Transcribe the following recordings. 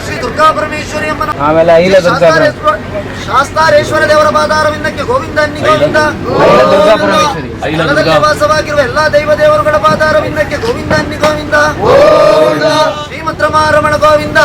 ಶ್ರೀ ದುರ್ಗಾ ಪರಮೇಶ್ವರಿ ಅಮ್ಮನ ಆಮೇಲೆ ಶಾಸ್ತಾರೇಶ್ವರ ದೇವರ ಪಾದಾರವಿಂದಕ್ಕೆ ಗೋವಿಂದ ಗೋವಿಂದ. ವಾಸವಾಗಿರುವ ಎಲ್ಲಾ ದೈವ ದೇವರುಗಳ ಪಾದಾರವಿಂದಕ್ಕೆ ಗೋವಿಂದ ಗೋವಿಂದ. ಶ್ರೀಮದ್ ರಮಾರಮಣ ಗೋವಿಂದ.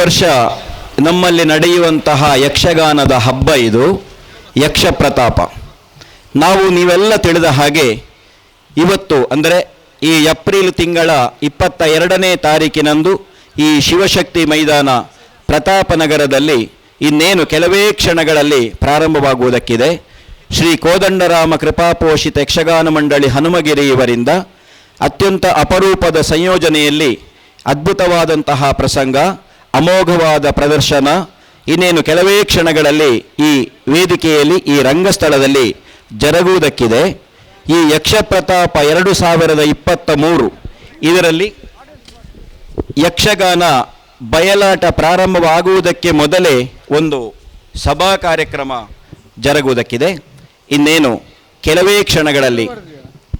ವರ್ಷ ನಮ್ಮಲ್ಲಿ ನಡೆಯುವಂತಹ ಯಕ್ಷಗಾನದ ಹಬ್ಬ ಇದು ಯಕ್ಷ ಪ್ರತಾಪ. ನೀವೆಲ್ಲ ತಿಳಿದ ಹಾಗೆ ಇವತ್ತು ಅಂದರೆ ಈ ಏಪ್ರಿಲ್ ತಿಂಗಳ 22ನೇ ತಾರೀಕಿನಂದು ಈ ಶಿವಶಕ್ತಿ ಮೈದಾನ ಪ್ರತಾಪನಗರದಲ್ಲಿ ಇನ್ನೇನು ಕೆಲವೇ ಕ್ಷಣಗಳಲ್ಲಿ ಪ್ರಾರಂಭವಾಗುವುದಕ್ಕಿದೆ. ಶ್ರೀ ಕೋದಂಡರಾಮ ಕೃಪಾಪೋಷಿತ ಯಕ್ಷಗಾನ ಮಂಡಳಿ ಹನುಮಗಿರಿ ಇವರಿಂದ ಅತ್ಯಂತ ಅಪರೂಪದ ಸಂಯೋಜನೆಯಲ್ಲಿ ಅದ್ಭುತವಾದಂತಹ ಪ್ರಸಂಗ, ಅಮೋಘವಾದ ಪ್ರದರ್ಶನ ಇನ್ನೇನು ಕೆಲವೇ ಕ್ಷಣಗಳಲ್ಲಿ ಈ ವೇದಿಕೆಯಲ್ಲಿ ಈ ರಂಗಸ್ಥಳದಲ್ಲಿ ಜರುಗುವುದಕ್ಕಿದೆ. ಈ ಯಕ್ಷ ಪ್ರತಾಪ 2023 ಇದರಲ್ಲಿ ಯಕ್ಷಗಾನ ಬಯಲಾಟ ಪ್ರಾರಂಭವಾಗುವುದಕ್ಕೆ ಮೊದಲೇ ಒಂದು ಸಭಾ ಕಾರ್ಯಕ್ರಮ ಜರುಗುವುದಕ್ಕಿದೆ. ಇನ್ನೇನು ಕೆಲವೇ ಕ್ಷಣಗಳಲ್ಲಿ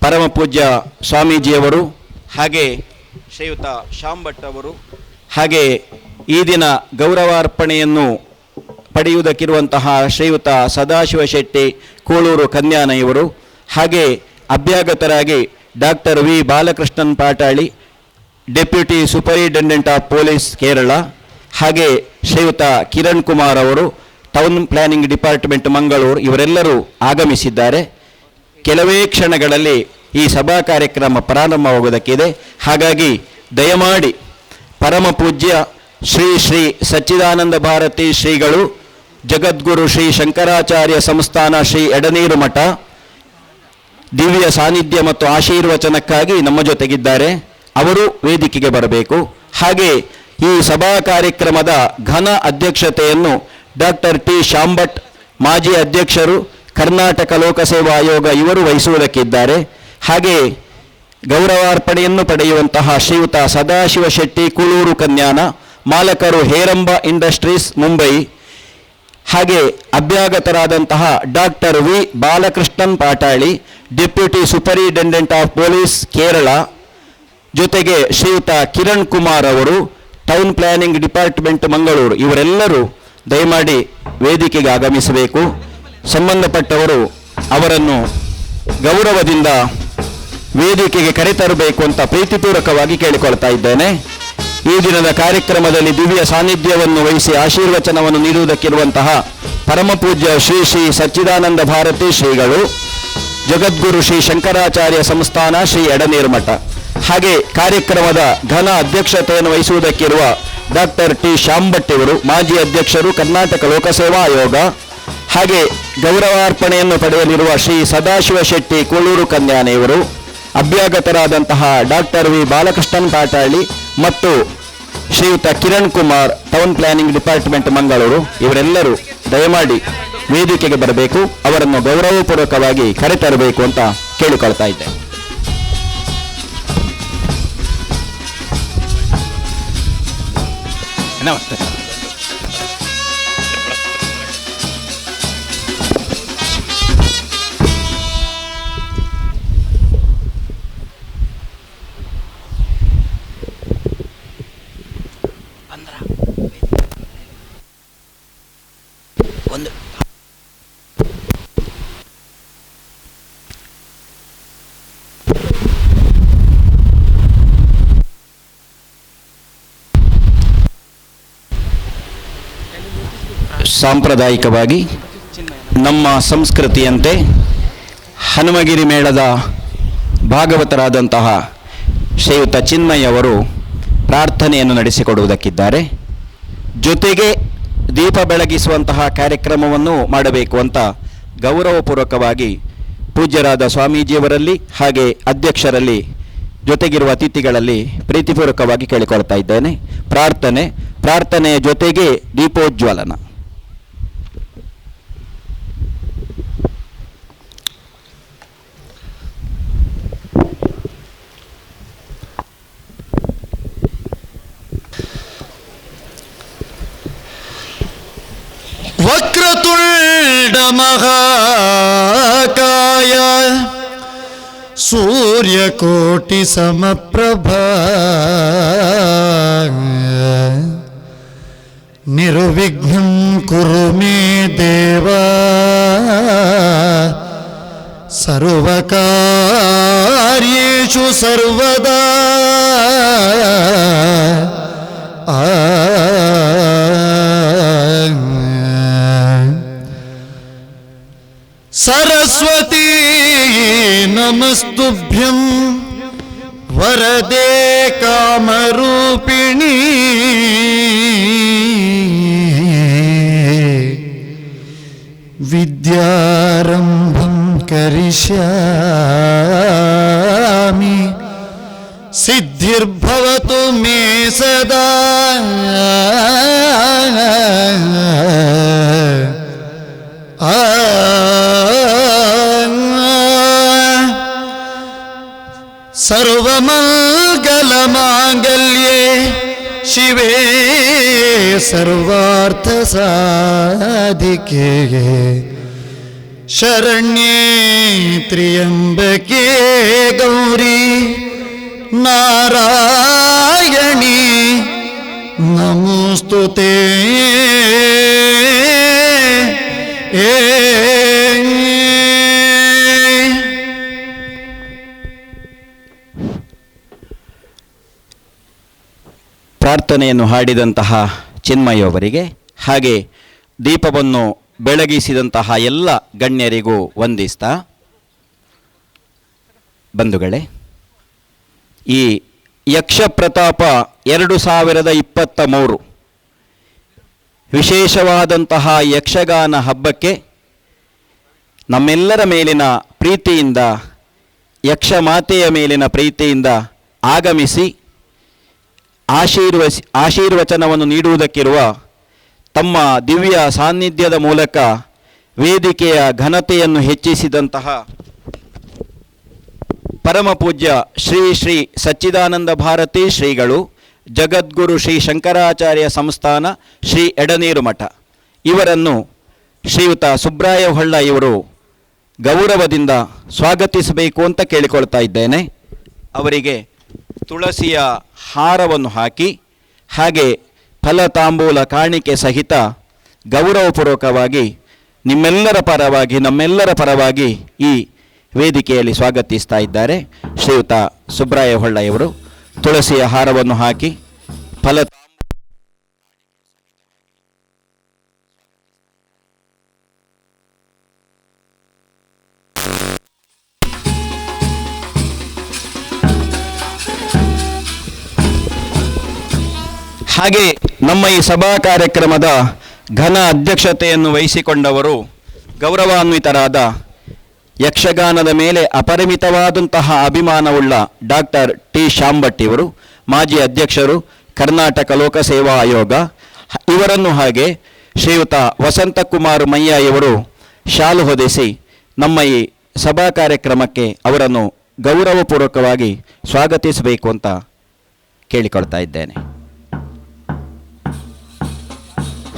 ಪರಮ ಪೂಜ್ಯ ಸ್ವಾಮೀಜಿಯವರು ಹಾಗೆ ಶ್ರೀಯುತ ಶಾಂಭಟ್ ಅವರು ಹಾಗೆ ಈ ದಿನ ಗೌರವಾರ್ಪಣೆಯನ್ನು ಪಡೆಯುವುದಕ್ಕಿರುವಂತಹ ಶ್ರೀಯುತ ಸದಾಶಿವ ಶೆಟ್ಟಿ ಕೂಳೂರು ಕನ್ಯಾನಯವರು ಹಾಗೆ ಅಭ್ಯಾಗತರಾಗಿ doctor V Balakrishnan Patali deputy superintendent of police Kerala ಹಾಗೆ ಶ್ರೀಯುತ ಕಿರಣ್ ಕುಮಾರ್ ಅವರು ಟೌನ್ ಪ್ಲಾನಿಂಗ್ ಡಿಪಾರ್ಟ್ಮೆಂಟ್ ಮಂಗಳೂರು ಇವರೆಲ್ಲರೂ ಆಗಮಿಸಿದ್ದಾರೆ. ಕೆಲವೇ ಕ್ಷಣಗಳಲ್ಲಿ ಈ ಸಭಾ ಕಾರ್ಯಕ್ರಮ ಪ್ರಾರಂಭವಾಗುವುದಕ್ಕಿದೆ. ಹಾಗಾಗಿ ದಯಮಾಡಿ ಪರಮ ಪೂಜ್ಯ ಶ್ರೀ ಶ್ರೀ ಸಚ್ಚಿದಾನಂದ ಭಾರತಿ ಶ್ರೀಗಳು ಜಗದ್ಗುರು ಶ್ರೀ ಶಂಕರಾಚಾರ್ಯ ಸಂಸ್ಥಾನ ಶ್ರೀ ಎಡನೀರು ಮಠ ದಿವ್ಯ ಸಾನ್ನಿಧ್ಯ ಮತ್ತು ಆಶೀರ್ವಚನಕ್ಕಾಗಿ ನಮ್ಮ ಜೊತೆಗಿದ್ದಾರೆ. ಅವರು ವೇದಿಕೆಗೆ ಬರಬೇಕು. ಹಾಗೆ ಈ ಸಭಾ ಕಾರ್ಯಕ್ರಮದ ಘನ ಅಧ್ಯಕ್ಷತೆಯನ್ನು ಡಾಕ್ಟರ್ ಟಿ ಶಾಂಭಟ್ ಮಾಜಿ ಅಧ್ಯಕ್ಷರು ಕರ್ನಾಟಕ ಲೋಕಸೇವಾ ಆಯೋಗ ಇವರು ವಹಿಸುವುದಕ್ಕಿದ್ದಾರೆ. ಹಾಗೆ ಗೌರವಾರ್ಪಣೆಯನ್ನು ಪಡೆಯುವಂತಹ ಶ್ರೀಯುತ ಸದಾಶಿವ ಶೆಟ್ಟಿ ಕೂಳೂರು ಕನ್ಯಾನ, ಮಾಲಕರು ಹೇರಂಬ ಇಂಡಸ್ಟ್ರೀಸ್ ಮುಂಬೈ, ಹಾಗೆ ಅಭ್ಯಾಗತರಾದಂತಹ doctor V Balakrishnan Patali deputy superintendent of police Kerala, ಜೊತೆಗೆ ಶ್ರೀಯುತ ಕಿರಣ್ ಕುಮಾರ್ ಅವರು ಟೌನ್ ಪ್ಲಾನಿಂಗ್ ಡಿಪಾರ್ಟ್ಮೆಂಟ್ ಮಂಗಳೂರು ಇವರೆಲ್ಲರೂ ದಯಮಾಡಿ ವೇದಿಕೆಗೆ ಆಗಮಿಸಬೇಕು. ಸಂಬಂಧಪಟ್ಟವರು ಅವರನ್ನು ಗೌರವದಿಂದ ವೇದಿಕೆಗೆ ಕರೆತರಬೇಕು ಅಂತ ಪ್ರೀತಿಪೂರ್ವಕವಾಗಿ ಕೇಳಿಕೊಳ್ತಾ ಇದ್ದೇನೆ. ಈ ದಿನದ ಕಾರ್ಯಕ್ರಮದಲ್ಲಿ ದಿವ್ಯ ಸಾನ್ನಿಧ್ಯವನ್ನು ವಹಿಸಿ ಆಶೀರ್ವಚನವನ್ನು ನೀಡುವುದಕ್ಕಿರುವಂತಹ ಪರಮ ಪೂಜ್ಯ ಶ್ರೀ ಶ್ರೀ ಸಚ್ಚಿದಾನಂದ ಭಾರತಿ ಶ್ರೀಗಳು, ಜಗದ್ಗುರು ಶ್ರೀ ಶಂಕರಾಚಾರ್ಯ ಸಂಸ್ಥಾನ ಶ್ರೀ ಎಡನೀರು ಮಠ, ಹಾಗೆ ಕಾರ್ಯಕ್ರಮದ ಘನ ಅಧ್ಯಕ್ಷತೆಯನ್ನು ವಹಿಸುವುದಕ್ಕಿರುವ ಡಾಕ್ಟರ್ ಟಿ ಶಾಂಭಟ್ ಇವರು ಮಾಜಿ ಅಧ್ಯಕ್ಷರು ಕರ್ನಾಟಕ ಲೋಕಸೇವಾ ಆಯೋಗ, ಹಾಗೆ ಗೌರವಾರ್ಪಣೆಯನ್ನು ಪಡೆಯಲಿರುವ ಶ್ರೀ ಸದಾಶಿವ ಶೆಟ್ಟಿ ಕೂಳೂರು ಕನ್ಯಾನ ಇವರು, ಅಭ್ಯಾಗತರಾದಂತಹ ಡಾಕ್ಟರ್ ವಿ ಬಾಲಕೃಷ್ಣನ್ ಪಾಟಾಳಿ ಮತ್ತು ಶ್ರೀಯುತ Kiran Kumar town planning department Mangaluru ಇವರೆಲ್ಲರೂ ದಯಮಾಡಿ ವೇದಿಕೆಗೆ ಬರಬೇಕು. ಅವರನ್ನು ಗೌರವಪೂರ್ವಕವಾಗಿ ಕರೆತರಬೇಕು ಅಂತ ಕೇಳಿಕೊಳ್ತಾ ಇದ್ದೆ. ನಮಸ್ತೆ. ಒಂದು ಸಾಂಪ್ರದಾಯಿಕವಾಗಿ ನಮ್ಮ ಸಂಸ್ಕೃತಿಯಂತೆ ಹನುಮಗಿರಿ ಮೇಳದ ಭಾಗವತರಾದಂತಹ ಶ್ರೀಯುತ ಚಿನ್ಮಯ್ಯವರು ಪ್ರಾರ್ಥನೆಯನ್ನು ನಡೆಸಿಕೊಡುವುದಕ್ಕಿದ್ದಾರೆ. ಜೊತೆಗೆ ದೀಪ ಬೆಳಗಿಸುವಂತಹ ಕಾರ್ಯಕ್ರಮವನ್ನು ಮಾಡಬೇಕು ಅಂತ ಗೌರವಪೂರ್ವಕವಾಗಿ ಪೂಜ್ಯರಾದ ಸ್ವಾಮೀಜಿಯವರಲ್ಲಿ ಹಾಗೆ ಅಧ್ಯಕ್ಷರಲ್ಲಿ ಜೊತೆಗಿರುವ ಅತಿಥಿಗಳಲ್ಲಿ ಪ್ರೀತಿಪೂರ್ವಕವಾಗಿ ಕೇಳಿಕೊಳ್ತಾ ಇದ್ದೇನೆ. ಪ್ರಾರ್ಥನೆಯ ಜೊತೆಗೆ ದೀಪೋಜ್ವಲನ. ವಕ್ರತುಂಡ ಮಹಾಕಾಯ ಸೂರ್ಯಕೋಟಿ ಸಮಪ್ರಭ ನಿರ್ವಿಘ್ನಂ ಕುರು ಮೇ ದೇವ ಸರ್ವಕಾರ್ಯೇಷು ಸರ್ವದಾ ಸರಸ್ವತೀ ನಮಸ್ತುಭ್ಯಂ ವರದೆ ಕಾಮರೂಪಿಣಿ ವಿದ್ಯಾರಂಭಂ ಕರಿಷ್ಯಾಮಿ ಸಿದ್ಧಿರ್ಭವತು ಮೇ ಸದಾ ಸರ್ವಮಂಗಲಮಾಂಗಲ್ಯೆ ಶಿವೆ ಸರ್ವಾರ್ಥಸಾಧಿಕೆ ಶರಣ್ಯೇ ತ್ರ್ಯಂಬಕೆ ಗೌರಿ ನಾರಾಯಣಿ ನಮೋಸ್ತುತೇ ಪ್ರಾರ್ಥನೆಯನ್ನು ಹಾಡಿದಂತಹ ಚಿನ್ಮಯವರಿಗೆ ಹಾಗೆ ದೀಪವನ್ನು ಬೆಳಗಿಸಿದಂತಹ ಎಲ್ಲ ಗಣ್ಯರಿಗೂ ವಂದಿಸ್ತಾ, ಬಂಧುಗಳೇ, ಈ ಯಕ್ಷ ಪ್ರತಾಪ 2023 ವಿಶೇಷವಾದಂತಹ ಯಕ್ಷಗಾನ ಹಬ್ಬಕ್ಕೆ ನಮ್ಮೆಲ್ಲರ ಮೇಲಿನ ಪ್ರೀತಿಯಿಂದ, ಯಕ್ಷ ಮಾತೆಯ ಮೇಲಿನ ಪ್ರೀತಿಯಿಂದ ಆಗಮಿಸಿ ಆಶೀರ್ವಚನವನ್ನು ನೀಡುವುದಕ್ಕಿರುವ ತಮ್ಮ ದಿವ್ಯ ಸಾನ್ನಿಧ್ಯದ ಮೂಲಕ ವೇದಿಕೆಯ ಘನತೆಯನ್ನು ಹೆಚ್ಚಿಸಿದಂತಹ ಪರಮಪೂಜ್ಯ ಶ್ರೀ ಶ್ರೀ ಸಚ್ಚಿದಾನಂದ ಭಾರತಿ ಶ್ರೀಗಳು, ಜಗದ್ಗುರು ಶ್ರೀ ಶಂಕರಾಚಾರ್ಯ ಸಂಸ್ಥಾನ ಶ್ರೀ ಎಡನೀರು ಮಠ ಇವರನ್ನು ಶ್ರೀಯುತ ಸುಬ್ರಾಯ ಹೊಳ್ಳ ಇವರು ಗೌರವದಿಂದ ಸ್ವಾಗತಿಸಬೇಕು ಅಂತ ಕೇಳಿಕೊಳ್ತಾ ಇದ್ದೇನೆ. ಅವರಿಗೆ ತುಳಸಿಯ ಹಾರವನ್ನು ಹಾಕಿ ಹಾಗೆ ಫಲತಾಂಬೂಲ ಕಾಣಿಕೆ ಸಹಿತ ಗೌರವಪೂರ್ವಕವಾಗಿ ನಿಮ್ಮೆಲ್ಲರ ಪರವಾಗಿ, ನಮ್ಮೆಲ್ಲರ ಪರವಾಗಿ ಈ ವೇದಿಕೆಯಲ್ಲಿ ಸ್ವಾಗತಿಸ್ತಾ ಇದ್ದಾರೆ. ಶ್ರೀಯುತ ಸುಬ್ರಾಯ ಹೊಳ್ಳ ಇವರು ತುಳಸಿಯ ಹಾರವನ್ನು ಹಾಕಿ ಹಾಗೆ ನಮ್ಮ ಈ ಸಭಾ ಕಾರ್ಯಕ್ರಮದ ಘನ ಅಧ್ಯಕ್ಷತೆಯನ್ನು ವಹಿಸಿಕೊಂಡವರು ಗೌರವಾನ್ವಿತರಾದ ಯಕ್ಷಗಾನದ ಮೇಲೆ ಅಪರಿಮಿತವಾದಂತಹ ಅಭಿಮಾನವುಳ್ಳ ಡಾಕ್ಟರ್ ಟಿ ಶಾಂಭಟ್ ಇವರು, ಮಾಜಿ ಅಧ್ಯಕ್ಷರು, ಕರ್ನಾಟಕ ಲೋಕಸೇವಾ ಆಯೋಗ. ಇವರನ್ನು ಹಾಗೆ ಶ್ರೀಯುತ ವಸಂತಕುಮಾರ್ ಮಯ್ಯ ಇವರು ಶಾಲು ಹೊದಿಸಿ ನಮ್ಮ ಈ ಸಭಾ ಕಾರ್ಯಕ್ರಮಕ್ಕೆ ಅವರನ್ನು ಗೌರವಪೂರ್ವಕವಾಗಿ ಸ್ವಾಗತಿಸಬೇಕು ಅಂತ ಕೇಳಿಕೊಳ್ತಾ ಇದ್ದೇನೆ.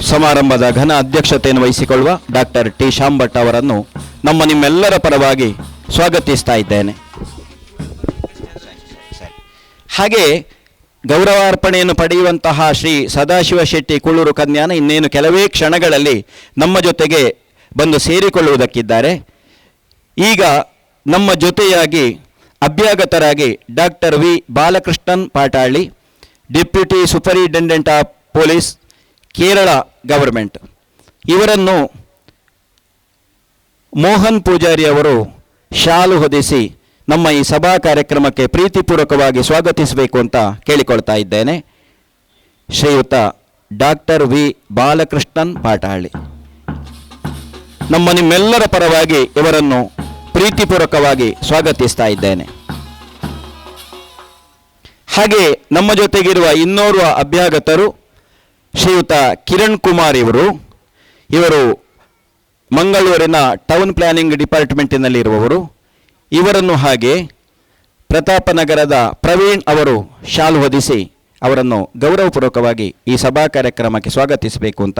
ಸಮಾರಂಭದ ಘನ ಅಧ್ಯಕ್ಷತೆಯನ್ನು ವಹಿಸಿಕೊಳ್ಳುವ ಡಾಕ್ಟರ್ ಟಿ ಶಾಂಭಟ್ ಅವರನ್ನು ನಿಮ್ಮೆಲ್ಲರ ಪರವಾಗಿ ಸ್ವಾಗತಿಸ್ತಾ ಇದ್ದೇನೆ. ಹಾಗೆ ಗೌರವಾರ್ಪಣೆಯನ್ನು ಪಡೆಯುವಂತಹ ಶ್ರೀ ಸದಾಶಿವ ಶೆಟ್ಟಿ ಕುಳ್ಳೂರು ಕನ್ಯಾನ ಇನ್ನೇನು ಕೆಲವೇ ಕ್ಷಣಗಳಲ್ಲಿ ನಮ್ಮ ಜೊತೆಗೆ ಬಂದು ಸೇರಿಕೊಳ್ಳುವುದಕ್ಕಿದ್ದಾರೆ. ಈಗ ನಮ್ಮ ಜೊತೆಯಾಗಿ ಅಭ್ಯಾಗತರಾಗಿ doctor V Balakrishnan Patali, deputy superintendent of police, Kerala government, ಇವರನ್ನು ಮೋಹನ್ ಪೂಜಾರಿ ಅವರು ಶಾಲು ಹೊದಿಸಿ ನಮ್ಮ ಈ ಸಭಾ ಕಾರ್ಯಕ್ರಮಕ್ಕೆ ಪ್ರೀತಿಪೂರ್ವಕವಾಗಿ ಸ್ವಾಗತಿಸಬೇಕು ಅಂತ ಕೇಳಿಕೊಳ್ತಾ ಇದ್ದೇನೆ. ಶ್ರೀಯುತ ಡಾಕ್ಟರ್ ವಿ ಬಾಲಕೃಷ್ಣನ್ ಪಾಟಾಳಿ ನಿಮ್ಮೆಲ್ಲರ ಪರವಾಗಿ ಇವರನ್ನು ಪ್ರೀತಿಪೂರ್ವಕವಾಗಿ ಸ್ವಾಗತಿಸ್ತಾ ಇದ್ದೇನೆ. ಹಾಗೆ ನಮ್ಮ ಜೊತೆಗಿರುವ ಇನ್ನೋರ್ವ ಅಭ್ಯಾಗತರು ಶ್ರೀಯುತ ಕಿರಣ್ ಕುಮಾರ್ ಇವರು ಮಂಗಳೂರಿನ ಟೌನ್ ಪ್ಲಾನಿಂಗ್ ಡಿಪಾರ್ಟ್ಮೆಂಟಿನಲ್ಲಿ ಇರುವವರು. ಇವರನ್ನು ಹಾಗೆ ಪ್ರತಾಪನಗರದ ಪ್ರವೀಣ್ ಅವರು ಶಾಲು ಹೊದಿಸಿ ಅವರನ್ನು ಗೌರವಪೂರ್ವಕವಾಗಿ ಈ ಸಭಾ ಕಾರ್ಯಕ್ರಮಕ್ಕೆ ಸ್ವಾಗತಿಸಬೇಕು ಅಂತ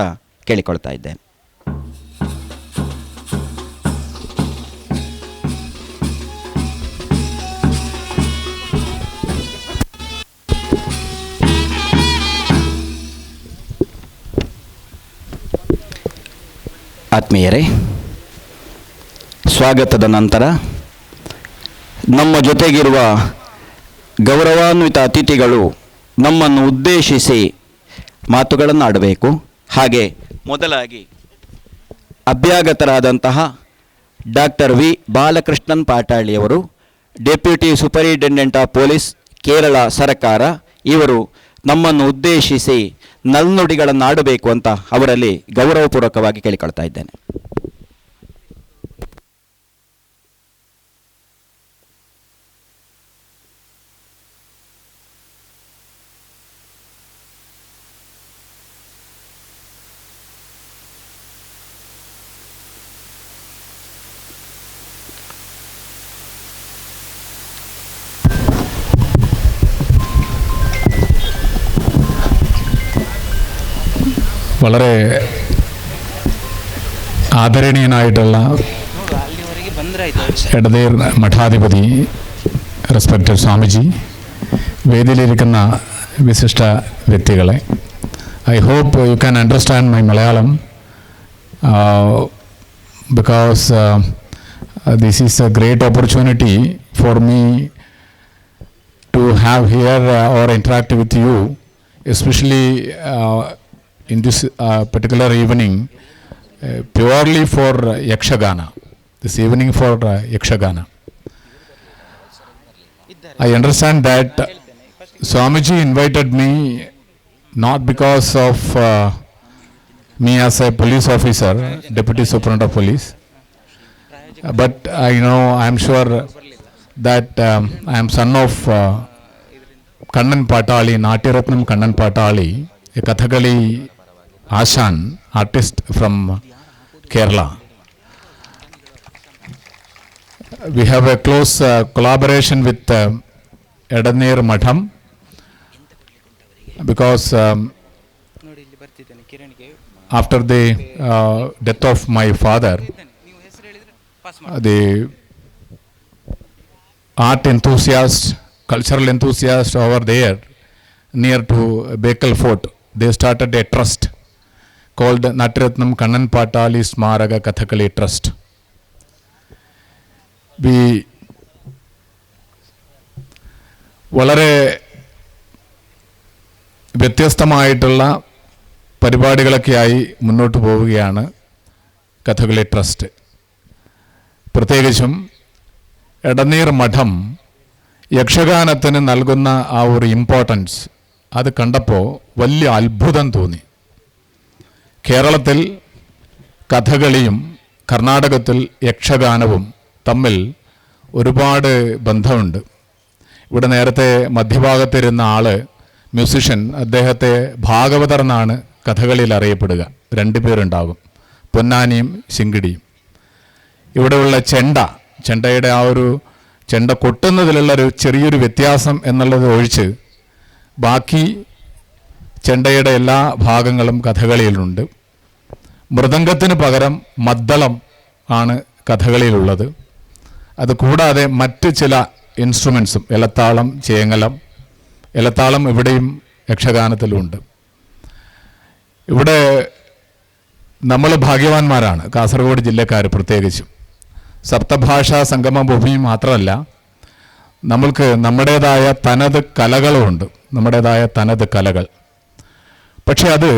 ಕೇಳಿಕೊಳ್ತಾ ಇದ್ದೇನೆ. ಆತ್ಮೀಯರೇ, ಸ್ವಾಗತದ ನಂತರ ನಮ್ಮ ಜೊತೆಗಿರುವ ಗೌರವಾನ್ವಿತ ಅತಿಥಿಗಳು ನಮ್ಮನ್ನು ಉದ್ದೇಶಿಸಿ ಮಾತುಗಳನ್ನು ಆಡಬೇಕು. ಹಾಗೆ ಮೊದಲಾಗಿ ಅಭ್ಯಾಗತರಾದಂತಹ ಡಾಕ್ಟರ್ ವಿ ಬಾಲಕೃಷ್ಣನ್ ಪಾಟಾಳಿಯವರು, deputy superintendent of police, Kerala ಸರ್ಕಾರ, ಇವರು ನಮ್ಮನ್ನು ಉದ್ದೇಶಿಸಿ ನಲ್ನುಡಿಗಳನ್ನು ಆಡಬೇಕು ಅಂತ ಅವರಲ್ಲಿ ಗೌರವಪೂರ್ವಕವಾಗಿ ಕೇಳಿಕೊಳ್ತಾ ಇದ್ದೇನೆ. വളരെ ആദരണീയനായിട്ടുള്ള എടതേർ മഠാധിപതി, റെസ്പെക്റ്റഡ് സ്വാമിജി, വേദിയിലിരിക്കുന്ന വിശിഷ്ട വ്യക്തികളെ, I hope you can understand my Malayalam because this is a great opportunity for me to have here or interact with you, especially in this particular evening, purely for Yakshagana, this evening for Yakshagana. I understand that Swamiji invited me not because of me as a police officer, Deputy Superintendent of Police, but I am sure that I am son of Kannan Patali, Natyaratnam Kannan Patali, a Kathakali Ashan, artist from Kerala. We have a close collaboration with Edaner Matham because after the death of my father, the art enthusiasts, cultural enthusiasts over there near to Bekal Fort, they started a trust called Natyaratnam Kannan Patali Smaraga Kathakali Trust. വളരെ വ്യത്യസ്തമായിട്ടുള്ള പരിപാടികളൊക്കെയായി മുന്നോട്ട് പോവുകയാണ് Kathakali trust. പ്രത്യേകിച്ചും എടനീർ മഠം യക്ഷഗാനത്തിന് നൽകുന്ന ആ ഒരു importance അത് കണ്ടപ്പോൾ വലിയ അത്ഭുതം തോന്നി. കേരളത്തിൽ കഥകളിയും കർണാടകത്തിൽ യക്ഷഗാനവും തമ്മിൽ ഒരുപാട് ബന്ധമുണ്ട്. ഇവിടെ നേരത്തെ മധ്യഭാഗത്തിരുന്ന ആള് മ്യൂസിഷ്യൻ, അദ്ദേഹത്തെ ഭാഗവതർ എന്നാണ് കഥകളിയിൽ അറിയപ്പെടുക. 2 പേരുണ്ടാകും, പൊന്നാനിയും ശിങ്കിടിയും. ഇവിടെയുള്ള ചെണ്ടയുടെ ആ ഒരു ചെണ്ട കൊട്ടുന്നതിലുള്ളൊരു ചെറിയൊരു വ്യത്യാസം എന്നുള്ളത് ഒഴിച്ച് ബാക്കി ചെണ്ടയുടെ എല്ലാ ഭാഗങ്ങളും കഥകളിയിലുണ്ട്. മൃദംഗത്തിന് പകരം മദ്ദളം ആണ് കഥകളിയിലുള്ളത്. അത് കൂടാതെ മറ്റ് ചില ഇൻസ്ട്രുമെൻസും, എലത്താളം, ചേങ്ങലം, എലത്താളം ഇവിടെയും യക്ഷഗാനത്തിലുമുണ്ട്. ഇവിടെ നമ്മൾ ഭാഗ്യവാന്മാരാണ്, കാസർഗോഡ് ജില്ലക്കാർ പ്രത്യേകിച്ചും. സപ്തഭാഷാ സംഗമ ഭൂമി മാത്രമല്ല, നമ്മൾക്ക് നമ്മുടേതായ തനത് കലകളുമുണ്ട്, നമ്മുടേതായ തനത് കലകൾ. പക്ഷെ അത്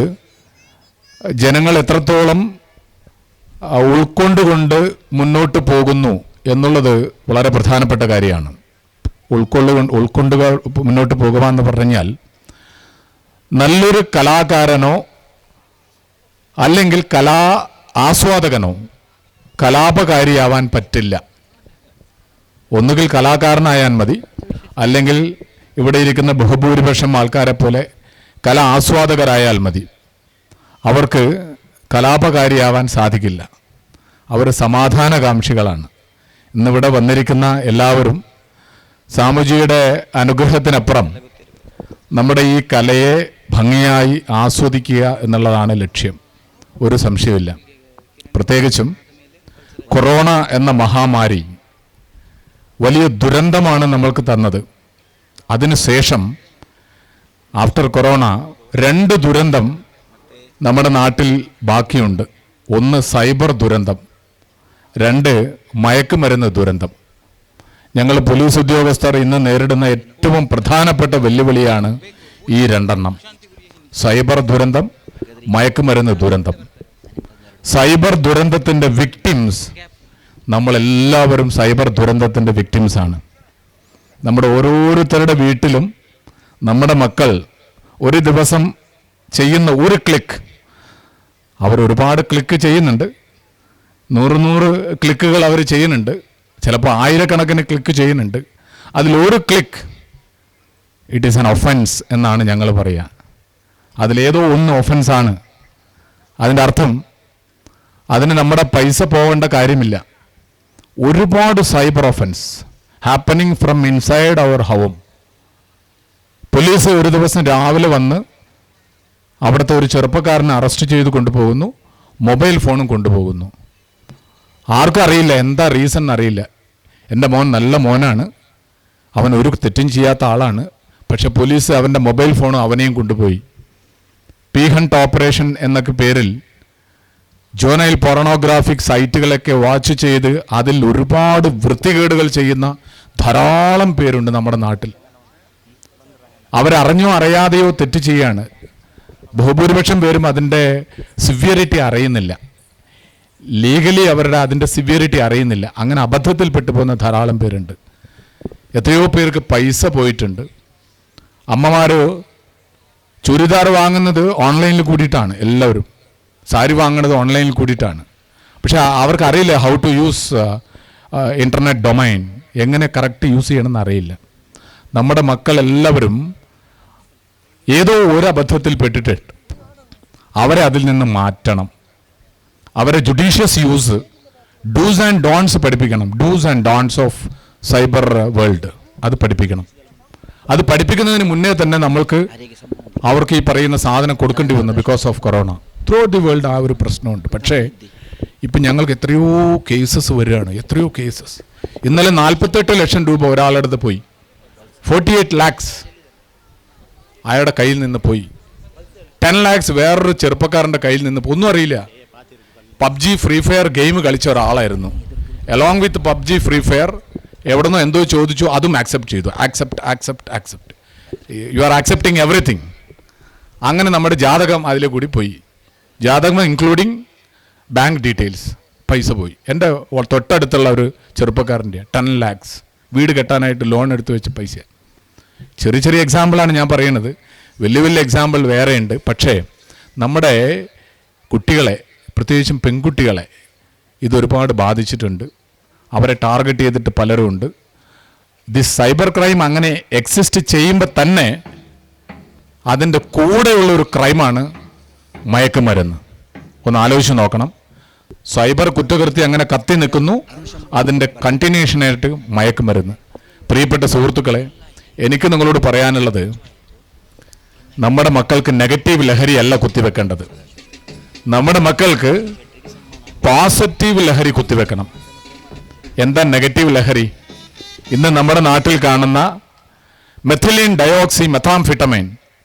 ജനങ്ങൾ എത്രത്തോളം ഉൾക്കൊണ്ടുകൊണ്ട് മുന്നോട്ട് പോകുന്നു എന്നുള്ളത് വളരെ പ്രധാനപ്പെട്ട കാര്യമാണ്. ഉൾക്കൊണ്ട് മുന്നോട്ട് പോകുക എന്ന് പറഞ്ഞാൽ നല്ലൊരു കലാകാരനോ അല്ലെങ്കിൽ കലാ ആസ്വാദകനോ കലാപകാരിയാവാൻ പറ്റില്ല. ഒന്നുകിൽ കലാകാരനായാൽ മതി, അല്ലെങ്കിൽ ഇവിടെ ഇരിക്കുന്ന ബഹുഭൂരിപക്ഷം ആൾക്കാരെ പോലെ കലാ ആസ്വാദകരായാൽ മതി. അവർക്ക് കലാപകാരിയാവാൻ സാധിക്കില്ല. അവർ സമാധാനകാംക്ഷികളാണ്. ഇന്നിവിടെ വന്നിരിക്കുന്ന എല്ലാവരും സ്വാമിജിയുടെ അനുഗ്രഹത്തിനപ്പുറം നമ്മുടെ ഈ കലയെ ഭംഗിയായി ആസ്വദിക്കുക എന്നുള്ളതാണ് ലക്ഷ്യം. ഒരു സംശയമില്ല. പ്രത്യേകിച്ചും കൊറോണ എന്ന മഹാമാരി വലിയ ദുരന്തമാണ് നമ്മൾക്ക് തന്നത്. അതിനുശേഷം ആഫ്റ്റർ കൊറോണ 2 ദുരന്തം നമ്മുടെ നാട്ടിൽ ബാക്കിയുണ്ട്. 1 സൈബർ ദുരന്തം, 2 മയക്കുമരുന്ന് ദുരന്തം. ഞങ്ങൾ പോലീസ് ഉദ്യോഗസ്ഥർ ഇന്ന് നേരിടുന്ന ഏറ്റവും പ്രധാനപ്പെട്ട വെല്ലുവിളിയാണ് ഈ 2 സൈബർ ദുരന്തം, മയക്കുമരുന്ന് ദുരന്തം. സൈബർ ദുരന്തത്തിൻ്റെ വിക്ടിംസ് നമ്മളെല്ലാവരും സൈബർ ദുരന്തത്തിൻ്റെ വിക്ടിംസാണ്. നമ്മുടെ ഓരോരുത്തരുടെ വീട്ടിലും നമ്മുടെ മക്കൾ ഒരു ദിവസം ചെയ്യുന്ന ഒരു ക്ലിക്ക്, അവരൊരുപാട് ക്ലിക്ക് ചെയ്യുന്നുണ്ട്, 100 ക്ലിക്കുകൾ അവർ ചെയ്യുന്നുണ്ട്, ചിലപ്പോൾ 1000കണക്കിന് ക്ലിക്ക് ചെയ്യുന്നുണ്ട്. അതിലൊരു click it is an offence എന്നാണ് ഞങ്ങൾ പറയുക. അതിലേതോ ഒന്ന് ഒഫൻസാണ്. അതിൻ്റെ അർത്ഥം അതിന് നമ്മുടെ പൈസ പോകേണ്ട കാര്യമില്ല. ഒരുപാട് cyber offence happening from inside our home. Police ഒരു ദിവസം രാവിലെ വന്ന് അവിടുത്തെ ഒരു ചെറുപ്പക്കാരനെ അറസ്റ്റ് ചെയ്ത് കൊണ്ടുപോകുന്നു, മൊബൈൽ ഫോണും കൊണ്ടുപോകുന്നു. ആർക്കും അറിയില്ല, എന്താ റീസൺ അറിയില്ല. എൻ്റെ മോൻ നല്ല മോനാണ്, അവൻ ഒരു തെറ്റും ചെയ്യാത്ത ആളാണ്, പക്ഷെ പോലീസ് അവൻ്റെ മൊബൈൽ ഫോണും അവനെയും കൊണ്ടുപോയി. പി ഹണ്ട് ഓപ്പറേഷൻ എന്നൊക്കെ പേരിൽ ജോനൈൽ പൊറണോഗ്രാഫിക് സൈറ്റുകളൊക്കെ വാച്ച് ചെയ്ത് അതിൽ ഒരുപാട് വൃത്തികേടുകൾ ചെയ്യുന്ന ധാരാളം പേരുണ്ട് നമ്മുടെ നാട്ടിൽ. അവരറിഞ്ഞോ അറിയാതെയോ തെറ്റ് ചെയ്യാണ്. ബഹുഭൂരിപക്ഷം പേരും അതിൻ്റെ സിവിയറിറ്റി അറിയുന്നില്ല, ലീഗലി അവരുടെ അതിൻ്റെ സിവിയറിറ്റി അറിയുന്നില്ല. അങ്ങനെ അബദ്ധത്തിൽപ്പെട്ടു പോകുന്ന ധാരാളം പേരുണ്ട്. എത്രയോ പേർക്ക് പൈസ പോയിട്ടുണ്ട്. അമ്മമാർ ചുരിദാർ വാങ്ങുന്നത് ഓൺലൈനിൽ കൂടിയിട്ടാണ്, എല്ലാവരും സാരി വാങ്ങുന്നത് ഓൺലൈനിൽ കൂടിയിട്ടാണ്. പക്ഷെ അവർക്ക് അറിയില്ല how to use internet domain, എങ്ങനെ കറക്റ്റ് യൂസ് ചെയ്യണമെന്ന് അറിയില്ല. നമ്മുടെ മക്കളെല്ലാവരും ഏതോ ഒരു അബദ്ധത്തിൽ പെട്ടിട്ട് അവരെ അതിൽ നിന്ന് മാറ്റണം. അവരെ judicious use, dos and don'ts പഠിപ്പിക്കണം. Dos and don'ts of cyber world അത് പഠിപ്പിക്കണം. അത് പഠിപ്പിക്കുന്നതിന് മുന്നേ തന്നെ നമ്മൾക്ക് അവർക്ക് ഈ പറയുന്ന സാധനം കൊടുക്കേണ്ടി വന്നു because of corona. Through out the world ആ ഒരു പ്രശ്നമുണ്ട്. പക്ഷേ ഇപ്പം ഞങ്ങൾക്ക് എത്രയോ കേസസ് വരികയാണ്, എത്രയോ കേസസ്. ഇന്നലെ 48 ലക്ഷം രൂപ ഒരാളുടെ അടുത്ത് പോയി, 48 lakhs അയാളുടെ കയ്യിൽ നിന്ന് പോയി. 10 lakhs വേറൊരു ചെറുപ്പക്കാരൻ്റെ കയ്യിൽ നിന്ന്, ഒന്നും അറിയില്ല. പബ്ജി ഫ്രീ ഫയർ ഗെയിം കളിച്ച ഒരാളായിരുന്നു. Along with PUBG free fire എവിടെന്നോ എന്തോ ചോദിച്ചു, അതും ആക്സെപ്റ്റ് ചെയ്തു. Accept you are accepting everything. അങ്ങനെ നമ്മുടെ ജാതകം അതിലെ കൂടി പോയി. ജാതകം ഇൻക്ലൂഡിങ് ബാങ്ക് ഡീറ്റെയിൽസ്, പൈസ പോയി. എൻ്റെ തൊട്ടടുത്തുള്ള ഒരു ചെറുപ്പക്കാരൻ്റെ 10 lakhs വീട് കെട്ടാനായിട്ട് ലോൺ എടുത്ത് വെച്ച പൈസ. ചെറിയ ചെറിയ എക്സാമ്പിളാണ് ഞാൻ പറയുന്നത്, വലിയ വലിയ എക്സാമ്പിൾ വേറെയുണ്ട്. പക്ഷേ നമ്മുടെ കുട്ടികളെ, പ്രത്യേകിച്ചും പെൺകുട്ടികളെ ഇതൊരുപാട് ബാധിച്ചിട്ടുണ്ട്. അവരെ ടാർഗറ്റ് ചെയ്തിട്ട് പലരും ഉണ്ട്. ദിസ് സൈബർ ക്രൈം അങ്ങനെ എക്സിസ്റ്റ് ചെയ്യുമ്പോൾ തന്നെ അതിൻ്റെ കൂടെയുള്ള ഒരു ക്രൈമാണ് മയക്കുമരുന്ന്. ഒന്ന് ആലോചിച്ച് നോക്കണം. സൈബർ കുറ്റകൃത്യം അങ്ങനെ കത്തി നിൽക്കുന്നു, അതിൻ്റെ കണ്ടിന്യൂഷനായിട്ട് മയക്കുമരുന്ന്. പ്രിയപ്പെട്ട സുഹൃത്തുക്കളെ, എനിക്ക് നിങ്ങളോട് പറയാനുള്ളത്, നമ്മുടെ മക്കൾക്ക് നെഗറ്റീവ് ലഹരിയല്ല കുത്തിവെക്കേണ്ടത്. നമ്മുടെ മക്കൾക്ക് പോസിറ്റീവ് ലഹരി കുത്തിവെക്കണം. എന്താ നെഗറ്റീവ് ലഹരി? ഇന്ന് നമ്മുടെ നാട്ടിൽ കാണുന്ന മെഥിലീൻ ഡയോക്സി മെഥാംഫിറ്റമൈൻ,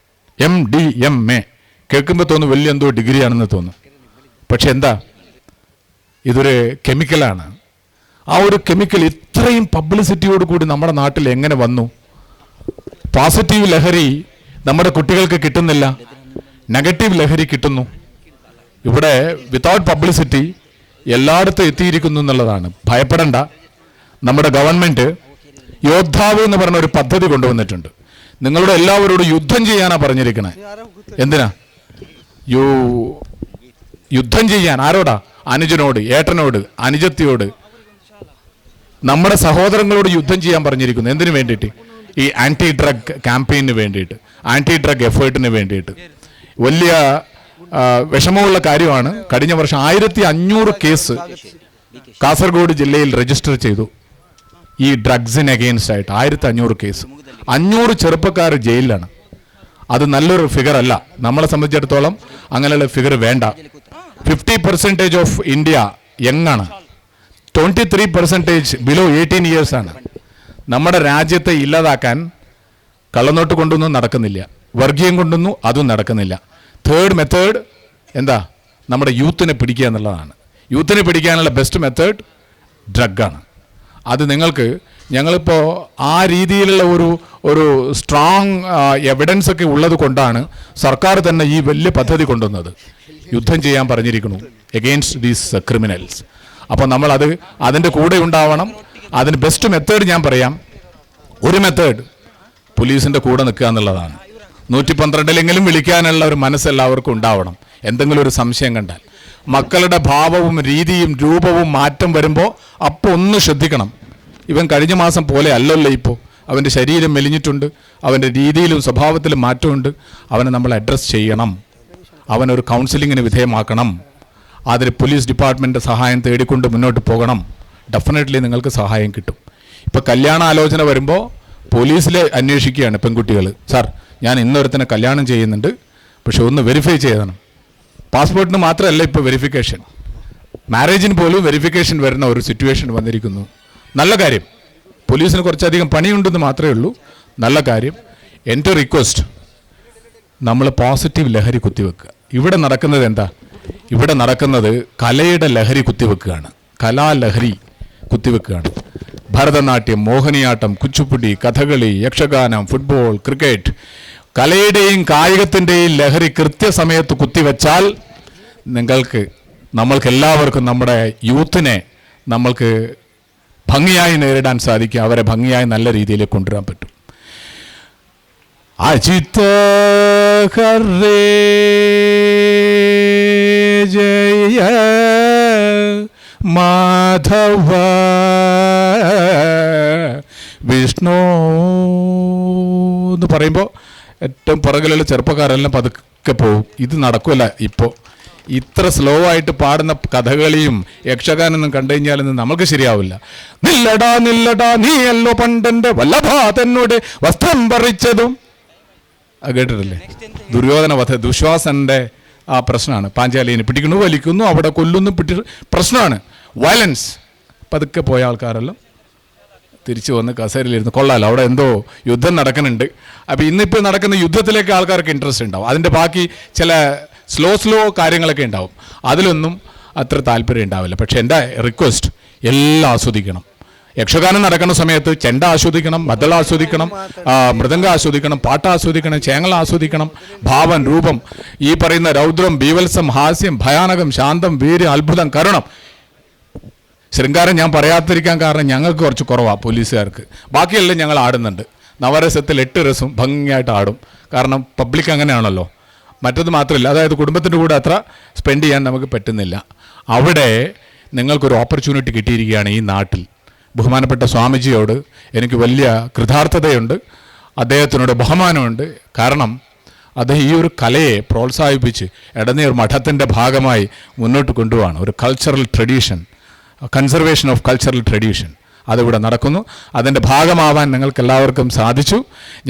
MDMA, കേൾക്കുമ്പോൾ തോന്നുന്നു വലിയ എന്തോ ഡിഗ്രിയാണെന്ന് തോന്നുന്നു. പക്ഷെ എന്താ, ഇതൊരു കെമിക്കലാണ്. ആ ഒരു കെമിക്കൽ ഇത്രയും പബ്ലിസിറ്റിയോട് കൂടി നമ്മുടെ നാട്ടിൽ എങ്ങനെ വന്നു? പോസിറ്റീവ് ലഹരി നമ്മുടെ കുട്ടികൾക്ക് കിട്ടുന്നില്ല, നെഗറ്റീവ് ലഹരി കിട്ടുന്നു. ഇവിടെ വിത്തൗട്ട് പബ്ലിസിറ്റി എല്ലായിടത്തും എത്തിയിരിക്കുന്നു എന്നുള്ളതാണ്. ഭയപ്പെടേണ്ട. നമ്മുടെ ഗവൺമെൻറ് യോദ്ധാവ് എന്ന് പറഞ്ഞ ഒരു പദ്ധതി കൊണ്ടുവന്നിട്ടുണ്ട്. നിങ്ങളുടെ എല്ലാവരോടും യുദ്ധം ചെയ്യാനാണ് പറഞ്ഞിരിക്കണേ. എന്തിനാ യുദ്ധം ചെയ്യാൻ? ആരോടാ? അനുജനോട്, ഏട്ടനോട്, അനുജത്തിയോട്, നമ്മുടെ സഹോദരങ്ങളോട് യുദ്ധം ചെയ്യാൻ പറഞ്ഞിരിക്കുന്നു. എന്തിനു വേണ്ടിയിട്ട്? ഈ ആൻറ്റി ഡ്രഗ് ക്യാമ്പയിന് വേണ്ടിയിട്ട്, ആൻറ്റി ഡ്രഗ് എഫേർട്ടിന് വേണ്ടിയിട്ട്. വലിയ വിഷമമുള്ള കാര്യമാണ്. കഴിഞ്ഞ വർഷം 1500 കേസ് കാസർഗോഡ് ജില്ലയിൽ രജിസ്റ്റർ ചെയ്തു ഈ ഡ്രഗ്സിന് അഗെയിൻസ്റ്റ് ആയിട്ട്. 1500 കേസ്, 500 ചെറുപ്പക്കാർ ജയിലിലാണ്. അത് നല്ലൊരു ഫിഗർ അല്ല. നമ്മളെ സംബന്ധിച്ചിടത്തോളം അങ്ങനെയുള്ള ഫിഗർ വേണ്ട. 50% ഓഫ് ഇന്ത്യ യങ് ആണ്, 23% ബിലോ 18 years ആണ്. നമ്മുടെ രാജ്യത്തെ ഇല്ലാതാക്കാൻ കള്ളനോട്ട് കൊണ്ടൊന്നും നടക്കുന്നില്ല, വർഗീയം കൊണ്ടൊന്നും അതും നടക്കുന്നില്ല. തേർഡ് മെത്തേഡ് എന്താ? നമ്മുടെ യൂത്തിനെ പിടിക്കുക എന്നുള്ളതാണ്. യൂത്തിനെ പിടിക്കാനുള്ള ബെസ്റ്റ് മെത്തേഡ് ഡ്രഗാണ്. അത് ഞങ്ങളിപ്പോൾ ആ രീതിയിലുള്ള ഒരു സ്ട്രോങ് എവിഡൻസ് ഒക്കെ ഉള്ളത് കൊണ്ടാണ് സർക്കാർ തന്നെ ഈ വലിയ പദ്ധതി കൊണ്ടുവന്നത്. യുദ്ധം ചെയ്യാൻ പറഞ്ഞിരിക്കുന്നു എഗെയിൻസ്റ്റ് ദീസ് ക്രിമിനൽസ്. അപ്പോൾ നമ്മളത് അതിൻ്റെ കൂടെ ഉണ്ടാവണം. അതിന് ബെസ്റ്റ് മെത്തേഡ് ഞാൻ പറയാം. ഒരു മെത്തേഡ് പോലീസിൻ്റെ കൂടെ നിൽക്കുക എന്നുള്ളതാണ്. 112-ലെങ്കിലും വിളിക്കാനുള്ള ഒരു മനസ്സ് എല്ലാവർക്കും ഉണ്ടാവണം. എന്തെങ്കിലും ഒരു സംശയം കണ്ടാൽ മക്കളുടെ ഭാവവും രീതിയും രൂപവും മാറ്റം വരുമ്പോൾ അപ്പോൾ ഒന്ന് ശ്രദ്ധിക്കണം. ഇവൻ കഴിഞ്ഞ മാസം പോലെ അല്ലല്ലോ ഇപ്പോൾ. അവൻ്റെ ശരീരം മെലിഞ്ഞിട്ടുണ്ട്, അവൻ്റെ രീതിയിലും സ്വഭാവത്തിലും മാറ്റമുണ്ട്. അവനെ നമ്മൾ അഡ്രസ്സ് ചെയ്യണം, അവനൊരു കൗൺസിലിങ്ങിന് വിധേയമാക്കണം. അതിന് പോലീസ് ഡിപ്പാർട്ട്മെൻറ്റ് സഹായം തേടിക്കൊണ്ട് മുന്നോട്ട് പോകണം. ഡെഫിനറ്റ്ലി നിങ്ങൾക്ക് സഹായം കിട്ടും. ഇപ്പോൾ കല്യാണ ആലോചന വരുമ്പോൾ പോലീസിൽ അന്വേഷിക്കുകയാണ് പെൺകുട്ടികൾ. സാർ, ഞാൻ ഇന്നൊരുത്തനെ കല്യാണം ചെയ്യുന്നുണ്ട്, പക്ഷെ ഒന്ന് വെരിഫൈ ചെയ്യണം. പാസ്പോർട്ടിന് മാത്രമല്ല ഇപ്പോൾ വെരിഫിക്കേഷൻ, മാരേജിന് പോലും വെരിഫിക്കേഷൻ വരുന്ന ഒരു സിറ്റുവേഷൻ വന്നിരിക്കുന്നു. നല്ല കാര്യം, പോലീസിന് കുറച്ചധികം പണിയുണ്ടെന്ന് മാത്രമേ ഉള്ളൂ. നല്ല കാര്യം. എൻ്റെ റിക്വസ്റ്റ്, നമ്മൾ പോസിറ്റീവ് ലഹരി കുത്തിവെക്കുക. ഇവിടെ നടക്കുന്നത് എന്താ? ഇവിടെ നടക്കുന്നത് കലയുടെ ലഹരി കുത്തിവെക്കുകയാണ്, കലാലഹരി കുത്തിവെക്കുകയാണ്. ഭരതനാട്യം, മോഹിനിയാട്ടം, കുച്ചിപ്പുടി, കഥകളി, യക്ഷഗാനം, ഫുട്ബോൾ, ക്രിക്കറ്റ്, കലയുടെയും കായികത്തിൻ്റെയും ലഹരി കൃത്യസമയത്ത് കുത്തിവെച്ചാൽ നമ്മൾക്കെല്ലാവർക്കും നമ്മുടെ യൂത്തിനെ നമ്മൾക്ക് ഭംഗിയായി നേരിടാൻ സാധിക്കും. അവരെ ഭംഗിയായി നല്ല രീതിയിലേക്ക് കൊണ്ടുവരാൻ പറ്റും. അജിത ഹരേ ജയ മാധവ വിഷ്ണു എന്ന് പറയുമ്പോൾ ഏറ്റവും പുറകിലുള്ള ചെറുപ്പക്കാരെല്ലാം പതുക്കെ പോവും. ഇത് നടക്കില്ല. ഇപ്പോൾ ഇത്ര സ്ലോ ആയിട്ട് പാടുന്ന കഥകളിയും യക്ഷഗാനൊന്നും കണ്ടു കഴിഞ്ഞാലൊന്നും നമുക്ക് ശരിയാവില്ല. നില്ലടാ നില്ലടാ നീയല്ലോ പണ്ടെൻ്റെ വല്ലഭാ തന്നോട് വസ്ത്രം പറിച്ചതും കേട്ടിട്ടില്ലേ? ദുര്യോധന വധ, ദുശ്വാസന്റെ ആ പ്രശ്നമാണ്. പാഞ്ചാലിനെ പിടിക്കുന്നു, വലിക്കുന്നു, അവിടെ കൊല്ലുന്നു, പ്രശ്നമാണ്, വയലൻസ്. പതുക്കെ പോയ ആൾക്കാരെല്ലാം തിരിച്ചു വന്ന് കസേരയിലിരുന്ന് കൊള്ളാലോ, അവിടെ എന്തോ യുദ്ധം നടക്കുന്നുണ്ട്. അപ്പോൾ ഇന്നിപ്പോൾ നടക്കുന്ന യുദ്ധത്തിലേക്ക് ആൾക്കാർക്ക് ഇൻട്രസ്റ്റ് ഉണ്ടാവും. അതിൻ്റെ ബാക്കി ചില സ്ലോ കാര്യങ്ങളൊക്കെ ഉണ്ടാവും. അതിലൊന്നും അത്ര താല്പര്യം ഉണ്ടാവില്ല. പക്ഷേ എൻ്റെ റിക്വസ്റ്റ്, എല്ലാം ആസ്വദിക്കണം. യക്ഷഗാനം നടക്കുന്ന സമയത്ത് ചെണ്ട ആസ്വദിക്കണം, മദ്ദള ആസ്വദിക്കണം, മൃദംഗം ആസ്വദിക്കണം, പാട്ട് ആസ്വദിക്കണം, ചേങ്ങൽ ആസ്വദിക്കണം. ഭാവം, രൂപം, ഈ പറയുന്ന രൗദ്രം, ബീവത്സം, ഹാസ്യം, ഭയാനകം, ശാന്തം, വീര്യം, അത്ഭുതം, കരുണം. ശൃംഗാരം ഞാൻ പറയാതിരിക്കാൻ കാരണം ഞങ്ങൾക്ക് കുറച്ച് കുറവാണ് പോലീസുകാർക്ക്. ബാക്കിയെല്ലാം ഞങ്ങൾ ആടുന്നുണ്ട്. നവരസത്തിൽ 8 രസം ഭംഗിയായിട്ട് ആടും. കാരണം പബ്ലിക് അങ്ങനെയാണല്ലോ. മറ്റത് മാത്രമല്ല, അതായത് കുടുംബത്തിൻ്റെ കൂടെ അത്ര സ്പെൻഡ് ചെയ്യാൻ നമുക്ക് പറ്റുന്നില്ല. അവിടെ നിങ്ങൾക്കൊരു ഓപ്പർച്യൂണിറ്റി കിട്ടിയിരിക്കുകയാണ് ഈ നാട്ടിൽ. ബഹുമാനപ്പെട്ട സ്വാമിജിയോട് എനിക്ക് വലിയ കൃതാർത്ഥതയുണ്ട്, അദ്ദേഹത്തിനോട് ബഹുമാനമുണ്ട്. കാരണം അദ്ദേഹം ഈ ഒരു കലയെ പ്രോത്സാഹിപ്പിച്ച് എടനീർ മഠത്തിൻ്റെ ഭാഗമായി മുന്നോട്ട് കൊണ്ടുപോവാണ്. ഒരു cultural tradition, conservation of cultural tradition അതിവിടെ നടക്കുന്നു. അതിൻ്റെ ഭാഗമാവാൻ നിങ്ങൾക്ക് എല്ലാവർക്കും സാധിച്ചു.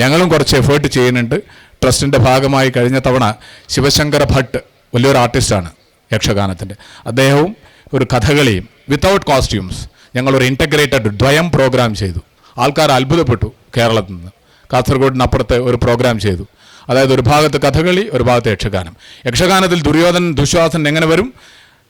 ഞങ്ങളും കുറച്ച് എഫേർട്ട് ചെയ്യുന്നുണ്ട്. ട്രസ്റ്റിൻ്റെ ഭാഗമായി കഴിഞ്ഞ തവണ ശിവശങ്കര ഭട്ട് വലിയൊരു ആർട്ടിസ്റ്റാണ് യക്ഷഗാനത്തിൻ്റെ. അദ്ദേഹവും ഒരു കഥകളിയും വിത്തൗട്ട് കോസ്റ്റ്യൂംസ് ഞങ്ങളൊരു ഇൻറ്റഗ്രേറ്റഡ് ദ്വയം പ്രോഗ്രാം ചെയ്തു. ആൾക്കാർ അത്ഭുതപ്പെട്ടു. കേരളത്തിൽ നിന്ന് കാസർഗോഡിനപ്പുറത്ത് ഒരു പ്രോഗ്രാം ചെയ്തു. അതായത് ഒരു ഭാഗത്ത് കഥകളി, ഒരു ഭാഗത്ത് യക്ഷഗാനം. യക്ഷഗാനത്തിൽ ദുര്യോധനൻ ദുശ്വാസൻ എങ്ങനെ വരും,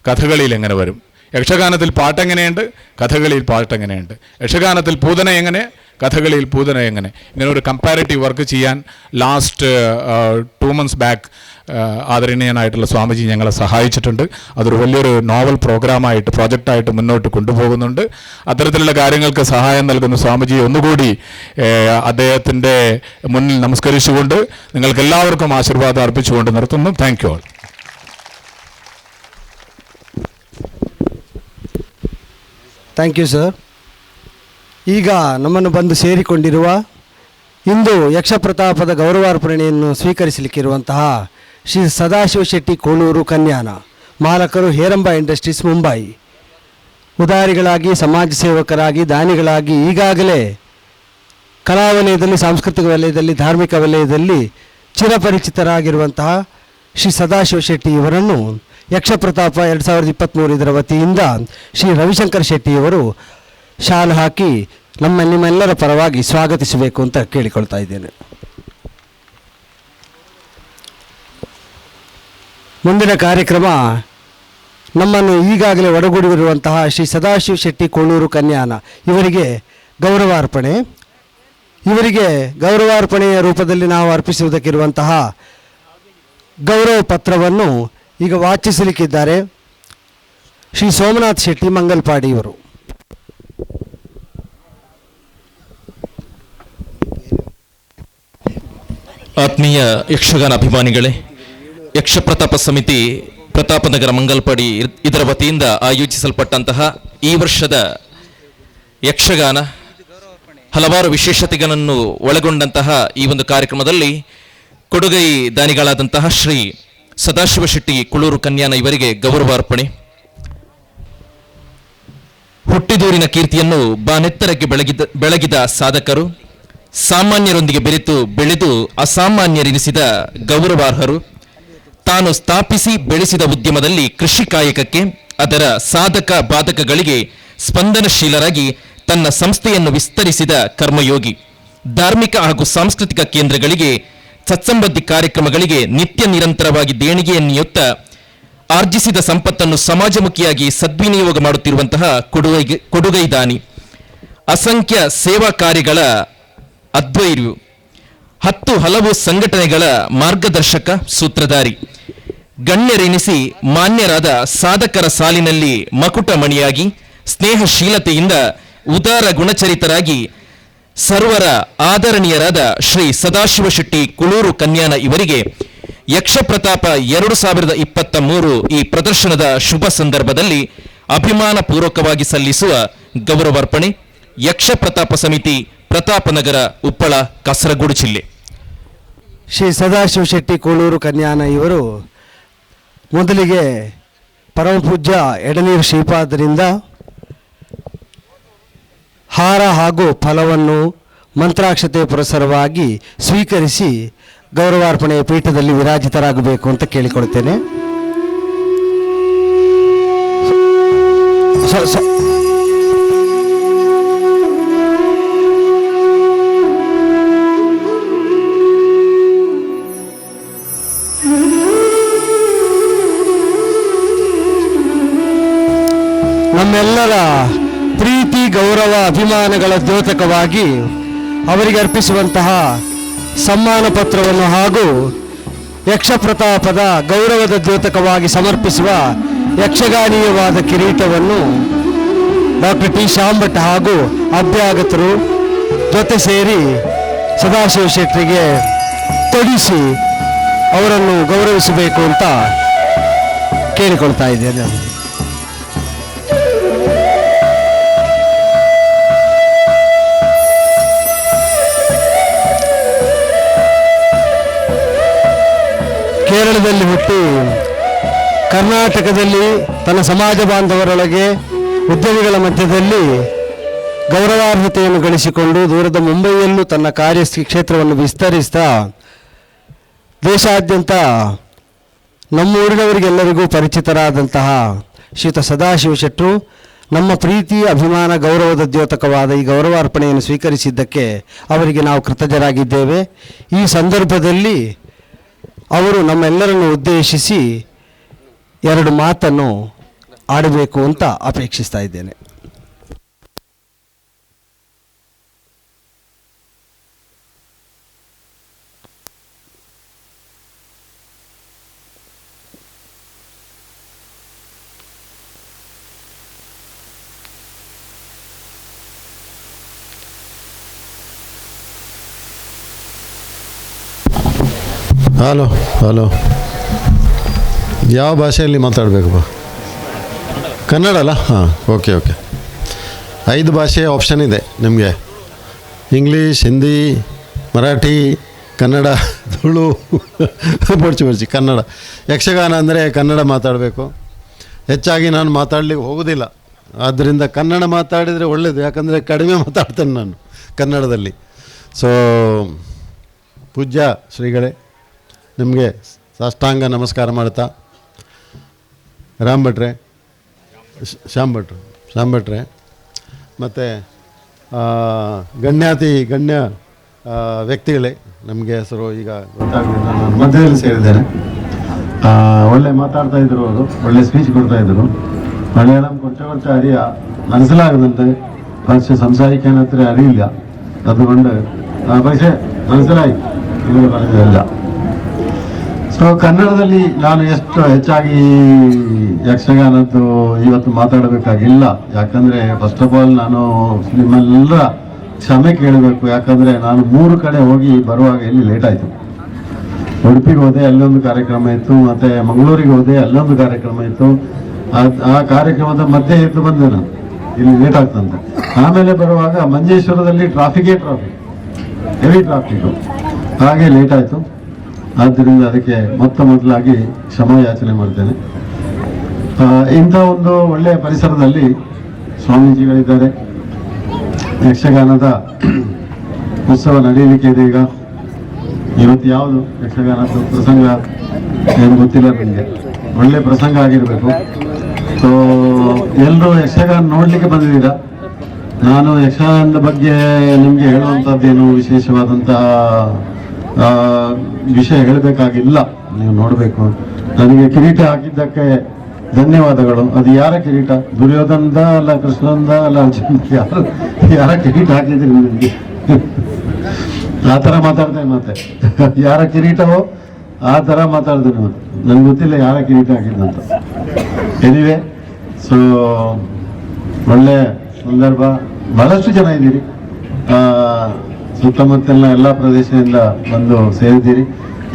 കഥകളിയിൽ എങ്ങനെ വരും. യക്ഷഗാനത്തിൽ പാട്ടെങ്ങനെയുണ്ട്, കഥകളിയിൽ പാട്ടെങ്ങനെയുണ്ട്. യക്ഷഗാനത്തിൽ പൂതന എങ്ങനെ, കഥകളിയിൽ പൂതന എങ്ങനെ. ഇങ്ങനെ ഒരു കമ്പാരിറ്റീവ് വർക്ക് ചെയ്യാൻ ലാസ്റ്റ് 2 months ബാക്ക് ആദരണീയനായിട്ടുള്ള സ്വാമിജി ഞങ്ങളെ സഹായിച്ചിട്ടുണ്ട്. അതൊരു വലിയൊരു നോവൽ പ്രോഗ്രാമായിട്ട്, പ്രോജക്റ്റായിട്ട് മുന്നോട്ട് കൊണ്ടുപോകുന്നുണ്ട്. അത്തരത്തിലുള്ള കാര്യങ്ങൾക്ക് സഹായം നൽകുന്ന സ്വാമിജി ഒന്നുകൂടി അദ്ദേഹത്തിൻ്റെ മുന്നിൽ നമസ്കരിച്ചുകൊണ്ട് നിങ്ങൾക്ക് എല്ലാവർക്കും ആശീർവാദം അർപ്പിച്ചുകൊണ്ട് നിർത്തുന്നു. Thank you all. Thank you sir. ಈಗ ನಮ್ಮನ್ನು ಬಂದು ಸೇರಿಕೊಂಡಿರುವ ಇಂದು ಯಕ್ಷಪ್ರತಾಪದ ಗೌರವಾರ್ಪಣೆಯನ್ನು ಸ್ವೀಕರಿಸಲಿಕ್ಕಿರುವಂತಹ ಶ್ರೀ ಸದಾಶಿವ ಶೆಟ್ಟಿ ಕೋಳೂರು ಕನ್ಯಾನ ಮಾಲಕರು ಹೇರಂಬ ಇಂಡಸ್ಟ್ರೀಸ್ ಮುಂಬೈ, ಉದಾರಿಗಳಾಗಿ, ಸಮಾಜ ಸೇವಕರಾಗಿ, ದಾನಿಗಳಾಗಿ ಈಗಾಗಲೇ ಕಲಾ ವಲಯದಲ್ಲಿ, ಸಾಂಸ್ಕೃತಿಕ ವಲಯದಲ್ಲಿ, ಧಾರ್ಮಿಕ ವಲಯದಲ್ಲಿ ಚಿರಪರಿಚಿತರಾಗಿರುವಂತಹ ಶ್ರೀ ಸದಾಶಿವ ಶೆಟ್ಟಿ ಇವರನ್ನು ಯಕ್ಷಪ್ರತಾಪ 2023 ಇದರ ವತಿಯಿಂದ ಶ್ರೀ ರವಿಶಂಕರ್ ಶೆಟ್ಟಿಯವರು ಶಾಲು ಹಾಕಿ ನಿಮ್ಮೆಲ್ಲರ ಪರವಾಗಿ ಸ್ವಾಗತಿಸಬೇಕು ಅಂತ ಕೇಳಿಕೊಳ್ತಾ ಇದ್ದೇನೆ. ಮುಂದಿನ ಕಾರ್ಯಕ್ರಮ ನಮ್ಮನ್ನು ಈಗಾಗಲೇ ಒಡಗೂಡಿರುವಂತಹ ಶ್ರೀ ಸದಾಶಿವ ಶೆಟ್ಟಿ ಕೋಳೂರು ಕನ್ಯಾನ ಇವರಿಗೆ ಗೌರವಾರ್ಪಣೆ. ಇವರಿಗೆ ಗೌರವಾರ್ಪಣೆಯ ರೂಪದಲ್ಲಿ ನಾವು ಅರ್ಪಿಸುವುದಕ್ಕಿರುವಂತಹ ಗೌರವ ಪತ್ರವನ್ನು ಈಗ ವಾಚಿಸಲಿಕ್ಕಿದ್ದಾರೆ ಶ್ರೀ ಸೋಮನಾಥ್ ಶೆಟ್ಟಿ ಮಂಗಲ್ಪಾಡಿ ಇವರು. ಆತ್ಮೀಯ ಯಕ್ಷಗಾನ ಅಭಿಮಾನಿಗಳೇ, ಯಕ್ಷ ಪ್ರತಾಪ ಸಮಿತಿ ಪ್ರತಾಪನಗರ ಮಂಗಲ್ಪಾಡಿ ಇದರ ವತಿಯಿಂದ ಆಯೋಜಿಸಲ್ಪಟ್ಟಂತಹ ಈ ವರ್ಷದ ಯಕ್ಷಗಾನ ಹಲವಾರು ವಿಶೇಷತೆಗಳನ್ನು ಒಳಗೊಂಡಂತಹ ಈ ಒಂದು ಕಾರ್ಯಕ್ರಮದಲ್ಲಿ ಕೊಡುಗೈ ದಾನಿಗಳಾದಂತಹ ಶ್ರೀ ಸದಾಶಿವ ಶೆಟ್ಟಿ ಕುಳೂರು ಕನ್ಯಾನ ಇವರಿಗೆ ಗೌರವಾರ್ಪಣೆ. ಹುಟ್ಟಿದೂರಿನ ಕೀರ್ತಿಯನ್ನು ಬಾನೆತ್ತರಕ್ಕೆ ಬೆಳಗಿದ ಸಾಧಕರು, ಸಾಮಾನ್ಯರೊಂದಿಗೆ ಬೆಳೆದು ಅಸಾಮಾನ್ಯರೆನಿಸಿದ ಗೌರವಾರ್ಹರು, ತಾನು ಸ್ಥಾಪಿಸಿ ಬೆಳೆಸಿದ ಉದ್ಯಮದಲ್ಲಿ ಕೃಷಿ ಕಾಯಕಕ್ಕೆ ಅದರ ಸಾಧಕ ಬಾಧಕಗಳಿಗೆ ಸ್ಪಂದನಶೀಲರಾಗಿ ತನ್ನ ಸಂಸ್ಥೆಯನ್ನು ವಿಸ್ತರಿಸಿದ ಕರ್ಮಯೋಗಿ, ಧಾರ್ಮಿಕ ಹಾಗೂ ಸಾಂಸ್ಕೃತಿಕ ಕೇಂದ್ರಗಳಿಗೆ ಸತ್ಸಂಬದ್ಧಿ ಕಾರ್ಯಕ್ರಮಗಳಿಗೆ ನಿತ್ಯ ನಿರಂತರವಾಗಿ ದೇಣಿಗೆಯನ್ನಿಯುತ್ತಾ ಆರ್ಜಿಸಿದ ಸಂಪತ್ತನ್ನು ಸಮಾಜಮುಖಿಯಾಗಿ ಸದ್ವಿನಿಯೋಗ ಮಾಡುತ್ತಿರುವಂತಹ ಕೊಡುಗೈ ದಾನಿ, ಅಸಂಖ್ಯ ಸೇವಾ ಕಾರ್ಯಗಳ ಅದ್ವೈರ್ಯು, 10 ಹಲವು ಸಂಘಟನೆಗಳ ಮಾರ್ಗದರ್ಶಕ ಸೂತ್ರಧಾರಿ, ಗಣ್ಯರೆನಿಸಿ ಮಾನ್ಯರಾದ ಸಾಧಕರ ಸಾಲಿನಲ್ಲಿ ಮಕುಟಮಣಿಯಾಗಿ ಸ್ನೇಹಶೀಲತೆಯಿಂದ ಉದಾರ ಗುಣಚರಿತರಾಗಿ ಸರ್ವರ ಆದರಣೀಯರಾದ ಶ್ರೀ ಸದಾಶಿವ ಶೆಟ್ಟಿ ಕುಳೂರು ಕನ್ಯಾನ ಇವರಿಗೆ ಯಕ್ಷ ಪ್ರತಾಪ 2023 ಈ ಪ್ರದರ್ಶನದ ಶುಭ ಸಂದರ್ಭದಲ್ಲಿ ಅಭಿಮಾನ ಪೂರ್ವಕವಾಗಿ ಸಲ್ಲಿಸುವ ಗೌರವಾರ್ಪಣೆ. ಯಕ್ಷ ಪ್ರತಾಪ ಸಮಿತಿ, ಪ್ರತಾಪನಗರ, ಉಪ್ಪಳ, ಕಾಸರಗೋಡು ಜಿಲ್ಲೆ. ಶ್ರೀ ಸದಾಶಿವ ಶೆಟ್ಟಿ ಕೋಳೂರು ಕನ್ಯಾನ ಇವರು ಮೊದಲಿಗೆ ಪರಮಪೂಜ್ಯ ಎಡನೀರು ಶ್ರೀಪಾದರಿಂದ ಹಾರ ಹಾಗೂ ಫಲವನ್ನು ಮಂತ್ರಾಕ್ಷತೆ ಪುರಸರವಾಗಿ ಸ್ವೀಕರಿಸಿ ಗೌರವಾರ್ಪಣೆಯ ಪೀಠದಲ್ಲಿ ವಿರಾಜಿತರಾಗಬೇಕು ಅಂತ ಕೇಳಿಕೊಳ್ತೇನೆ. ನಮ್ಮೆಲ್ಲರ ಪ್ರೀತಿ, ಗೌರವ, ಅಭಿಮಾನಗಳ ದ್ಯೋತಕವಾಗಿ ಅವರಿಗೆ ಅರ್ಪಿಸುವಂತಹ ಸಮ್ಮಾನ ಪತ್ರವನ್ನು ಹಾಗೂ ಯಕ್ಷ ಪ್ರತಾಪದ ಗೌರವದ ದ್ಯೋತಕವಾಗಿ ಸಮರ್ಪಿಸುವ ಯಕ್ಷಗಾನೀಯವಾದ ಕಿರೀಟವನ್ನು ಡಾಕ್ಟರ್ ಟಿ ಶಾಂಭಟ್ ಹಾಗೂ ಅಭ್ಯಾಗತರು ಜೊತೆ ಸೇರಿ ಸದಾಶಿವ ಶೆಟ್ಟಿಗೆ ತೊಡಿಸಿ ಅವರನ್ನು ಗೌರವಿಸಬೇಕು ಅಂತ ಕೇಳಿಕೊಳ್ತಾ ಇದ್ದೇನೆ. ಕೇರಳದಲ್ಲಿ ಹುಟ್ಟಿ ಕರ್ನಾಟಕದಲ್ಲಿ ತನ್ನ ಸಮಾಜ ಬಾಂಧವರೊಳಗೆ ಉದ್ಯಮಿಗಳ ಮಧ್ಯದಲ್ಲಿ ಗೌರವಾರ್ಹತೆಯನ್ನು ಗಳಿಸಿಕೊಂಡು ದೂರದ ಮುಂಬೈಯಲ್ಲೂ ತನ್ನ ಕಾರ್ಯ ಕ್ಷೇತ್ರವನ್ನು ವಿಸ್ತರಿಸ್ತಾ ದೇಶಾದ್ಯಂತ ನಮ್ಮೂರಿನವರಿಗೆಲ್ಲರಿಗೂ ಪರಿಚಿತರಾದಂತಹ ಶ್ರೀಯುತ ಸದಾಶಿವ ಶೆಟ್ಟರು ನಮ್ಮ ಪ್ರೀತಿ, ಅಭಿಮಾನ, ಗೌರವದ ದ್ಯೋತಕವಾದ ಈ ಗೌರವಾರ್ಪಣೆಯನ್ನು ಸ್ವೀಕರಿಸಿದ್ದಕ್ಕೆ ಅವರಿಗೆ ನಾವು ಕೃತಜ್ಞರಾಗಿದ್ದೇವೆ. ಈ ಸಂದರ್ಭದಲ್ಲಿ ಅವರು ನಮ್ಮೆಲ್ಲರನ್ನು ಉದ್ದೇಶಿಸಿ 2 ಮಾತನ್ನು ಆಡಬೇಕು ಅಂತ ಅಪೇಕ್ಷಿಸ್ತಾ ಇದ್ದೇನೆ. ಹಲೋ ಹಲೋ, ಯಾವ ಭಾಷೆಯಲ್ಲಿ ಮಾತಾಡಬೇಕಪ್ಪ? ಕನ್ನಡ ಅಲ್ಲ? ಹಾಂ, ಓಕೆ ಓಕೆ. 5 ಭಾಷೆಯ ಆಪ್ಷನ್ ಇದೆ ನಿಮಗೆ: ಇಂಗ್ಲೀಷ್, ಹಿಂದಿ, ಮರಾಠಿ, ಕನ್ನಡ, ತುಳು, ಬರ್ಚಿ ಕನ್ನಡ. ಯಕ್ಷಗಾನ ಅಂದರೆ ಕನ್ನಡ ಮಾತಾಡಬೇಕು. ಹೆಚ್ಚಾಗಿ ನಾನು ಮಾತಾಡಲಿಕ್ಕೆ ಹೋಗೋದಿಲ್ಲ, ಆದ್ದರಿಂದ ಕನ್ನಡ ಮಾತಾಡಿದರೆ ಒಳ್ಳೆಯದು. ಯಾಕಂದರೆ ಕಡಿಮೆ ಮಾತಾಡ್ತೇನೆ ನಾನು ಕನ್ನಡದಲ್ಲಿ. ಸೊ ಪೂಜ್ಯ ಶ್ರೀಗಳೇ, ನಿಮಗೆ ಸಾಷ್ಟಾಂಗ ನಮಸ್ಕಾರ ಮಾಡ್ತಾ, ರಾಮ್ ಭಟ್ರೆ, ಶ್ಯಾಮ್ ಭಟ್ರೆ ಮತ್ತು ಗಣ್ಯ ವ್ಯಕ್ತಿಗಳೇ, ನಮಗೆ ಹೆಸರು ಈಗ ಗೊತ್ತಾಗಲಿಲ್ಲ, ನಾನು ಮಧ್ಯದಲ್ಲಿ ಸೇರಿದ್ದೇನೆ. ಒಳ್ಳೆ ಮಾತಾಡ್ತಾಯಿದ್ರು, ಅವರು ಒಳ್ಳೆ ಸ್ಪೀಚ್ ಕೊಡ್ತಾಯಿದ್ರು. മലയാളം കുറച്ച് അറിയാം, മനസ്സിലാകുന്നുണ്ട്. പക്ഷെ സംസാരിക്കാൻ അത്ര അറിയില്ല. അതുകൊണ്ട് പക്ഷേ മനസ്സിലായി നിങ്ങൾ പറഞ്ഞതല്ല. ಸೊ ಕನ್ನಡದಲ್ಲಿ ನಾನು ಎಷ್ಟು ಹೆಚ್ಚಾಗಿ ಯಕ್ಷಗಾನದ್ದು ಇವತ್ತು ಮಾತಾಡಬೇಕಾಗಿಲ್ಲ. ಯಾಕಂದರೆ ಫಸ್ಟ್ ಆಫ್ ಆಲ್ ನಾನು ನಿಮ್ಮೆಲ್ಲ ಕ್ಷಮೆ ಕೇಳಬೇಕು. ಯಾಕಂದರೆ ನಾನು 3 ಕಡೆ ಹೋಗಿ ಬರುವಾಗ ಇಲ್ಲಿ ಲೇಟ್ ಆಯಿತು. ಉಡುಪಿಗೆ ಹೋದೆ, ಅಲ್ಲೊಂದು ಕಾರ್ಯಕ್ರಮ ಇತ್ತು, ಮತ್ತು ಮಂಗಳೂರಿಗೆ ಹೋದೆ, ಅಲ್ಲೊಂದು ಕಾರ್ಯಕ್ರಮ ಇತ್ತು. ಆ ಕಾರ್ಯಕ್ರಮದ ಮಧ್ಯೆ ಎದ್ದು ಬಂದೆ ನಾನು, ಇಲ್ಲಿ ಲೇಟ್ ಆಗ್ತಂತೆ. ಆಮೇಲೆ ಬರುವಾಗ ಮಂಜೇಶ್ವರದಲ್ಲಿ ಟ್ರಾಫಿಕ್ ಹೆವಿ ಟ್ರಾಫಿಕ್ಕು, ಹಾಗೆ ಲೇಟ್ ಆಯಿತು. ಆದ್ದರಿಂದ ಅದಕ್ಕೆ ಮೊದಲಾಗಿ ಕ್ಷಮಾ ಯಾಚನೆ ಮಾಡ್ತೇನೆ. ಇಂಥ ಒಂದು ಒಳ್ಳೆಯ ಪರಿಸರದಲ್ಲಿ ಸ್ವಾಮೀಜಿಗಳಿದ್ದಾರೆ. ಯಕ್ಷಗಾನದ ಉತ್ಸವ ನಡೆಯಲಿಕ್ಕೆ ಇದೆ. ಈಗ ಇವತ್ತು ಯಾವುದು ಯಕ್ಷಗಾನದ ಪ್ರಸಂಗ ಏನು ಗೊತ್ತಿಲ್ಲ ನನಗೆ. ಒಳ್ಳೆ ಪ್ರಸಂಗ ಆಗಿರಬೇಕು. ಸೊ ಎಲ್ಲರೂ ಯಕ್ಷಗಾನ ನೋಡಲಿಕ್ಕೆ ಬಂದಿದ್ದೀರಾ. ನಾನು ಯಕ್ಷಗಾನದ ಬಗ್ಗೆ ನಿಮಗೆ ಹೇಳುವಂಥದ್ದೇನು ವಿಶೇಷವಾದಂಥ ವಿಷಯ ಹೇಳಬೇಕಾಗಿಲ್ಲ. ನೀವು ನೋಡಬೇಕು. ನನಗೆ ಕಿರೀಟ ಹಾಕಿದ್ದಕ್ಕೆ ಧನ್ಯವಾದಗಳು. ಅದು ಯಾರ ಕಿರೀಟ? ದುರ್ಯೋಧನದ ಅಲ್ಲ, ಕೃಷ್ಣಂದ ಅಲ್ಲ, ಯಾರ ಕಿರೀಟ ಹಾಕಿದ್ರಿ ನನಗೆ? ಆ ಥರ ಮಾತಾಡ್ತೇನೆ. ಮತ್ತೆ ಯಾರ ಕಿರೀಟವೋ ಆ ಥರ ಮಾತಾಡ್ತೇನೆ. ಮತ್ತೆ ನನಗೆ ಗೊತ್ತಿಲ್ಲ ಯಾರ ಕಿರೀಟ ಹಾಕಿದ್ದಂತ. ಎನಿವೆ, ಸೊ ಒಳ್ಳೆ ಸಂದರ್ಭ. ಬಹಳಷ್ಟು ಜನ ಇದ್ದೀರಿ, ಸುತ್ತಮುತ್ತಲಿನ ಎಲ್ಲ ಪ್ರದೇಶದಿಂದ ಬಂದು ಸೇರಿದ್ದೀರಿ.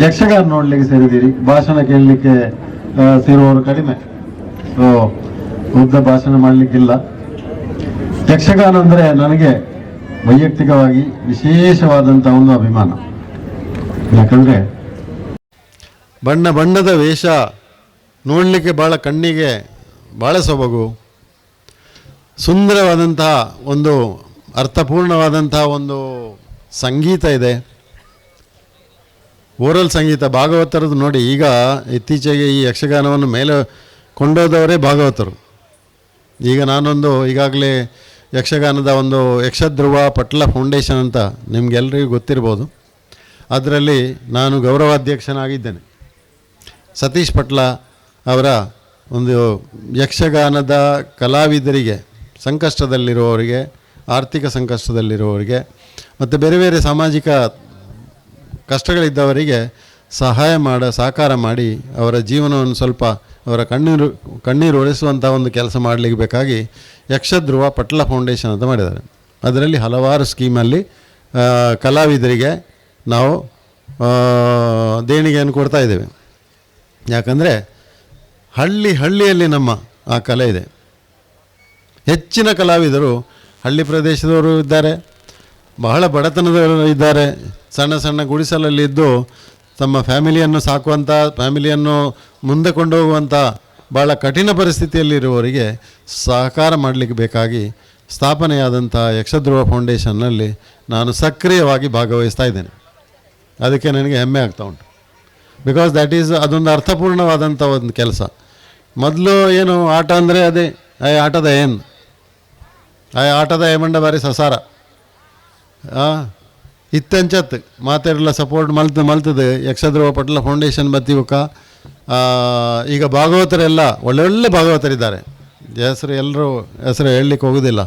ಯಕ್ಷಗಾನ ನೋಡಲಿಕ್ಕೆ ಸೇರಿದ್ದೀರಿ. ಭಾಷಣ ಕೇಳಲಿಕ್ಕೆ ಸೇರುವವರು ಕಡಿಮೆ. ಸೊ ಉದ್ದ ಭಾಷಣ ಮಾಡಲಿಕ್ಕಿಲ್ಲ. ಯಕ್ಷಗಾನ ಅಂದರೆ ನನಗೆ ವೈಯಕ್ತಿಕವಾಗಿ ವಿಶೇಷವಾದಂಥ ಒಂದು ಅಭಿಮಾನ. ಯಾಕಂದರೆ ಬಣ್ಣ ಬಣ್ಣದ ವೇಷ ನೋಡಲಿಕ್ಕೆ ಭಾಳ ಕಣ್ಣಿಗೆ ಭಾಳ ಸೊಬಗು, ಸುಂದರವಾದಂತಹ ಒಂದು ಅರ್ಥಪೂರ್ಣವಾದಂತಹ ಒಂದು ಸಂಗೀತ ಇದೆ. ಓರಲ್ ಸಂಗೀತ ಭಾಗವತರದ್ದು ನೋಡಿ. ಈಗ ಇತ್ತೀಚೆಗೆ ಈ ಯಕ್ಷಗಾನವನ್ನು ಮೇಲೆ ಕೊಂಡೋದವರೇ ಭಾಗವತರು. ಈಗ ನಾನೊಂದು ಈಗಾಗಲೇ ಯಕ್ಷಗಾನದ ಒಂದು ಯಕ್ಷಧ್ರುವ ಪಟ್ಲ ಫೌಂಡೇಶನ್ ಅಂತ ನಿಮಗೆಲ್ಲರಿಗೂ ಗೊತ್ತಿರ್ಬೋದು. ಅದರಲ್ಲಿ ನಾನು ಗೌರವಾಧ್ಯಕ್ಷನಾಗಿದ್ದೇನೆ. ಸತೀಶ್ ಪಟ್ಲ ಅವರ ಒಂದು ಯಕ್ಷಗಾನದ ಕಲಾವಿದರಿಗೆ, ಸಂಕಷ್ಟದಲ್ಲಿರುವವರಿಗೆ, ಆರ್ಥಿಕ ಸಂಕಷ್ಟದಲ್ಲಿರುವವರಿಗೆ ಮತ್ತು ಬೇರೆ ಬೇರೆ ಸಾಮಾಜಿಕ ಕಷ್ಟಗಳಿದ್ದವರಿಗೆ ಸಹಕಾರ ಮಾಡಿ ಅವರ ಜೀವನವನ್ನು ಸ್ವಲ್ಪ ಅವರ ಕಣ್ಣೀರು ಒರೆಸುವಂಥ ಒಂದು ಕೆಲಸ ಮಾಡಲಿಕ್ಕೆ ಬೇಕಾಗಿ ಯಕ್ಷಧ್ರುವ ಪಟ್ಲ ಫೌಂಡೇಶನ್ ಅಂತ ಮಾಡಿದ್ದಾರೆ. ಅದರಲ್ಲಿ ಹಲವಾರು ಸ್ಕೀಮಲ್ಲಿ ಕಲಾವಿದರಿಗೆ ನಾವು ದೇಣಿಗೆಯನ್ನು ಕೊಡ್ತಾ ಇದ್ದೇವೆ. ಯಾಕಂದರೆ ಹಳ್ಳಿಯಲ್ಲಿ ನಮ್ಮ ಆ ಕಲೆ ಇದೆ. ಹೆಚ್ಚಿನ ಕಲಾವಿದರು ಹಳ್ಳಿ ಪ್ರದೇಶದವರು ಇದ್ದಾರೆ, ಬಹಳ ಬಡತನದವರು ಇದ್ದಾರೆ. ಸಣ್ಣ ಸಣ್ಣ ಗುಡಿಸಲಲ್ಲಿದ್ದು ತಮ್ಮ ಫ್ಯಾಮಿಲಿಯನ್ನು ಸಾಕುವಂಥ, ಫ್ಯಾಮಿಲಿಯನ್ನು ಮುಂದೆ ಕೊಂಡೋಗುವಂಥ ಭಾಳ ಕಠಿಣ ಪರಿಸ್ಥಿತಿಯಲ್ಲಿರುವವರಿಗೆ ಸಹಕಾರ ಮಾಡಲಿಕ್ಕೆ ಬೇಕಾಗಿ ಸ್ಥಾಪನೆಯಾದಂಥ ಯಕ್ಷಧ್ರುವ ಫೌಂಡೇಶನ್ನಲ್ಲಿ ನಾನು ಸಕ್ರಿಯವಾಗಿ ಭಾಗವಹಿಸ್ತಾ ಇದ್ದೇನೆ. ಅದಕ್ಕೆ ನನಗೆ ಹೆಮ್ಮೆ ಆಗ್ತಾ ಉಂಟು. ಬಿಕಾಸ್ ಅದೊಂದು ಅರ್ಥಪೂರ್ಣವಾದಂಥ ಒಂದು ಕೆಲಸ. ಮೊದಲು ಏನು ಆಟ ಅಂದರೆ ಅದೇ ಆಟದ ಏಮಂಡ ಬಾರಿ ಸಸಾರ ಇತ್ತಂಚತ್ ಮಾತೆಲ್ಲ ಸಪೋರ್ಟ್ ಮಲ್ತದೆ ಯಕ್ಷಧ್ರುವ ಪಟ್ಲ ಫೌಂಡೇಶನ್ ಬತ್ತಿವಕ. ಈಗ ಭಾಗವತರೆಲ್ಲ ಒಳ್ಳೊಳ್ಳೆ ಭಾಗವತರಿದ್ದಾರೆ. ಹೆಸರು ಹೇಳಲಿಕ್ಕೆ ಹೋಗೋದಿಲ್ಲ.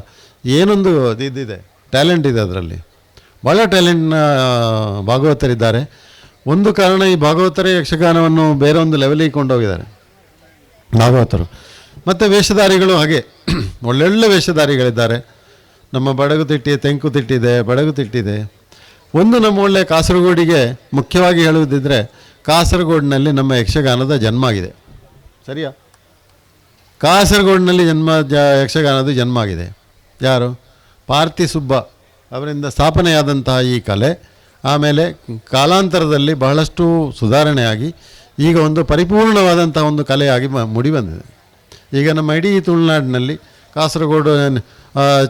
ಏನೊಂದು ಇದಿದೆ, ಟ್ಯಾಲೆಂಟ್ ಇದೆ ಅದರಲ್ಲಿ. ಭಾಳ ಟ್ಯಾಲೆಂಟ್ನ ಭಾಗವತರಿದ್ದಾರೆ. ಒಂದು ಕಾರಣ, ಈ ಭಾಗವತರೇ ಯಕ್ಷಗಾನವನ್ನು ಬೇರೆ ಒಂದು ಲೆವೆಲಿಗೆ ಕೊಂಡೋಗಿದ್ದಾರೆ ಭಾಗವತರು. ಮತ್ತು ವೇಷಧಾರಿಗಳು ಹಾಗೆ ಒಳ್ಳೊಳ್ಳೆ ವೇಷಧಾರಿಗಳಿದ್ದಾರೆ. ನಮ್ಮ ಬಡಗುತಿಟ್ಟಿ, ತೆಂಕುತಿಟ್ಟಿದೆ, ಬಡಗುತಿಟ್ಟಿದೆ. ಒಂದು ನಮ್ಮ ಒಳ್ಳೆ ಕಾಸರಗೋಡಿಗೆ ಮುಖ್ಯವಾಗಿ ಹೇಳುವುದಿದ್ದರೆ, ಕಾಸರಗೋಡಿನಲ್ಲಿ ನಮ್ಮ ಯಕ್ಷಗಾನದ ಜನ್ಮ ಆಗಿದೆ. ಸರಿಯಾ? ಕಾಸರಗೋಡಿನಲ್ಲಿ ಯಕ್ಷಗಾನದ ಜನ್ಮ ಆಗಿದೆ. ಯಾರು? ಪಾರ್ತಿ ಸುಬ್ಬ ಅವರಿಂದ ಸ್ಥಾಪನೆಯಾದಂತಹ ಈ ಕಲೆ ಆಮೇಲೆ ಕಾಲಾಂತರದಲ್ಲಿ ಬಹಳಷ್ಟು ಸುಧಾರಣೆಯಾಗಿ ಈಗ ಒಂದು ಪರಿಪೂರ್ಣವಾದಂಥ ಒಂದು ಕಲೆಯಾಗಿ ಮೂಡಿ ಬಂದಿದೆ. ಈಗ ನಮ್ಮ ಇಡೀ ತುಳುನಾಡಿನಲ್ಲಿ ಕಾಸರಗೋಡು,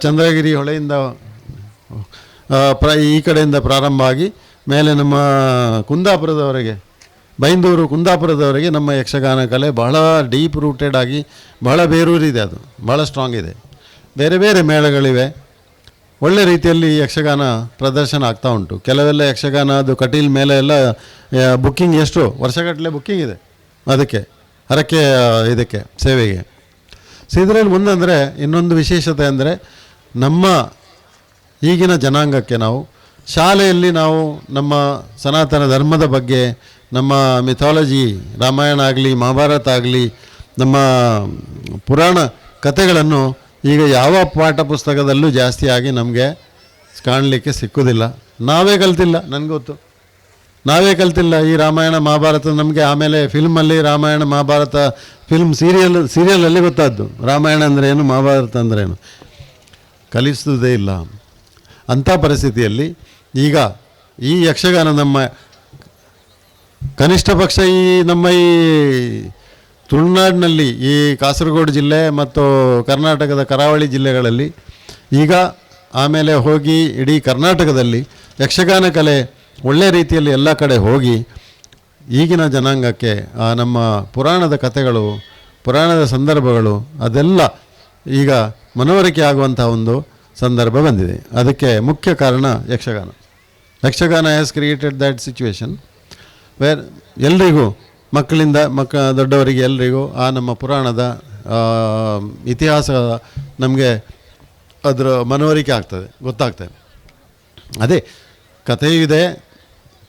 ಚಂದ್ರಗಿರಿ ಹೊಳೆಯಿಂದ ಈ ಕಡೆಯಿಂದ ಪ್ರಾರಂಭ ಆಗಿ ಮೇಲೆ ನಮ್ಮ ಕುಂದಾಪುರದವರೆಗೆ, ಬೈಂದೂರು ಕುಂದಾಪುರದವರೆಗೆ ನಮ್ಮ ಯಕ್ಷಗಾನ ಕಲೆ ಬಹಳ ಡೀಪ್ ರೂಟೆಡ್ ಆಗಿ ಬಹಳ ಬೇರೂರಿದೆ. ಅದು ಭಾಳ ಸ್ಟ್ರಾಂಗ್ ಇದೆ. ಬೇರೆ ಬೇರೆ ಮೇಳಗಳಿವೆ. ಒಳ್ಳೆ ರೀತಿಯಲ್ಲಿ ಯಕ್ಷಗಾನ ಪ್ರದರ್ಶನ ಆಗ್ತಾ ಉಂಟು. ಕೆಲವೆಲ್ಲ ಯಕ್ಷಗಾನ ಅದು ಕಟೀಲ್ ಮೇಲೆ ಎಲ್ಲ ಬುಕ್ಕಿಂಗ್ ಎಷ್ಟು ವರ್ಷಗಟ್ಟಲೆ ಬುಕ್ಕಿಂಗ್ ಇದೆ ಅದಕ್ಕೆ, ಹರಕೆ ಇದಕ್ಕೆ ಸೇವೆಗೆ. ಸೊ ಇದರಲ್ಲಿ ಮುಂದಂದರೆ ಇನ್ನೊಂದು ವಿಶೇಷತೆ ಅಂದರೆ, ನಮ್ಮ ಈಗಿನ ಜನಾಂಗಕ್ಕೆ ನಾವು ಶಾಲೆಯಲ್ಲಿ ನಾವು ನಮ್ಮ ಸನಾತನ ಧರ್ಮದ ಬಗ್ಗೆ, ನಮ್ಮ ಮಿಥಾಲಜಿ ರಾಮಾಯಣ ಆಗಲಿ ಮಹಾಭಾರತ ಆಗಲಿ ನಮ್ಮ ಪುರಾಣ ಕಥೆಗಳನ್ನು ಈಗ ಯಾವ ಪಾಠ ಪುಸ್ತಕದಲ್ಲೂ ಜಾಸ್ತಿಯಾಗಿ ನಮಗೆ ಕಾಣಲಿಕ್ಕೆ ಸಿಕ್ಕುವುದಿಲ್ಲ. ನಾವೇ ಕಲ್ತಿಲ್ಲ, ನನಗೊತ್ತು, ನಾವೇ ಕಲ್ತಿಲ್ಲ ಈ ರಾಮಾಯಣ ಮಹಾಭಾರತ. ನಮಗೆ ಆಮೇಲೆ ಫಿಲ್ಮಲ್ಲಿ ರಾಮಾಯಣ ಮಹಾಭಾರತ ಸೀರಿಯಲಲ್ಲಿ ಗೊತ್ತಾದ್ದು ರಾಮಾಯಣ ಅಂದ್ರೇನು ಮಹಾಭಾರತ ಅಂದ್ರೇನು, ಕಲಿಸುವುದೇ ಇಲ್ಲ. ಅಂಥ ಪರಿಸ್ಥಿತಿಯಲ್ಲಿ ಈಗ ಈ ಯಕ್ಷಗಾನ ನಮ್ಮ ಕನಿಷ್ಠ ಪಕ್ಷ ನಮ್ಮ ಈ ತುಳುನಾಡಿನಲ್ಲಿ ಈ ಕಾಸರಗೋಡು ಜಿಲ್ಲೆ ಮತ್ತು ಕರ್ನಾಟಕದ ಕರಾವಳಿ ಜಿಲ್ಲೆಗಳಲ್ಲಿ ಈಗ ಆಮೇಲೆ ಹೋಗಿ ಇಡೀ ಕರ್ನಾಟಕದಲ್ಲಿ ಯಕ್ಷಗಾನ ಕಲೆ ಒಳ್ಳೆಯ ರೀತಿಯಲ್ಲಿ ಎಲ್ಲ ಕಡೆ ಹೋಗಿ ಈಗಿನ ಜನಾಂಗಕ್ಕೆ ಆ ನಮ್ಮ ಪುರಾಣದ ಕಥೆಗಳು, ಪುರಾಣದ ಸಂದರ್ಭಗಳು ಅದೆಲ್ಲ ಈಗ ಮನವರಿಕೆ ಆಗುವಂಥ ಒಂದು ಸಂದರ್ಭ ಬಂದಿದೆ. ಅದಕ್ಕೆ ಮುಖ್ಯ ಕಾರಣ Yakshagana. Yakshagana has created that situation where ಎಲ್ರಿಗೂ ಮಕ್ಕಳಿಂದ ದೊಡ್ಡವರಿಗೆ ಎಲ್ರಿಗೂ ಆ ನಮ್ಮ ಪುರಾಣದ ಇತಿಹಾಸ ನಮಗೆ ಅದರ ಮನವರಿಕೆ ಆಗ್ತದೆ, ಗೊತ್ತಾಗ್ತದೆ. ಅದೇ ಕಥೆಯೂ ಇದೆ,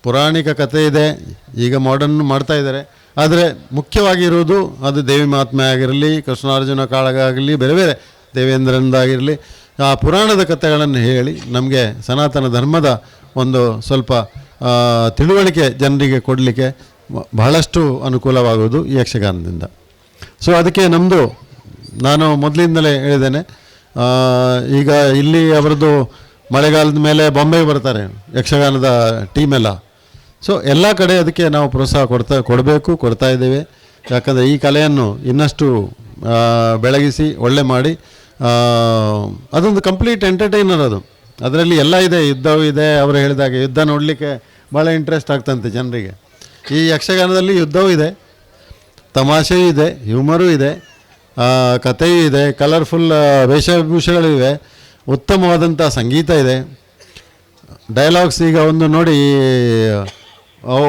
ಪೌರಾಣಿಕ ಕಥೆ ಇದೆ, ಈಗ ಮಾಡರ್ನ್ ಮಾಡ್ತಾ ಇದ್ದಾರೆ. ಆದರೆ ಮುಖ್ಯವಾಗಿರುವುದು ಅದು ದೇವಿ ಮಹಾತ್ಮೆ ಆಗಿರಲಿ, ಕೃಷ್ಣಾರ್ಜುನ ಕಾಳಗ ಆಗಲಿ, ಬೇರೆ ಬೇರೆ ದೇವೇಂದ್ರನದಾಗಿರಲಿ, ಆ ಪುರಾಣದ ಕಥೆಗಳನ್ನು ಹೇಳಿ ನಮಗೆ ಸನಾತನ ಧರ್ಮದ ಒಂದು ಸ್ವಲ್ಪ ತಿಳುವಳಿಕೆ ಜನರಿಗೆ ಕೊಡಲಿಕ್ಕೆ ಬಹಳಷ್ಟು ಅನುಕೂಲವಾಗುವುದು ಈ ಯಕ್ಷಗಾನದಿಂದ. ಸೊ ಅದಕ್ಕೆ ನಮ್ಮದು, ನಾನು ಮೊದಲಿಂದಲೇ ಹೇಳಿದ್ದೇನೆ, ಈಗ ಇಲ್ಲಿ ಅವರದ್ದು ಮಳೆಗಾಲದ ಮೇಲೆ ಬಾಂಬೆಗೆ ಬರ್ತಾರೆ ಯಕ್ಷಗಾನದ ಟೀಮೆಲ್ಲ. ಸೊ ಎಲ್ಲ ಕಡೆ ಅದಕ್ಕೆ ನಾವು ಪ್ರೋತ್ಸಾಹ ಕೊಡ್ತಾ ಇದ್ದೇವೆ. ಯಾಕಂದರೆ ಈ ಕಲೆಯನ್ನು ಇನ್ನಷ್ಟು ಬೆಳಗಿಸಿ ಒಳ್ಳೆ ಮಾಡಿ, ಅದೊಂದು ಕಂಪ್ಲೀಟ್ ಎಂಟರ್ಟೈನರ್ ಅದು. ಅದರಲ್ಲಿ ಎಲ್ಲ ಇದೆ, ಯುದ್ಧವೂ ಇದೆ. ಅವರು ಹೇಳಿದಾಗೆ ಯುದ್ಧ ನೋಡಲಿಕ್ಕೆ ಭಾಳ ಇಂಟ್ರೆಸ್ಟ್ ಆಗ್ತಂತೆ ಜನರಿಗೆ. ಈ ಯಕ್ಷಗಾನದಲ್ಲಿ ಯುದ್ಧವೂ ಇದೆ, ತಮಾಷೆಯೂ ಇದೆ, ಹ್ಯೂಮರೂ ಇದೆ, ಕಥೆಯೂ ಇದೆ, ಕಲರ್ಫುಲ್ ವೇಷಭೂಷೆಗಳಿವೆ, ಉತ್ತಮವಾದಂಥ ಸಂಗೀತ ಇದೆ, ಡೈಲಾಗ್ಸ್. ಈಗ ಒಂದು ನೋಡಿ,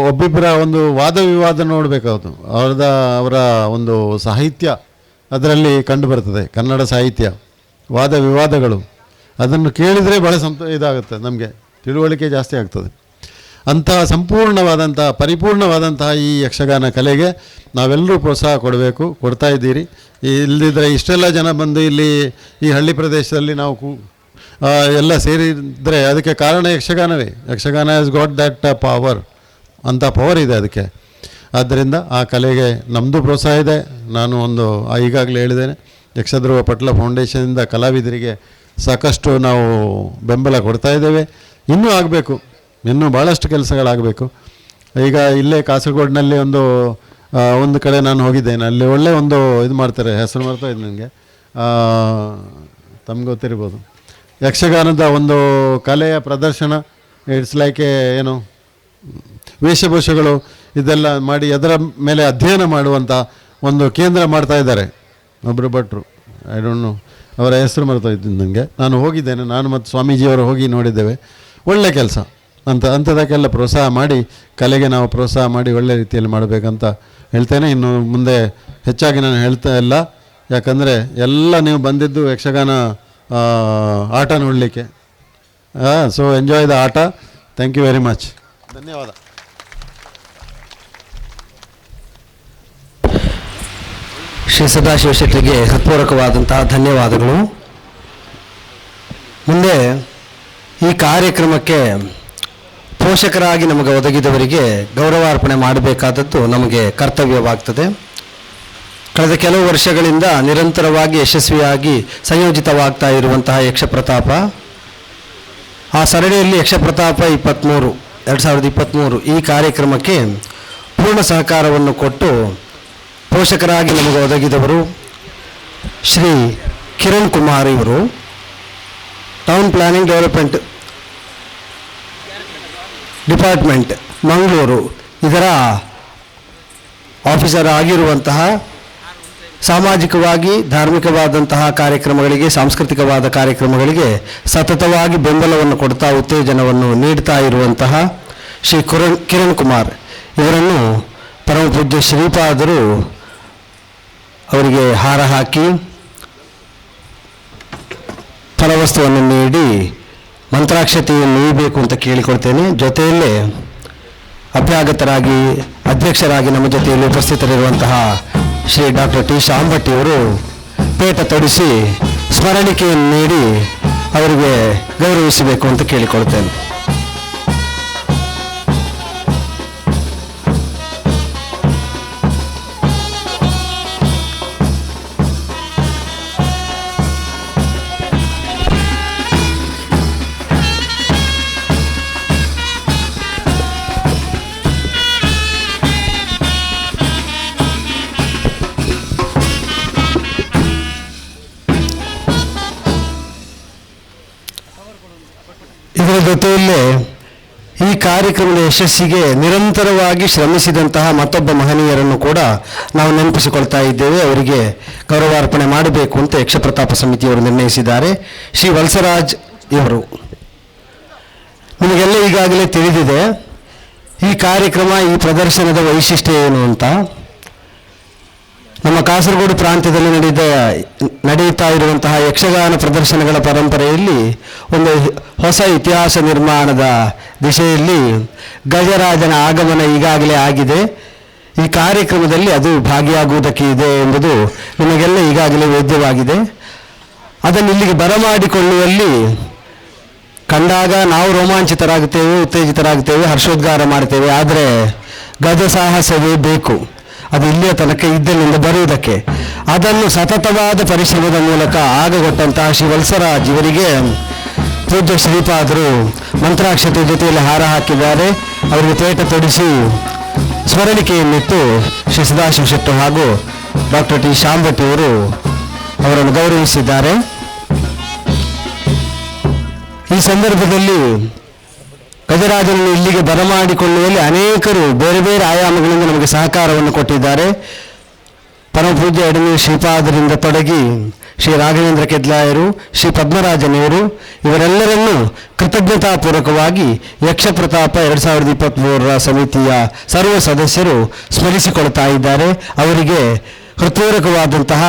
ಒಬ್ಬಿಬ್ಬರ ಒಂದು ವಾದ ವಿವಾದ ನೋಡಬೇಕಾದ್ರು ಅವರ ಒಂದು ಸಾಹಿತ್ಯ ಅದರಲ್ಲಿ ಕಂಡು ಬರ್ತದೆ. ಕನ್ನಡ ಸಾಹಿತ್ಯ ವಾದ ವಿವಾದಗಳು ಅದನ್ನು ಕೇಳಿದರೆ ಭಾಳ ಇದಾಗುತ್ತೆ, ನಮಗೆ ತಿಳುವಳಿಕೆ ಜಾಸ್ತಿ ಆಗ್ತದೆ. ಅಂತಹ ಸಂಪೂರ್ಣವಾದಂತಹ ಪರಿಪೂರ್ಣವಾದಂತಹ ಈ ಯಕ್ಷಗಾನ ಕಲೆಗೆ ನಾವೆಲ್ಲರೂ ಪ್ರೋತ್ಸಾಹ ಕೊಡ್ತಾ ಇದ್ದೀರಿ. ಇಲ್ಲದಿದ್ದರೆ ಇಷ್ಟೆಲ್ಲ ಜನ ಬಂದು ಇಲ್ಲಿ ಈ ಹಳ್ಳಿ ಪ್ರದೇಶದಲ್ಲಿ ನಾವು ಎಲ್ಲ ಸೇರಿದರೆ ಅದಕ್ಕೆ ಕಾರಣ ಯಕ್ಷಗಾನವೇ. Yakshagana has got that power, ಅಂಥ ಪವರ್ ಇದೆ ಅದಕ್ಕೆ. ಆದ್ದರಿಂದ ಆ ಕಲೆಗೆ ನಮ್ಮದು ಪ್ರೋತ್ಸಾಹ ಇದೆ. ನಾನು ಈಗಾಗಲೇ ಹೇಳಿದ್ದೇನೆ, ಯಕ್ಷಧ್ರುವ ಪಟ್ಲ ಫೌಂಡೇಶನಿಂದ ಕಲಾವಿದರಿಗೆ ಸಾಕಷ್ಟು ನಾವು ಬೆಂಬಲ ಕೊಡ್ತಾ ಇದ್ದೇವೆ. ಇನ್ನೂ ಆಗಬೇಕು, ಇನ್ನೂ ಭಾಳಷ್ಟು ಕೆಲಸಗಳಾಗಬೇಕು. ಈಗ ಇಲ್ಲೇ ಕಾಸರಗೋಡಿನಲ್ಲಿ ಒಂದು ಕಡೆ ನಾನು ಹೋಗಿದ್ದೇನೆ, ಅಲ್ಲಿ ಒಳ್ಳೆ ಇದು ಮಾಡ್ತಾರೆ, ಹೆಸರು ಮಾಡ್ತಾ ಇದ್ದೆ ನನಗೆ, ತಮ್ಗೆ ಗೊತ್ತಿರ್ಬೋದು, ಯಕ್ಷಗಾನದ ಒಂದು ಕಲೆಯ ಪ್ರದರ್ಶನ. ಇಟ್ಸ್ ಲೈಕ್ ಏನು ವೇಷಭೂಷೆಗಳು ಇದೆಲ್ಲ ಮಾಡಿ ಅದರ ಮೇಲೆ ಅಧ್ಯಯನ ಮಾಡುವಂಥ ಒಂದು ಕೇಂದ್ರ ಮಾಡ್ತಾ ಇದ್ದಾರೆ ಒಬ್ಬರು ಭಟ್ರು. ಐ ಡೋಂಟ್ ನೋ ಅವರ ಹೆಸರು ಮಾಡ್ತಾ ಇದ್ದೀನಿ ನನಗೆ. ನಾನು ಹೋಗಿದ್ದೇನೆ, ನಾನು ಮತ್ತು ಸ್ವಾಮೀಜಿಯವರು ಹೋಗಿ ನೋಡಿದ್ದೇವೆ. ಒಳ್ಳೆ ಕೆಲಸ ಅಂಥದಕ್ಕೆಲ್ಲ ಪ್ರೋತ್ಸಾಹ ಮಾಡಿ, ಕಲೆಗೆ ನಾವು ಪ್ರೋತ್ಸಾಹ ಮಾಡಿ ಒಳ್ಳೆ ರೀತಿಯಲ್ಲಿ ಮಾಡಬೇಕಂತ ಹೇಳ್ತೇನೆ. ಇನ್ನು ಮುಂದೆ ಹೆಚ್ಚಾಗಿ ನಾನು ಹೇಳ್ತಾ ಇಲ್ಲ, ಯಾಕಂದರೆ ಎಲ್ಲ ನೀವು ಬಂದಿದ್ದು ಯಕ್ಷಗಾನ ಆಟ ನೋಡಲಿಕ್ಕೆ. ಸೊ ಎಂಜಾಯ್ ದ ಆಟ. Thank you very much. ಧನ್ಯವಾದ. ಶ್ರೀ ಸದಾಶಿವ ಶೆಟ್ಟರಿಗೆ ಹೃತ್ಪೂರ್ವಕವಾದಂತಹ ಧನ್ಯವಾದಗಳು. ಮುಂದೆ ಈ ಕಾರ್ಯಕ್ರಮಕ್ಕೆ ಪೋಷಕರಾಗಿ ನಮಗೆ ಒದಗಿದವರಿಗೆ ಗೌರವಾರ್ಪಣೆ ಮಾಡಬೇಕಾದದ್ದು ನಮಗೆ ಕರ್ತವ್ಯವಾಗ್ತದೆ. ಕಳೆದ ಕೆಲವು ವರ್ಷಗಳಿಂದ ನಿರಂತರವಾಗಿ ಯಶಸ್ವಿಯಾಗಿ ಸಂಯೋಜಿತವಾಗ್ತಾ ಇರುವಂತಹ ಯಕ್ಷಪ್ರತಾಪ, ಆ ಸರಣಿಯಲ್ಲಿ ಯಕ್ಷಪ್ರತಾಪ 2023 ಈ ಕಾರ್ಯಕ್ರಮಕ್ಕೆ ಪೂರ್ಣ ಸಹಕಾರವನ್ನು ಕೊಟ್ಟು ಪೋಷಕರಾಗಿ ನಮಗೆ ಒದಗಿದವರು ಶ್ರೀ ಕಿರಣ್ ಕುಮಾರ್ ಇವರು, town planning development department Mangaluru ಇದರ ಆಫೀಸರ್ ಆಗಿರುವಂತಹ, ಸಾಮಾಜಿಕವಾಗಿ ಧಾರ್ಮಿಕವಾದಂತಹ ಕಾರ್ಯಕ್ರಮಗಳಿಗೆ, ಸಾಂಸ್ಕೃತಿಕವಾದ ಕಾರ್ಯಕ್ರಮಗಳಿಗೆ ಸತತವಾಗಿ ಬೆಂಬಲವನ್ನು ಕೊಡ್ತಾ ಉತ್ತೇಜನವನ್ನು ನೀಡ್ತಾ ಇರುವಂತಹ ಶ್ರೀ ಕಿರಣ್ ಕುಮಾರ್ ಇವರನ್ನು ಪರಮ ಪೂಜ್ಯ ಶ್ರೀಪಾದರು ಅವರಿಗೆ ಹಾರ ಹಾಕಿ ಫಲವಸ್ತುವನ್ನು ನೀಡಿ ಮಂತ್ರಾಕ್ಷತೆಯನ್ನು ನೀಡಬೇಕು ಅಂತ ಕೇಳಿಕೊಳ್ತೇನೆ. ಜೊತೆಯಲ್ಲೇ ಅಭ್ಯಾಗತರಾಗಿ ಅಧ್ಯಕ್ಷರಾಗಿ ನಮ್ಮ ಜೊತೆಯಲ್ಲಿ ಉಪಸ್ಥಿತರಿರುವಂತಹ ಶ್ರೀ ಡಾಕ್ಟರ್ ಟಿ ಶಾಂಭಟ್ಟಿಯವರು ಪೇಟ ತೊಡಿಸಿ ಸ್ಮರಣಿಕೆಯನ್ನು ನೀಡಿ ಅವರಿಗೆ ಗೌರವಿಸಬೇಕು ಅಂತ ಕೇಳಿಕೊಳ್ತೇನೆ. ಇದರ ಜೊತೆಯಲ್ಲೇ ಈ ಕಾರ್ಯಕ್ರಮದ ಯಶಸ್ಸಿಗೆ ನಿರಂತರವಾಗಿ ಶ್ರಮಿಸಿದಂತಹ ಮತ್ತೊಬ್ಬ ಮಹನೀಯರನ್ನು ಕೂಡ ನಾವು ನೆನಪಿಸಿಕೊಳ್ತಾ ಇದ್ದೇವೆ. ಅವರಿಗೆ ಗೌರವಾರ್ಪಣೆ ಮಾಡಬೇಕು ಅಂತ ಯಕ್ಷಪ್ರತಾಪ ಸಮಿತಿಯವರು ನಿರ್ಣಯಿಸಿದ್ದಾರೆ. ಶ್ರೀ ವತ್ಸರಾಜ್ ಇವರು. ನಿಮಗೆಲ್ಲ ಈಗಾಗಲೇ ತಿಳಿದಿದೆ ಈ ಕಾರ್ಯಕ್ರಮ, ಈ ಪ್ರದರ್ಶನದ ವೈಶಿಷ್ಟ್ಯ ಏನು ಅಂತ. ನಮ್ಮ ಕಾಸರಗೋಡು ಪ್ರಾಂತ್ಯದಲ್ಲಿ ನಡೆಯುತ್ತಾ ಇರುವಂತಹ ಯಕ್ಷಗಾನ ಪ್ರದರ್ಶನಗಳ ಪರಂಪರೆಯಲ್ಲಿ ಒಂದು ಹೊಸ ಇತಿಹಾಸ ನಿರ್ಮಾಣದ ದಿಶೆಯಲ್ಲಿ ಗಜರಾಜನ ಆಗಮನ ಈಗಾಗಲೇ ಆಗಿದೆ. ಈ ಕಾರ್ಯಕ್ರಮದಲ್ಲಿ ಅದು ಭಾಗಿಯಾಗುವುದಕ್ಕೆ ಇದೆ ಎಂಬುದು ನಿಮಗೆಲ್ಲ ಈಗಾಗಲೇ ವೇದ್ಯವಾಗಿದೆ. ಅದನ್ನು ಇಲ್ಲಿಗೆ ಬರಮಾಡಿಕೊಳ್ಳುವಲ್ಲಿ ಕಂಡಾಗ ನಾವು ರೋಮಾಂಚಿತರಾಗುತ್ತೇವೆ, ಉತ್ತೇಜಿತರಾಗುತ್ತೇವೆ, ಹರ್ಷೋದ್ಗಾರ ಮಾಡ್ತೇವೆ. ಆದರೆ ಗಜ ಸಾಹಸವೇ ಬೇಕು, ಅದು ಇಲ್ಲಿಯ ತನಕ ಇದ್ದಲ್ಲಿಂದ ಬರುವುದಕ್ಕೆ. ಅದನ್ನು ಸತತವಾದ ಪರಿಶ್ರಮದ ಮೂಲಕ ಆಗಗೊಟ್ಟಂತಹ ಶ್ರೀ ವತ್ಸರಾಜ್ ಇವರಿಗೆ ಪೂಜ್ಯ ಶ್ರೀಪಾದರು ಮಂತ್ರಾಕ್ಷತೆ ಜೊತೆಯಲ್ಲಿ ಹಾರ ಹಾಕಿದ್ದಾರೆ. ಅವರಿಗೆ ಪೇಟ ತೊಡಿಸಿ ಸ್ಮರಣಿಕೆಯನ್ನಿಟ್ಟು ಶ್ರೀ ಸದಾಶಿವ ಶೆಟ್ಟರು ಹಾಗೂ ಡಾಕ್ಟರ್ ಟಿ ಶಾಂಭಟ್ಟಿಯವರು ಅವರನ್ನು ಗೌರವಿಸಿದ್ದಾರೆ. ಈ ಸಂದರ್ಭದಲ್ಲಿ ಗಜರಾಜನನ್ನು ಇಲ್ಲಿಗೆ ಬರಮಾಡಿಕೊಳ್ಳುವಲ್ಲಿ ಅನೇಕರು ಬೇರೆ ಬೇರೆ ಆಯಾಮಗಳಿಂದ ನಮಗೆ ಸಹಕಾರವನ್ನು ಕೊಟ್ಟಿದ್ದಾರೆ. ಪರಮಪೂಜ್ಯ ಎಡನೀರು ಶ್ರೀಪಾದರಿಂದ ತೊಡಗಿ ಶ್ರೀ ರಾಘವೇಂದ್ರ ಕೆದ್ಲಾಯರು, ಶ್ರೀ ಪದ್ಮರಾಜನವರು ಇವರೆಲ್ಲರನ್ನೂ ಕೃತಜ್ಞತಾಪೂರ್ವಕವಾಗಿ ಯಕ್ಷಪ್ರತಾಪ 2023 ಸಮಿತಿಯ ಸರ್ವ ಸದಸ್ಯರು ಸ್ಮರಿಸಿಕೊಳ್ತಾ ಇದ್ದಾರೆ. ಅವರಿಗೆ ಹೃತ್ಪೂರ್ವಕವಾದಂತಹ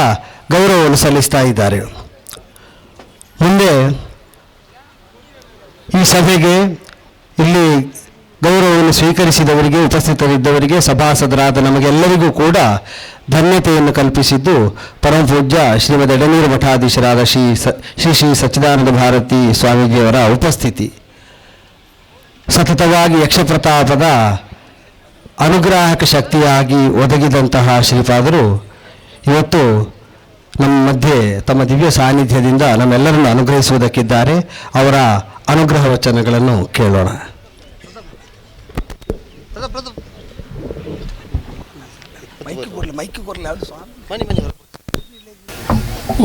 ಗೌರವವನ್ನು ಸಲ್ಲಿಸ್ತಾ ಇದ್ದಾರೆ. ಮುಂದೆ ಈ ಸಭೆಗೆ ಇಲ್ಲಿ ಗೌರವವನ್ನು ಸ್ವೀಕರಿಸಿದವರಿಗೆ, ಉಪಸ್ಥಿತರಿದ್ದವರಿಗೆ, ಸಭಾಸದರಾದ ನಮಗೆಲ್ಲರಿಗೂ ಕೂಡ ಧನ್ಯತೆಯನ್ನು ಕಲ್ಪಿಸಿದ್ದು ಪರಮಪೂಜ್ಯ ಶ್ರೀಮದ್ ಎಡನೀರು ಮಠಾಧೀಶರಾದ ಶ್ರೀ ಸಚ್ಚಿದಾನಂದ ಭಾರತಿ ಸ್ವಾಮೀಜಿಯವರ ಉಪಸ್ಥಿತಿ. ಸತತವಾಗಿ ಯಕ್ಷಪ್ರತಾಪದ ಅನುಗ್ರಾಹಕ ಶಕ್ತಿಯಾಗಿ ಒದಗಿದಂತಹ ಶ್ರೀಪಾದರು ಇವತ್ತು ನಮ್ಮ ಮಧ್ಯೆ ತಮ್ಮ ದಿವ್ಯ ಸಾನ್ನಿಧ್ಯದಿಂದ ನಮ್ಮೆಲ್ಲರನ್ನು ಅನುಗ್ರಹಿಸುವುದಕ್ಕಿದ್ದಾರೆ. ಅವರ ಅನುಗ್ರಹ ವಚನಗಳನ್ನು ಕೇಳೋಣ.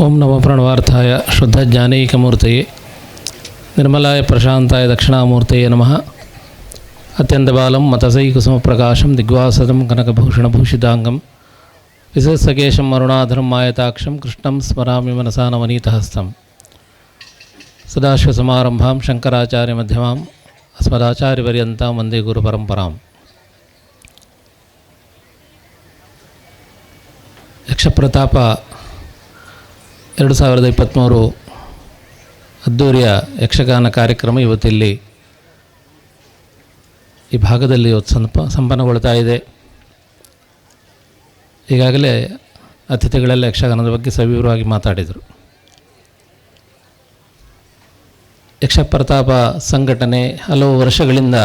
ಓಂ ನಮೋ ಪ್ರಣವಾರ್ಥಾಯ ಶುದ್ಧ ಜ್ಞಾನೈಕಮೂರ್ತಯೇ ನಿರ್ಮಲಾಯ ಪ್ರಶಾಂತಾಯ ದಕ್ಷಿಣಾಮೂರ್ತಯೇ ನಮಃ. ಅತ್ಯಂತ ಬಾಲಂ ಮತಸೈ ಕುಸುಮ ಪ್ರಕಾಶಂ ದಿಗ್ವಾಸದಂ ಕನಕಭೂಷಣಭೂಷಿತಾಂಗಂ ವಿಸಸಕೇಶಂ ಅರುಣಾಧರಂ ಮಾಯತಾಕ್ಷಂ ಕೃಷ್ಣಂ ಸ್ಮರಾಮಿ ಮನಸಾ ನವನೀತಹಸ್ತಂ. ಸದಾಶಿವಸಮಾರಂಭಾಂ ಶಂಕರಾಚಾರ್ಯ ಮಧ್ಯಮಾಂ ಅಸ್ಮದಾಚಾರ್ಯಪರ್ಯಂತಾಂ ವಂದೇ ಗುರು ಪರಂಪರಾಂ. ಯಕ್ಷಪ್ರತಾಪ 2023 ಅದ್ದೂರಿಯ ಯಕ್ಷಗಾನ ಕಾರ್ಯಕ್ರಮ ಇವತ್ತಿಲ್ಲಿ ಈ ಭಾಗದಲ್ಲಿ ಸಂಪನ್ನಗೊಳ್ತಾ ಇದೆ. ಈಗಾಗಲೇ ಅತಿಥಿಗಳೆಲ್ಲ ಯಕ್ಷಗಾನದ ಬಗ್ಗೆ ಸವಿವರವಾಗಿ ಮಾತಾಡಿದರು. ಯಕ್ಷಪ್ರತಾಪ ಸಂಘಟನೆ ಹಲವು ವರ್ಷಗಳಿಂದ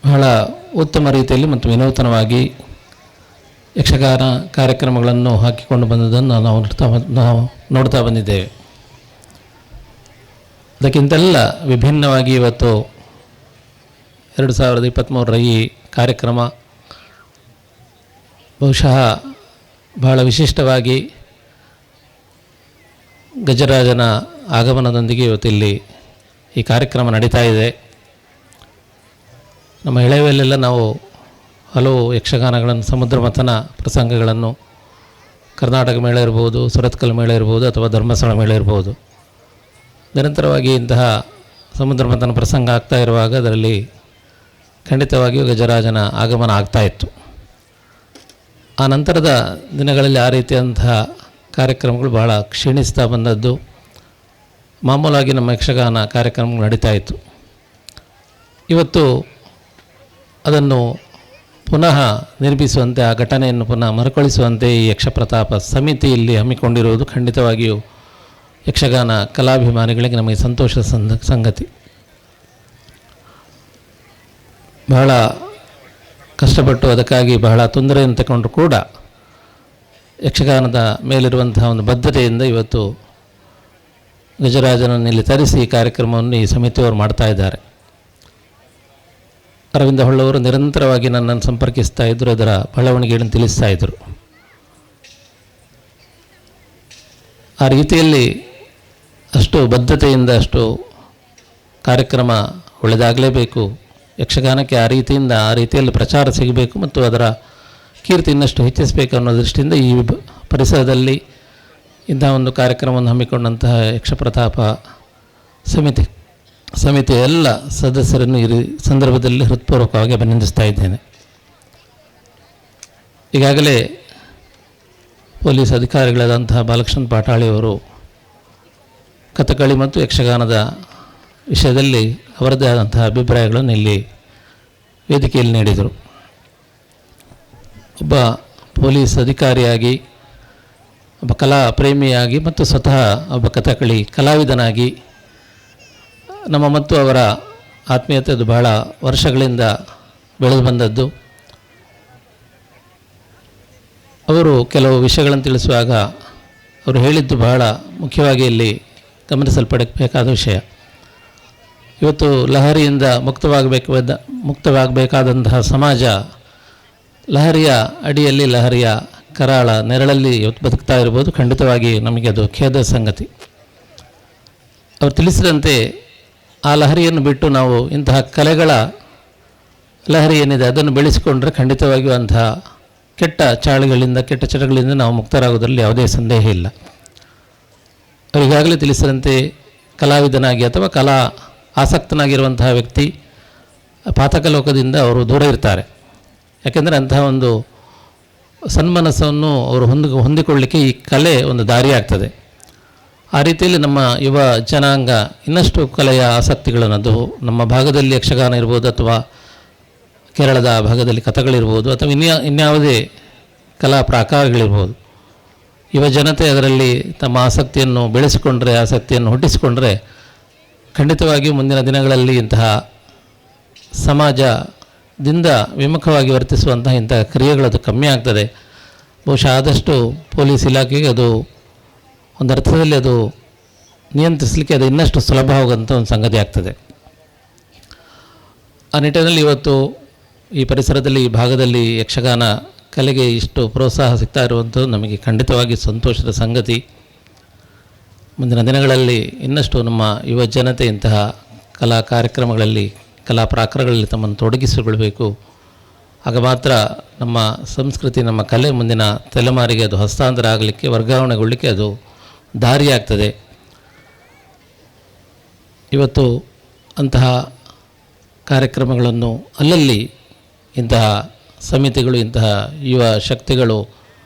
ಬಹಳ ಉತ್ತಮ ರೀತಿಯಲ್ಲಿ ಮತ್ತು ವಿನೂತನವಾಗಿ ಯಕ್ಷಗಾನ ಕಾರ್ಯಕ್ರಮಗಳನ್ನು ಹಾಕಿಕೊಂಡು ಬಂದುದನ್ನು ನಾವು ನೋಡ್ತಾ ಬಂದಿದ್ದೇವೆ. ಅದಕ್ಕಿಂತೆಲ್ಲ ವಿಭಿನ್ನವಾಗಿ ಇವತ್ತು 2023 ಈ ಕಾರ್ಯಕ್ರಮ ಬಹುಶಃ ಬಹಳ ವಿಶಿಷ್ಟವಾಗಿ ಗಜರಾಜನ ಆಗಮನದೊಂದಿಗೆ ಇವತ್ತಿಲ್ಲಿ ಈ ಕಾರ್ಯಕ್ರಮ ನಡೀತಾ ಇದೆ. ನಮ್ಮ ಎಳೆಯಲ್ಲೆಲ್ಲ ನಾವು ಹಲವು ಯಕ್ಷಗಾನಗಳನ್ನು, ಸಮುದ್ರ ಮಥನ ಪ್ರಸಂಗಗಳನ್ನು, ಕರ್ನಾಟಕ ಮೇಳ ಇರ್ಬೋದು, ಸುರತ್ಕಲ್ ಮೇಳ ಇರ್ಬೋದು, ಅಥವಾ ಧರ್ಮಸ್ಥಳ ಮೇಳ ಇರ್ಬೋದು, ನಿರಂತರವಾಗಿ ಇಂತಹ ಸಮುದ್ರ ಮಥನ ಪ್ರಸಂಗ ಆಗ್ತಾ ಇರುವಾಗ ಅದರಲ್ಲಿ ಖಂಡಿತವಾಗಿಯೂ ಗಜರಾಜನ ಆಗಮನ ಆಗ್ತಾಯಿತ್ತು. ಆ ನಂತರದ ದಿನಗಳಲ್ಲಿ ಆ ರೀತಿಯಾದಂತಹ ಕಾರ್ಯಕ್ರಮಗಳು ಬಹಳ ಕ್ಷೀಣಿಸ್ತಾ ಬಂದದ್ದು. ಮಾಮೂಲಾಗಿ ನಮ್ಮ ಯಕ್ಷಗಾನ ಕಾರ್ಯಕ್ರಮಗಳು ನಡೀತಾ ಇತ್ತು. ಇವತ್ತು ಅದನ್ನು ಪುನಃ ನಿರ್ಮಿಸುವಂತೆ, ಆ ಘಟನೆಯನ್ನು ಪುನಃ ಮರುಕಳಿಸುವಂತೆ ಈ ಯಕ್ಷಪ್ರತಾಪ ಸಮಿತಿ ಇಲ್ಲಿ ಹಮ್ಮಿಕೊಂಡಿರುವುದು ಖಂಡಿತವಾಗಿಯೂ ಯಕ್ಷಗಾನ ಕಲಾಭಿಮಾನಿಗಳಿಗೆ ನಮಗೆ ಸಂತೋಷದ ಸಂಗತಿ. ಬಹಳ ಕಷ್ಟಪಟ್ಟು ಅದಕ್ಕಾಗಿ ಬಹಳ ತೊಂದರೆಯನ್ನು ತಗೊಂಡು ಕೂಡ ಯಕ್ಷಗಾನದ ಮೇಲಿರುವಂತಹ ಒಂದು ಬದ್ಧತೆಯಿಂದ ಇವತ್ತು ಗಜರಾಜನನ್ನು ಇಲ್ಲಿ ತರಿಸಿ ಈ ಕಾರ್ಯಕ್ರಮವನ್ನು ಈ ಸಮಿತಿಯವರು ಮಾಡ್ತಾ ಇದ್ದಾರೆ. ಅರವಿಂದ ಹೊಳ್ಳವರು ನಿರಂತರವಾಗಿ ನನ್ನನ್ನು ಸಂಪರ್ಕಿಸ್ತಾ ಇದ್ದರು, ಅದರ ಬೆಳವಣಿಗೆಯನ್ನು ತಿಳಿಸ್ತಾ ಇದ್ದರು. ಆ ರೀತಿಯಲ್ಲಿ ಅಷ್ಟು ಬದ್ಧತೆಯಿಂದ ಅಷ್ಟು ಕಾರ್ಯಕ್ರಮ ಒಳ್ಳೆಯದಾಗಲೇಬೇಕು, ಯಕ್ಷಗಾನಕ್ಕೆ ಆ ರೀತಿಯಲ್ಲಿ ಪ್ರಚಾರ ಸಿಗಬೇಕು ಮತ್ತು ಅದರ ಕೀರ್ತಿ ಇನ್ನಷ್ಟು ಹೆಚ್ಚಿಸಬೇಕು ಅನ್ನೋ ದೃಷ್ಟಿಯಿಂದ ಈ ಪರಿಸರದಲ್ಲಿ ಇಂತಹ ಒಂದು ಕಾರ್ಯಕ್ರಮವನ್ನು ಹಮ್ಮಿಕೊಂಡಂತಹ ಯಕ್ಷಪ್ರತಾಪ ಸಮಿತಿಯ ಎಲ್ಲ ಸದಸ್ಯರನ್ನು ಈ ಸಂದರ್ಭದಲ್ಲಿ ಹೃತ್ಪೂರ್ವಕವಾಗಿ ಅಭಿನಂದಿಸ್ತಾ ಇದ್ದೇನೆ. ಈಗಾಗಲೇ ಪೊಲೀಸ್ ಅಧಿಕಾರಿಗಳಾದಂತಹ ಬಾಲಕೃಷ್ಣ ಪಾಟಾಳಿಯವರು ಕಥಕಳಿ ಮತ್ತು ಯಕ್ಷಗಾನದ ವಿಷಯದಲ್ಲಿ ಅವರದ್ದೇ ಆದಂತಹ ಅಭಿಪ್ರಾಯಗಳನ್ನು ಇಲ್ಲಿ ವೇದಿಕೆಯಲ್ಲಿ ನೀಡಿದರು. ಒಬ್ಬ ಪೊಲೀಸ್ ಅಧಿಕಾರಿಯಾಗಿ, ಒಬ್ಬ ಕಲಾ ಪ್ರೇಮಿಯಾಗಿ ಮತ್ತು ಸ್ವತಃ ಒಬ್ಬ ಕಥಕಳಿ ಕಲಾವಿದನಾಗಿ ನಮ್ಮ ಮತ್ತು ಅವರ ಆತ್ಮೀಯತೆ ಅದು ಬಹಳ ವರ್ಷಗಳಿಂದ ಬೆಳೆದು ಬಂದದ್ದು. ಅವರು ಕೆಲವು ವಿಷಯಗಳನ್ನು ತಿಳಿಸುವಾಗ ಅವರು ಹೇಳಿದ್ದು ಬಹಳ ಮುಖ್ಯವಾಗಿ ಇಲ್ಲಿ ಗಮನಿಸಲ್ಪಡಬೇಕಾದ ವಿಷಯ. ಇವತ್ತು ಲಹರಿಯಿಂದ ಮುಕ್ತವಾಗಬೇಕಾದಂತಹ ಸಮಾಜ ಲಹರಿಯ ಅಡಿಯಲ್ಲಿ, ಲಹರಿಯ ಕರಾಳ ನೆರಳಲ್ಲಿ ಇವತ್ತು ಬದುಕ್ತಾ ಇರ್ಬೋದು. ಖಂಡಿತವಾಗಿ ನಮಗೆ ಅದು ಖೇದ ಸಂಗತಿ. ಅವರು ತಿಳಿಸಿದಂತೆ ಆ ಲಹರಿಯನ್ನು ಬಿಟ್ಟು ನಾವು ಇಂತಹ ಕಲೆಗಳ ಲಹರಿ ಏನಿದೆ ಅದನ್ನು ಬೆಳೆಸಿಕೊಂಡ್ರೆ ಖಂಡಿತವಾಗಿಯೂ ಅಂತಹ ಕೆಟ್ಟ ಚಾಳಿಗಳಿಂದ, ಕೆಟ್ಟ ಚಟಗಳಿಂದ ನಾವು ಮುಕ್ತರಾಗೋದ್ರಲ್ಲಿ ಯಾವುದೇ ಸಂದೇಹ ಇಲ್ಲ. ಅವರು ಈಗಾಗಲೇ ತಿಳಿಸಿದಂತೆ ಕಲಾವಿದನಾಗಿ ಅಥವಾ ಕಲಾ ಆಸಕ್ತನಾಗಿರುವಂತಹ ವ್ಯಕ್ತಿ ಪಾತಕ ಲೋಕದಿಂದ ಅವರು ದೂರ ಇರ್ತಾರೆ. ಯಾಕೆಂದರೆ ಅಂತಹ ಒಂದು ಸನ್ಮನಸ್ಸನ್ನು ಅವರು ಹೊಂದಿಕೊಳ್ಳಲಿಕ್ಕೆ ಈ ಕಲೆ ಒಂದು ದಾರಿಯಾಗ್ತದೆ. ಆ ರೀತಿಯಲ್ಲಿ ನಮ್ಮ ಯುವ ಜನಾಂಗ ಇನ್ನಷ್ಟು ಕಲೆಯ ಆಸಕ್ತಿಗಳನ್ನು, ಅದು ನಮ್ಮ ಭಾಗದಲ್ಲಿ ಯಕ್ಷಗಾನ ಇರ್ಬೋದು ಅಥವಾ ಕೇರಳದ ಭಾಗದಲ್ಲಿ ಕಥಗಳಿರ್ಬೋದು ಅಥವಾ ಇನ್ಯಾವುದೇ ಕಲಾ ಪ್ರಾಕಾರಗಳಿರ್ಬೋದು, ಯುವ ಜನತೆ ಅದರಲ್ಲಿ ತಮ್ಮ ಆಸಕ್ತಿಯನ್ನು ಬೆಳೆಸಿಕೊಂಡ್ರೆ, ಆಸಕ್ತಿಯನ್ನು ಹುಟ್ಟಿಸಿಕೊಂಡ್ರೆ ಖಂಡಿತವಾಗಿಯೂ ಮುಂದಿನ ದಿನಗಳಲ್ಲಿ ಇಂತಹ ಸಮಾಜದಿಂದ ವಿಮುಖವಾಗಿ ವರ್ತಿಸುವಂತಹ ಇಂತಹ ಕ್ರಿಯೆಗಳದು ಕಮ್ಮಿ ಆಗ್ತದೆ. ಬಹುಶಃ ಆದಷ್ಟು ಪೊಲೀಸ್ ಇಲಾಖೆಗೆ ಅದು ಒಂದು ಅರ್ಥದಲ್ಲಿ ಅದು ನಿಯಂತ್ರಿಸಲಿಕ್ಕೆ ಅದು ಇನ್ನಷ್ಟು ಸುಲಭವಾಗುವಂಥ ಒಂದು ಸಂಗತಿ ಆಗ್ತದೆ. ಆ ನಿಟ್ಟಿನಲ್ಲಿ ಇವತ್ತು ಈ ಪರಿಸರದಲ್ಲಿ, ಈ ಭಾಗದಲ್ಲಿ ಯಕ್ಷಗಾನ ಕಲೆಗೆ ಇಷ್ಟು ಪ್ರೋತ್ಸಾಹ ಸಿಗ್ತಾ ಇರುವಂಥದ್ದು ನಮಗೆ ಖಂಡಿತವಾಗಿ ಸಂತೋಷದ ಸಂಗತಿ. ಮುಂದಿನ ದಿನಗಳಲ್ಲಿ ಇನ್ನಷ್ಟು ನಮ್ಮ ಯುವ ಜನತೆ ಇಂತಹ ಕಲಾ ಕಾರ್ಯಕ್ರಮಗಳಲ್ಲಿ, ಕಲಾ ಪ್ರಾಕಾರಗಳಲ್ಲಿ ತಮ್ಮನ್ನು ತೊಡಗಿಸಿಕೊಳ್ಬೇಕು. ಆಗ ಮಾತ್ರ ನಮ್ಮ ಸಂಸ್ಕೃತಿ, ನಮ್ಮ ಕಲೆ ಮುಂದಿನ ತಲೆಮಾರಿಗೆ ಅದು ಹಸ್ತಾಂತರ ಆಗಲಿಕ್ಕೆ, ವರ್ಗಾವಣೆಗೊಳ್ಳಲಿಕ್ಕೆ ಅದು ದಾರಿಯಾಗ್ತದೆ. ಇವತ್ತು ಅಂತಹ ಕಾರ್ಯಕ್ರಮಗಳನ್ನು ಅಲ್ಲಲ್ಲಿ ಇಂತಹ ಸಮಿತಿಗಳು, ಇಂತಹ ಯುವ ಶಕ್ತಿಗಳು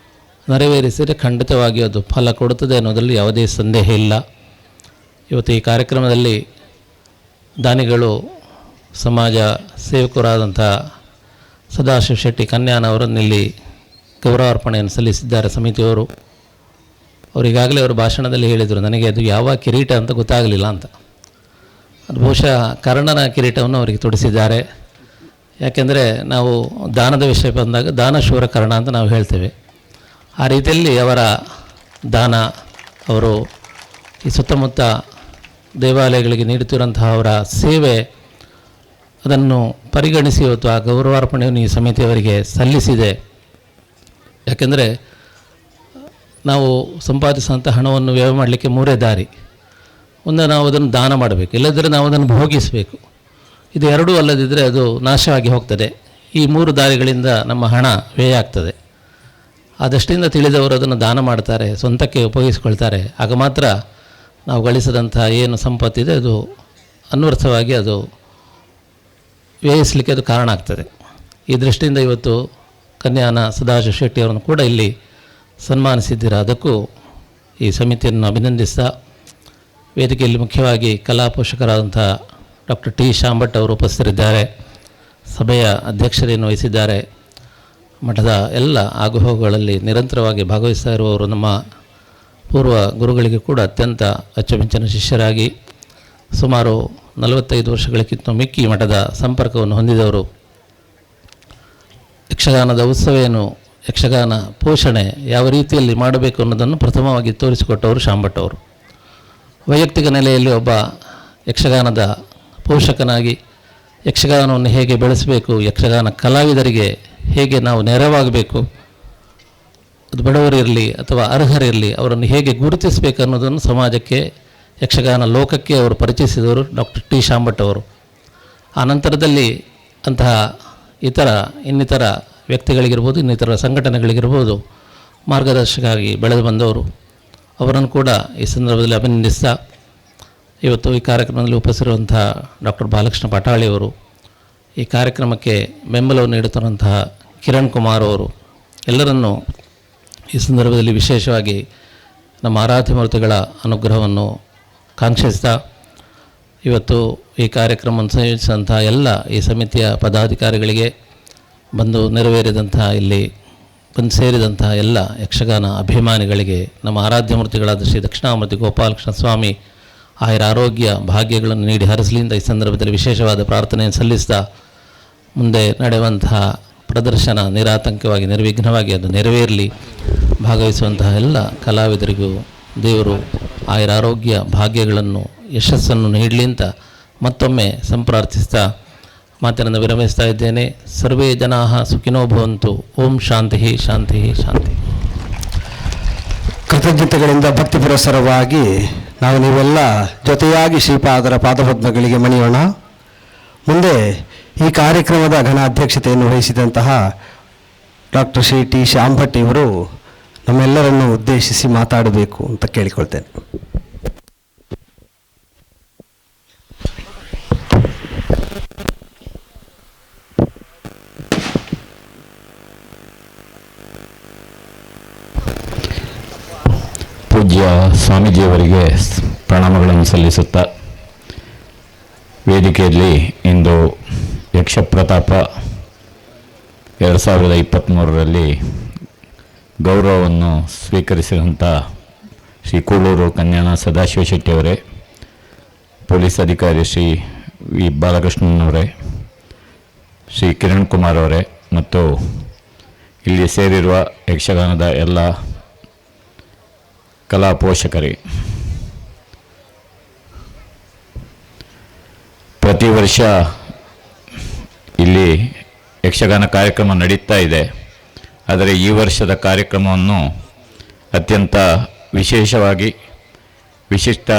ನೆರವೇರಿಸಿದರೆ ಖಂಡಿತವಾಗಿ ಅದು ಫಲ ಕೊಡುತ್ತದೆ ಅನ್ನೋದರಲ್ಲಿ ಯಾವುದೇ ಸಂದೇಹ ಇಲ್ಲ. ಇವತ್ತು ಈ ಕಾರ್ಯಕ್ರಮದಲ್ಲಿ ದಾನಿಗಳು, ಸಮಾಜ ಸೇವಕರಾದಂಥ ಸದಾಶಿವ ಶೆಟ್ಟಿ ಕನ್ಯಾನ ಅವರನ್ನಿಲ್ಲಿ ಗೌರವಾರ್ಪಣೆಯನ್ನು ಸಲ್ಲಿಸಿದ್ದಾರೆ ಸಮಿತಿಯವರು. ಅವರಿಗಾಗಲೇ ಅವರು ಭಾಷಣದಲ್ಲಿ ಹೇಳಿದರು, ನನಗೆ ಅದು ಯಾವ ಕಿರೀಟ ಅಂತ ಗೊತ್ತಾಗಲಿಲ್ಲ ಅಂತ. ಅದು ಬಹುಶಃ ಕರ್ಣನ ಕಿರೀಟವನ್ನು ಅವರಿಗೆ ತೊಡಿಸಿದ್ದಾರೆ. ಯಾಕೆಂದರೆ ನಾವು ದಾನದ ವಿಷಯ ಬಂದಾಗ ದಾನಶೂರ ಕರ್ಣ ಅಂತ ನಾವು ಹೇಳ್ತೇವೆ. ಆ ರೀತಿಯಲ್ಲಿ ಅವರ ದಾನ, ಅವರು ಈ ಸುತ್ತಮುತ್ತ ದೇವಾಲಯಗಳಿಗೆ ನೀಡುತ್ತಿರುವಂತಹ ಅವರ ಸೇವೆ, ಅದನ್ನು ಪರಿಗಣಿಸಿ ಇವತ್ತು ಆ ಗೌರವಾರ್ಪಣೆಯನ್ನು ಈ ಸಮಿತಿಯವರಿಗೆ ಸಲ್ಲಿಸಿದೆ. ಯಾಕೆಂದರೆ ನಾವು ಸಂಪಾದಿಸುವಂಥ ಹಣವನ್ನು ವ್ಯಯ ಮಾಡಲಿಕ್ಕೆ ಮೂರೇ ದಾರಿ. ಒಂದು, ನಾವು ಅದನ್ನು ದಾನ ಮಾಡಬೇಕು, ಇಲ್ಲದಿದ್ದರೆ ನಾವು ಅದನ್ನು ಭೋಗಿಸಬೇಕು. ಇದು ಎರಡೂ ಅಲ್ಲದಿದ್ದರೆ ಅದು ನಾಶವಾಗಿ ಹೋಗ್ತದೆ. ಈ ಮೂರು ದಾರಿಗಳಿಂದ ನಮ್ಮ ಹಣ ವ್ಯಯ ಆಗ್ತದೆ. ಆದಷ್ಟಿಂದ ತಿಳಿದವರು ಅದನ್ನು ದಾನ ಮಾಡ್ತಾರೆ, ಸ್ವಂತಕ್ಕೆ ಉಪಯೋಗಿಸ್ಕೊಳ್ತಾರೆ. ಆಗ ಮಾತ್ರ ನಾವು ಗಳಿಸಿದಂಥ ಏನು ಸಂಪತ್ತಿದೆ ಅದು ಅನ್ವರ್ಥವಾಗಿ ಅದು ವ್ಯಯಿಸಲಿಕ್ಕೆ ಅದು ಕಾರಣ ಆಗ್ತದೆ. ಈ ದೃಷ್ಟಿಯಿಂದ ಇವತ್ತು ಕನ್ಯಾನ ಸದಾಶಿವ ಶೆಟ್ಟಿ ಅವರನ್ನು ಕೂಡ ಇಲ್ಲಿ ಸನ್ಮಾನಿಸಿದ್ದೀರಾ. ಅದಕ್ಕೂ ಈ ಸಮಿತಿಯನ್ನು ಅಭಿನಂದಿಸ್ತಾ, ವೇದಿಕೆಯಲ್ಲಿ ಮುಖ್ಯವಾಗಿ ಕಲಾ ಪೋಷಕರಾದಂಥ ಡಾಕ್ಟರ್ ಟಿ ಶಾಂಭಟ್ ಅವರು ಉಪಸ್ಥಿತರಿದ್ದಾರೆ, ಸಭೆಯ ಅಧ್ಯಕ್ಷತೆಯನ್ನು ವಹಿಸಿದ್ದಾರೆ. ಮಠದ ಎಲ್ಲ ಆಗುಹೋಗುಗಳಲ್ಲಿ ನಿರಂತರವಾಗಿ ಭಾಗವಹಿಸ್ತಾ ಇರುವವರು ನಮ್ಮ ಪೂರ್ವ ಗುರುಗಳಿಗೆ ಕೂಡ ಅತ್ಯಂತ ಅಚ್ಚುಮೆಚ್ಚಿನ ಶಿಷ್ಯರಾಗಿ ಸುಮಾರು 45 ವರ್ಷಗಳಕ್ಕಿಂತ ಮಿಕ್ಕಿ ಮಠದ ಸಂಪರ್ಕವನ್ನು ಹೊಂದಿದವರು. ಯಕ್ಷಗಾನದ ಉತ್ಸವೇನು, ಯಕ್ಷಗಾನ ಪೋಷಣೆ ಯಾವ ರೀತಿಯಲ್ಲಿ ಮಾಡಬೇಕು ಅನ್ನೋದನ್ನು ಪ್ರಥಮವಾಗಿ ತೋರಿಸಿಕೊಟ್ಟವರು ಶಾಂಭಟ್ ಅವರು. ವೈಯಕ್ತಿಕ ನೆಲೆಯಲ್ಲಿ ಒಬ್ಬ ಯಕ್ಷಗಾನದ ಪೋಷಕನಾಗಿ ಯಕ್ಷಗಾನವನ್ನು ಹೇಗೆ ಬೆಳೆಸಬೇಕು, ಯಕ್ಷಗಾನ ಕಲಾವಿದರಿಗೆ ಹೇಗೆ ನಾವು ನೆರವಾಗಬೇಕು, ಅದು ಬಡವರಿರಲಿ ಅಥವಾ ಅರ್ಹರಿರಲಿ ಅವರನ್ನು ಹೇಗೆ ಗುರುತಿಸಬೇಕು ಅನ್ನೋದನ್ನು ಸಮಾಜಕ್ಕೆ, ಯಕ್ಷಗಾನ ಲೋಕಕ್ಕೆ ಅವರು ಪರಿಚಯಿಸಿದವರು ಡಾಕ್ಟರ್ ಟಿ ಶಾಂಭಟ್ ಅವರು. ಆ ನಂತರದಲ್ಲಿ ಅಂತಹ ಇನ್ನಿತರ ವ್ಯಕ್ತಿಗಳಿಗಿರ್ಬೋದು, ಇನ್ನಿತರ ಸಂಘಟನೆಗಳಿಗಿರ್ಬೋದು ಮಾರ್ಗದರ್ಶಕರಾಗಿ ಬೆಳೆದು ಬಂದವರು. ಅವರನ್ನು ಕೂಡ ಈ ಸಂದರ್ಭದಲ್ಲಿ ಅಭಿನಂದಿಸ್ತಾ, ಇವತ್ತು ಈ ಕಾರ್ಯಕ್ರಮದಲ್ಲಿ ಉಪಸ್ಥಿರುವಂತಹ ಡಾಕ್ಟರ್ ಬಾಲಕೃಷ್ಣ ಪಟಾಳಿಯವರು, ಈ ಕಾರ್ಯಕ್ರಮಕ್ಕೆ ಬೆಂಬಲವನ್ನು ನೀಡುತ್ತಿರುವಂತಹ ಕಿರಣ್ ಕುಮಾರ್ ಅವರು, ಎಲ್ಲರನ್ನೂ ಈ ಸಂದರ್ಭದಲ್ಲಿ ವಿಶೇಷವಾಗಿ ನಮ್ಮ ಆರಾಧ್ಯ ಮೂರ್ತಿಗಳ ಅನುಗ್ರಹವನ್ನು ಕಾಂಕ್ಷಿಸ್ತಾ, ಇವತ್ತು ಈ ಕಾರ್ಯಕ್ರಮವನ್ನು ಸಂಯೋಜಿಸಿದಂಥ ಎಲ್ಲ ಈ ಸಮಿತಿಯ ಪದಾಧಿಕಾರಿಗಳಿಗೆ, ಬಂದು ನೆರವೇರಿದಂತಹ ಇಲ್ಲಿ ಬಂದು ಸೇರಿದಂತಹ ಎಲ್ಲ ಯಕ್ಷಗಾನ ಅಭಿಮಾನಿಗಳಿಗೆ, ನಮ್ಮ ಆರಾಧ್ಯ ಮೂರ್ತಿಗಳಾದ ಶ್ರೀ ದಕ್ಷಿಣಾಮೂರ್ತಿ ಗೋಪಾಲಕೃಷ್ಣ ಸ್ವಾಮಿ ಆಯುರ ಆರೋಗ್ಯ ಭಾಗ್ಯಗಳನ್ನು ನೀಡಿ ಹರಸಲಿ ಅಂತ ಈ ಸಂದರ್ಭದಲ್ಲಿ ವಿಶೇಷವಾದ ಪ್ರಾರ್ಥನೆಯನ್ನು ಸಲ್ಲಿಸ್ತಾ, ಮುಂದೆ ನಡೆಯುವಂತಹ ಪ್ರದರ್ಶನ ನಿರಾತಂಕವಾಗಿ ನಿರ್ವಿಘ್ನವಾಗಿ ಅದು ನೆರವೇರಲಿ. ಭಾಗವಹಿಸುವಂತಹ ಎಲ್ಲ ಕಲಾವಿದರಿಗೂ ದೇವರು ಆಯುರ ಆರೋಗ್ಯ ಭಾಗ್ಯಗಳನ್ನು, ಯಶಸ್ಸನ್ನು ನೀಡಲಿ ಅಂತ ಮತ್ತೊಮ್ಮೆ ಸಂಪ್ರಾರ್ಥಿಸ್ತಾ ಮಾತನ್ನು ವಿರಮಿಸ್ತಾ ಇದ್ದೇನೆ. ಸರ್ವೇ ಜನಾಃ ಸುಖಿನೋ ಭವಂತು. ಓಂ ಶಾಂತಿ ಶಾಂತಿ ಶಾಂತಿ. ಕೃತಜ್ಞತೆಗಳಿಂದ ಭಕ್ತಿ ಪುರಸ್ಸರವಾಗಿ ನಾವು ನೀವೆಲ್ಲ ಜೊತೆಯಾಗಿ ಶ್ರೀಪಾದರ ಪಾದಪದ್ಮಗಳಿಗೆ ಮಣಿಯೋಣ. ಮುಂದೆ ಈ ಕಾರ್ಯಕ್ರಮದ ಘನ ಅಧ್ಯಕ್ಷತೆಯನ್ನು ವಹಿಸಿದಂತಹ ಡಾಕ್ಟರ್ ಶ್ರೀ ಟಿ ಶಾಂಭಟ್ ಇವರು ನಮ್ಮೆಲ್ಲರನ್ನು ಉದ್ದೇಶಿಸಿ ಮಾತಾಡಬೇಕು ಅಂತ ಕೇಳಿಕೊಳ್ತೇನೆ. ಪೂಜ್ಯ ಸ್ವಾಮೀಜಿಯವರಿಗೆ ಪ್ರಣಾಮಗಳನ್ನು ಸಲ್ಲಿಸುತ್ತಾ, ವೇದಿಕೆಯಲ್ಲಿ ಇಂದು ಯಕ್ಷಪ್ರತಾಪ 2023ರಲ್ಲಿ ಗೌರವವನ್ನು ಸ್ವೀಕರಿಸಿದಂಥ ಶ್ರೀ ಕೂಳೂರು ಕನ್ಯಾಣ ಸದಾಶಿವ ಶೆಟ್ಟಿಯವರೇ, ಪೊಲೀಸ್ ಅಧಿಕಾರಿ ಶ್ರೀ ವಿ ಬಾಲಕೃಷ್ಣನವರೇ, ಶ್ರೀ ಕಿರಣ್ ಕುಮಾರ್ ಅವರೇ ಮತ್ತು ಇಲ್ಲಿ ಸೇರಿರುವ ಯಕ್ಷಗಾನದ ಎಲ್ಲ ಕಲಾ ಪೋಷಕರೇ, ಪ್ರತಿ ವರ್ಷ ಇಲ್ಲಿ ಯಕ್ಷಗಾನ ಕಾರ್ಯಕ್ರಮ ನಡೀತಾ ಇದೆ. ಆದರೆ ಈ ವರ್ಷದ ಕಾರ್ಯಕ್ರಮವನ್ನು ಅತ್ಯಂತ ವಿಶೇಷವಾಗಿ ವಿಶಿಷ್ಟ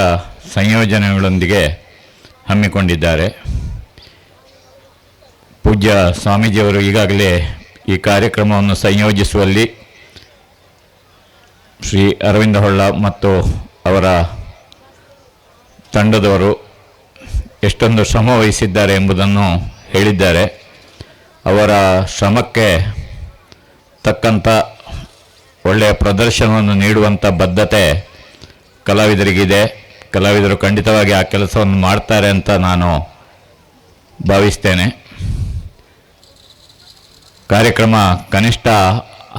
ಸಂಯೋಜನೆಗಳೊಂದಿಗೆ ಹಮ್ಮಿಕೊಂಡಿದ್ದಾರೆ. ಪೂಜ್ಯ ಸ್ವಾಮೀಜಿಯವರು ಈಗಾಗಲೇ ಈ ಕಾರ್ಯಕ್ರಮವನ್ನು ಸಂಯೋಜಿಸುವಲ್ಲಿ ಶ್ರೀ ಅರವಿಂದ ಹೊಳ್ಳ ಮತ್ತು ಅವರ ತಂಡದವರು ಎಷ್ಟೊಂದು ಶ್ರಮ ವಹಿಸಿದ್ದಾರೆ ಎಂಬುದನ್ನು ಹೇಳಿದ್ದಾರೆ. ಅವರ ಶ್ರಮಕ್ಕೆ ತಕ್ಕಂಥ ಒಳ್ಳೆಯ ಪ್ರದರ್ಶನವನ್ನು ನೀಡುವಂಥ ಬದ್ಧತೆ ಕಲಾವಿದರಿಗಿದೆ. ಕಲಾವಿದರು ಖಂಡಿತವಾಗಿ ಆ ಕೆಲಸವನ್ನು ಮಾಡ್ತಾರೆ ಅಂತ ನಾನು ಭಾವಿಸ್ತೇನೆ. ಕಾರ್ಯಕ್ರಮ ಕನಿಷ್ಠ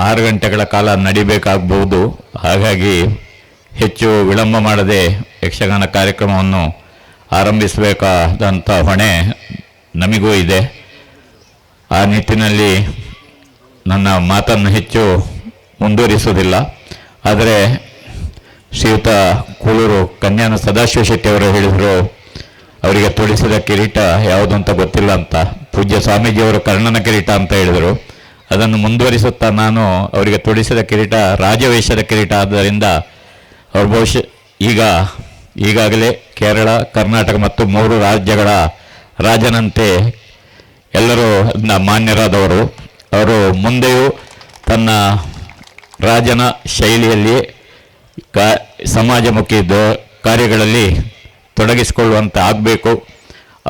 6 ಗಂಟೆಗಳ ಕಾಲ ನಡಿಬೇಕಾಗಬಹುದು. ಹಾಗಾಗಿ ಹೆಚ್ಚು ವಿಳಂಬ ಮಾಡದೆ ಯಕ್ಷಗಾನ ಕಾರ್ಯಕ್ರಮವನ್ನು ಆರಂಭಿಸಬೇಕಾದಂಥ ಹೊಣೆ ನಮಗೂ ಇದೆ. ಆ ನಿಟ್ಟಿನಲ್ಲಿ ನನ್ನ ಮಾತನ್ನು ಹೆಚ್ಚು ಮುಂದುವರಿಸುವುದಿಲ್ಲ. ಆದರೆ ಶ್ರೀಯುತ ಕೂಳೂರು ಕನ್ಯಾಣ ಸದಾಶಿವ ಶೆಟ್ಟಿಯವರು ಹೇಳಿದರು, ಅವರಿಗೆ ತೊಡಿಸಿದ ಕಿರೀಟ ಯಾವುದು ಅಂತ ಗೊತ್ತಿಲ್ಲ ಅಂತ. ಪೂಜ್ಯ ಸ್ವಾಮೀಜಿಯವರು ಕರ್ಣನ ಕಿರೀಟ ಅಂತ ಹೇಳಿದರು. ಅದನ್ನು ಮುಂದುವರಿಸುತ್ತಾ ನಾನು ಅವರಿಗೆ ತೊಡಿಸಿದ ಕಿರೀಟ ರಾಜವೇಷದ ಕಿರೀಟ ಆದ್ದರಿಂದ ಅವರು ಬಹುಶಃ ಈಗಾಗಲೇ ಕೇರಳ, ಕರ್ನಾಟಕ ಮತ್ತು 3 ರಾಜ್ಯಗಳ ರಾಜನಂತೆ ಎಲ್ಲರೂ ಮಾನ್ಯರಾದವರು. ಅವರು ಮುಂದೆಯೂ ತನ್ನ ರಾಜನ ಶೈಲಿಯಲ್ಲಿ ಸಮಾಜಮುಖಿ ಕಾರ್ಯಗಳಲ್ಲಿ ತೊಡಗಿಸಿಕೊಳ್ಳುವಂತೆ ಆಗಬೇಕು.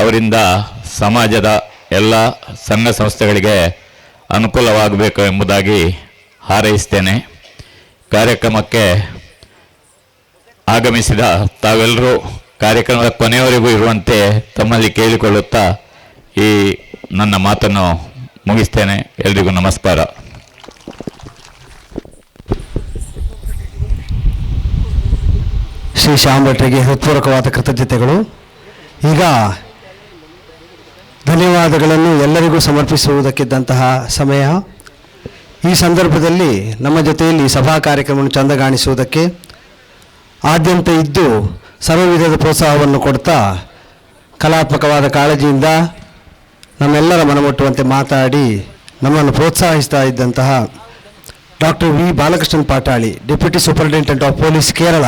ಅವರಿಂದ ಸಮಾಜದ ಎಲ್ಲ ಸಂಘ ಸಂಸ್ಥೆಗಳಿಗೆ ಅನುಕೂಲವಾಗಬೇಕು ಎಂಬುದಾಗಿ ಹಾರೈಸ್ತೇನೆ. ಕಾರ್ಯಕ್ರಮಕ್ಕೆ ಆಗಮಿಸಿದ ತಾವೆಲ್ಲರೂ ಕಾರ್ಯಕ್ರಮದ ಕೊನೆಯವರೆಗೂ ಇರುವಂತೆ ತಮ್ಮಲ್ಲಿ ಕೇಳಿಕೊಳ್ಳುತ್ತಾ ಈ ನನ್ನ ಮಾತನ್ನು ಮುಗಿಸ್ತೇನೆ. ಎಲ್ರಿಗೂ ನಮಸ್ಕಾರ. ಶ್ರೀ ಶ್ಯಾಮ್ ಭಟ್ರಿಗೆ ಹೃತ್ಪೂರ್ವಕವಾದ ಕೃತಜ್ಞತೆಗಳು. ಈಗ ಧನ್ಯವಾದಗಳನ್ನು ಎಲ್ಲರಿಗೂ ಸಮರ್ಪಿಸುವುದಕ್ಕಿದ್ದಂತಹ ಸಮಯ. ಈ ಸಂದರ್ಭದಲ್ಲಿ ನಮ್ಮ ಜೊತೆಯಲ್ಲಿ ಸಭಾ ಕಾರ್ಯಕ್ರಮವನ್ನು ಚಂದಗಾಣಿಸುವುದಕ್ಕೆ ಆದ್ಯಂತ ಇದ್ದು ಸರ್ವ ವಿಧದ ಪ್ರೋತ್ಸಾಹವನ್ನು ಕೊಡ್ತಾ ಕಲಾತ್ಮಕವಾದ ಕಾಳಜಿಯಿಂದ ನಮ್ಮೆಲ್ಲರ ಮನಮುಟ್ಟುವಂತೆ ಮಾತಾಡಿ ನಮ್ಮನ್ನು ಪ್ರೋತ್ಸಾಹಿಸ್ತಾ ಇದ್ದಂತಹ doctor V Balakrishnan Patali, deputy superintendent of police Kerala,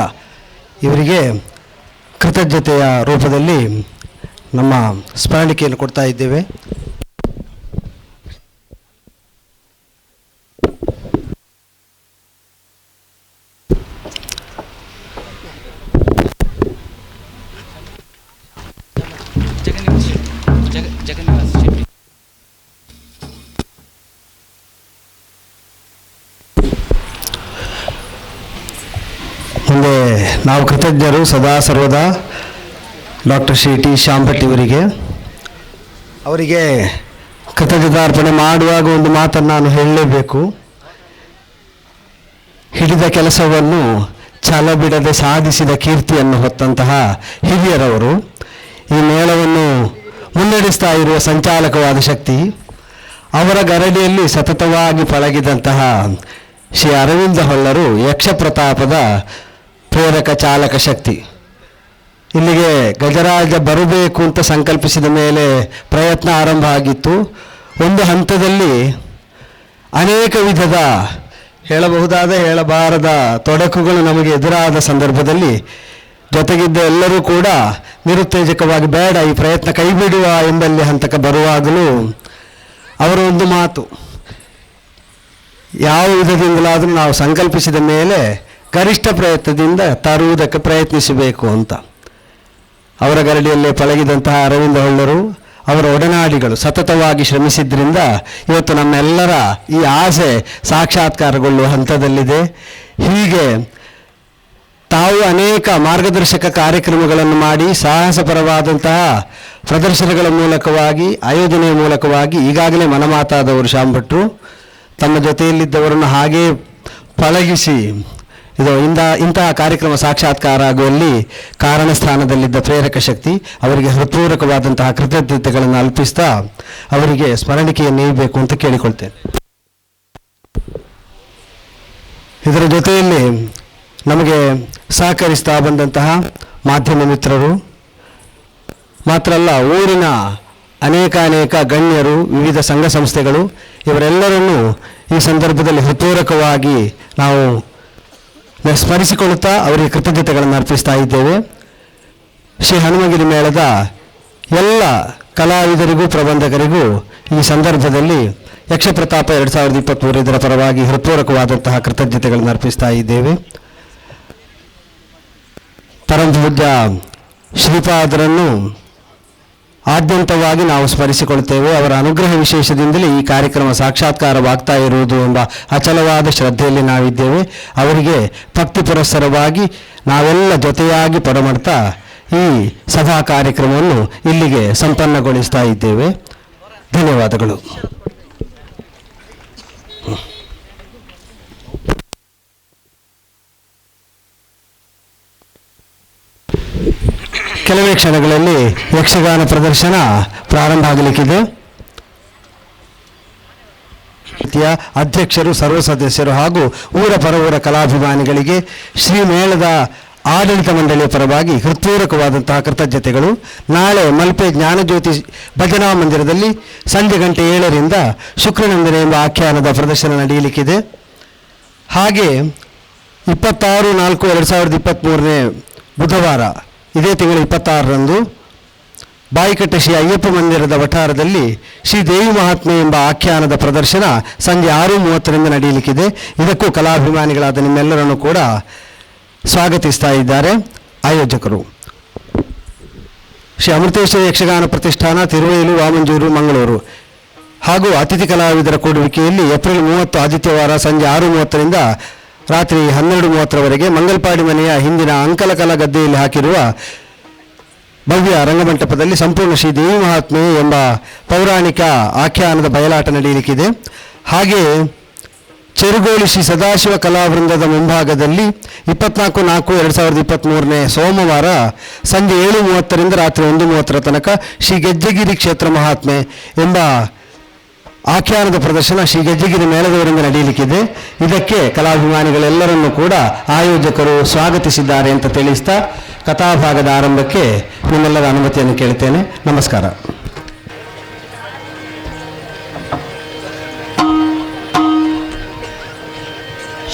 ಇವರಿಗೆ ಕೃತಜ್ಞತೆಯ ರೂಪದಲ್ಲಿ ನಮ್ಮ ಸ್ಮರಣಿಕೆಯನ್ನು ಕೊಡ್ತಾ ಇದ್ದೇವೆ. ಮುಂದೆ ನಾವು ಕೃತಜ್ಞರು ಸದಾ ಸರ್ವದಾ ಡಾಕ್ಟರ್ ಶ್ರೀ ಟಿ ಶ್ಯಾಮ್ ಭಟ್ ಅವರಿಗೆ ಕೃತಜ್ಞತಾರ್ಪಣೆ ಮಾಡುವಾಗ ಒಂದು ಮಾತನ್ನು ನಾನು ಹೇಳಲೇಬೇಕು. ಹಿಡಿದ ಕೆಲಸವನ್ನು ಛಲ ಬಿಡದೆ ಸಾಧಿಸಿದ ಕೀರ್ತಿಯನ್ನು ಹೊತ್ತಂತಹ ಹಿರಿಯರವರು ಈ ಮೇಳವನ್ನು ಮುನ್ನಡೆಸ್ತಾ ಇರುವ ಸಂಚಾಲಕವಾದ ಶಕ್ತಿ, ಅವರ ಗರಡಿಯಲ್ಲಿ ಸತತವಾಗಿ ಪಳಗಿದಂತಹ ಶ್ರೀ ಅರವಿಂದ ಹೊಳ್ಳರು ಯಕ್ಷ ಪ್ರತಾಪದ ಪ್ರೇರಕ ಚಾಲಕ ಶಕ್ತಿ. ಇಲ್ಲಿಗೆ ಗಜರಾಜ ಬರಬೇಕು ಅಂತ ಸಂಕಲ್ಪಿಸಿದ ಮೇಲೆ ಪ್ರಯತ್ನ ಆರಂಭ ಆಗಿತ್ತು. ಒಂದು ಹಂತದಲ್ಲಿ ಅನೇಕ ವಿಧದ ಹೇಳಬಹುದಾದ ಹೇಳಬಾರದ ತೊಡಕುಗಳು ನಮಗೆ ಎದುರಾದ ಸಂದರ್ಭದಲ್ಲಿ ಜೊತೆಗಿದ್ದ ಎಲ್ಲರೂ ಕೂಡ ನಿರುತ್ತೇಜಕವಾಗಿ ಬೇಡ ಈ ಪ್ರಯತ್ನ ಕೈಬಿಡುವ ಎಂಬಲ್ಲಿ ಹಂತಕ್ಕೆ ಬರುವಾಗಲೂ ಅವರ ಒಂದು ಮಾತು, ಯಾವ ವಿಧದಿಂದಲಾದರೂ ನಾವು ಸಂಕಲ್ಪಿಸಿದ ಮೇಲೆ ಗರಿಷ್ಠ ಪ್ರಯತ್ನದಿಂದ ತರುವುದಕ್ಕೆ ಪ್ರಯತ್ನಿಸಬೇಕು ಅಂತ. ಅವರ ಗರಡಿಯಲ್ಲೇ ಪಳಗಿದಂತಹ ಅರವಿಂದ ಹೊಳ್ಳರು ಅವರ ಒಡನಾಡಿಗಳು ಸತತವಾಗಿ ಶ್ರಮಿಸಿದ್ರಿಂದ ಇವತ್ತು ನಮ್ಮೆಲ್ಲರ ಈ ಆಸೆ ಸಾಕ್ಷಾತ್ಕಾರಗೊಳ್ಳುವ ಹಂತದಲ್ಲಿದೆ. ಹೀಗೆ ತಾವು ಅನೇಕ ಮಾರ್ಗದರ್ಶಕ ಕಾರ್ಯಕ್ರಮಗಳನ್ನು ಮಾಡಿ ಸಾಹಸಪರವಾದಂತಹ ಪ್ರದರ್ಶನಗಳ ಮೂಲಕವಾಗಿ ಆಯೋಜನೆಯ ಮೂಲಕವಾಗಿ ಈಗಾಗಲೇ ಮನಮಾತಾದವರು ಶ್ಯಾಮ್ ಭಟ್ರು ತಮ್ಮ ಜೊತೆಯಲ್ಲಿದ್ದವರನ್ನು ಹಾಗೇ ಪಳಗಿಸಿ ಇಂತಹ ಕಾರ್ಯಕ್ರಮ ಸಾಕ್ಷಾತ್ಕಾರ ಆಗುವಲ್ಲಿ ಕಾರಣ ಸ್ಥಾನದಲ್ಲಿದ್ದ ಪ್ರೇರಕ ಶಕ್ತಿ, ಅವರಿಗೆ ಹೃತ್ಪೂರ್ವಕವಾದಂತಹ ಕೃತಜ್ಞತೆಗಳನ್ನು ಅರ್ಪಿಸ್ತಾ ಅವರಿಗೆ ಸ್ಮರಣಿಕೆಯನ್ನು ನೀಡಬೇಕು ಅಂತ ಕೇಳಿಕೊಳ್ತೇನೆ. ಇದರ ಜೊತೆಯಲ್ಲಿ ನಮಗೆ ಸಹಕರಿಸ್ತಾ ಬಂದಂತಹ ಮಾಧ್ಯಮ ಮಿತ್ರರು ಮಾತ್ರ ಅಲ್ಲ, ಊರಿನ ಅನೇಕ ಗಣ್ಯರು, ವಿವಿಧ ಸಂಘ ಸಂಸ್ಥೆಗಳು, ಇವರೆಲ್ಲರನ್ನೂ ಈ ಸಂದರ್ಭದಲ್ಲಿ ಹೃತ್ಪೂರ್ವಕವಾಗಿ ನಾವು ಸ್ಮರಿಸಿಕೊಳ್ಳುತ್ತಾ ಅವರಿಗೆ ಕೃತಜ್ಞತೆಗಳನ್ನು ಅರ್ಪಿಸ್ತಾ ಇದ್ದೇವೆ. ಶ್ರೀ ಹನುಮಗಿರಿ ಮೇಳದ ಎಲ್ಲ ಕಲಾವಿದರಿಗೂ ಪ್ರಬಂಧಕರಿಗೂ ಈ ಸಂದರ್ಭದಲ್ಲಿ ಯಕ್ಷಪ್ರತಾಪ 2023 ಇದರ ಪರವಾಗಿ ಹೃತ್ಪೂರ್ವಕವಾದಂತಹ ಕೃತಜ್ಞತೆಗಳನ್ನು ಅರ್ಪಿಸ್ತಾ ಇದ್ದೇವೆ. ಪರಮಪೂಜ್ಯ ಶ್ರೀಪಾದರನ್ನು ಆದ್ಯಂತವಾಗಿ ನಾವು ಸ್ಮರಿಸಿಕೊಳ್ತೇವೆ. ಅವರ ಅನುಗ್ರಹ ವಿಶೇಷದಿಂದಲೇ ಈ ಕಾರ್ಯಕ್ರಮ ಸಾಕ್ಷಾತ್ಕಾರವಾಗ್ತಾ ಇರುವುದು ಎಂಬ ಅಚಲವಾದ ಶ್ರದ್ಧೆಯಲ್ಲಿ ನಾವಿದ್ದೇವೆ. ಅವರಿಗೆ ಭಕ್ತಿ ಪುರಸ್ಸರವಾಗಿ ನಾವೆಲ್ಲ ಜೊತೆಯಾಗಿ ಪಡಮಾಡ್ತಾ ಈ ಸಭಾ ಕಾರ್ಯಕ್ರಮವನ್ನು ಇಲ್ಲಿಗೆ ಸಂಪನ್ನಗೊಳಿಸ್ತಾ ಇದ್ದೇವೆ. ಧನ್ಯವಾದಗಳು. ಕೆಲವೇ ಕ್ಷಣಗಳಲ್ಲಿ ಯಕ್ಷಗಾನ ಪ್ರದರ್ಶನ ಪ್ರಾರಂಭ ಆಗಲಿಕ್ಕಿದೆ. ಅಧ್ಯಕ್ಷರು, ಸರ್ವ ಸದಸ್ಯರು ಹಾಗೂ ಊರ ಪರವೂರ ಕಲಾಭಿಮಾನಿಗಳಿಗೆ ಶ್ರೀ ಮೇಳದ ಆಡಳಿತ ಮಂಡಳಿಯ ಪರವಾಗಿ ಹೃತ್ಪೂರ್ವಕವಾದಂತಹ ಕೃತಜ್ಞತೆಗಳು. ನಾಳೆ ಮಲ್ಪೆ ಜ್ಞಾನಜ್ಯೋತಿ ಭಜನಾ ಮಂದಿರದಲ್ಲಿ ಸಂಜೆ ಗಂಟೆ 7ರಿಂದ ಶುಕ್ರನಂದನೆ ಎಂಬ ಆಖ್ಯಾನದ ಪ್ರದರ್ಶನ ನಡೆಯಲಿಕ್ಕಿದೆ. ಹಾಗೆ 26/4/2023 ಬುಧವಾರ ಇದೇ ತಿಂಗಳ 26ರಂದು ಬಾಯಿಕಟ್ಟೆ ಶ್ರೀ ಅಯ್ಯಪ್ಪ ಮಂದಿರದ ವಠಾರದಲ್ಲಿ ಶ್ರೀ ದೇವಿ ಮಹಾತ್ಮೆ ಎಂಬ ಆಖ್ಯಾನದ ಪ್ರದರ್ಶನ ಸಂಜೆ 6:30ರಿಂದ ನಡೆಯಲಿಕ್ಕಿದೆ. ಇದಕ್ಕೂ ಕಲಾಭಿಮಾನಿಗಳಾದ ನಿಮ್ಮೆಲ್ಲರನ್ನು ಕೂಡ ಸ್ವಾಗತಿಸ್ತಾ ಇದ್ದಾರೆ ಆಯೋಜಕರು. ಶ್ರೀ ಅಮೃತೇಶ್ವರ ಯಕ್ಷಗಾನ ಪ್ರತಿಷ್ಠಾನ, ತಿರುವೈಲು, ವಾಮಂಜೂರು, ಮಂಗಳೂರು ಹಾಗೂ ಅತಿಥಿ ಕಲಾವಿದರ ಕೂಡುವಿಕೆಯಲ್ಲಿ ಏಪ್ರಿಲ್ 30 ಆದಿತ್ಯವಾರ ಸಂಜೆ 6:30ರಿಂದ ರಾತ್ರಿ 12:30ರವರೆಗೆ ಮಂಗಲ್ಪಾಡಿ ಮನೆಯ ಹಿಂದಿನ ಅಂಕಲಕಲ ಗದ್ದೆಯಲ್ಲಿ ಹಾಕಿರುವ ಭವ್ಯ ರಂಗಮಂಟಪದಲ್ಲಿ ಸಂಪೂರ್ಣ ಶ್ರೀ ದೇವಿ ಮಹಾತ್ಮೆ ಎಂಬ ಪೌರಾಣಿಕ ಆಖ್ಯಾನದ ಬಯಲಾಟ ನಡೆಯಲಿಕ್ಕಿದೆ. ಹಾಗೆಯೇ ಚೆರುಗೋಳಿ ಶ್ರೀ ಸದಾಶಿವ ಕಲಾವೃಂದದ ಮುಂಭಾಗದಲ್ಲಿ 24/4/2023 ಸೋಮವಾರ ಸಂಜೆ 7:30ರಿಂದ ರಾತ್ರಿ 1:30 ತನಕ ಶ್ರೀ ಗೆಜ್ಜೆಗಿರಿ ಕ್ಷೇತ್ರ ಮಹಾತ್ಮೆ ಎಂಬ ಆಖ್ಯಾನದ ಪ್ರದರ್ಶನ ಶ್ರೀ ಗೆಜ್ಜೆಗಿರಿ ಮೇಳದವರಿಂದ ನಡೆಯಲಿಕ್ಕಿದೆ. ಇದಕ್ಕೆ ಕಲಾಭಿಮಾನಿಗಳೆಲ್ಲರನ್ನೂ ಕೂಡ ಆಯೋಜಕರು ಸ್ವಾಗತಿಸಿದ್ದಾರೆ ಅಂತ ತಿಳಿಸ್ತಾ ಕಥಾಭಾಗದ ಆರಂಭಕ್ಕೆ ನಿಮ್ಮೆಲ್ಲರ ಅನುಮತಿಯನ್ನು ಕೇಳ್ತೇನೆ. ನಮಸ್ಕಾರ.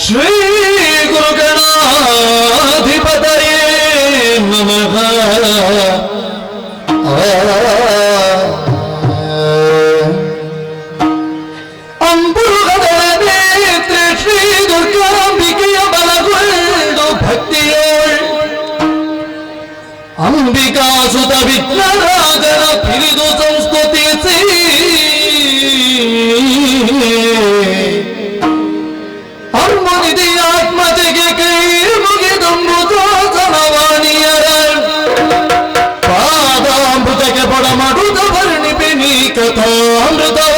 ಶ್ರೀ ಗುರುಗಣಾಧಿಪತಯೇ ನಮಃ. ಅಂಬುರುಗದ ನೇತ್ರೆ ಶ್ರೀ ದುರ್ಗಾಂಬಿಕೆಯ ಬಲಗೊಂಡು ಭಕ್ತಿಯೋಳ್ ಅಂಬಿಕಾ ಸುತ ವಿಘ್ನರಾಜನ ಪಿರಿದು ಸಂಸ್ತುತಿಸಿ ಆತ್ಮತೆಗೆ ಕೈ ಮುಗಿದಂಬುದಾಸನವಾಣಿಯರ ಪಾದಾಮೃತಕ್ಕೆ ಪೊಡಮಡುದ ವರ್ಣಿಪಿ ನೀ ಕಥಾಮೃತವ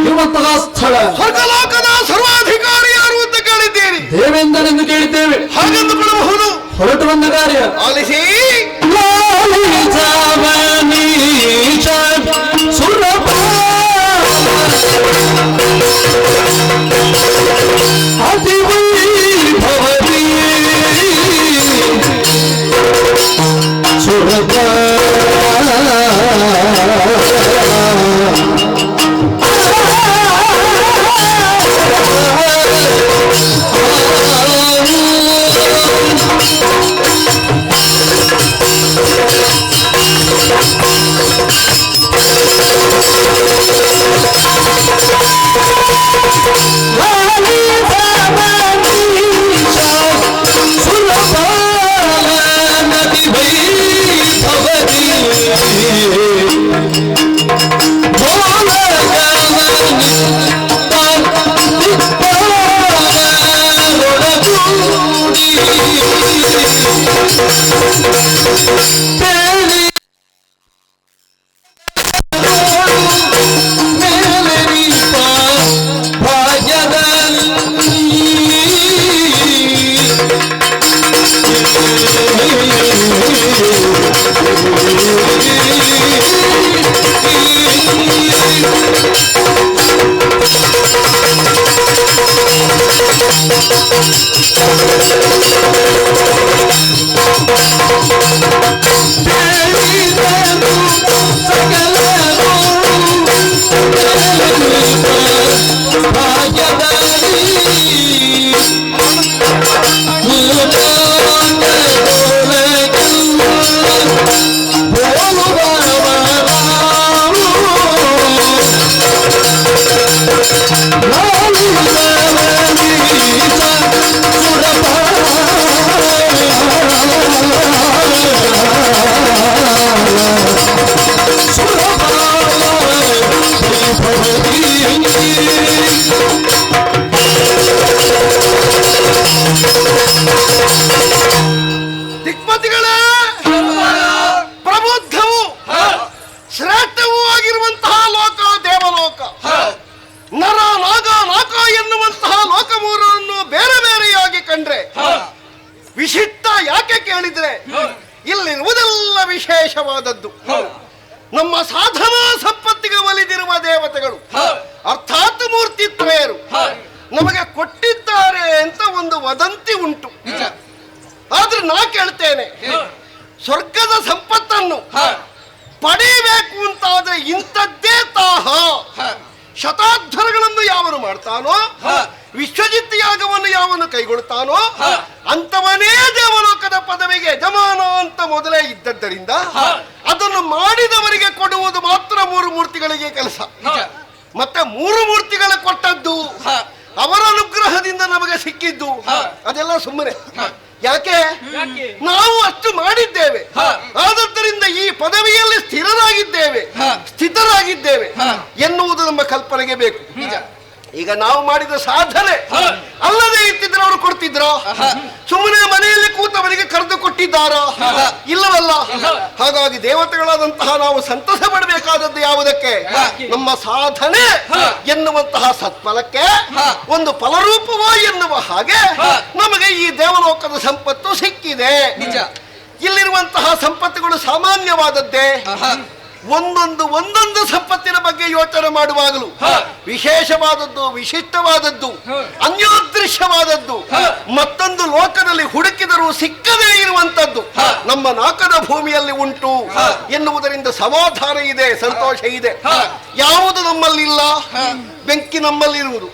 ಇರುವಂತಹ ಸ್ಥಳ ಸ್ವರ್ಗಲೋಕದ ಸರ್ವಾಧಿಕಾರಿ ಯಾರು ಅಂತ ಕೇಳಿದ್ದೀರಿ. ದೇವೇಂದ್ರನೆಂದು ಕೇಳಿದ್ದೇವೆ. ಹಾಗೆಂದು ಬಿಡಬಹುದು. ಹೊರಟು ಬಂದ ಕಾರ್ಯ ಆಲಿಸಿ. ದಿಕ್ಪತಿಗಳೇ, ಪ್ರಬುದ್ಧವು ಶ್ರೇಷ್ಠವೂ ಆಗಿರುವಂತಹ ಲೋಕ ದೇವಲೋಕ, ನರ ನಾಗ ನಾಕ ಎನ್ನುವಂತಹ ಲೋಕ ಮೂರನ್ನು ಬೇರೆ ಬೇರೆಯಾಗಿ ಕಂಡ್ರೆ ವಿಶಿಷ್ಟ ಯಾಕೆ ಕೇಳಿದ್ರೆ ಇಲ್ಲಿರುವುದೆಲ್ಲ ವಿಶೇಷವಾದದ್ದು. ನಮ್ಮ ಸಾಧನಾ ಸಂಪತ್ತಿಗೆ ಒಲಿದಿರುವ ದೇವತೆಗಳು ಅರ್ಥಾತ್ ಮೂರ್ತಿತ್ರಯರು ನಮಗೆ ಕೊಟ್ಟಿದ್ದಾರೆ ಅಂತ ಒಂದು ವದಂತಿ ಉಂಟು. ಆದ್ರೆ ನಾ ಕೇಳ್ತೇನೆ, ಸ್ವರ್ಗದ ಸಂಪತ್ತನ್ನು ಪಡೆಯಬೇಕು ಅಂತಾದ್ರೆ ಇಂಥದ್ದೇ ತಾಹ ಶತಾಧ್ವರಗಳನ್ನು ಯಾವನು ಮಾಡ್ತಾನೋ, ವಿಶ್ವಜಿತ್ ಯಾಗವನ್ನು ಯಾವನು ಕೈಗೊಳ್ತಾನೋ ಅಂತವನೇ ದೇವಲೋಕದ ಪದವಿಗೆ ಯಜಮಾನ ಅಂತ ಮೊದಲೇ ಇದ್ದದ್ದರಿಂದ ಅದನ್ನು ಮಾಡಿದವರಿಗೆ ಕೊಡುವುದು ಮಾತ್ರ ಮೂರು ಮೂರ್ತಿಗಳಿಗೆ ಕೆಲಸ. ಮತ್ತೆ ಮೂರು ಮೂರ್ತಿಗಳು ಕೊಟ್ಟದ್ದು ಅವರ ಅನುಗ್ರಹದಿಂದ ನಮಗೆ ಸಿಕ್ಕಿದ್ದು ಅದೆಲ್ಲ ಸುಮ್ಮನೆ. ಯಾಕೆ? ನಾವು ಅಷ್ಟು ಮಾಡಿದ್ದೇವೆ, ಆದದ್ದರಿಂದ ಈ ಪದವಿಯಲ್ಲಿ ಸ್ಥಿತರಾಗಿದ್ದೇವೆ ಎನ್ನುವುದು ನಮ್ಮ ಕಲ್ಪನೆಗೆ ಬೇಕು. ಈಗ ನಾವು ಮಾಡಿದ ಸಾಧನೆ ಅಲ್ಲದೆ ಇತ್ತಿದ್ರೆ ಅವರು ಕೊಡ್ತಿದ್ರ? ಸುಮ್ಮನೆ ಮನೆಯಲ್ಲಿ ಕೂತವರಿಗೆ ಕರೆದು ಕೊಟ್ಟಿದ್ದಾರಾ? ಇಲ್ಲವಲ್ಲ. ಹಾಗಾಗಿ ದೇವತೆಗಳಾದಂತಹ ನಾವು ಸಂತಸ ಪಡಬೇಕಾದದ್ದು ಯಾವುದಕ್ಕೆ? ನಮ್ಮ ಸಾಧನೆ ಎನ್ನುವಂತಹ ಸತ್ಫಲಕ್ಕೆ ಒಂದು ಫಲರೂಪವೋ ಎನ್ನುವ ಹಾಗೆ ನಮಗೆ ಈ ದೇವಲೋಕದ ಸಂಪತ್ತು ಸಿಕ್ಕಿದೆ. ಇಲ್ಲಿರುವಂತಹ ಸಂಪತ್ತುಗಳು ಸಾಮಾನ್ಯವಾದದ್ದೇ. ಒಂದೊಂದು ಸಂಪತ್ತಿನ ಬಗ್ಗೆ ಯೋಚನೆ ಮಾಡುವಾಗಲೂ ವಿಶೇಷವಾದದ್ದು, ವಿಶಿಷ್ಟವಾದದ್ದು, ಅನ್ಯೋದೃಶ್ಯವಾದದ್ದು, ಮತ್ತೊಂದು ಲೋಕದಲ್ಲಿ ಹುಡುಕಿದರೂ ಸಿಕ್ಕದೇ ಇರುವಂತದ್ದು ನಮ್ಮ ನಾಕದ ಭೂಮಿಯಲ್ಲಿ ಉಂಟು ಎನ್ನುವುದರಿಂದ ಸಮಾಧಾನ ಇದೆ, ಸಂತೋಷ ಇದೆ. ಯಾವುದು ನಮ್ಮಲ್ಲಿಲ್ಲ? ಬೆಂಕಿ ನಮ್ಮಲ್ಲಿರುವುದು,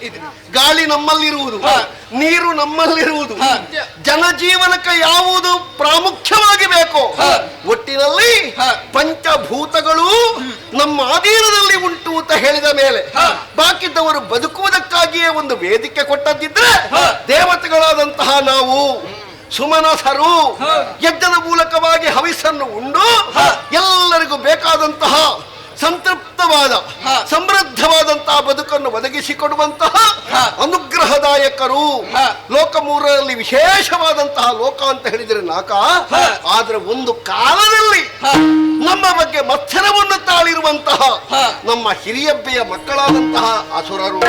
ಗಾಳಿ ನಮ್ಮಲ್ಲಿರುವುದು, ನೀರು ನಮ್ಮಲ್ಲಿರುವುದು. ಜನಜೀವನಕ್ಕೆ ಯಾವುದು ಪ್ರಾಮುಖ್ಯವಾಗಿ ಬೇಕು? ಒಟ್ಟಿನಲ್ಲಿ ಪಂಚಭೂತಗಳು ನಮ್ಮ ಅಧೀನದಲ್ಲಿ ಉಂಟು ಅಂತ ಹೇಳಿದ ಮೇಲೆ ಬಾಕಿದ್ದವರು ಬದುಕುವುದಕ್ಕಾಗಿಯೇ ಒಂದು ವೇದಿಕೆ ಕೊಟ್ಟದ್ದಿದ್ರೆ ದೇವತೆಗಳಾದಂತಹ ನಾವು ಸುಮನಸರು ಯಜ್ಞದ ಮೂಲಕವಾಗಿ ಹವಿಸ್ಸನ್ನು ಉಂಡು ಎಲ್ಲರಿಗೂ ಬೇಕಾದಂತಹ ಸಂತೃಪ್ತವಾದ ಸಮೃದ್ಧವಾದಂತಹ ಬದುಕನ್ನು ಒದಗಿಸಿಕೊಡುವಂತಹ ಅನುಗ್ರಹದಾಯಕರು. ಲೋಕ ಮೂರರಲ್ಲಿ ವಿಶೇಷವಾದಂತಹ ಲೋಕ ಅಂತ ಹೇಳಿದರೆ ನಾಕ. ಆದ್ರೆ ಒಂದು ಕಾಲದಲ್ಲಿ ನಮ್ಮ ಬಗ್ಗೆ ಮತ್ಸರವನ್ನು ತಾಳಿರುವಂತಹ ನಮ್ಮ ಹಿರಿಯಬ್ಬೆಯ ಮಕ್ಕಳಾದಂತಹ ಅಸುರರು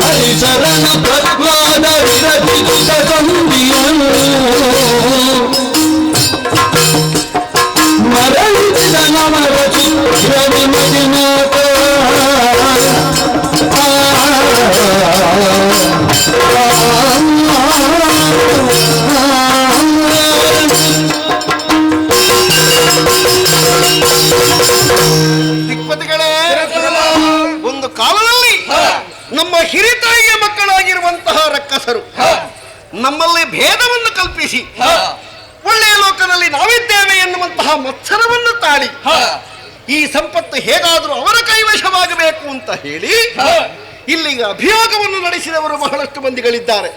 ಹರಿಶರಣ ಪ್ರಹ್ಲಾದ ವಿರಚಿತ ಸಂಧಿಯನು ಮರಳಿದ ನಮರ ಚಿತ್ರವಿ ಮದಿನಾಥ ದಿಕ್ಪತಿಗಳೇ, ಒಂದು ಕಾಲದಲ್ಲಿ ನಮ್ಮ ಹಿರಿತಾಯಿಯ ಮಕ್ಕಳಾಗಿರುವಂತಹ ರಕ್ಕಸರು ನಮ್ಮಲ್ಲಿ ಭೇದವನ್ನು ಕಲ್ಪಿಸಿ ಒಳ್ಳೆಯ ಲೋಕದಲ್ಲಿ ನಾವಿದ್ದೇವೆ ಎನ್ನುವಂತಹ ಮತ್ಸರವನ್ನು ತಾಳಿ ಈ ಸಂಪತ್ತು ಹೇಗಾದರೂ ಅವರ ಕೈವಶವಾಗಬೇಕು ಅಂತ ಹೇಳಿ ಇಲ್ಲಿಗೆ ಅಭಿಯೋಗವನ್ನು ನಡೆಸಿದವರು ಬಹಳಷ್ಟು ಮಂದಿಗಳಿದ್ದಾರೆ.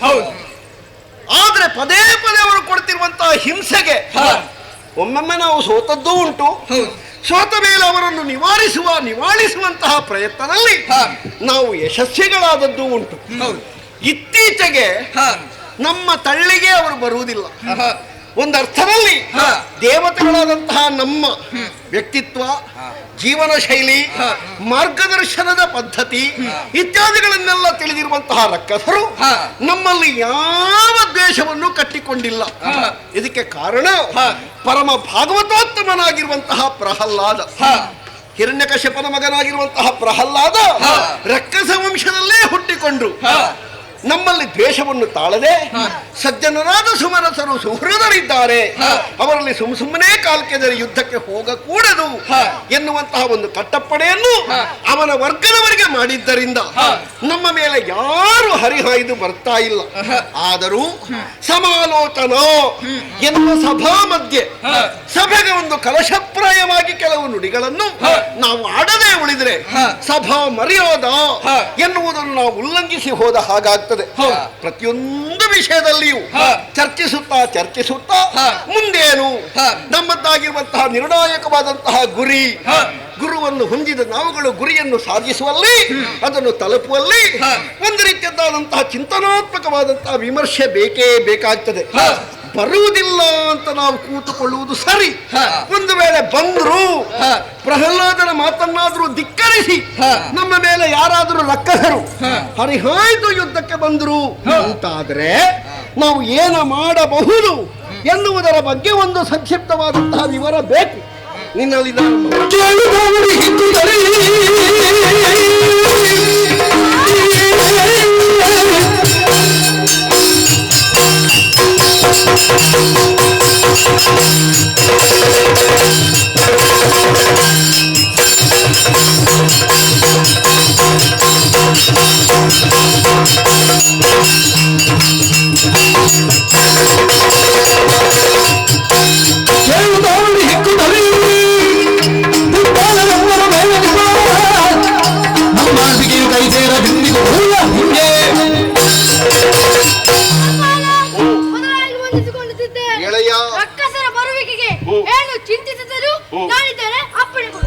ಆದ್ರೆ ಪದೇ ಪದೇ ಅವರು ಕೊಡ್ತಿರುವಂತಹ ಹಿಂಸೆಗೆ ಒಮ್ಮೊಮ್ಮೆ ನಾವು ಸೋತದ್ದೂ ಉಂಟು. ಸೋತ ಮೇಲೆ ಅವರನ್ನು ನಿವಾರಿಸುವಂತಹ ಪ್ರಯತ್ನದಲ್ಲಿ ನಾವು ಯಶಸ್ವಿಗಳಾದದ್ದು ಉಂಟು. ಇತ್ತೀಚೆಗೆ ನಮ್ಮ ತಳ್ಳಿಗೆ ಅವರು ಬರುವುದಿಲ್ಲ. ಒಂದರ್ಥದಲ್ಲಿ ದೇವತೆಗಳಾದಂತಹ ನಮ್ಮ ವ್ಯಕ್ತಿತ್ವ, ಜೀವನ ಶೈಲಿ, ಮಾರ್ಗದರ್ಶನದ ಪದ್ಧತಿ ಇತ್ಯಾದಿಗಳನ್ನೆಲ್ಲ ತಿಳಿದಿರುವಂತಹ ರಕ್ಕಸರು ನಮ್ಮಲ್ಲಿ ಯಾವ ದ್ವೇಷವನ್ನು ಕಟ್ಟಿಕೊಂಡಿಲ್ಲ. ಇದಕ್ಕೆ ಕಾರಣ ಪರಮ ಭಾಗವತೋತ್ತಮನಾಗಿರುವಂತಹ ಪ್ರಹ್ಲಾದ, ಹಿರಣ್ಯಕಶ್ಯಪನ ಮಗನಾಗಿರುವಂತಹ ಪ್ರಹ್ಲಾದ ರಕ್ಕಸ ವಂಶದಲ್ಲೇ ಹುಟ್ಟಿಕೊಂಡ್ರು. ನಮ್ಮಲ್ಲಿ ದ್ವೇಷವನ್ನು ತಾಳದೆ ಸಜ್ಜನರಾದ ಸುಮನಸರು ಸುಹೃದರಿದ್ದಾರೆ, ಅವರಲ್ಲಿ ಸುಮ್ಮನೆ ಕಾಲ್ಕೆದರೆ ಯುದ್ಧಕ್ಕೆ ಹೋಗಕೂಡದು ಎನ್ನುವಂತಹ ಒಂದು ಕಟ್ಟಪ್ಪಣೆಯನ್ನು ಅವನ ವರ್ಗದವರಿಗೆ ಮಾಡಿದ್ದರಿಂದ ನಮ್ಮ ಮೇಲೆ ಯಾರು ಹರಿಹಾಯ್ದು ಬರ್ತಾ ಇಲ್ಲ. ಆದರೂ ಸಮಾಲೋಚನ ಎನ್ನುವ ಸಭಾ ಮಧ್ಯೆ ಸಭೆಗೆ ಒಂದು ಕಲಶಪ್ರಾಯವಾಗಿ ಕೆಲವು ನುಡಿಗಳನ್ನು ನಾವು ಆಡದೆ ಉಳಿದ್ರೆ ಸಭಾ ಮರ್ಯಾದ ಎನ್ನುವುದನ್ನು ನಾವು ಉಲ್ಲಂಘಿಸಿ ಹೋದ ಹಾಗಾಗ್ತದೆ. ಪ್ರತಿಯೊಂದು ವಿಷಯದಲ್ಲಿಯೂ ಚರ್ಚಿಸುತ್ತಾ ಮುಂದೇನು ನಮ್ಮದ್ದಾಗಿರುವಂತಹ ನಿರ್ಣಾಯಕವಾದಂತಹ ಗುರುವನ್ನು ಹೊಂದಿದ ನಾವುಗಳು ಗುರಿಯನ್ನು ಸಾಧಿಸುವಲ್ಲಿ, ಅದನ್ನು ತಲುಪುವಲ್ಲಿ ಒಂದು ರೀತಿಯದ್ದಾದಂತಹ ಚಿಂತನಾತ್ಮಕವಾದಂತಹ ವಿಮರ್ಶೆ ಬೇಕೇ ಬೇಕಾಗ್ತದೆ. ಬರುವುದಿಲ್ಲ ಅಂತ ನಾವು ಕೂತುಕೊಳ್ಳುವುದು ಸರಿ. ಒಂದು ವೇಳೆ ಬಂದ್ರು ಪ್ರಹ್ಲಾದನ ಮಾತನ್ನಾದ್ರೂ ಧಿಕ್ಕರಿಸಿ ನಮ್ಮ ಮೇಲೆ ಯಾರಾದರೂ ರಕ್ಕಸರು ಹರಿಹಾಯ್ದು ಯುದ್ಧಕ್ಕೆ ಬಂದ್ರು ಅಂತಾದ್ರೆ ನಾವು ಏನು ಮಾಡಬಹುದು ಎನ್ನುವುದರ ಬಗ್ಗೆ ಒಂದು ಸಂಕ್ಷಿಪ್ತವಾದಂತಹ ವಿವರ ಬೇಕು. ನಿನ್ನಲ್ಲಿ ನಾನು ನಾನಿದ್ದೇನೆ, ಅಪ್ಪಣೆ ಕೊಡು.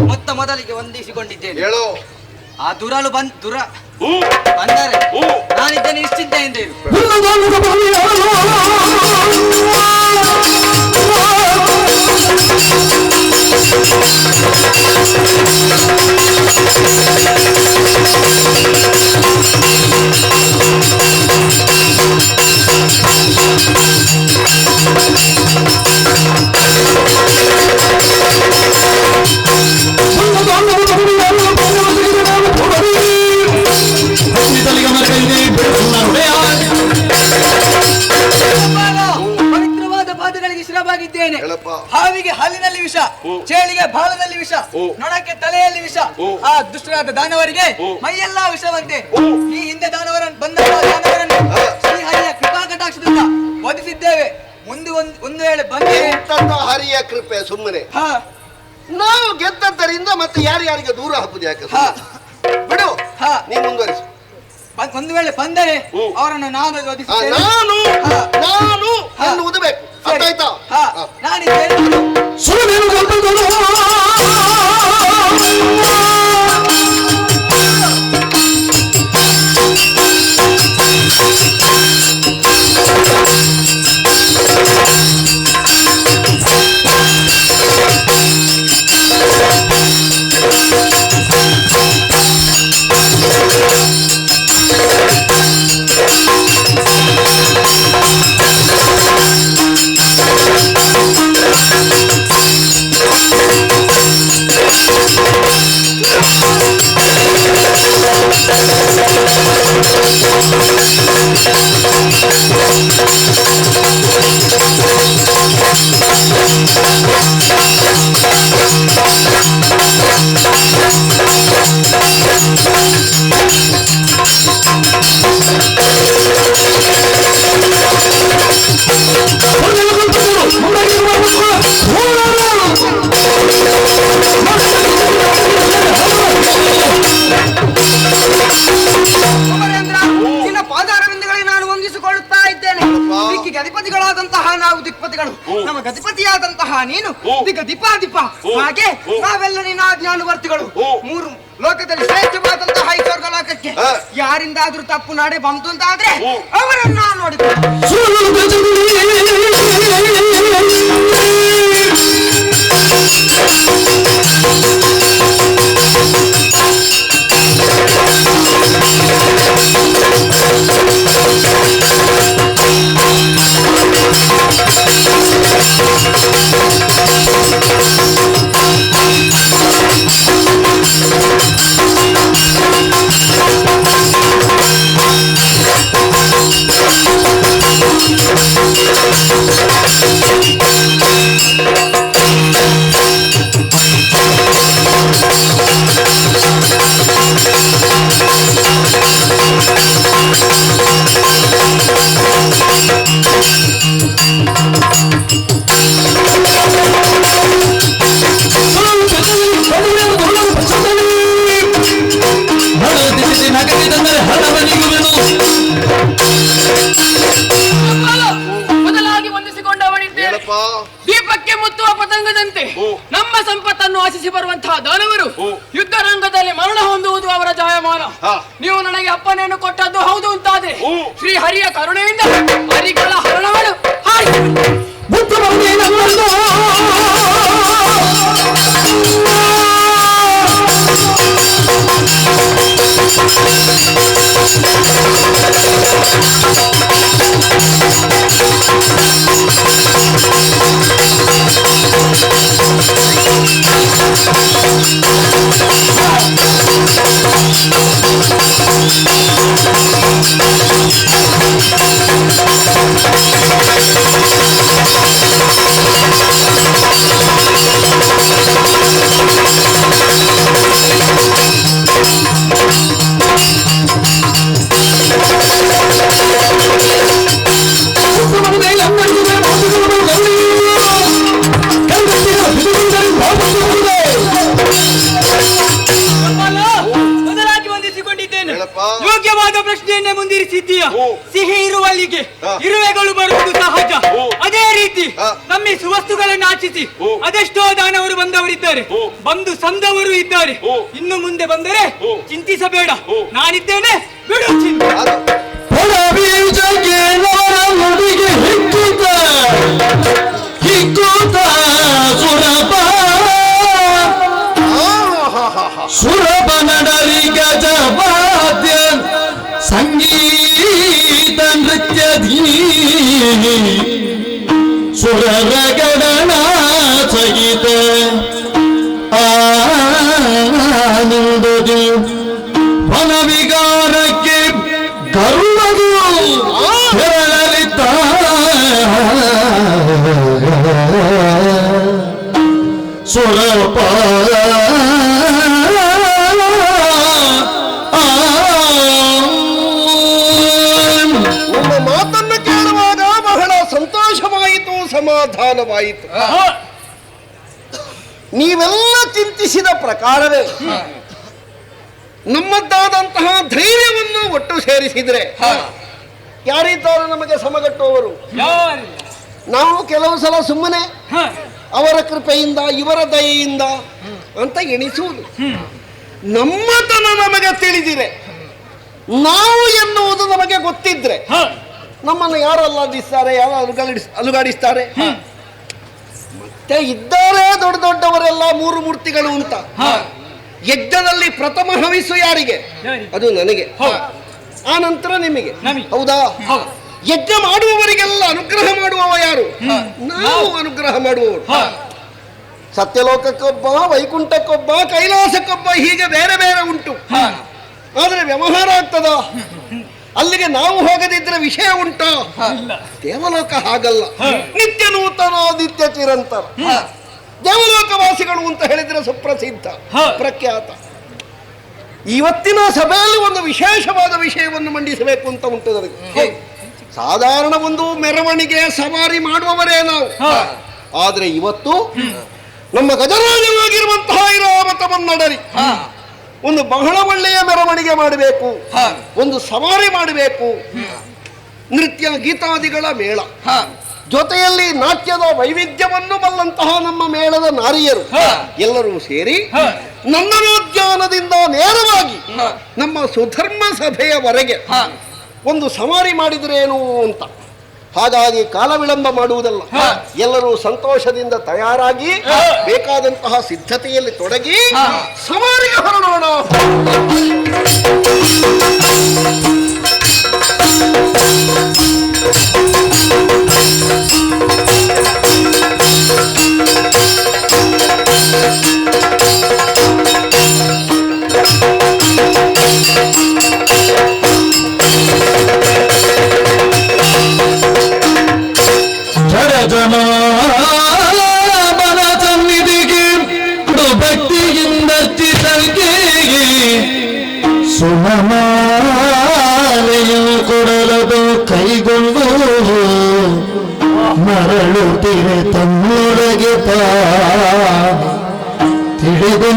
ಮೊತ್ತ ಮೊದಲಿಗೆ ವಂದಿಸಿಕೊಂಡಿದ್ದೇನೆ. ಹೇಳು. ಆ ದುರಾಳು ಬಂದರೆ ನಾನಿದ್ದೇನೆ, ನಿಶ್ಚಿಂತೆಯಿಂದ ಇರು. ಪವಿತ್ರವಾದ ಪಾದಗಳಿಗೆ ಶಿರವಾಗಿದ್ದೇನೆ. ಹಾವಿಗೆ ಹಾಲಿನಲ್ಲಿ ವಿಷ, ಚೇಳಿಗೆ ಬಾಲದಲ್ಲಿ ವಿಷ, ನೊಣಕ್ಕೆ ತಲೆಯಲ್ಲಿ ವಿಷ. ಆ ದುಷ್ಟರಾದ ದಾನವರಿಗೆ ಮೈಯೆಲ್ಲಾ ವಿಷವಂತೆ. ಈ ಹಿಂದೆ ದಾನವರನ್ನು ಶ್ರೀಹರಿಯ ಕೃಪಾ ಕಟಾಕ್ಷದಿಂದ ವಧಿಸಿದ್ದೇವೆ. ಮುಂದೆ ಒಂದು ವೇಳೆ ಬಂದೆ ಹರಿಯ ಕೃಪೆ. ಸುಮ್ಮನೆ ನಾವು ಗೆದ್ದದ್ದರಿಂದ ಮತ್ತೆ ಯಾರ್ಯಾರಿಗೆ ದೂರ ಹಾಕುದು ಯಾಕೆ? ಬಿಡು, ನೀ ಮುಂದುವರಿಸು. ಒಂದು ವೇಳೆ ಬಂದರೆ ಅವರನ್ನು ನಾನು ನಾನು ಎನ್ನುವುದು ಬೇಕು. ಅರ್ಥಾಯ್ತಾ? ನಾನಿದ್ದೇನೆ. ನಮ್ಮ ಗತಿಪತಿಯಾದಂತಹ ನೀನು ದಿಪ ಹಾಗೆ ನಾವೆಲ್ಲ ನಿನ್ನ ಆಜ್ಞಾನುವರ್ತಿಗಳು. 3 ಲೋಕದಲ್ಲಿ ಶ್ರೇಷ್ಠವಾದಂತಹ ಈ ಸ್ವರ್ಗ ಲೋಕಕ್ಕೆ ಯಾರಿಂದಾದ್ರೂ ತಪ್ಪು ನಾಡೆ ಬಂತು ಅಂತಾದ್ರೆ ಅವರನ್ನ ನೋಡಿಕೊಂಡು ಮೊದಲಾಗಿ ವಂದಿಸಿಕೊಂಡವನಿದ್ದೇನೆ. ದೀಪಕ್ಕೆ ಮುತ್ತುವ ಪತಂಗದಂತೆ ನಮ್ಮ ಸಂಪತ್ತನ್ನು ಆಶಿಸಿ ಬರುವಂತಹ ದಾನವರು ಯುದ್ಧ ರಂಗದಲ್ಲಿ ಮರಣ ಹೊಂದುವುದು ಅವರ ಜಾಯಮಾನ. ನೀವು ನನಗೆ ಅಪ್ಪನೆಯನ್ನು ಕೊಟ್ಟದ್ದು ಹೌದು ಅಂತಾದ್ರೆ ಶ್ರೀ ಹರಿಯ ಕರುಣೆಯಿಂದ ಹರಿಗಳ ಹರಣಗಳು Thank you. ಸಿದ್ಧಿಯ ಸಿಹಿ ಇರುವಲ್ಲಿಗೆ ಇರುವೆಗಳು ಬರುವುದು ಸಹಜ. ಅದೇ ರೀತಿ ನಮ್ಮ ಸುವಸ್ತುಗಳನ್ನು ಆಚಿಸಿ ಅದೆಷ್ಟೋ ದಾನವರು ಬಂದವರಿದ್ದಾರೆ, ಬಂದು ಸಂದವರು ಇದ್ದಾರೆ. ಇನ್ನು ಮುಂದೆ ಬಂದರೆ ಚಿಂತಿಸಬೇಡ, ನಾನಿದ್ದೇನೆ, ಬಿಡು ಚಿಂತೆ. ಸುರಪ ನಡರಿ ಗಜವಾದ್ಯ ಸಂಗೀತ ನೃತ್ಯಧೀ ಸುರರ ಗಣನ ಸಹಿತ ಆನಂದದಿ ವನವಿಗಾರಕ್ಕೆ ಗರುಡದು ತೆರಳಲಿದ್ದ ಸುರಪ ಮಾತನ್ನು ಕೇಳುವಾಗ ಬಹಳ ಸಂತೋಷವಾಯಿತು, ಸಮಾಧಾನವಾಯಿತು. ನೀವೆಲ್ಲ ಚಿಂತಿಸಿದ ಪ್ರಕಾರವೇ ನಮ್ಮದ್ದಾದಂತಹ ಧೈರ್ಯವನ್ನು ಒಟ್ಟು ಸೇರಿಸಿದ್ರೆ ಯಾರಿದ್ದಾರೆ ನಮಗೆ ಸಮಗಟ್ಟುವವರು? ನಾವು ಕೆಲವು ಸಲ ಸುಮ್ಮನೆ ಅವರ ಕೃಪೆಯಿಂದ ಇವರ ದಯೆಯಿಂದ ಅಂತ ಎಣಿಸುವುದು. ನಮ್ಮತನ ನಮಗೆ ತಿಳಿದಿರೆ, ನಾವು ಎನ್ನುವುದು ನಮಗೆ ಗೊತ್ತಿದ್ರೆ ನಮ್ಮನ್ನು ಯಾರು ಅಲ್ಲಾಡಿಸ್ತಾರೆ, ಯಾರು ಅಲುಗಾಡಿಸ್ತಾರೆ? ಮತ್ತೆ ಇದ್ದಾರೆ ದೊಡ್ಡ ದೊಡ್ಡವರೆಲ್ಲ ಮೂರು ಮೂರ್ತಿಗಳು ಅಂತ. ಯಜ್ಞದಲ್ಲಿ ಪ್ರಥಮ ಹವಿಸು ಯಾರಿಗೆ? ಅದು ನನಗೆ, ಆ ನಂತರ ನಿಮಗೆ. ಹೌದಾ? ಯಜ್ಞ ಮಾಡುವವರಿಗೆಲ್ಲ ಅನುಗ್ರಹ ಮಾಡುವವ ಯಾರು? ನಾವು ಅನುಗ್ರಹ ಮಾಡುವವರು. ಸತ್ಯಲೋಕಕ್ಕೊಬ್ಬ, ವೈಕುಂಠಕ್ಕೊಬ್ಬ, ಕೈಲಾಸಕ್ಕೊಬ್ಬ, ಹೀಗೆ ಬೇರೆ ಬೇರೆ ಉಂಟು. ಆದ್ರೆ ವ್ಯವಹಾರ ಆಗ್ತದ? ಅಲ್ಲಿಗೆ ನಾವು ಹೋಗದಿದ್ರೆ ವಿಷಯ ಉಂಟ? ದೇವಲೋಕ ಹಾಗಲ್ಲ, ನಿತ್ಯ ನೂತನ ನಿತ್ಯ ಚಿರಂತರ. ದೇವಲೋಕವಾಸಿಗಳು ಅಂತ ಹೇಳಿದ್ರೆ ಸುಪ್ರಸಿದ್ಧ, ಪ್ರಖ್ಯಾತ. ಇವತ್ತಿನ ಸಭೆಯಲ್ಲಿ ಒಂದು ವಿಶೇಷವಾದ ವಿಷಯವನ್ನು ಮಂಡಿಸಬೇಕು ಅಂತ ಉಂಟು ನನಗೆ. ಸಾಧಾರಣ ಒಂದು ಮೆರವಣಿಗೆ ಸವಾರಿ ಮಾಡುವವರೇ ನಾವು. ಆದ್ರೆ ಇವತ್ತು ನಮ್ಮ ಗಜರಾಜನಾಗಿರುವಂತಹ ಇರಾವತವನ್ನಡರಿ ಒಂದು ಬಹಳ ಒಳ್ಳೆಯ ಮೆರವಣಿಗೆ ಮಾಡಬೇಕು, ಒಂದು ಸವಾರಿ ಮಾಡಬೇಕು. ನೃತ್ಯ ಗೀತಾದಿಗಳ ಮೇಳ, ಜೊತೆಯಲ್ಲಿ ನಾಟ್ಯದ ವೈವಿಧ್ಯವನ್ನು ಬಲ್ಲಂತಹ ನಮ್ಮ ಮೇಳದ ನಾರಿಯರು ಎಲ್ಲರೂ ಸೇರಿ ನಂದನೋದ್ಯಾನದಿಂದ ನೇರವಾಗಿ ನಮ್ಮ ಸುಧರ್ಮ ಸಭೆಯವರೆಗೆ ಒಂದು ಸವಾರಿ ಮಾಡಿದ್ರೇನು ಅಂತ. ಹಾಗಾಗಿ ಕಾಲ ವಿಳಂಬ ಮಾಡುವುದಲ್ಲ, ಎಲ್ಲರೂ ಸಂತೋಷದಿಂದ ತಯಾರಾಗಿ ಬೇಕಾದಂತಹ ಸಿದ್ಧತೆಯಲ್ಲಿ ತೊಡಗಿ ಸವಾರಿಗೆ ಹೊರಡೋಣ. ಬಲ ಸನ್ನಿಧಿಗೆ ಭಕ್ತಿಯಿಂದ ಚಿತಲ್ಗೆ ಸುಮಮಾಲೆಯು ಕೊಡಲದು ಕೈಗೊಂಡು ಮರಳುತ್ತಿರೆ ತನ್ನೊಳಗೆ ತಿಳಿದು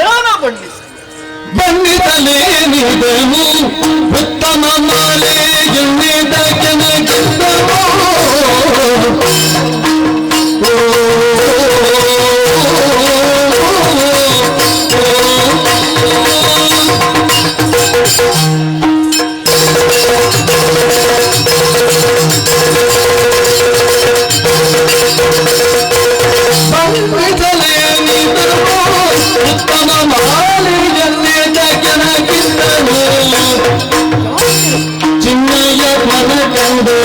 ಏನ ಬಣ್ಣಿಸ ಬಂದಿತಲೇನಿದನು ಉತ್ತಮ ಮಾಲೆ ಎಣ್ಣಿದ ಕೆನಗಿದ್ದವೋ ಉತ್ತಮ ಮಾಲೆ ಚಿನ್ನಯ ಮನ ಕಂಡು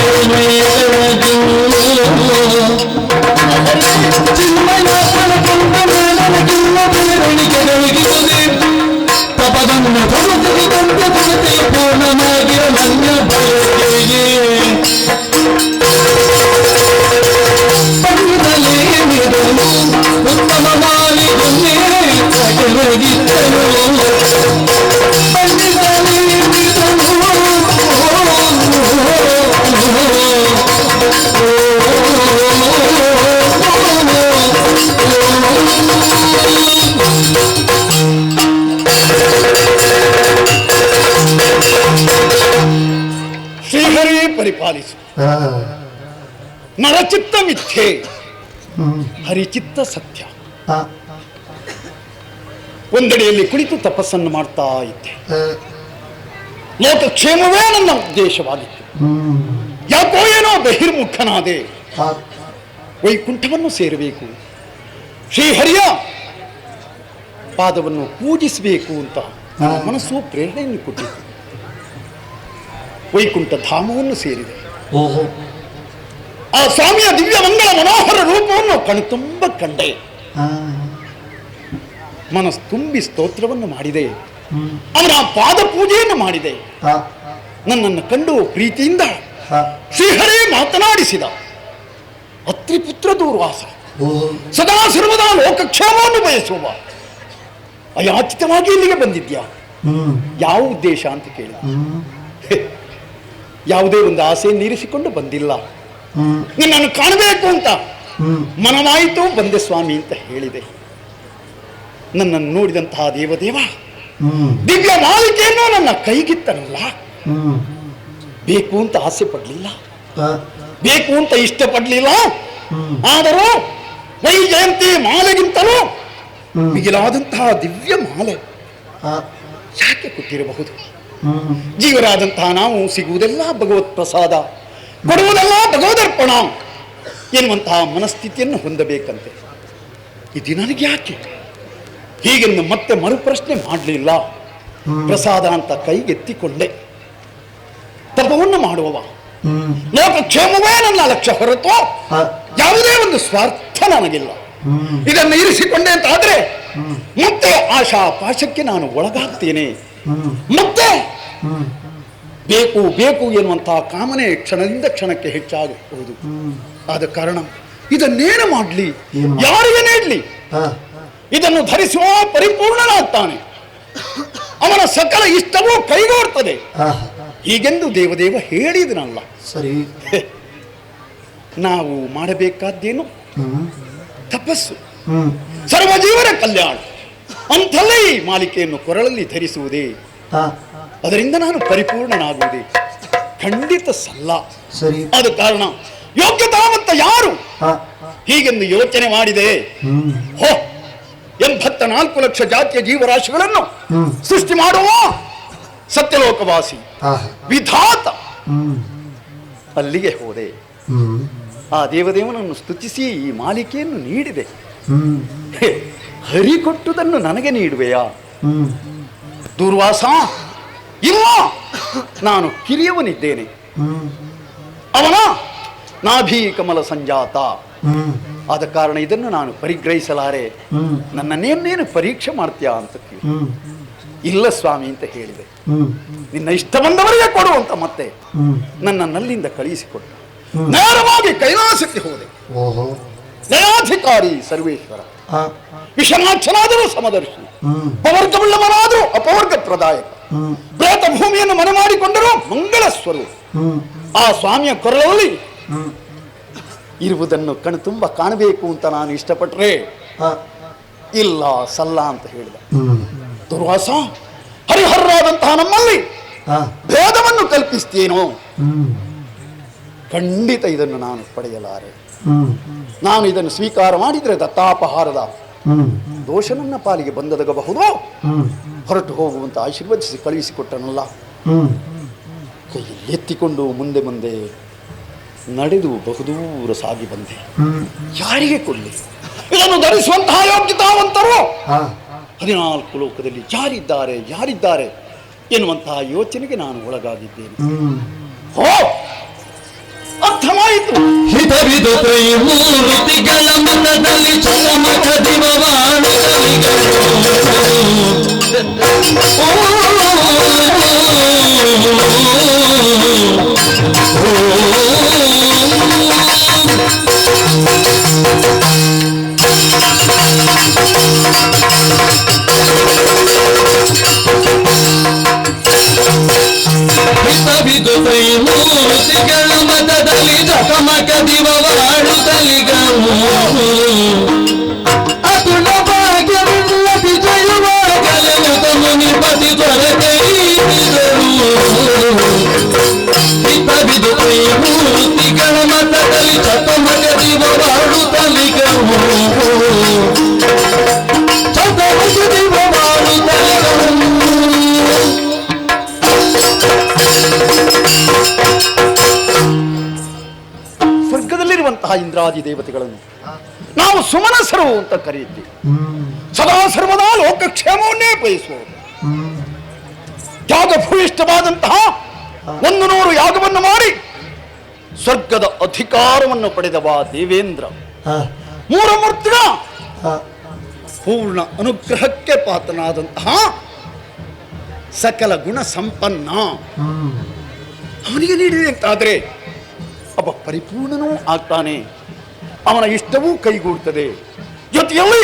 ಪಾಲಿಸು. ನರಚಿತ್ತ ಮಿಥ್ಯೆ, ಹರಿಚಿತ್ತ ಸತ್ಯ. ಒಂದೆಡೆಯಲ್ಲಿ ಕುಳಿತು ತಪಸ್ಸನ್ನು ಮಾಡ್ತಾ ಇದ್ದೆ. ಲೋಕಕ್ಷೇಮವೇ ನನ್ನ ಉದ್ದೇಶವಾಗಿತ್ತು. ಯಾಕೋ ಏನೋ ಬಹಿರ್ಮುಖನಾದೆ. ವೈಕುಂಠವನ್ನು ಸೇರಬೇಕು, ಶ್ರೀಹರಿಯ ಪಾದವನ್ನು ಪೂಜಿಸಬೇಕು ಅಂತ ಮನಸ್ಸು ಪ್ರೇರಣೆಯನ್ನು ಕೊಟ್ಟಿತ್ತು. ವೈಕುಂಠ ಧಾಮವನ್ನು ಸೇರಿದೆ. ಆ ಸ್ವಾಮಿಯ ದಿವ್ಯ ಮಂಗಳ ಮನೋಹರ ರೂಪವನ್ನು ಕಣ್ತುಂಬ ಕಂಡೆ. ಮನಸ್ಸು ತುಂಬಿ ಸ್ತೋತ್ರವನ್ನು ಮಾಡಿದೆ. ಅವನ ಪಾದ ಪೂಜೆಯನ್ನು ಮಾಡಿದೆ. ನನ್ನನ್ನು ಕಂಡು ಪ್ರೀತಿಯಿಂದ ಶ್ರೀಹರಿ ಮಾತನಾಡಿಸಿದ. ಅತ್ರಿಪುತ್ರ ದೂರ್ವಾಸ, ಸದಾ ಸರ್ವದಾ ಲೋಕಕ್ಷೇಮವನ್ನು ಬಯಸುವ, ಅಯಾಚಿತವಾಗಿ ಇಲ್ಲಿಗೆ ಬಂದಿದ್ಯಾ? ಯಾವ ಉದ್ದೇಶ ಅಂತ ಕೇಳಿದ. ಯಾವುದೇ ಒಂದು ಆಸೆಯನ್ನು ಇರಿಸಿಕೊಂಡು ಬಂದಿಲ್ಲ, ನಿನ್ನನ್ನು ಕಾಣಬೇಕು ಅಂತ ಮನವಾಯಿತು, ಬಂದೆ ಸ್ವಾಮಿ ಅಂತ ಹೇಳಿದೆ. ನನ್ನನ್ನು ನೋಡಿದಂತಹ ದೇವದೇವ ದಿವ್ಯ ಮಾಲಿಕೆಯನ್ನು ನನ್ನ ಕೈಗಿತ್ತನಲ್ಲ. ಬೇಕು ಅಂತ ಆಸೆ ಪಡಲಿಲ್ಲ, ಬೇಕು ಅಂತ ಇಷ್ಟಪಡಲಿಲ್ಲ. ಆದರೂ ವೈಜಯಂತಿ ಮಾಲೆಗಿಂತಲೂ ಮಿಗಿಲಾದಂತಹ ದಿವ್ಯ ಮಾಲೆ ಯಾಕೆ ಕೊಟ್ಟಿರಬಹುದು? ಜೀವರಾದಂತಹ ನಾವು ಸಿಗುವುದೆಲ್ಲ ಭಗವತ್ ಪ್ರಸಾದ, ಕೊಡುವುದೆಲ್ಲ ಭಗವದರ್ಪಣ ಎನ್ನುವಂತಹ ಮನಸ್ಥಿತಿಯನ್ನು ಹೊಂದಬೇಕಂತೆ. ಇದು ನನಗೆ ಯಾಕೆ ಹೀಗೆಂದು ಮತ್ತೆ ಮರುಪ್ರಶ್ನೆ ಮಾಡಲಿಲ್ಲ. ಪ್ರಸಾದ ಅಂತ ಕೈಗೆತ್ತಿಕೊಂಡೆ. ತಪವನ್ನು ಮಾಡುವವ, ಲೋಕಕ್ಷೇಮವೇ ನನ್ನ ಲಕ್ಷ್ಯ ಹೊರತು ಯಾವುದೇ ಒಂದು ಸ್ವಾರ್ಥ ನನಗಿಲ್ಲ. ಇದನ್ನು ಇರಿಸಿಕೊಂಡೆ ಅಂತ ಆದ್ರೆ ಮತ್ತೆ ಆಶಾ ಪಾಶಕ್ಕೆ ನಾನು ಒಳಗಾಗ್ತೇನೆ. ಮತ್ತೆ ಬೇಕು ಬೇಕು ಎನ್ನುವಂತಹ ಕಾಮನೆ ಕ್ಷಣದಿಂದ ಕ್ಷಣಕ್ಕೆ ಹೆಚ್ಚಾಗಬಹುದು. ಆದ ಕಾರಣ ಇದನ್ನೇನು ಮಾಡಲಿ, ಯಾರಿಗೆ ನೀಡಲಿ? ಇದನ್ನು ಧರಿಸುವ ಪರಿಪೂರ್ಣನಾಗ್ತಾನೆ, ಅವನ ಸಕಲ ಇಷ್ಟವೂ ಕೈಗೂಡ್ತದೆ ಹೀಗೆಂದು ದೇವದೇವ ಹೇಳಿದನಲ್ಲ. ಸರಿ, ನಾವು ಮಾಡಬೇಕಾದ್ದೇನು? ತಪಸ್ಸು, ಸರ್ವಜೀವನ ಕಲ್ಯಾಣ. ಅಂತಲೇ ಈ ಮಾಲಿಕೆಯನ್ನು ಕೊರಳಲ್ಲಿ ಧರಿಸುವುದೇ, ಅದರಿಂದ ನಾನು ಪರಿಪೂರ್ಣನಾಗುವುದೇ ಖಂಡಿತ ಸಲ್ಲ. ಸರಿ, ಆದ ಕಾರಣ ಯೋಗ್ಯತಾವಂತ ಯಾರು ಹೀಗೆಂದು ಯೋಚನೆ ಮಾಡಿದೆ. 84 ಲಕ್ಷ ಜಾತಿಯ ಜೀವರಾಶಿಗಳನ್ನು ಸೃಷ್ಟಿ ಮಾಡುವ ಸತ್ಯಲೋಕವಾಸಿ ವಿಧಾತ ಅಲ್ಲಿಗೆ ಹೋದೆ. ಆ ದೇವದೇವನನ್ನು ಸ್ತುತಿಸಿ ಈ ಮಾಲಿಕೆಯನ್ನು ನೀಡಿದೆ. ಹರಿ ಕೊಟ್ಟುದನ್ನು ನನಗೆ ನೀಡುವೆಯಾ? ದೂರ್ವಾಸ, ಇಲ್ಲ, ನಾನು ಕಿರಿಯವನಿದ್ದೇನೆ. ಅವನ ನಾಭಿ ಕಮಲ ಸಂಜಾತ. ಆದ ಕಾರಣ ಇದನ್ನು ನಾನು ಪರಿಗ್ರಹಿಸಲಾರೆ. ನನ್ನನ್ನೇನೇನು ಪರೀಕ್ಷೆ ಮಾಡ್ತೀಯಾ ಅಂತ ಕೇಳಿ, ಇಲ್ಲ ಸ್ವಾಮಿ ಅಂತ ಹೇಳಿದೆ. ನಿನ್ನ ಇಷ್ಟ ಬಂದವರಿಗೆ ಕೊಡುವಂತ ಮತ್ತೆ ನನ್ನಲ್ಲಿಂದ ಕಳುಹಿಸಿಕೊಟ್ಟ. ನೇರವಾಗಿ ಕೈಲಾಸಕ್ಕೆ ಹೋದೆ. ದಯಾಧಿಕಾರಿ ಸರ್ವೇಶ್ವರ, ವಿಷನಾಕ್ಷನಾದರೂ ಸಮದರ್ಶಿ, ಅಪವರ್ಗವುಳ್ಳವನಾದರೂ ಅಪವರ್ಗ ಪ್ರದಾಯಕ, ಪ್ರೇತ ಭೂಮಿಯನ್ನು ಮನೆ ಮಾಡಿಕೊಂಡರೂ ಮಂಗಳ ಸ್ವರೂಪ. ಆ ಸ್ವಾಮಿಯ ಕೊರಳಲ್ಲಿ ಇರುವುದನ್ನು ಕಣ್ಣು ತುಂಬ ಕಾಣಬೇಕು ಅಂತ ನಾನು ಇಷ್ಟಪಟ್ರೆ ಇಲ್ಲ ಸಲ್ಲ ಅಂತ ಹೇಳಿದ. ದುರ್ವಾಸ, ಹರಿಹರರಾದಂತಹ ನಮ್ಮಲ್ಲಿ ಭೇದವನ್ನು ಕಲ್ಪಿಸ್ತೇನೋ? ಖಂಡಿತ ಇದನ್ನು ನಾನು ಪಡೆಯಲಾರೆ. ನಾನು ಇದನ್ನು ಸ್ವೀಕಾರ ಮಾಡಿದರೆ ದತ್ತಾಪಹಾರದ ದೋಷ ನನ್ನ ಪಾಲಿಗೆ ಬಂದದಗಬಹುದು. ಹೊರಟು ಹೋಗುವಂತ ಆಶೀರ್ವದಿಸಿ ಕಳುಹಿಸಿಕೊಟ್ಟನಲ್ಲ. ಕೈಯಲ್ಲಿ ಎತ್ತಿಕೊಂಡು ಮುಂದೆ ಮುಂದೆ ನಡೆದು ಬಹುದೂರ ಸಾಗಿ ಬಂದೆ. ಯಾರಿಗೆ ಕೊಡಲಿ? ಇದನ್ನು ಧರಿಸುವಂತಹ ಯೋಗ್ಯತಾವಂತರು 14 ಲೋಕದಲ್ಲಿ ಯಾರಿದ್ದಾರೆ ಎನ್ನುವಂತಹ ಯೋಚನೆಗೆ ನಾನು ಒಳಗಾಗಿದ್ದೇನೆ. ಅರ್ಥವಾಯಿತು. ಹಿತವಿದು ತ್ರೈಮೂರ್ತಿಗಳ ಮತದಲ್ಲಿ ಚಲಮಕ ಹಿತವಿದು ತ್ರೈಮೂರ್ತಿಗಳ ಮತದಲ್ಲಿ ಜಗಮಗ ದಿವವಾಡುತ್ತಲಿಗವು ಅತುಲ ಭಾಗ್ಯವಿಲ್ಲದಿ ಜಯುವಾಗಲೇ ಮುನಿಪತಿ ದೊರೆತೈದರು. ಹಿತವಿದು ಮೂರ್ತಿಗಳ ಮತದಲ್ಲಿ ಚತಮಗದಿವ ಮಾಡುತ್ತಲಿಗವು ಚತಮಗದಿವ ಮಾಡುತ್ತಲಿಗವು. ಸ್ವರ್ಗದಲ್ಲಿರುವಂತಹ ಇಂದ್ರಾದಿ ದೇವತೆಗಳನ್ನು ನಾವು ಸುಮನಸರು ಅಂತ ಕರೆಯುತ್ತೇವೆ. ಸದಾ ಸರ್ವದಾ ಲೋಕಕ್ಷೇಮವನ್ನೇ ಬಯಸುವರು. ತ್ಯಾಗಭೂಯಿಷ್ಠವಾದಂತಹ 100 ಯಾಗವನ್ನು ಮಾಡಿ ಸ್ವರ್ಗದ ಅಧಿಕಾರವನ್ನು ಪಡೆದವ ದೇವೇಂದ್ರ ಮೂರಮೂರ್ತಿಗಳ ಪೂರ್ಣ ಅನುಗ್ರಹಕ್ಕೆ ಪಾತ್ರನಾದಂತಹ ಸಕಲ ಗುಣ ಸಂಪನ್ನ ಅವನಿಗೆ ನೀಡಿದೆ ಅಂತಾದರೆ ಒಬ್ಬ ಪರಿಪೂರ್ಣನೂ ಆಗ್ತಾನೆ, ಅವನ ಇಷ್ಟವೂ ಕೈಗೂಡುತ್ತದೆ, ಜೊತೆಯಲ್ಲಿ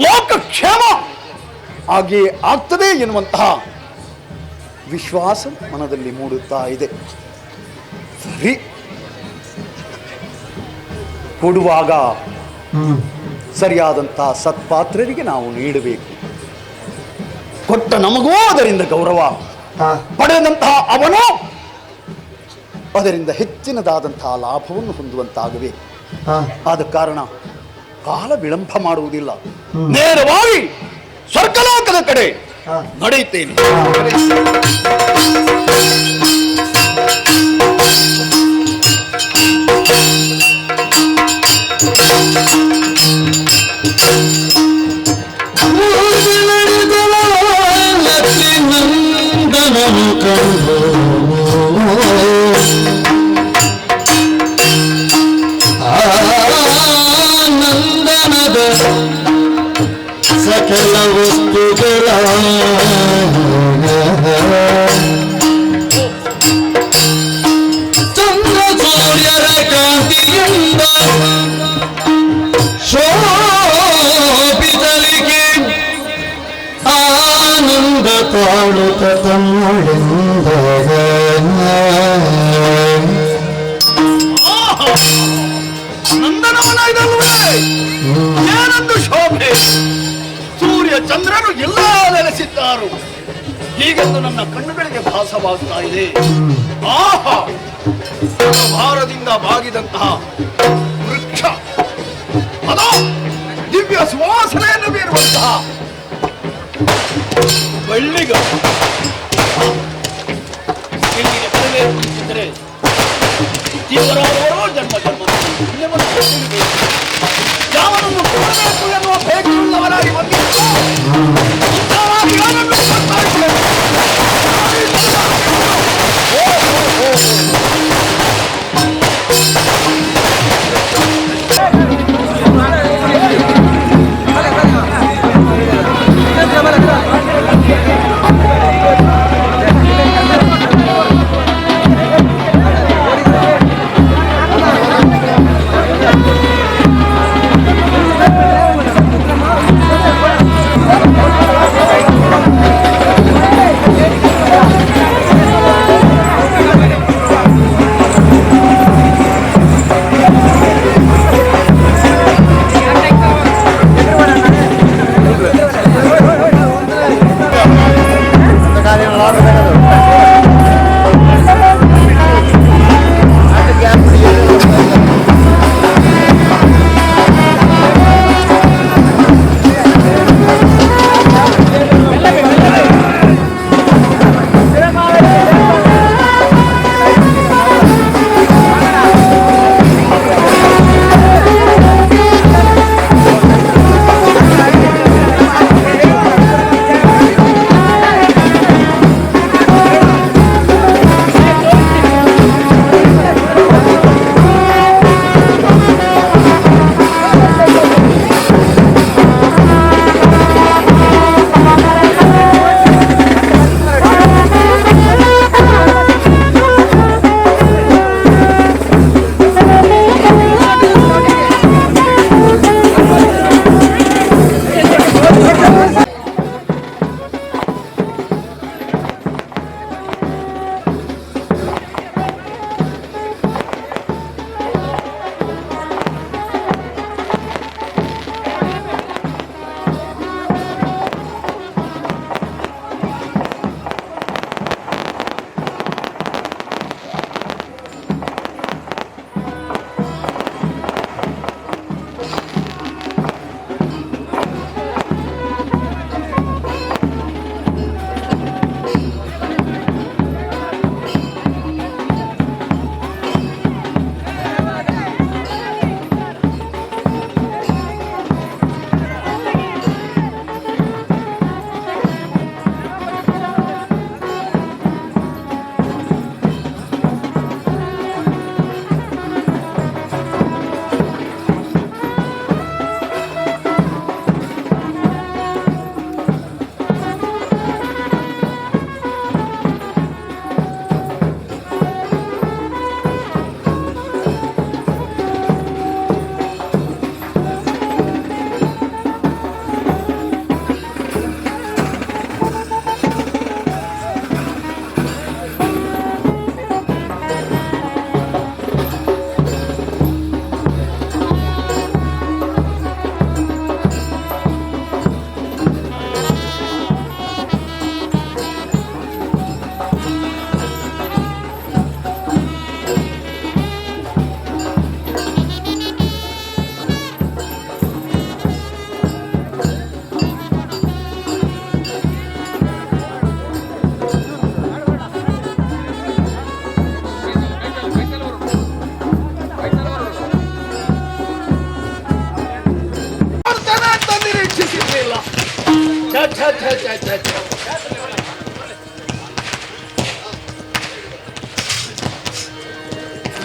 ಲೋಕಕ್ಷೇಮ ಹಾಗೆಯೇ ಆಗ್ತದೆ ಎನ್ನುವಂತಹ ವಿಶ್ವಾಸ ಮನದಲ್ಲಿ ಮೂಡುತ್ತಾ ಇದೆ. ಸರಿ, ಕೊಡುವಾಗ ಸರಿಯಾದಂತಹ ಸತ್ಪಾತ್ರರಿಗೆ ನಾವು ನೀಡಬೇಕು. ಕೊಟ್ಟ ನಮಗೂ ಅದರಿಂದ ಗೌರವ, ಪಡೆದಂತಹ ಅವನು ಅದರಿಂದ ಹೆಚ್ಚಿನದಾದಂತಹ ಲಾಭವನ್ನು ಹೊಂದುವಂತಾಗಬೇಕು. ಆದ ಕಾರಣ ಕಾಲ ವಿಳಂಬ ಮಾಡುವುದಿಲ್ಲ, ನೇರವಾಗಿ ಸ್ವರ್ಗಲೋಕದ ಕಡೆ ನಡೆಯುತ್ತೇನೆ. ನಂದನನು ಕಂಡು ಆನಂದನದ ಸಕಲ ವಸ್ತುಗಳ ಚಂದ್ರ ಸೂರ್ಯರ ಕಾಂತಿಯಿಂದ ಶೋಭಿತಲಿಗೆ ಆನಂದ ತಾಳುತ್ತ ತಮ್ಮಳಿಂದ ನಂದನವನಾಯ್ದಲ್ವೇ, ಏನೊಂದು ಶೋಭೆ! ಸೂರ್ಯ ಚಂದ್ರನು ಎಲ್ಲ ನೆಲೆಸಿದ್ದಾರು, ಹೀಗೆಂದು ನನ್ನ ಕಣ್ಣುಗಳಿಗೆ ಭಾಸವಾಗ್ತಾ ಇದೆ. ಆಹಾ, ಭಾರದಿಂದ ಬಾಗಿದಂತಹ ವೃಕ್ಷ, ಅದು ದಿವ್ಯ ಸುವಾಸನೆಯನ್ನು ಬೀರುವಂತಹ ಬಳ್ಳಿಗ ಇಲ್ಲಿಗೆ ಬರಬೇಕೆಂದರೆ ಜೀವರಾದವರು ಜನ್ಮ ಪುಣ್ಯವನ್ನು ಕೊಡಬೇಕು. ಯಾವನನ್ನು ಕೊಡಬೇಕು ಎನ್ನುವ ಬೇಕೆಯುಳ್ಳವರಾಗಿ ಬಂದಿದ್ದು ಇಂಥವರಾಗಿ ಯಾರನ್ನು ಕೊಡ್ತಾ ಇದ್ದೇವೆ.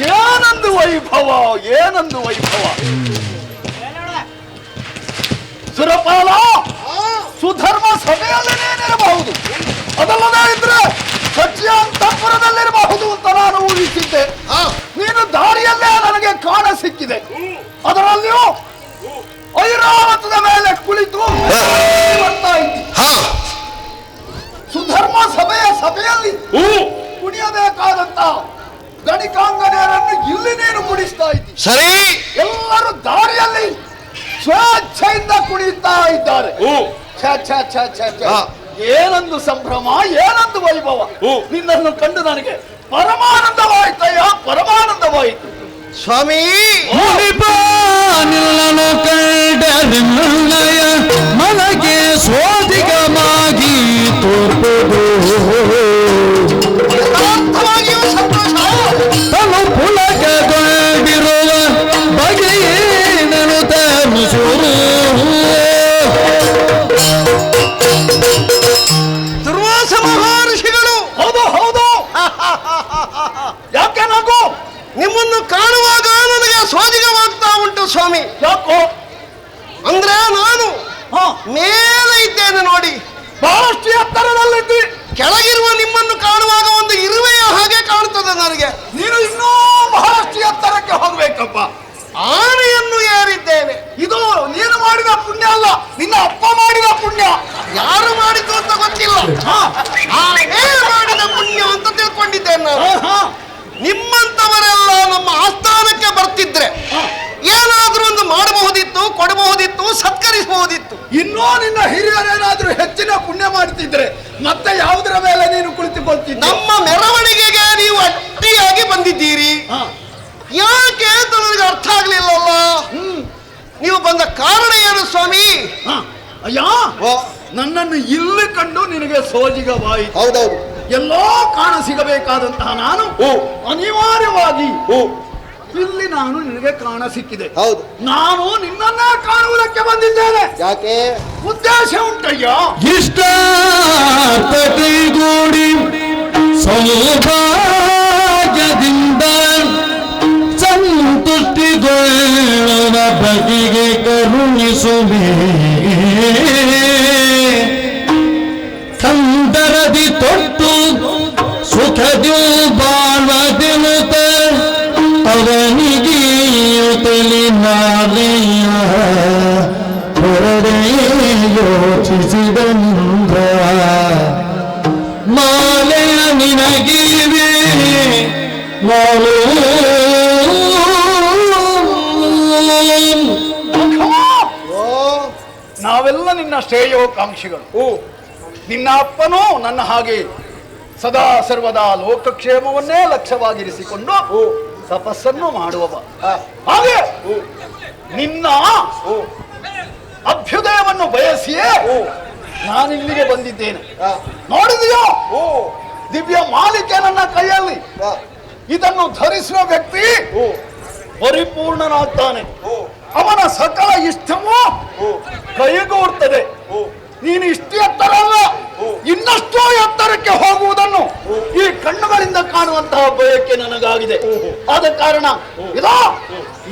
ಏನೊಂದು ವೈಭವ, ಏನೊಂದು ವೈಭವ. ಸುರಪಾಲ ಸುಧರ್ಮ ಸಭೆಯಲ್ಲೇನಿರಬಹುದು, ಅದಲ್ಲದೆ ಇದ್ರೆ ಸತ್ಯಾಂತಪುರದಲ್ಲಿರಬಹುದು ಅಂತ ನಾನು ಊಹಿಸಿದ್ದೆ. ನೀನು ದಾರಿಯಲ್ಲೇ ನನಗೆ ಕಾಣ ಸಿಕ್ಕಿದೆ. ಅದರಲ್ಲಿಯೂ ಐರಾವತದ ಮೇಲೆ ಕುಳಿತು ಬರ್ತಾ ಇದ್ದಿ. ಸುಧರ್ಮ ಸಭೆಯಲ್ಲಿ ಕುಣಿಯಬೇಕಾದಂತ ಗಣಿಕಾಂಗನೆಯರನ್ನು ಇಲ್ಲಿ ನೀನು ಕುಣಿಸ್ತಾ ಇದ್ದಿ. ಸರಿ, ಎಲ್ಲರೂ ದಾರಿಯಲ್ಲಿ ಸ್ವೇಚ್ಛೆಯಿಂದ ಕುಣಿತಾ ಇದ್ದಾರೆ. ಏನೊಂದು ಸಂಭ್ರಮ, ಏನೊಂದು ವೈಭವ. ನಿನ್ನನ್ನು ಕಂಡು ನನಗೆ ಪರಮಾನಂದವಾಯ್ತಯ್ಯ, ಪರಮಾನಂದವಾಯಿತು. ಸ್ವಾಮಿ ನಿಲ್ಲನು ಕಂಡರಿನ್ನಯ ಮನಗೆ ಸ್ವಾಧಿಕಮಾಗಿ ತೋರ್ಪದು ಯಥಾರ್ಥವಾಗಿಯೂ ಸಂತೋಷ. ತನು ಪುಳಕಗೊಂಡಿರುವ ಬಗೆಯೇನನು ತನಿಸುರು ದುರ್ವಾಸ ಮಹರ್ಷಿಗಳು. ಹೌದು ಹೌದು. ಯಾಕೆ ನಗು? ನಿಮ್ಮನ್ನು ಕಾಣುವಾಗ ನನಗೆ ಸ್ವಾಧೀನವಾಗ್ತಾ ಉಂಟು ಸ್ವಾಮಿ. ಯಾಕೋ? ಅಂದ್ರೆ ನಾನು ಮೇಲೆ ಇದ್ದೇನೆ ನೋಡಿ, ಬಹಳಷ್ಟು ಎತ್ತರದಲ್ಲಿದ್ದಿ. ಕೆಳಗಿರುವ ನಿಮ್ಮನ್ನು ಕಾಣುವಾಗ ಒಂದು ಇರುವೆಯ ಹಾಗೆ ಕಾಣುತ್ತದೆ ನನಗೆ. ನೀನು ಇನ್ನೂ ಬಹಳಷ್ಟು ಎತ್ತರಕ್ಕೆ ಹೋಗ್ಬೇಕಪ್ಪ. ಆನೆಯನ್ನು ಏರಿದ್ದೇನೆ. ಇದು ನೀನು ಮಾಡಿದ ಪುಣ್ಯ ಅಲ್ಲ, ನಿನ್ನ ಅಪ್ಪ ಮಾಡಿದ ಪುಣ್ಯ. ಯಾರು ಮಾಡಿದ್ದು ಅಂತ ಗೊತ್ತಿಲ್ಲ, ಆನೆ ಮಾಡಿದ ಪುಣ್ಯ ಅಂತ ತಿಳ್ಕೊಂಡಿದ್ದೇನೆ ನಾನು. ನಿಮ್ಮಂತವರೆಲ್ಲ ನಮ್ಮ ಆಸ್ಥಾನಕ್ಕೆ ಬರ್ತಿದ್ರೆ ಏನಾದ್ರೂ ಒಂದು ಮಾಡಬಹುದಿತ್ತು, ಕೊಡಬಹುದಿತ್ತು, ಸತ್ಕರಿಸಬಹುದಿತ್ತು. ಇನ್ನೂ ನಿನ್ನ ಹಿರಿಯರೇನಾದ್ರೂ ಹೆಚ್ಚಿನ ಪುಣ್ಯ ಮಾಡ್ತಿದ್ರೆ ಮತ್ತೆ ಯಾವುದರ ಮೇಲೆ ನೀನು ಕುಳಿತುಕೊಳ್ತಿದ್ದ? ನಮ್ಮ ಮೆರವಣಿಗೆಗೆ ನೀವು ಅಡ್ಡಿಯಾಗಿ ಬಂದಿದ್ದೀರಿ. ಯಾಕೆ ಅಂತ ನನಗೆ ಅರ್ಥ ಆಗ್ಲಿಲ್ಲಲ್ಲ. ನೀವು ಬಂದ ಕಾರಣ ಏನು ಸ್ವಾಮಿ? ಅಯ್ಯ, ನನ್ನನ್ನು ಇಲ್ಲಿ ಕಂಡು ನಿನಗೆ ಸೋಜಿಗವಾಯಿತು. ಹೌದೌದು. ಎಲ್ಲೋ ಕಾಣ ಸಿಗಬೇಕಾದಂತಹ ನಾನು ಅನಿವಾರ್ಯವಾಗಿ ಇಲ್ಲಿ ನಾನು ನಿನಗೆ ಕಾಣ ಸಿಕ್ಕಿದೆ. ಹೌದು, ನಾನು ನಿನ್ನನ್ನೇ ಕಾಣುವುದಕ್ಕೆ ಬಂದಿದ್ದೇನೆ. ಯಾಕೆ? ಉದ್ದೇಶ ಉಂಟಯ್ಯ. ಇಷ್ಟ ಕೈಗೂಡಿ ಸೌಭಾಗ್ಯದಿಂದ ಸಂತುಷ್ಟಿಗೊಳ್ಳುವ ಬಗೆಗೆ ಕರುಣಿಸುವೆ ಕಂದರದಿ ತೊಟ್ಟು ಸುಖದಿ ಬಾಳ್ವದಿನುತ ಅವನಿಗೀಯುತ್ತಲಿ ನಾಳೆಯ ಹೊರಡೆ ಯೋಚಿಸಿದಂದ್ರ ಮಾಲೆಯ ನಿನಗಿವೆ ಮಾಲು ನಾವೆಲ್ಲ ನಿನ್ನ ಶ್ರೇಯೋಕಾಂಕ್ಷಿಗಳು. ನಿನ್ನ ಅಪ್ಪನೂ ನನ್ನ ಹಾಗೆ ಸದಾ ಸರ್ವದಾ ಲೋಕಕ್ಷೇಮವನ್ನೇ ಲಕ್ಷ್ಯವಾಗಿರಿಸಿಕೊಂಡು ತಪಸ್ಸನ್ನು ಮಾಡುವವ. ಹಾಗೆ ನಿನ್ನ ಅಭ್ಯುದಯವನ್ನು ಬಯಸಿಯೇ ನಾನಿಲ್ಲಿಗೆ ಬಂದಿದ್ದೇನೆ. ನೋಡಿದೆಯೋ, ದಿವ್ಯ ಮಾಲಿಕೆ ನನ್ನ ಕೈಯಲ್ಲಿ. ಇದನ್ನು ಧರಿಸುವ ವ್ಯಕ್ತಿ ಪರಿಪೂರ್ಣನಾಗ್ತಾನೆ. ಅವನ ಸಕಲ ಇಷ್ಟವೂ ಕೈಗೂಡ್ತದೆ. ನೀನು ಇಷ್ಟು ಎತ್ತರ ಅಲ್ಲ, ಇನ್ನಷ್ಟು ಎತ್ತರಕ್ಕೆ ಹೋಗುವುದನ್ನು ಈ ಕಣ್ಣುಗಳಿಂದ ಕಾಣುವಂತಹ ಬಯಕೆ ನನಗಾಗಿದೆ. ಆದ ಕಾರಣ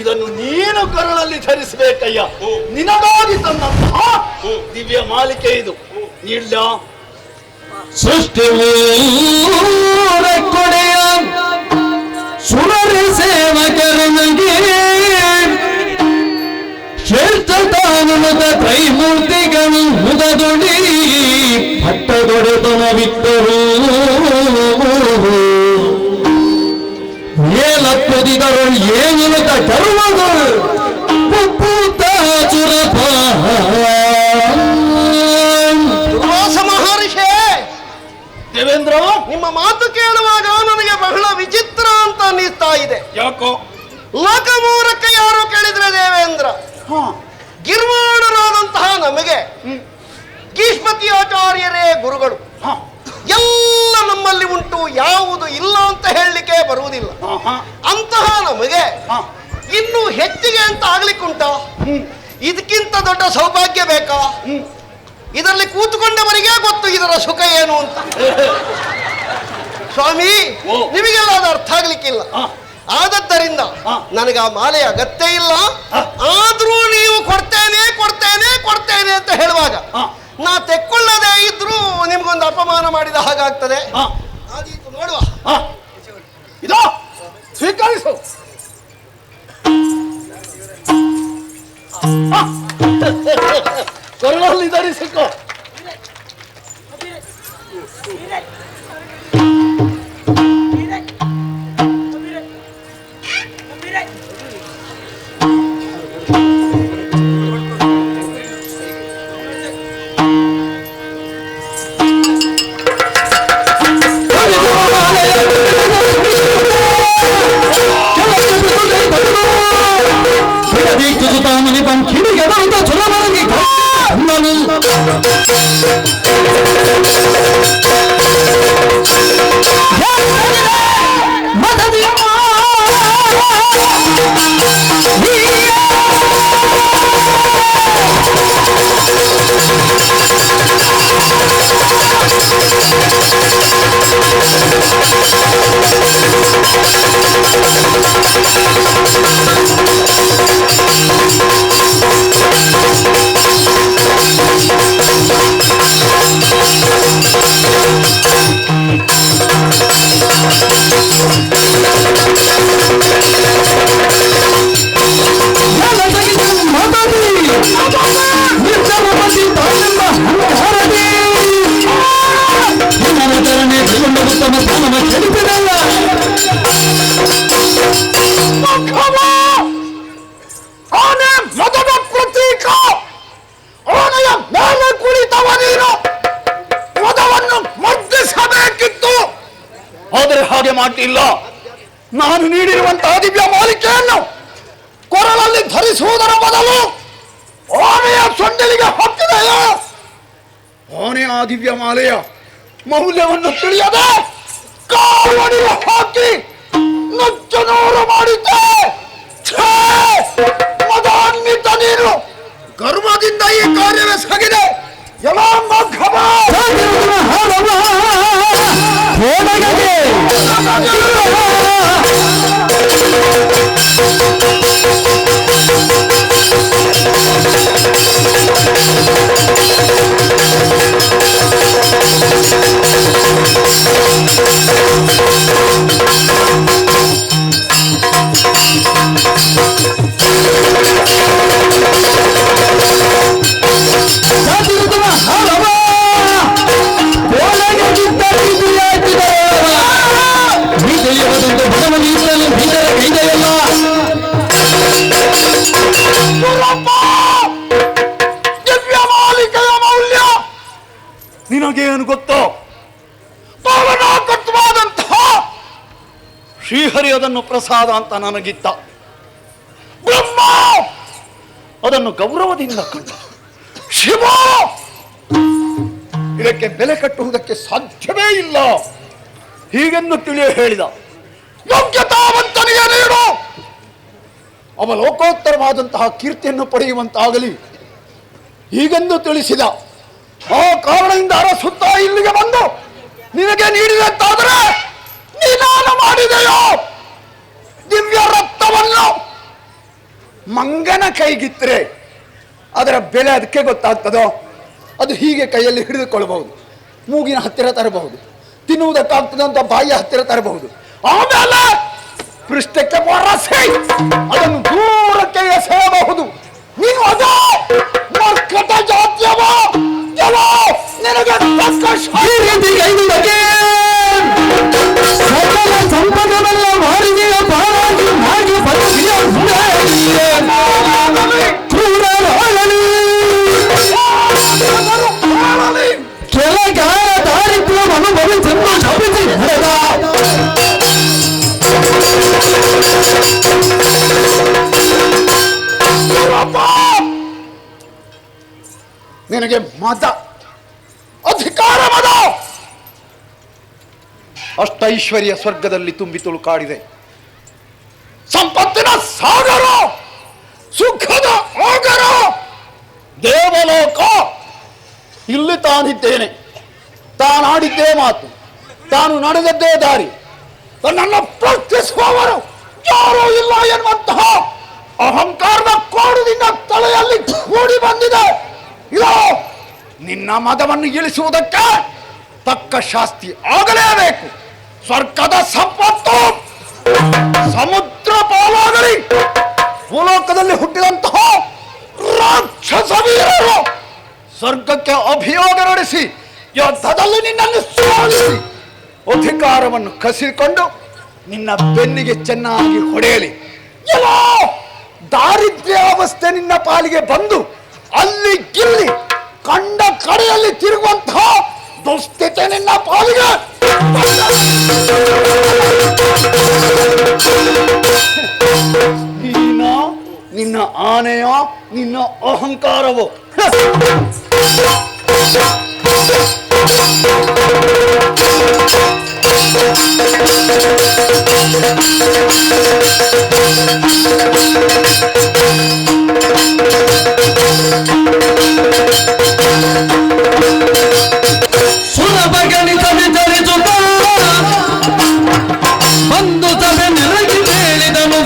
ಇದನ್ನು ನೀನು ಕರುಳಲ್ಲಿ ಧರಿಸಬೇಕಯ್ಯ. ನಿನಗಾಗಿ ತಂದಂತಹ ದಿವ್ಯ ಮಾಲಿಕೆ ಇದು. ಇಲ್ಲ ಸೃಷ್ಟಿ ಕೊಡೆಯ ಸುರರಿ ಸೇವಕರನಿಗೆ ಶ್ರೇಷ್ಠತಾನುಮದ ತ್ರೈಮೂರ್ತಿಗಳು ಮುದದೊಡಿ ಪಟ್ಟದೊಡೆತನವಿದ್ದರು ಮೇಲತ್ತೊದಿದರು ಏನುತ ಕರುವಗಳು ಪುಪ್ಪೂತ ಚುರಪ ಮಹರ್ಷಿ ದೇವೇಂದ್ರ, ನಿಮ್ಮ ಮಾತು ಕೇಳುವಾಗ ನನಗೆ ಬಹಳ ವಿಚಿತ್ರ ಅಂತ ಅನ್ನಿಸ್ತಾ ಇದೆ. ಯಾಕೋ? ಲೋಕಮೂರಕ್ಕೆ ಯಾರು ಕೇಳಿದ್ರೆ ದೇವೇಂದ್ರ, ಗಿರ್ವಾಣರಾದಂತಹ ನಮಗೆ ಗೀಷ್ಮತಿ ಆಚಾರ್ಯರೇ ಗುರುಗಳು. ಎಲ್ಲ ನಮ್ಮಲ್ಲಿ ಉಂಟು, ಯಾವುದು ಇಲ್ಲ ಅಂತ ಹೇಳಲಿಕ್ಕೆ ಬರುವುದಿಲ್ಲ. ಅಂತಹ ನಮಗೆ ಇನ್ನು ಹೆಚ್ಚಿಗೆ ಅಂತ ಆಗ್ಲಿಕ್ಕುಂಟ? ಇದಕ್ಕಿಂತ ದೊಡ್ಡ ಸೌಭಾಗ್ಯ ಬೇಕಾ? ಇದರಲ್ಲಿ ಕೂತುಕೊಂಡವರಿಗೆ ಗೊತ್ತು ಇದರ ಸುಖ ಏನು ಅಂತ. ಸ್ವಾಮಿ, ನಿಮಗೆಲ್ಲ ಅದು ಅರ್ಥ ಆಗ್ಲಿಕ್ಕಿಲ್ಲ. ಆದದ್ದರಿಂದ ನನಗೆ ಆ ಮಾಲೆ ಅಗತ್ಯ ಇಲ್ಲ. ಆದ್ರೂ ನೀವು ಕೊಡ್ತೇನೆ ಕೊಡ್ತೇನೆ ಕೊಡ್ತೇನೆ ಅಂತ ಹೇಳುವಾಗ ನಾ ತೆಕ್ಕೊಳ್ಳದೆ ಇದ್ರೂ ನಿಮ್ಗೊಂದು ಅಪಮಾನ ಮಾಡಿದ ಹಾಗಾಗ್ತದೆ. ಆದೀತು, ನೋಡುವ. ಇದೋ ಸ್ವೀಕರಿಸು. ಕೊರಳಲ್ಲಿ ಧರಿಸಿಕೊ. ಮದದ ಪ್ರತೀಕ. ಆನೆಯ ಮೇಲೆ ಕುಳಿತವ ನೀನು ಮದವನ್ನು ಮರ್ದಿಸಬೇಕಿತ್ತು. ಆದರೆ ಹಾಗೆ ಮಾಡಿಲ್ಲ. ನಾನು ನೀಡಿರುವಂತಹ ದಿವ್ಯ ಮಾಲಿಕೆಯನ್ನು ಕೊರಳಲ್ಲಿ ಧರಿಸುವುದರ ಬದಲು ಆನೆಯ ಸೊಂಡಿಲಿಗೆ ಹಾಕಿದೆಯೋ? ಆನೆಯ ಆ ದಿವ್ಯ ಮಾಲೆಯ ಮೌಲ್ಯವನ್ನು ತಿಳಿಯದೆ ಕಾವಡಿಗೆ ಹಾಕಿ ನುಚ್ಚು ನೂರು ಮಾಡಿದ್ದೆ. ಮದಾನ್ವಿತ ನೀನು ಗರ್ವದಿಂದ ಈ ಕಾರ್ಯವೇ ಸಾಗಿದೆ. ಎಲ್ಲ ಮಘವ ದಿವ್ಯ ಮಾಲಿಕೆಯ ಮೌಲ್ಯ ನಿನಗೇನು ಗೊತ್ತೋ? ಪಾವನಾಕತ್ವಾದಂತಹ ಶ್ರೀಹರಿ ಅದನ್ನು ಪ್ರಸಾದ ಅಂತ ನನಗಿತ್ತ. ಬ್ರಹ್ಮ ಅದನ್ನು ಗೌರವದಿಂದ ಕಂಡ. ಶಿವ ಇದಕ್ಕೆ ಬೆಲೆ ಕಟ್ಟುವುದಕ್ಕೆ ಸಾಧ್ಯವೇ ಇಲ್ಲ ಹೀಗೆಂದು ತಿಳಿಯ ಹೇಳಿದ. ಯೋಗ್ಯತಾವಂತನಿಗೆ ನೀಡು, ಅವ ಲೋಕೋತ್ತರವಾದಂತಹ ಕೀರ್ತಿಯನ್ನು ಪಡೆಯುವಂತಾಗಲಿ ಹೀಗೆಂದು ತಿಳಿಸಿದ. ಆ ಕಾರಣದಿಂದ ಅರಸುತ್ತಾ ಇಲ್ಲಿಗೆ ಬಂದು ನಿನಗೆ ನೀಡಿದಂತಾದರೆ ನೀನಾನು ಮಾಡಿದೆಯೋ? ದಿವ್ಯ ರಕ್ತವನ್ನು ಮಂಗನ ಕೈಗಿತ್ತರೆ ಅದರ ಬೆಲೆ ಅದಕ್ಕೆ ಗೊತ್ತಾಗ್ತದೋ? ಅದು ಹೀಗೆ ಕೈಯಲ್ಲಿ ಹಿಡಿದುಕೊಳ್ಳಬಹುದು, ಮೂಗಿನ ಹತ್ತಿರ ತರಬಹುದು, ತಿನ್ನುವುದಕ್ಕಾಗ್ತದೆ ಅಂತ ಬಾಯಿಯ ಹತ್ತಿರ ತರಬಹುದು. ಆಮೇಲೆ ಪೃಷ್ಠಕ್ಕೆ ಒರಸಿ ಅದನ್ನು ದೂರಕ್ಕೆ ಎಸೆಯಬಹುದು. ನೀನು ಅದು ಮರ್ಕಟ ಜಾತ್ಯವ ನಿನಗೆ ಸಕಲ ಸಂಪದವೆಲ್ಲ ಮಾಡಿದೆಯ ಪಾರಾಗಿ ಮಾಡಿ ಬದುಕಿಯ ಕೆಳಗಾಲ ದಾರಿದ್ರ್ಯವನ್ನು ಭವಿಸನ್ನು ಶಪಿಸಿ ನಡೆದ. ನಿನಗೆ ಮದ, ಅಧಿಕಾರ ಮದ, ಅಷ್ಟೈಶ್ವರ್ಯ ಸ್ವರ್ಗದಲ್ಲಿ ತುಂಬಿ ತುಳುಕಾಡಿದೆ. ಸಂಪತ್ತಿನ ಸಾಗರ, ಸುಖದ ಆಗರ, ದೇವಲೋಕ ತಾನಿದ್ದೇನೆ, ತಾನಾಡಿದ್ದೇ ಮಾತು, ತಾನು ನಡೆದದ್ದೇ ದಾರಿ. ನನ್ನ ಪ್ರಶ್ನಿಸುವವರು ಯಾರೂ ಇಲ್ಲ ಎನ್ನುವಂತಹ ಅಹಂಕಾರದ ಕೋಡುದಿಂದ ತಲೆಯಲ್ಲಿ ಕೂಡಿ ಬಂದಿದೆ. ಇದು ನಿನ್ನ ಮದವನ್ನು ಇಳಿಸುವುದಕ್ಕೆ ತಕ್ಕ ಶಾಸ್ತಿ ಆಗಲೇಬೇಕು. ಸ್ವರ್ಗದ ಸಂಪತ್ತು ಸಮುದ್ರ ಪಾಲಾಗಲಿ, ಭೂಲೋಕದಲ್ಲಿ ಹುಟ್ಟಿದಂತಹ ರಾಕ್ಷಸ ವೀರರು ಸ್ವರ್ಗಕ್ಕೆ ಅಭಿಯೋಗ ನಡೆಸಿ ಯುದ್ಧದಲ್ಲಿ ನಿನ್ನನ್ನು ಸೋಲಿಸಿ ಅಧಿಕಾರವನ್ನು ಕಸಿಕೊಂಡು ನಿನ್ನ ಬೆನ್ನಿಗೆ ಚೆನ್ನಾಗಿ ಹೊಡೆಯಲಿ. ಎಲ್ಲ ದಾರಿದ್ರ್ಯಾವಸ್ಥೆ ನಿನ್ನ ಪಾಲಿಗೆ ಬಂದು ಅಲ್ಲಿ ಗಿಲ್ಲಿ ಕಂಡ ಕಡೆಯಲ್ಲಿ ತಿರುಗುವಂತಹ ದುಸ್ಥಿತಿ ನಿನ್ನ ಪಾಲಿಗೆ ನಿನ್ನ ಆನೆಯ ನಿನ್ನ ಅಹಂಕಾರವು ಸುಲಭ ಗಣಿತ ವಿತರಿಸುತ್ತ ಬಂದು ಸಭೆ ನೆರಗಿ ಹೇಳಿದನು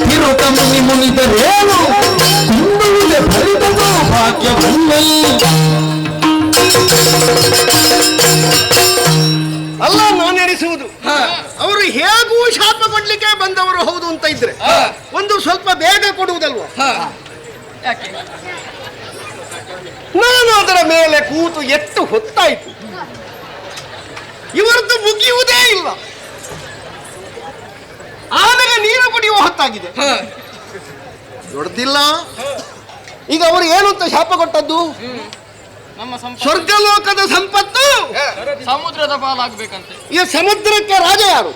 ತಿರುಕ ಮುನಿ ಮುನಿದರೇನು ಕುಂದುವಿದೆ ಫಲಿತದು ಭಾಗ್ಯವನ್ನಲ್. ಅಲ್ಲ ನಾನು ಎಣಿಸುವುದು, ಅವರು ಹೇಗೂ ಶಾಪ ಕೊಡ್ಲಿಕ್ಕೆ ಬಂದವರು ಹೌದು ಅಂತ ಇದ್ರೆ ಒಂದು ಸ್ವಲ್ಪ ಬೇಗ ಕೊಡುವುದಲ್ವ? ನಾನು ಅದರ ಮೇಲೆ ಕೂತು ಎಷ್ಟು ಹೊತ್ತಾಯಿತು, ಇವರದ್ದು ಮುಗಿಯುವುದೇ ಇಲ್ಲ. ಆಮೇಲೆ ನೀರು ಕುಡಿಯುವ ಹೊತ್ತಾಗಿದೆ, ದೊಡ್ಡದಿಲ್ಲ. ಈಗ ಅವರು ಏನು ಅಂತ ಶಾಪ ಕೊಟ್ಟದ್ದು? ನಮ್ಮ ಸ್ವರ್ಗಲೋಕದ ಸಂಪತ್ತು ಸಮುದ್ರದ ಪಾಲಾಗಬೇಕಂತೆ. ಈ ಸಮುದ್ರಕ್ಕೆ ರಾಜ ಯಾರು?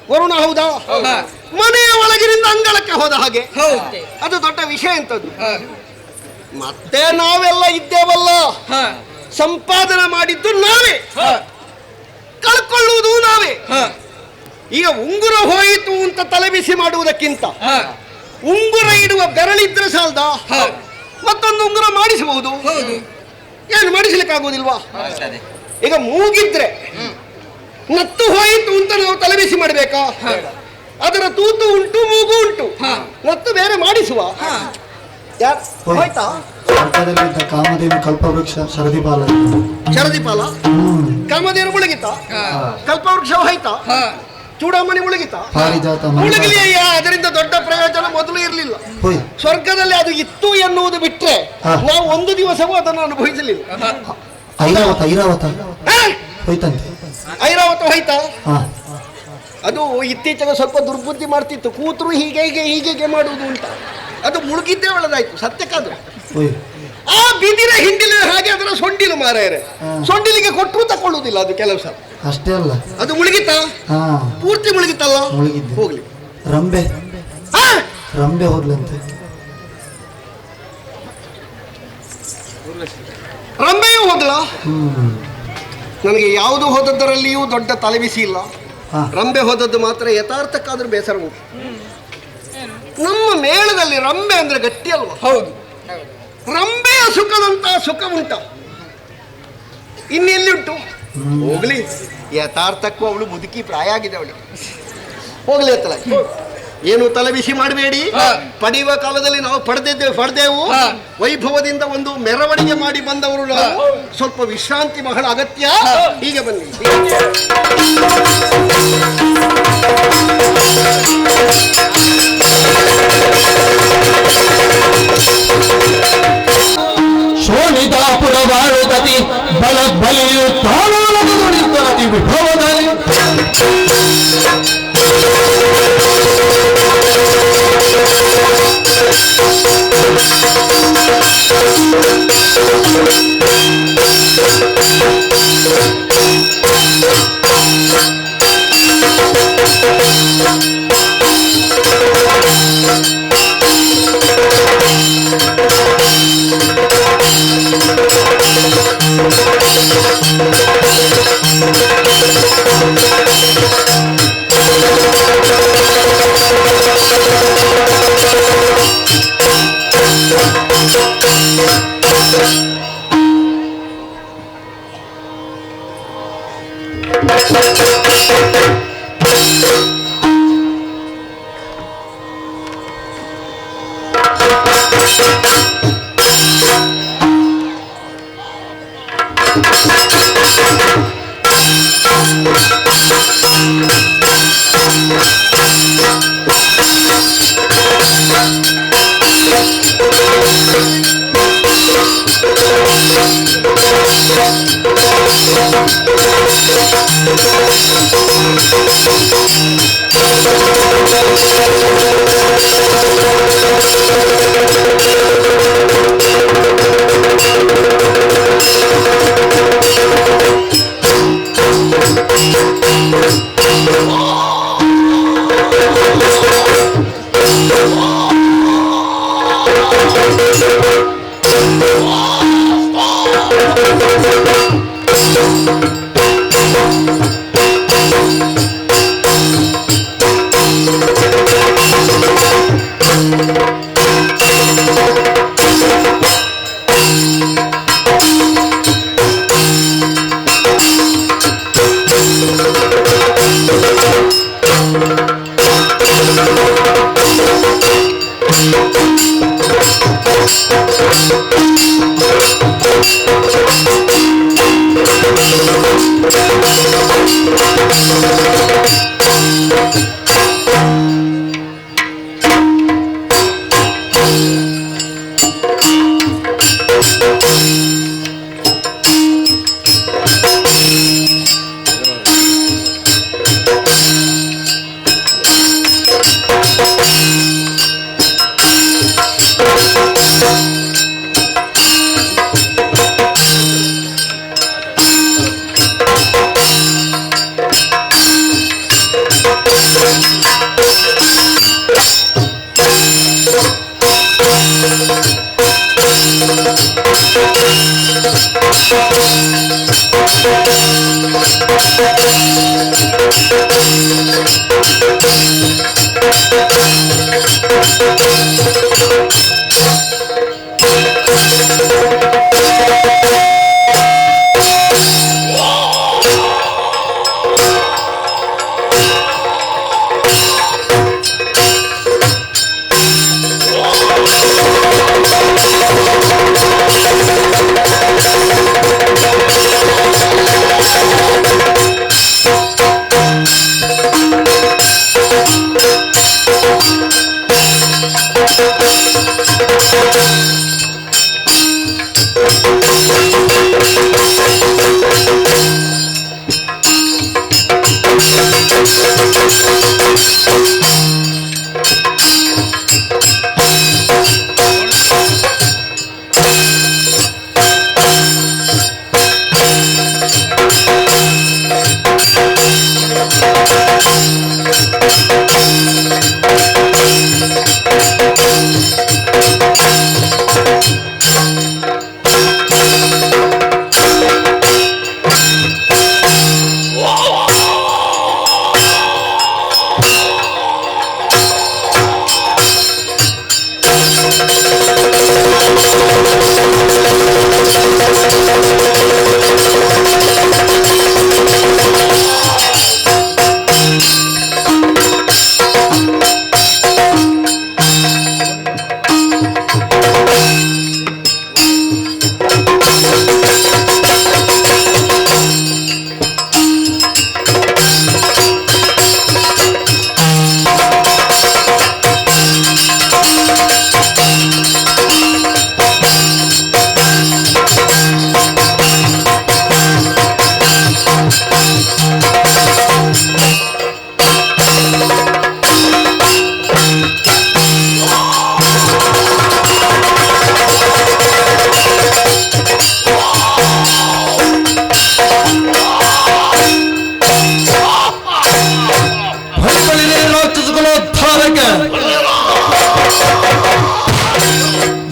ವರುಣ ಹೌದಾ? ಮನೆಯ ಒಳಗಿನಿಂದ ಅಂಗಳಕ್ಕೆ ಹೋದ ಹಾಗೆ, ಅದು ದೊಡ್ಡ ವಿಷಯ ಎಂತದ್ದು. ಮತ್ತೆ ನಾವೆಲ್ಲ ಇದ್ದೇವಲ್ಲ, ಸಂಪಾದನೆ ಮಾಡಿದ್ದು ನಾವೇ, ಕಳ್ಕೊಳ್ಳುವುದು ನಾವೇ. ಈಗ ಉಂಗುರ ಹೋಯಿತು ಅಂತ ತಲೆಬಿಸಿ ಮಾಡುವುದಕ್ಕಿಂತ ಉಂಗುರ ಇಡುವ ಬೆರಳಿದ್ರೆ ಸಾಲದ, ಮತ್ತೊಂದು ಉಂಗುರ ಮಾಡಿಸಬಹುದು. ಏನು ಮಾಡಿಸ್ಲಿಕ್ಕಾಗುವುದಿಲ್ವಾ? ಈಗ ಮೂಗಿದ್ರೆ ನತ್ತು ಹೋಯಿತು ಅಂತ ನಾವು ತಲೆಬಿಸಿ ಮಾಡಬೇಕಾ? ಅದರ ತೂತು ಉಂಟು, ಮೂಗು ಉಂಟು, ನತ್ತು ಬೇರೆ ಮಾಡಿಸುವ. ಹೋಯ್ತಾ? ಕಾಮಧೇನು ಕಲ್ಪವೃಕ್ಷ ಶರದಿಪಾಲ ಶರದಿಪಾಲ ಕಾಮಧೇನು ಮುಳುಗಿತ, ಕಲ್ಪವೃಕ್ಷ ಹೋಯ್ತಾ, ಚೂಡಾಮಣಿ ಮುಳುಗಿತ, ಮುಳುಗಲಿ. ಅದರಿಂದ ದೊಡ್ಡ ಪ್ರಯೋಜನ ಮೊದಲು ಇರಲಿಲ್ಲ. ಸ್ವರ್ಗದಲ್ಲಿ ಅದು ಇತ್ತು ಎನ್ನುವುದು ಬಿಟ್ರೆ ನಾವು ಒಂದು ದಿವಸವೂ ಅದನ್ನು ಅನುಭವಿಸಲಿಲ್ಲ. ಐರಾವತ ಹೋಯ್ತಾ? ಅದು ಇತ್ತೀಚೆಗೆ ಸ್ವಲ್ಪ ದುರ್ಬುದ್ಧಿ ಮಾಡ್ತಿತ್ತು, ಕೂತರು ಹೀಗೆ ಹೀಗೆ ಹೀಗೆ ಮಾಡುವುದು ಅಂತ. ಅದು ಮುಳುಗಿದ್ದೇ ಒಳ್ಳೆದಾಯ್ತು ಸತ್ಯಕ್ಕಾದ್ರು. ಆ ಬಿದಿರ ಹಿಂಡಿಲ ಹಾಗೆ ಅದರ ಸೊಂಡಿಲು ಮಾರಾಯರೆ, ಸೊಂಡಿಲಿಗೆ ಕೊಟ್ಟರು ತಕೊಳ್ಳುವುದಿಲ್ಲ ಅದು ಕೆಲವು ಸಲ. ಅಷ್ಟೇ ಅಲ್ಲ, ಅದು ಮುಳುಗಿತ, ಪೂರ್ತಿ ಮುಳುಗಿತಲ್ಲ. ಹೋಗ್ಲಿ, ರಂಬೆ ರಂಬೆ ಹೋದ್ಲಂತೆ. ರಂಬೆಯೂ ಹೋಗ್ಲ. ನನಗೆ ಯಾವುದು ಹೋದದ್ದರಲ್ಲಿಯೂ ದೊಡ್ಡ ತಲೆಬಿಸಿ ಇಲ್ಲ. ರಂಬೆ ಹೋದದ್ದು ಮಾತ್ರ ಯಥಾರ್ಥಕ್ಕಾದ್ರೂ ಬೇಸರ ಉಂಟು. ನಮ್ಮ ಮೇಳದಲ್ಲಿ ರಂಬೆ ಅಂದ್ರೆ ಗಟ್ಟಿ ಅಲ್ವಾ? ಹೌದು. ರಂಬೆಯ ಸುಖದಂತ ಸುಖ ಉಂಟ ಇನ್ನೆಲ್ಲಿ ಉಂಟು? ಹೋಗ್ಲಿ, ಯಥಾರ್ಥಕ್ಕೂ ಅವಳು ಮುದುಕಿ ಪ್ರಾಯ ಆಗಿದೆ ಅವಳಿಗೆ. ಹೋಗ್ಲಿ ಎತ್ತಲ, ಏನು ತಲೆಬಿಸಿ ಮಾಡಬೇಡಿ. ಪಡೆಯುವ ಕಾಲದಲ್ಲಿ ನಾವು ಪಡೆದೆವು. ವೈಭವದಿಂದ ಒಂದು ಮೆರವಣಿಗೆ ಮಾಡಿ ಬಂದವರು ನಾವು. ಸ್ವಲ್ಪ ವಿಶ್ರಾಂತಿ ಬಹಳ ಅಗತ್ಯ. ಹೀಗೆ ಬನ್ನಿ. ಶೋಣಿತಾಪುರ ಬಾಳುಗತಿ ಬಲ ಬಲಿಯು ತಾಳೋಲದ ನುಡಿತನತಿ ವಿಭವದಲ್ಲಿ Thank you.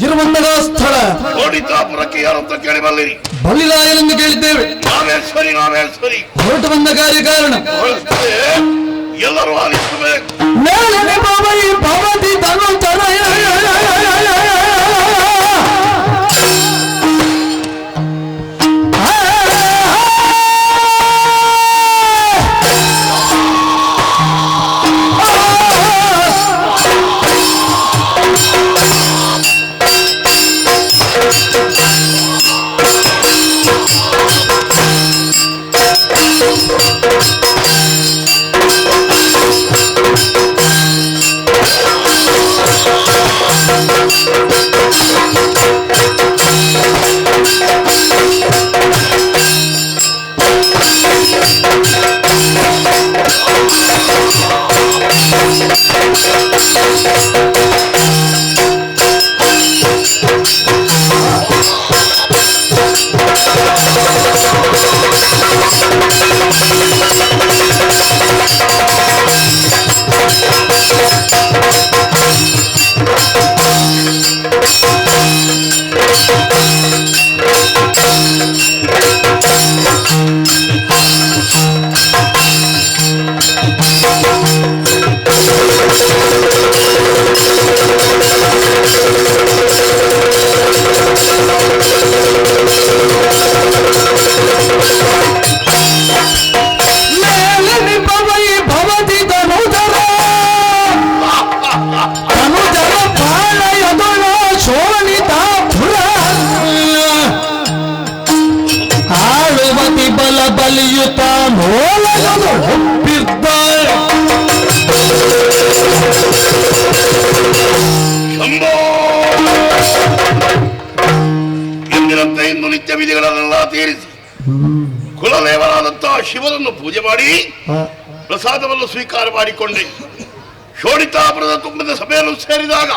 ಇರುವಂತಹ ಸ್ಥಳ ಕೋಡಿತಾಪುರಕ್ಕೆ ಯಾರಂತ ಕೇಳಿ ಬಲ್ಲಿರಿ. ಬಲ್ಲಿರಾಯನನ್ನು ಕೇಳಿದ್ದೇವೆ. ನಾವೇಶ್ವರಿ ಹೊರಟು ಬಂದ ಕಾರ್ಯ ಕಾರಣ ಎಲ್ಲರೂ ಆಲಿಸಬೇಕು. ಮೇಲನೆ ಬಾಬೈ ಭವತಿ ತನು ತನಯ ನಲಿಯುತ್ತ ಮೋಲಗನು ಒಪ್ಪಿದ್ದ ಎಂದಿನಂತೆ ಇಂದು ನಿತ್ಯ ವಿಧಿಗಳನ್ನೆಲ್ಲ ತೀರಿಸಿ ಕುಲದೇವರಾದಂತಹ ಶಿವನನ್ನು ಪೂಜೆ ಮಾಡಿ ಪ್ರಸಾದವನ್ನು ಸ್ವೀಕಾರ ಮಾಡಿಕೊಂಡೆ. ಶೋಣಿತಾಪುರದ ತುಂಬದ ಸಭೆಯನ್ನು ಸೇರಿದಾಗ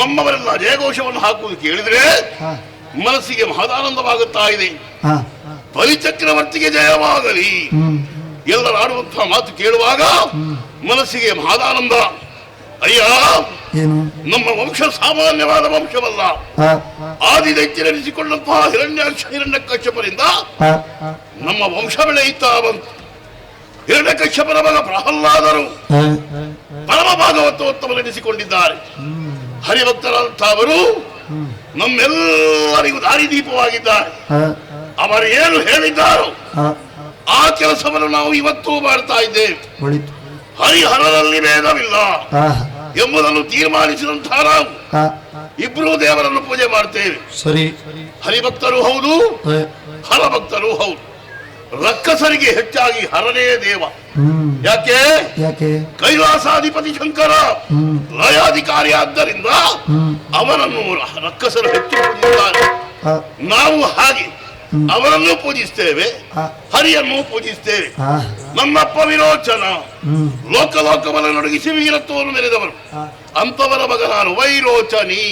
ನಮ್ಮವರೆಲ್ಲ ಜಯಘೋಷವನ್ನು ಹಾಕುವುದು ಕೇಳಿದ್ರೆ ಮನಸ್ಸಿಗೆ ಮಹದಾನಂದವಾಗುತ್ತಾ ಇದೆ. ಬಲಿಚಕ್ರವರ್ತಿಗೆ ಜಯವಾಗಲಿ ಎಲ್ಲರೂ ಆಡುವಂತಹ ಮಾತು ಕೇಳುವಾಗ ಮನಸ್ಸಿಗೆ ಮಹದಾನಂದ. ಅಯ್ಯ, ನಮ್ಮ ವಂಶ ಸಾಮಾನ್ಯವಾದ ವಂಶವಲ್ಲ. ಆದಿದೈತ್ಯರೆನಿಸಿಕೊಂಡಂತಹ ಹಿರಣ್ಯಕಶ್ಯಪರಿಂದ ನಮ್ಮ ವಂಶ ಬೆಳೆಯುತ್ತಾ ಬಂತು. ಹಿರಣ್ಯಕಶ್ಯಪನ ಮಗ ಪ್ರಹ್ಲಾದರು ಪರಮ ಭಾಗವತೋತ್ತಮರೆನಿಸಿಕೊಂಡಿದ್ದಾರೆ. ಹರಿಭಕ್ತರಾದಂತಹ ಅವರು ನಮ್ಮೆಲ್ಲರಿಗೂ ದಾರಿದೀಪವಾಗಿದ್ದಾರೆ. ಅವರು ಏನು ಹೇಳಿದ್ದಾರೋ ಆ ಕೆಲಸವನ್ನು ನಾವು ಇವತ್ತೂ ಮಾಡ್ತಾ ಇದ್ದೇವೆ. ಹರಿಹರರಲ್ಲಿ ಭೇದವಿಲ್ಲ ಎಂಬುದನ್ನು ತೀರ್ಮಾನಿಸಿದಂತಹ ನಾವು ಇಬ್ಬರೂ ದೇವರನ್ನು ಪೂಜೆ ಮಾಡ್ತೇವೆ. ಸರಿ, ಹರಿಭಕ್ತರು ಹೌದು, ಹರಭಕ್ತರು ಹೌದು. ರಕ್ಕಸರಿಗೆ ಹೆಚ್ಚಾಗಿ ಹರನೇ ದೇವ. ಯಾಕೆ? ಕೈಲಾಸಾಧಿಪತಿ ಶಂಕರ ಲಯಾಧಿಕಾರಿ ಆದ್ದರಿಂದ ಅವನನ್ನು ರಕ್ಕಸರು ಹೆಚ್ಚು ಪೂಜಿಸುತ್ತಾರೆ. ನಾವು ಹಾಗೆ ಅವರನ್ನು ಪೂಜಿಸ್ತೇವೆ, ಹರಿಯನ್ನು ಪೂಜಿಸ್ತೇವೆ. ನನ್ನಪ್ಪ ವಿರೋಚನ ಲೋಕಲೋಕವನ್ನು ನಡುಗಿಸಿ ವೀರತ್ವವನ್ನು ಮೆರೆದವರು. ಅಂತವರ ಮಗ ನಾನು ವೈರೋಚನಿ.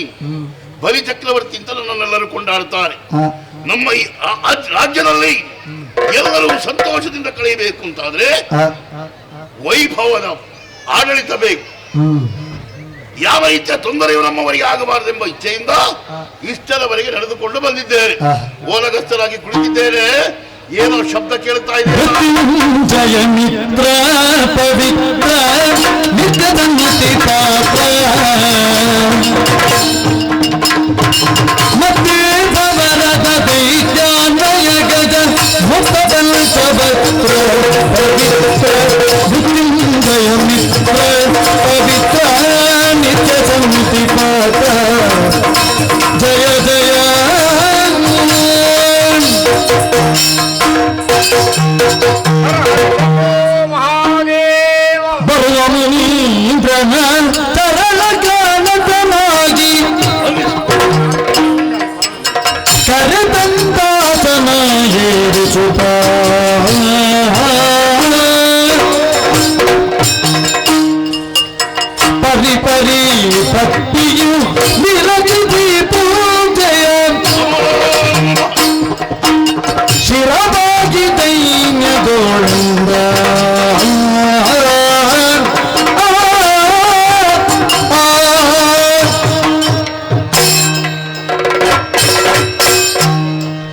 ಬಲಿಚಕ್ರವರ್ತಿ ಅಂತ ನನ್ನೆಲ್ಲರೂ ಕೊಂಡಾಡುತ್ತಾರೆ. ನಮ್ಮ ಈ ರಾಜ್ಯದಲ್ಲಿ ಎಲ್ಲರೂ ಸಂತೋಷದಿಂದ ಕಳೆಯಬೇಕು ಅಂತಾದ್ರೆ ವೈಭವದ ಆಡಳಿತ ಬೇಕು. ಯಾವ ರೀತಿಯ ತೊಂದರೆಯು ನಮ್ಮವರಿಗೆ ಆಗಬಾರದೆಂಬ ಇಚ್ಛೆಯಿಂದ ಇಷ್ಟದವರೆಗೆ ನಡೆದುಕೊಂಡು ಬಂದಿದ್ದೇನೆ. ಓಲಗಸ್ತರಾಗಿ ಕುಳಿತಿದ್ದೇನೆ. ಏನೋ ಶಬ್ದ ಕೇಳುತ್ತಾ ಇದೆ. ಜಯ ಮಿತ್ರ ಪವಿತ್ರ ನಿತ್ಯದ ಮಿತಿ ಪಾತ್ರ ಮತ್ತೆ ಭವರದ ದೈತ್ಯಾನ್ವಯ ಗಜ ಮುಖದಲ್ ಪವಿತ್ರ ಪವಿತ್ರ ಜಯ ಮಿತ್ರ ಪವಿತ್ರ ನಿತ್ಯ ಸಮಿತಿ ಪಾತ್ರ ಜಯ ಜಯ ಬರುವ ಮುನೀಂದ್ರನ ತರಳ ಗಾನತನಾಗಿ ಕರೆದಂತಾತನ ಏರಿಸುತ್ತ ಪರಿ ಪರಿ ಭಕ್ತಿಯು ವಿರಚಿತಿ ಪೂಜೆಯ ಶಿರವಾಗಿ ದೈನ್ಯದೋಳಿಂದ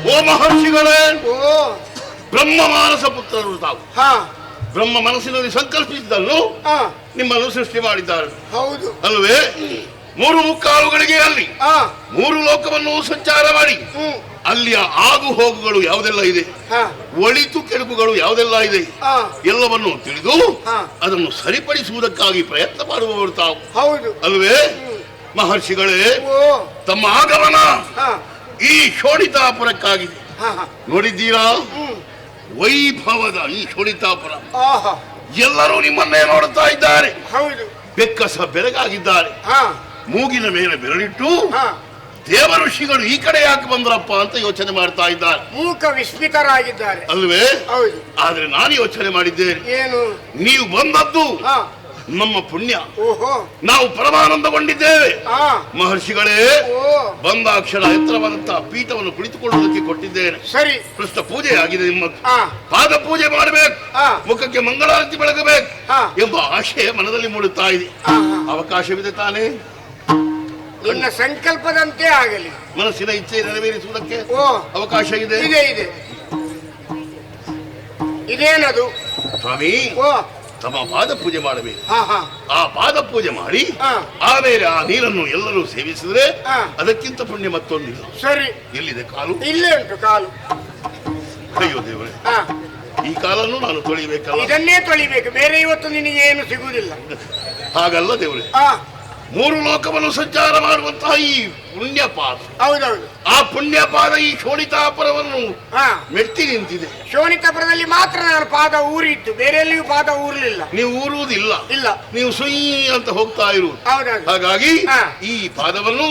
ಓ ಮಹರ್ಷಿಗಳೇ, ಬ್ರಹ್ಮ ಮಾನಸ ಪುತ್ರರು ತಾವು. ಬ್ರಹ್ಮ ಮನಸ್ಸಿನಲ್ಲಿ ಸಂಕಲ್ಪಿಸಿದ್ದನ್ನು ನಿಮ್ಮನ್ನು ಸೃಷ್ಟಿ ಮಾಡಿದ್ದಾರೆ. ಹೌದು ಅಲ್ವೇ? 3 ಗಳಿಗೆ ಅಲ್ಲಿ 3 ಲೋಕವನ್ನು ಸಂಚಾರ ಮಾಡಿ ಅಲ್ಲಿಯ ಆಗು ಹೋಗುಗಳು ಯಾವುದೆಲ್ಲ ಇದೆ, ಒಳಿತು ಕೆಡುಕುಗಳು ಯಾವುದೆಲ್ಲ ಇದೆ ಎಲ್ಲವನ್ನು ತಿಳಿದು ಅದನ್ನು ಸರಿಪಡಿಸುವುದಕ್ಕಾಗಿ ಪ್ರಯತ್ನ ಮಾಡುವವರು ತಾವು. ಹೌದು ಅಲ್ವೇ? ಮಹರ್ಷಿಗಳೇ, ತಮ್ಮ ಆಗಮನ ಈ ಶೋಣಿತಾಪುರಕ್ಕಾಗಿದೆ. ನೋಡಿದ್ದೀರಾ? ವೈಭವದ ಈ ಶೋಣಿತಾಪುರ. ಎಲ್ಲರೂ ನಿಮ್ಮನ್ನೇ ನೋಡುತ್ತಾ ಇದ್ದಾರೆ. ಬೆಕ್ಕಸ ಬೆರಗಾಗಿದ್ದಾರೆ. ಮೂಗಿನ ಮೇಲೆ ಬೆರಳಿಟ್ಟು ದೇವ ಋಷಿಗಳು ಈ ಕಡೆ ಯಾಕೆ ಬಂದ್ರಪ್ಪ ಅಂತ ಯೋಚನೆ ಮಾಡ್ತಾ ಇದ್ದಾರೆ. ಮೂಕ ವಿಸ್ಮಿತರಾಗಿದ್ದಾರೆ. ಅಲ್ವೇ? ಆದ್ರೆ ನಾನು ಯೋಚನೆ ಮಾಡಿದ್ದೇನೆ, ಏನು ನೀವು ಬಂದದ್ದು ನಮ್ಮ ಪುಣ್ಯ. ನಾವು ಪರಮಾನಂದಗೊಂಡಿದ್ದೇವೆ. ಮಹರ್ಷಿಗಳೇ, ಬಂದಾಕ್ಷರ ಎತ್ತರವಾದಂತಹ ಪೀಠವನ್ನು ಕುಳಿತುಕೊಳ್ಳುವುದಕ್ಕೆ ಕೊಟ್ಟಿದ್ದೇನೆ. ಸರಿ, ಪೃಷ್ಠ ಪೂಜೆ ಆಗಿದೆ. ನಿಮ್ಮ ಪಾದ ಪೂಜೆ ಮಾಡಬೇಕು, ಮುಖಕ್ಕೆ ಮಂಗಳಾರತಿ ಬೆಳಗಬೇಕು ಎಂಬ ಆಶಯ ಮನದಲ್ಲಿ ಮೂಡುತ್ತಾ ಇದೆ. ಅವಕಾಶವಿದೆ ತಾನೇ? ನಿನ್ನ ಸಂಕಲ್ಪದಂತೆ ಆಗಲಿ. ಮನಸ್ಸಿನ ಇಚ್ಛೆ ನೆರವೇರಿಸುವುದಕ್ಕೆ ಅವಕಾಶ ಇದೆ. ಇದೆ. ಇದೇನದು ಸ್ವಾಮಿ? ತಮ್ಮ ಪಾದ ಪೂಜೆ ಮಾಡಬೇಕು. ಆ ಪಾದ ಪೂಜೆ ಮಾಡಿ ಆಮೇಲೆ ಆ ನೀರನ್ನು ಎಲ್ಲರೂ ಸೇವಿಸಿದ್ರೆ ಅದಕ್ಕಿಂತ ಪುಣ್ಯ ಮತ್ತೊಂದಿಲ್ಲ. ಸರಿ, ಎಲ್ಲಿದೆ ಕಾಲು? ಇಲ್ಲೇ ಉಂಟು ಕಾಲು. ಅಯ್ಯೋ ದೇವರೇ, ಈ ಕಾಲನ್ನು ನಾನು ತೊಳಿಬೇಕಲ್ಲ? ಇದನ್ನೇ ತೊಳಿಬೇಕು, ಬೇರೆ ಇವತ್ತು ನಿನಗೆ ಏನು ಸಿಗುವುದಿಲ್ಲ. ಹಾಗಲ್ಲ ದೇವರೇ, ಮೂರು ಲೋಕವನ್ನು ಸಂಚಾರ ಮಾಡುವಂತಹ ಈ ಪುಣ್ಯಪಾದ, ಹೌದೌದು, ಆ ಪುಣ್ಯಪಾದ ಈ ಶೋಣಿತಾಪುರವನ್ನು ಮೆಟ್ಟಿ ನಿಂತಿದೆ. ಶೋಣಿತಾಪುರದಲ್ಲಿ ಮಾತ್ರ ನಾನು ಪಾದ ಊರಿತ್ತು, ಬೇರೆ ಎಲ್ಲಿಯೂ ಪಾದ ಊರ್ಲಿಲ್ಲ. ನೀವು ಊರುವುದಿಲ್ಲ, ಇಲ್ಲ, ನೀವು ಸುಯ್ ಅಂತ ಹೋಗ್ತಾ ಇರುವುದು. ಹೌದೌದು. ಹಾಗಾಗಿ ಈ ಪಾದವನ್ನು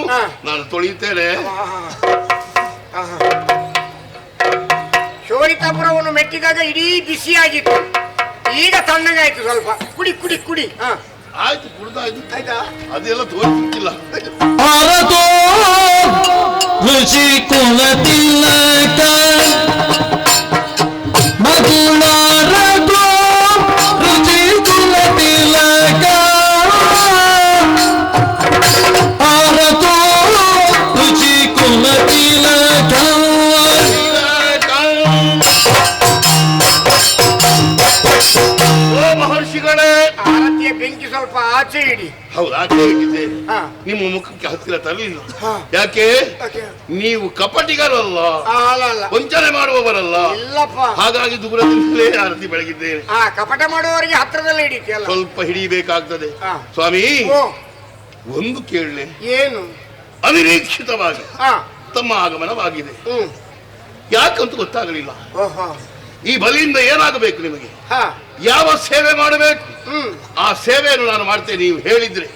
ನಾನು ತೊಳೆಯುತ್ತೇನೆ. ಶೋಣಿತಾಪುರವನ್ನು ಮೆಟ್ಟಿದಾಗ ಇಡೀ ಬಿಸಿಯಾಗಿತ್ತು, ಈಗ ತಣ್ಣಗಾಯ್ತು ಸ್ವಲ್ಪ. ಕುಡಿ ಕುಡಿ ಕುಡಿ. ಆಯ್ತು, ಕುಡ್ದಾಯ್ತು, ಆಯ್ತಾ? ಅದೆಲ್ಲ ತೋರಿಸಿಲ್ಲ. ಋಷಿ ಕುಲ ತಿಲಕ ಮಧುಳಾರಗೋ ರುಚಿ ಕುಲ ತಿಲಕ ಆರತೋ ರುಚಿ ಕುಲ ತಿಲಕ. ಮಹರ್ಷಿಗಳೇ, ಆರತಿಯ ಬೆಂಕಿ ಸ್ವಲ್ಪ ಆಚೆ ಇಡಿ. ಹೌದು, ಆಚೆ ಇಟ್ಟಿದ್ದೇನೆ. ನಿಮ್ಮ ಮುಖಕ್ಕೆ ಹತ್ತಿರ ತರಲಿಲ್ಲ. ಯಾಕೆ? ನೀವು ಕಪಟಿಗರಲ್ಲ, ವಂಚನೆ ಮಾಡುವವರಲ್ಲ. ಇಲ್ಲಪ್ಪ, ಹಾಗಾಗಿ ದೂರದಿಂದಲೇ ಆರತಿ ಬೆಳಗಿದ್ದೇನೆ. ಕಪಟ ಮಾಡುವವರಿಗೆ ಹತ್ರದಲ್ಲೇ ಹಿಡಿತಿಯಲ್ಲ, ಸ್ವಲ್ಪ ಹಿಡಿಬೇಕಾಗ್ತದೆ. ಸ್ವಾಮಿ, ಒಂದು ಕೇಳಲೆ. ಏನು? ಅನಿರೀಕ್ಷಿತವಾಗಿ ತಮ್ಮ ಆಗಮನವಾಗಿದೆ, ಯಾಕಂತ ಗೊತ್ತಾಗಲಿಲ್ಲ. ಈ ಬಲಿಯಿಂದ ಏನಾಗಬೇಕು ನಿಮಗೆ? ಯಾವ ಸೇವೆ ಮಾಡಬೇಕು? ಆ ಸೇವೆಯನ್ನು ನಾನು ಮಾಡ್ತೇನೆ. ನೀವು ಹೇಳಿದ್ರೆ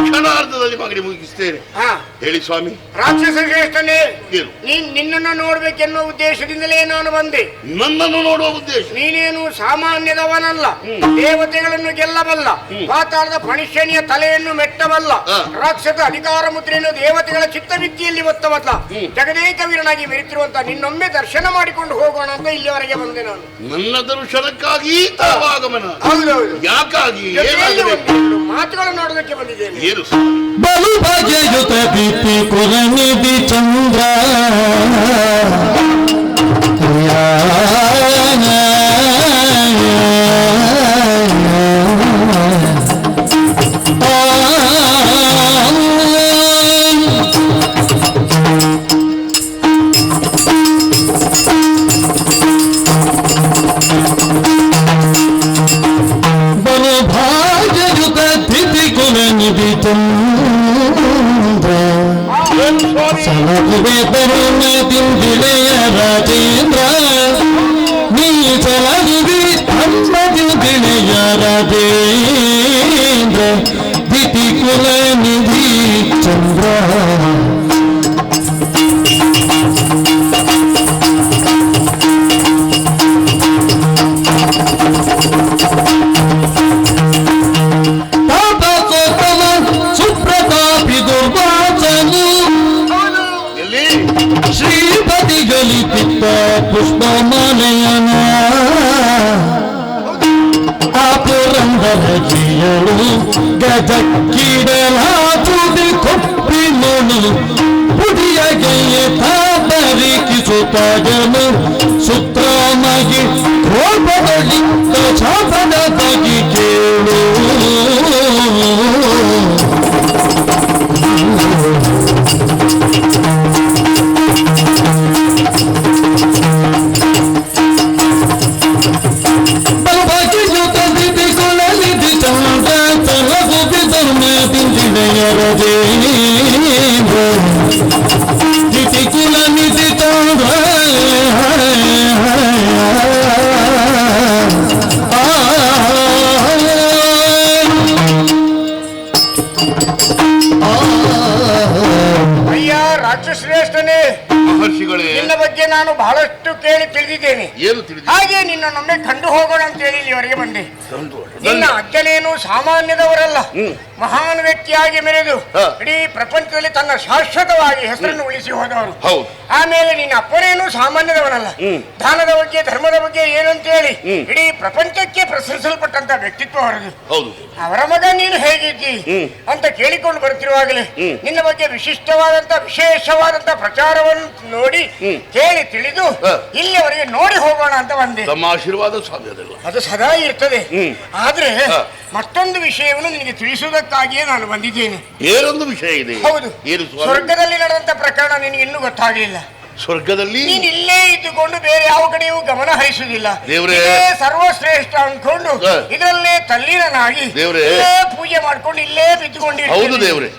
ಕ್ಷಣಾರ್ಧದಲ್ಲಿ ಮಾಡಿ ಮುಗಿಸ್ತೇನೆ. ಹೇಳಿ ಸ್ವಾಮಿ. ರಾಕ್ಷಸ ಶ್ರೇಷ್ಠನೇ, ನಿನ್ನನ್ನು ನೋಡ್ಬೇಕೆನ್ನುವ ಉದ್ದೇಶದಿಂದಲೇ ನಾನು ಬಂದೆ. ನನ್ನನ್ನು ನೋಡುವ ಉದ್ದೇಶ? ನೀನೇನು ಸಾಮಾನ್ಯದವನಲ್ಲ, ದೇವತೆಗಳನ್ನು ಗೆಲ್ಲಬಲ್ಲ, ಪಾತಾಳದ ಫಣಿಷ್ಯನಿಯ ತಲೆಯನ್ನು ಮೆಟ್ಟಬಲ್ಲ, ರಾಕ್ಷಸ ಅಧಿಕಾರ ಮುದ್ರೆಯನ್ನು ದೇವತೆಗಳ ಚಿತ್ತವಿತ್ತಿಯಲ್ಲಿ ಒತ್ತಬಲ್ಲ, ಜಗದೇಕ ವೀರನಾಗಿ ಮೆರೆತಿರುವಂತ ನಿನ್ನೊಮ್ಮೆ ದರ್ಶನ ಮಾಡಿಕೊಂಡು ಹೋಗೋಣ ಅಂತ ಇಲ್ಲಿವರೆಗೆ ಬಂದೆ ನಾನು. ನನ್ನ ದರ್ಶನಕ್ಕಾಗಿ ಆಗಮನ? ಹೌದೌದು. ಯಾಕಾಗಿ? ಮಾತುಗಳು ನೋಡೋದಕ್ಕೆ ಬಂದಿದ್ದೇನೆ. ಏನು? ಬಲು ಭಾಗ್ಯಯುತ ದೀಪ್ತಿ ಕುಲನಿಧಿ ಚಂದ್ರ ದಿಂದಿಳೆಯ ರಾಜೇಂದ್ರ ನೀ ಚಲಗುವಿ ಅಮ್ಮ ದಿಂದಿಳೆಯ ರಾಜೇಂದ್ರ ದಿತಿ ಕುಲ ನಿಧಿ ಚಂದ್ರ. ಸುಪ್ರತಾಪಿ ದುರ್ವಾಚನು ಶ್ರೀಪತಿ ಗಲಿಪಿತ್ತ ಪುಷ್ಪಮಾಲಯನ ಆ ಪುರಂದರ ಜಿಯಳು ಗಜಕ್ಕಿಡಲಾಚುದಿ ಕೊಪ್ಪಿನೋನು ಪುಡಿಯಗೆಯ ತಾಪರಿಕಿಸುತ್ತಾಗನು ಸುತ್ರಾಮಾಗಿ ಕೋಪದಳಿತ್ತ ಶಾಪದ ತಗಿ ಕೇಳು. ನಿನ್ನ ಬಗ್ಗೆ ನಾನು ಬಹಳಷ್ಟು ಕೇಳಿ ತಿಳಿದಿದ್ದೇನೆ. ಹಾಗೆ ನಿನ್ನನ್ನೊಮ್ಮೆ ಕಂಡು ಹೋಗೋಣ ಅಂತ ಹೇಳಿ ಇಲ್ಲಿವರೆಗೆ ಬಂದೆ. ನಿನ್ನ ಅಜ್ಜನೇನು ಸಾಮಾನ್ಯದವರಲ್ಲ, ಮಹಾನ್ ವ್ಯಕ್ತಿಯಾಗಿ ಮೆರೆದು ಇಡೀ ಪ್ರಪಂಚದಲ್ಲಿ ತನ್ನ ಶಾಶ್ವತವಾಗಿ ಹೆಸರನ್ನು ಉಳಿಸಿ ಹೋದವರು. ಆಮೇಲೆ ನಿನ್ನ ಅಪ್ಪನೇನು ಸಾಮಾನ್ಯದವನಲ್ಲ, ದಾನದ ಬಗ್ಗೆ ಧರ್ಮದ ಬಗ್ಗೆ ಏನಂತ ಹೇಳಿ ಇಡೀ ಪ್ರಪಂಚಕ್ಕೆ ಪ್ರಸರಿಸಲ್ಪಟ್ಟಂತ ವ್ಯಕ್ತಿತ್ವ ಅವರದು. ಅವರ ಮಗ ನೀನು ಹೇಗಿದ್ದಿ ಅಂತ ಕೇಳಿಕೊಂಡು ಬರ್ತಿರುವಾಗಲೇ ನಿನ್ನ ಬಗ್ಗೆ ವಿಶಿಷ್ಟವಾದಂತ ವಿಶೇಷವಾದಂತ ಪ್ರಚಾರವನ್ನು ನೋಡಿ ಕೇಳಿ ತಿಳಿದು ಇಲ್ಲಿಯವರೆಗೆ ನೋಡಿ ಹೋಗೋಣ ಅಂತ ಬಂದೆ. ತಮ್ಮ ಆಶೀರ್ವಾದ ಸಾಧ್ಯವಿಲ್ಲ, ಅದು ಸದಾ ಇರ್ತದೆ. ಆದ್ರೆ ಮತ್ತೊಂದು ವಿಷಯವನ್ನು ನಿನಗೆ ತಿಳಿಸುವುದಕ್ಕಾಗಿಯೇ ನಾನು ಬಂದಿದ್ದೇನೆ. ಏನೊಂದು ವಿಷಯ ಇದೆ? ಹೌದು, ಸ್ವರ್ಗದಲ್ಲಿ ನಡೆದಂತ ಪ್ರಕರಣ ನಿನಗೆ ಇನ್ನೂ ಗೊತ್ತಾಗಲಿಲ್ಲ. ಸ್ವರ್ಗದಲ್ಲಿ ನೀನ್ ಇಲ್ಲೇ ಇದ್ದುಕೊಂಡು ಬೇರೆ ಯಾವ ಕಡೆಯೂ ಗಮನ ಹರಿಸುವುದಿಲ್ಲ. ದೇವ್ರೇ, ಇದೇ ಸರ್ವಶ್ರೇಷ್ಠ ಅನ್ಕೊಂಡು ಇದರಲ್ಲೇ ತಲ್ಲೀನನಾಗಿ ದೇವ್ರೇ, ಇಲ್ಲೇ ಪೂಜೆ ಮಾಡ್ಕೊಂಡು ಇಲ್ಲೇ ಬಿದ್ದುಕೊಂಡಿರ್ತೀನಿ. ಹೌದು ದೇವ್ರೆ,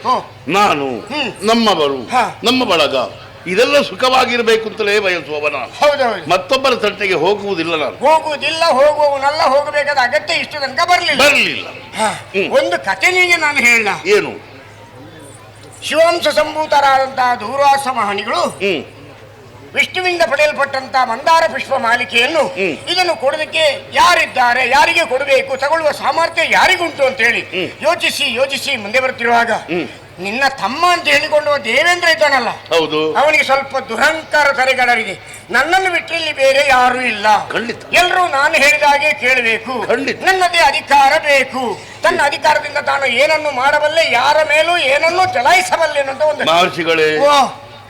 ನಾನು ನಮ್ಮವರು ನಮ್ಮ ಬಳಗ ಇದೆಲ್ಲ ಸುಖವಾಗಿರ್ಬೇಕು ಅಂತಲೇ ಬಯಸುವವನ. ಹೌದೌದು. ಮತ್ತೊಬ್ಬರ ತಂಟೆಗೆ ಹೋಗುವುದಿಲ್ಲ ನಾನು. ಹೋಗುವುದಿಲ್ಲ, ಹೋಗುವವನಲ್ಲ, ಹೋಗಬೇಕಾದ ಅಗತ್ಯ ಇಷ್ಟು ತನಕ ಬರಲಿಲ್ಲ. ಒಂದು ಕಥೆ ನಿಮಗೆ ನಾನು ಹೇಳ. ಏನು? ಶಿವಾಂಶ ಸಂಭೂತರಾದಂತಹ ದೂರ್ವಾಸ ಮಹನಿಗಳು ವಿಷ್ಣುವಿಂದ ಪಡೆಯಲ್ಪಟ್ಟಂತಹ ಮಂದಾರ ಪುಷ್ಪ ಮಾಲಿಕೆಯನ್ನು ಇದನ್ನು ಕೊಡೋದಕ್ಕೆ ಯಾರಿದ್ದಾರೆ, ಯಾರಿಗೆ ಕೊಡಬೇಕು, ತಗೊಳ್ಳುವ ಸಾಮರ್ಥ್ಯ ಯಾರಿಗುಂಟು ಅಂತ ಹೇಳಿ ಯೋಚಿಸಿ ಮುಂದೆ ಬರ್ತಿರುವಾಗ ನಿನ್ನ ತಮ್ಮ ಅಂತ ಹೇಳಿಕೊಂಡು ದೇವೇಂದ್ರ ಇದ್ದಾನಲ್ಲ, ಹೌದು, ಅವನಿಗೆ ಸ್ವಲ್ಪ ದುರಹಂಕಾರ ತಲೆಗಡರಿದೆ. ನನ್ನನ್ನು ಬಿಟ್ಟು ಇಲ್ಲಿ ಬೇರೆ ಯಾರು ಇಲ್ಲ, ಎಲ್ಲರೂ ನಾನು ಹೇಳಿದ ಹಾಗೆ ಕೇಳಬೇಕು, ನನ್ನದೇ ಅಧಿಕಾರ ಬೇಕು, ತನ್ನ ಅಧಿಕಾರದಿಂದ ತಾನು ಏನನ್ನು ಮಾಡಬಲ್ಲೆ, ಯಾರ ಮೇಲೂ ಏನನ್ನು ಚಲಾಯಿಸಬಲ್ಲೆ ಅನ್ನೋ ಒಂದು ಮಹರ್ಷಿಗಳೇ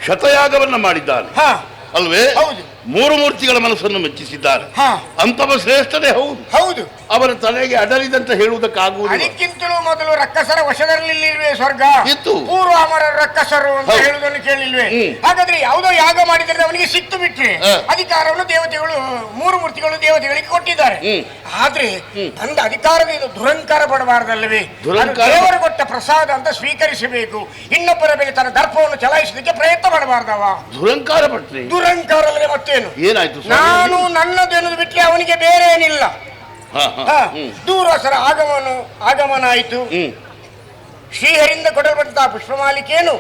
ಶತಯಾಗವನ್ನ ಮಾಡಿದ್ದಾನೆ ಅಲ್ವೇ? ಮೂರು ಮೂರ್ತಿಗಳ ಮನಸ್ಸನ್ನು ಮೆಚ್ಚಿಸಿದ್ದಾರೆ. ಅಂತವ ಶ್ರೇಷ್ಠನೇ ಹೌದು. ಅವರ ತಲೆಗೆ ಅಡಲಿದಂತ ಹೇಳುವುದಕ್ಕಾಗುವುದು. ಅದಕ್ಕಿಂತಲೂ ಮೊದಲು ರಕ್ಕಸರ ವಶದಲ್ಲಿಲ್ವೇ ಸ್ವರ್ಗ ಇತ್ತು, ಪೂರ್ವ ಅಮರ ರಕ್ಕಸರು ಅಂತ ಹೇಳುವುದನ್ನು ಕೇಳಿಲ್ವೇ? ಹಾಗಾದ್ರೆ ಯಾವುದೋ ಯಾಗ ಮಾಡಿದರೆ ಅವನಿಗೆ ಸಿಕ್ತು ಬಿಟ್ರೆ ಅಧಿಕಾರವನ್ನು ದೇವತೆಗಳು, ಮೂರು ಮೂರ್ತಿಗಳು ದೇವತೆಗಳಿಗೆ ಕೊಟ್ಟಿದ್ದಾರೆ. ಆದ್ರೆ ತಂದ ಅಧಿಕಾರದಿಂದ ದುರಂಕಾರ ಪಡಬಾರದಲ್ಲವೇ? ದೇವರು ಕೊಟ್ಟ ಪ್ರಸಾದ ಅಂತ ಸ್ವೀಕರಿಸಬೇಕು. ಇನ್ನೊಬ್ಬರ ಮೇಲೆ ತನ್ನ ದರ್ಪವನ್ನು ಚಲಾಯಿಸಲಿಕ್ಕೆ ಪ್ರಯತ್ನ ಮಾಡಬಾರ್ದವ. ದುರಂಕಾರ ಪಟ್ರಿ? ದುರಂಕಾರ ಅಲ್ಲದೆ ಮತ್ತೇನು? ಏನಾಯ್ತು? ನಾನು ನನ್ನದೇನು ಬಿಟ್ರೆ ಅವನಿಗೆ ಬೇರೆ ಏನಿಲ್ಲ. ದೂರ್ವಾಸರ ಆಗಮನ ಆಯಿತು. ಶ್ರೀಹರಿಂದ ಕೊಡಲ್ಪಟ್ಟಂತಹ ಪುಷ್ಪಮಾಲಿಕೆಯನ್ನು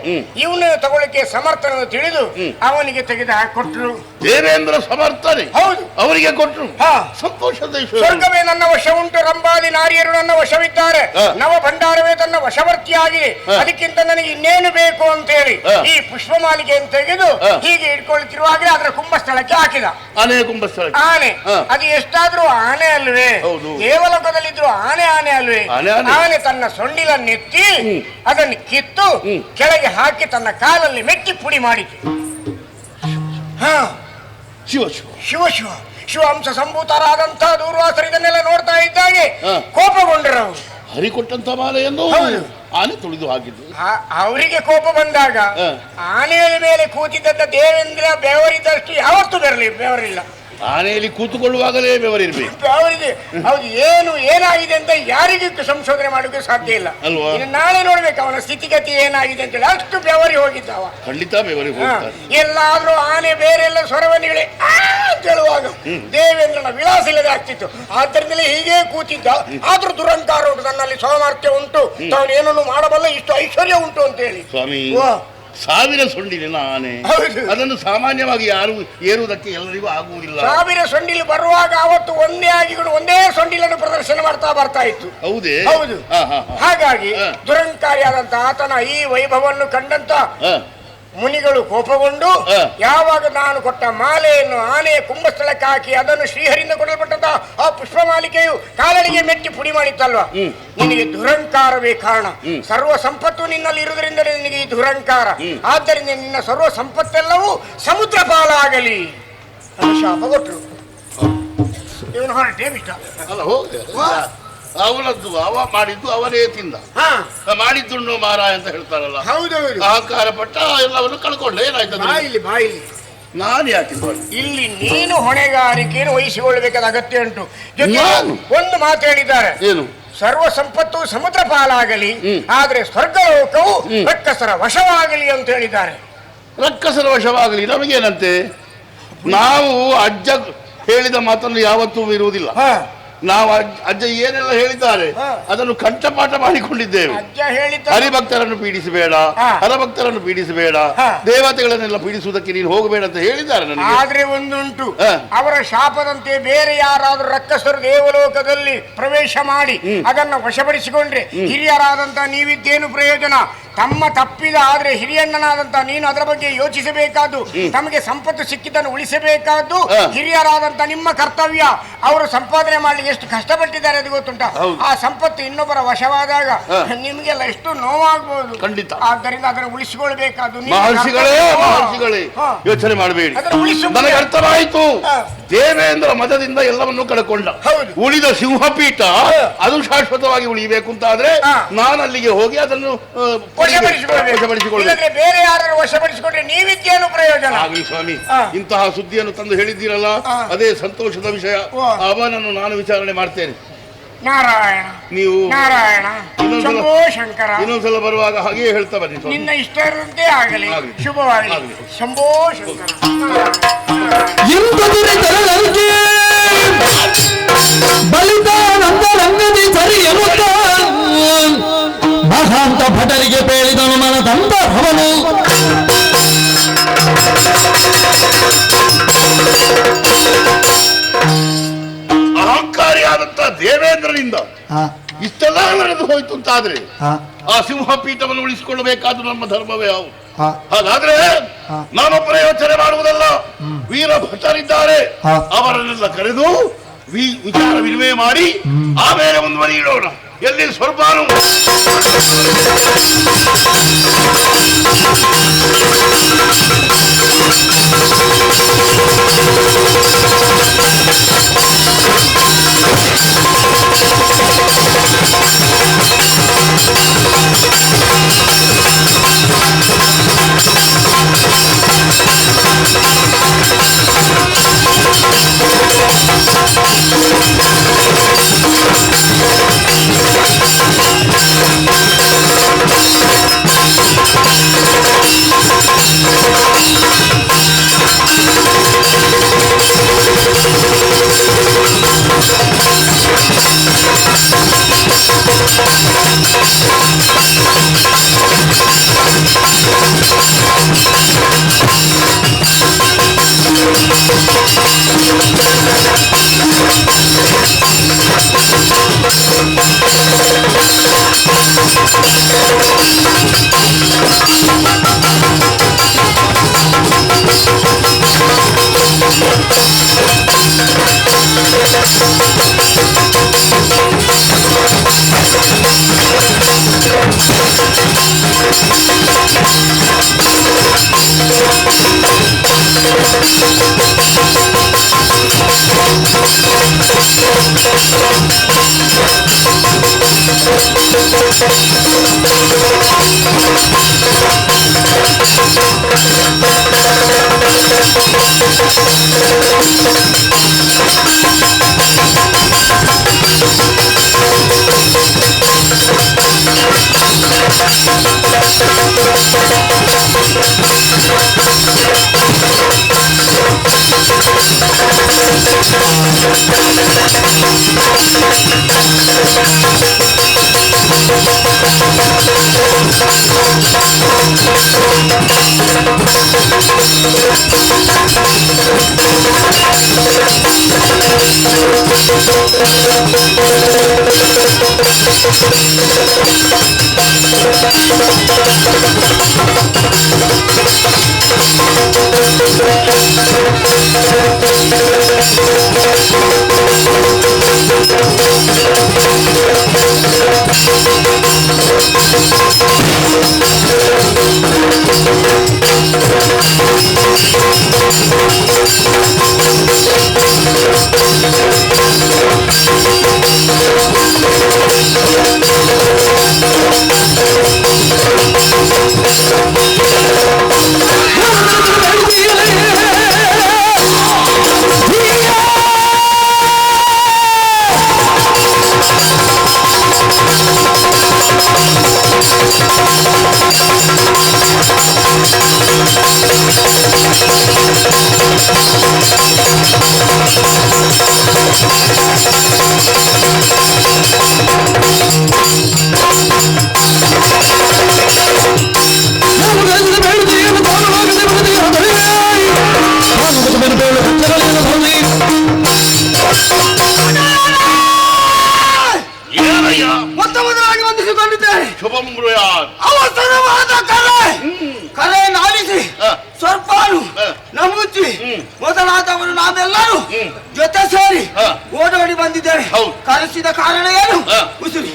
ಇವನು ತಗೊಳ್ಳಿಕ್ಕೆ ಸಮರ್ಥನನ್ನು ತಿಳಿದು ಅವನಿಗೆ ತೆಗೆದು ಹಾಕೊಟ್ರು. ದೇವೇಂದ್ರ ಸಮರ್ಥನೆ? ಹೌದು, ಅವರಿಗೆ ಕೊಟ್ರು. ಸಂತೋಷದ ಸ್ವರ್ಗವೇ ನನ್ನ ವಶ ಉಂಟು, ರಂಭಾದಿ ನಾರಿಯರು ನನ್ನ ವಶವಿದ್ದಾರೆ, ನವ ಭಂಡಾರವೇ ತನ್ನ ವಶವರ್ತಿಯಾಗಿ, ಅದಕ್ಕಿಂತ ನನಗೆ ಇನ್ನೇನು ಬೇಕು ಅಂತ ಹೇಳಿ ಈ ಪುಷ್ಪಮಾಲಿಕೆಯನ್ನು ತೆಗೆದು ಹೀಗೆ ಇಟ್ಕೊಳ್ತಿರುವಾಗಲೇ ಅದರ ಕುಂಭಸ್ಥಳಕ್ಕೆ ಹಾಕಿದ. ಆನೆ ಅದು ಎಷ್ಟಾದ್ರೂ ಆನೆ ಅಲ್ವೇ? ದೇವಲೋಕದಲ್ಲಿದ್ರು ಆನೆ ಅಲ್ವೇ? ಆನೆ ತನ್ನ ಸೊಂಡಿಲನ್ನೆತ್ತಿ ಅದನ್ನು ಕಿತ್ತು ಕೆಳಗೆ ಹಾಕಿ ತನ್ನ ಕಾಲಲ್ಲಿ ಮೆಟ್ಟಿ ಪುಡಿ ಮಾಡಿತು. ಶಿವಾಂಶ ಸಂಭೂತರಾದಂತಹ ದೂರ್ವಾಸರು ಇದನ್ನೆಲ್ಲ ನೋಡ್ತಾ ಇದ್ದಾಗೆ ಕೋಪಗೊಂಡರು. ಹರಿಕೊಟ್ಟಂತ ಮಾಲೆಯನ್ನು ಆನೆ ತುಳಿದು ಹಾಕಿದ್ದು. ಅವರಿಗೆ ಕೋಪ ಬಂದಾಗ ಆನೆಯ ಮೇಲೆ ಕೂತಿದ್ದ ದೇವೇಂದ್ರ ಬೆವರಿದಷ್ಟು ಯಾವತ್ತೂ ಬೆವರಿಲ್ಲ. ಆನೆಯಲ್ಲಿ ಕೂತುಕೊಳ್ಳುವಾಗಲೇ ಬೆವರಿರ್ಬೇಕು. ಹೌದು, ಏನಾಗಿದೆ ಅಂತ ಯಾರಿಗೂ ಸಂಶೋಧನೆ ಮಾಡೋಕೆ ಸಾಧ್ಯ ಇಲ್ಲ. ಇನ್ನು ನಾಳೆ ನೋಡ್ಬೇಕು ಅವನ ಸ್ಥಿತಿಗತಿ ಏನಾಗಿದೆ ಅಂತ ಹೇಳಿ. ಅಷ್ಟು ಬೆವರಿ ಹೋಗಿದ್ದಾವ. ಖಂಡಿತ ಬೆವರಿ ಹೋಗ್ತಾನೆ. ಎಲ್ಲಾದ್ರೂ ಆನೆ ಬೇರೆ ಎಲ್ಲ ಸ್ವರವನ್ನಿಗಳೇ ಹೇಳುವಾಗ ದೇವೇಂದ್ರನ ವಿಳಾಸ ಇಲ್ಲದೆ ಆಗ್ತಿತ್ತು. ಆದ್ದರಿಂದಲೇ ಹೀಗೆ ಕೂತಿದ್ದ. ಆದ್ರೂ ದುರಂಕಾರ ಉಂಟು, ನನ್ನಲ್ಲಿ ಸಾಮರ್ಥ್ಯ ಉಂಟು, ತಾನು ಏನನ್ನು ಮಾಡಬಲ್ಲ, ಇಷ್ಟು ಐಶ್ವರ್ಯ ಉಂಟು ಅಂತ ಹೇಳಿ. ಸ್ವಾಮಿ, 1000 ಸೊಂಡಿಲಿನ ಆನೆ ಅದನ್ನು ಸಾಮಾನ್ಯವಾಗಿ ಯಾರು ಏರುವುದಕ್ಕೆ ಎಲ್ಲರಿಗೂ ಆಗುವುದಿಲ್ಲ. 1000 ಸೊಂಡಿಲು ಬರುವಾಗ ಅವತ್ತು ಒಂದೇ ಸೊಂಡಿಲನ್ನು ಪ್ರದರ್ಶನ ಬರ್ತಾ ಇತ್ತು. ಹೌದೇ? ಹೌದು. ಹಾಗಾಗಿ ದುರಂಕಾರಿಯಾದಂತಹ ಆತನ ಈ ವೈಭವವನ್ನು ಕಂಡಂತ ಮುನಿಗಳು ಕೋಪಗೊಂಡು ಯಾವಾಗ ನಾನು ಕೊಟ್ಟ ಮಾಲೆಯನ್ನು ಆನೆಯ ಕುಂಭಸ್ಥಳಕ್ಕೆ ಹಾಕಿ ಅದನ್ನು ಶ್ರೀಹರಿಂದ ಕೊಡಲ್ಪಟ್ಟಂತಹ ಆ ಪುಷ್ಪ ಮಾಲಿಕೆಯು ಕಾಲಡಿಗೆ ಮೆಟ್ಟಿ ಪುಡಿ ಮಾಡಿತ್ತಲ್ವಾ, ನಿನಗೆ ದುರಂಕಾರವೇ ಕಾರಣ. ಸರ್ವ ಸಂಪತ್ತು ನಿನ್ನಲ್ಲಿ ಇರುವುದರಿಂದ ನಿನಗೆ ಈ ದುರಂಕಾರ. ಆದ್ದರಿಂದ ನಿನ್ನ ಸರ್ವ ಸಂಪತ್ತೆಲ್ಲವೂ ಸಮುದ್ರ ಪಾಲಾಗಲಿ ಶಾಪ ಕೊಟ್ಟರು. ಇವನು ಹೊರಟೇ ಬಿಟ್ಟ. ಅವನದ್ದು ಅವ ಮಾಡಿದ್ದು ಅವನೇ ತಿಂದ. ಮಾಡಿದ್ದುಣ್ಣು ಮಾರಾಯ ಅಂತ ಹೇಳ್ತಾರಲ್ಲ, ಹೌದೌದು. ಅಹಂಕಾರ ಪಟ್ಟ ಎಲ್ಲವನ್ನು ಕಳ್ಕೊಂಡ. ಏನಾಯ್ತು? ಬಾಯಿಲಿ ನಾನು ಯಾಕೆ ಇಲ್ಲಿ ನೀನು ಹೊಣೆಗಾರಿಕೆಯನ್ನು ವಹಿಸಿಕೊಳ್ಳಬೇಕಾದ ಅಗತ್ಯ ಉಂಟು. ಒಂದು ಮಾತು ಹೇಳಿದ್ದಾರೆ, ಏನು? ಸರ್ವ ಸಂಪತ್ತು ಸಮುದ್ರ ಪಾಲಾಗಲಿ, ಆದ್ರೆ ಸ್ವರ್ಗಲೋಕವು ರಕ್ಕಸರ ವಶವಾಗಲಿ ಅಂತ ಹೇಳಿದ್ದಾರೆ. ರಕ್ಕಸರ ವಶವಾಗಲಿ ನಮಗೇನಂತೆ? ನಾವು ಅಜ್ಜ ಹೇಳಿದ ಮಾತನ್ನು ಯಾವತ್ತೂ ಇರುವುದಿಲ್ಲ. ನಾವು ಅಜ್ಜ ಏನೆಲ್ಲ ಹೇಳಿದ್ದಾರೆ ಅದನ್ನು ಕಂಠಪಾಠ ಮಾಡಿಕೊಂಡಿದ್ದೇವೆ. ಹರಿಭಕ್ತರನ್ನು ಪೀಡಿಸಬೇಡ, ಹರಭಕ್ತರನ್ನು ಪೀಡಿಸಬೇಡ, ದೇವತೆಗಳನ್ನೆಲ್ಲ ಪೀಡಿಸುವುದಕ್ಕೆ ನೀನು ಹೋಗಬೇಡ ಅಂತ ಹೇಳಿದ್ದಾರೆ ನನಗೆ. ಆದ್ರೆ ಒಂದುಂಟು, ಅವರ ಶಾಪದಂತೆ ಬೇರೆ ಯಾರಾದ್ರೂ ರಕ್ಕಸರು ದೇವಲೋಕದಲ್ಲಿ ಪ್ರವೇಶ ಮಾಡಿ ಅದನ್ನು ವಶಪಡಿಸಿಕೊಂಡ್ರೆ ಹಿರಿಯರಾದಂತ ನೀವಿದ್ದೇನು ಪ್ರಯೋಜನ? ತಮ್ಮ ತಪ್ಪಿದ ಆದ್ರೆ ಹಿರಿಯಣ್ಣನಾದಂತ ನೀನು ಅದರ ಬಗ್ಗೆ ಯೋಚಿಸಬೇಕಾದ್ದು. ತಮಗೆ ಸಂಪತ್ತು ಸಿಕ್ಕಿದ್ದನ್ನು ಉಳಿಸಬೇಕಾದ್ದು ಹಿರಿಯರಾದಂತ ನಿಮ್ಮ ಕರ್ತವ್ಯ. ಅವರು ಸಂಪಾದನೆ ಮಾಡಲಿಕ್ಕೆ ಎಷ್ಟು ಕಷ್ಟಪಟ್ಟಿದ್ದಾರೆ ಅದು ಗೊತ್ತುಂಟ. ಆ ಸಂಪತ್ತು ಇನ್ನೊಬ್ಬರ ವಶವಾದಾಗ ನಿಮಗೆಲ್ಲ ಎಷ್ಟು ನೋವಾಗಬಹುದು. ಖಂಡಿತ. ಆದ್ದರಿಂದ ಅದನ್ನು ಉಳಿಸಿಕೊಳ್ಬೇಕಾದ್ದು ಮಹರ್ಷಿಗಳೇ ಯೋಚನೆ ಮಾಡಬೇಡಿ. ನನಗೆ ಅರ್ಥವಾಯಿತು. ದೇವೇಂದ್ರ ಮತದಿಂದ ಎಲ್ಲವನ್ನೂ ಕಳ್ಕೊಂಡ. ಉಳಿದ ಸಿಂಹಪೀಠ ಅದು ಶಾಶ್ವತವಾಗಿ ಉಳಿಬೇಕು ಅಂತ ಆದ್ರೆ ನಾನು ಅಲ್ಲಿಗೆ ಹೋಗಿ ಅದನ್ನು ವಶಪಡಿಸಿಕೊಳ್ಳಬೇಕು. ಬೇರೆ ಯಾರು ವಶಪಡಿಸಿಕೊಂಡ್ರೆ ನೀವಿದ್ದೇನು ಪ್ರಯೋಜನ? ಆಗಲಿ ಸ್ವಾಮಿ, ಇಂತಹ ಸುದ್ದಿಯನ್ನು ತಂದು ಹೇಳಿದ್ದೀರಲ್ಲ, ಅದೇ ಸಂತೋಷದ ವಿಷಯ. ಅವನನ್ನು ನಾನು ವಿಚಾರಣೆ ಮಾಡ್ತೇನೆ. ನಾರಾಯಣ, ನೀವು ನಾರಾಯಣ, ಶಂಭೋ ಶಂಕರ. ಇನ್ನೊಂದ್ಸಲ ಬರುವಾಗ ಹಾಗೆಯೇ ಹೇಳ್ತಾ ಬನ್ನಿ. ನಿನ್ನ ಇಷ್ಟರಂತೆ ಆಗಲಿ, ಶುಭವಾಗಲಿ. ಶಂಭೋ ಶಂಕರ. ಬಲಿತಾನಂದರಂಗದಿ ಸರಿ ಎನ್ನುತ್ತ ಮಹಾಂತ ಭಟರಿಗೆ ಪೇಳಿದನು ಮನದಂತ ಭವನು. ಅಹಂಕಾರಿಯಾದಂತ ದೇವೇಂದ್ರನಿಂದ ಇಷ್ಟೆಲ್ಲ ನಡೆದು ಹೋಯ್ತು ಅಂತಾದ್ರೆ ಆ ಸಿಂಹಪೀಠವನ್ನು ಉಳಿಸಿಕೊಳ್ಳಬೇಕಾದ ನಮ್ಮ ಧರ್ಮವೇ ಹೌದು. ಹಾಗಾದ್ರೆ ನಾನೊಬ್ಬರೇ ಯೋಚನೆ ಮಾಡುವುದಲ್ಲ, ವೀರ ಭಟರಿದ್ದಾರೆ, ಅವರನ್ನೆಲ್ಲ ಕರೆದು ವಿಚಾರ ವಿನಿಮಯ ಮಾಡಿ ಆಮೇಲೆ ಮುಂದುವರಿ ಇಡೋಣ. ಎಲ್ಲಿ ಸ್ವಲ್ಪಾನು ಕರೆ ನಾಲಿಸಿ ಸ್ವಲ್ಪಾನು ನಮ್ಮುಚ್ಚಿ ಮೊದಲಾದವರು ನಾವೆಲ್ಲರೂ ಜೊತೆ ಸೇರಿ ಓಡೋಡಿ ಬಂದಿದ್ದೇವೆ. ಕರೆಸಿದ ಕಾರಣ ಏನು? ಉಸಿರಿ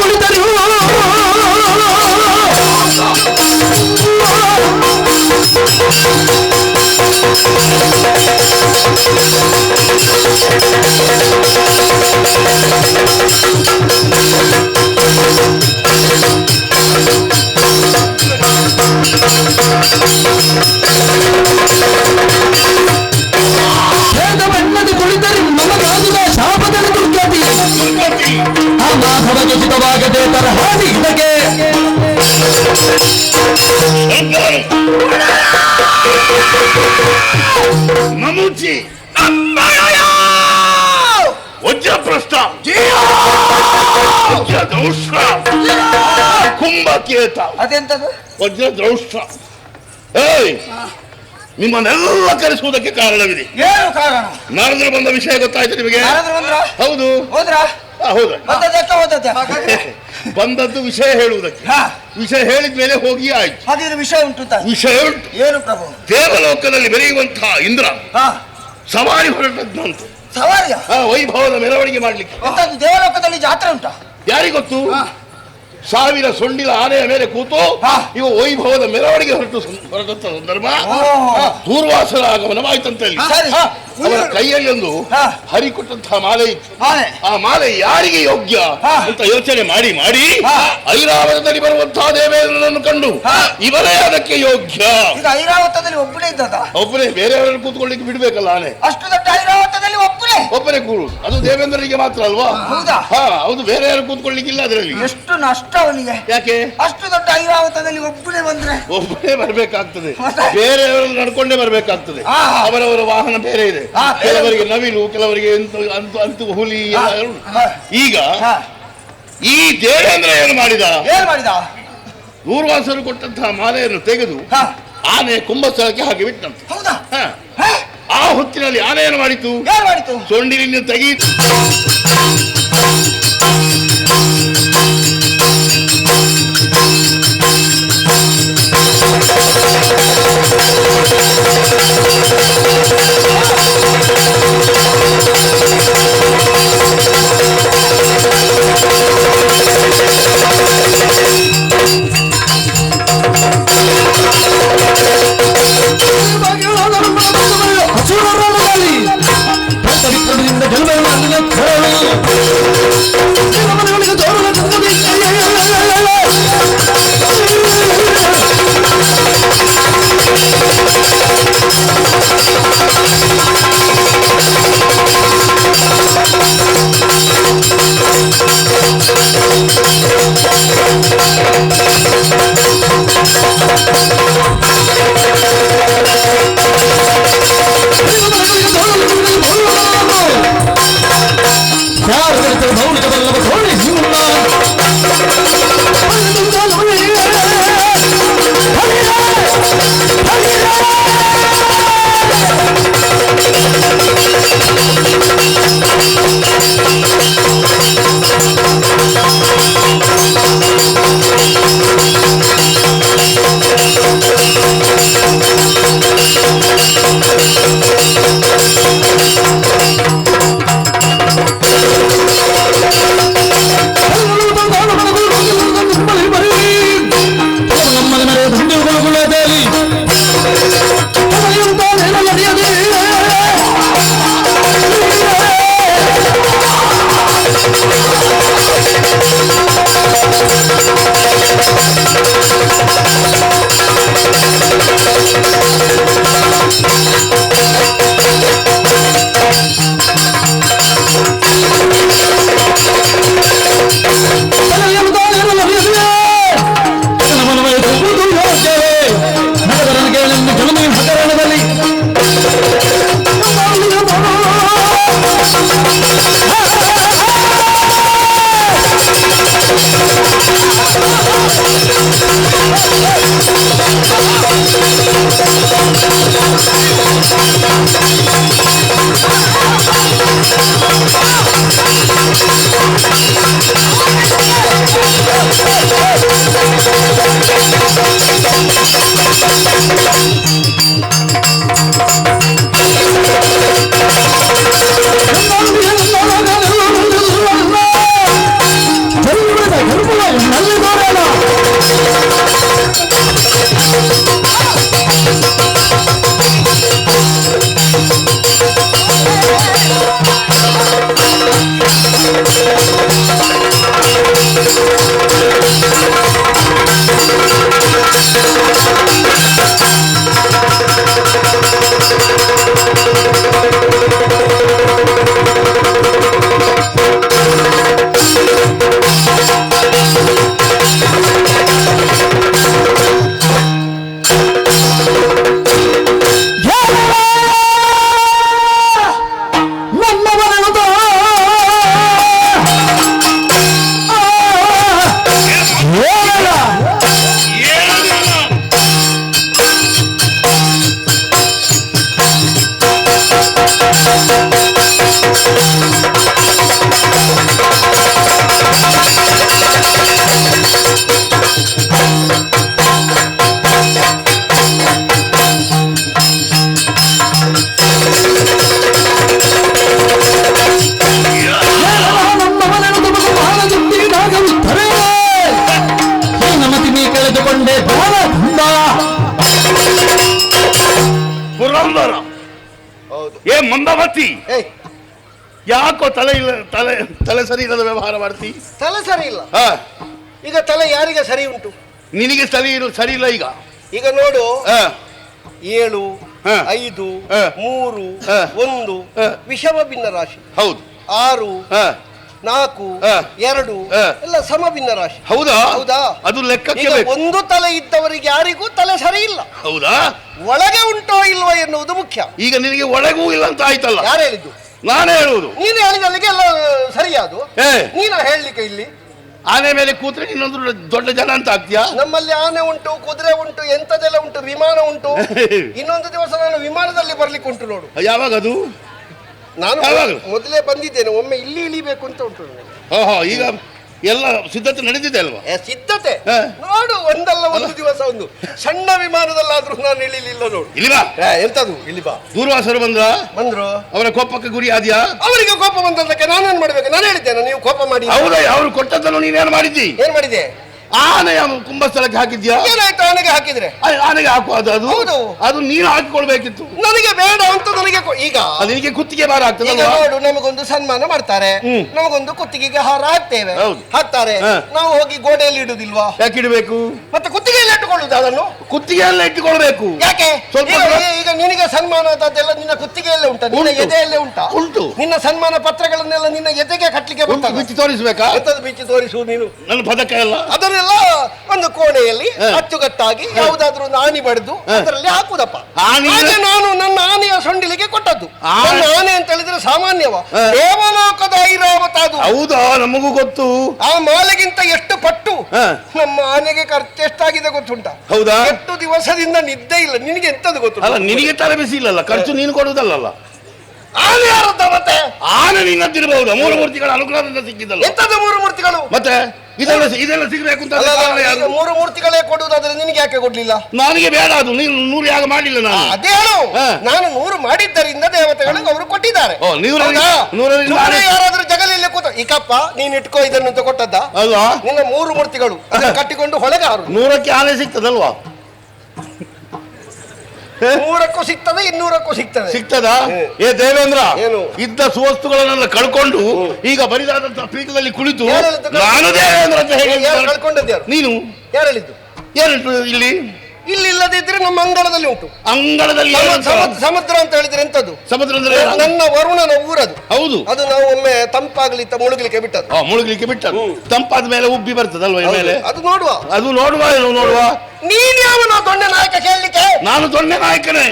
ಕುಳಿತರು ಬಣ್ಣದ ಕುಳಿತರು ನಮಗಾಗುವ ಶಾಪದಲ್ಲಿ ದುರ್ಗತಿ ಆ ಮಾಧವಗೆ ಹಿತವಾಗದೆ ತರಹಾದಿ ಇದಕ್ಕೆ ಮಮೂಚಿ ವಜ್ರಪ್ರಸ್ಥ ವಜ್ರದ್ರೌಷ್ಟ್ರ ಕುಂಭಕೇತ ಅದೆಂತದು ವಜ್ರದ್ರೌಷ್ಟ್ರ ಏಯ್ ನಿಮ್ಮನ್ನೆಲ್ಲ ಕರೆಸುವುದಕ್ಕೆ ಕಾರಣವಿದೆ. ಏನು ಕಾರಣ? ನಾರದರು ಬಂದ ವಿಷಯ ಗೊತ್ತಾಯ್ತು ನಿಮಗೆ? ಹೌದು. ಹೋದ್ರಾ? ಹೌದು. ಹೋದದ್ದೆ ಬಂದದ್ದು ವಿಷಯ ಹೇಳುವುದಕ್ಕೆ. ವಿಷಯ ಹೇಳಿದ ಮೇಲೆ ಹೋಗಿ ಆಯ್ತು. ಹಾಗಿದ್ರೆ ವಿಷಯ ಉಂಟು. ವಿಷಯ ಉಂಟು. ಏನು ಪ್ರಭು? ದೇವಲೋಕದಲ್ಲಿ ಬೆರೆಯುವಂತಹ ಇಂದ್ರ ಸವಾರಿ ಹೊರಟದ್ನಂತೆ. ಸವಾರಿಯ? ವೈಭವದ ಮೆರವಣಿಗೆ ಮಾಡ್ಲಿಕ್ಕೆ. ದೇವಲೋಕದಲ್ಲಿ ಜಾತ್ರೆ ಉಂಟಾ? ಯಾರಿಗೊತ್ತು? 1000 ಸೊಂಡಿಲ ಆನೆಯ ಮೇಲೆ ಕೂತು ಇವ ವೈಭವದ ಮೆರವಣಿಗೆ ಹೊರಟ ಸಂದರ್ಭ ದೂರ್ವಾಸರ ಆಗಮನವಾಯ್ತಂತೆ. ಅವರ ಕೈಯಲ್ಲಿ ಒಂದು ಹರಿಕೊಟ್ಟಂತಹ ಮಾಲೆ ಇತ್ತು. ಆ ಮಾಲೆ ಯಾರಿಗೆ ಯೋಗ್ಯ ಅಂತ ಯೋಚನೆ ಮಾಡಿ ಮಾಡಿ ಐರಾವತದಲ್ಲಿ ಬರುವಂತಹ ದೇವೇಂದ್ರನನ್ನು ಕಂಡು ಇವರೇ ಅದಕ್ಕೆ ಯೋಗ್ಯ. ಈಗ ಐರಾವತದಲ್ಲಿ ಒಬ್ಬನೇ ಇದ್ದದ? ಒಬ್ಬನೇ. ಬೇರೆಯವರನ್ನು ಕೂತ್ಕೊಳ್ಳಿಕ್ಕೆ ಬಿಡ್ಬೇಕಲ್ಲ ಆನೆ. ಅಷ್ಟು ದೊಡ್ಡ ಐರಾವತದಲ್ಲಿ ಒಬ್ಬನೇ ಕೂರು. ಅದು ದೇವೇಂದ್ರನಿಗೆ ಮಾತ್ರ ಅಲ್ವಾ? ಹೌದಾ? ಹೌದು. ಬೇರೆ ಯಾರು ಕೂತ್ಕೊಳ್ಳಿಕ್ಕಿಲ್ಲ ಅದರಲ್ಲಿ. ಎಷ್ಟು ನಷ್ಟ ಅವನಿಗೆ. ಯಾಕೆ? ಅಷ್ಟು ದೊಡ್ಡ ಐರಾವತದಲ್ಲಿ ಒಬ್ಬನೇ ಬಂದ್ರೆ ಒಬ್ಬನೇ ಬರ್ಬೇಕಾಗ್ತದೆ. ಬೇರೆಯವರಲ್ಲಿ ನಡ್ಕೊಂಡೇ ಬರ್ಬೇಕಾಗ್ತದೆ. ಅವರವರ ವಾಹನ ಬೇರೆ ಇದೆ. ಕೆಲವರಿಗೆ ನವಿಲು, ಕೆಲವರಿಗೆ ಅಂತೂ ಹುಲಿ. ಈಗ ಈ ದೇವೇಂದ್ರ ಏನು ಮಾಡಿದ? ದೂರ್ವಾಸರು ಕೊಟ್ಟಂತಹ ಮಾಲೆಯನ್ನು ತೆಗೆದು ಆನೆ ಕುಂಭಸ್ಥಳಕ್ಕೆ ಹಾಕಿ ಬಿಟ್ಟಂತೆ. ಆ ಹೊತ್ತಿನಲ್ಲಿ ಆನೆ ಏನು ಮಾಡಿತು? ಸೊಂಡಿಲಿಂದ ತೆಗೀತು. ಏ ಮಂದಮತಿ, ಯಾಕೋ ತಲೆ ಇಲ್ಲ, ತಲೆ ಸರಿ ಇಲ್ಲದ ವ್ಯವಹಾರ ಮಾಡ್ತಿ? ತಲೆ ಸರಿ ಇಲ್ಲ. ಈಗ ತಲೆ ಯಾರಿಗೆ ಸರಿ ಉಂಟು? ನಿನಗೆ ಸರಿ ಇಲ್ಲ. ಈಗ ನೋಡು, 7, 5, 3, 1 ವಿಷಮ ಭಿನ್ನ ರಾಶಿ. ಹೌದು. 6, 4, 2 ಎಲ್ಲ ಸಮ ಭಿನ್ನ ರಾಶಿ. ಹೌದಾ? ಹೌದಾ? ಅದು ಲೆಕ್ಕಕ್ಕೆ ಒಂದು ತಲೆ ಇದ್ದವರಿಗೆ ಯಾರಿಗೂ ತಲೆ ಸರಿ ಇಲ್ಲ. ಹೌದಾ? ಒಳಗೆ ಉಂಟೋ ಇಲ್ವೋ ಎನ್ನುವುದು ಮುಖ್ಯ. ಈಗ ನಿನಗೆ ಒಳಗೂ ಇಲ್ಲ ಅಂತ ಆಯ್ತಲ್ಲ? ಯಾರು ಹೇಳಿದ್ದು? ನಾನೇ ಹೇಳುವುದು. ನೀನು ಹೇಳಿದಲ್ಲಿಗೆ ಎಲ್ಲ ಸರಿಯಾದು. ನೀನು ಹೇಳಲಿಕ್ಕೆ ಇಲ್ಲಿ ಆನೆ ಮೇಲೆ ಕೂತ್ರೆ ಇನ್ನೊಂದು ದೊಡ್ಡ ಜನ ಅಂತ ಆಗ್ತೀಯಾ? ನಮ್ಮಲ್ಲಿ ಆನೆ ಉಂಟು, ಕುದುರೆ ಉಂಟು, ಎಂತದೆಲ್ಲ ಉಂಟು, ವಿಮಾನ ಉಂಟು. ಇನ್ನೊಂದು ದಿವಸ ನಾನು ವಿಮಾನದಲ್ಲಿ ಬರ್ಲಿಕ್ಕೆ ಉಂಟು ನೋಡು. ಯಾವಾಗ ಅದು? ನಾನು ಮೊದಲೇ ಬಂದಿದ್ದೇನೆ, ಒಮ್ಮೆ ಇಲ್ಲಿ ಇಳಿಬೇಕು ಅಂತ ಉಂಟು. ಓಹೋ, ಈಗ ಎಲ್ಲ ಸಿದ್ಧತೆ ನಡೆದಿದೆ ಅಲ್ವಾ? ಸಿದ್ಧತೆ ನೋಡು, ಒಂದಲ್ಲ ಒಂದು ದಿವಸ ಒಂದು ಸಣ್ಣ ವಿಮಾನದಲ್ಲಾದ್ರೂ ನಾನು ಇಳಿಲಿಲ್ಲ ನೋಡು. ಇಲ್ಲಿವಾ ಎಂತದು? ಇಲ್ಲಿ ಬಾ. ದೂರ್ವಾಸರು ಬಂದ್ರು. ಅವರ ಕೋಪಕ್ಕೆ ಗುರಿ ಆದ್ಯಾ? ಅವರಿಗೆ ಕೋಪ ಬಂದದಕ್ಕೆ ನಾನೇನ್ ಮಾಡ್ಬೇಕು? ನಾನು ಹೇಳಿದ್ದೇನೆ ನೀವು ಕೋಪ ಮಾಡಿ. ಹೌದಾ? ಅವ್ರು ಕೊಟ್ಟದ್ದನ್ನು ನೀನೇನು ಮಾಡಿದ್ದಿ? ಏನ್ ಮಾಡಿದೆ? ಆನೆಯ ಕುಂಭಸ್ಥಳಕ್ಕೆ ಹಾಕಿದ್ಯಾ? ಏನಾಯ್ತು ಆನೆಗೆ ಹಾಕಿದ್ರೆ? ಆನೆಗೆ ಹಾಕುವುದು ಅದು? ಹೌದು, ಅದು ನೀನು ಹಾಕಿಕೊಳ್ಬೇಕಿತ್ತು. ನನಗೆ ಬೇಡ ಅಂತ ನನಗೆ ಈಗ ನಿನಗೆ ಕುತ್ತಿಗೆ ಭಾರ ಆಗ್ತದೆ. ನೋಡು, ನಮಗೊಂದು ಸನ್ಮಾನ ಮಾಡ್ತಾರೆ, ನಮಗೊಂದು ಕುತ್ತಿಗೆಗೆ ಹಾರ ಹಾಕ್ತೇವೆ, ಹಾಕ್ತಾರೆ. ನಾವು ಹೋಗಿ ಗೋಡೆಯಲ್ಲಿ ಇಡುದಿಲ್ವಾ? ಯಾಕೆ ಇಡಬೇಕು? ಮತ್ತೆ ಕುತ್ತಿಗೆಯಲ್ಲಿ ಇಟ್ಟುಕೊಳ್ಳುದು. ಅದನ್ನು ಕುತ್ತಿಗೆಯಲ್ಲೇ ಇಟ್ಟುಕೊಳ್ಬೇಕು. ಯಾಕೆ? ಈಗ ನಿನಗೆ ಸನ್ಮಾನ ಅದೆಲ್ಲ ನಿನ್ನ ಕುತ್ತಿಗೆಯಲ್ಲೇ ಉಂಟಾ? ನಿನ್ನ ಎದೆಯಲ್ಲೇ ಉಂಟಾ? ಉಂಟು. ನಿನ್ನ ಸನ್ಮಾನ ಪತ್ರಗಳನ್ನೆಲ್ಲ ನಿನ್ನ ಎದೆಗೆ ಕಟ್ಟಲಿಕ್ಕೆ ಬರ್ತದೆ. ಬಿಚ್ಚಿ ತೋರಿಸ್ಬೇಕಾ? ಎಂತದ್ದು ಬಿಚ್ಚಿ ತೋರಿಸುವುದು ನೀನು? ನನ್ನ ಪದಕ ಎಲ್ಲ ಅದನ್ನೆಲ್ಲ ಒಂದು ಕೋಣೆಯಲ್ಲಿ ಅಚ್ಚುಕಟ್ಟಾಗಿ ಯಾವುದಾದ್ರೂ ಒಂದು ಆಣಿ ಬಡಿದು ಅದರಲ್ಲಿ ಹಾಕುದಪ್ಪ. ನಾನು ನನ್ನ ಆನೆಯ ಸೊಂಡಿಲಿಗೆ ಕೊಟ್ಟದ್ದು. ನನ್ನ ಆನೆ ಅಂತ ಹೇಳಿದ್ರೆ ಸಾಮಾನ್ಯವ, ದೇವಲೋಕದ ಐರಾವತ ಅದು. ಹೌದಾ? ನಮಗೂ ಗೊತ್ತು. ಆ ಮಾಲೆಗಿಂತ ಎಷ್ಟು ಪಟ್ಟು ನಮ್ಮ ಆನೆಗೆ ಖರ್ಚು ಎಷ್ಟಾಗಿದೆ ಗೊತ್ತುಂಟ? ಹೌದಾ? ಎಷ್ಟು ದಿವಸದಿಂದ ನಿದ್ದೆ ಇಲ್ಲ. ನಿನಗೆ ಎಂತದ್ದು ಗೊತ್ತು? ಅಲ್ಲ, ನಿನಗೆ ತರಬೇಸಿ ಇಲ್ಲಲ್ಲ, ಖರ್ಚು ನೀನು ಕೊಡುವುದಲ್ಲ. ಆನೆ ಯಾರದ್ದ ಮತ್ತೆ? ಆನೆ ನಿನ್ನದಿರಬಹುದು. 3 ಮೂರ್ತಿಗಳ ಅನುಗ್ರಹದಿಂದ ಸಿಕ್ಕಿದ್ದಲ್ಲ. ಎಂತದ್ದು 3 ಮೂರ್ತಿಗಳು? ಮತ್ತೆ ಇದೆಲ್ಲ ಸಿಗಬೇಕು ಅಂತ 3 ಮೂರ್ತಿಗಳೇ ಕೊಡುವುದಾದ್ರೆ ನಿನಗೆ ಯಾಕೆ ಕೊಡ್ಲಿಲ್ಲ? ನನಗೆ ಬೇಡ ಅದು. ನೀನು 100 ಯಾಗ ಮಾಡಿಲ್ಲ. ನಾನು ಅದೇ ಹೇಳು, ನಾನು 100 ಮಾಡಿದ್ದರಿಂದ ದೇವತೆಗಳಿಗೆ ಅವರು ಕೊಟ್ಟಿದ್ದಾರೆ. ಯಾರಾದ್ರೂ ಜಗಲಿಯಲ್ಲಿ ಕೂತ ಈಕಪ್ಪ ನೀನ್ ಇಟ್ಕೋ ಇದನ್ನು ಅಂತ ಕೊಟ್ಟದ್ದ ಅಲ್ವಾ? ನಿನ್ನ 3 ಮೂರ್ತಿಗಳು ಕಟ್ಟಿಕೊಂಡು ಹೊಳಗೆ ಹಾರು. 100ಕ್ಕೆ ಆನೆ ಸಿಗ್ತದಲ್ವಾ? 100ಕ್ಕೂ ಸಿಗ್ತದೆ, 200ಕ್ಕೂ ಸಿಗ್ತದ? ಏ ದೇವೇಂದ್ರ, ಇದ್ದ ಸುವಸ್ತುಗಳನ್ನೆಲ್ಲ ಕಳ್ಕೊಂಡು ಈಗ ಬರಿದಾದಂತಹ ಪೀಠದಲ್ಲಿ ಕುಳಿತು ನಾನು ದೇವೇಂದ್ರ ಅಂತ ಹೇಳಿ ಕಳ್ಕೊಂಡದ್ದು ಯಾರು? ನೀನು. ಯಾರು ಹೇಳಿದ್ದು? ಏನುಂಟು ಇಲ್ಲಿ? ಇಲ್ಲಿ ಇಲ್ಲದಿದ್ರೆ ನಮ್ಮ ಅಂಗಳದಲ್ಲಿ ಉಂಟು. ಅಂಗಳದಲ್ಲಿ ಸಮುದ್ರ ಅಂತ ಹೇಳಿದ್ರೆ ಎಂತದ್ದು? ಸಮುದ್ರ ಅಂದ್ರೆ ನನ್ನ ವರುಣನ ಊರದು. ಹೌದು, ಅದು ನಾವು ಒಮ್ಮೆ ತಂಪಾಗ್ಲಿ ಮುಳುಗಲಿಕ್ಕೆ ಬಿಟ್ಟದ್ದು. ಮುಳುಗಲಿಕ್ಕೆ ಬಿಟ್ಟದ್ದು. ತಂಪಾದ ಮೇಲೆ ಉಬ್ಬಿ ಬರ್ತದಲ್ವ ಮೇಲೆ? ಅದು ನೋಡುವ. ನೋಡುವ. ನೀನ್ ಯಾವನ ದೊಣ್ಣೆ ನಾಯಕ ಕೇಳಲಿಕ್ಕೆ? ನಾನು ದೊಣ್ಣೆ ನಾಯಕನೇ.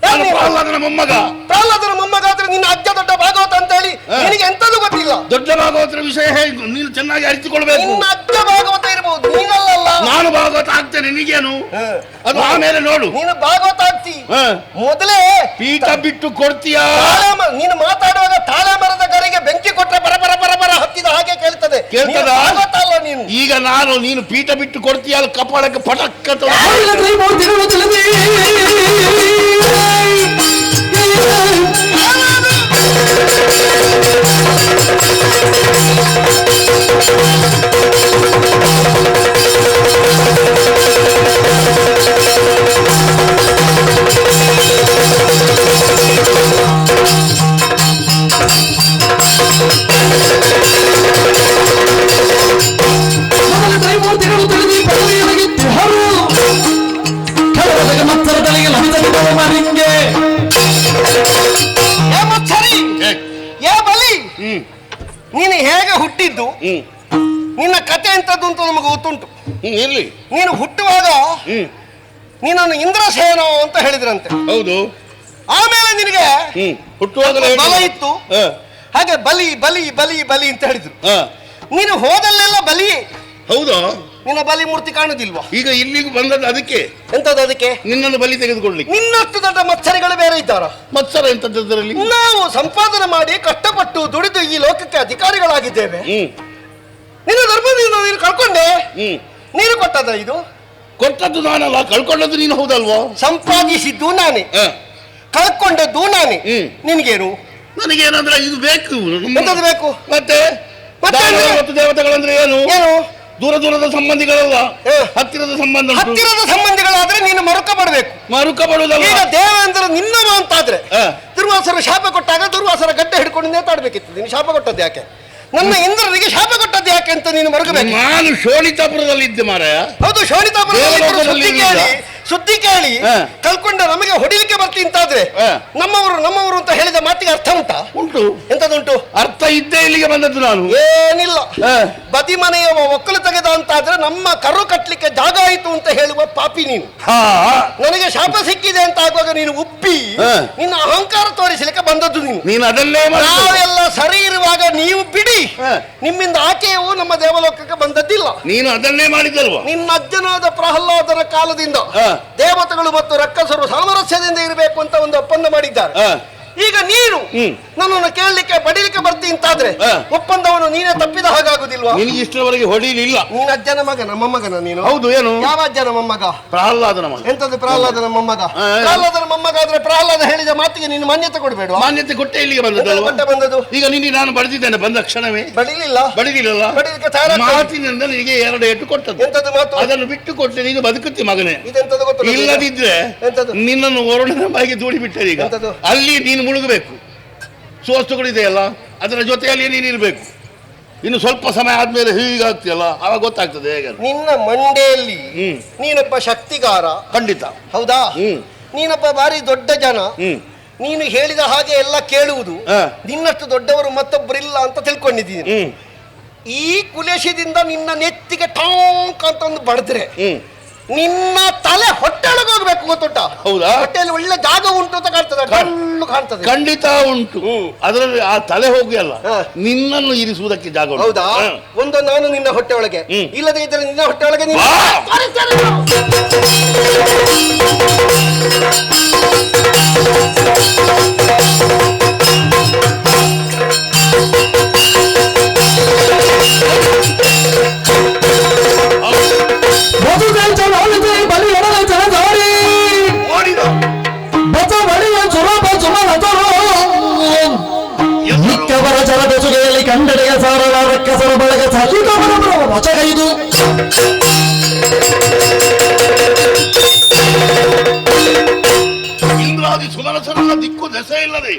ಪ್ರಹ್ಲಾದನ ಮೊಮ್ಮಗ. ಪ್ರಹ್ಲಾದನ ಮೊಮ್ಮಗ ಆದ್ರೆ ನಿನ್ನ ಅಜ್ಜ ದೊಡ್ಡ ಭಾಗವತ ಅಂತ ಹೇಳಿ ನಿನಗೆ ಎಂತದ್ದು ಗೊತ್ತಿಲ್ಲ. ದೊಡ್ಡ ಭಾಗವತರ ವಿಷಯ ಹೇಳಿ ನೀನು ಚೆನ್ನಾಗಿ ಅರಿತುಕೊಳ್ಬೇಕು. ನಿನ್ನ ಅಜ್ಜ ಭಾಗವತ ಇರಬಹುದು, ನೀನಲ್ಲ. ನಾನು ಭಾಗವತ ಆಗ್ತೇನೆ, ನಿನಗೇನು? ಅದು ಆಮೇಲೆ ನೋಡು. ನೀನು ಭಾಗವತ ಆಗ್ತಿ, ಮೊದಲೇ ಪೀಠ ಬಿಟ್ಟು ಕೊಡ್ತೀಯಾ? ನೀನು ಮಾತಾಡುವಾಗ ತಾಳೆ ಮರದ ಗರಿಗೆ ಬೆಂಕಿ ಕೊಟ್ಟರೆ ಬರಬರ ಬರಬರ ಹತ್ತಿದ ಹಾಗೆ ಕೇಳ್ತದೆ. ಭಾಗವತ ಅಲ್ಲ ನೀನು. ಈಗ ನೀನು ಪೀಠ ಬಿಟ್ಟು ಕೊಡ್ತೀಯ, ಕಪಾಳಕ್ಕೆ ಪಟಕ್ಕ ನಿನ್ನ ಕತೆ ಎಂತದ್ದು ಅಂತ ನಮಗೆ ಗೊತ್ತುಂಟು. ಇರ್ಲಿ. ನೀನು ಹುಟ್ಟುವಾಗ ನೀನನ್ನು ಇಂದ್ರಸೇನ ಅಂತ ಹೇಳಿದ್ರಂತೆ. ಹೌದು. ಆಮೇಲೆ ನಿನಗೆ ಹುಟ್ಟುವಾಗಲೇ ಬಲ ಇತ್ತು, ಹಾಗೆ ಬಲಿ ಬಲಿ ಬಲಿ ಬಲಿ ಅಂತ ಹೇಳಿದ್ರು. ನೀನು ಹೋದಲ್ಲೆಲ್ಲ ಬಲಿ. ಹೌದಾ? ನಿನ್ನ ಬಲಿ ಮೂರ್ತಿ ಕಾಣುದಿಲ್ವಾ? ಈಗ ಇಲ್ಲಿಗೂ ಬಂದದ್ದು ಅದಕ್ಕೆ. ಎಂತದ್ದು ಅದಕ್ಕೆ? ನಿನ್ನನ್ನು ಬಲಿ ತೆಗೆದುಕೊಳ್ಳಿಕ್ಕೆ. ನಿನ್ನಷ್ಟು ದೊಡ್ಡ ಮತ್ಸರಿಗಳು ಬೇರೆ ಇದ್ದಾರ? ಮತ್ಸರ ಎಂತದ್ರಲ್ಲಿ? ನಾವು ಸಂಪಾದನೆ ಮಾಡಿ ಕಷ್ಟಪಟ್ಟು ದುಡಿದು ಈ ಲೋಕಕ್ಕೆ ಅಧಿಕಾರಿಗಳಾಗಿದ್ದೇವೆ. ನಿನ್ನ ಧರ್ಮದಿಂದ ನೀನು ಕಳ್ಕೊಂಡೆ. ನೀನು ಕೊಟ್ಟದ? ಇದು ಕೊಟ್ಟದ್ದು ನಾನಲ್ಲ, ಕಳ್ಕೊಂಡದ್ದು ನೀನು. ಹೌದಲ್ವಾ? ಸಂಪಾದಿಸಿದ್ದು ನಾನೇ, ಕಳ್ಕೊಂಡದ್ದು ನಾನೇ. ನಿನ್ಗೇನು? ನನಗೇನಂದ್ರೆ ಇದು ಬೇಕು. ಎಂತದ್ದು ಬೇಕು? ಮತ್ತೆ ಮತ್ತು ದೇವತೆಗಳಂದ್ರೆ ಏನು? ಏನು? ದೂರ ದೂರದ ಸಂಬಂಧಿಗಳಲ್ಲ, ಹತ್ತಿರದ ಸಂಬಂಧ. ಹತ್ತಿರದ ಸಂಬಂಧಿಗಳಾದ್ರೆ ನೀನು ಮರುಕ ಪಡಬೇಕು. ಮರುಕ ಪಡುವುದಲ್ಲ. ಈಗ ದೇವೇಂದ್ರ ನಿನ್ನವ ಅಂತಾದ್ರೆ ದುರ್ವಾಸರ ಶಾಪ ಕೊಟ್ಟಾಗ ದುರ್ವಾಸರ ಗಡ್ಡೆ ಹಿಡ್ಕೊಂಡು ನೇತಾಡ್ಬೇಕಿತ್ತು. ನೀನು ಶಾಪ ಕೊಟ್ಟದ್ದು ಯಾಕೆ? ನನ್ನ ಇಂದ್ರನಿಗೆ ಶಾಪ ಕೊಟ್ಟದ್ದು ಯಾಕೆ ಅಂತ ನೀನು ಮರುಗಬೇಕು. ನಾನು ಶೋಣಿತಾಪುರದಲ್ಲಿ ಇದ್ದೆ ಮಾರಾಯ. ಹೌದು, ಶೋಣಿತಾಪುರದಲ್ಲಿ ಸುದ್ದಿ ಕೇಳಿ ಕಲ್ಕೊಂಡ ನಮಗೆ ಹೊಡಿಲಿಕ್ಕೆ ಬರ್ತಿ ಅಂತಾದ್ರೆ ನಮ್ಮವರು ನಮ್ಮವರು ಅಂತ ಹೇಳಿದ ಮಾತಿಗೆ ಅರ್ಥ ಉಂಟಾ? ಉಂಟು. ಎಂತದುಂಟು? ಅರ್ಥ ಇದ್ದೇ ಇಲ್ಲಿಗೆ ಬಂದದ್ದು ನಾನು. ಏನಿಲ್ಲ, ಬದಿ ಮನೆಯ ಒಕ್ಕಲು ತೆಗೆದ ಅಂತಾದ್ರೆ ನಮ್ಮ ಕರು ಕಟ್ಲಿಕ್ಕೆ ಜಾಗ ಆಯಿತು ಅಂತ ಹೇಳುವ ಪಾಪಿ ನೀನು. ನನಗೆ ಶಾಪ ಸಿಕ್ಕಿದೆ ಅಂತ ಆಗುವಾಗ ನೀನು ಉಪ್ಪಿ ನಿನ್ನ ಅಹಂಕಾರ ತೋರಿಸಲಿಕ್ಕೆ ಬಂದದ್ದು ನೀನು. ಅದನ್ನೇ ನಾವೆಲ್ಲ ಸರಿ ಇರುವಾಗ ನೀವು ಬಿಡಿ. ನಿಮ್ಮಿಂದ ಆಕೆಯು ನಮ್ಮ ದೇವಲೋಕಕ್ಕೆ ಬಂದದ್ದಿಲ್ಲ. ನೀನು ಅದನ್ನೇ ಮಾಡಿದಲ್ವಾ? ನಿನ್ನ ಅಜ್ಜನಾದ ಪ್ರಹ್ಲಾದನ ಕಾಲದಿಂದ ದೇವತೆಗಳು ಮತ್ತು ರಕ್ಕಸರು ಸಾಮರಸ್ಯದಿಂದ ಇರಬೇಕು ಅಂತ ಒಂದು ಒಪ್ಪಂದ ಮಾಡಿದ್ದಾರೆ. ಈಗ ನೀನು ನನ್ನನ್ನು ಕೇಳಲಿಕ್ಕೆ ಬಡಿಲಿಕ್ಕೆ ಬರ್ತಿ ಅಂತಾದ್ರೆ ಒಪ್ಪಂದವನ್ನು ನೀನೇ ತಪ್ಪಿದ ಹಾಗಾಗುದಿಲ್ವಾ? ನಿನಗೆ ಇಷ್ಟರವರೆಗೆ ಹೊಡಿಲಿಲ್ಲ. ನೀನು ಅಜ್ಜನ ಮಗನ ಮೊಮ್ಮಗನ ನೀನು? ಹೌದು. ಏನು? ಯಾವ ಅಜ್ಜನ ಮೊಮ್ಮಗ? ಪ್ರಹ್ಲಾದನ ಮಗ. ಎಂತದ್ದು ಪ್ರಹ್ಲಾದನ ಮೊಮ್ಮಗ? ಪ್ರಹ್ಲಾದನ ಮೊಮ್ಮಗ ಆದ್ರೆ ಪ್ರಹ್ಲಾದ ಹೇಳಿದ ಮಾತಿಗೆ ನೀನು ಮಾನ್ಯತೆ ಕೊಡಬೇಡ. ಮಾನ್ಯತೆ ಕೊಟ್ಟೆ ಇಲ್ಲಿಗೆ ಬಂದದ್ದು. ಈಗ ನಿನ್ನೆ ನಾನು ಬಡಿದಿದ್ದೇನೆ, ಬಂದ ಕ್ಷಣವೇ. ಬಡಿಲಿಲ್ಲ? ಬಡಿಲಿಲ್ಲ. ಬಡಿಲಿಕ್ಕೆ ತಯಾರ ಮಾತಿನಿಂದ ನಿನಗೆ 2 ಏಟು ಕೊಟ್ಟದ್ದು. ಎಂತದ್ದು ಮಾತು? ಅದನ್ನು ಬಿಟ್ಟು ಕೊಟ್ಟೆ, ನೀನು ಬದುಕುತ್ತಿ ಮಗನೇ. ಇದೆಂತದ್ದು ಗೊತ್ತಿಲ್ಲ. ಇಲ್ಲದಿದ್ರೆ ನಿನ್ನನ್ನು ವರುಣನ ಬಾಯಿಗೆ ದೂಡಿ ಬಿಟ್ಟೆ. ಈಗ ಅಲ್ಲಿ ನೀನು ಮುಳುಗಬೇಕು. ಸುವಸ್ತುಗಳಿದೆಯಲ್ಲ ಅದರ ಜೊತೆಯಲ್ಲಿ ನೀನು ಇರಬೇಕು. ಇನ್ನು ಸ್ವಲ್ಪ ಸಮಯ ಆದ್ಮೇಲೆ ಹೀಗಾಗ್ತಿಯಲ್ಲ, ಅವಾಗ ಗೊತ್ತಾಗ್ತದೆ ಹೇಗೆ. ನಿನ್ನ ಮಂಡೆಯಲ್ಲಿ ನೀನೊಬ್ಬ ಶಕ್ತಿಗಾರ. ಖಂಡಿತ. ಹೌದಾ? ನೀನೊಬ್ಬ ಭಾರಿ ದೊಡ್ಡ ಜನ. ನೀನು ಹೇಳಿದ ಹಾಗೆ ಎಲ್ಲ ಕೇಳುವುದು. ನಿನ್ನಷ್ಟು ದೊಡ್ಡವರು ಮತ್ತೊಬ್ಬರಿಲ್ಲ ಅಂತ ತಿಳ್ಕೊಂಡಿದ್ದೀನಿ. ಈ ಕುಲೇಶದಿಂದ ನಿನ್ನ ನೆತ್ತಿಗೆ ಟಾಂಕ್ ಅಂತ ಒಂದು ಬಡದ್ರೆ ನಿನ್ನ ತಲೆ ಹೊಟ್ಟೆೊಳಗೆ ಹೋಗ್ಬೇಕು, ಗೊತ್ತುಂಟ? ಹೌದಾ? ಹೊಟ್ಟೆಯಲ್ಲಿ ಒಳ್ಳೆ ಜಾಗ ಉಂಟು ಅಂತ ಕಾಣ್ತದೆ, ಕಣ್ಣು ಕಾಣ್ತದೆ. ಖಂಡಿತ ಉಂಟು. ಅದರಲ್ಲಿ ಆ ತಲೆ ಹೋಗಿ ಅಲ್ಲ, ನಿನ್ನನ್ನು ಇರಿಸುವುದಕ್ಕೆ ಜಾಗ ಉಂಟು. ಹೌದಾ? ಒಂದು ನಾನು ನಿನ್ನ ಹೊಟ್ಟೆ ಒಳಗೆ, ಇಲ್ಲದೆ ಇದ್ರೆ ನಿನ್ನ ಹೊಟ್ಟೆ ಒಳಗೆ ಕಂಡಡೆಯ ಸಾರಳ ರಕ್ಕಸರ ಬಳಗ ವಚಗೈದು ಇಂದ್ರಾದಿ ಸುಮನಸರನ್ನ ದಿಕ್ಕು ದೆಸೆ ಇಲ್ಲದೆ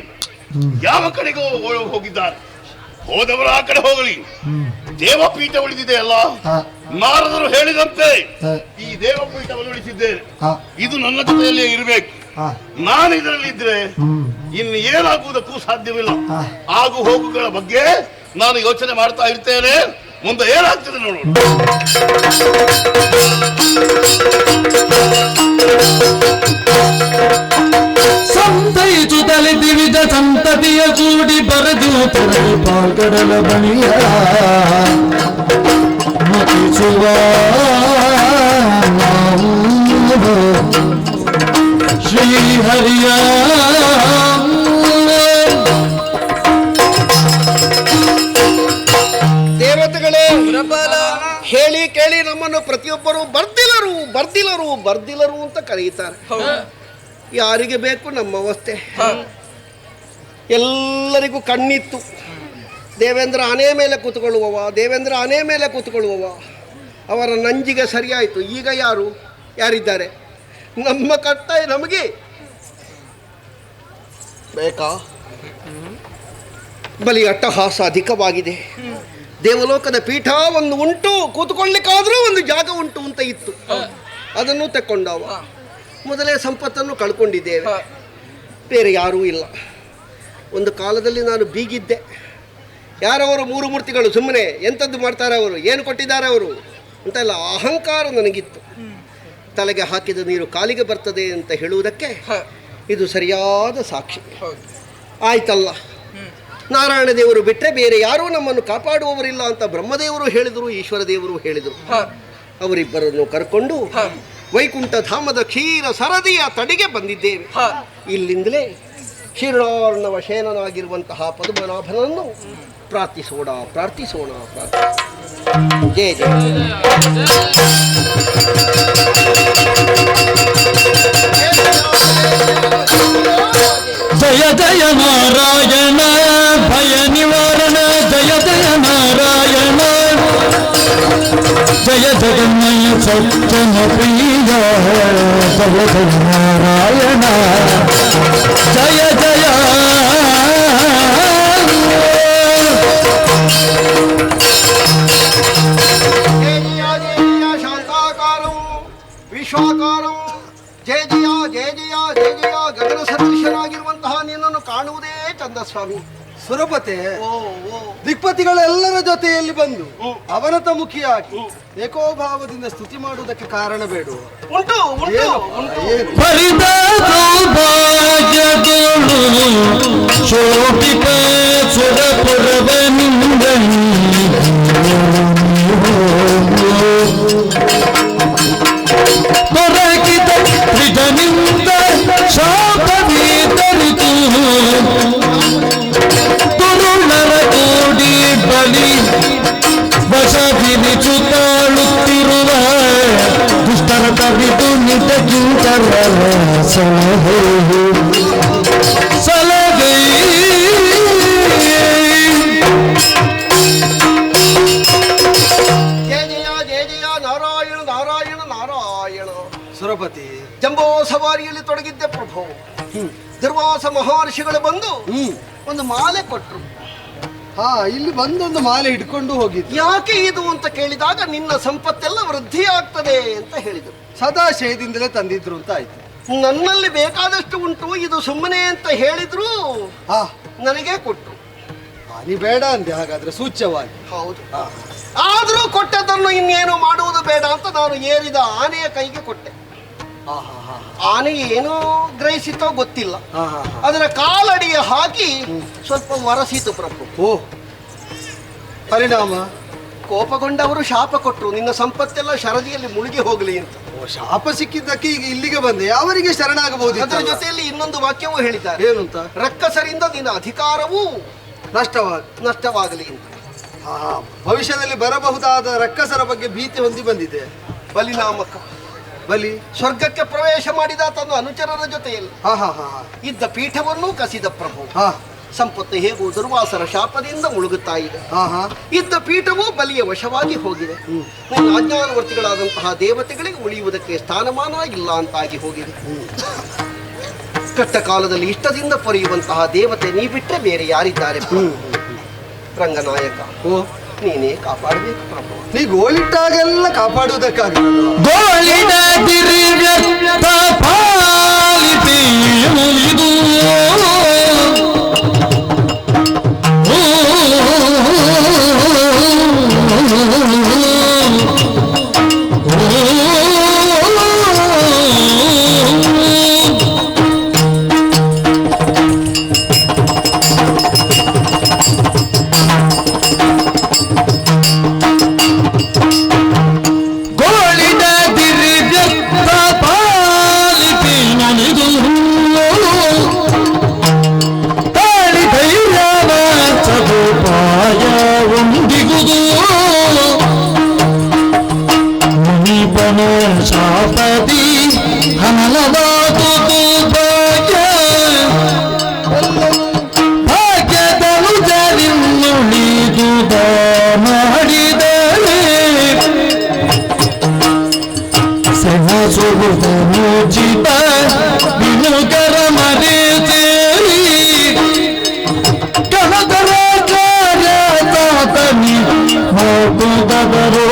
ಯಾವ ಕಡೆಗೂ ಹೋಗಿದ್ದಾರೆ. ಹೋದವರು ಆ ಕಡೆ ಹೋಗಲಿ. ದೇವಪೀಠ ಉಳಿದಿದೆ ಅಲ್ಲ, ನಾರದರು ಹೇಳಿದಂತೆ ಈ ದೇವಪೀಠವನ್ನು ಉಳಿಸಿದ್ದೇನೆ. ಇದು ನನ್ನ ಜೊತೆಯಲ್ಲೇ ಇರಬೇಕು. ನಾನು ಇದರಲ್ಲಿದ್ರೆ ಇನ್ನು ಏನಾಗುವುದಕ್ಕೂ ಸಾಧ್ಯವಿಲ್ಲ. ಆಗು ಹೋಗುಗಳ ಬಗ್ಗೆ ನಾನು ಯೋಚನೆ ಮಾಡ್ತಾ ಇರ್ತೇನೆ. ಮುಂದೆ ಏನಾಗ್ತದೆ ನೋಡೋಣ. ಸಂತೈಸುತ್ತಲೇ ವಿವಿಧ ಸಂತತಿಯ ಕೂಡಿ ಬರೆದು ತೊರೆದು ಪಾಲ್ಗಡಲ ಬಣಿಯ ಮತಿಸುವ ಶ್ರೀಹರಿಯ ದೇವತೆಗಳೇ ಹೇಳಿ ಕೇಳಿ ನಮ್ಮನ್ನು ಪ್ರತಿಯೊಬ್ಬರು ಬರ್ದಿಲರು ಬರ್ದಿಲರು ಬರ್ದಿಲರು ಅಂತ ಕರೆಯುತ್ತಾರೆ. ಯಾರಿಗೆ ಬೇಕು ನಮ್ಮ ಅವಸ್ಥೆ? ಎಲ್ಲರಿಗೂ ಕಣ್ಣಿತ್ತು. ದೇವೇಂದ್ರ ಆನೆ ಮೇಲೆ ಕೂತ್ಕೊಳ್ಳುವವ, ದೇವೇಂದ್ರ ಆನೆ ಮೇಲೆ ಕೂತ್ಕೊಳ್ಳುವವ. ಅವರ ನಂಜಿಗೆ ಸರಿಯಾಯಿತು. ಈಗ ಯಾರಿದ್ದಾರೆ? ನಮ್ಮ ಕಟ್ಟ ನಮಗೆ ಬೇಕಾ? ಬಲಿ ಅಟ್ಟಹಾಸ ಅಧಿಕವಾಗಿದೆ. ದೇವಲೋಕದ ಪೀಠ ಒಂದು ಉಂಟು, ಕೂತ್ಕೊಳ್ಳಿಕ್ಕಾದ್ರೂ ಒಂದು ಜಾಗ ಉಂಟು ಅಂತ ಇತ್ತು, ಅದನ್ನು ತಕ್ಕೊಂಡವ. ಮೊದಲೇ ಸಂಪತ್ತನ್ನು ಕಳ್ಕೊಂಡಿದ್ದೇವೆ, ಬೇರೆ ಯಾರೂ ಇಲ್ಲ. ಒಂದು ಕಾಲದಲ್ಲಿ ನಾನು ಬೀಗಿದ್ದೆ, ಯಾರವರು ಮೂರು ಮೂರ್ತಿಗಳು ಸುಮ್ಮನೆ ಎಂಥದ್ದು ಮಾಡ್ತಾರೆ ಅವರು, ಏನು ಕೊಟ್ಟಿದ್ದಾರೆ ಅವರು ಅಂತೆಲ್ಲ ಅಹಂಕಾರ ನನಗಿತ್ತು. ತಲೆಗೆ ಹಾಕಿದ ನೀರು ಕಾಲಿಗೆ ಬರ್ತದೆ ಅಂತ ಹೇಳುವುದಕ್ಕೆ ಇದು ಸರಿಯಾದ ಸಾಕ್ಷಿ. ಆಯ್ತಲ್ಲ, ನಾರಾಯಣ ದೇವರು ಬಿಟ್ಟರೆ ಬೇರೆ ಯಾರೂ ನಮ್ಮನ್ನು ಕಾಪಾಡುವವರಿಲ್ಲ ಅಂತ ಬ್ರಹ್ಮದೇವರು ಹೇಳಿದರು, ಈಶ್ವರ ದೇವರು ಹೇಳಿದರು. ಅವರಿಬ್ಬರನ್ನು ಕರ್ಕೊಂಡು ವೈಕುಂಠ ಧಾಮದ ಕ್ಷೀರ ಸರದಿಯ ತಡೆಗೆ ಬಂದಿದ್ದೇವೆ. ಇಲ್ಲಿಂದಲೇ ಕ್ಷೀರಾರ್ಣವ ಶಯನನಾಗಿರುವಂತಹ ಪದ್ಮನಾಭನನ್ನು ಪ್ರಾರ್ಥಿಸೋಣ. ಜಯ ಜಯ. ಜಯ ಜಯ ನಾರಾಯಣ ಭಯ ನಿವಾರಣ, ಜಯ ಜಯ ನಾರಾಯಣ ಜಯ ಜಗನ್ಮಯ ಸಜ್ಜನ ಪ್ರಿಯ, ಜಯ ಜಯ ನಾರಾಯಣ ಜಯ ಜಯ. ಶಾಂತಾಕಾರಂ ವಿಶ್ವಾಕಾರಂ ಜಯ ಜಯ ಜಯ ಜಯ ಜಯ ಜಯ. ಗಗನ ಸದೃಶನಾಗಿರುವಂತಹ ನಿನ್ನನ್ನು ಕಾಣುವುದೇ ಚಂದ ಸ್ವಾಮಿ. ಸುರಪತೆ ದಿಕ್ಪತಿಗಳೆಲ್ಲರ ಜೊತೆಯಲ್ಲಿ ಬಂದು ಅವನತ ಮುಖಿಯಾಗಿ ಏಕೋಭಾವದಿಂದ ಸ್ತುತಿ ಮಾಡುವುದಕ್ಕೆ ಕಾರಣ ಬೇಡ. ಉಂಟು ಉಂಟು ಉಂಟು. ಶೋಭಿತ ಸುರಪುರವನಿಂದ ದೊರಕಿದ ತ್ರಿಜನಿಂದ ಶಾಪವೀತರಿತು, ತುರುಳರ ಕೂಡಿ ಬಲಿ ವಶವಿನಿಸುತ್ತಾಳುತ್ತಿರುವ ದುಷ್ಟರ ತವಿದು ನಿಜ ಕಿಂಕರ ಸಲಹೆ ಸಲಹೆ. ಜಯ ಜಯ ಜಯ ಜಯ ನಾರಾಯಣ ನಾರಾಯಣ ನಾರಾಯಣ. ಸುರಪತಿ ಜಂಬೋ ಸವಾರಿಯಲ್ಲಿ ತೊಡಗಿದ್ದೆ ಪ್ರಭು. ದುರ್ವಾಸ ಮಹರ್ಷಿಗಳು ಬಂದು ಒಂದು ಮಾಲೆ ಕೊಟ್ಟರು. ಇಲ್ಲಿ ಬಂದೊಂದು ಮಾಲೆ ಹಿಡ್ಕೊಂಡು ಹೋಗಿದ್ದು. ಯಾಕೆ ಇದು ಅಂತ ಕೇಳಿದಾಗ ನಿನ್ನ ಸಂಪತ್ತೆಲ್ಲ ವೃದ್ಧಿ ಆಗ್ತದೆ ಅಂತ ಹೇಳಿದರು. ಸದಾಶಯದಿಂದಲೇ ತಂದಿದ್ರು ಅಂತ ಆಯ್ತು. ನನ್ನಲ್ಲಿ ಬೇಕಾದಷ್ಟು ಉಂಟು, ಇದು ಸುಮ್ಮನೆ ಅಂತ ಹೇಳಿದ್ರು ನನಗೆ ಕೊಟ್ಟರು. ನೀ ಬೇಡ ಅಂದೆ ಹಾಗಾದ್ರೆ ಸೂಚ್ಯವಾಗಿ. ಹೌದು, ಆದರೂ ಕೊಟ್ಟದನ್ನು ಇನ್ನೇನು ಮಾಡುವುದು ಬೇಡ ಅಂತ ನಾನು ಏರಿದ ಆನೆಯ ಕೈಗೆ ಕೊಟ್ಟೆ. ಆನೆ ಏನೋ ಗ್ರಹಿಸಿತೋ ಗೊತ್ತಿಲ್ಲ, ಅದರ ಕಾಲಡಿಯ ಹಾಕಿ ಸ್ವಲ್ಪ ಒರೆಸಿತು ಪ್ರಭು. ಪರಿಣಾಮ ಕೋಪಗೊಂಡವರು ಶಾಪ ಕೊಟ್ಟರು, ನಿನ್ನ ಸಂಪತ್ತೆಲ್ಲ ಶರದಿಯಲ್ಲಿ ಮುಳುಗಿ ಹೋಗಲಿ ಅಂತ. ಶಾಪ ಸಿಕ್ಕಿದ್ದಕ್ಕೆ ಈಗ ಇಲ್ಲಿಗೆ ಬಂದೆ, ಅವರಿಗೆ ಶರಣಾಗಬಹುದು. ಅದರ ಜೊತೆಯಲ್ಲಿ ಇನ್ನೊಂದು ವಾಕ್ಯವೂ ಹೇಳಿದ್ದಾರೆ. ಏನು ಅಂತ? ರಕ್ಕಸರಿಂದ ನಿನ್ನ ಅಧಿಕಾರವೂ ನಷ್ಟವಾಗಲಿ ಅಂತ. ಭವಿಷ್ಯದಲ್ಲಿ ಬರಬಹುದಾದ ರಕ್ಕಸರ ಬಗ್ಗೆ ಭೀತಿ ಹೊಂದಿ ಬಂದಿದೆ. ಬಲಿನಾಮಕ ಬಲಿ ಸ್ವರ್ಗಕ್ಕೆ ಪ್ರವೇಶ ಮಾಡಿದ ತನ್ನ ಅನುಚರರ ಜೊತೆಯಲ್ಲಿ ಇದ್ದ ಪೀಠವನ್ನು ಕಸಿದ ಪ್ರಭು. ಸಂಪತ್ತು ಹೇಗೂ ದುರ್ವಾಸರ ಶಾಪದಿಂದ ಮುಳುಗುತ್ತಾ ಇದೆ. ಇದ್ದ ಪೀಠವೂ ಬಲಿಯ ವಶವಾಗಿ ಹೋಗಿದೆ. ಅಜ್ಞಾನವರ್ತಿಗಳಾದಂತಹ ದೇವತೆಗಳಿಗೆ ಉಳಿಯುವುದಕ್ಕೆ ಸ್ಥಾನಮಾನ ಇಲ್ಲ ಅಂತಾಗಿ ಹೋಗಿದೆ. ಕಷ್ಟ ಕಾಲದಲ್ಲಿ ಇಷ್ಟದಿಂದ ಪೊರೆಯುವಂತಹ ದೇವತೆ ನೀ ಬಿಟ್ಟರೆ ಬೇರೆ ಯಾರಿದ್ದಾರೆ? ರಂಗನಾಯಕ ನೀನೇ ಕಾಪಾಡಬೇಕು ಪ್ರಭು. ನೀ ಗೋಳಿಟ್ಟಾಗೆಲ್ಲ ಕಾಪಾಡುವುದಕ್ಕಾಗಿ ಶಾಪದಿ ಹಮಲವಾದುದು ಭಾಗ್ಯದಳು ಜರಿನುಳಿದುದ ಮಾಡಿದರೆ ಸೆಣಸುವುದನು ಜಿತ ವಿನುಗರ ಮರೆಸಿ ಕಣದರ ಕಾರ್ಯ ತಾತನಿ ಹೋಗುದವರು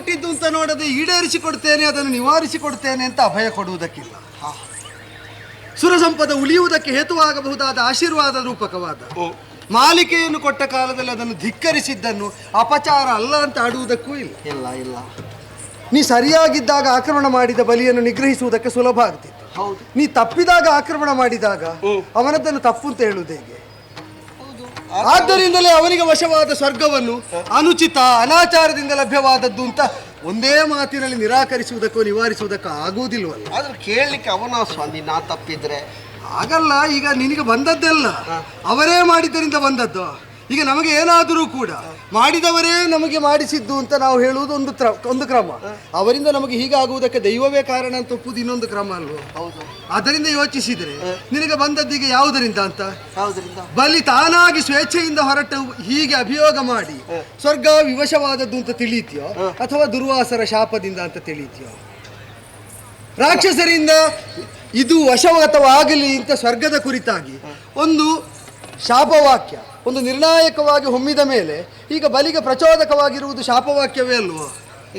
ಹುಟ್ಟಿದ್ದು ಅಂತ ನೋಡದೆ ಈಡೇರಿಸಿಕೊಡ್ತೇನೆ, ಅದನ್ನು ನಿವಾರಿಸಿಕೊಡ್ತೇನೆ ಅಂತ ಅಭಯ ಕೊಡುವುದಕ್ಕಿಲ್ಲ. ಸುರ ಸಂಪದ ಉಳಿಯುವುದಕ್ಕೆ ಹೇತುವಾಗಬಹುದಾದ ಆಶೀರ್ವಾದ ರೂಪಕವಾದ ಮಾಲಿಕೆಯನ್ನು ಕೊಟ್ಟ ಕಾಲದಲ್ಲಿ ಅದನ್ನು ಧಿಕ್ಕರಿಸಿದ್ದನ್ನು ಅಪಚಾರ ಅಲ್ಲ ಅಂತ ಆಡುವುದಕ್ಕೂ ಇಲ್ಲ. ಇಲ್ಲ ಇಲ್ಲ, ನೀ ಸರಿಯಾಗಿದ್ದಾಗ ಆಕ್ರಮಣ ಮಾಡಿದ ಬಲಿಯನ್ನು ನಿಗ್ರಹಿಸುವುದಕ್ಕೆ ಸುಲಭ ಆಗ್ತಿತ್ತು. ಹೌದು. ನೀ ತಪ್ಪಿದಾಗ ಆಕ್ರಮಣ ಮಾಡಿದಾಗ ಅವನದ್ದನ್ನು ತಪ್ಪು ಅಂತ ಹೇಳುವುದು ಹೇಗೆ? ಆದ್ದರಿಂದಲೇ ಅವನಿಗೆ ವಶವಾದ ಸ್ವರ್ಗವನ್ನು ಅನುಚಿತ ಅನಾಚಾರದಿಂದ ಲಭ್ಯವಾದದ್ದು ಅಂತ ಒಂದೇ ಮಾತಿನಲ್ಲಿ ನಿರಾಕರಿಸುವುದಕ್ಕೋ ನಿವಾರಿಸುವುದಕ್ಕೋ ಆಗುವುದಿಲ್ವಲ್ಲ. ಆದ್ರೆ ಕೇಳಲಿಕ್ಕೆ ಅವನ ಸ್ವಾಮಿ, ನಾ ತಪ್ಪಿದ್ರೆ ಆಗಲ್ಲ. ಈಗ ನಿನಗೆ ಬಂದದ್ದೆಲ್ಲ ಅವರೇ ಮಾಡಿದ್ದರಿಂದ ಬಂದದ್ದು. ಈಗ ನಮಗೆ ಏನಾದರೂ ಕೂಡ ಮಾಡಿದವರೇ ನಮಗೆ ಮಾಡಿಸಿದ್ದು ಅಂತ ನಾವು ಹೇಳುವುದು ಒಂದು ಕ್ರಮ. ಅವರಿಂದ ನಮಗೆ ಹೀಗಾಗುವುದಕ್ಕೆ ದೈವವೇ ಕಾರಣ ಅಂತ ಒಪ್ಪುವುದು ಇನ್ನೊಂದು ಕ್ರಮ ಅಲ್ವೋ? ಹೌದು. ಅದರಿಂದ ಯೋಚಿಸಿದರೆ ನಿನಗೆ ಬಂದದ್ದೀಗ ಯಾವುದರಿಂದ ಅಂತ? ಯಾವುದರಿಂದ? ಬಲಿ ತಾನಾಗಿ ಸ್ವೇಚ್ಛೆಯಿಂದ ಹೊರಟು ಹೀಗೆ ಅಭಿಯೋಗ ಮಾಡಿ ಸ್ವರ್ಗ ವಿವಶವಾದದ್ದು ಅಂತ ತಿಳಿಯುತ್ಯೋ ಅಥವಾ ದುರ್ವಾಸರ ಶಾಪದಿಂದ ಅಂತ ತಿಳಿಯುತ್ಯೋ? ರಾಕ್ಷಸರಿಂದ ಇದು ವಶವಾಗಲಿ ಅಂತ ಸ್ವರ್ಗದ ಕುರಿತಾಗಿ ಒಂದು ಶಾಪವಾಕ್ಯ, ಒಂದು ನಿರ್ಣಾಯಕವಾಗಿ ಹೊಮ್ಮಿದ ಮೇಲೆ ಈಗ ಬಲಿಗೆ ಪ್ರಚೋದಕವಾಗಿರುವುದು ಶಾಪವಾಕ್ಯವೇ ಅಲ್ವೋ?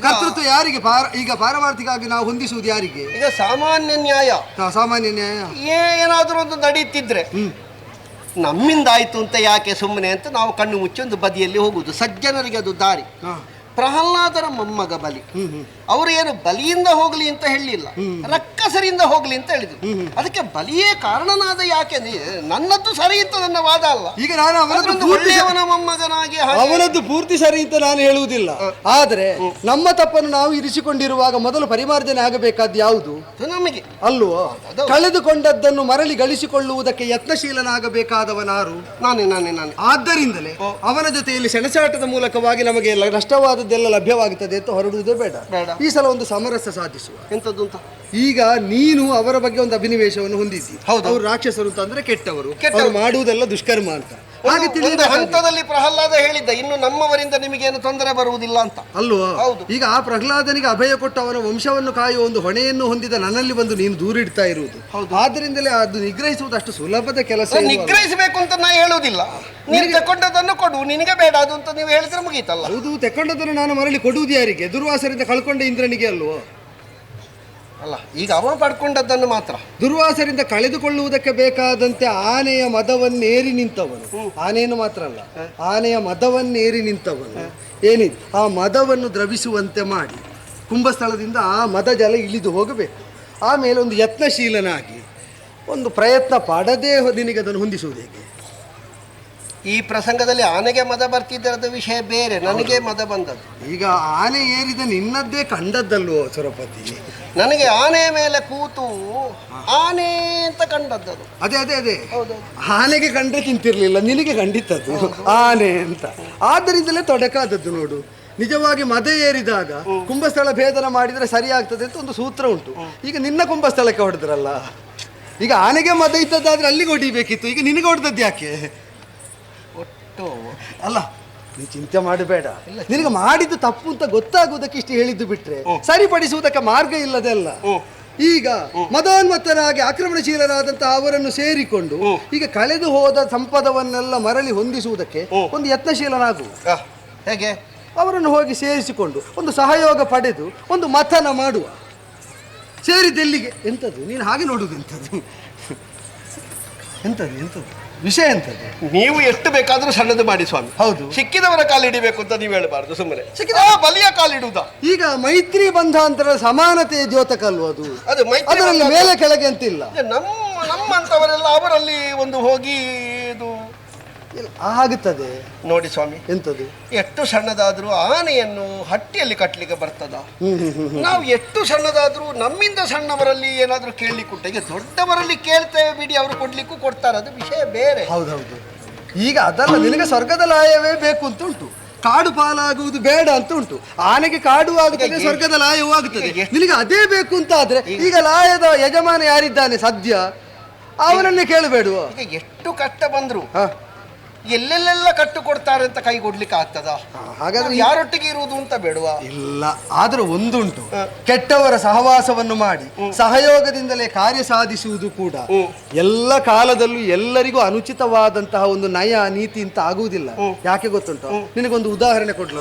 ಕರ್ತೃತ್ವ ಯಾರಿಗೆ? ಈಗ ಪಾರಮಾರ್ಥಿಗಾಗಿ ನಾವು ಹೊಂದಿಸುವುದು ಯಾರಿಗೆ? ಈಗ ಸಾಮಾನ್ಯ ನ್ಯಾಯ. ಸಾಮಾನ್ಯ ನ್ಯಾಯ ಏನಾದರೂ ಒಂದು ನಡೀತಿದ್ರೆ ನಮ್ಮಿಂದ ಆಯ್ತು ಅಂತ ಯಾಕೆ ಸುಮ್ಮನೆ ಅಂತ ನಾವು ಕಣ್ಣು ಮುಚ್ಚಿ ಒಂದು ಬದಿಯಲ್ಲಿ ಹೋಗುದು. ಸಜ್ಜನರಿಗೆ ಅದು ದಾರಿ. ಪ್ರಹ್ಲಾದರ ಮೊಮ್ಮಗ ಬಲಿ, ಅವರು ಏನು ಬಲಿಯಿಂದ ಹೋಗ್ಲಿ ಅಂತ ಹೇಳಿಲ್ಲ, ರಕ್ಕಸರಿಂದ ಹೋಗ್ಲಿ ಅಂತ ಹೇಳಿದ್ರು. ಅದಕ್ಕೆ ಬಲಿಯೇ ಕಾರಣನಾದ ಯಾಕೆ? ನನ್ನದ್ದು ಸರಿ ಅಂತ ನನ್ನ ವಾದ ಅಲ್ಲ. ಈಗ ನಾನು ಒಳ್ಳೆಯವನ ಮೊಮ್ಮಗನಾಗಿ ಅವನದ್ದು ಪೂರ್ತಿ ಸರಿ ಅಂತ ನಾನು ಹೇಳುವುದಿಲ್ಲ. ಆದರೆ ನಮ್ಮ ತಪ್ಪನ್ನು ನಾವು ಇರಿಸಿಕೊಂಡಿರುವಾಗ ಮೊದಲು ಪರಿಮಾರ್ಜನೆ ಆಗಬೇಕಾದ ಯಾವುದು? ನಮಗೆ ಅಲ್ವೋ? ಕಳೆದುಕೊಂಡದ್ದನ್ನು ಮರಳಿ ಗಳಿಸಿಕೊಳ್ಳುವುದಕ್ಕೆ ಯತ್ನಶೀಲನಾಗಬೇಕಾದವನಾರು? ನಾನೇ. ಆದ್ದರಿಂದಲೇ ಅವನ ಜೊತೆಯಲ್ಲಿ ಸೆಣಸಾಟದ ಮೂಲಕವಾಗಿ ನಮಗೆ ನಷ್ಟವಾದದ್ದೆಲ್ಲ ಲಭ್ಯವಾಗುತ್ತದೆ ಅಂತ ಹೊರಡುವುದೇ ಬೇಡ. ಈ ಸಲ ಒಂದು ಸಮರಸ ಸಾಧಿಸುವ. ಎಂತದ್ದು ಅಂತ? ಈಗ ನೀನು ಅವರ ಬಗ್ಗೆ ಒಂದು ಅಭಿನಿವೇಶವನ್ನು ಹೊಂದಿದ್ದಿ. ಅವರು ರಾಕ್ಷಸರು ಅಂತ ಅಂದ್ರೆ ಕೆಟ್ಟವರು, ಮಾಡುವುದೆಲ್ಲ ದುಷ್ಕರ್ಮ ಅಂತ. ಹಾಗೆ ತಿಳಿದ ಹಂತದಲ್ಲಿ ಪ್ರಹ್ಲಾದ ಹೇಳಿದ್ದ, ಇನ್ನು ನಮ್ಮವರಿಂದ ನಿಮಗೇನು ತೊಂದರೆ ಬರುವುದಿಲ್ಲ ಅಂತ ಅಲ್ವಾ? ಈಗ ಆ ಪ್ರಹ್ಲಾದನಿಗೆ ಅಭಯ ಕೊಟ್ಟು ಅವನ ವಂಶವನ್ನು ಕಾಯುವ ಒಂದು ಹೊಣೆಯನ್ನು ಹೊಂದಿದ ನನ್ನಲ್ಲಿ ಬಂದು ನೀನು ದೂರಿಡ್ತಾ ಇರುವುದು. ಆದ್ದರಿಂದಲೇ ಅದು ನಿಗ್ರಹಿಸುವುದು ಅಷ್ಟು ಸುಲಭದ ಕೆಲಸ. ನಿಗ್ರಹಿಸಬೇಕು ಅಂತ ನಾ ಹೇಳುವುದಿಲ್ಲ. ನೀನು ತೆಕೊಂಡದನ್ನು ಕೊಡು, ನಿನಗೆ ಬೇಡ ಅದು ಅಂತ ನೀವು ಹೇಳಿದ್ರೆ ಮುಗೀತಲ್ಲ. ಹೌದು, ತೆಕೊಂಡದನ್ನು ನಾನು ಮರಳಿ ಕೊಡುವುದು ಯಾರಿಗೆ? ದುರ್ವಾಸರಿಂದ ಕಳ್ಕೊಂಡ ಇಂದ್ರನಿಗೆ ಅಲ್ವೋ? ಅಲ್ಲ, ಈಗ ಅವ ಪಡ್ಕೊಂಡದ್ದನ್ನು ಮಾತ್ರ. ದುರ್ವಾಸರಿಂದ ಕಳೆದುಕೊಳ್ಳುವುದಕ್ಕೆ ಬೇಕಾದಂತೆ ಆನೆಯ ಮದವನ್ನೇರಿ ನಿಂತವನು, ಆನೆಯನ್ನು ಮಾತ್ರ ಅಲ್ಲ, ಆನೆಯ ಮದವನ್ನೇರಿ ನಿಂತವನು ಏನಿದೆ ಆ ಮದವನ್ನು ದ್ರವಿಸುವಂತೆ ಮಾಡಿ ಕುಂಭಸ್ಥಳದಿಂದ ಆ ಮದ ಜಲ ಇಳಿದು ಹೋಗಬೇಕು. ಆಮೇಲೆ ಒಂದು ಯತ್ನಶೀಲನಾಗಿ ಒಂದು ಪ್ರಯತ್ನ ಪಡದೆ ನಿನಗೆ ಅದನ್ನು ಹೊಂದಿಸುವುದು ಹೇಗೆ? ಈ ಪ್ರಸಂಗದಲ್ಲಿ ಆನೆಗೆ ಮದ ಬರ್ತಿದ್ದರದ ವಿಷಯ ಬೇರೆ, ನನಗೆ ಮದ ಬಂದದ್ದು. ಈಗ ಆನೆ ಏರಿದ ನಿನ್ನದ್ದೇ ಕಂಡದ್ದಲ್ವೋ ಸುರಪತಿ? ನನಗೆ ಆನೆ ಮೇಲೆ ಕೂತು ಆನೆ ಅಂತ ಕಂಡದ್ದು. ಅದೇ ಆನೆಗೆ ಕಂಡ್ರೆ ಚಿಂತಿರ್ಲಿಲ್ಲ, ನಿನಗೆ ಕಂಡಿತ್ತದ್ದು ಆನೆ ಅಂತ. ಆದ್ದರಿಂದಲೇ ತೊಡಕಾದದ್ದು ನೋಡು. ನಿಜವಾಗಿ ಮದ ಏರಿದಾಗ ಕುಂಭಸ್ಥಳ ಭೇದನ ಮಾಡಿದರೆ ಸರಿಯಾಗ್ತದೆ ಅಂತ ಒಂದು ಸೂತ್ರ ಉಂಟು. ಈಗ ನಿನ್ನ ಕುಂಭಸ್ಥಳಕ್ಕೆ ಹೊಡೆದ್ರಲ್ಲ, ಈಗ ಆನೆಗೆ ಮದ ಇದ್ದದ್ದಾದ್ರೆ ಅಲ್ಲಿಗೆ ಹೊಡಿಬೇಕಿತ್ತು, ಈಗ ನಿನಗೆ ಹೊಡೆದದ್ದು ಯಾಕೆ? ಅಲ್ಲ, ನೀ ಚಿಂತೆ ಮಾಡಬೇಡ. ನಿನಗೆ ಮಾಡಿದ್ದು ತಪ್ಪು ಅಂತ ಗೊತ್ತಾಗುವುದಕ್ಕೆ ಇಷ್ಟು ಹೇಳಿದ್ದು ಬಿಟ್ರೆ ಸರಿಪಡಿಸುವುದಕ್ಕೆ ಮಾರ್ಗ ಇಲ್ಲದೆಲ್ಲ. ಈಗ ಮದೋನ್ಮತ್ತನಾಗಿ ಆಕ್ರಮಣಶೀಲರಾದಂತಹ ಅವರನ್ನು ಸೇರಿಕೊಂಡು ಈಗ ಕಳೆದು ಹೋದ ಸಂಪದವನ್ನೆಲ್ಲ ಮರಳಿ ಹೊಂದಿಸುವುದಕ್ಕೆ ಒಂದು ಯತ್ನಶೀಲನಾಗು. ಹೇಗೆ? ಅವರನ್ನು ಹೋಗಿ ಸೇರಿಸಿಕೊಂಡು ಒಂದು ಸಹಯೋಗ ಪಡೆದು ಒಂದು ಮಥನ ಮಾಡುವ. ಸೇರಿದ್ದೆಲ್ಲಿಗೆ? ಎಂಥದ್ದು ನೀನು ಹಾಗೆ ನೋಡುವುದು? ಎಂಥದ್ದು ವಿಷಯ ಎಂಥದ್ದು? ನೀವು ಎಷ್ಟು ಬೇಕಾದ್ರೂ ಸಣ್ಣದು ಮಾಡಿ ಸ್ವಾಮಿ. ಹೌದು, ಸಿಕ್ಕಿದವರ ಕಾಲಿಡಬೇಕು ಅಂತ ನೀವು ಹೇಳಬಾರ್ದು. ಸುಮ್ಮನೆ ಸಿಕ್ಕಿದ ಬಲಿಯ ಕಾಲಿಡುವುದ? ಈಗ ಮೈತ್ರಿ ಬಂಧಾಂತರ ಸಮಾನತೆಯ ದ್ಯೋತಕ ಅಲ್ವ ಅದು? ಅದರಲ್ಲಿ ಮೇಲೆ ಕೆಳಗೆ ಅಂತಿಲ್ಲ. ನಮ್ಮಂತವರೆಲ್ಲ ಅವರಲ್ಲಿ ಒಂದು ಹೋಗಿ ಇದು ಆಗುತ್ತದೆ ನೋಡಿ ಸ್ವಾಮಿ. ಎಂತದು? ಎಷ್ಟು ಸಣ್ಣದಾದ್ರೂ ಆನೆಯನ್ನು ಹಟ್ಟಿಯಲ್ಲಿ ಕಟ್ಟಲಿಕ್ಕೆ ಬರ್ತದ? ನಾವು ಎಷ್ಟು ಸಣ್ಣದಾದ್ರೂ ನಮ್ಮಿಂದ ಸಣ್ಣವರಲ್ಲಿ ಏನಾದ್ರೂ ಕೇಳಲಿಕ್ಕುಂಟ? ಈಗ ದೊಡ್ಡವರಲ್ಲಿ ಕೇಳ್ತೇವೆ ಬಿಡಿ, ಅವರು ಕೊಡ್ಲಿಕ್ಕೂ ಕೊಡ್ತಾರೆ, ಅದು ವಿಷಯ ಬೇರೆ. ಹೌದೌದು. ಈಗ ಅದಲ್ಲ, ನಿನಗೆ ಸ್ವರ್ಗದ ಲಾಯವೇ ಬೇಕು ಅಂತ ಉಂಟು, ಕಾಡು ಪಾಲಾಗುವುದು ಬೇಡ ಅಂತ ಉಂಟು. ಆನೆಗೆ ಕಾಡು ಆಗುತ್ತದೆ, ಸ್ವರ್ಗದ ಲಾಯವೂ ಆಗುತ್ತದೆ. ನಿನಗೆ ಅದೇ ಬೇಕು ಅಂತ ಆದ್ರೆ ಈಗ ಲಾಯದ ಯಜಮಾನ ಯಾರಿದ್ದಾನೆ ಸದ್ಯ, ಅವನನ್ನೇ ಕೇಳಬೇಡುವ. ಈಗ ಎಷ್ಟು ಕಷ್ಟ ಬಂದ್ರು ಎಲ್ಲೆಲ್ಲೆಲ್ಲ ಕಟ್ಟು ಕೊಡ್ತಾರೆ ಅಂತ ಕೈ ಕೊಡ್ಲಿಕ್ಕೆ ಆಗ್ತದ? ಹಾಗಾದ್ರೆ ಯಾರೊಟ್ಟಿಗೆ ಇರುವುದು ಅಂತ ಬೇಡವಾ? ಇಲ್ಲ, ಆದ್ರೆ ಒಂದುಂಟು, ಕೆಟ್ಟವರ ಸಹವಾಸವನ್ನು ಮಾಡಿ ಸಹಯೋಗದಿಂದಲೇ ಕಾರ್ಯ ಸಾಧಿಸುವುದು ಕೂಡ ಎಲ್ಲ ಕಾಲದಲ್ಲೂ ಎಲ್ಲರಿಗೂ ಅನುಚಿತವಾದಂತಹ ಒಂದು ನಯ ನೀತಿ ಅಂತ ಆಗುವುದಿಲ್ಲ. ಯಾಕೆ ಗೊತ್ತುಂಟು? ನಿನಗೊಂದು ಉದಾಹರಣೆ ಕೊಡ್ಲು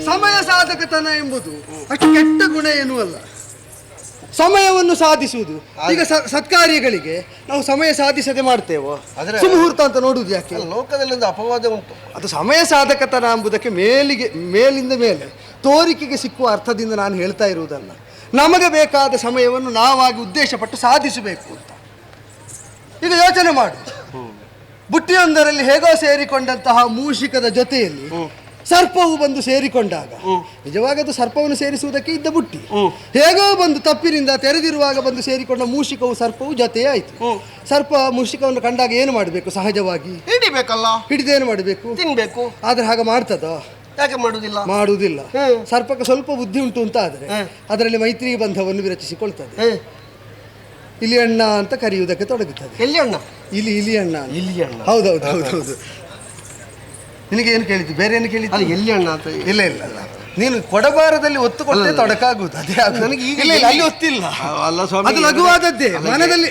ಸಮಯ ಸಾಧಕತನ ಎಂಬುದು ಅಷ್ಟು ಕೆಟ್ಟ ಗುಣ ಏನೂ ಅಲ್ಲ. ಸಮಯವನ್ನು ಸಾಧಿಸುವುದು. ಈಗ ಸತ್ಕಾರ್ಯಗಳಿಗೆ ನಾವು ಸಮಯ ಸಾಧಿಸದೆ ಮಾಡ್ತೇವೋ? ಸುಮುಹೂರ್ತ ಅಂತ ನೋಡುವುದು ಯಾಕೆ? ಲೋಕದಲ್ಲಿ ಒಂದು ಅಪವಾದ ಉಂಟು. ಅದು ಸಮಯ ಸಾಧಕತನ ಎಂಬುದಕ್ಕೆ ಮೇಲಿಂದ ಮೇಲೆ ತೋರಿಕೆಗೆ ಸಿಕ್ಕುವ ಅರ್ಥದಿಂದ ನಾನು ಹೇಳ್ತಾ ಇರುವುದಲ್ಲ. ನಮಗೆ ಬೇಕಾದ ಸಮಯವನ್ನು ನಾವಾಗಿ ಉದ್ದೇಶಪಟ್ಟು ಸಾಧಿಸಬೇಕು ಅಂತ. ಈಗ ಯೋಚನೆ ಮಾಡು, ಬುಟ್ಟಿಯೊಂದರಲ್ಲಿ ಹೇಗೋ ಸೇರಿಕೊಂಡಂತಹ ಮೂಷಿಕದ ಜೊತೆಯಲ್ಲಿ ಸರ್ಪವು ಬಂದು ಸೇರಿಕೊಂಡಾಗ ನಿಜವಾಗಿ ಅದು ಸರ್ಪವನ್ನು ಸೇರಿಸುವುದಕ್ಕೆ ಇದ್ದ ಬುಟ್ಟಿ ಹೇಗೋ ಬಂದು ತಪ್ಪಿನಿಂದ ತೆರೆದಿರುವಾಗ ಬಂದು ಸೇರಿಕೊಂಡ ಮೂಷಿಕವು ಸರ್ಪವು ಜೊತೆಯೇ ಆಯ್ತು. ಸರ್ಪ ಮೂಷಿಕವನ್ನು ಕಂಡಾಗ ಏನು ಮಾಡಬೇಕು? ಸಹಜವಾಗಿ ಹಿಡಿಬೇಕಲ್ಲ. ಹಿಡಿದೇನು ಮಾಡಬೇಕು? ತಿನ್ಬೇಕು. ಆದ್ರೆ ಹಾಗೆ ಮಾಡ್ತದ? ಯಾಕೆ ಮಾಡುವುದಿಲ್ಲ? ಮಾಡುವುದಿಲ್ಲ. ಸರ್ಪಕ್ಕೆ ಸ್ವಲ್ಪ ಬುದ್ಧಿ ಉಂಟು ಅಂತ ಆದ್ರೆ ಅದರಲ್ಲಿ ಮೈತ್ರಿ ಬಂಧವನ್ನು ವಿರಚಿಸಿಕೊಳ್ತದೆ. ಇಲಿ ಅಣ್ಣ ಅಂತ ಕರೆಯುವುದಕ್ಕೆ ತೊಡಗುತ್ತದೆ. ಎಲ್ಲಿ ಅಣ್ಣ? ಇಲಿ ಅಣ್ಣ. ಇಲ್ಲಿ ಅಣ್ಣ. ಹೌದೌದು ಹೌದೌದು. ನಿನಗೆ ಏನು ಕೇಳಿದ್ದು? ಬೇರೆ ಏನು ಕೇಳಿದ್ದು? ಅಲ್ಲಿ ಎಲ್ಲಿ ಅಣ್ಣ ಅಂತ? ಇಲ್ಲ ಇಲ್ಲ ಇಲ್ಲ, ನೀನು ಕೊಡಬಾರದಲ್ಲಿ ಒತ್ತು ಕೊಟ್ಟೆ ತೊಡಕಾಗುವುದು. ಅದೇ ನನಗೆ ಈಗ ಅಲ್ಲಿ ಒತ್ತಿಲ್ಲ. ಅಲ್ಲ ಸ್ವಾಮಿ, ಅದು ಲಘುವಾದದ್ದೇ. ಮನದಲ್ಲಿ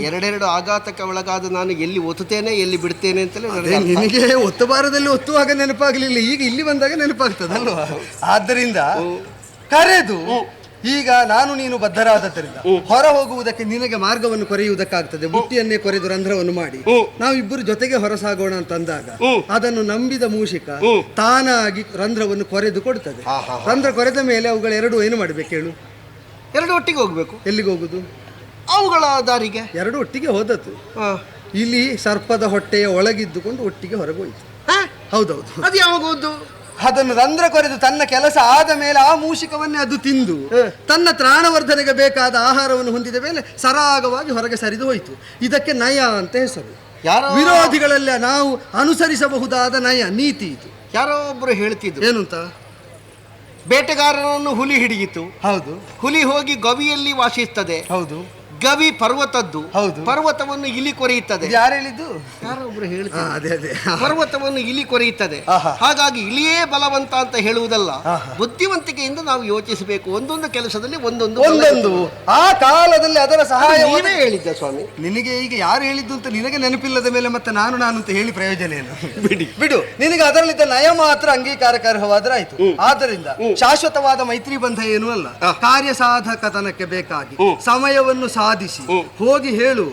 ಎರಡೆರಡು ಆಘಾತಕ್ಕೆ ಒಳಗಾದ ನಾನು ಎಲ್ಲಿ ಒತ್ತುತ್ತೇನೆ ಎಲ್ಲಿ ಬಿಡ್ತೇನೆ ಅಂತಲೇ ನಿನಗೆ ಒತ್ತುಬಾರದಲ್ಲಿ ಒತ್ತುವಾಗ ನೆನಪಾಗಲಿಲ್ಲ, ಈಗ ಇಲ್ಲಿ ಬಂದಾಗ ನೆನಪಾಗ್ತದಲ್ವಾ? ಆದ್ದರಿಂದ ಕರೆದು ಈಗ ನಾನು ನೀನು ಬದ್ಧರಾದದ್ದರಿಂದ ಹೊರ ಹೋಗುವುದಕ್ಕೆ ನಿನಗೆ ಮಾರ್ಗವನ್ನು ಕೊರೆಯುವುದಕ್ಕಾಗ್ತದೆ. ಬುಟ್ಟಿಯನ್ನೇ ಕೊರೆದು ರಂಧ್ರವನ್ನು ಮಾಡಿ ನಾವಿಬ್ಬರು ಜೊತೆಗೆ ಹೊರಸಾಗೋಣ ಅಂತಂದಾಗ ಅದನ್ನು ನಂಬಿದ ಮೂಷಿಕ ತಾನಾಗಿ ರಂಧ್ರವನ್ನು ಕೊರೆದು ಕೊಡ್ತದೆ. ರಂಧ್ರ ಕೊರೆದ ಮೇಲೆ ಅವುಗಳೆರಡು ಏನು ಮಾಡ್ಬೇಕು ಹೇಳು? ಎರಡು ಒಟ್ಟಿಗೆ ಹೋಗ್ಬೇಕು. ಎಲ್ಲಿಗೆ ಹೋಗುದು? ಅವುಗಳ ದಾರಿಗೆ ಎರಡು ಒಟ್ಟಿಗೆ ಹೋದದ್ದು. ಇಲ್ಲಿ ಸರ್ಪದ ಹೊಟ್ಟೆಯ ಒಳಗಿದ್ದುಕೊಂಡು ಒಟ್ಟಿಗೆ ಹೊರಗೋಯ್ತು. ಹೌದೌದು. ಅದು ಯಾವಾಗ ಹೋದ್ದು? ಅದನ್ನು ರಂಧ್ರ ಕೊರೆದು ತನ್ನ ಕೆಲಸ ಆದ ಮೇಲೆ ಆ ಮೂಷಿಕವನ್ನೇ ಅದು ತಿಂದು ತನ್ನ ತ್ರಾಣವರ್ಧನೆಗೆ ಬೇಕಾದ ಆಹಾರವನ್ನು ಹೊಂದಿದ ಮೇಲೆ ಸರಾಗವಾಗಿ ಹೊರಗೆ ಸರಿದು ಹೋಯಿತು. ಇದಕ್ಕೆ ನಯ ಅಂತ ಹೆಸರು. ವಿರೋಧಿಗಳೆಲ್ಲ ನಾವು ಅನುಸರಿಸಬಹುದಾದ ನಯ ನೀತಿ ಇದು. ಯಾರೋ ಒಬ್ರು ಹೇಳ್ತಿದ್ರು ಏನು ಅಂತ, ಬೇಟೆಗಾರನನ್ನು ಹುಲಿ ಹಿಡಿಯಿತು. ಹೌದು. ಹುಲಿ ಹೋಗಿ ಗವಿಯಲ್ಲಿ ವಾಸಿಸ್ತದೆ. ಹೌದು. ಗವಿ ಪರ್ವತದ್ದು. ಹೌದು. ಪರ್ವತವನ್ನು ಇಲಿ ಕೊರೆಯುತ್ತದೆ. ಯಾರು ಹೇಳಿದ್ದು? ಯಾರೋ ಒಬ್ರು ಹೇಳ್ತಾರೆ. ಅದೇ ಅದೇ, ಪರ್ವತವನ್ನು ಇಲಿ ಕೊರೆಯುತ್ತದೆ. ಹಾಗಾಗಿ ಇಲಿಯೇ ಬಲವಂತ ಅಂತ ಹೇಳುವುದಲ್ಲ, ಬುದ್ಧಿವಂತಿಕೆಯಿಂದ ನಾವು ಯೋಚಿಸಬೇಕು. ಒಂದೊಂದು ಕೆಲಸದಲ್ಲಿ ಒಂದೊಂದು ಆ ಕಾಲದಲ್ಲಿ ಅದರ ಸಹಾಯ ಹೇಳಿದ್ದ ಸ್ವಾಮಿ. ನಿನಗೆ ಈಗ ಯಾರು ಹೇಳಿದ್ದು ಅಂತ ನಿನಗೆ ನೆನಪಿಲ್ಲದ ಮೇಲೆ ಮತ್ತೆ ನಾನು ಅಂತ ಹೇಳಿ ಪ್ರಯೋಜನ ಏನು? ಬಿಡು. ನಿನಗೆ ಅದರಲ್ಲಿದ್ದ ನಯ ಮಾತ್ರ ಅಂಗೀಕಾರಕರ್ಹವಾದ್ರೆ ಆಯ್ತು. ಆದ್ದರಿಂದ ಶಾಶ್ವತವಾದ ಮೈತ್ರಿ ಬಂಧ ಏನೂ ಅಲ್ಲ. ಕಾರ್ಯ ಸಾಧಕತನಕ್ಕೆ ಬೇಕಾಗಿ ಸಮಯವನ್ನು ಸಾಧಿಸಿ ಹೋಗಿ ಹೇಳು.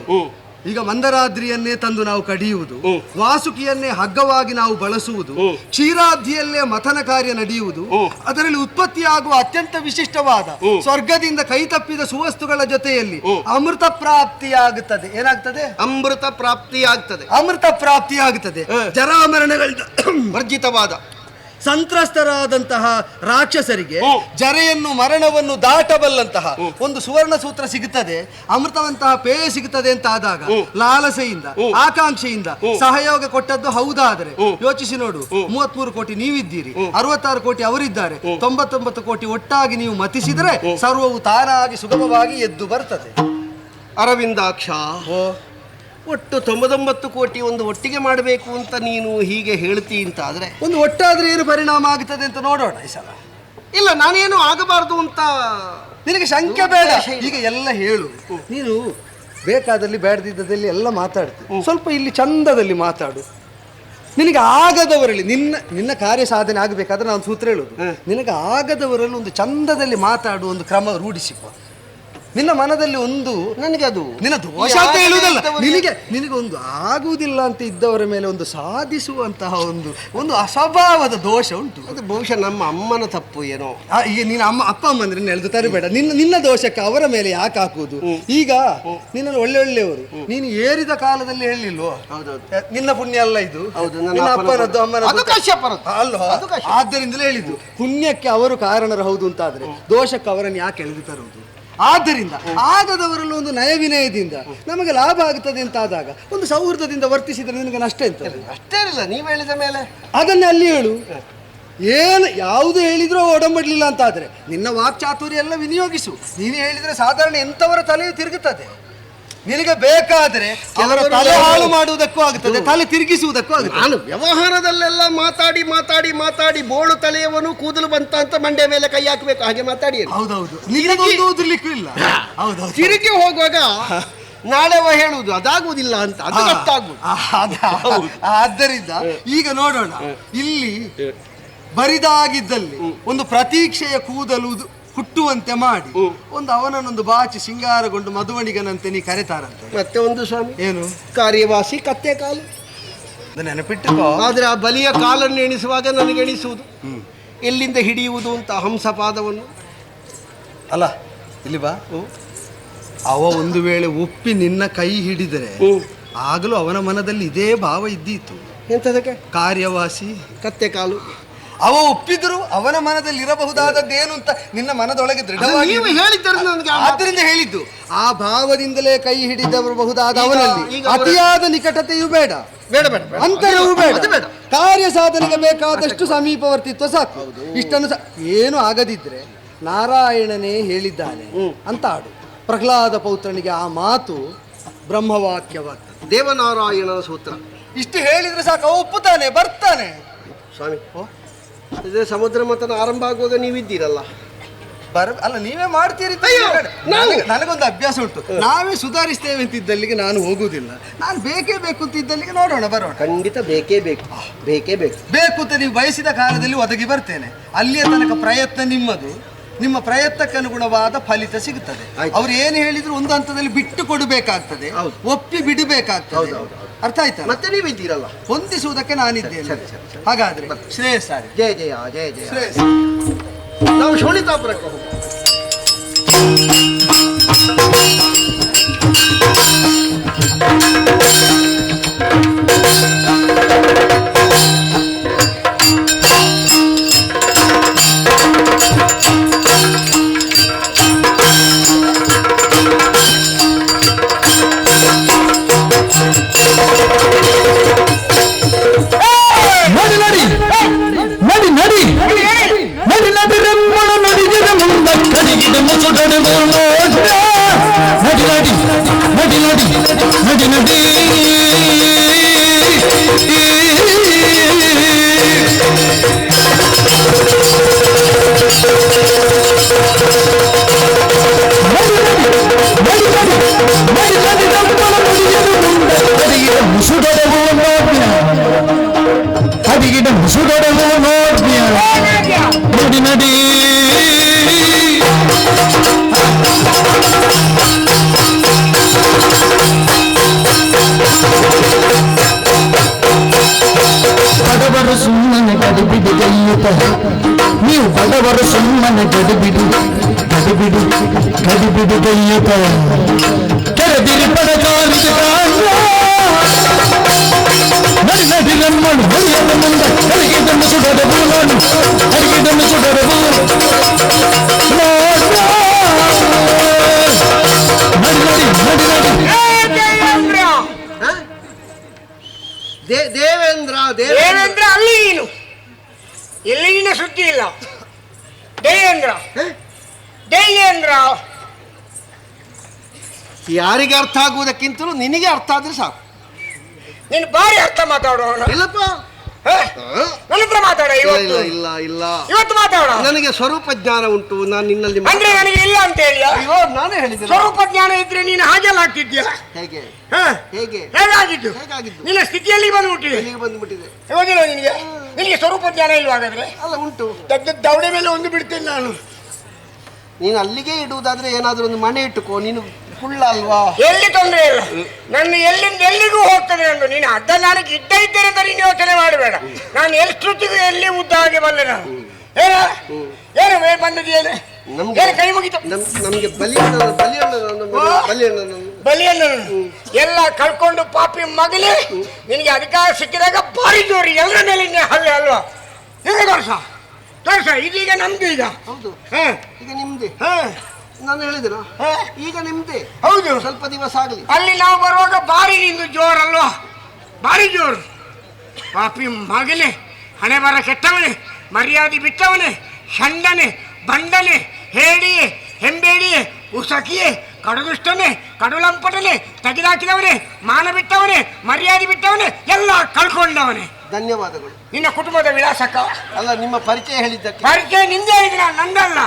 ಈಗ ಮಂದರಾದ್ರಿಯನ್ನೇ ತಂದು ನಾವು ಕಡಿಯುವುದು, ವಾಸುಕಿಯನ್ನೇ ಹಗ್ಗವಾಗಿ ನಾವು ಬಳಸುವುದು, ಕ್ಷೀರಾಬ್ಧಿಯಲ್ಲೇ ಮಥನ ಕಾರ್ಯ ನಡೆಯುವುದು, ಅದರಲ್ಲಿ ಉತ್ಪತ್ತಿಯಾಗುವ ಅತ್ಯಂತ ವಿಶಿಷ್ಟವಾದ ಸ್ವರ್ಗದಿಂದ ಕೈತಪ್ಪಿದ ಸುವಸ್ತುಗಳ ಜೊತೆಯಲ್ಲಿ ಅಮೃತ ಪ್ರಾಪ್ತಿಯಾಗುತ್ತದೆ. ಏನಾಗ್ತದೆ? ಅಮೃತ ಪ್ರಾಪ್ತಿಯಾಗ್ತದೆ. ಅಮೃತ ಪ್ರಾಪ್ತಿಯಾಗುತ್ತದೆ. ಜರಾಮರಣಗಳಿಂದ ವರ್ಜಿತವಾದ ಸಂತ್ರಸ್ತರಾದಂತಹ ರಾಕ್ಷಸರಿಗೆ ಜರೆಯನ್ನು ಮರಣವನ್ನು ದಾಟಬಲ್ಲಂತಹ ಒಂದು ಸುವರ್ಣ ಸೂತ್ರ ಸಿಗುತ್ತದೆ, ಅಮೃತವಂತಹ ಪೇಯ ಸಿಗುತ್ತದೆ ಅಂತ ಆದಾಗ ಲಾಲಸೆಯಿಂದ ಆಕಾಂಕ್ಷೆಯಿಂದ ಸಹಯೋಗ ಕೊಟ್ಟದ್ದು ಹೌದಾದರೆ ಯೋಚಿಸಿ ನೋಡು. 33 ಕೋಟಿ ನೀವಿದ್ದೀರಿ, 66 ಕೋಟಿ ಅವರಿದ್ದಾರೆ, 99 ಕೋಟಿ ಒಟ್ಟಾಗಿ ನೀವು ಮತಿಸಿದರೆ ಸರ್ವವು ತಾನಾಗಿ ಸುಗಮವಾಗಿ ಎದ್ದು ಬರ್ತದೆ. ಅರವಿಂದಾಕ್ಷ, ಒಟ್ಟು 99 ಕೋಟಿ ಒಂದು ಒಟ್ಟಿಗೆ ಮಾಡಬೇಕು ಅಂತ ನೀನು ಹೀಗೆ ಹೇಳ್ತಿ ಅಂತ ಆದ್ರೆ ಒಂದು ಒಟ್ಟಾದ್ರೆ ಏನು ಪರಿಣಾಮ ಆಗುತ್ತದೆ ಅಂತ ನೋಡೋಣ ಈ ಸಲ. ಇಲ್ಲ, ನಾನೇನು ಆಗಬಾರ್ದು ಅಂತ ನಿನಗೆ ಶಂಕೆ ಬೇಡ, ಈಗ ಎಲ್ಲ ಹೇಳು. ನೀನು ಬೇಕಾದಲ್ಲಿ ಬೇಡದಿದ್ದಲ್ಲಿ ಎಲ್ಲ ಮಾತಾಡ್ತೀನಿ, ಸ್ವಲ್ಪ ಇಲ್ಲಿ ಚಂದದಲ್ಲಿ ಮಾತಾಡು. ನಿನಗೆ ಆಗದವರಲ್ಲಿ ನಿನ್ನ ಕಾರ್ಯ ಸಾಧನೆ ಆಗಬೇಕಾದ್ರೆ ನಾನು ಸೂತ್ರ ಹೇಳುದು, ನಿನಗೆ ಆಗದವರಲ್ಲಿ ಒಂದು ಚಂದದಲ್ಲಿ ಮಾತಾಡು, ಒಂದು ಕ್ರಮ ರೂಢಿಸಿಕೊ. ನಿನ್ನ ಮನದಲ್ಲಿ ಒಂದು ನನಗೆ ಅದು ನಿನ್ನ ದೋಷ ಅಂತ ಹೇಳುವುದಲ್ಲ, ನಿನಗೆ ಒಂದು ಆಗುವುದಿಲ್ಲ ಅಂತ ಇದ್ದವರ ಮೇಲೆ ಒಂದು ಸಾಧಿಸುವಂತಹ ಒಂದು ಅಸ್ವಭಾವದ ದೋಷ ಉಂಟು. ಅದು ಬಹುಶಃ ನಮ್ಮ ಅಮ್ಮನ ತಪ್ಪು ಏನೋ. ಈಗ ನೀನು ಅಪ್ಪ ಅಮ್ಮಂದ್ರೆ ಎಳೆದು ತರಬೇಡ. ನಿನ್ನ ದೋಷಕ್ಕೆ ಅವರ ಮೇಲೆ ಯಾಕೆ ಹಾಕುವುದು? ಈಗ ನಿನ್ನನ್ನು ಒಳ್ಳೆಯವರು ನೀನು ಏರಿದ ಕಾಲದಲ್ಲಿ ಹೇಳಿಲ್ವೋ? ನಿನ್ನ ಪುಣ್ಯ ಅಲ್ಲ ಇದು, ನಿನ್ನ ಅಪ್ಪನದ್ದು ಅಮ್ಮನದ್ದು ಅಲ್ವಾ? ಆದ್ದರಿಂದಲೇ ಹೇಳಿದ್ದು, ಪುಣ್ಯಕ್ಕೆ ಅವರು ಕಾರಣರು ಹೌದು ಅಂತಾದ್ರೆ ದೋಷಕ್ಕೆ ಅವರನ್ನು ಯಾಕೆ ಎಳೆದು ತರುವುದು? ಆದ್ದರಿಂದ ಆಗದವರಲ್ಲೂ ಒಂದು ನಯವಿನಯದಿಂದ ನಮಗೆ ಲಾಭ ಆಗುತ್ತದೆ ಅಂತ ಆದಾಗ ಒಂದು ಸೌಹೃದದಿಂದ ವರ್ತಿಸಿದರೆ ನಿನಗೆ ನಷ್ಟ ಇರ್ತದೆ. ಅಷ್ಟೇ ಇಲ್ಲ, ನೀವು ಹೇಳಿದ ಮೇಲೆ ಅದನ್ನೇ ಅಲ್ಲಿ ಹೇಳು. ಏನು ಯಾವುದು ಹೇಳಿದ್ರೂ ಒಡಂಬಡ್ಲಿಲ್ಲ ಅಂತ ಆದ್ರೆ ನಿನ್ನ ವಾಕ್ಚಾತುರ್ಯ ಎಲ್ಲ ವಿನಿಯೋಗಿಸು. ನೀನು ಹೇಳಿದ್ರೆ ಸಾಧಾರಣ ಎಂಥವರ ತಲೆಯು ತಿರುಗುತ್ತದೆ. ನಿನಗೆ ಬೇಕಾದರೆ ಕೆಲವರ ತಲೆ ಹಾಳು ಮಾಡುವುದಕ್ಕೂ ಆಗುತ್ತದೆ, ತಲೆ ತಿರುಗಿಸುವುದಕ್ಕೂ ಆಗುತ್ತದೆ. ನಾನು ವ್ಯವಹಾರದಲ್ಲೆಲ್ಲ ಮಾತಾಡಿ ಮಾತಾಡಿ ಮಾತಾಡಿ ಬೋಳು ತಲೆಯವನು ಕೂದಲು ಬಂತ ಅಂತ ಮಂಡ್ಯ ಮೇಲೆ ಕೈ ಹಾಕಬೇಕು, ಹಾಗೆ ಮಾತಾಡಿ. ಹೌದೌದು, ನಿನಗೊಂದು ಓದಲಿಕ್ಕೂ ಇಲ್ಲ. ಹೌದೌದು, ತಿರುಗಿ ಹೋಗುವಾಗ ನಾಳೆ ಹೇಳುವುದು ಅದಾಗುವುದಿಲ್ಲ ಅಂತ, ಅದು ಗೊತ್ತಾಗುವುದು. ಆದ್ದರಿಂದ ಈಗ ನೋಡೋಣ, ಇಲ್ಲಿ ಬರಿದಾಗಿದ್ದಲ್ಲಿ ಒಂದು ಪ್ರತೀಕ್ಷೆಯ ಕೂದಲು ಹುಟ್ಟುವಂತೆ ಮಾಡಿ ಒಂದು ಅವನನ್ನೊಂದು ಬಾಚಿ ಸಿಂಗಾರಗೊಂಡು ಮಧುವಣಿಗನಂತೆ ನೀ ಕರೆತಾರಂತೆ. ಮತ್ತೆ ಒಂದು ಸ್ವಾಮಿ, ಏನು ಕಾರ್ಯವಾಸಿ ಕತ್ತೆ ಕಾಲು ನೆನಪಿಟ್ಟುಕೋ. ಆದ್ರೆ ಆ ಬಲಿಯ ಕಾಲನ್ನು ಎಣಿಸುವಾಗ ನನಗೆ ಎಣಿಸುವುದು ಎಲ್ಲಿಂದ ಹಿಡಿಯುವುದು ಅಂತ ಹಂಸಪಾದವನ್ನು. ಅಲ್ಲ ಇಲ್ಲಿ ಬಾ, ಅವ ಒಂದು ವೇಳೆ ಒಪ್ಪಿ ನಿನ್ನ ಕೈ ಹಿಡಿದರೆ ಆಗಲೂ ಅವನ ಮನದಲ್ಲಿ ಇದೇ ಭಾವ ಇದ್ದೀತು. ಎಂತದಕ್ಕೆ? ಕಾರ್ಯವಾಸಿ ಕತ್ತೆ ಕಾಲು. ಅವ ಒಪ್ಪಿದ್ರು ಅವನ ಮನದಲ್ಲಿ ಇರಬಹುದಾದದ್ದೇನು ಅಂತ ನಿನ್ನ ಮನದೊಳಗೆ ದೃಢವಾಗಿ ಆದ್ದರಿಂದ ಹೇಳಿದ್ದು. ಆ ಭಾವದಿಂದಲೇ ಕೈ ಹಿಡಿದಬಹುದಾದ ಅವನಲ್ಲಿ ಅತಿಯಾದ ನಿಕಟತೆಯೂ ಬೇಡ, ಅಂತರವೂ ಬೇಡ. ಕಾರ್ಯ ಸಾಧನೆಗೆ ಬೇಕಾದಷ್ಟು ಸಮೀಪವರ್ತಿತ್ವ ಸಾಕು. ಇಷ್ಟನ್ನು ಏನು ಆಗದಿದ್ರೆ ನಾರಾಯಣನೇ ಹೇಳಿದ್ದಾನೆ ಅಂತ ಆಡು. ಪ್ರಹ್ಲಾದ ಪೌತ್ರನಿಗೆ ಆ ಮಾತು ಬ್ರಹ್ಮವಾಕ್ಯವಾಗ್ತದೆ, ದೇವನಾರಾಯಣನ ಸೂತ್ರ. ಇಷ್ಟು ಹೇಳಿದ್ರೆ ಸಾಕು, ಅವ ಒಪ್ಪುತ್ತಾನೆ, ಬರ್ತಾನೆ. ಸ್ವಾಮಿ, ಇದೇ ಸಮುದ್ರ ಮತನ ಆರಂಭ ಆಗುವಾಗ ನೀವಿದ್ದೀರಲ್ಲ, ಅಲ್ಲ ನೀವೇ ಮಾಡ್ತೀರಿ. ನನಗೊಂದು ಅಭ್ಯಾಸ ಉಂಟು, ನಾವೇ ಸುಧಾರಿಸ್ತೇವೆ ಅಂತಿದ್ದಲ್ಲಿಗೆ ನಾನು ಹೋಗುವುದಿಲ್ಲ. ನಾನು ಬೇಕೇ ಬೇಕು ಅಂತ ಇದ್ದಲ್ಲಿಗೆ ನೋಡೋಣ, ಬರೋಣ. ಖಂಡಿತ ಬೇಕೇ ಬೇಕು, ಬೇಕೇ ಬೇಕು. ಬೇಕು ಅಂತ ನೀವು ಬಯಸಿದ ಕಾಲದಲ್ಲಿ ಒದಗಿ ಬರ್ತೇನೆ. ಅಲ್ಲಿಯ ತನಕ ಪ್ರಯತ್ನ ನಿಮ್ಮದು, ನಿಮ್ಮ ಪ್ರಯತ್ನಕ್ಕೆ ಅನುಗುಣವಾದ ಫಲಿತ ಸಿಗುತ್ತದೆ. ಅವ್ರು ಏನು ಹೇಳಿದ್ರು ಒಂದು ಹಂತದಲ್ಲಿ ಬಿಟ್ಟು ಕೊಡಬೇಕಾಗ್ತದೆ, ಒಪ್ಪಿ ಬಿಡಬೇಕಾಗ್ತದೆ. ಅರ್ಥ ಆಯ್ತಾ? ಮತ್ತೆ ನೀವಿದ್ದೀರಲ್ಲ, ಹೊಂದಿಸುವುದಕ್ಕೆ ನಾನಿದ್ದೇನೆ. ಹಾಗಾದ್ರೆ ಶ್ರೇಯಸ್ ಸಾರಿ. ಜಯ ಜಯ ಜಯ ಜಯ. ಶ್ರೇಯಸ್. ನಾವು ಶೋಣಿತಾಪುರಕ್ಕೆ ಹೋಗೋಣ. ನೀವು ಬಡವರು ಸುಮ್ಮನೆ ಗಡಿಬಿಡಿ ಗಡಿಬಿಡಿ ಗಡಿಬಿಡಿ ಗೈಯುತ್ತ ಕೆರೆದಿರಿ ಪಡಗಾಲಿಗೆ ನಡಿ ನಡಿ ನಮ್ಮನ್ನು ಹೊಳೆಯಲು ಮುಂದೆ ಕಡೆಗೆ ಮುಸುಡದೆ ನಾನು ದೇವೇಂದ್ರ ದೇವೇಂದ್ರ ಅಲ್ಲಿ ನೀನು ಇಲ್ಲಿ ನಿನ್ನ ಸುದ್ದಿ ಇಲ್ಲ. ದೇವೇಂದ್ರ ದೇವೇಂದ್ರ ಯಾರಿಗೆ ಅರ್ಥ ಆಗುವುದಕ್ಕಿಂತಲೂ ನಿನಗೆ ಅರ್ಥ ಆದ್ರೆ ಸಾಕು. ನೀನು ಬಾರಿ ಅರ್ಥ ಮಾತಾಡೋಣ. ಇಲ್ಲಪ್ಪ, ನನ್ನ ಹತ್ರ ಮಾತಾಡ. ಇಲ್ಲ ಇಲ್ಲ ಇಲ್ಲ, ಇವತ್ತು ಮಾತಾಡ. ನನಗೆ ಸ್ವರೂಪ ಜ್ಞಾನ ಉಂಟು. ನಾನು ನಿನ್ನಲ್ಲಿ ಅಂದ್ರೆ ನನಗೆ ಇಲ್ಲ ಅಂತ ಹೇಳಿ ನಾನೇ ಹೇಳಿದ್ದೆ. ಸ್ವರೂಪ ಜ್ಞಾನ ಇದ್ರೆ ನೀನು ಹಾಗೆಲ್ಲ ಆಗ್ತಿದ್ಯಾ? ಹೇಗೆ ಹೇಗೆ ಹೇಗಾಗಿದ್ದು? ನಿನ್ನ ಸ್ಥಿತಿಯಲ್ಲಿ ಬಂದ್ಬಿಟ್ಟಿದೆ. ಹೋಗಿಲ್ಲ ನಿನಗೆ? ನಿನಗೆ ಸ್ವರೂಪ ಜ್ಞಾನ ಇಲ್ವಾ ಹಾಗಾದ್ರೆ? ಅಲ್ಲ, ಉಂಟು. ದವಡೆ ಮೇಲೆ ಒಂದು ಬಿಡ್ತೀನಿ ನಾನು. ನೀನು ಅಲ್ಲಿಗೆ ಇಡುವುದಾದ್ರೆ ಏನಾದ್ರೂ ಒಂದು ಮನೆ ಇಟ್ಟುಕೋ. ನೀನು ಕುಳ್ಳ ಅಲ್ವಾ? ಎಲ್ಲಿ ತೊಂದರೆ ಇಲ್ಲ, ನನ್ನ ಎಲ್ಲಿಂದ ಎಲ್ಲಿಗೂ ಹೋಗ್ತದೆ ಅಂದು. ನೀನು ಅಡ್ಡ ನನಗೆ ಇದ್ದ ಇದ್ದೇನೆ ಅಂತ ನೀನು ಯೋಚನೆ ಮಾಡಬೇಡ. ನಾನು ಎಷ್ಟೊತ್ತಿಗೂ ಎಲ್ಲಿ ಉದ್ದ ಹಾಗೆ ಬಲ್ಲೆ ನಾನು. ಏನು ಬಂದದೇನು? ಏನು ಕೈ ಮುಗಿತು? ನಮ್ಗೆ ಬಲಿಯನ್ನು ಎಲ್ಲ ಕಳ್ಕೊಂಡು ಪಾಪಿ ಮಗಲೇ. ನಿನಗೆ ಅಧಿಕಾರ ಸಿಕ್ಕಿದಾಗ ಭಾರಿ ಜೋರಿ ಎಲ್ಲರ ಮೇಲೆ ಹಲ್ಲೆ ಅಲ್ವಾ? ಈಗ ತೋರ್ಸ ಇದೀಗ ನಮ್ದು. ಈಗ ಹೌದು, ಈಗ ನಿಮ್ದೆ. ನಾನು ಹೇಳಿದಿನ ಈಗ ನಿಮ್ದೆ. ಹೌದು, ಸ್ವಲ್ಪ ದಿವಸ ಆಗಲಿ. ಅಲ್ಲಿ ನಾವು ಬರುವಾಗ ಭಾರಿ ನಿಂದು ಜೋರಲ್ವಾ? ಭಾರಿ ಜೋರು. ಪಾಪಿ ಮಗನೇ, ಹಣೆ ಬರ ಕೆಟ್ಟವನೇ, ಮರ್ಯಾದೆ ಬಿಟ್ಟವನೇ, ಷಂಡನೆ, ಬಂಡನೆ, ಹೇಡಿಯೇ, ಹೆಂಬೇಡಿಯೇ, ಉಸಕಿಯೇ, ಕಡುದುಷ್ಟನೇ, ಕಡುಲಂಪಟನೆ, ತೆಗೆದಾಕಿದವನೇ, ಮಾನ ಬಿಟ್ಟವನೇ, ಮರ್ಯಾದೆ ಬಿಟ್ಟವನೇ, ಎಲ್ಲ ಕಳ್ಕೊಂಡವನೇ. ಧನ್ಯವಾದಗಳು. ನಿನ್ನ ಕುಟುಂಬದ ವಿಳಾಸಕ್ಕ ಅಲ್ಲ, ನಿಮ್ಮ ಪರಿಚಯ ಹೇಳಿದ್ದಕ್ಕೆ. ಪರಿಚಯ ನಿಂದೇ ಹೇಳಿದ್ರೆ ನಂದಲ್ಲ.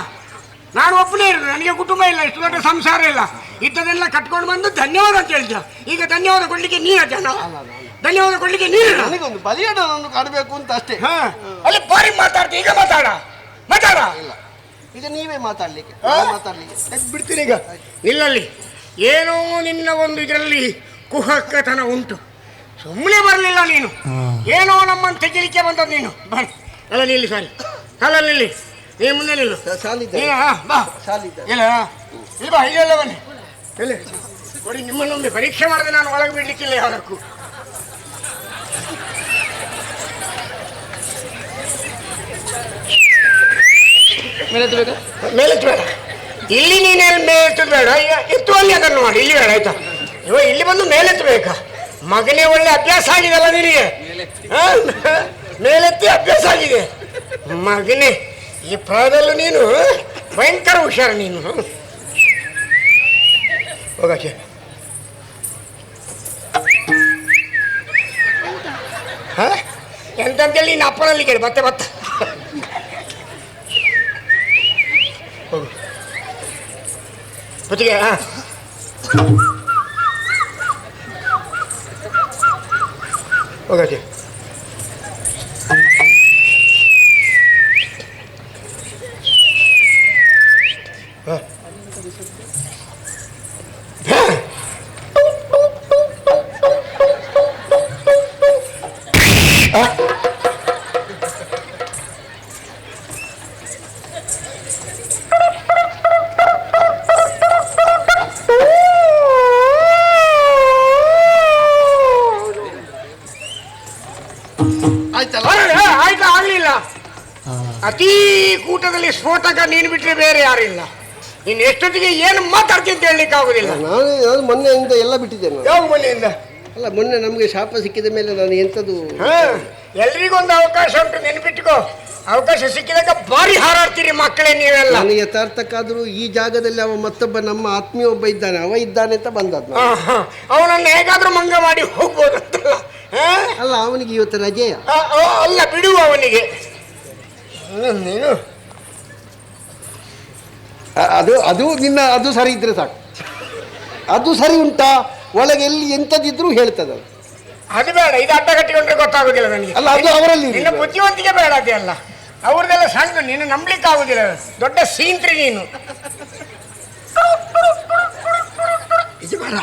ನಾನು ಒಬ್ಬನೇ ಇರೋದು, ನನಗೆ ಕುಟುಂಬ ಇಲ್ಲ, ಇಷ್ಟು ದೊಡ್ಡ ಸಂಸಾರ ಇಲ್ಲ. ಇದ್ದದೆಲ್ಲ ಕಟ್ಕೊಂಡು ಬಂದು ಧನ್ಯವಾದ ಅಂತ ಹೇಳಿದ್ದ. ಈಗ ಧನ್ಯವಾದ ಕೊಡ್ಲಿಕ್ಕೆ ನೀನ ಜನ? ಧನ್ಯವಾದ ಕೊಡ್ಲಿಕ್ಕೆ ನೀನು? ನನಗೊಂದು ಬಲಿಯಣ್ಣನನ್ನು ಕಾಣಬೇಕು ಅಂತ ಅಷ್ಟೇ. ಅಲ್ಲಿ ಬಾರಿ ಮಾತಾಡ್ತೀನಿ. ಈಗ ಮಾತಾಡ. ಇಲ್ಲ, ಈಗ ನೀವೇ ಮಾತಾಡ್ಲಿಕ್ಕೆ ಬಿಡ್ತೀನಿ. ಈಗ ನಿಲ್ಲಲ್ಲಿ ಏನೋ ನಿನ್ನ ಒಂದು ಇದರಲ್ಲಿ ಕುಹಕತನ ಉಂಟು. ಸುಮ್ಮನೆ ಬರಲಿಲ್ಲ ನೀನು, ಏನೋ ನಮ್ಮನ್ನು ತೆಗಿಲಿಕ್ಕೆ ಬಂದದ್ದು ನೀನು. ಬನ್ನಿ, ಅಲ್ಲ ನಿಲ್ಲಿ, ಸಾರಿ ಅಲ್ಲ ನಿಲ್ಲಿ, ನೀ ಮುಂದೆ ನಿಲ್ಲು. ಬಾ ಇಲ್ಲ ಇಲ್ಲಿ ಬಾ, ಇಲ್ಲೆಲ್ಲ ಬನ್ನಿ. ಎಲ್ಲಿ ನೋಡಿ, ನಿಮ್ಮನ್ನೊಮ್ಮೆ ಪರೀಕ್ಷೆ ಮಾಡಿದ್ರೆ ನಾನು ಒಳಗೆ ಬಿಡ್ಲಿಕ್ಕಿಲ್ಲ ಯಾರಕ್ಕೂ. ಮೇಲೆತ್ತು ಬೇಡ, ಇಲ್ಲಿ ನೀನೇನು ಮೇಲೆತ್ತದು ಬೇಡ. ಈಗ ಎತ್ತುವಲ್ಲಿ ಅದನ್ನು ಮಾಡಿ, ಇಲ್ಲಿ ಬೇಡ ಆಯ್ತಾ? ಇವ ಇಲ್ಲಿ ಬಂದು ಮೇಲೆತ್ತಬೇಕಾ? ಮಗನೇ ಒಳ್ಳೆ ಅಭ್ಯಾಸ ಆಗಿದೆಲ್ಲ ನಿನಗೆ. ಮೇಲೆತ್ತಿ ಅಭ್ಯಾಸ ಆಗಿದೆ ಮಗನೇ. ಈ ಪ್ರಾಯದಲ್ಲೂ ನೀನು ಭಯಂಕರ ಹುಷಾರು ನೀನು. ಹೋಗಕ್ಕೆ ಎಂತಂತೇಳಿ ನೀನು ಅಪ್ಪನಲ್ಲಿ ಕೇಳಿ ಮತ್ತೆ ಹೋಗು ಬುತ್ತಿಗೆ. ಹೋಗಕ್ಕೆ ಆಯ್ತಾ? ಆಗ್ಲಿಲ್ಲ. ಅತೀ ಕೂಟದಲ್ಲಿ ಸ್ಫೋಟಕ ನೀನು ಬಿಟ್ರೆ ಬೇರೆ ಯಾರಿಲ್ಲ. ನೀನು ಎಷ್ಟೊತ್ತಿಗೆ ಏನು ಮಾತಾಡ್ತೀನಿ ಅಂತ ಹೇಳಲಿಕ್ಕೆ ಆಗುದಿಲ್ಲ. ನಾನು ಮೊನ್ನೆಯಿಂದ ಎಲ್ಲ ಬಿಟ್ಟಿದ್ದೇನೆ. ಯಾವ ಮೊನ್ನೆಯಿಂದ? ಅಲ್ಲ, ಮೊನ್ನೆ ನಮಗೆ ಶಾಪ ಸಿಕ್ಕಿದ ಮೇಲೆ ನಾನು ಎಂಥದ್ದು. ಎಲ್ರಿಗೊಂದು ಅವಕಾಶ ಉಂಟು, ನೆನ್ಪಿಟ್ಕೋ. ಅವಕಾಶ ಸಿಕ್ಕಿದಾಗ ಭಾರಿ ಹಾರಾಡ್ತೀರಿ ಮಕ್ಕಳೇ ನೀವೆಲ್ಲ. ನನಗೆ ಯಥಾರ್ಥಕ್ಕಾದ್ರೂ ಈ ಜಾಗದಲ್ಲಿ ಅವ ಮತ್ತೊಬ್ಬ ನಮ್ಮ ಆತ್ಮೀಯ ಒಬ್ಬ ಇದ್ದಾನೆ, ಅವ ಇದ್ದಾನೆ ಅಂತ ಬಂದದ್ದು. ಅವನನ್ನು ಹೇಗಾದ್ರೂ ಮಂಗ ಮಾಡಿ ಹೋಗ್ಬೋದಂತಲ್ಲ. ಅಲ್ಲ, ಅವನಿಗೆ ಇವತ್ತು ರಜೆಯ? ಅಲ್ಲ, ಬಿಡುವ ಅವನಿಗೆ. ನೀನು ಅದು ನಿನ್ನ ಅದು ಸರಿ ಇದ್ರೆ ಸಾಕು. ಅದು ಸರಿ ಉಂಟಾ? ಒಳಗೆ ಎಲ್ಲಿ ಎಂಥದಿದ್ರು ಹೇಳ್ತದ. ಅದು ಬೇಡ, ಇದು ಅಡ್ಡ ಕಟ್ಟಿಕೊಂಡ್ರೆ ಗೊತ್ತಾಗುದಿಲ್ಲ ನನಗೆ. ಅಲ್ಲ, ಅದು ಅವರಲ್ಲಿ ನಿನ್ನ ಬುದ್ಧಿವಂತಿಕೆ ಬೇಡ. ಅದೇ ಅಲ್ಲ, ಅವ್ರದ್ದೆಲ್ಲ ಸಣ್ಣ, ನೀನು ನಂಬಲಿಕ್ಕೆ ಆಗುದಿಲ್ಲ. ದೊಡ್ಡ ಸೀಂತ್ರಿ ನೀನು. ಇದು ಬೇಡ.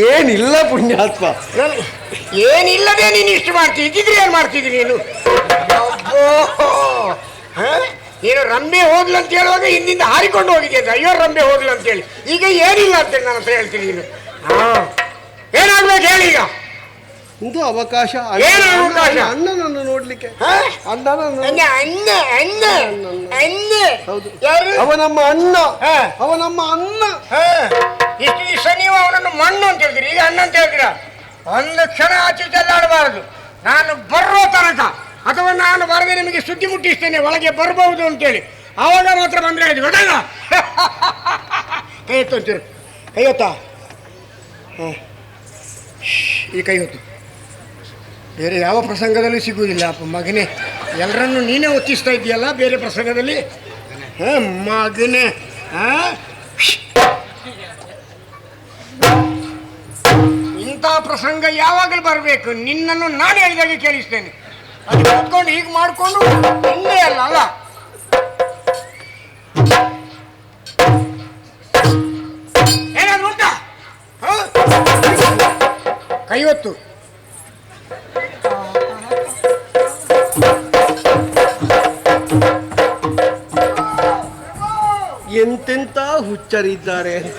ಏನಿಲ್ಲ ಪುಣ್ಯಾತ್ಮ, ಏನಿಲ್ಲದೆ ನೀನು ಇಷ್ಟು ಮಾಡ್ತಿ. ಇದ್ದಿದ್ರೆ ಏನ್ ಮಾಡ್ತಿದ್ರಿ ನೀನು? ನೀನು ರಂಬೆ ಹೋಗ್ಲು ಅಂತ ಹೇಳುವಾಗ ಹಿಂದಿಂದ ಹಾರಿಕೊಂಡು ಹೋಗಿದ್ದೆ. ಅಯ್ಯೋ ರಂಬೆ ಹೋಗ್ಲು ಅಂತ ಹೇಳಿ. ಈಗ ಏನಿಲ್ಲ ಅಂತೇಳಿ ನನ್ನ ಹತ್ರ ಹೇಳ್ತೀನಿ. ನೀನು ಏನಾಗ್ಬೇಕು ಹೇಳಿ. ಈಗ ಒಂದು ಅವಕಾಶ ಏನು ಅವಕಾಶ? ಅಣ್ಣನನ್ನು ನೋಡ್ಲಿಕ್ಕೆ. ಅಣ್ಣನನ್ನು ಹೌದು, ಅವ ನಮ್ಮ ಅಣ್ಣ, ಅವ ನಮ್ಮ ಅಣ್ಣ. ಇಷ್ಟು ದಿವಸ ನೀವು ಅವನನ್ನು ಮಣ್ಣು ಅಂತ ಹೇಳ್ತೀರಿ, ಈಗ ಅಣ್ಣ ಅಂತ ಹೇಳ್ತೀರಾ. ಒಂದು ಕ್ಷಣ ಆಚೆ ಚೆಲ್ಲಾಡಬಾರದು. ನಾನು ಬರೋ ತನಕ ಅಥವಾ ನಾನು ಬರದೆ ನಿಮಗೆ ಸುದ್ದಿ ಮುಟ್ಟಿಸ್ತೇನೆ ಒಳಗೆ ಬರಬಹುದು ಅಂತೇಳಿ. ಆವಾಗ ಮಾತ್ರ ಬಂದ್ರೆ ಆಯ್ತು, ಗೊತ್ತಾಗ? ಕೈ ಹೊತ್ತು ಅಂತೀರು, ಕೈ ಹೊತ್ತಾ? ಈ ಕೈ ಹೊತ್ತು ಬೇರೆ ಯಾವ ಪ್ರಸಂಗದಲ್ಲಿ ಸಿಗುವುದಿಲ್ಲ. ಅಪ್ಪ ಮಗನೇ, ಎಲ್ಲರನ್ನು ನೀನೇ ಒತ್ತಿಸ್ತಾ ಇದೆಯಲ್ಲ ಬೇರೆ ಪ್ರಸಂಗದಲ್ಲಿ. ಮಗನೇ, ಇಂಥ ಪ್ರಸಂಗ ಯಾವಾಗಲೂ ಬರಬೇಕು. ನಿನ್ನನ್ನು ನಾನು ಹೇಳಿದಾಗೆ ಕೇಳಿಸ್ತೇನೆ. ಅದು ಕೂತ್ಕೊಂಡು ಹೀಗೆ ಮಾಡಿಕೊಂಡು ಇನ್ನೇ ಅಲ್ಲ ಏನಾದ್ರು ಉಂಟಾ? ಕೈ ಹೊತ್ತು ಎಂತೆಂತ ಹುಚ್ಚರಿದ್ದಾರೆ ಅಂತ.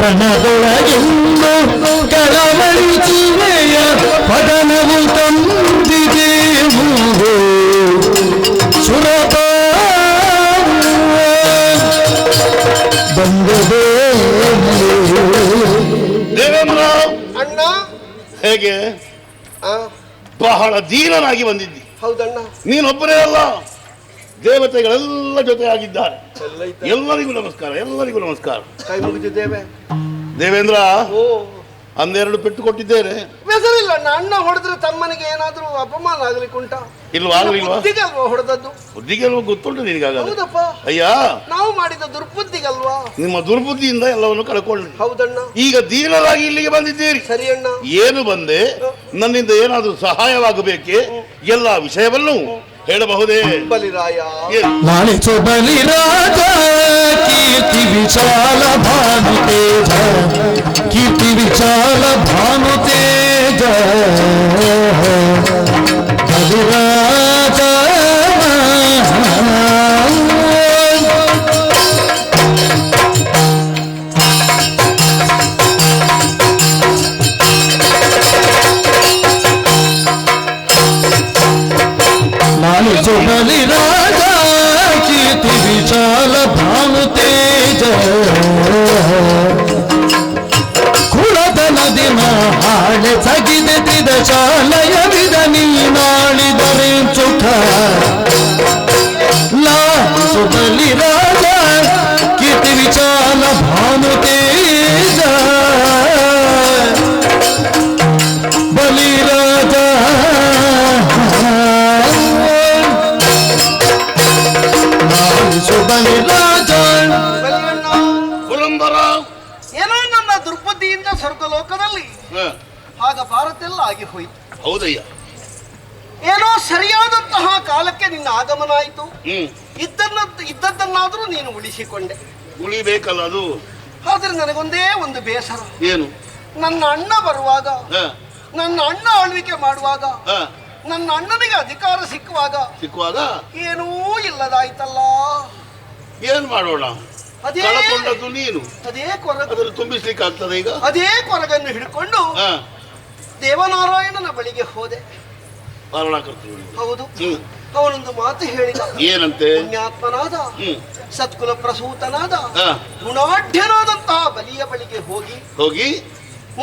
ರಣದೊಳಗೆಂದು ಕಳವಳಿ ಜೀವೆಯ ಪದನವು ತಂದಿದೆವು ಸುರಪ ಬಂದದೆ ದೇವೇಂದ್ರ ಅಣ್ಣ, ಹೇಗೆ ಬಹಳ ದೀನನಾಗಿ ಬಂದಿದ್ದಿ. ಹೌದಣ್ಣ. ನೀನೊಬ್ಬರೇ ಅಲ್ಲ, ದೇವತೆಗಳೆಲ್ಲ ಜೊತೆಯಾಗಿದ್ದಾರೆ. ಎಲ್ಲರಿಗೂ ನಮಸ್ಕಾರ, ಎಲ್ಲರಿಗೂ ನಮಸ್ಕಾರ. ಕೈ ಮುಗಿದಿದ್ದೇವೆ ದೇವೇಂದ್ರ. ಅಂದೆರಡು ಪೆಟ್ಟು ಕೊಟ್ಟಿದ್ದೇನೆ. ಬೇಸರಿಲ್ಲ ಅಣ್ಣ. ಅಣ್ಣ ಹೊಡೆದ್ರೆ ತಮ್ಮನಿಗೆ ಏನಾದ್ರೂ ಅಪಮಾನ ಆಗ್ಲಿಕ್ಕೆ ಉಂಟಾ? ಇಲ್ವಾ? ಆಗ್ಲಿಲ್ವಾ? ಬುದ್ಧಿಗಲ್ವಾ ಹೊಡೆದದ್ದು? ಬುದ್ಧಿಗೆಲ್ವ ಗೊತ್ತುಂಟು ನಿನಗಾಗ? ಹೌದಪ್ಪ. ಅಯ್ಯ, ನಾವು ಮಾಡಿದ ದುರ್ಬುದ್ಧಿಗಲ್ವಾ? ನಿಮ್ಮ ದುರ್ಬುದ್ಧಿಯಿಂದ ಎಲ್ಲವನ್ನು ಕಳ್ಕೊಂಡು ಹೌದಣ್ಣ. ಈಗ ದೀನರಾಗಿ ಇಲ್ಲಿಗೆ ಬಂದಿದ್ದೀರಿ. ಸರಿ ಅಣ್ಣ. ಏನು ಬಂದೆ? ನನ್ನಿಂದ ಏನಾದ್ರೂ ಸಹಾಯವಾಗಬೇಕೆ? ಎಲ್ಲ ವಿಷಯವನ್ನು ಹೇಳಬಹುದೇ? ಬಲಿರಾಯ, ನಾಳಿಸು ಬಲಿರಾಜ ಕೀರ್ತಿ ವಿಶಾಲ ಭಾನು ತೇಜ, ಕೀರ್ತಿ ವಿಶಾಲ ಭಾನು ತೇಜ ಬಲಿರಾಜ. ನಾಳಿಸು ಬಲಿರಾಜ ಕೀರ್ತಿ ವಿಶಾಲ ಭಾನು ತೇಜ, ಕುಳದ ನದಿನ ಹಾಳೆ ಸಗಿದ ತಿದ ಶಾಲಯವಿದ ನೀನಾಳಿದರೆ ಸುಖ. ಲಾಸು ಬಲಿರಾಜ ಕೀರ್ತಿ ವಿಶಾಲ ಭಾನು ತೇಜ ಬಲಿರಾಜ. ಏನೋ ನನ್ನ ದುರ್ಬುದ್ಧಿಯಿಂದ ಸ್ವರ್ಗಲೋಕದಲ್ಲಿ ಆಗ ಭಾರತೆಲ್ಲ ಆಗಿ ಹೋಯಿತು. ಹೌದಯ್ಯ. ಏನೋ ಸರಿಯಾದಂತಹ ಕಾಲಕ್ಕೆ ನಿನ್ನ ಆಗಮನ ಆಯಿತು. ಇದ್ದದ್ದನ್ನಾದ್ರೂ ನೀನು ಉಳಿಸಿಕೊಂಡೆ. ಉಳಿಬೇಕಲ್ಲ ಅದು. ಆದ್ರೆ ನನಗೊಂದೇ ಒಂದು ಬೇಸರ. ಏನು? ನನ್ನ ಅಣ್ಣ ಬರುವಾಗ, ನನ್ನ ಅಣ್ಣ ಆಳ್ವಿಕೆ ಮಾಡುವಾಗ, ನನ್ನ ಅಣ್ಣನಿಗೆ ಅಧಿಕಾರ ಸಿಕ್ಕುವಾಗ ಏನೂ ಇಲ್ಲದಾಯ್ತಲ್ಲ. ಏನ್ ಮಾಡೋಣ? ಅದೇ ಕಳಕೊಂಡದ್ದು ನೀನು. ಅದೇ ಕೊರಗ ಅದನ್ನು ತುಂಬಿಸ್ಲಿಕ್ಕೆ ಆಗ್ತದೆ ಈಗ? ಅದೇ ಕೊರಗನ್ನು ಹಿಡ್ಕೊಂಡು ದೇವನಾರಾಯಣನ ಬಳಿಗೆ ಹೋದೆ. ಹೌದು. ಅವನೊಂದು ಮಾತು ಹೇಳಿದ. ಏನಂತೆ? ಪುಣ್ಯಾತ್ಮನಾದ ಸತ್ಕುಲ ಪ್ರಸೂತನಾದ ಗುಣಾಢ್ಯನಾದಂತಹ ಬಲಿಯ ಬಳಿಗೆ ಹೋಗಿ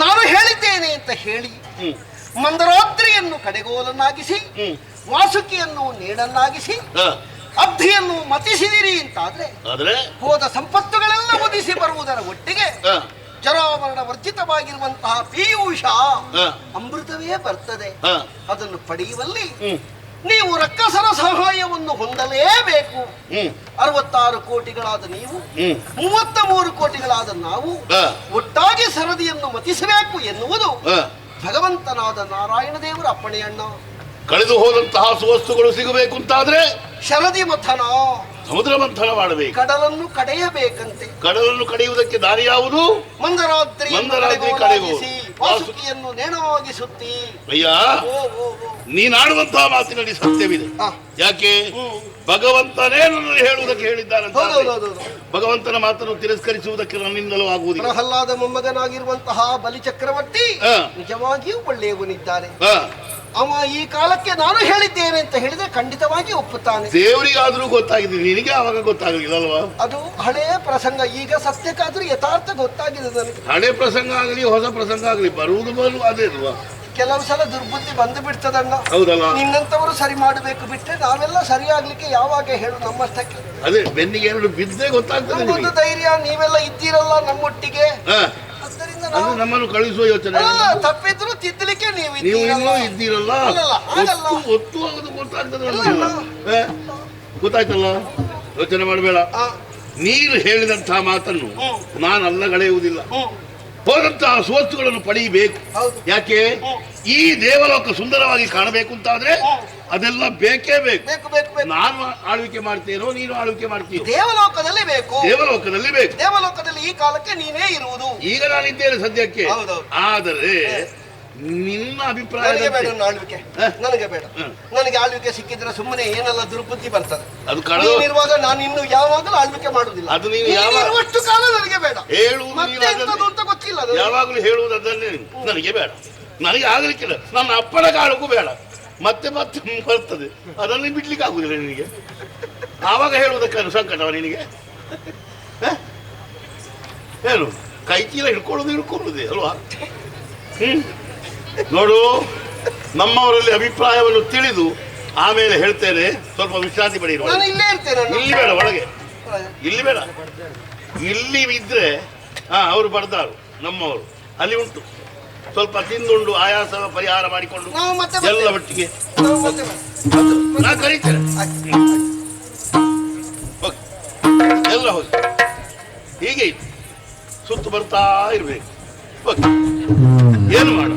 ನಾನು ಹೇಳಿದ್ದೇನೆ ಅಂತ ಹೇಳಿ ಮಂದರಾತ್ರಿಯನ್ನು ಕಡೆಗೋಲನ್ನಾಗಿಸಿ, ವಾಸುಕಿಯನ್ನು ನೇಡನ್ನಾಗಿಸಿ, ಅಬ್ಧಿಯನ್ನು ಮತಿಸಿದಿರಿ ಅಂತಾದ್ರೆ ಹೋದ ಸಂಪತ್ತುಗಳೆಲ್ಲ ಒದಿಸಿ ಬರುವುದರ ಒಟ್ಟಿಗೆ ಜರಾಮರಣ ವರ್ಜಿತವಾಗಿರುವಂತಹ ಪೀಯೂಷ ಅಮೃತವೇ ಬರ್ತದೆ. ಅದನ್ನು ಪಡೆಯುವಲ್ಲಿ ನೀವು ರಕ್ಕಸರ ಸಹಾಯವನ್ನು ಹೊಂದಲೇಬೇಕು. 66 ಕೋಟಿಗಳಾದ ನೀವು, 33 ಕೋಟಿಗಳಾದ ನಾವು ಒಟ್ಟಾಗಿ ಸರದಿಯನ್ನು ಮತಿಸಬೇಕು ಎನ್ನುವುದು ಭಗವಂತನಾದ ನಾರಾಯಣ ದೇವರ ಅಪ್ಪಣೆಯಣ್ಣ. ಕಳೆದು ಹೋದಂತಹ ಸುವಸ್ತುಗಳು ಸಿಗಬೇಕು ಅಂತಾದ್ರೆ ಶರದಿ ಮಥನ, ಸಮುದ್ರ ಮಂಥನ ಮಾಡಬೇಕು. ಕಡಲನ್ನು ಕಡೆಯಬೇಕಂತೆ. ಕಡಲನ್ನು ಕಡೆಯುವುದಕ್ಕೆ ದಾರಿ ಯಾವುದು? ಮಂದರಾತ್ರಿ ಕಡೆಯುವುದು. ವಾಸುಕಿಯನ್ನು ನೇಣವಾಗಿಸುತ್ತಿ. ಅಯ್ಯ, ನೀನಾಡುವಂತಹ ಮಾತಿನಲ್ಲಿ ಸತ್ಯವಿದೆ. ಯಾಕೆ? ಭಗವಂತನೇ ನನ್ನಲ್ಲಿ ಹೇಳುವುದಕ್ಕೆ ಹೇಳಿದ್ದಾನೆ. ಭಗವಂತನ ಮಾತನ್ನು ತಿರಸ್ಕರಿಸುವುದಕ್ಕೆ ನನ್ನಿಂದಲೂ ಆಗುವುದಿಲ್ಲ. ಪ್ರಹ್ಲಾದ ಮೊಮ್ಮಗನಾಗಿರುವಂತಹ ಬಲಿಚಕ್ರವರ್ತಿ ನಿಜವಾಗಿಯೂ ಒಳ್ಳೆಯವನಿದ್ದಾನೆ. ಅವ ಈ ಕಾಲಕ್ಕೆ ನಾನು ಹೇಳಿದ್ದೇನೆ ಅಂತ ಹೇಳಿದ್ರೆ ಖಂಡಿತವಾಗಿ ಒಪ್ಪುತ್ತಾನೆ. ದೇವರಿಗಾದ್ರೂ ಗೊತ್ತಾಗಿದೆ, ನಿನಗೆ ಆವಾಗ ಗೊತ್ತಾಗಲಿಲ್ಲ ಅಲ್ವಾ? ಅದು ಹಳೆಯ ಪ್ರಸಂಗ. ಈಗ ಸತ್ಯಕ್ಕಾದ್ರೂ ಯಥಾರ್ಥ ಗೊತ್ತಾಗಿದೆ ನನಗೆ. ಹಳೆ ಪ್ರಸಂಗ ಆಗಲಿ ಹೊಸ ಪ್ರಸಂಗ ಆಗಲಿ ಬರುವುದು ಅದೇ ಅಲ್ವಾ? ಕೆಲವು ಸಲ ದುರ್ಬುದ್ಧಿ ಬಂದು ಬಿಡ್ತದಣ್ಣ. ಹೌದಲ್ಲ? ನಿನ್ನಂತವರು ಸರಿ ಮಾಡಬೇಕು ಬಿಟ್ಟರೆ ನಾವೆಲ್ಲ ಸರಿಯಾಗ್ಲಿಕ್ಕೆ ಯಾವಾಗ ಹೇಳು ನಮ್ಮಷ್ಟಕ್ಕೆ. ಅದೇ ಬೆನ್ನಿಗೆ ಎರಡು ಬಿದ್ದೇ ಗೊತ್ತಾಗ್ತದೆ. ಒಂದು ಧೈರ್ಯ ನೀವೆಲ್ಲ ಇದ್ದೀರಲ್ಲ ನಮ್ಮೊಟ್ಟಿಗೆ. ನಮ್ಮನ್ನು ಕಳಿಸುವ ಯೋಚನೆ ತಪ್ಪಿದ್ರು ತಿದ್ದಲಿಕ್ಕೆ ನೀವು ಇದ್ದೀರಲ್ಲ. ಒತ್ತು ಆಗೋದು ಗೊತ್ತಾಗ್ತದೆ. ಗೊತ್ತಾಯ್ತಲ್ಲ? ಯೋಚನೆ ಮಾಡಬೇಡ. ನೀನು ಹೇಳಿದಂತಹ ಮಾತನ್ನು ನಾನು ಅಲ್ಲಗಳೆಯುವುದಿಲ್ಲ. ಹೋದಂತಹ ಸುವಸ್ತುಗಳನ್ನು ಪಡೆಯಬೇಕು. ಯಾಕೆ? ಈ ದೇವಲೋಕ ಸುಂದರವಾಗಿ ಕಾಣಬೇಕು ಅಂತಾದ್ರೆ ಅದೆಲ್ಲ ಬೇಕೇ ಬೇಕು. ನಾನು ಆಳ್ವಿಕೆ ಮಾಡ್ತೇನೋ ನೀನು ಆಳ್ವಿಕೆ ಮಾಡ್ತೀಯೋ? ದೇವಲೋಕದಲ್ಲಿ ಬೇಕು. ದೇವಲೋಕದಲ್ಲಿ ಬೇಕು. ದೇವಲೋಕದಲ್ಲಿ ಈ ಕಾಲಕ್ಕೆ ನೀನೇ ಇರುವುದು. ಈಗ ನಾನಿದ್ದೇನೆ ಸದ್ಯಕ್ಕೆ. ಆದರೆ ನಿನ್ನ ಅಭಿಪ್ರಾಯ ಆಳ್ವಿಕೆ ನನಗೆ ಬೇಡ. ನನಗೆ ಆಳ್ವಿಕೆ ಸಿಕ್ಕಿದ್ರೆ ಸುಮ್ಮನೆ ಏನೆಲ್ಲ ದುರ್ಬುದ್ಧಿ ಬರ್ತದೆ. ಅದು ಇರುವಾಗ ನಾನು ಇನ್ನು ಯಾವಾಗಲೂ ಆಳ್ವಿಕೆ ಮಾಡುದಿಲ್ಲ. ಅದು ನೀನು ಯಾವಷ್ಟು ಕಾಲ ನನಗೆ ಬೇಡ. ಹೇಳುವುದು ಅಂತ ಗೊತ್ತಿಲ್ಲ. ಯಾವಾಗಲೂ ಹೇಳುವುದು ಅದನ್ನೇ. ನನಗೆ ಬೇಡ, ನನಗೆ ಆಗಲಿಕ್ಕಿಲ್ಲ. ನನ್ನ ಅಪ್ಪನ ಕಾಲಕ್ಕೂ ಬೇಡ. ಮತ್ತೆ ಮತ್ತೆ ಬರ್ತದೆ, ಅದನ್ನು ಬಿಡ್ಲಿಕ್ಕೆ ಆಗುದಿಲ್ಲ ನಿನಗೆ. ಆವಾಗ ಹೇಳುವುದಕ್ಕೆ ಸಂಕಟವ ನಿನಗೆ? ಏನು ಕೈ ಚೀಲ ಹಿಡ್ಕೊಳ್ಳುವುದೇ ಅಲ್ವಾ? ನೋಡು, ನಮ್ಮವರಲ್ಲಿ ಅಭಿಪ್ರಾಯವನ್ನು ತಿಳಿದು ಆಮೇಲೆ ಹೇಳ್ತೇನೆ. ಸ್ವಲ್ಪ ವಿಶ್ರಾಂತಿ ಪಡೆಯಿರುವ. ಇಲ್ಲಿ ಬೇಡ, ಒಳಗೆ ಇಲ್ಲಿ ಬೇಡ. ಇಲ್ಲಿ ಇದ್ರೆ ಅವರು ಬರ್ದಾರು ನಮ್ಮವರು. ಅಲ್ಲಿ ಉಂಟು, ಸ್ವಲ್ಪ ತಿಂದುಂಡು ಆಯಾಸ ಪರಿಹಾರ ಮಾಡಿಕೊಂಡು ಎಲ್ಲ ಒಟ್ಟಿಗೆ ನಾ ಕರೀತೇನೆ. ಹೋಗಿ ಎಲ್ಲ ಹೋಗಿ ಹೀಗೆ ಸುತ್ತು ಬರ್ತಾ ಇರ್ಬೇಕು. ಹೋಗಿ ಏನು ಮಾಡ?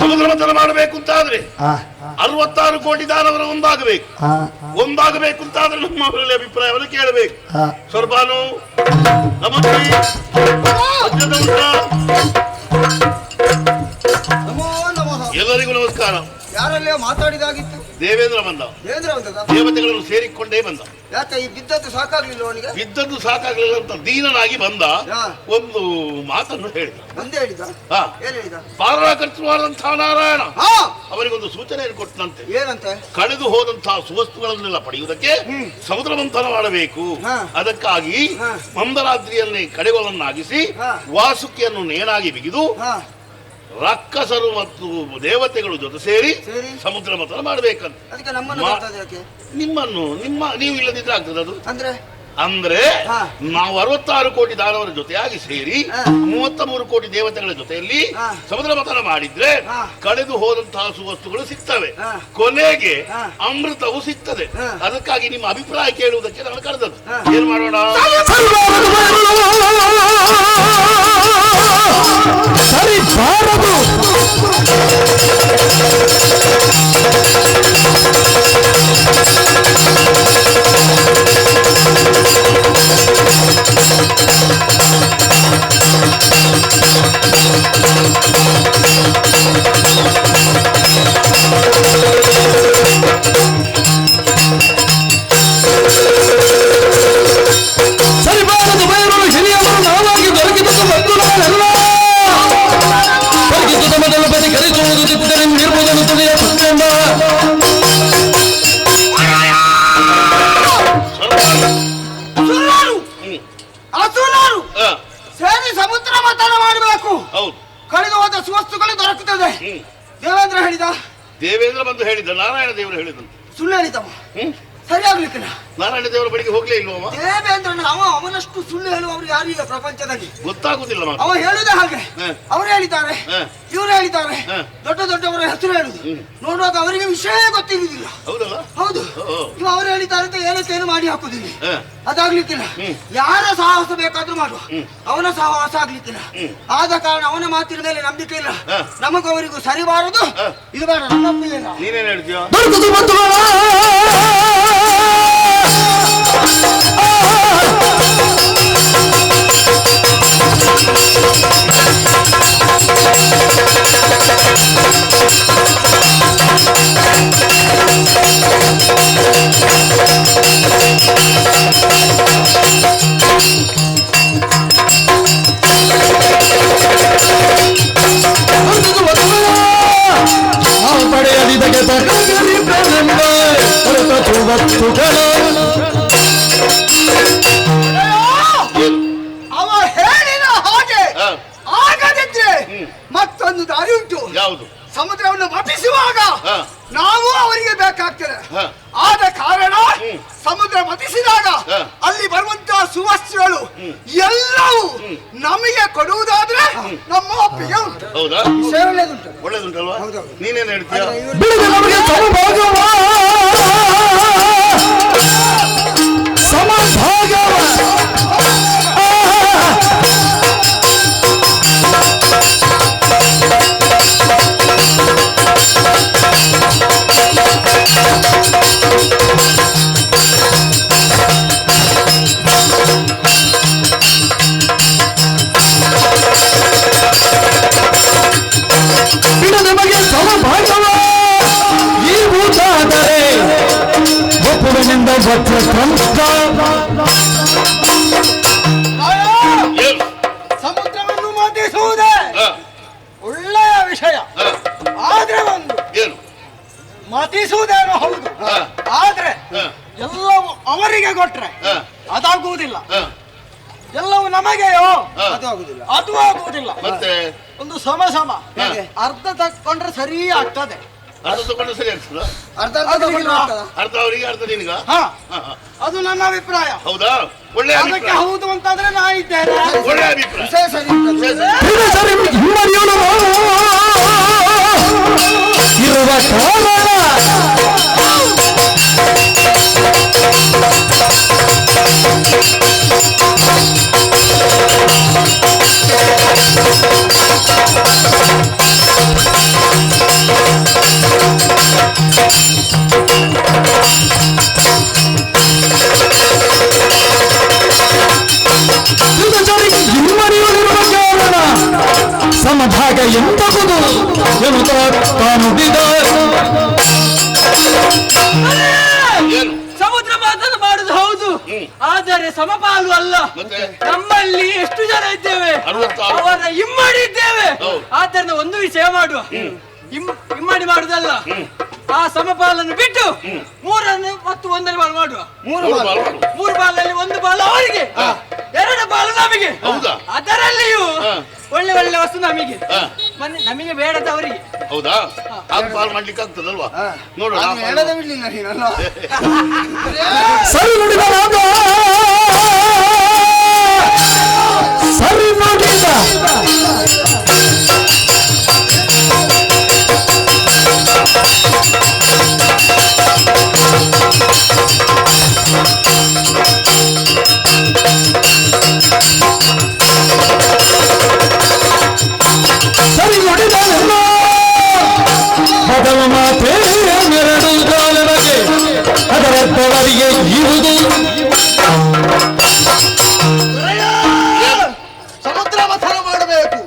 ಸಮುದ್ರ ಮಂಥನ ಮಾಡಬೇಕು ಅಂತಾದ್ರೆ 66 ಕೋಟಿ ದಾನವರು ಒಂದಾಗಬೇಕು ಅಂತಾದ್ರೆ ನಮ್ಮವರಲ್ಲಿ ಅಭಿಪ್ರಾಯವನ್ನು ಕೇಳಬೇಕು. ಸ್ವರ್ಪಾನು ಎಲ್ಲರಿಗೂ ನಮಸ್ಕಾರ. ಯಾರಲ್ಲೇ ಮಾತಾಡಿದಾಗಿತ್ತು? ದೇವೇಂದ್ರ ಬಂದ. ದೇವತೆಗಳನ್ನು ಸೇರಿಕೊಂಡೇ ಬಂದ. ಯಾಕೆ ಈ ಬಿದ್ದದ್ದು ಸಾಕಾಗ್ಲಿಲ್ಲ ಅವನಿಗೆ? ಬಿದ್ದದ್ದು ಸಾಕಾಗ್ಲಿಲ್ಲ ಅಂತ ದೀನನಾಗಿ ಬಂದ. ಒಂದು ಮಾತನ್ನು ಹೇಳಿದ. ಪಾಲಕರ್ತೃವಾದಂತಹ ನಾರಾಯಣ ಅವರಿಗೊಂದು ಸೂಚನೆ ಕೊಟ್ಟನಂತೆ. ಏನಂತೆ? ಕಳೆದು ಹೋದಂತಹ ಸುವಸ್ತುಗಳನ್ನೆಲ್ಲ ಪಡೆಯುವುದಕ್ಕೆ ಸಮುದ್ರ ಮಂಥನ ಮಾಡಬೇಕು. ಅದಕ್ಕಾಗಿ ಮಂದರಾತ್ರಿಯನ್ನೇ ಕಡೆಗೊಲನ್ನಾಗಿಸಿ ವಾಸುಕಿಯನ್ನು ನೇಣಾಗಿ ಬಿಗಿದು ರಾಕ್ಷಸರು ಮತ್ತು ದೇವತೆಗಳು ಜೊತೆ ಸೇರಿ ಸಮುದ್ರ ಮಂಥನ ಮಾಡಬೇಕಂತ. ನಿಮ್ಮನ್ನು ನೀವು ಇಲ್ಲದಿದ್ರೆ ಆಗ್ತದೆ ಅದು. ಅಂದ್ರೆ ನಾವು 66 ಕೋಟಿ ದಾನವರ ಜೊತೆಯಾಗಿ ಸೇರಿ 33 ಕೋಟಿ ದೇವತೆಗಳ ಜೊತೆಯಲ್ಲಿ ಸಮುದ್ರ ಮಂಥನ ಮಾಡಿದ್ರೆ ಕಳೆದು ಹೋದಂತಹ ಸುವಸ್ತುಗಳು ಸಿಗ್ತವೆ. ಕೊನೆಗೆ ಅಮೃತವು ಸಿಗ್ತದೆ. ಅದಕ್ಕಾಗಿ ನಿಮ್ಮ ಅಭಿಪ್ರಾಯ ಕೇಳುವುದಕ್ಕೆ ನಾನು ಕರೆದದ್ದು. ಏನ್ ಮಾಡೋಣ? ಸರಿ ಬಾರದು. ಸರಿ ಬಾರದು ಬಯಲು ಹಿರಿಯವರು ನಾವಾಗಿ ದೊರಕಿದ್ದು ಬಂಧುಗಳೆಲ್ಲ ದೊರಕಿದ್ದು ಮೊದಲು ಬದಿ ಕರೆಸುವುದು ನಿರ್ಬೋಧನ ತುಳಿಯ ಪತ್ತೆಂಬ ಸೇರಿ ಸಮುದ್ರ ಮಂಥನ ಮಾಡಬೇಕು. ಕಳೆದು ಹೋದ ಸುವಸ್ತುಗಳು ದೊರಕುತ್ತದೆ. ದೇವೇಂದ್ರ ಹೇಳಿದ. ದೇವೇಂದ್ರ ಬಂದು ಹೇಳಿದ. ನಾರಾಯಣ ದೇವರು ಹೇಳಿದಂತೆ. ಸುಳ್ಳು ಹೇಳಿದವ. ಸರಿಯಾಗ್ಲಿಕ್ಕಿಲ್ಲ. ನಾರಾಯಣ ದೇವರ ಬಳಿಗೆ ಹೋಗ್ಲೇ ಇಲ್ವವ? ದೇವೇಂದ್ರನ ಅವನಷ್ಟು ಸುಳ್ಳು ಹೇಳುವವರು ಯಾರು ಇಲ್ಲ ಪ್ರಪಂಚದಲ್ಲಿ. ಗೊತ್ತಾಗುದಿಲ್ಲ. ಅವ ಹೇಳುದೇ ಹಾಗೆ. ಅವರು ಹೇಳಿದ್ದಾರೆ, ಇವರು ಹೇಳಿದ್ದಾರೆ, ದೊಡ್ಡ ದೊಡ್ಡವರು ಹತ್ತಿರ ಹೇಳುದು. ನೋಡುವಾಗ ಅವರಿಗೆ ವಿಷಯ ಗೊತ್ತಿರುವುದಿಲ್ಲ. ಹೌದಲ್ಲ? ಹೌದು. ಇವ ಅವರು ಹೇಳಿದ್ದಾರೆ ಅಂತ ಏನಕ್ಕೇನು ಮಾಡಿ ಹಾಕುದಿಲ್ಲ. ಅದಾಗ್ಲಿಕ್ಕಿಲ್ಲ. ಯಾರ ಸಾಹಸ ಬೇಕಾದ್ರೂ ಮಾಡುವ, ಅವನ ಸಾಹಸ ಆಗ್ಲಿಕ್ಕಿಲ್ಲ. ಆದ ಕಾರಣ ಅವನ ಮಾತಿನ ಮೇಲೆ ನಂಬಿಕೆ ಇಲ್ಲ. ನಮಗೂ ಅವರಿಗೂ ಸರಿ ಬಾರದು. ಇದು ಬೇಡ. ನೀನೇನ್ ಹೇಳ್ತೀಯ? ಅವ ಹೇಳಿದ ಹಾಗೆ ಆಗದಿದ್ರೆ ಮತ್ತೊಂದು ದಾರಿ ಉಂಟು. ಯಾವುದು? ಸಮುದ್ರವನ್ನು ಮತಿಸುವಾಗ ನಾವು ಅವರಿಗೆ ಬೇಕಾಗ್ತದೆ. ಆದ ಕಾರಣ ಸಮುದ್ರ ಮತಿಸಿದಾಗ ಅಲ್ಲಿ ಬರುವಂತಹ ಸುವಸ್ತುಗಳು ಎಲ್ಲವೂ ನಮಗೆ ಕೊಡುವುದಾದ್ರೆ ನಮ್ಮ ಒಪ್ಪಿಗೆ ಉಂಟು. ಹೌದಾ? ವಿಷಯ ಒಳ್ಳೆದುಂಟು. ಒಳ್ಳೇದುಂಟಲ್ವಾ? ನೀನೇನ್ ಹೇಳ್ತೀಯ? ನಮಗೆ ಸಮಭಾಗವ ಈ ಭೂತಾದರೆ ಒಪ್ಪುವಿನಿಂದ ಸಮುದ್ರವನ್ನು ಮತಿಸುವುದೇ ಒಳ್ಳೆಯ ವಿಷಯ. ಆದ್ರೆ ಒಂದು ಮತಿಸುವುದೇನೋ ಹೌದು, ಆದ್ರೆ ಎಲ್ಲವೂ ಅವರಿಗೆ ಕೊಟ್ರೆ ಅದಾಗುವುದಿಲ್ಲ. ಎಲ್ಲವೂ ನಮಗೆಯೋ ಅದು ಆಗುವುದಿಲ್ಲ. ಒಂದು ಸಮ ಅರ್ಧ ತಕೊಂಡ್ರೆ ಸರಿ ಆಗ್ತದೆ. ಅರ್ಧ ತಗೊಂಡ್ರೆ ಸರಿ ಆಗ್ತದ? ಅರ್ಧ ಅರ್ಧ ಅವರಿಗೆ ಅರ್ಧ ನಿನಗ? ಅದು ನನ್ನ ಅಭಿಪ್ರಾಯ. ಹೌದಾ? ಒಳ್ಳೆ ಅದಕ್ಕೆ ಹೌದು ಅಂತಂದ್ರೆ ನಾ ಇದ್ದೇನೆ. ಒಳ್ಳೆ ಅಭಿಪ್ರಾಯ. ಇರುವ ಸಮಭಾಗ ಎಂಬುದು ಎನ್ನುತ್ತಾ ತಾನುಡಿದ ಸಮುದ್ರ ಮಾತನ್ನು ಮಾಡುದು ಹೌದು, ಆದರೆ ಸಮಪಾಲು ಅಲ್ಲ. ನಮ್ಮಲ್ಲಿ ಎಷ್ಟು ಜನ ಇದ್ದೇವೆ, ಅವರ ಇಮ್ಮಡಿ ಇದ್ದೇವೆ. ಆದ್ದರಿಂದ ಒಂದು ವಿಷಯ ಮಾಡುವ, ಇಮ್ಮಡಿ ಮಾಡುದಲ್ಲ, ಆ ಸಮಪಾಲನ್ನು ಬಿಟ್ಟು ಮೂರನ್ನು ಮತ್ತು ಒಂದನೇ ಬಾಲ್ ಮಾಡುವ. ಮೂರು ಬಾಲಲ್ಲಿ ಒಂದು ಬಾಲ್ ಅವರಿಗೆ, ಎರಡು ಬಾಲ್ ನಮಗೆ. ಅದರಲ್ಲಿಯೂ ಒಳ್ಳೆ ಒಳ್ಳೆ ವಸ್ತು ನಮಗೆ, ನಮಗೆ ಬೇಡದ ಅವರಿಗೆ. ಹೌದಾ? ಅದು ಪಾಲ್ ಮಾಡ್ಲಿಕ್ಕೆ ಆಗ್ತದಲ್ವಾ? ನೋಡು, ಸರಿ ನುಡಿದ ಸರಿ ನುಡಿದ ಸರಿ ನುಡಿದ ಮೊದಲ ಮಾತೇ ಎರಡು ಕಾಲಕ್ಕೆ ಅದರದ್ದವರಿಗೆ ಇರುವುದು. ಸಮುದ್ರ ಮಥನ ಮಾಡಬೇಕು.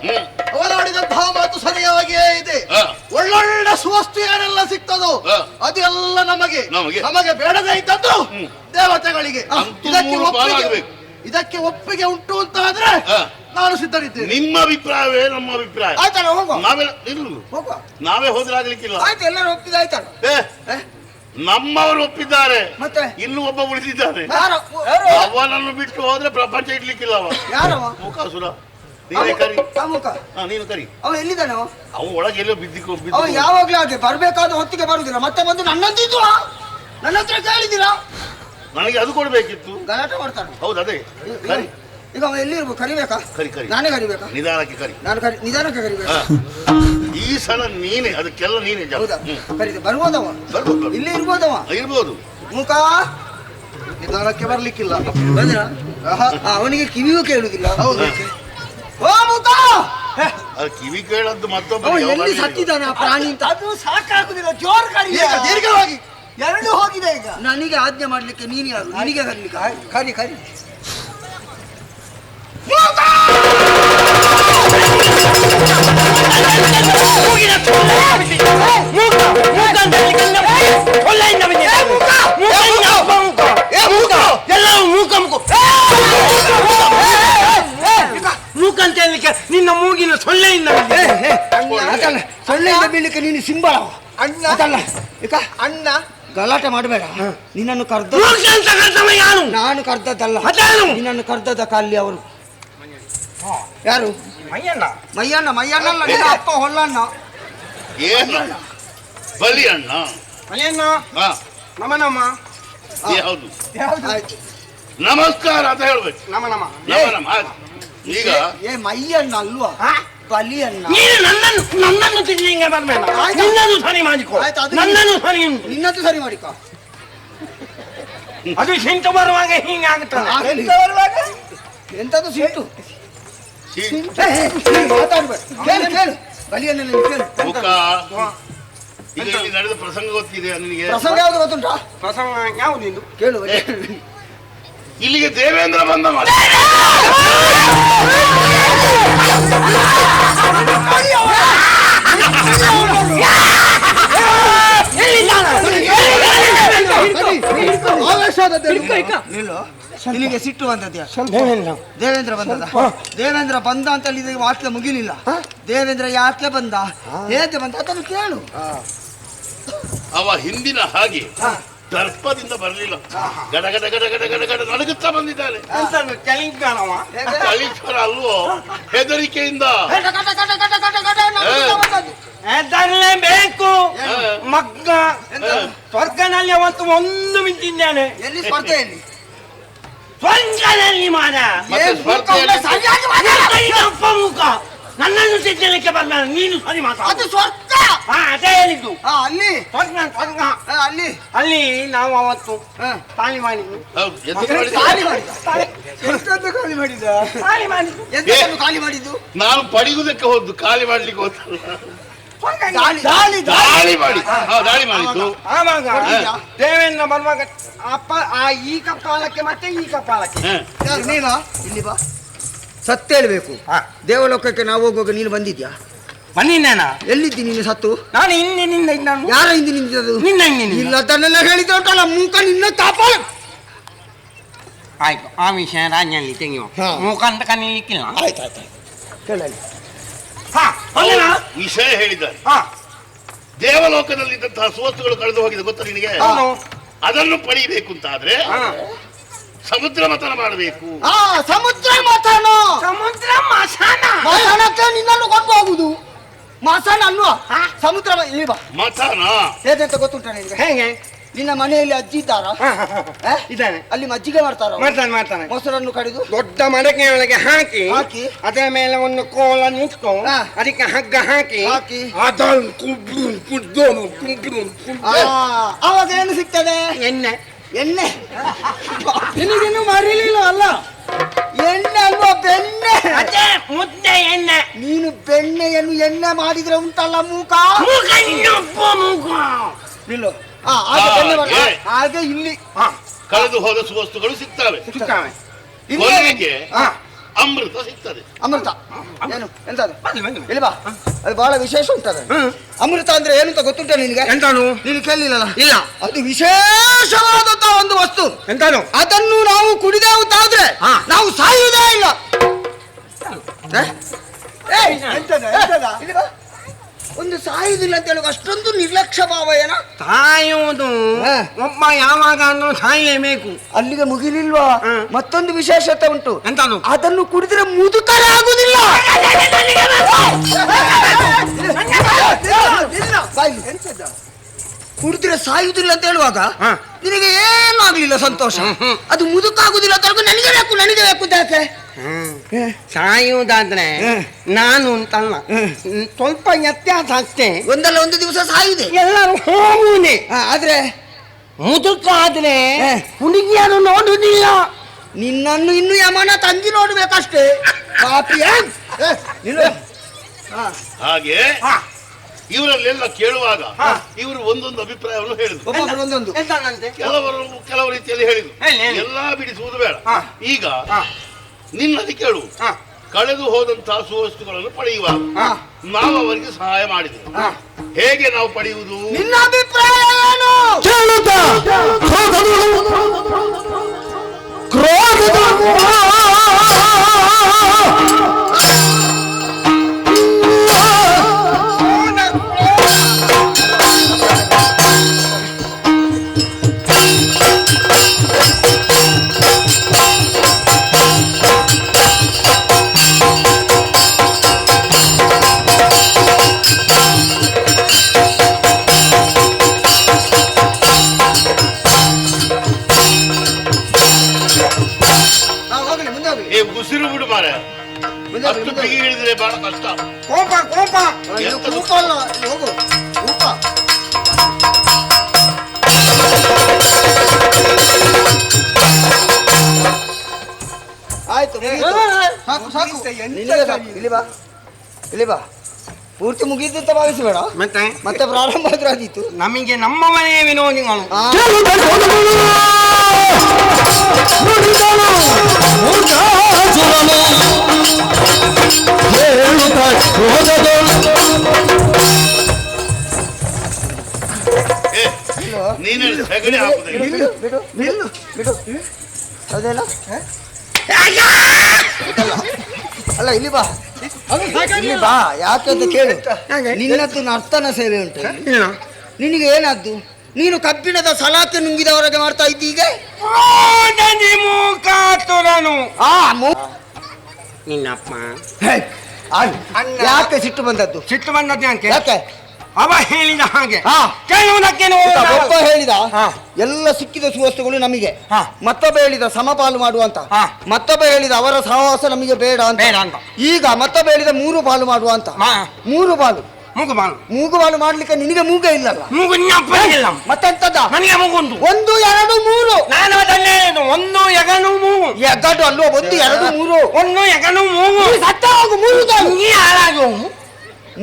ಅವರಾಡಿದಂತಹ ಮಾತು ಸರಿಯಾಗಿಯೇ ಇದೆ. ಒಳ್ಳೊಳ್ಳೆ ಸುವಸ್ತು ಏನೆಲ್ಲ ಸಿಗ್ತದೋ ಅದೆಲ್ಲ ನಮಗೆ ಬೇಡದೇ ಇದ್ದದ್ದು ದೇವತೆಗಳಿಗೆ. ಇದಕ್ಕೆ ಒಪ್ಪಿಗೆ ಉಂಟು ಅಂತ ಆದ್ರೆ ನಾನು ಸಿದ್ಧರಿದ್ದೇನೆ. ನಿಮ್ಮ ಅಭಿಪ್ರಾಯವೇ ನಮ್ಮ ಅಭಿಪ್ರಾಯ. ಆಯ್ತಲ್ಲ, ಹೋಗುವ. ನಾವೇ ಹೋದ್ರೆ ಆಗ್ಲಿಕ್ಕಿಲ್ಲ. ಆಯ್ತು, ಎಲ್ಲರೂ ಒಪ್ಪಿದ ಆಯ್ತಲ್ಲ. ನಮ್ಮವರು ಒಪ್ಪಿದ್ದಾರೆ, ಮತ್ತೆ ಇನ್ನು ಒಬ್ಬ ಉಳಿದಿದ್ದಾನೆ. ಅವನನ್ನು ಬಿಟ್ಟು ಹೋದ್ರೆ ಪ್ರಪಂಚ ಇಡ್ಲಿಕ್ಕಿಲ್ಲ. ಮುಖಾಸುರ. ನೀನೇ ಕರಿ. ನೀನು ಕರಿ. ಅವ ಎಲ್ಲಿದ್ದಾನೆ? ಅವ ಒಳಗೆ ಎಲ್ಲೋ ಬಿದ್ದಿಕೊ. ಅವ ಯಾವಾಗ್ಲೂ ಹಾಗೆ ಬರ್ಬೇಕಾದ ಹೊತ್ತಿಗೆ ಬರುದಿಲ್ಲ, ಮತ್ತೆ ಬಂದು ನನ್ನಂತಿದ್ದು ನನ್ನ ಹತ್ರ ಕೇಳಿದ್ದೀರಾ? ನನಗೆ ಅದು ಕೊಡ್ಬೇಕಿತ್ತು. ಗಲಾಟೆ ಮಾಡ್ತಾನೆ. ಹೌದು, ಅದೇ ಕರಿ. ಈಗ ಅವ ಎಲ್ಲಿ ಇರ್ಬೇಕು? ಕರಿಬೇಕಾ? ಕರಿ. ನಾನೇ ಕರಿಬೇಕಾ? ನಿಧಾನಕ್ಕೆ ಕರಿ. ನಾನು ನಿಧಾನಕ್ಕೆ ಕರಿಬೇಕಾ? ಈ ಈ ಸಲ ನೀನೆ ಅದಕ್ಕೆಲ್ಲ ನೀನೆ ಹೌದಾ? ಕರೀತೆ ಬರ್ಬೋದವ? ಇಲ್ಲಿ ಇರ್ಬೋದವ? ಇರ್ಬೋದು. ಮುಖ ನಿಧಾನಕ್ಕೆ ಬರ್ಲಿಕ್ಕಿಲ್ಲ. ಅವನಿಗೆ ಕಿವಿಯೂ ಕೇಳುದಿಲ್ಲ. ಹೌದು. ಓ ಮುಖ, ಅದು ಕಿವಿ ಕೇಳದ್ದು ಮತ್ತೊಬ್ಬ ಎಲ್ಲಿ ಸತ್ತಿದ್ದಾನೆ ಆ ಪ್ರಾಣಿ ಅಂತ. ಅದು ಸಾಕಾಗುದಿಲ್ಲ, ಜೋರ್ ಕರಿ, ದೀರ್ಘವಾಗಿ. ಎರಡು ಹೋಗಿದೆ ಈಗ. ನನಗೆ ಆಜ್ಞೆ ಮಾಡ್ಲಿಕ್ಕೆ ನೀನು ಯಾರು? ನಿನಗೆ ಕರೀಲಿಕ್ಕೆ? ಕರಿ ಕರಿ. ಮೂಕಂತ ಹೇಳಲಿಕ್ಕೆ ನಿನ್ನ ಮೂಗಿನ ಸೊಳ್ಳೆಯಿಂದ ಸೊಳ್ಳೆಯಿಂದ ಬೀಳಲಿಕ್ಕೆ ನೀನು ಸಿಂಬಳ. ಅಣ್ಣ ಗಲಾಟೆ ಮಾಡಬೇಡ. ನಿನ್ನನ್ನು ಕರ್ದ ನಾನು ಕರ್ದದ್ದಲ್ಲ, ನಿನ್ನನ್ನು ಕರ್ದದ ಅಲ್ಲಿ ಅವರು ಯಾರು? ಮಯ್ಯಣ್ಣ. ಮಯ್ಯಣ್ಣ ಮಯ್ಯಣ್ಣ ಅಲ್ಲ, ನಿನ್ನ ಅಪ್ಪ ಹೊಲ್ಲಣ್ಣ. ಏನು ಬಲಿ ಅಣ್ಣ? ಮಯ್ಯಣ್ಣ ನಮ ಹೌದು, ನಮಸ್ಕಾರ ಅಂತ ಹೇಳ್ಬೇಕು. ನಮ ನಮ ನಮ. ಈಗ ಮಯ್ಯಣ್ಣ ಅಲ್ವಾ, ಬಲಿಯಣ್ಣ. ನನ್ನನ್ನು ತಿನ್ನಿಂಗೆ ಬರ್ಬೇಡ, ನಿನ್ನನ್ನು ಸರಿ ಮಾಡಿಕೊ. ನನ್ನನ್ನು ಸರಿ, ನಿನ್ನದು ಸರಿ ಮಾಡಿಕೊ. ಅದು ಸಿಂಟು ಬರುವಾಗ ಹಿಂಗೆ ಆಗುತ್ತದೆ. ಎಂತದು ಸಿಂಟು? ಮಾತಾಡ್ಬೇಡ, ಕೇಳು ಕೇಳು. ಬಲಿಯಣ್ಣ ಕೇಳು. ಈಗ ಇಲ್ಲಿ ನಡೆದ ಪ್ರಸಂಗ ಗೊತ್ತಿದೆ ನಿನಗೆ? ಪ್ರಸಂಗ ಯಾವ್ದು ಗೊತ್ತುಂಟಾ? ಪ್ರಸಂಗ ಯಾವ್ದು ಕೇಳು. ಇಲ್ಲಿಗೆ ದೇವೇಂದ್ರ ಬಂದ ಮಾಡ. ನಿನಗೆ ಸಿಟ್ಟು ಬಂದದ್ಯಾ? ದೇವೇಂದ್ರ ಬಂದದ. ದೇವೇಂದ್ರ ಬಂದ ಅಂತ ಹೇಳಿದ್ರೆ ವಾಕ್ಯ ಮುಗಿಲಿಲ್ಲ. ದೇವೇಂದ್ರ ಯಾಕೆ ಬಂದ, ಹೇಗೆ ಬಂದ ಅದನ್ನು ಕೇಳು. ಅವ ಹಿಂದಿನ ಹಾಗೆ ದರ್ಪದಿಂದ ಬರಲಿಲ್ಲ, ಗಡ ಗಡ ಗಡ ಗಡ ಗಡ ಗಡ ನಡುಗುತ್ತಾ ಬಂದಿದ್ದಾನೆ. ಕಲಿಸ್ವರ ಅಲ್ವೋ, ಹೆದರಿಕೆಯಿಂದ ಬೇಕು. ಮಗ್ಗ ಸ್ವರ್ಗನಲ್ಲಿ ಅವತ್ತು ಒಂದು ಮಿಂಚಿದ್ದಾನೆ. ಎಲ್ಲಿ ಸ್ಪರ್ಧೆಯಲ್ಲಿ? ಸ್ವರ್ಗದಲ್ಲಿ ಮಾಡ ಅಪ್ಪ ಮುಖ ನನ್ನನ್ನು ತಿದ್ದಲಿಕ್ಕೆ ಬಂದ. ನೀನು ಸರಿ ಮಾತಾಡ. ಅದು ಸ್ವರ್ಗ. ಅದೇ ಹೇಳಿದ್ದು. ಅಲ್ಲಿ ಸ್ವರ್ಗ ಸ್ವರ್ಗ ಅಲ್ಲಿ ಅಲ್ಲಿ ನಾವು ಅವತ್ತು ತಾಳಿ ಮಾಡಿದ್ವಿ. ಖಾಲಿ ಮಾಡಿದ್ದು ಖಾಲಿ ಮಾಡಿದ್ದು ನಾನು ಪಡೆಯುವುದಕ್ಕೆ ಹೋದ್ದು, ಖಾಲಿ ಮಾಡ್ಲಿಕ್ಕೆ ಹೋದ. ದಾಳಿ ಮಾಡಿದ್ದು. ಆವಾಗ ದೇವೇಂದ್ರ ಬರುವಾಗ ಅಪ್ಪ ಈ ಕಪ್ಪಾಲಕ್ಕೆ ಮತ್ತೆ ಈ ಕಪ್ಪಾಲಕ್ಕೆ ನೀನು ಇಲ್ಲಿ ಬಾ. ಸತ್ತು ಹೇಳ್ಬೇಕು. ದೇವಲೋಕಕ್ಕೆ ನಾವು ಹೋಗುವಾಗ ನೀನು ಬಂದಿದ್ಯಾ? ಬಂದಿದ್ದೇನಾ? ಎಲ್ಲಿದ್ದಿ ನೀನು ಸತ್ತು? ನಾನು ಹಿಂದಿನಿಂದ ಇದ್ದಾನು. ಯಾರ ಹಿಂದಿನಿಂದದು? ನಿನ್ನ ಹಿಂದಿನಿಂದ. ಇಲ್ಲ ಅದನ್ನೆಲ್ಲ ಹೇಳಿದ್ರೆ ಉಂಟಲ್ಲ ಮೂಕ ನಿನ್ನ ತಾಪ. ಆಯ್ತು, ಆ ವಿಷಯ ರಾಜ್ಞಲ್ಲಿ ತೆಗೆಯುವ. ಮೂಕ ಅಂತ ಕನ್ನಲಿಕ್ಕಿಲ್ಲ. ಆಯ್ತಾಯ್ತು ಕೇಳಲಿ. ವಿಷಯ ಹೇಳಿದ್ದಾರೆ. ದೇವಲೋಕದಲ್ಲಿದ್ದಂತಹ ಸುವಸ್ತುಗಳು ಕಳೆದು ಹೋಗಿದೆ ಗೊತ್ತಾ ನಿನಗೆ? ಅದನ್ನು ಪಡಿಬೇಕು ಅಂತಾದ್ರೆ ಸಮುದ್ರ ಮಥನ ಮಾಡಬೇಕು. ಸಮುದ್ರ ಮಥನ. ಸಮುದ್ರ ಮಥನ. ಮಥನಕ್ಕೆ ನಿನ್ನನ್ನು ಕೊಂಡು ಹೋಗುದು. ಮಥನ ಅಲ್ವಾ? ಸಮುದ್ರ ಮಥನ ಹೇಗೆಂತ ಗೊತ್ತುಂಟ ನಿನಗೆ? ಹೇಗೆ? ನಿನ್ನ ಮನೆಯಲ್ಲಿ ಅಜ್ಜಿ ಇದ್ದಾರ? ಇದ್ದಾನೆ. ಅಲ್ಲಿ ಮಜ್ಜಿಗೆ ಮಾಡ್ತಾರ? ಮಾಡ್ತಾನೆ. ಮೊಸರನ್ನು ಕಡಿದು ದೊಡ್ಡ ಮಡಕೆ ಒಳಗೆ ಹಾಕಿ ಅದರ ಮೇಲೆ ಒಂದು ಕೋಲನ್ನು ಇಟ್ಟು ಅದಕ್ಕೆ ಹಗ್ಗ ಹಾಕಿ ಆವಾಗ ಏನು ಸಿಗ್ತದೆ? ಎಣ್ಣೆ. ಎಣ್ಣೆ ನಿನಗಿನ್ನು ಮರಿಲಿಲ್ಲ ಅಲ್ಲ? ಎಣ್ಣೆ ಅಲ್ವಾ, ಬೆಣ್ಣೆ. ಅದೇ ಮುದ್ದೆ ಎಣ್ಣೆ. ನೀನು ಬೆಣ್ಣೆಯನ್ನು ಎಣ್ಣೆ ಮಾಡಿದ್ರೆ ಉಂಟಲ್ಲ ಮೂಕ. ನಿಲ್ಲು. ಹಾಗೆ ಇಲ್ಲಿ ಕಳೆದು ಹೋದ ಸುವಸ್ತುಗಳು ಸಿಗ್ತವೆ. ಕೊನೆಗೆ ಅಮೃತ ಸಿಗ್ತದೆ. ಅಮೃತ ಏನು ಎಂತದು? ಇಲ್ಲಿ ಬಾ, ಅದು ಬಹಳ ವಿಶೇಷ ಉಂಟದ. ಅಮೃತ ಅಂದ್ರೆ ಏನು ಅಂತ ಗೊತ್ತುಂಟ ನಿನಗೆ? ಎಂತಾನು? ನೀನು ಕೇಳಲಿಲ್ಲ? ಇಲ್ಲ. ಅದು ವಿಶೇಷವಾದಂತಹ ಒಂದು ವಸ್ತು. ಎಂತಾನು? ಅದನ್ನು ನಾವು ಕುಡಿದೆವು ಅಂತಾದ್ರೆ ನಾವು ಸಾಯುವುದೇ ಇಲ್ಲ. ಒಂದು ಸಾಯುವುದಿಲ್ಲ ಅಂತ ಹೇಳುವ ಅಷ್ಟೊಂದು ನಿರ್ಲಕ್ಷ್ಯ ಭಾವ ಏನ? ಸಾಯುವುದು ಒಬ್ಬ ಯಾವಾಗ ಸಾಯಲೇಬೇಕು. ಅಲ್ಲಿಗೆ ಮುಗಿಲಿಲ್ವಾ? ಮತ್ತೊಂದು ವಿಶೇಷತೆ ಉಂಟು. ಎಂತಾನು? ಅದನ್ನು ಕುಡಿದ್ರೆ ಮುದುಕರ ಆಗುದಿಲ್ಲ. ಕುಡಿದ್ರೆ ಸಾಯುವುದಿಲ್ಲ ಅಂತ ಹೇಳುವಾಗ ನಿನಗೆ ಏನಾಗ್ಲಿಲ್ಲ ಸಂತೋಷ. ಅದು ಮುದುಕಾಗುದಿಲ್ಲ ಅಂತ ನನಗೆ ಬೇಕು ಅಂತ ಯಾಕೆ? ಸಾಯುವುದಾದ್ರೆ ನಾನು ಅಂತಲ್ಲ, ಸ್ವಲ್ಪ ವ್ಯತ್ಯಾಸ ಅಷ್ಟೇ. ಒಂದಲ್ಲ ಒಂದು ದಿವಸ ಸಾಯುದೆ ಎಲ್ಲರೂ ಹೋಗುವುದೇ. ಆದ್ರೆ ಮುದುಕ ಆದ್ರೆ ಹುಡುಗಿಯನ್ನು ನೋಡುವುದಿಲ್ಲ. ನಿನ್ನನ್ನು ಇನ್ನು ಯಮನ ತಂಗಿ ನೋಡ್ಬೇಕಷ್ಟೇ. ಪಾಪಿಯ ಹಾಗೆ ಇವರಲ್ಲೆಲ್ಲ ಕೇಳುವಾಗ ಇವರು ಒಂದೊಂದು ಅಭಿಪ್ರಾಯವನ್ನು ಹೇಳಿದ್ರು. ಒಂದೊಂದು ಕೆಲವು ರೀತಿಯಲ್ಲಿ ಹೇಳಿದ್ರು. ಎಲ್ಲಾ ಬಿಡಿಸುವುದು ಬೇಡ. ಈಗ ನಿನ್ನಲ್ಲಿ ಕೇಳು, ಕಳೆದು ಹೋದಂತಹ ಸುವಸ್ತುಗಳನ್ನು ಪಡೆಯುವಾಗ ನಾವು ಅವರಿಗೆ ಸಹಾಯ ಮಾಡಿದೆವು. ಹೇಗೆ ನಾವು ಪಡೆಯುವುದು? ನಿನ್ನ ಅಭಿಪ್ರಾಯ ಏನು? ಉಸಿರು ಬಿಡು ಮಾರ, ಅಷ್ಟು ಬಿಗಿ ಹಿಡಿದ್ರೆ ಬಹಳ ಕಷ್ಟ. ಕೋಪ ಕೋಪ ಹೋಗು ಕೋಪ. ಆಯ್ತು ಸಾಕು ಸಾಕು, ಇಲ್ಲಿ ಬಾ ಇಲ್ಲಿ ಬಾ. ಪೂರ್ತಿ ಮುಗಿಯಿತು ಅಂತ ಭಾವಿಸಬೇಡ, ಮತ್ತೆ ಪ್ರಾರಂಭ ಆದ್ರೂ ಆದೀತು. ನಮಗೆ ನಮ್ಮ ಮನೆಯ ವಿನೋದಿಗಳು ನೀನು ಸಗಣಿ ಹಾಕುದಿಲ್ಲ. ಬಿಡು ಬಿಡು ಬಿಡು ಬಿಡು. ಹೌದಲ್ಲ? ಅಲ್ಲ ಇಲ್ಲಿ ಬಾ ಇಲ್ಲಿ ಬಾ. ಯಾಕೆ ಅಂತ ಕೇಳು. ನಿನ್ನದ್ದು ನರ್ತನ ಸೇವೆ ಉಂಟು. ನಿನಗೆ ಏನಾದ್ದು? ನೀನು ಕಬ್ಬಿಣದ ಸಲಾಕೆ ನುಂಗಿದವರೆಗೆ ಮಾಡ್ತಾ ಇದ್ದೀಗ. ನಿನ್ನಪ್ಪ ಯಾಕೆ ಸಿಟ್ಟು ಬಂದದ್ದು? ಸಿಟ್ಟು ಬಂದದ್ದು ಯಾಕೆ? ಯಾಕೆ? ಅವ ಹೇಳಿದ ಹಾಗೆ ಕೇಳುವುದಕ್ಕೆ ಒಬ್ಬ ಹೇಳಿದ ಎಲ್ಲ ಸಿಕ್ಕಿದ ಸುವಸ್ತುಗಳು ನಮಗೆ, ಮತ್ತೊಬ್ಬ ಹೇಳಿದ ಸಮಪಾಲು ಮಾಡುವಂತ, ಮತ್ತೊಬ್ಬ ಹೇಳಿದ ಅವರ ಸಹವಾಸ ನಮಗೆ ಬೇಡ ಅಂತ. ಈಗ ಮತ್ತೊಬ್ಬ ಹೇಳಿದ 3 ಪಾಲು ಮಾಡುವ ಅಂತ. 3 ಪಾಲು ಮೂಗು ಬಾಲು ಮಾಡ್ಲಿಕ್ಕೆ ನಿನಗೆ ಮೂಗೇ ಇಲ್ಲಲ್ಲ. ಮತ್ತೆಂತದ? ನನಗೆ ಮೂಗುಂಟು. 1 2 3. ನಾನು ಅದನ್ನೇ 1 2 3. ಎಗಡು ಅಲ್ವಾ? 1 2 3. 1 2 3. ಸತ್ತ ಹೋಗು. 3 ಹಾಳಾಗು.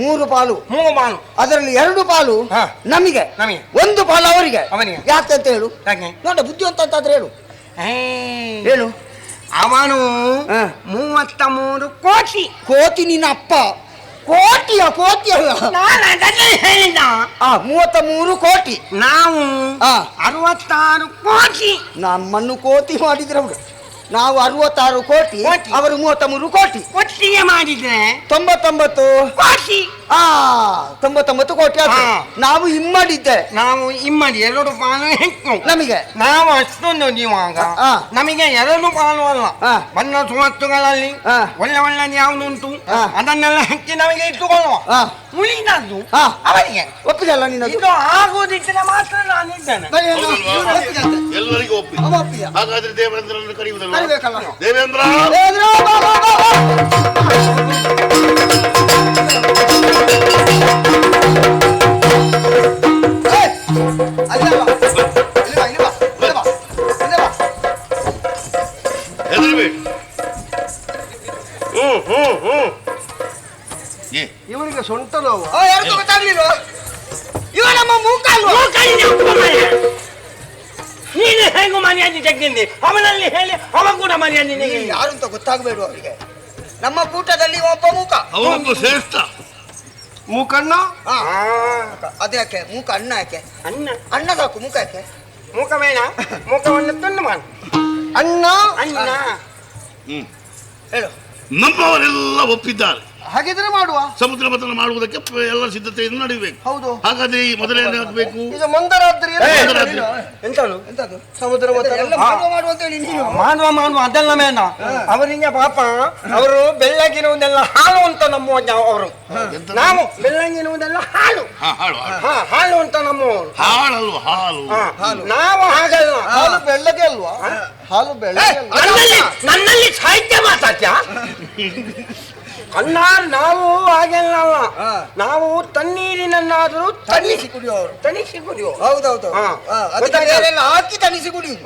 3 ಪಾಲು. 3 ಪಾಲು. ಅದರಲ್ಲಿ 2 ಪಾಲು ನಮಗೆ, 1 ಪಾಲು ಅವರಿಗೆ. ಯಾಕೆ ಅಂತ ಹೇಳು ನೋಡ. ಬುದ್ಧಿವಂತ ಅಂತಾದ್ರೆ ಹೇಳು. ಹೇಳು. ಅವನು 33 ಕೋಟಿ. ಕೋಟಿ ನಿನ್ನ ಅಪ್ಪ. ಕೋಟಿಯ ಕೋಟಿ ಅಲ್ಲ, ನಾನು ಅದನ್ನೇ ಹೇಳಿದ. 33 ಕೋಟಿ. ನಾವು 66 ಕೋಟಿ. ನಮ್ಮನ್ನು ಕೋಟಿ ಮಾಡಿದ್ರೆ ಅವರು. ನಾವು 66 ಕೋಟಿ, ಅವರು 33 ಕೋಟಿ. ಒಟ್ಟಿಗೆ ಮಾಡಿದ್ರೆ 99 ಕೋಟಿ. 99 ಕೋಟಿ ಆಯ್ತು. ನಾವು ಇಮ್ಮಡಿದ್ದೆ. ನಾವು ಇಮ್ಮಡಿ 2 ಪಾಲು ಹೆಚ್ಚು ನಮಗೆ. ನಾವು ಅಷ್ಟೊಂದು ನೀವಾಗ ನಮಗೆ 2 ಪಾಲು ಅಲ್ಲ. ಬಣ್ಣ ಸುವಸ್ತುಗಳಲ್ಲಿ ಒಳ್ಳೆ ಒಳ್ಳೆದು ಯಾವುದುಂಟು ಅದನ್ನೆಲ್ಲ ಹೆಚ್ಚಿ ನಮಗೆ ಇಟ್ಟುಕೊಳ್ಳುವ. ಉಳಿದದ್ದು ಅವರಿಗೆ ಒಪ್ಪಿದಲ್ಲ ನೀನು. ಇದು ಆಗುವುದಿದ್ರೆ ಮಾತ್ರ ನಾನಿದ್ದೇನೆ. ಎಲ್ಲರಿಗೂ ಒಪ್ಪಿ. ಹಾಗಾದ್ರೆ ದೇವೇಂದ್ರನ್ನು ಕರೆಯುವುದಲ್ಲ. ದೇವೇಂದ್ರ ಇವನಿಗೆ ಸೊಂಟ ನೋವು. ಯಾರು ಗೊತ್ತಾಗ್ಲಿಲ್ವ? ಇವ ನಮ್ಮ ಮೂಕಲ್ವ? ನೀನು ಹೇಗೂ ಮರ್ಯಾದೆ ತೆಗೆದಿ ಅವನಲ್ಲಿ ಹೇಳಿ ಅವ ಕೂಡ ಮರ್ಯಾದೆ. ಯಾರು ಅಂತ ಗೊತ್ತಾಗಬೇಡ ಅವರಿಗೆ. ನಮ್ಮ ಕೂಟದಲ್ಲಿ ಒಬ್ಬ ಮೂಕ, ಅವನೊಂದು ಶ್ರೇಷ್ಠ ಮೂಕಣ್ಣ. ಅದ್ಯಾಕೆ ಮೂಕ? ಅಣ್ಣ ಯಾಕೆ? ಅಣ್ಣ ಸಾಕು. ಮೂಕ ಯಾಕೆ? ಮೂಕ ಬೇಡ. ಮೂಕವನ್ನು ತುಂಡು ಮಾಡು. ಅಣ್ಣ ಅಣ್ಣ ಹೇಳು. ನಮ್ಮವರೆಲ್ಲ ಒಪ್ಪಿದ್ದಾರೆ. ಹಾಗಿದ್ರೆ ಮಾಡುವ. ಸಮುದ್ರ ಮಥನ ಮಾಡುವುದಕ್ಕೆ ಎಲ್ಲ ಸಿದ್ಧತೆಯನ್ನು ನಡೆಯಬೇಕು. ಹೌದು. ಹಾಗಾದ್ರೆ ಈ ಮೊದಲೇನು ಆಗಬೇಕು? ಈಗ ಮಂದರಾತ್ರಿ ಎಂತದು? ಸಮುದ್ರ ಮಥನ ಮಾಡುವ ಅಂತ ಹೇಳಿ ನೀನು ಮಾಡುವ ಅದೆಲ್ಲ ಮೇನ. ಅವರಿಗೆ ಪಾಪ ಅವರು ಬೆಳ್ಳಗಿರುವುದೆಲ್ಲ ಹಾಲು ಅಂತ ನಮ್ಮುವ ಅವರು. ನಾವು ಬೆಳ್ಳಗಿರುವುದೆಲ್ಲ ಹಾಲು. ಹಾಲು ಅಂತ ನಮ್ಮವರು. ಹಾಳಲ್ವ? ಹಾಲು. ನಾವು ಹಾಗಲ್ಲ. ಹಾಲು ಬೆಳ್ಳಗೆ ಅಲ್ವಾ? ಹಾಲು ಬೆಳೆ ನನ್ನಲ್ಲಿ ಸಾಹಿತ್ಯ ಮಾತಾಡ್ತ್ಯಾ? ಅಣ್ಣ ನಾವು ಹಾಗೆಲ್ಲ ನಾವು ತಣ್ಣೀರಿನನ್ನಾದರೂ ತಣಿಸಿ ಕುಡಿಯೋರು. ಹೌದೌದು ಹಾಕಿ ತಣಿಸಿ ಕುಡಿಯುದು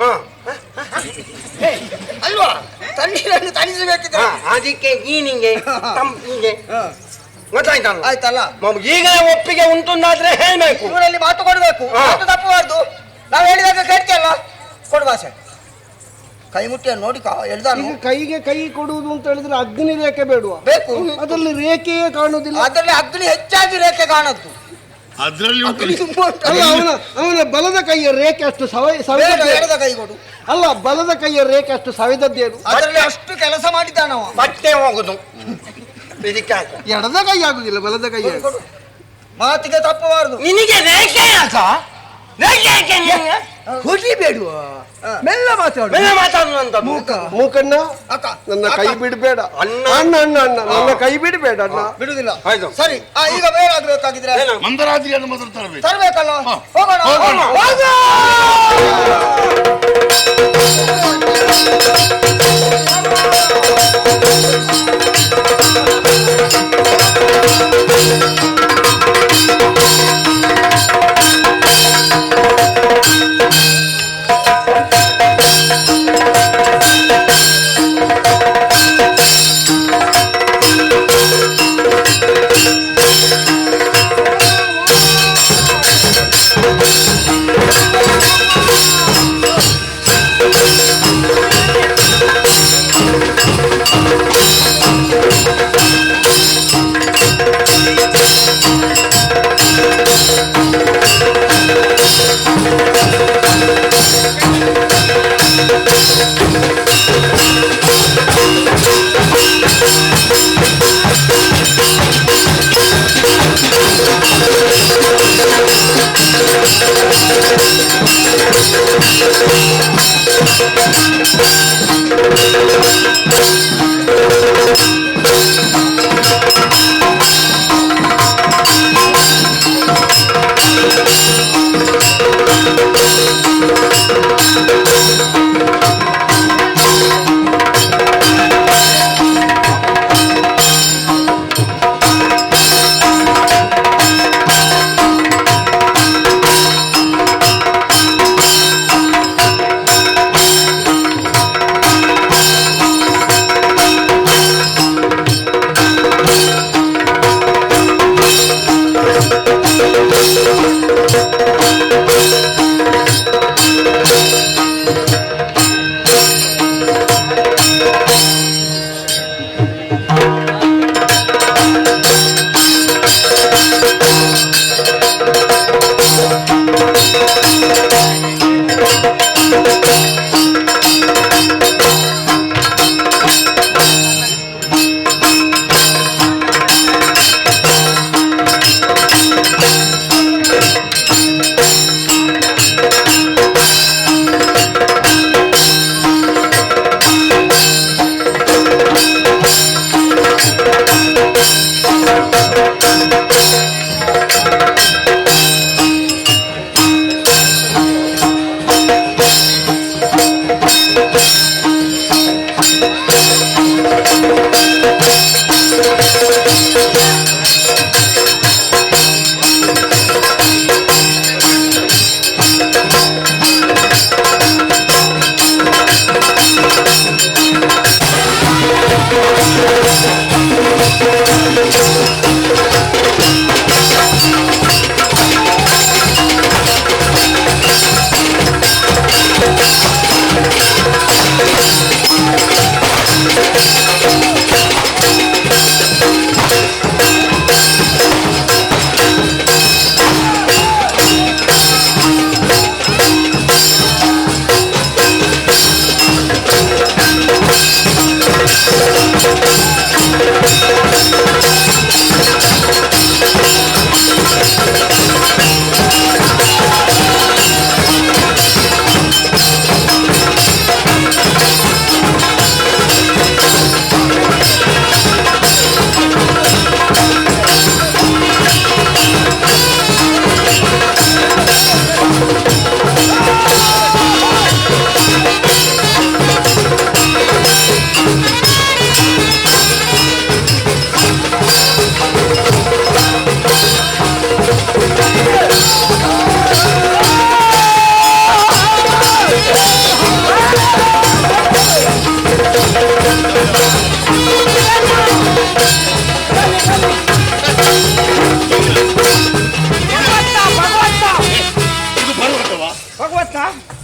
ಅಲ್ವಾ? ತಣ್ಣೀರನ್ನು ತಣಿಸಬೇಕಿದ್ರೆ ಅದಕ್ಕೆ ನೀನಿಗೆ ತಂಪಿಗೆ ಗೊತ್ತಾಯ್ತಲ್ಲ? ಆಯ್ತಲ್ಲ. ಈಗಲೇ ಒಪ್ಪಿಗೆ ಉಂಟುಂದಾದ್ರೆ ಹೇಳ್ಬೇಕು. ಇವರಲ್ಲಿ ಮಾತು ಕೊಡ್ಬೇಕು, ಮಾತು ತಪ್ಪಬಾರ್ದು. ನಾವು ಹೇಳಿದಾಗ ಕೇಳ್ತಿಯಲ್ಲ, ಕೊಡುವಾಸೆ ಕೈ ಮುಟ್ಟಿ ನೋಡಿ ಈಗ ಕೈಗೆ ಕೈ ಕೊಡುವುದು ಅಂತ ಹೇಳಿದ್ರೆ ಅಗ್ನಿ ರೇಖೆ ಬೇಡುವ ಬೇಕು. ಅದರಲ್ಲಿ ರೇಖೆಯೇ ಕಾಣುವುದಿಲ್ಲ. ಅದರಲ್ಲಿ ಅಗ್ನಿ ಹೆಚ್ಚಾಗಿ ರೇಖೆ ಕಾಣದ್ದು. ಅದರಲ್ಲಿ ಅಲ್ಲ, ಅವನ ಬಲದ ಕೈಯ ರೇಖೆ ಅಷ್ಟು ಎಡದ ಕೈ ಕೊಡು. ಅಲ್ಲ, ಬಲದ ಕೈಯ ರೇಖೆ ಅಷ್ಟು ಸವೆದದ್ದೇನು? ಅದರಲ್ಲಿ ಅಷ್ಟು ಕೆಲಸ ಮಾಡಿದ್ದಾನವ. ಬಟ್ಟೆ ಹೋಗುದು ಎಡದ ಕೈ ಆಗುದಿಲ್ಲ, ಬಲದ ಕೈ ಮಾತಿಗೆ ತಪ್ಪಬಾರದು. ನಿನಗೆ ರೇಖೆ ಯಾಕ? ರೇಖೆ ಯಾಕೆ ನಿನಗೆ? ಹುಲಿ ಬೇಡುವ, ಮೆಲ್ಲ ಮಾತಾಡು. ಮೆಲ್ಲ ಮಾತಾಡುವಂತ ಮೂಕಣ್ಣ, ಅಕ್ಕ ನನ್ನ ಕೈ ಬಿಡಬೇಡ ಅಣ್ಣ. ಅಣ್ಣ ಅಣ್ಣ ಅಣ್ಣ ನನ್ನ ಕೈ ಬಿಡಬೇಡ ಅಣ್ಣ. ಬಿಡುದಿಲ್ಲ. ಆಯ್ತು. ಸರಿ, ಈಗ ಬೇರಾಗಬೇಕಾಗಿದ್ರೆ ಮಂದರಾತ್ರಿಯನ್ನು ಮೊದಲು ತರಬೇಕು. ತರ್ಬೇಕಲ್ಲ. ಹೋಗೋಣ ಹೋಗೋಣ.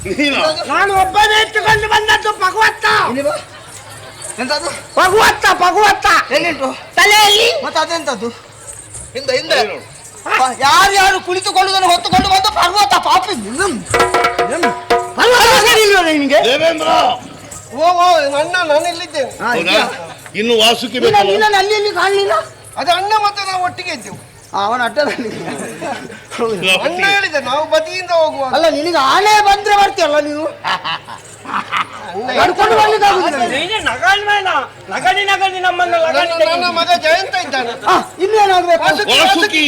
ನಾನು ಒಬ್ಬನೇ ಎತ್ತುಕೊಂಡು ಬಂದದ್ದು ಭಗವತ್ತ. ಎಂತದ್ದು? ಭಗವತ್ತ ಭಗವತ್ತ ಎಲ್ಲಿಂಟು? ತಲೆಯಲ್ಲಿ. ಮತ್ತೆ ಅದೆಂತದ್ದು? ಹಿಂದೆ ಹಿಂದೆ ಯಾರ್ಯಾರು ಕುಳಿತುಕೊಳ್ಳುವುದನ್ನು ಹೊತ್ತುಕೊಂಡು ಬಂದು ಪರ್ವತ ಪಾಪಿ. ನಿಮಗೆ ದೇವೇಂದ್ರ ಓ ಓ ಅಣ್ಣ ನಾನು ಎಲ್ಲಿದ್ದೇನೆ? ಇನ್ನು ವಾಸುಕಿ ನೀನು ಅಲ್ಲಿ ಕಾಣಲಿಲ್ಲ. ಅದು ಅಣ್ಣ ಮತ್ತೆ ನಾವು ಒಟ್ಟಿಗೆ ಇದ್ದೆವು. ಅವನ ಅಡ್ಡದಲ್ಲಿ ಅಣ್ಣ ಹೇಳಿದೆ ನಾವು ಬದಿಯಿಂದ ಹೋಗುವ. ಅಲ್ಲ ನಿನಗೆ ಆನೆ ಬಂದ್ರೆ ಬರ್ತೀಯಲ್ಲ ನೀನು ನಡ್ಕೊಂಡು ನಗಡಿ ನಗಡಿ ನಮ್ಮನ್ನು ನನ್ನ ಮಗ ಜಯಂತ ಇದ್ದಾನೆ. ಇನ್ನೇನಾಗ್ಬೇಕು? ವಾಸುಕಿ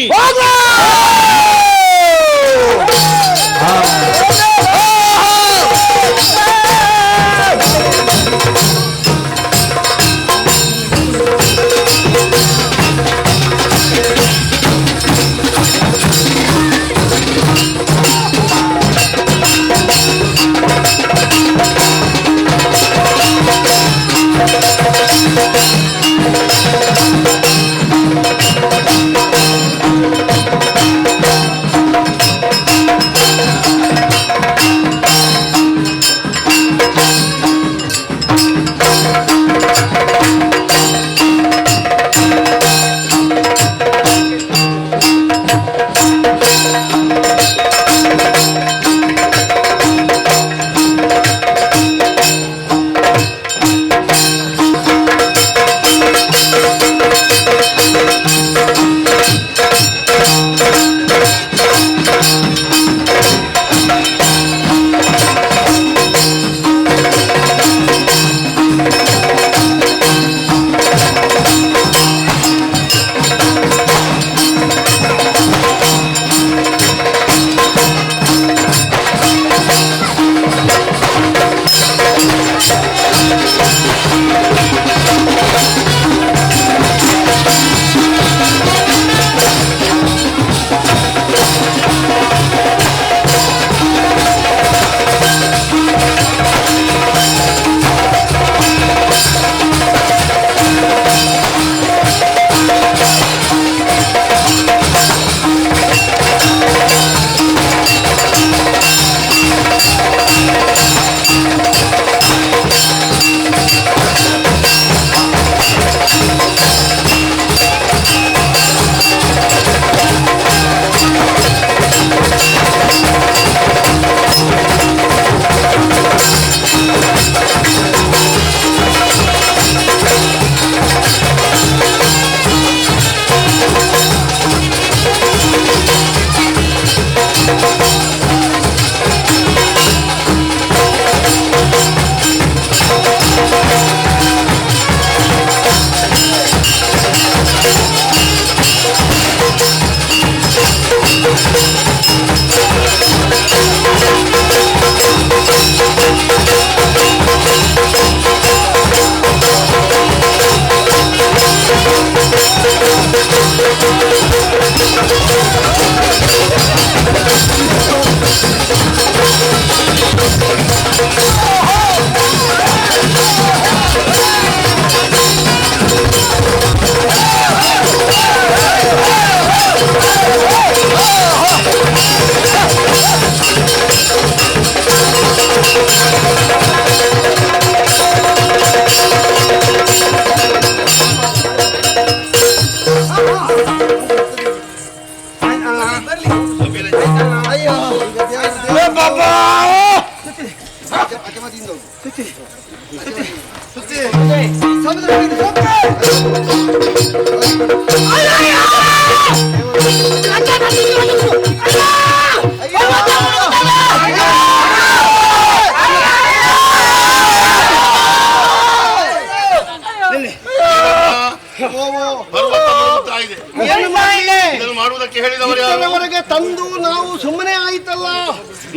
ಮಾಡುವುದಕ್ಕೆ ಹೇಳಿದವರು ಇಲ್ಲಿವರೆಗೆ ತಂದು ನಾವು ಸುಮ್ಮನೆ ಆಯ್ತಲ್ಲ.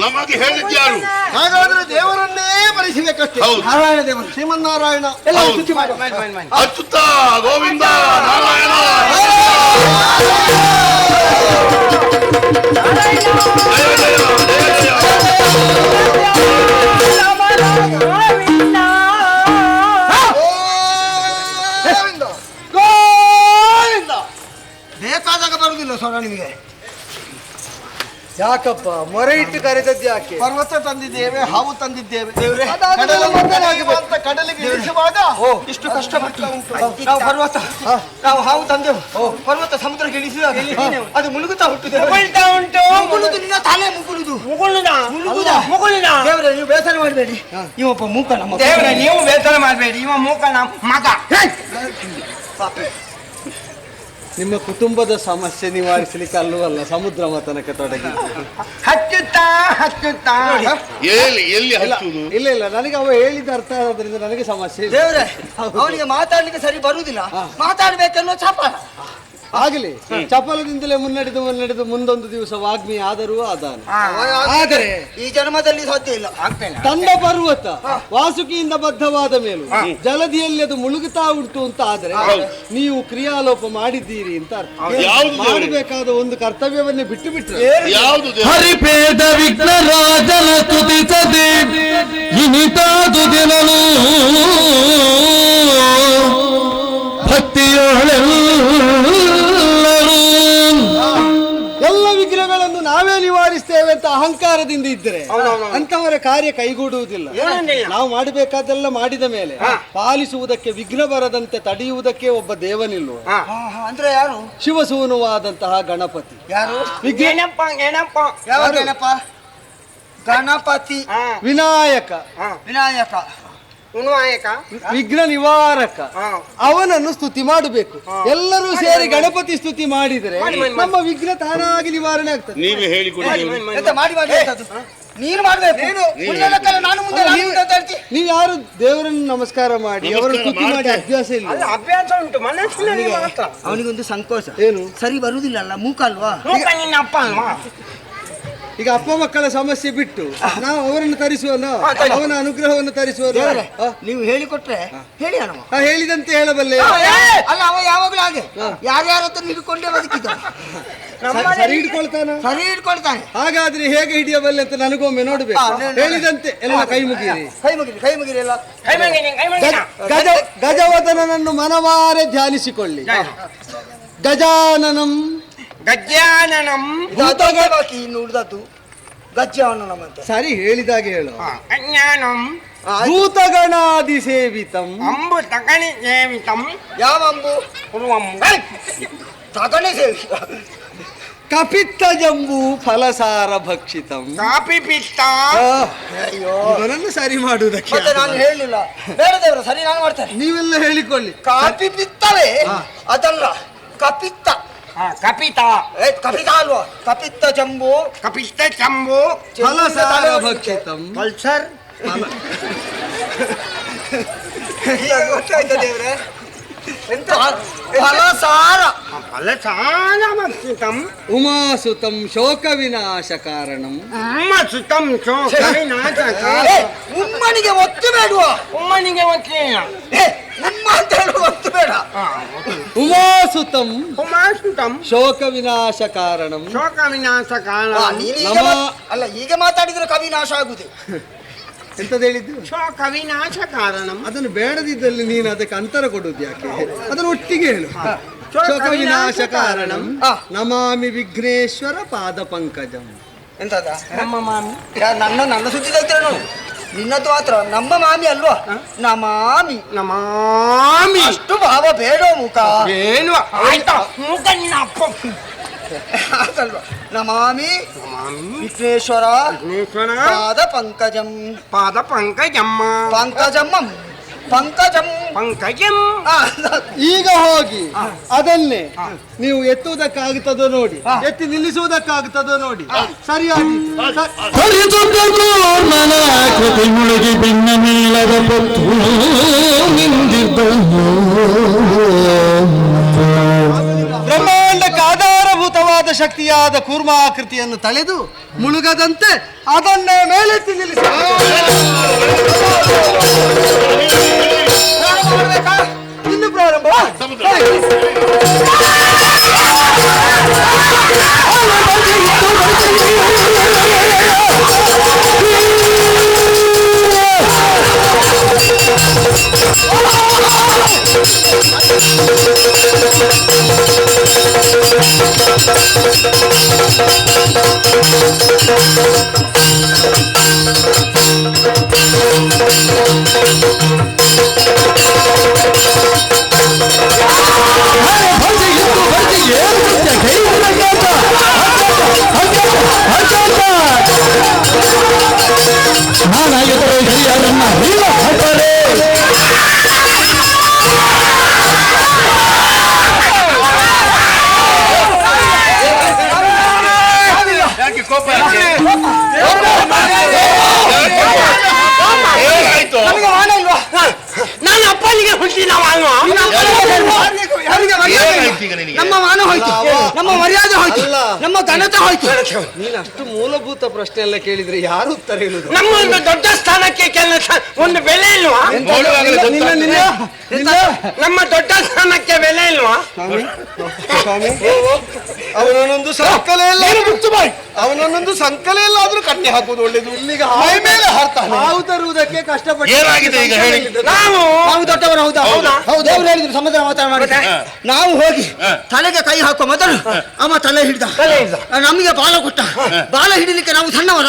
ನಮಗೆ ಹೇಳಿದ್ಯಾರು? ಹಾಗಾದ್ರೆ ದೇವರನ್ನೇ ಬರೆಸಬೇಕಷ್ಟೇ. ನಾರಾಯಣ ದೇವರು, ಶ್ರೀಮನ್ನಾರಾಯಣ, ಅಚ್ಯುತ ಗೋವಿಂದ ನಾರಾಯಣ. ಬೇಕಾದಾಗ ಬರುದಿಲ್ಲ ಸೋಡ ನಿಮಗೆ. ಯಾಕಪ್ಪ ಮೊರೆ ಇಟ್ಟು ಕರೆದದ್ದು ಯಾಕೆ? ಪರ್ವತ ತಂದಿದ್ದೇವೆ, ಹಾವು ತಂದಿದ್ದೇವೆ. ಅದಾದ ಮೇಲೆ ಮೊದಲಾಗಬೇಕು. ಅಂತ ಕಡಲಿಗೆ ಇಳಿಸುವಾಗ ಇಷ್ಟು ಕಷ್ಟ ಬರ್ತಾ ಉಂಟು. ನಾವು ಪರ್ವತ ನಾವು ಹಾವು ತಂದೆವು. ಪರ್ವತ ಸಮುದ್ರಕ್ಕೆ ಇಳಿಸಿದಾಗ ಅದು ಮುಳುಗುತ್ತಾ ಹುಟ್ಟುದು. ಮುಗುಳುದು ನಿನ್ನ ತಲೆ ಮುಗುಳುದು. ಮುಗುಳುದ ದೇವರೇ, ನೀವು ಬೇಸರ ಮಾಡಬೇಡಿ. ಇವಪ್ಪ ಮೂಕ ನಮ್ಮ ದೇವರೇ, ನೀವು ಬೇಸರ ಮಾಡಬೇಡಿ. ಇವ ಮೂಕ ನಮ್ಮ ಮಗ. ನಿಮ್ಮ ಕುಟುಂಬದ ಸಮಸ್ಯೆ ನಿವಾರಿಸಲಿಕ್ಕೆ ಅಲ್ಲವಲ್ಲ ಸಮುದ್ರ ಮತನಕ್ಕೆ ತೊಡಗಿ ಹಚ್ಚುತ್ತಾ ಹಚ್ಚುತ್ತಾ ಎಲ್ಲಿ ಹಚ್ಚುವುದು? ಇಲ್ಲ ಇಲ್ಲ, ನನಗೆ ಅವ ಹೇಳಿದ ಅರ್ಥ ಆದ್ರಿಂದ ನನಗೆ ಸಮಸ್ಯೆ ಇಲ್ಲ. ದೇವರೇ, ಅವನಿಗೆ ಮಾತಾಡ್ಲಿಕ್ಕೆ ಸರಿ ಬರುವುದಿಲ್ಲ. ಮಾತಾಡ್ಬೇಕನ್ನೋ ಚಾಪಾಲ ಆಗಲಿ, ಚಪಲದಿಂದಲೇ ಮುನ್ನಡೆದು ಮುಂದೊಂದು ದಿವಸ ವಾಗ್ಮಿ ಆದರೂ ಆದಾನೆ. ಆದರೆ ಈ ಜನ್ಮದಲ್ಲಿ ಸಾಧ್ಯ ಇಲ್ಲ. ತಂಡ ಪರ್ವತ ವಾಸುಕಿಯಿಂದ ಬದ್ಧವಾದ ಮೇಲೂ ಜಲದಿಯಲ್ಲಿ ಅದು ಮುಳುಗುತ್ತಾ ಉಂಟು ಅಂತ ಆದರೆ ನೀವು ಕ್ರಿಯಾಲೋಪ ಮಾಡಿದ್ದೀರಿ ಅಂತ ಅರ್ಥ. ಮಾಡಬೇಕಾದ ಒಂದು ಕರ್ತವ್ಯವನ್ನೇ ಬಿಟ್ಟು ಬಿಟ್ರೆ ಹರಿಪೇದ ವಿಘ್ನ ರಾಜನ ತುತಿಸದೆ ಇನಿತಾದು ದಿನನು ಭಕ್ತಿಯೊಳೆಲ್ಲರೂ ಎಲ್ಲ ವಿಘ್ನಗಳನ್ನು ನಾವೇ ನಿವಾರಿಸ್ತೇವೆ ಅಂತ ಅಹಂಕಾರದಿಂದ ಇದ್ದರೆ ಅಂತವರ ಕಾರ್ಯ ಕೈಗೂಡುವುದಿಲ್ಲ. ನಾವು ಮಾಡಬೇಕಾದೆಲ್ಲ ಮಾಡಿದ ಮೇಲೆ ಪಾಲಿಸುವುದಕ್ಕೆ ವಿಘ್ನ ಬರದಂತೆ ತಡೆಯುವುದಕ್ಕೆ ಒಬ್ಬ ದೇವನಿಲ್ವ? ಅಂದ್ರೆ ಯಾರು? ಶಿವಸೂನುವಾದಂತಹ ಗಣಪತಿ. ಯಾರು? ಯಾವ ಗಣಪ? ಗಣಪತಿ. ವಿನಾಯಕ. ವಿನಾಯಕ ವಿಘ್ನ ನಿವಾರಕ. ಅವನನ್ನು ಸ್ತುತಿ ಮಾಡಬೇಕು. ಎಲ್ಲರೂ ಸೇರಿ ಗಣಪತಿ ಸ್ತುತಿ ಮಾಡಿದರೆ ನಮ್ಮ ವಿಘ್ನ ತಾನಾಗಿ ನಿವಾರಣೆ ಆಗ್ತದೆ. ನೀವೇ ಹೇಳಿಕೊಡಿ. ನೀನು ಮಾಡ್ಬೇಕು. ನಾನು ಮುಂದೆ ನೀವು ಯಾರು ದೇವರನ್ನು ನಮಸ್ಕಾರ ಮಾಡಿ ಅವರನ್ನು ಸ್ತುತಿ ಮಾಡಿ ಅಭ್ಯಾಸ ಇಲ್ಲ? ಅಭ್ಯಾಸ ಉಂಟು, ಮನಸ್ಸಿನಲ್ಲಿ ಮಾತ್ರ. ಅವನಿಗೊಂದು ಸಂಕೋಚ. ಏನು? ಸರಿ ಬರುವುದಿಲ್ಲ ಅಲ್ಲ, ಮೂಕ ಅಲ್ವಾ? ನಿನ್ನ ಅಪ್ಪ ಅಲ್ವಾ? ಈಗ ಅಪ್ಪ ಮಕ್ಕಳ ಸಮಸ್ಯೆ ಬಿಟ್ಟು ನಾವು ಅವರನ್ನು ತರಿಸುವಲ್ಲ, ಅವನ ಅನುಗ್ರಹವನ್ನು ತರಿಸುವಲ್ಲ. ನೀವು ಹೇಳಿಕೊಟ್ರೆ ಹೇಳಿ ಅಣ್ಣ. ಹೇಳಿದಂತೆ ಹೇಳಬಲ್ಲೆ. ಅಲ್ಲ, ಅವ ಯಾವಾಗಲೂ ಹಾಗೆ ಯಾರ್ಯಾರ ಹತ್ರ ಹಿಡ್ಕೊಂಡೇ ಬದುಕಿದ್ದ. ಸರಿ ಹಿಡ್ಕೊಳ್ತಾನ? ಸರಿ ಹಿಡ್ಕೊಳ್ತಾನೆ. ಹಾಗಾದ್ರೆ ಹೇಗೆ ಹಿಡಿಯಬಲ್ಲೆ ಅಂತ ನನಗೊಮ್ಮೆ ನೋಡ್ಬೇಕು. ಹೇಳಿದಂತೆ ಎಲ್ಲ ಕೈ ಮುಗಿರಿ. ಕೈ ಮುಗಿರಿ ಎಲ್ಲ. ಗಜವದನನನ್ನು ಮನವಾರೆ ಧ್ಯಾನಿಸಿಕೊಳ್ಳಿ. ಗಜಾನನಂ ಗಜ್ಜಾನನಂ. ಇನ್ನು ಉಳಿದದ್ದು ಗಜ್ಜಾನನಂ ಅಂತ. ಸರಿ ಹೇಳಿದಾಗೆ ಹೇಳು. ಅಜ್ಞಾನಂ ಭೂತಗಣಾದಿ ಸೇವಿತಂ. ಅಂಬು ತಗಣಿ ಸೇವಿತಂ. ಯಾವ ಅಂಬು? ತಗಣಿ ಸೇವಿತ. ಕಪಿತ್ತ ಜಂಬೂ ಫಲಸಾರ ಭಕ್ಷಿತಂ. ಕಾಪಿ ಪಿತ್ತ. ಅಯ್ಯೋ, ಇವನನ್ನು ಸರಿ ಮಾಡುವುದಕ್ಕೆ ಮತ್ತೆ ನಾನು ಹೇಳಲಿಲ್ಲ. ಬೇಡ ದೇವರು, ಸರಿ ನಾನು ಮಾಡ್ತೇನೆ. ನೀವೆಲ್ಲ ಹೇಳಿಕೊಳ್ಳಿ. ಕಾಪಿ ಪಿತ್ತವೇ ಅದಲ್ಲ, ಕಪಿತ್ತ. ಕಪಿತ. ಕಪಿತ ಅಲ್ವಾ? ಕಪಿತ್ತ ಜಂಬು. ಕಪಿತ್ತ ಚಂಬು. ಫಲಸಾರ ಭಕ್ಷಿತಂ. ಪಲ್ಸರ್. ಗೊತ್ತಾಯ್ತು ದೇವ್ರೆ. ಫಲಸಾರ. ಫಲಸಾರ ಭಕ್ಷಿತಂ. ಉಮಾಸುತಂ ಶೋಕ ವಿನಾಶ ಕಾರಣಂ. ಉಮ್ಮಸುತಂ ಶೋಕ ವಿನಾಶ. ಉಮ್ಮನಿಗೆ ಒತ್ತು ಬೇಡುವ. ಉಮ್ಮನಿಗೆ ಒತ್ತೇನ. ಉಮ್ಮ ಅಂತ ಹೇಳುವ ಒತ್ತು ಬೇಡ. ಉಮಾಸುತಂ ಉಮಾಸುತಂ ಶೋಕ ವಿನಾಶ ಕಾರಣಂ. ಶೋಕ ವಿನಾಶ ಕಾರಣ. ಅಲ್ಲ, ಈಗ ಮಾತಾಡಿದ್ರೆ ಕವಿ ನಾಶ ಆಗುದು. ಎಂತದ್ದು ಹೇಳಿದ್ದು? ಶೋಕ ವಿನಾಶ ಕಾರಣಂ. ಅದನ್ನು ಬೇಡದಿದ್ದಲ್ಲಿ ನೀನು ಅದಕ್ಕೆ ಅಂತರ ಕೊಡುದು ಯಾಕೆ? ಅದನ್ನು ಒಟ್ಟಿಗೆ ಹೇಳು. ಶೋಕ ವಿನಾಶ ಕಾರಣಂ ನಮಾಮಿ ವಿಘ್ನೇಶ್ವರ ಪಾದ ಪಂಕಜಂ. ಎಂತದ? ನಮ್ಮ ಮಾಮಿ. ನನ್ನ ಸುದ್ದಿ ತೆಗ್ದ್ರೆ ನೋಡು. ನಿನ್ನದು ಮಾತ್ರ ನಮ್ಮ ಮಾಮಿ ಅಲ್ವಾ? ನಮಾಮಿ. ನಮಾಮಿ. ಅಷ್ಟು ಭಾವ ಬೇಡ ಮುಖ. ಏನು ಆಯ್ತಾ? ಮುಖ ನಿನ್ನ ಅಪ್ಪ. ಅದಲ್ವಾ? ನಮಾಮಿ ವಿಘ್ನೇಶ್ವರ ಪಾದ ಪಂಕಜಂ. ಪಾದ ಪಂಕಜಮ್ಮ. ಪಂಕಜಮ್ಮಂ. ಪಂಕಜಂ. ಪಂಕಜಂ. ಈಗ ಹೋಗಿ ಅದನ್ನೇ ನೀವು ಎತ್ತುವುದಕ್ಕಾಗುತ್ತದೋ ನೋಡಿ, ಎತ್ತಿ ನಿಲ್ಲಿಸುವುದಕ್ಕಾಗುತ್ತದೋ ನೋಡಿ. ಸರಿಯಾಗಿ ಕೃತಿ ಮುಳುಗಿ ಭಿನ್ನ ಮೇಳದ ಪತ್ತು ಬ್ರಹ್ಮಾಂಡಕ್ಕೆ ಆಧಾರಭೂತವಾದ ಶಕ್ತಿಯಾದ ಕೂರ್ಮಾಕೃತಿಯನ್ನು ತಳೆದು ಮುಳುಗದಂತೆ ಅದನ್ನೇ ಮೇಲೆತ್ತಿ ನಿಲ್ಲಿಸ. ಇನ್ನು ಪ್ರಾರಂಭ. ನಾನು ಅಪ್ಪನಿಗೆ ಹುಟ್ಟಿದ ನಮ್ಮ ಮಾನ ಹೋಯ್ತು, ನಮ್ಮ ಮರ್ಯಾದೆ ಹೋಯ್ತು, ನಮ್ಮ ಘನತೆ ಹೋಯ್ತು. ನೀನು ಅಷ್ಟು ಮೂಲಭೂತ ಪ್ರಶ್ನೆ ಎಲ್ಲ ಕೇಳಿದ್ರೆ ಯಾರು ಉತ್ತರ ಹೇಳುದು? ನಮ್ಮ ಒಂದು ದೊಡ್ಡ ಸ್ಥಾನಕ್ಕೆ ಕೆಲಸ ಒಂದು ಬೆಲೆ ಇಲ್ವಾ? ನಮ್ಮ ದೊಡ್ಡ ಸ್ಥಾನಕ್ಕೆ ಬೆಲೆ ಇಲ್ವಾ? ಸ್ವಾಮಿ, ಅವನೊಂದು ಸಂಕಲೆ ಎಲ್ಲ ಅವನೊಂದು ಸಂಕಲೆ ಎಲ್ಲ ಆದ್ರೂ ಕಟ್ಟಿ ಹಾಕುವುದು ಒಳ್ಳೇದು. ಇಲ್ಲಿಗೆ ಮೇಲೆ ಹಾವು ತರುವುದಕ್ಕೆ ಕಷ್ಟಪಟ್ಟು ನಾವು ದೊಡ್ಡವರು. ಹೌದಾ? ದೇವ್ರು ಹೇಳಿದ್ರು ಸಮುದ್ರ ಮಾತಾಡ ಮಾಡಿ ನಾವು ಹೋಗಿ ತಲೆಗೆ ಕೈ ಹಾಕುವ ಮೊದಲು ಅವ ತಲೆ ಹಿಡ್ದ, ನಮಗೆ ಬಾಲ ಕೊಟ್ಟ. ಬಾಲ ಹಿಡಿಲಿಕ್ಕೆ ನಾವು ಸಣ್ಣವರ,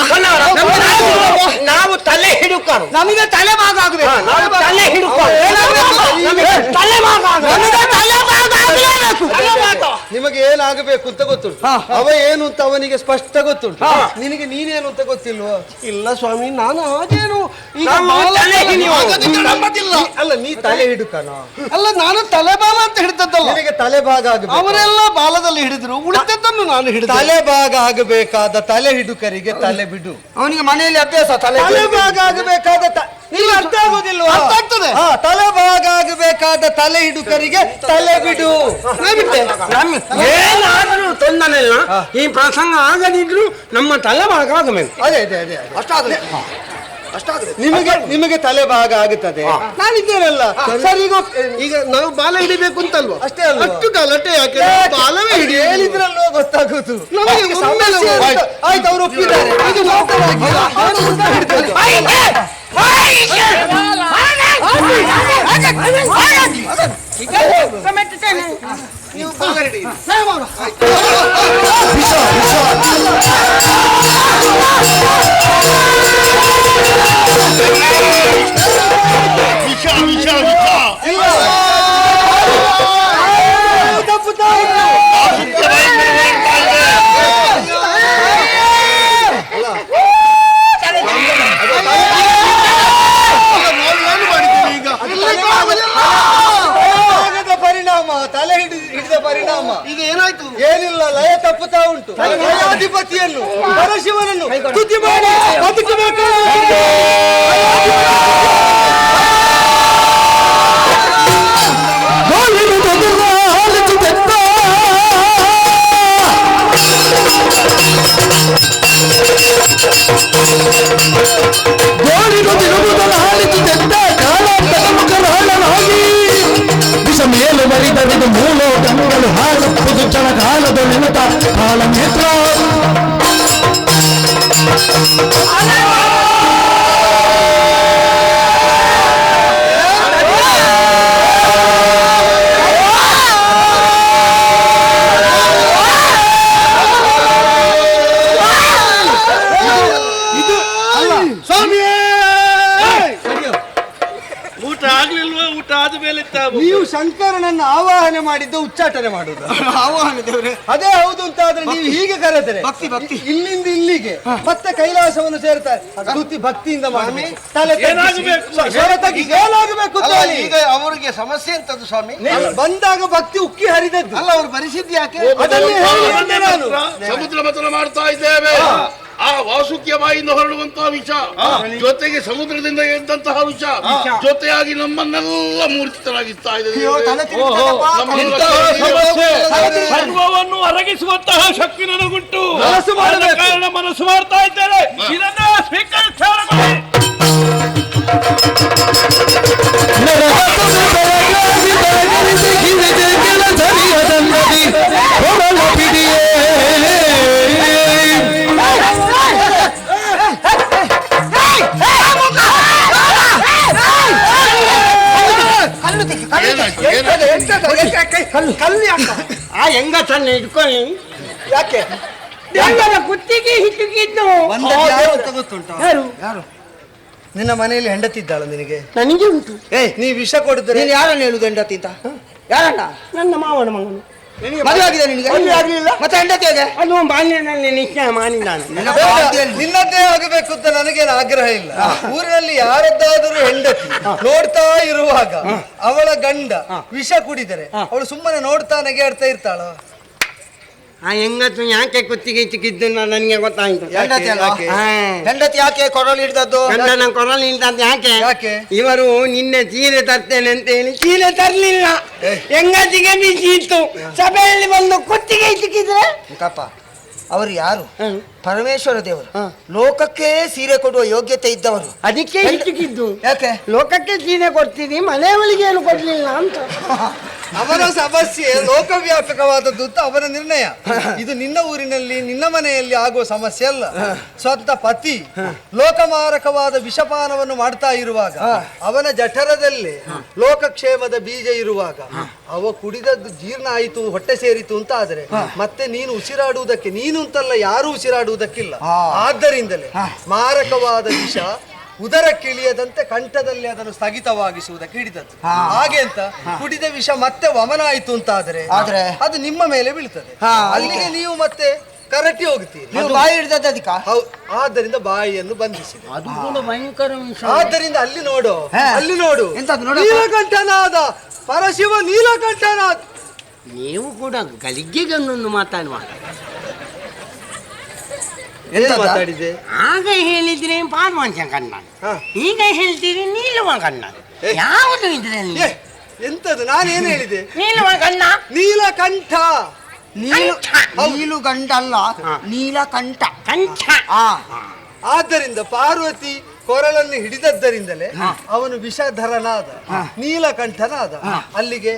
ನಾವು ತಲೆ ಹಿಡುಕರು, ನಮಗೆ ತಲೆ ಭಾಗ ಆಗಬೇಕು. ತಲೆ ಹಿಡುಕರು, ತಲೆ ಭಾಗ ನಿಮಗೆ ಏನಾಗಬೇಕು ಅಂತ ಗೊತ್ತುಂಟು, ಅವ ಏನು ಅಂತ ಅವನಿಗೆ ಸ್ಪಷ್ಟ ಗೊತ್ತುಂಟು. ನಿನಗೆ ನೀನೇನು ಅಂತ ಗೊತ್ತಿಲ್ವೋ? ಇಲ್ಲ ಸ್ವಾಮಿ, ನಾನು ಹಾಗೇನು ಅಲ್ಲ, ನೀ ತಲೆ ಹಿಡುಕನ ಅಲ್ಲ, ನಾನು ತಲೆ ಬಾಲ ಅಂತ ಹಿಡಿದದ್ದಲ್ಲ. ನಿನಗೆ ತಲೆ ಭಾಗ ಆಗಬೇಕು. ಅವರೆಲ್ಲ ಬಾಲದಲ್ಲಿ ಹಿಡಿದ್ರು, ಉಳಿದದ್ದನ್ನು ನಾನು ಹಿಡಿದ. ತಲೆ ಭಾಗ ಆಗಬೇಕಾದ ತಲೆ ಹಿಡುಕರಿಗೆ ತಲೆ ಬಿಡು. ಅವನಿಗೆ ಮನೆಯಲ್ಲಿ ಅಭ್ಯಾಸ ತಲೆ ಭಾಗ ಆಗಬೇಕಾದ ನಿಮ್ಗೆ ಅರ್ಥ ಆಗುದಿಲ್ವಾ? ಅರ್ಥ ಆಗ್ತದೆ. ತಲೆ ಭಾಗ ಆಗಬೇಕಾದ ತಲೆ ಹಿಡುಕರಿಗೆ ತಲೆ ಬಿಡು. ಏನಾದರೂ ತೊಂದರೆ ಇಲ್ಲ. ಈ ಪ್ರಸಂಗ ಆಗದಿದ್ರು ನಮ್ಮ ತಲೆ ಭಾಗ ಆಗಬೇಕು. ಅದೇ ಅದೇ ಅದೇ ಅಷ್ಟಾದ್ರೆ ನಿಮಗೆ ತಲೆ ಭಾಗ ಆಗುತ್ತದೆ. ನಾನಿದ್ದೇನಲ್ಲ ಸರ್. ಈಗ ನಾವು ಬಾಲ ಹಿಡಿಬೇಕು ಅಂತಲ್ವಾ? ಅಷ್ಟೇ ಅಲ್ವಾ? ಅಷ್ಟು ಗಲಾಟೆ ಯಾಕೆ? ಬಾಲವೇ ಹಿಡಿ ಹೇಳಿದ್ರಲ್ವ ಗೊತ್ತಾಗುದು ನಮಗೆ. ಆಯ್ತು, ಅವರು ಒಪ್ಪಿದ್ದಾರೆ. ಇದು ನೀವು ಬಾಲ ಹಿಡಿ. ತಲೆ ಹಿಡಿದ ಪರಿಣಾಮ ಈಗ ಏನಾಯ್ತು? ಏನಿಲ್ಲ, ಲಯ ತಪ್ಪುತ್ತಾ ಉಂಟು. ಲಯಾಧಿಪತಿಯನ್ನು ಪರಶಿವನನ್ನು ತುದಿ ಮಾಡಿ ಬದುಕಬೇಕು. ಮೇಲು ಬರಿದರಿದು ಮೂಲ ಗಂಗಳು ಹಾಳಪ್ಪದು ಜನ ಕಾಲದ ನೆನತ ಕಾಲ ನೇತ್ರ ನೀವು ಶಂಕರನನ್ನು ಆವಾಹನೆ ಮಾಡಿದ್ದ ಉಚ್ಚಾಟನೆ ಮಾಡುದು. ಆವಾಹನೆ ದೇವ್ರೆ ಅದೇ ಹೌದು ಅಂತ ಆದ್ರೆ ನೀವು ಹೀಗೆ ಕರೆದರೆ ಭಕ್ತಿ ಇಲ್ಲಿಂದ ಇಲ್ಲಿಗೆ ಮತ್ತೆ ಕೈಲಾಸವನ್ನು ಸೇರ್ತಾರೆ. ಭಕ್ತಿಯಿಂದ ಮಾಡಿ ತಲೆ ಏನಾಗಬೇಕು. ಈಗ ಅವರಿಗೆ ಸಮಸ್ಯೆ ಅಂತದ್ದು ಸ್ವಾಮಿ. ಬಂದಾಗ ಭಕ್ತಿ ಉಕ್ಕಿ ಹರಿದದ್ದು ಅಲ್ಲ, ಅವ್ರು ಬರಿಸಿದ್ದು ಯಾಕೆ? ಸಮುದ್ರ ಮಥನ ಮಾಡ್ತಾ ಇದ್ದೇವೆ. ಆ ವಾಸುಕಿಯ ಬಾಯಿಂದ ಹೊರಡುವಂತಹ ವಿಷ, ಜೊತೆಗೆ ಸಮುದ್ರದಿಂದ ಎದ್ದಂತಹ ವಿಷ, ಜೊತೆಯಾಗಿ ನಮ್ಮನ್ನೆಲ್ಲ ಮೂರ್ಛಿತರಾಗಿಸ್ತಾ ಇದೆ. ಸರ್ವವನ್ನು ಅರಗಿಸುವಂತಹ ಶಕ್ತಿ ನನಗುಂಟು. ಕಾರಣ ಮನಸ್ಸು ಮಾಡ್ತಾ ಇದ್ದೇನೆ. ಇದನ್ನ ಕಲ್ಲಿ ಆ ಹೆಂಗ ಸಣ್ಣ ಇಟ್ಕೊಳ್ಳಿ. ಯಾಕೆ ದೇವರ ಕುತ್ತಿಗೆ ಹಿಟ್ಟುಕಿದ್ದು ಬಂದದ್ದು ಯಾರು ಅಂತ ಗೊತ್ತುಂಟು? ಯಾರು? ಯಾರು? ನಿನ್ನ ಮನೆಯಲ್ಲಿ ಹೆಂಡತಿದ್ದಾಳ ನಿನಗೆ? ನನಗೆ ಉಂಟು. ನೀ ವಿಷ ಕೊಡಿದ್ರೆ ನೀನು ಯಾರನ್ನ ಹೇಳುದು ಹೆಂಡತಿ ಅಂತ? ಯಾರನ್ನ? ನನ್ನ ಮಾವನ ಮಗನು. ಮದುವೆ ಆಗಿದೆ ನಿನಗೆ? ಮದುವೆ ಆಗ್ಲಿಲ್ಲ. ಮತ್ತೆ ಹೆಂಡತಿ ಹೇಗೆ? ಅದು ಬಾಲ್ಯದಲ್ಲಿ ನಿಶ್ಚಯ ಮಾಡಿದ್ದಾನೆ. ನಿನ್ನದೇ ಆಗಬೇಕು ಅಂತ ನನಗೇನು ಆಗ್ರಹ ಇಲ್ಲ. ಊರಿನಲ್ಲಿ ಯಾರದ್ದಾದರೂ ಹೆಂಡತಿ ನೋಡ್ತಾ ಇರುವಾಗ ಅವಳ ಗಂಡ ವಿಷ ಕುಡಿದರೆ ಅವಳು ಸುಮ್ಮನೆ ನೋಡ್ತಾ ನೆಗೆಡ್ತಾ ಇರ್ತಾಳ? ಆ ಹೆಂಗತ್ತು ಯಾಕೆ ಕುತ್ತಿಗೆ ಚಿಕ್ಕಿದ್ದು ನನಗೆ ಗೊತ್ತಾಯ್ತು. ಹೆಂಡತಿ ಅಲ್ಲ? ಹೆಂಡತಿ ಯಾಕೆ ಕೊರಳು ಹಿಡಿದದ್ದು? ಗಂಡನ ಕೊರಲು ನಿಂತದ್ದು ಯಾಕೆ? ಇವರು ನಿನ್ನೆ ಸೀರೆ ತರ್ತೇನೆ ಅಂತ ಹೇಳಿ ಸೀರೆ ತರ್ಲಿಲ್ಲ. ಹೆಂಗತಿಗೆ ಬಿಸಿ ಇತ್ತು. ಸಭೆಯಲ್ಲಿ ಬಂದು ಕುತ್ತಿಗೆ ಚಿಕ್ಕಿದ್ರೆ ಅವರು ಯಾರು? ಪರಮೇಶ್ವರ ದೇವರು. ಲೋಕಕ್ಕೆ ಸೀರೆ ಕೊಡುವ ಯೋಗ್ಯತೆ ಇದ್ದವರು. ಅದಕ್ಕೆ ಚಿಕ್ಕಿದ್ದು. ಯಾಕೆ? ಲೋಕಕ್ಕೆ ಸೀರೆ ಕೊಡ್ತೀನಿ, ಮನೆಯವಳಿಗೆ ಏನು ಕೊಡ್ಲಿಲ್ಲ ಅಂತ. ಅವರ ಸಮಸ್ಯೆ ಲೋಕವ್ಯಾಪಕವಾದದ್ದು ಅಂತ ಅವರ ನಿರ್ಣಯ. ಇದು ನಿನ್ನ ಊರಿನಲ್ಲಿ ನಿನ್ನ ಮನೆಯಲ್ಲಿ ಆಗುವ ಸಮಸ್ಯೆ ಅಲ್ಲ. ಸ್ವಂತ ಪತಿ ಲೋಕಮಾರಕವಾದ ವಿಷಪಾನವನ್ನು ಮಾಡ್ತಾ ಇರುವಾಗ, ಅವನ ಜಠರದಲ್ಲಿ ಲೋಕಕ್ಷೇಮದ ಬೀಜ ಇರುವಾಗ, ಅವ ಕುಡಿದದ್ದು ಜೀರ್ಣ ಆಯಿತು, ಹೊಟ್ಟೆ ಸೇರಿತು ಅಂತ ಆದ್ರೆ ಮತ್ತೆ ನೀನು ಉಸಿರಾಡುವುದಕ್ಕೆ, ನೀನು ಅಂತಲ್ಲ ಯಾರು ಉಸಿರಾಡುವುದಕ್ಕಿಲ್ಲ. ಆದ್ದರಿಂದಲೇ ಮಾರಕವಾದ ವಿಷ ಉದರಕ್ಕಿಳಿಯದಂತೆ ಕಂಠದಲ್ಲಿ ಅದನ್ನು ಸ್ಥಗಿತವಾಗಿಸುವುದಕ್ಕೆ ಹಿಡಿದದ್ದು. ಹಾಗೆ ಅಂತ ಕುಡಿದ ವಿಷ ಮತ್ತೆ ವಮನ ಆಯಿತು ಅಂತ ಆದ್ರೆ ಅದು ನಿಮ್ಮ ಮೇಲೆ ಬೀಳ್ತದೆ. ಅಲ್ಲಿಗೆ ನೀವು ಮತ್ತೆ ಕರಟಿ ಹೋಗ್ತೀರಿ. ಬಾಯಿ ಹಿಡಿದದ್ದು ಅದಕ್ಕ? ಆದ್ದರಿಂದ ಬಾಯಿಯನ್ನು ಬಂಧಿಸಿದೆ. ಅದು ಕೂಡ ಭಯಂಕರ ವಿಷ. ಆದ್ದರಿಂದ ಅಲ್ಲಿ ನೋಡು, ಅಲ್ಲಿ ನೋಡು, ಎಂತದ್ದು ನೋಡು? ನೀಲಕಂಠನಾದ ಪರಶಿವ ನೀಲಕಂಠನಾದ. ನೀವು ಕೂಡ ಗಲಿಗೆಗನ್ನೊಂದು ಮಾತಾಡುವ. ಏನು ಮಾತಾಡಿದೆ? ಆಗ ಹೇಳಿದ್ರೆ ಪಾರ್ವಂಶ ಕಣ್ಣ, ಈಗ ಹೇಳ್ತೀರಿ ನೀಲುವ ಕಣ್ಣ. ಯಾವುದು ಇದ್ರಲ್ಲಿ? ಎಂತದು? ನಾನೇನು ಹೇಳಿದೆ? ನೀಲುವ ಕಣ್ಣ, ನೀಲಕಂಠ. ನೀಲು ಗಂಡ ಅಲ್ಲ, ನೀಲಕಂಠ. ಕಂಠ. ಆದ್ದರಿಂದ ಪಾರ್ವತಿ ಕೊರಳನ್ನು ಹಿಡಿದದ್ದರಿಂದಲೇ ಅವನು ವಿಷಧರನಾದ, ನೀಲಕಂಠನಾದ. ಅಲ್ಲಿಗೆ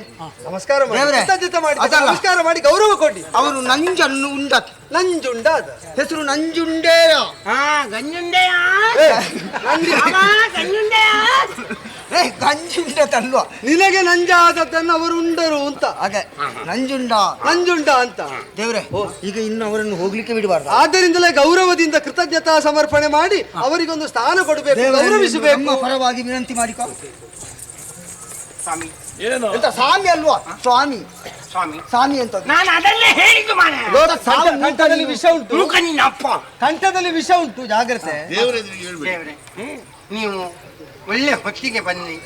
ನಮಸ್ಕಾರ ಮಾಡಿ, ಕೃತಜ್ಞತೆ ಮಾಡಿ, ನಮಸ್ಕಾರ ಮಾಡಿ ಗೌರವ ಕೊಡಿ. ಅವರು ನಂಜನ್ನು ಉಂಡ, ನಂಜುಂಡಾದ. ಹೆಸರು ನಂಜುಂಡೇಯ. ಗಂಜುಂಡೆಯ ಗಂಜುಂಡ ತಲ್ವ. ನಿನಗೆ ನಂಜಾದದ್ದನ್ನು ಅವರು ಉಂಡರು ಅಂತ. ಹಾಗೆ ನಂಜುಂಡ, ನಂಜುಂಡ ಅಂತ. ದೇವ್ರೆ, ಈಗ ಇನ್ನು ಅವರನ್ನು ಹೋಗ್ಲಿಕ್ಕೆ ಬಿಡಬಾರ್ದು. ಆದ್ದರಿಂದಲೇ ಗೌರವದಿಂದ ಕೃತಜ್ಞತಾ ಸಮರ್ಪಣೆ ಮಾಡಿ ಅವರಿಗೊಂದು ಸ್ಥಾನ ಕೊಡಬೇಕು, ಗೌರವಿಸಬೇಕು. ಪರವಾಗಿ ವಿನಂತಿ ಮಾಡಿಕೊ. ಸ್ವಾಮಿ ಎಂತ ಸ್ವಾಮಿ ಅಲ್ವಾ? ಸ್ವಾಮಿ ಸ್ವಾಮಿ ಸ್ವಾಮಿ ಅಂತ ನಾನು ಅದನ್ನೇ ಹೇಳಿದ್ದು ಮಾನ. ಕಂಠದಲ್ಲಿ ವಿಷ ಉಂಟು, ನಿನ್ನಪ್ಪ ಕಂಠದಲ್ಲಿ ವಿಷ ಉಂಟು, ಜಾಗ್ರತೆ. ದೇವ್ರೆ, ನೀವು ಒಳ್ಳೆ ಹೊತ್ತಿಗೆ ಬನ್ನಿ.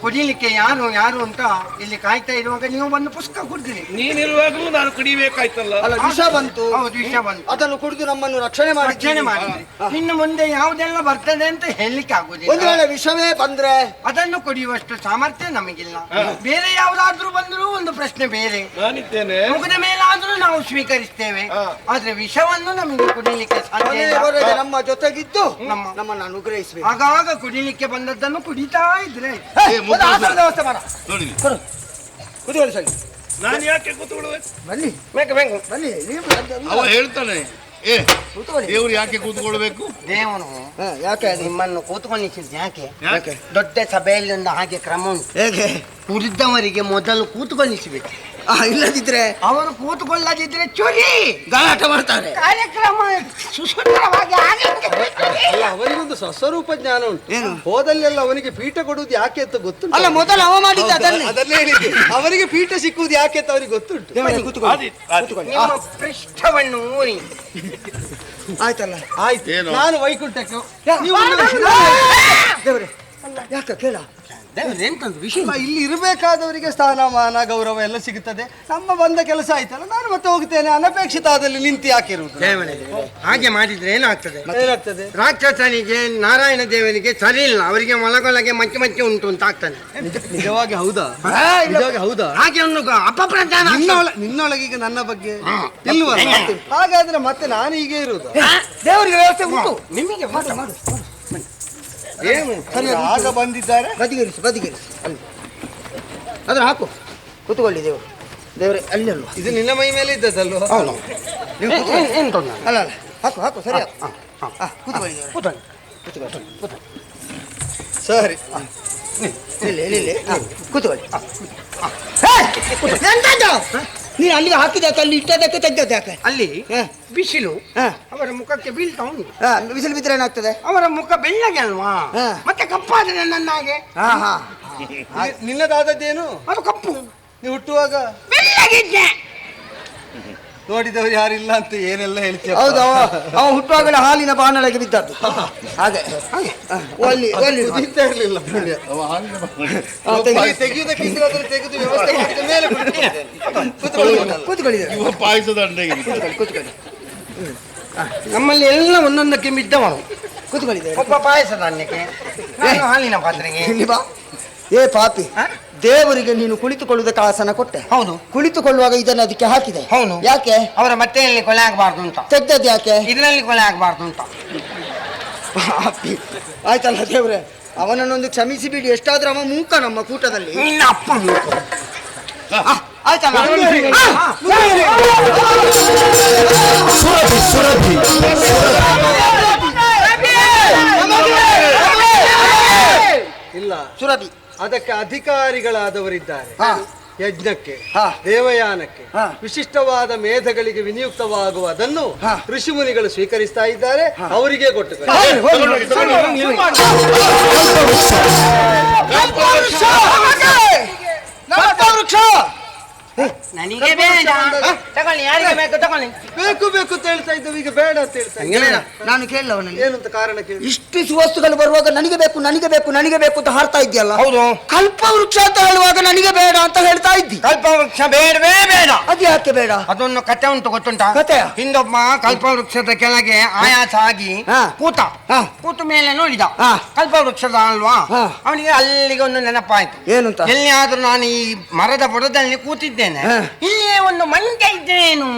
ಕುಡಿಲಿಕ್ಕೆ ಯಾರು ಯಾರು ಅಂತ ಇಲ್ಲಿ ಕಾಯ್ತಾ ಇರುವಾಗ ನೀವು ಬಂದು ಪುಸ್ತಕ ಕುಡ್ತೀನಿ. ನೀನಿರುವಾಗಲೂ ನಾನು ಕುಡಿಬೇಕಾಯ್ತಲ್ಲ. ಅಲ್ಲ, ವಿಷ ಬಂತು. ಹೌದು, ವಿಷ ಬಂತು. ಅದನ್ನು ಕುಡಿದು ನಮ್ಮನ್ನು ರಕ್ಷಣೆ ಮಾಡಿ ಇನ್ನು ಮುಂದೆ ಯಾವುದೆಲ್ಲ ಬರ್ತದೆ ಅಂತ ಹೇಳಲಿಕ್ಕೆ ಆಗುದಿಲ್ಲ. ಒಂದು ವೇಳೆ ವಿಷವೇ ಬಂದ್ರೆ ಅದನ್ನು ಕುಡಿಯುವಷ್ಟು ಸಾಮರ್ಥ್ಯ ನಮಗಿಲ್ಲ. ಬೇರೆ ಯಾವ್ದಾದ್ರೂ ಬಂದರೂ ಒಂದು ಪ್ರಶ್ನೆ ಬೇರೆ. ನಾನಿದ್ದೇನೆ, ಮುಗಿದ ಮೇಲಾದ್ರೂ ನಾವು ಸ್ವೀಕರಿಸ್ತೇವೆ. ಆದ್ರೆ ವಿಷವನ್ನು ನಮಗೆ ಕುಡಿಲಿಕ್ಕೆ ಸಾಧ್ಯ ಇಲ್ಲ. ನಮ್ಮ ಜೊತೆಗಿದ್ದು ನಮ್ಮನ್ನು ಅನುಗ್ರಹಿಸಬೇಕು. ಆಗಾಗ ಕುಡಿಲಿಕ್ಕೆ ಬಂದದ್ದನ್ನು ಕುಡಿತಾ ಇದ್ರೆ ವ್ಯವಸ್ಥೆ ಮಾಡ. ಕುತೂಹಲ ಸರಿ. ನಾನು ಯಾಕೆ ಕೂತ್ಕೊಳ್ಬೇಕು? ಬನ್ನಿ ಬನ್ನಿ. ಅವ ಹೇಳ್ತಾನೆ, ದೇವ್ರು ಯಾಕೆ ಕೂತ್ಕೊಳ್ಬೇಕು? ದೇವನು ಯಾಕೆ ನಿಮ್ಮನ್ನು ಕೂತ್ಕೊಂಡಿಸಿದ್ ಯಾಕೆ? ದೊಡ್ಡ ಸಭೆಯಲ್ಲಿ ಒಂದು ಹಾಗೆ ಕ್ರಮ ಉಂಟು. ಹೇಗೆ? ಉಳಿದವರಿಗೆ ಮೊದಲು ಕೂತ್ಕೊಳ್ಳಿಸಬೇಕು. ಇಲ್ಲದಿದ್ರೆ ಅವರು ಕೂತ್ಕೊಳ್ಳದಿದ್ರೆ ಚೊರಿ ಗಲಾಟೆ ಮಾಡ್ತಾರೆ. ಕಾರ್ಯಕ್ರಮ ಸುಸೂತ್ರವಾಗಿ ಅಲ್ಲ, ಅವನಿಗೊಂದು ಸ್ವಸ್ವರೂಪ ಜ್ಞಾನ ಉಂಟು. ಏನು? ಹೋದಲ್ಲೆಲ್ಲ ಅವನಿಗೆ ಪೀಠ ಕೊಡುವುದು ಯಾಕೆ ಅಂತ ಗೊತ್ತುಂಟು. ಅಲ್ಲ, ಮೊದಲು ಅವ ಮಾಡಿದ್ದ ಅದನ್ನೇ ಹೇಳಿದ್ದೆ. ಅವರಿಗೆ ಪೀಠ ಸಿಕ್ಕುವುದು ಯಾಕೆ ಅಂತ ಅವರಿಗೆ ಗೊತ್ತುಂಟು. ನಿಮ್ಮ ಪೃಷ್ಠವನ್ನು ಊರಿ. ಆಯ್ತಲ್ಲ, ಆಯ್ತು. ನಾನು ವೈಕುಂಠಕ್ಕೆ, ದೇವ್ರೆ ಯಾಕೆ ಕೇಳ. ಎಂತಂದು ವಿಷಯ? ಇಲ್ಲಿ ಇರಬೇಕಾದವರಿಗೆ ಸ್ಥಾನಮಾನ ಗೌರವ ಎಲ್ಲ ಸಿಗುತ್ತದೆ. ನಮ್ಮ ಬಂದ ಕೆಲಸ ಆಯ್ತಲ್ಲ, ನಾನು ಮತ್ತೆ ಹೋಗ್ತೇನೆ. ಅನಪೇಕ್ಷಿತ ಆದಲ್ಲಿ ನಿಂತು ಯಾಕಿರುವುದು? ಹಾಗೆ ಮಾಡಿದ್ರೆ ಏನಾಗ್ತದೆ? ಏನಾಗ್ತದೆ? ರಾಕ್ಷಸನಿಗೆ ನಾರಾಯಣ ದೇವನಿಗೆ ಸರಿ ಇಲ್ಲ, ಅವರಿಗೆ ಮೊಳಗೊಳಗೆ ಮಚ್ಚೆ ಉಂಟು ಅಂತ ಆಗ್ತಾನೆ. ನಿಜವಾಗಿ ಹೌದಾ? ನಿಜವಾಗಿ ಹೌದಾ? ಹಾಗೆ ಒಂದು ಅಪಪ್ರಚಾರ. ನಿನ್ನೊಳಗೀಗ ನನ್ನ ಬಗ್ಗೆ ಇಲ್ವಲ್ಲ? ಹಾಗಾದ್ರೆ ಮತ್ತೆ ನಾನು ಹೀಗೆ ಇರುವುದು. ದೇವರಿಗೆ ವ್ಯವಸ್ಥೆ ಉಂಟು. ನಿಮಗೆ ಮಾಡು. ಆಗ ಬಂದಿದ್ದಾರೆ. ಬದಿಗಿರಿಸಿ ಅಲ್ಲಿ ಅದ್ರ ಹಾಕು. ಕೂತ್ಕೊಳ್ಳಿ ದೇವರು. ದೇವ್ರೆ ಅಲ್ಲಿ ಅಲ್ವಾ? ಇದು ನಿನ್ನ ಮೈ ಮೇಲೆ ಇದ್ದದ್ದಲ್ವ? ಅಲ್ಲ ಹಾಕು ಸರಿ. ಕೂತ್ಕೊಳ್ಳಿ ಸರಿ. ಇಲ್ಲಿ ಕೂತ್ಕೊಳ್ಳಿ. ನೀನು ಅಲ್ಲಿಗೆ ಹಾಕಿದಾಕೆ, ಅಲ್ಲಿ ಇಟ್ಟದಕ್ಕೆ ತೆಗ್ದದ್ಯಾಕೆ? ಅಲ್ಲಿ ಬಿಸಿಲು ಅವರ ಮುಖಕ್ಕೆ ಬೀಳ್ತಾ ಉಂಟು. ಬಿಸಿಲು ಬಿದ್ದರೆ ಏನಾಗ್ತದೆ? ಅವರ ಮುಖ ಬೆಳ್ಳಗೆ ಅಲ್ವಾ, ಮತ್ತೆ ಕಪ್ಪಾದ್ರೆ ನನ್ನಾಗೆ. ನಿನ್ನದಾದದ್ದೇನು? ಅದು ಕಪ್ಪು. ನೀವು ಹುಟ್ಟುವಾಗ ಬೆಳ್ಳಗಿದ್ದೆ. ನೋಡಿದವರು ಯಾರಿಲ್ಲ ಅಂತ ಏನೆಲ್ಲ ಹೇಳ್ತೀಯ. ಹೌದು, ಅವ ಹುಟ್ಟುವಾಗಲೇ ಹಾಲಿನ ಬಾಣಲೆಗೆ ಬಿದ್ದದ್ದು. ಹಾಗೆ ಇರಲಿಲ್ಲ. ತೆಗೆಯುವುದಕ್ಕೆ ತೆಗೆದು ವ್ಯವಸ್ಥೆ ಮಾಡಿದ ಮೇಲೆ ಕೂತ್ಕೊಳ್ಳಿ. ಪಾಯಸದ ಅಂಡೆಗೆ ಕೂತ್ಕೊಳ್ಳಿ. ನಮ್ಮಲ್ಲಿ ಎಲ್ಲ ಒಂದೊಂದಕ್ಕೆ ಬಿದ್ದವನು. ಕೂತ್ಕೊಳ್ಳಿದೆ. ಒಬ್ಬ ಪಾಯಸದ ಅನ್ನಕ್ಕೆ, ನಾನು ಹಾಲಿನ ಪಾತ್ರೆಗೆ. ಇಲ್ಲಿ ಬಾ. ಏ ಪಾಪಿ, ದೇವರಿಗೆ ನೀನು ಕುಳಿತುಕೊಳ್ಳುವುದಕ್ಕೆ ಆಸನ ಕೊಟ್ಟೆ. ಹೌದು. ಕುಳಿತುಕೊಳ್ಳುವಾಗ ಇದನ್ನು ಅದಕ್ಕೆ ಹಾಕಿದೆ. ಹೌದು. ಯಾಕೆ? ಅವರ ಬಟ್ಟೆಯಲ್ಲಿ ಕೊಲೆ ಆಗಬಾರ್ದು ಅಂತ. ತೆಗ್ದದ್ದು ಯಾಕೆ? ಇದರಲ್ಲಿ ಕೊಲೆ ಆಗಬಾರ್ದು ಅಂತ. ಪಾಪಿ, ಆಯ್ತಲ್ಲ ದೇವ್ರೆ, ಅವನನ್ನೊಂದು ಕ್ಷಮಿಸಿ ಬಿಡಿ. ಎಷ್ಟಾದ್ರೂ ಅವ ಮೂಕ ನಮ್ಮ ಕೂಟದಲ್ಲಿ. ನಿನ್ನ ಅಪ್ಪ ಮೂಕ. ಆಯ್ತಲ್ಲ. ಇಲ್ಲ, ಸುರಭಿ. ಅದಕ್ಕೆ ಅಧಿಕಾರಿಗಳಾದವರಿದ್ದಾರೆ. ಯಜ್ಞಕ್ಕೆ, ದೇವಯಾನಕ್ಕೆ, ವಿಶಿಷ್ಟವಾದ ಮೇಧಗಳಿಗೆ ವಿನಿಯುಕ್ತವಾಗುವ ಅದನ್ನು ಋಷಿಮುನಿಗಳು ಸ್ವೀಕರಿಸ್ತಾ ಇದ್ದಾರೆ. ಅವರಿಗೆ ಕೊಟ್ಟು ನನಗೆ ಬೇಡ, ತಗೊಳ್ಳಿ. ಯಾರಿಗೆ ಬೇಕು ತಗೊಳ್ಳಿ. ಬೇಕು ಬೇಕು ಅಂತ ಹೇಳ್ತಾ ಇದ್ದವು, ಈಗ ಬೇಡ ಅಂತ ಹೇಳ್ತಾ ಇದ್ದೆ. ನಾನು ಕೇಳಲ್ಲ ಅವನಲ್ಲಿ ಏನಂತ ಕಾರಣ ಕೇಳಿ. ಇಷ್ಟು ವಸ್ತುಗಳು ಬರುವಾಗ ನನಗೆ ಬೇಕು ನನಗೆ ಬೇಕು ನನಗೆ ಬೇಕು ಅಂತ ಹಾಡ್ತಾ ಇದೆಯಲ್ಲ. ಹೌದು. ಕಲ್ಪವೃಕ್ಷ ಅಂತ ಹೇಳುವಾಗ ನನಗೆ ಬೇಡ ಅಂತ ಹೇಳ್ತಾ ಇದ್ದಿ. ಕಲ್ಪವೃಕ್ಷ ಬೇಡವೇ ಬೇಡ. ಅದು ಯಾಕೆ ಬೇಡ? ಅದೊಂದು ಕತೆ ಉಂಟು, ಗೊತ್ತುಂಟಾ? ಕತೆ? ಹಿಂದೊಬ್ಬ ಕಲ್ಪವೃಕ್ಷದ ಕೆಳಗೆ ಆಯಾಸ ಆಗಿ ಕೂತ ಮೇಲೆ ನೋಡಿದ. ಕಲ್ಪವೃಕ್ಷದ ಅಲ್ವಾ, ಅವನಿಗೆ ಅಲ್ಲಿಗೆ ಒಂದು ನೆನಪಾಯ್ತು. ಏನಂತ? ಎಲ್ಲಿಯಾದ್ರೂ ನಾನು ಈ ಮರದ ಬುಡದಲ್ಲಿ ಕೂತಿದ್ದೇನೆ, ಇಲ್ಲಿಯೇ ಒಂದು ಮಂಚ ಇದ್ರೇನು.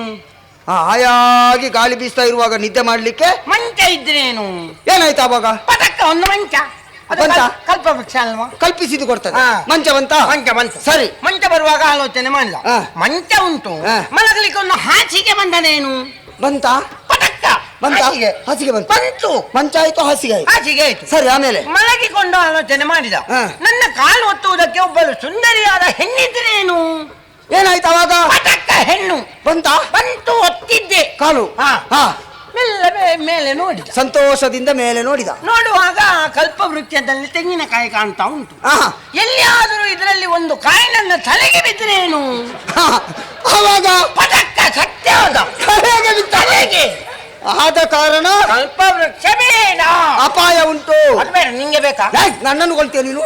ಆಯಾಗಿ ಗಾಳಿ ಬೀಸ್ತಾ ಇರುವಾಗ ನಿದ್ದೆ ಮಾಡ್ಲಿಕ್ಕೆ ಮಂಚ ಇದ್ರೇನು. ಏನಾಯ್ತು ಅವಾಗ? ಪಟಕ್ಕ ಒಂದು ಮಂಚ. ಕಲ್ಪವೃಕ್ಷ ಅಲ್ವಾ, ಕಲ್ಪಿಸಿದ್ದು ಕೊಡ್ತದೆ. ಮಂಚ ಬಂತ? ಮಂಚ ಬಂತು. ಸರಿ. ಮಂಚ ಬರುವಾಗ ಆಲೋಚನೆ ಮಾಡಿದ, ಮಂಚ ಉಂಟು, ಮಲಗಲಿಕ್ಕೆ ಒಂದು ಹಾಸಿಗೆ ಬಂದನೇನು. ಬಂತ? ಪಟಕ್ಕ ಬಂತ? ಹಾಸಿಗೆ ಬಂತು. ಬಂತು. ಮಂಚ ಆಯ್ತು, ಹಾಸಿಗೆ ಆಯ್ತು. ಹಾಸಿಗೆ ಆಯ್ತು. ಸರಿ, ಆಮೇಲೆ ಮಲಗಿಕೊಂಡು ಆಲೋಚನೆ ಮಾಡಿದ, ನನ್ನ ಕಾಲು ಒತ್ತುವುದಕ್ಕೆ ಒಬ್ಬಳು ಸುಂದರಿಯಾದ ಹೆಣ್ಣಿದ್ರೇನು. ಏನಾಯ್ತು ಅವಾಗ? ಪಟಕ್ಕ ಹೆಣ್ಣು ಬಂತ? ಬಂತು. ಒತ್ತಿದ್ದೆ ಕಾಲು. ಮೆಲ್ಲ ಮೇಲೆ ನೋಡಿದ. ಸಂತೋಷದಿಂದ ಮೇಲೆ ನೋಡಿದ. ನೋಡುವಾಗ ಕಲ್ಪವೃಕ್ಷದಲ್ಲಿ ತೆಂಗಿನಕಾಯಿ ಕಾಣ್ತಾ ಉಂಟು. ಎಲ್ಲಿಯಾದರೂ ಇದರಲ್ಲಿ ಒಂದು ಕಾಯಿ ನನ್ನ ತಲೆಗೆ ಬಿದ್ದರೇನು. ಅವಾಗ ಪಟಕ್ಕ ಸತ್ಯವಾದ ತಲೆಗೆ. ಆದ ಕಾರಣ ಕಲ್ಪವೃಕ್ಷ ಬೇಡ, ಅಪಾಯ ಉಂಟು. ಅದು ಬೇಡ. ನಿಂಗೆ ಬೇಕಾ? ನನ್ನನ್ನು ಕೊಳ್ತೀಯ ನೀನು?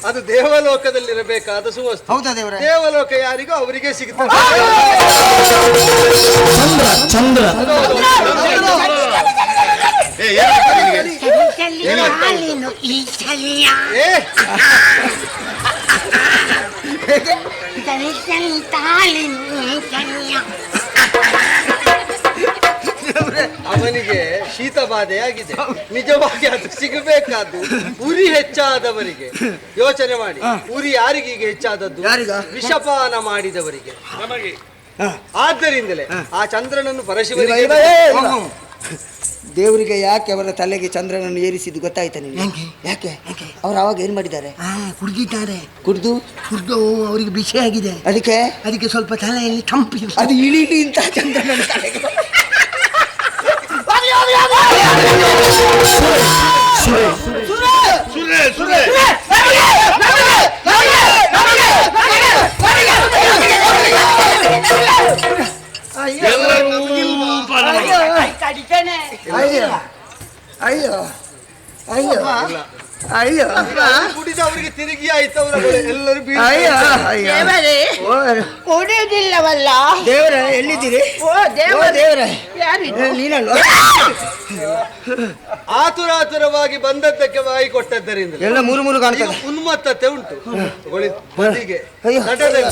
ಅದು ದೇವಲೋಕದಲ್ಲಿರಬೇಕಾದ ಸುವಸ್ತು. ಹೌದಾ ದೇವರೇ? ದೇವಲೋಕ ಯಾರಿಗೂ ಅವರಿಗೆ ಸಿಗುತ್ತದೆ. ಚಂದ್ರ ಅವನಿಗೆ ಶೀತ ಬಾಧೆ ಆಗಿದೆ. ನಿಜವಾಗಿ ಅದು ಸಿಗಬೇಕಾದ್ದು ಉರಿ ಹೆಚ್ಚಾದವರಿಗೆ. ಯೋಚನೆ ಮಾಡಿ, ಉರಿ ಯಾರಿಗೀಗ ಹೆಚ್ಚಾದದ್ದು? ವಿಷಪಾನ ಮಾಡಿದವರಿಗೆ. ಆದ್ದರಿಂದಲೇ ಆ ಚಂದ್ರನನ್ನು ಪರಶಿವನಿಗೆ. ದೇವರಿಗೆ ಯಾಕೆ ಅವರ ತಲೆಗೆ ಚಂದ್ರನನ್ನು ಏರಿಸಿದ್ದು ಗೊತ್ತಾಯ್ತಾ ನಿಮಗೆ? ಯಾಕೆ? ಅವ್ರು ಅವಾಗ ಏನ್ ಮಾಡಿದ್ದಾರೆ? ಕುಡಿದಿದ್ದಾರೆ. ಕುಡ್ದು ಅವರಿಗೆ ಬಿಸಿ ಆಗಿದೆ. ಅದಕ್ಕೆ ಸ್ವಲ್ಪ ತಲೆಯಲ್ಲಿ ತಂಪಿ. ಅದು ಇಳಿ ಅಂತ ಚಂದ್ರನ ತಲೆಗೆ. ಅಯ್ಯೋ ಅಯ್ಯೋ ಅಯ್ಯೋ, ಕುಡಿದ ಅವರಿಗೆ ತಿರುಗಿ ಆಯ್ತು. ಎಲ್ಲರೂ ಕುಡಿದಿಲ್ಲವಲ್ಲ. ದೇವರೇ ಎಲ್ಲಿದ್ದೀರಿ? ದೇವರೇ ನೀನಲ್ವ? ಆತುರಾತುರವಾಗಿ ಬಂದದ್ದಕ್ಕೆ ಬಾಯಿ ಕೊಟ್ಟದ್ದರಿಂದ ಎಲ್ಲ ಮೂರು ಕಾಣ್ತದೆ. ಉನ್ಮತ್ತತೆ ಉಂಟು. ಬದಿಗೆ ನಟದಲ್ಲಿ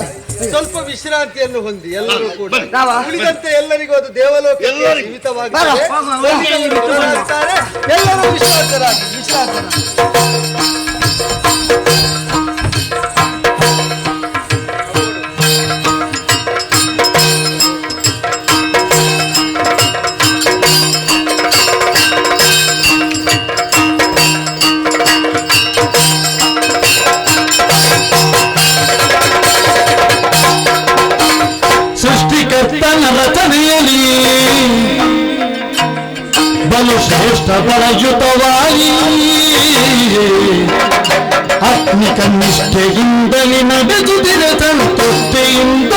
ಸ್ವಲ್ಪ ವಿಶ್ರಾಂತಿಯನ್ನು ಹೊಂದಿ ಎಲ್ಲರೂ ಕೂಡ. ಉಳಿದಂತೆ ಎಲ್ಲರಿಗೂ ಅದು ದೇವಲೋಕ ಜೀವಿತವಾಗುತ್ತದೆ. ಎಲ್ಲರೂ ವಿಶ್ರಾಂತರಾಗಿ ಬಲು ಶ್ರೇಷ್ಠ ಬಲಯುತವಾಗಿ ಆತ್ಮಿಕ ನಿಷ್ಠೆಯಿಂದಲೇ ನಡೆದುದಿರ ಸಂತೃಪ್ತಿಯಿಂದ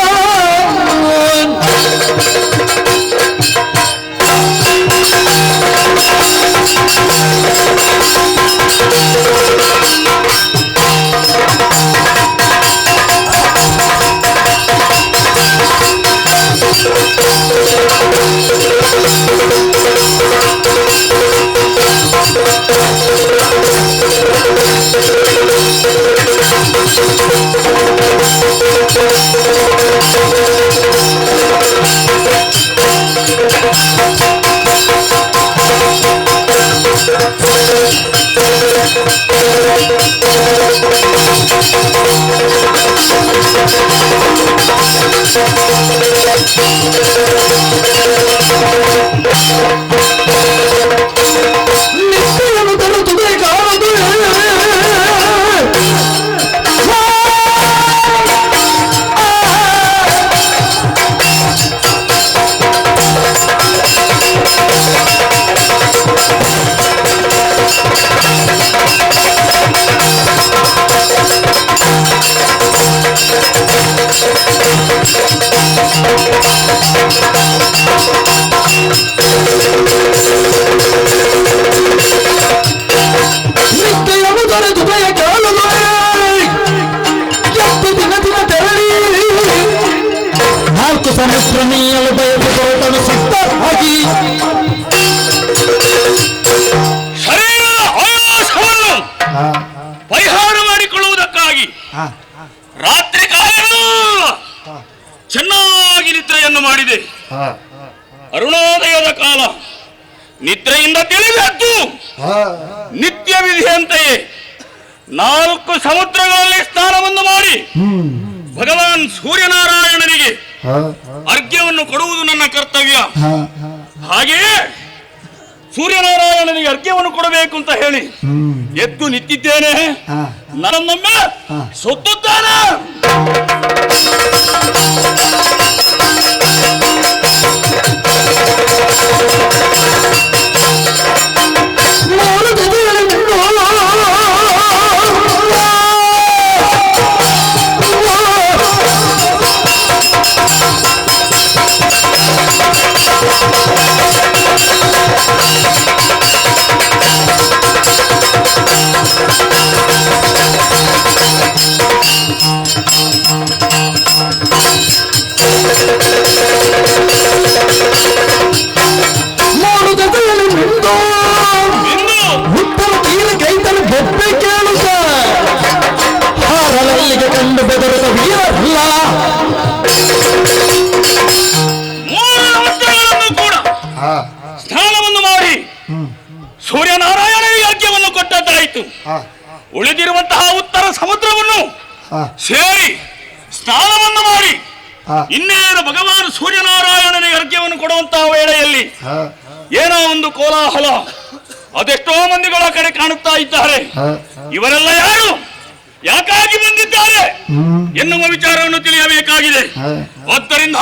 ನಿತ್ಯವನ್ನು ತರುತ್ತದೆ ಕಾಣದು ನಿತ್ಯವನ್ನು ತರುತ್ತದೆ ಕಾಣದು ಎಷ್ಟು ದಿನ ತೆರಳಿ ನಾಲ್ಕು ಸಮುದ್ರ ನೀಯಲು ಬಯಸುತ್ತನು ಸಿದ್ಧವಾಗಿ ಶರೀರದ ಆಯಾಸವನ್ನು ಪರಿಹಾರ ಮಾಡಿಕೊಳ್ಳುವುದಕ್ಕಾಗಿ ರಾತ್ರಿ ಕಾಲವೆಲ್ಲ ಚೆನ್ನಾಗಿ ನಿದ್ರೆಯನ್ನು ಮಾಡಿದೆ. ಅರುಣೋದಯದ ಕಾಲ ನಿದ್ರೆಯಿಂದ ತಿಳಿದದ್ದು ನಿತ್ಯ ವಿಧಿಯಂತೆಯೇ 4 ಸಮುದ್ರಗಳಲ್ಲಿ ಸ್ನಾನವನ್ನು ಮಾಡಿ ಭಗವಾನ್ ಸೂರ್ಯನಾರಾಯಣನಿಗೆ ಅರ್ಘ್ಯವನ್ನು ಕೊಡುವುದು ನನ್ನ ಕರ್ತವ್ಯ. ಹಾಗೆಯೇ ಸೂರ್ಯನಾರಾಯಣನಿಗೆ ಅರ್ಘ್ಯವನ್ನು ಕೊಡಬೇಕು ಅಂತ ಹೇಳಿ ಎದ್ದು ನಿಂತಿದ್ದೇನೆ. ನನ್ನೊಮ್ಮೆ ಸುತ್ತುತ್ತಾನೆ. ಉತ್ತರ ತೀರ ಕೈತಲು ಬೆಪ್ಪೆ ಕೇಳುತ್ತ ಹಾರಲಲ್ಲಿಗೆ ಕಂಡು ಬೆದರದ ವೀರಲ್ಲ ಕೂಡ ಸ್ನಾನವನ್ನು ಮಾಡಿ ಸೂರ್ಯನಾರಾಯಣನಿಗೆ ಯಜ್ಞವನ್ನು ಕೊಟ್ಟದ್ದಾಯಿತು. ಉಳಿದಿರುವಂತಹ ಉತ್ತರ ಸಮುದ್ರವನ್ನು ಸೇರಿ ಸ್ನಾನವನ್ನು ಮಾಡಿ ಇನ್ನೇನು ಭಗವಾನ್ ಸೂರ್ಯನಾರಾಯಣನಿಗೆ ಅರ್ಘ್ಯವನ್ನು ಕೊಡುವಂತಹ ವೇಳೆಯಲ್ಲಿ ಏನೋ ಒಂದು ಕೋಲಾಹಲ ಅದೆಷ್ಟೋ ಮಂದಿಗಳ ಕಡೆ ಕಾಣುತ್ತಾ ಇದ್ದಾರೆ. ಇವರೆಲ್ಲ ಯಾರು, ಯಾಕಾಗಿ ಬಂದಿದ್ದಾರೆ ಎನ್ನುವ ವಿಚಾರವನ್ನು ತಿಳಿಯಬೇಕಾಗಿದೆ. ಆದ್ದರಿಂದ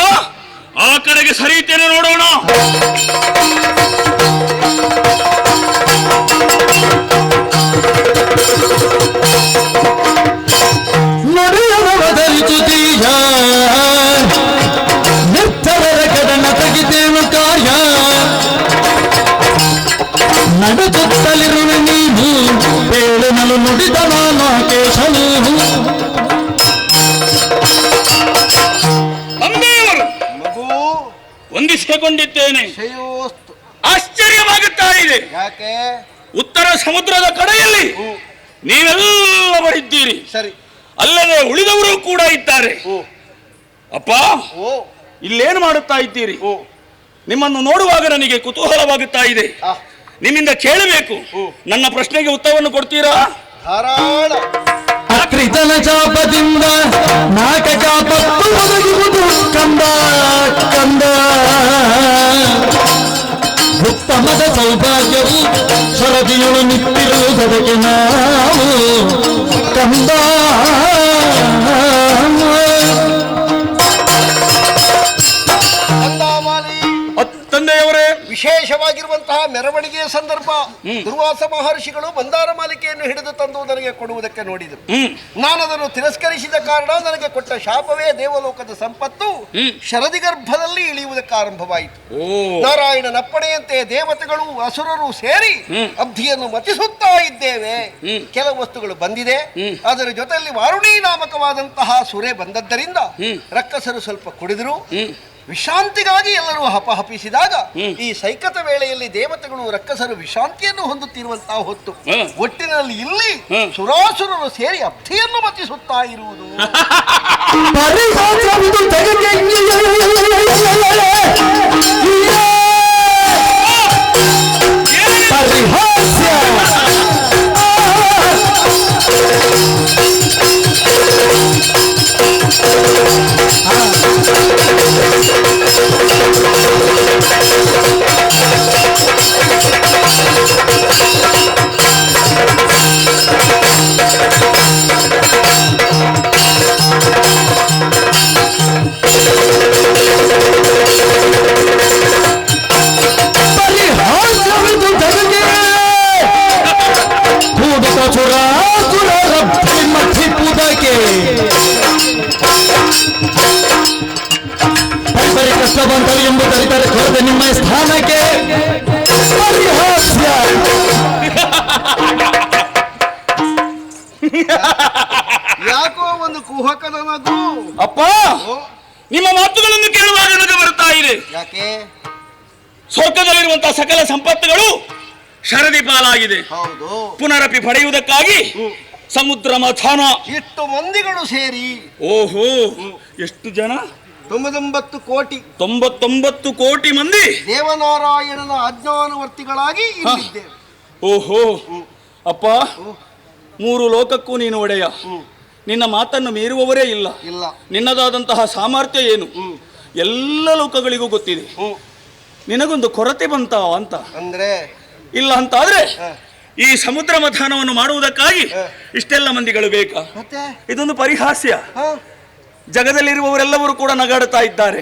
ಆ ಕಡೆಗೆ ಸರಿತೇನೆ ನೋಡೋಣ. ನಡೆಯುವುದರಿಸುತ್ತೀಯ ನಿರ್ಧರರ ಕಡನ ತೆಗೆದೇನು ಕಾರ್ಯ ನಡೆಸುತ್ತಲಿರುವೆ ನೀನು ಬೇಡನಲು ನುಡಿದ ನಾನು ಕೇಶನು ಹೊಂದಿಸಿಕೊಂಡಿದ್ದೇನೆ. ಆಶ್ಚರ್ಯವಾಗುತ್ತಾ ಇದೆ. ಯಾಕೆ? ಉತ್ತರ ಸಮುದ್ರದ ಕಡೆಯಲ್ಲಿ ನೀವೆಲ್ಲವರಿದ್ದೀರಿ, ಸರಿ, ಅಲ್ಲದೆ ಉಳಿದವರು ಕೂಡ ಇದ್ದಾರೆ. ಅಪ್ಪ, ಇಲ್ಲೇನು ಮಾಡುತ್ತಾ ಇದ್ದೀರಿ? ನಿಮ್ಮನ್ನು ನೋಡುವಾಗ ನನಗೆ ಕುತೂಹಲವಾಗುತ್ತಾ ಇದೆ. ನಿಮ್ಮಿಂದ ಕೇಳಬೇಕು. ನನ್ನ ಪ್ರಶ್ನೆಗೆ ಉತ್ತರವನ್ನು ಕೊಡ್ತೀರಾ? ಧಾರಾಳ. ಅಕೃತನ ಚಾಪದಿಂದ ನಾಕ ಚಾಪತ್ತು ಒದಗುವುದು ಕಂದ ಕಂದ ಉತ್ತಮದ ಸೌಭಾಗ್ಯವು ಸರದಿಯಳು ನಿಂತಿರುವುದಕ್ಕೆ ನಾವು ಕಂದ. ತಂದೆಯವರೇ, ವಿಶೇಷ ವಿಶೇಷವಾಗಿರುವಂತಹ ಮೆರವಣಿಗೆಯ ಸಂದರ್ಭ ದುರ್ವಾಸ ಮಹರ್ಷಿಗಳು ಮಂದಾರ ಮಾಲಿಕೆಯನ್ನು ಹಿಡಿದು ತಂದು ನನಗೆ ಕೊಡುವುದಕ್ಕೆ ನೋಡಿದರು. ನಾನು ಅದನ್ನು ತಿರಸ್ಕರಿಸಿದ ಕಾರಣ ನನಗೆ ಕೊಟ್ಟ ಶಾಪವೇ ದೇವಲೋಕದ ಸಂಪತ್ತು ಶರದಿ ಗರ್ಭದಲ್ಲಿ ಇಳಿಯುವುದಕ್ಕೆ ಆರಂಭವಾಯಿತು. ನಾರಾಯಣನಪ್ಪಣೆಯಂತೆ ದೇವತೆಗಳು ಅಸುರರು ಸೇರಿ ಅಬ್ಧಿಯನ್ನು ಮತಿಸುತ್ತಾ ಇದ್ದೇವೆ. ಕೆಲವು ವಸ್ತುಗಳು ಬಂದಿದೆ, ಅದರ ಜೊತೆಯಲ್ಲಿ ವಾರುಣಿ ನಾಮಕವಾದಂತಹ ಸುರೆ ಬಂದದ್ದರಿಂದ ರಕ್ಕಸರು ಸ್ವಲ್ಪ ಕುಡಿದರು. ವಿಶ್ರಾಂತಿಗಾಗಿ ಎಲ್ಲರೂ ಹಪಹಪಿಸಿದಾಗ ಈ ಸೈಕತ ವೇಳೆಯಲ್ಲಿ ದೇವತೆಗಳು ರಕ್ಕಸರು ವಿಶ್ರಾಂತಿಯನ್ನು ಹೊಂದುತ್ತಿರುವಂತಹ ಹೊತ್ತು ಒಟ್ಟಿನಲ್ಲಿ ಇಲ್ಲಿ ಸುರಾಸುರರು ಸೇರಿ ಅಬ್ಧಿಯನ್ನು ಮತಿಸುತ್ತಾ ಇರುವುದು. ಕಷ್ಟ ಬಂತರು ಎಂಬುದರಿತಾರೆ ಕೊರತೆ ನಿಮ್ಮ ಸ್ಥಾನಕ್ಕೆ ಯಾಕೋ ಒಂದು ಕುಹಕದ ನಗು. ಅಪ್ಪ, ನಿಮ್ಮ ಮಾತುಗಳನ್ನು ಕೇಳುವಾಗ ನನಗೆ ಬರ್ತಾ ಇದೆ. ಯಾಕೆ? ಸ್ವರ್ಗದಲ್ಲಿರುವಂತಹ ಸಕಲ ಸಂಪತ್ತುಗಳು ಶರದಿ ಪಾಲಾಗಿದೆ. ಹೌದು. ಪುನರಪಿ ಪಡೆಯುವುದಕ್ಕಾಗಿ ಸಮುದ್ರ ಮಥಾನ. ಇಷ್ಟು ಮಂದಿಗಳು ಸೇರಿ. ಓಹೋ, ಎಷ್ಟು ಜನ? 99 ಕೋಟಿ. 99 ಕೋಟಿ ಮಂದಿ ದೇವನಾರಾಯಣನ ಅಜ್ಞಾನವರ್ತಿಗಳಾಗಿ ಇಲ್ಲಿದ್ದೇವೆ. ಓಹೋ ಅಪ್ಪ, 3 ಲೋಕಕ್ಕೂ ನೀನು ಒಡೆಯ. ನಿನ್ನ ಮಾತನ್ನು ಮೀರುವವರೇ ಇಲ್ಲ. ನಿನ್ನದಾದಂತಹ ಸಾಮರ್ಥ್ಯ ಏನು ಎಲ್ಲ ಲೋಕಗಳಿಗೂ ಗೊತ್ತಿದೆ. ನಿನಗೊಂದು ಕೊರತೆ ಬಂತ ಅಂತ ಅಂದ್ರೆ ಇಲ್ಲ ಅಂತಾದ್ರೆ ಈ ಸಮುದ್ರ ಮಥಾನವನ್ನು ಮಾಡುವುದಕ್ಕಾಗಿ ಇಷ್ಟೆಲ್ಲ ಮಂದಿಗಳು ಬೇಕಾ? ಇದೊಂದು ಪರಿಹಾಸ್ಯ. ಜಗದಲ್ಲಿರುವವರೆಲ್ಲರೂ ಕೂಡ ನಗಾಡುತ್ತಾ ಇದ್ದಾರೆ.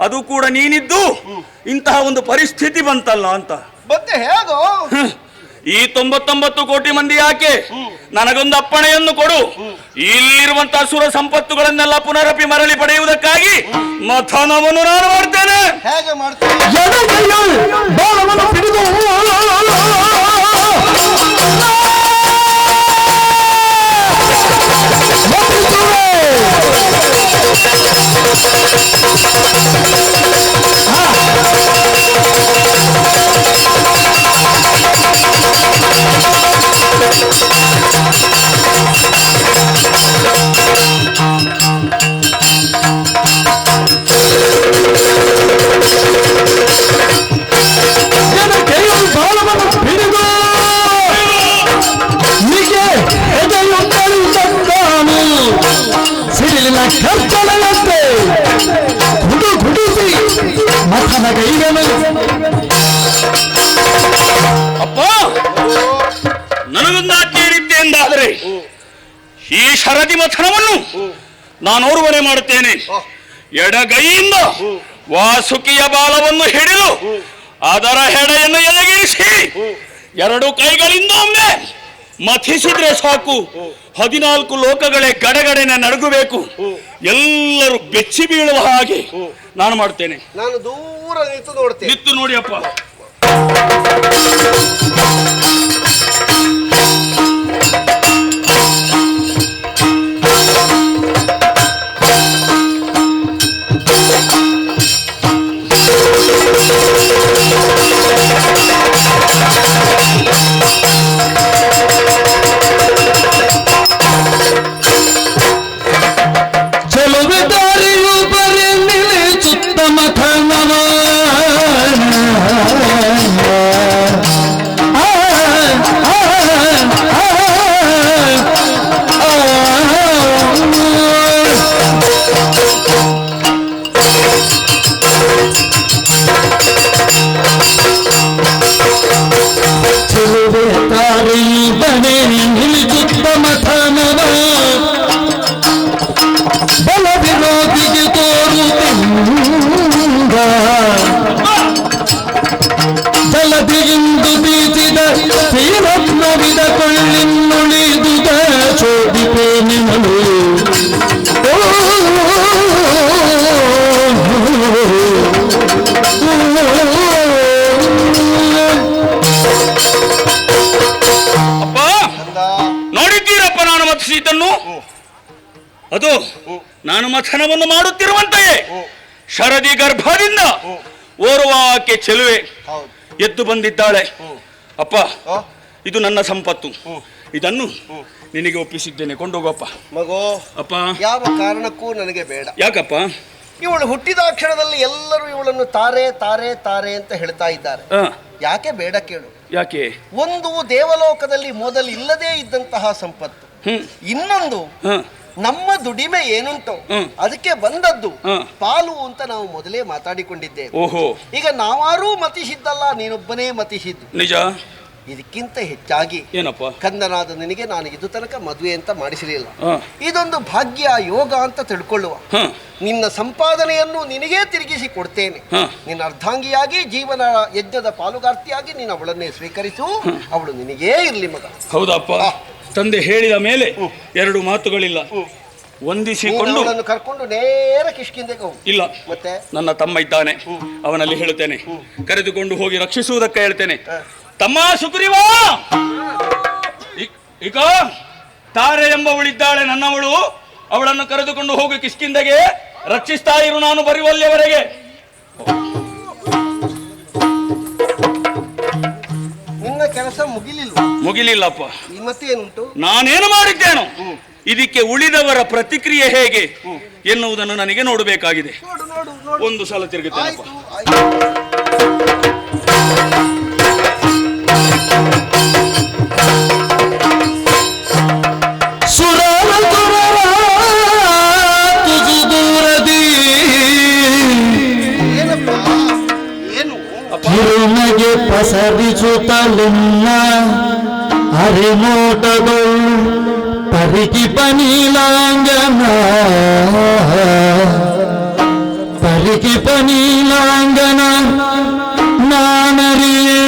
ಅದು ಕೂಡ ನೀನಿದ್ದು ಇಂತಹ ಒಂದು ಪರಿಸ್ಥಿತಿ ಬಂತಲ್ಲ ಅಂತ. ಮತ್ತೆ ಹೇಗೋ ಈ 99 ಕೋಟಿ ಮಂದಿ ಯಾಕೆ? ನನಗೊಂದು ಅಪ್ಪಣೆಯನ್ನು ಕೊಡು. ಇಲ್ಲಿರುವಂತಹ ಸುರ ಸಂಪತ್ತುಗಳನ್ನೆಲ್ಲ ಪುನರಪಿ ಮರಳಿ ಪಡೆಯುವುದಕ್ಕಾಗಿ ಮಥನವನ್ನು ನಾನು ಮಾಡ್ತೇನೆ. ಹೇಗೆ ಮಾಡ್ತೇನೆ? ಖರ್ಚನಂತೆ ಗುಡುಗುಡಿಸಿ ಮಥನ ಗೈಗನು. ಅಪ್ಪ, ನನಗೊಂದು ಆಜ್ಞೆ ನೀಡಿದ್ದೆ ಎಂದಾದರೆ ಈ ಶರದಿ ಮಥನವನ್ನು ನಾನೋರ್ವರೆ ಮಾಡುತ್ತೇನೆ. ಎಡಗೈಯಿಂದ ವಾಸುಕಿಯ ಬಾಲವನ್ನು ಹಿಡಿದು ಅದರ ಹೆಡೆಯನ್ನು ಎದಗಿರಿಸಿ 2 ಕೈಗಳಿಂದ ಒಮ್ಮೆ ಮಥಿಸಿದ್ರೆ ಸಾಕು. 14 ಲೋಕಗಳೇ ಗಡಗಡೆನ ನಡುಗಬೇಕು. ಎಲ್ಲರೂ ಬೆಚ್ಚಿ ಬೀಳುವ ಹಾಗೆ ನಾನು ಮಾಡ್ತೇನೆ. ನಾನು ದೂರ ನಿಂತು ನೋಡ್ತೇನೆ. ನಿಂತು ನೋಡಿ ಅಪ್ಪ. ಬದಿಯಿಂದು ಬೀಸಿದ ತೀರತ್ನವಿದ ಕೊಳ್ಳಿನ್ನುಳಿದುದ ಶೋಭಿಪೇ ನಿಮಲು ಅಪ್ಪ, ನೋಡಿದ್ದೀರಪ್ಪ ನಾನು ಮಥಿಸಿದ್ದನ್ನು? ಅದು ನಾನು ಮಥನವನ್ನು ಮಾಡುತ್ತಿರುವಂತೆಯೇ ಶರದಿ ಗರ್ಭದಿಂದ ಓರ್ವ ಆಕೆ ಚೆಲುವೆ ಎದ್ದು ಬಂದಿದ್ದಾಳೆ. ಅಪ್ಪ, ಇದು ನನ್ನ ಸಂಪತ್ತು, ಇದನ್ನು ನಿನಗೆ ಒಪ್ಪಿಸಿದ್ದೇನೆ, ಕೊಂಡೋಗಪ್ಪ. ಮಗೋ ಅಪ್ಪ, ಯಾವ ಕಾರಣಕ್ಕೂ ನನಗೆ ಬೇಡ. ಯಾಕಪ್ಪ? ಇವಳು ಹುಟ್ಟಿದ ಕ್ಷಣದಲ್ಲಿ ಎಲ್ಲರೂ ಇವಳನ್ನು ತಾರೆ ತಾರೆ ತಾರೆ ಅಂತ ಹೇಳ್ತಾ ಇದ್ದಾರೆ. ಯಾಕೆ ಬೇಡ ಕೇಳು. ಯಾಕೆ? ಒಂದು ದೇವಲೋಕದಲ್ಲಿ ಮೊದಲು ಇಲ್ಲದೇ ಇದ್ದಂತಹ ಸಂಪತ್ತು, ಇನ್ನೊಂದು ನಮ್ಮ ದುಡಿಮೆ ಏನುಂಟು ಅದಕ್ಕೆ ಬಂದದ್ದು ಪಾಲು ಅಂತ ನಾವು ಮೊದಲೇ ಮಾತಾಡಿಕೊಂಡಿದ್ದೇವೆ. ಓಹೋ, ಈಗ ನಾವಾರೂ ಮತಿಸಿದ್ದಲ್ಲ, ನೀನೊಬ್ಬನೇ ಮತಿಸಿದ್ದು. ನಿಜ. ಇದಕ್ಕಿಂತ ಹೆಚ್ಚಾಗಿ ಏನಪ್ಪ, ಕಂದನಾದ ನಿನಗೆ ನಾನು ಇದು ತನಕ ಮದುವೆ ಅಂತ ಮಾಡಿಸಲಿಲ್ಲ. ಇದೊಂದು ಭಾಗ್ಯ, ಯೋಗ ಅಂತ ತಿಳ್ಕೊಳ್ಳುವ. ನಿನ್ನ ಸಂಪಾದನೆಯನ್ನು ನಿನಗೇ ತಿರುಗಿಸಿ ಕೊಡ್ತೇನೆ. ನಿನ್ನ ಅರ್ಧಾಂಗಿಯಾಗಿ, ಜೀವನ ಯಜ್ಞದ ಪಾಲುಗಾರ್ತಿಯಾಗಿ ನೀನು ಅವಳನ್ನೇ ಸ್ವೀಕರಿಸು. ಅವಳು ನಿನಗೇ ಇರ್ಲಿ ಮಗ. ಹೌದಪ್ಪ. ತಂದೆ ಹೇಳಿದ ಮೇಲೆ ಎರಡು ಮಾತುಗಳಿಲ್ಲ. ವಂದಿಸಿಕೊಂಡು ಅವಳನ್ನು ಕರ್ಕೊಂಡು ನೇರ ಕಿಷ್ಕಿಂದೆಗೆ ಹೋಗು. ಇಲ್ಲ, ಮತ್ತೆ ನನ್ನ ತಮ್ಮ ಇದ್ದಾನೆ, ಅವನಲ್ಲಿ ಹೇಳುತ್ತೇನೆ, ಕರೆದುಕೊಂಡು ಹೋಗಿ ರಕ್ಷಿಸುವುದಕ್ಕೆ ಹೇಳ್ತೇನೆ. ತಮ್ಮ ಸುಗ್ರೀವಾ, ಈಗ ತಾರೆ ಎಂಬವಳಿದ್ದಾಳೆ ನನ್ನವಳು, ಅವಳನ್ನು ಕರೆದುಕೊಂಡು ಹೋಗಿ ಕಿಷ್ಕಿಂದೆಗೆ ರಕ್ಷಿಸ್ತಾ ಇರು, ನಾನು ಬರುವಲ್ಲಿಯವರೆಗೆ. ನಿನ್ನ ಕೆಲಸ ಮುಗಿಲಿಲ್ವಾ? ಮುಗಿಲಿಲ್ಲಪ್ಪ. ಮತ್ತೆ ಏನುಂಟು? ನಾನೇನು ಮಾಡಿದ್ದೇನು, ಇದಕ್ಕೆ ಉಳಿದವರ ಪ್ರತಿಕ್ರಿಯೆ ಹೇಗೆ ಎನ್ನುವುದನ್ನು ನನಗೆ ನೋಡಬೇಕಾಗಿದೆ. ಒಂದು ಸಲ ತಿರುಗುತ್ತೇನಪ್ಪ. ಕಿರುನಗೆ ಪಸರಿಸುತ್ತಲಿನ್ನ ಅರೆನೋಟಗಳು ಪರಿಕಿ ಪನೀಲಾಂಗನ ಪರಿಕಿ ಪನೀಲಾಂಗನ ನಾನರಿಯೇ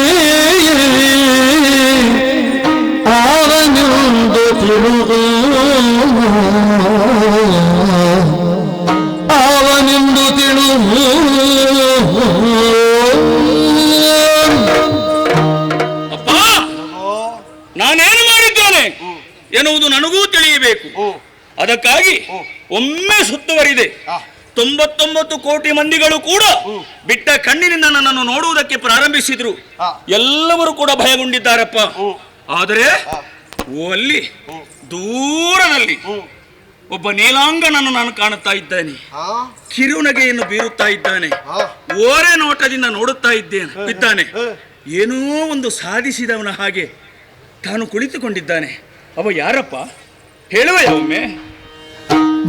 ಅವನೊಂದು ತಿರುಗು ಅವನೆಂದು ತಿಳುವು ನಾನೇನು ಮಾಡಿದ್ದೇನೆ ಎನ್ನುವುದು ನನಗೂ ತಿಳಿಯಬೇಕು. ಅದಕ್ಕಾಗಿ ಒಮ್ಮೆ ಸುತ್ತುವರಿದೆ 99 ಕೋಟಿ ಮಂದಿಗಳು ಕೂಡ ಬಿಟ್ಟ ಕಣ್ಣಿನಿಂದ ನನ್ನನ್ನು ನೋಡುವುದಕ್ಕೆ ಪ್ರಾರಂಭಿಸಿದ್ರು. ಎಲ್ಲರೂ ಕೂಡ ಭಯಗೊಂಡಿದ್ದಾರಪ್ಪ. ಆದರೆ ಅಲ್ಲಿ ದೂರದಲ್ಲಿ ಒಬ್ಬ ನೀಲಾಂಗನನ್ನು ನಾನು ಕಾಣುತ್ತಾ ಇದ್ದೇನೆ. ಕಿರುನಗೆಯನ್ನು ಬೀರುತ್ತಾ ಇದ್ದಾನೆ. ಓರೆ ನೋಟದಿಂದ ನೋಡುತ್ತಾ ಇದ್ದಾನೆ. ಏನೋ ಒಂದು ಸಾಧಿಸಿದವನ ಹಾಗೆ ತಾನು ಕುಳಿತುಕೊಂಡಿದ್ದಾನೆ. ಅವ ಯಾರಪ್ಪ ಹೇಳುವ ಒಮ್ಮೆ?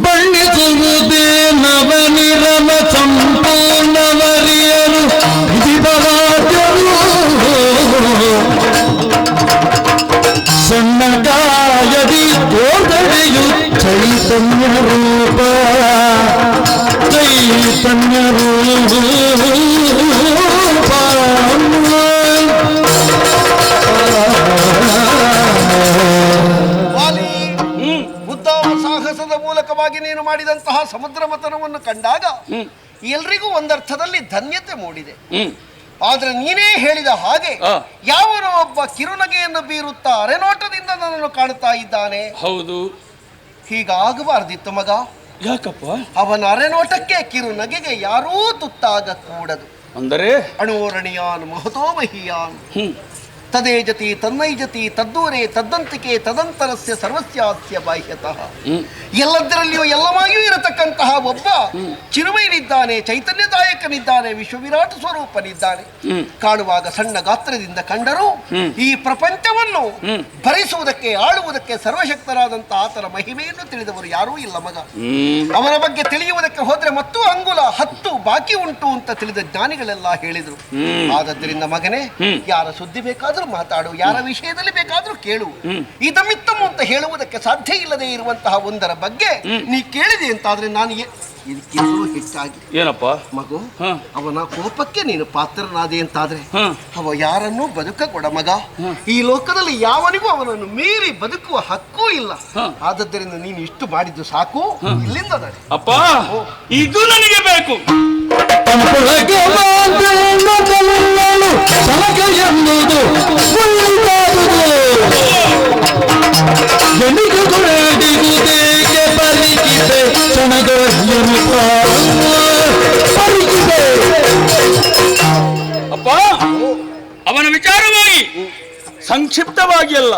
ಬಣ್ಣಿಸುವುದೇ ನವನಿರಮ ಸಂಪೂರ್ಣವರಿಯರು ವಿಧಿಪವಾದ್ಯರು ಸಣ್ಣ ಗಾಯದಿ ತೋದಡೆಯು ಚೈತನ್ಯ ರೂಪ ಚೈತನ್ಯ ರೂಪ ಸಾಹಸದ ಮೂಲಕವಾಗಿ ನೀನು ಮಾಡಿದಂತಹ ಸಮುದ್ರ ಮಥನವನ್ನು ಕಂಡಾಗ ಎಲ್ರಿಗೂ ಒಂದರ್ಥದಲ್ಲಿ ಧನ್ಯತೆ ಮೂಡಿದೆ. ಆದ್ರೆ ನೀನೇ ಹೇಳಿದ ಹಾಗೆ ಯಾವನೋ ಒಬ್ಬ ಕಿರುನಗೆಯನ್ನು ಬೀರುತ್ತಾ ಅರೆನೋಟದಿಂದ ನನ್ನನ್ನು ಕಾಣುತ್ತಾ ಇದ್ದಾನೆ. ಹೌದು, ಹೀಗಾಗಬಾರ್ದಿತ್ತು ಮಗ. ಯಾಕಪ್ಪ? ಅವನ ಅರೆನೋಟಕ್ಕೆ ಕಿರುನಗೆಗೆ ಯಾರೂ ತುತ್ತಾಗಕೂಡದು. ಅಂದರೆ ಅಣೋರಣೀಯಾನ್ ಮಹತೋ ಮಹೀಯಾನ್ ತದೇಜತಿ ತನ್ನೈಜತಿ ತದ್ದೂರೇ ತದ್ದಂತಿಕೆ ತದಂತರಸ್ಯ ಸರ್ವಸ್ಯಾಸ್ಯ ಬಾಹ್ಯತಃ. ಎಲ್ಲದರಲ್ಲಿಯೂ ಎಲ್ಲವಾಗಿಯೂ ಇರತಕ್ಕಂತಹ ಒಬ್ಬ ಚಿರುಮೈನಿದ್ದಾನೆ, ಚೈತನ್ಯದಾಯಕನಿದ್ದಾನೆ, ವಿಶ್ವವಿರಾಟ ಸ್ವರೂಪನಿದ್ದಾನೆ. ಕಾಣುವಾಗ ಸಣ್ಣ ಗಾತ್ರದಿಂದ ಕಂಡರೂ ಈ ಪ್ರಪಂಚವನ್ನು ಭರಿಸುವುದಕ್ಕೆ ಆಳುವುದಕ್ಕೆ ಸರ್ವಶಕ್ತರಾದಂತಹ ಆತನ ಮಹಿಮೆಯನ್ನು ತಿಳಿದವರು ಯಾರೂ ಇಲ್ಲ ಮಗ. ಅವನ ಬಗ್ಗೆ ತಿಳಿಯುವುದಕ್ಕೆ ಹೋದ್ರೆ ಮತ್ತು ಅಂಗುಲ 10 ಬಾಕಿ ಉಂಟು ಅಂತ ತಿಳಿದ ಜ್ಞಾನಿಗಳೆಲ್ಲ ಹೇಳಿದ್ರು. ಆದದ್ದರಿಂದ ಮಗನೇ, ಯಾರ ಸುದ್ದಿ ಬೇಕಾದ್ರೂ ಮಾತಾಡು, ಯಾರ ವಿಷಯದಲ್ಲಿ ಬೇಕಾದ್ರೂ ಕೇಳು. ಇದಮಿತ್ತಮ್ ಅಂತ ಹೇಳುವುದಕ್ಕೆ ಸಾಧ್ಯ ಇಲ್ಲದೆ ಇರುವಂತಹ ಒಂದರ ಬಗ್ಗೆ ನೀ ಕೇಳಿದೆ ಅಂತಾದ್ರೆ ನಾನು ಇದಕ್ಕಿಂತಲೂ ಹೆಚ್ಚಾಗಿ ಏನಪ್ಪ ಮಗು, ಅವನ ಕೋಪಕ್ಕೆ ನೀನು ಪಾತ್ರನಾದೆ ಅಂತಾದ್ರೆ ಅವ ಯಾರನ್ನೂ ಬದುಕಕೊಡ ಮಗ. ಈ ಲೋಕದಲ್ಲಿ ಯಾವನಿಗೂ ಅವನನ್ನು ಮೀರಿ ಬದುಕುವ ಹಕ್ಕೂ ಇಲ್ಲ. ಆದದ್ದರಿಂದ ನೀನು ಇಷ್ಟು ಮಾಡಿದ್ದು ಸಾಕು. ಇಲ್ಲಿಂದ ನಡೆ. ಅಪ್ಪ, ಇದು ನನಗೆ ಬೇಕು. ಅಪ್ಪ, ಅವನ ವಿಚಾರವಾಗಿ ಸಂಕ್ಷಿಪ್ತವಾಗಿ ಅಲ್ಲ,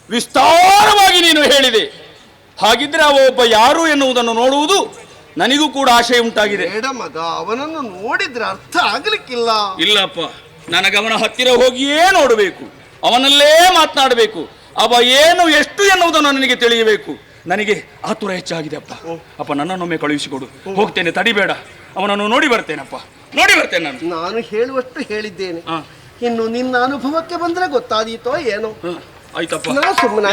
ವಿಸ್ತಾರವಾಗಿ ನೀನು ಹೇಳಿದೆ. ಹಾಗಿದ್ರೆ ಅವ ಒಬ್ಬ ಯಾರು ಎನ್ನುವುದನ್ನು ನೋಡುವುದು ನನಗೂ ಕೂಡ ಆಶಯ ಉಂಟಾಗಿದೆ. ಬೇಡ ಮಗ, ಅವನನ್ನು ನೋಡಿದ್ರೆ ಅರ್ಥ ಆಗ್ಲಿಕ್ಕಿಲ್ಲ. ಇಲ್ಲಪ್ಪ, ನನಗವನ ಹತ್ತಿರ ಹೋಗಿಯೇ ನೋಡಬೇಕು, ಅವನಲ್ಲೇ ಮಾತನಾಡಬೇಕು. ಅವ ಏನು ಎಷ್ಟು ಎನ್ನುವುದನ್ನು ನನಗೆ ತಿಳಿಯಬೇಕು. ನನಗೆ ಆತುರ ಹೆಚ್ಚಾಗಿದೆ ಅಪ್ಪ. ಅಪ್ಪ, ನನ್ನನ್ನೊಮ್ಮೆ ಕಳುಹಿಸಿಕೊಡು. ಹೋಗ್ತೇನೆ, ತಡಿಬೇಡ. ಅವನನ್ನು ನೋಡಿ ಬರ್ತೇನಪ್ಪ, ನೋಡಿ ಬರ್ತೇನೆ. ನಾನು ಹೇಳುವಷ್ಟು ಹೇಳಿದ್ದೇನೆ. ಇನ್ನು ನಿನ್ನ ಅನುಭವಕ್ಕೆ ಬಂದ್ರೆ ಗೊತ್ತಾದೀತೋ ಏನೋ. ಆಯ್ತಪ್ಪ, ನಾ ಸುಮ್ಮನೆ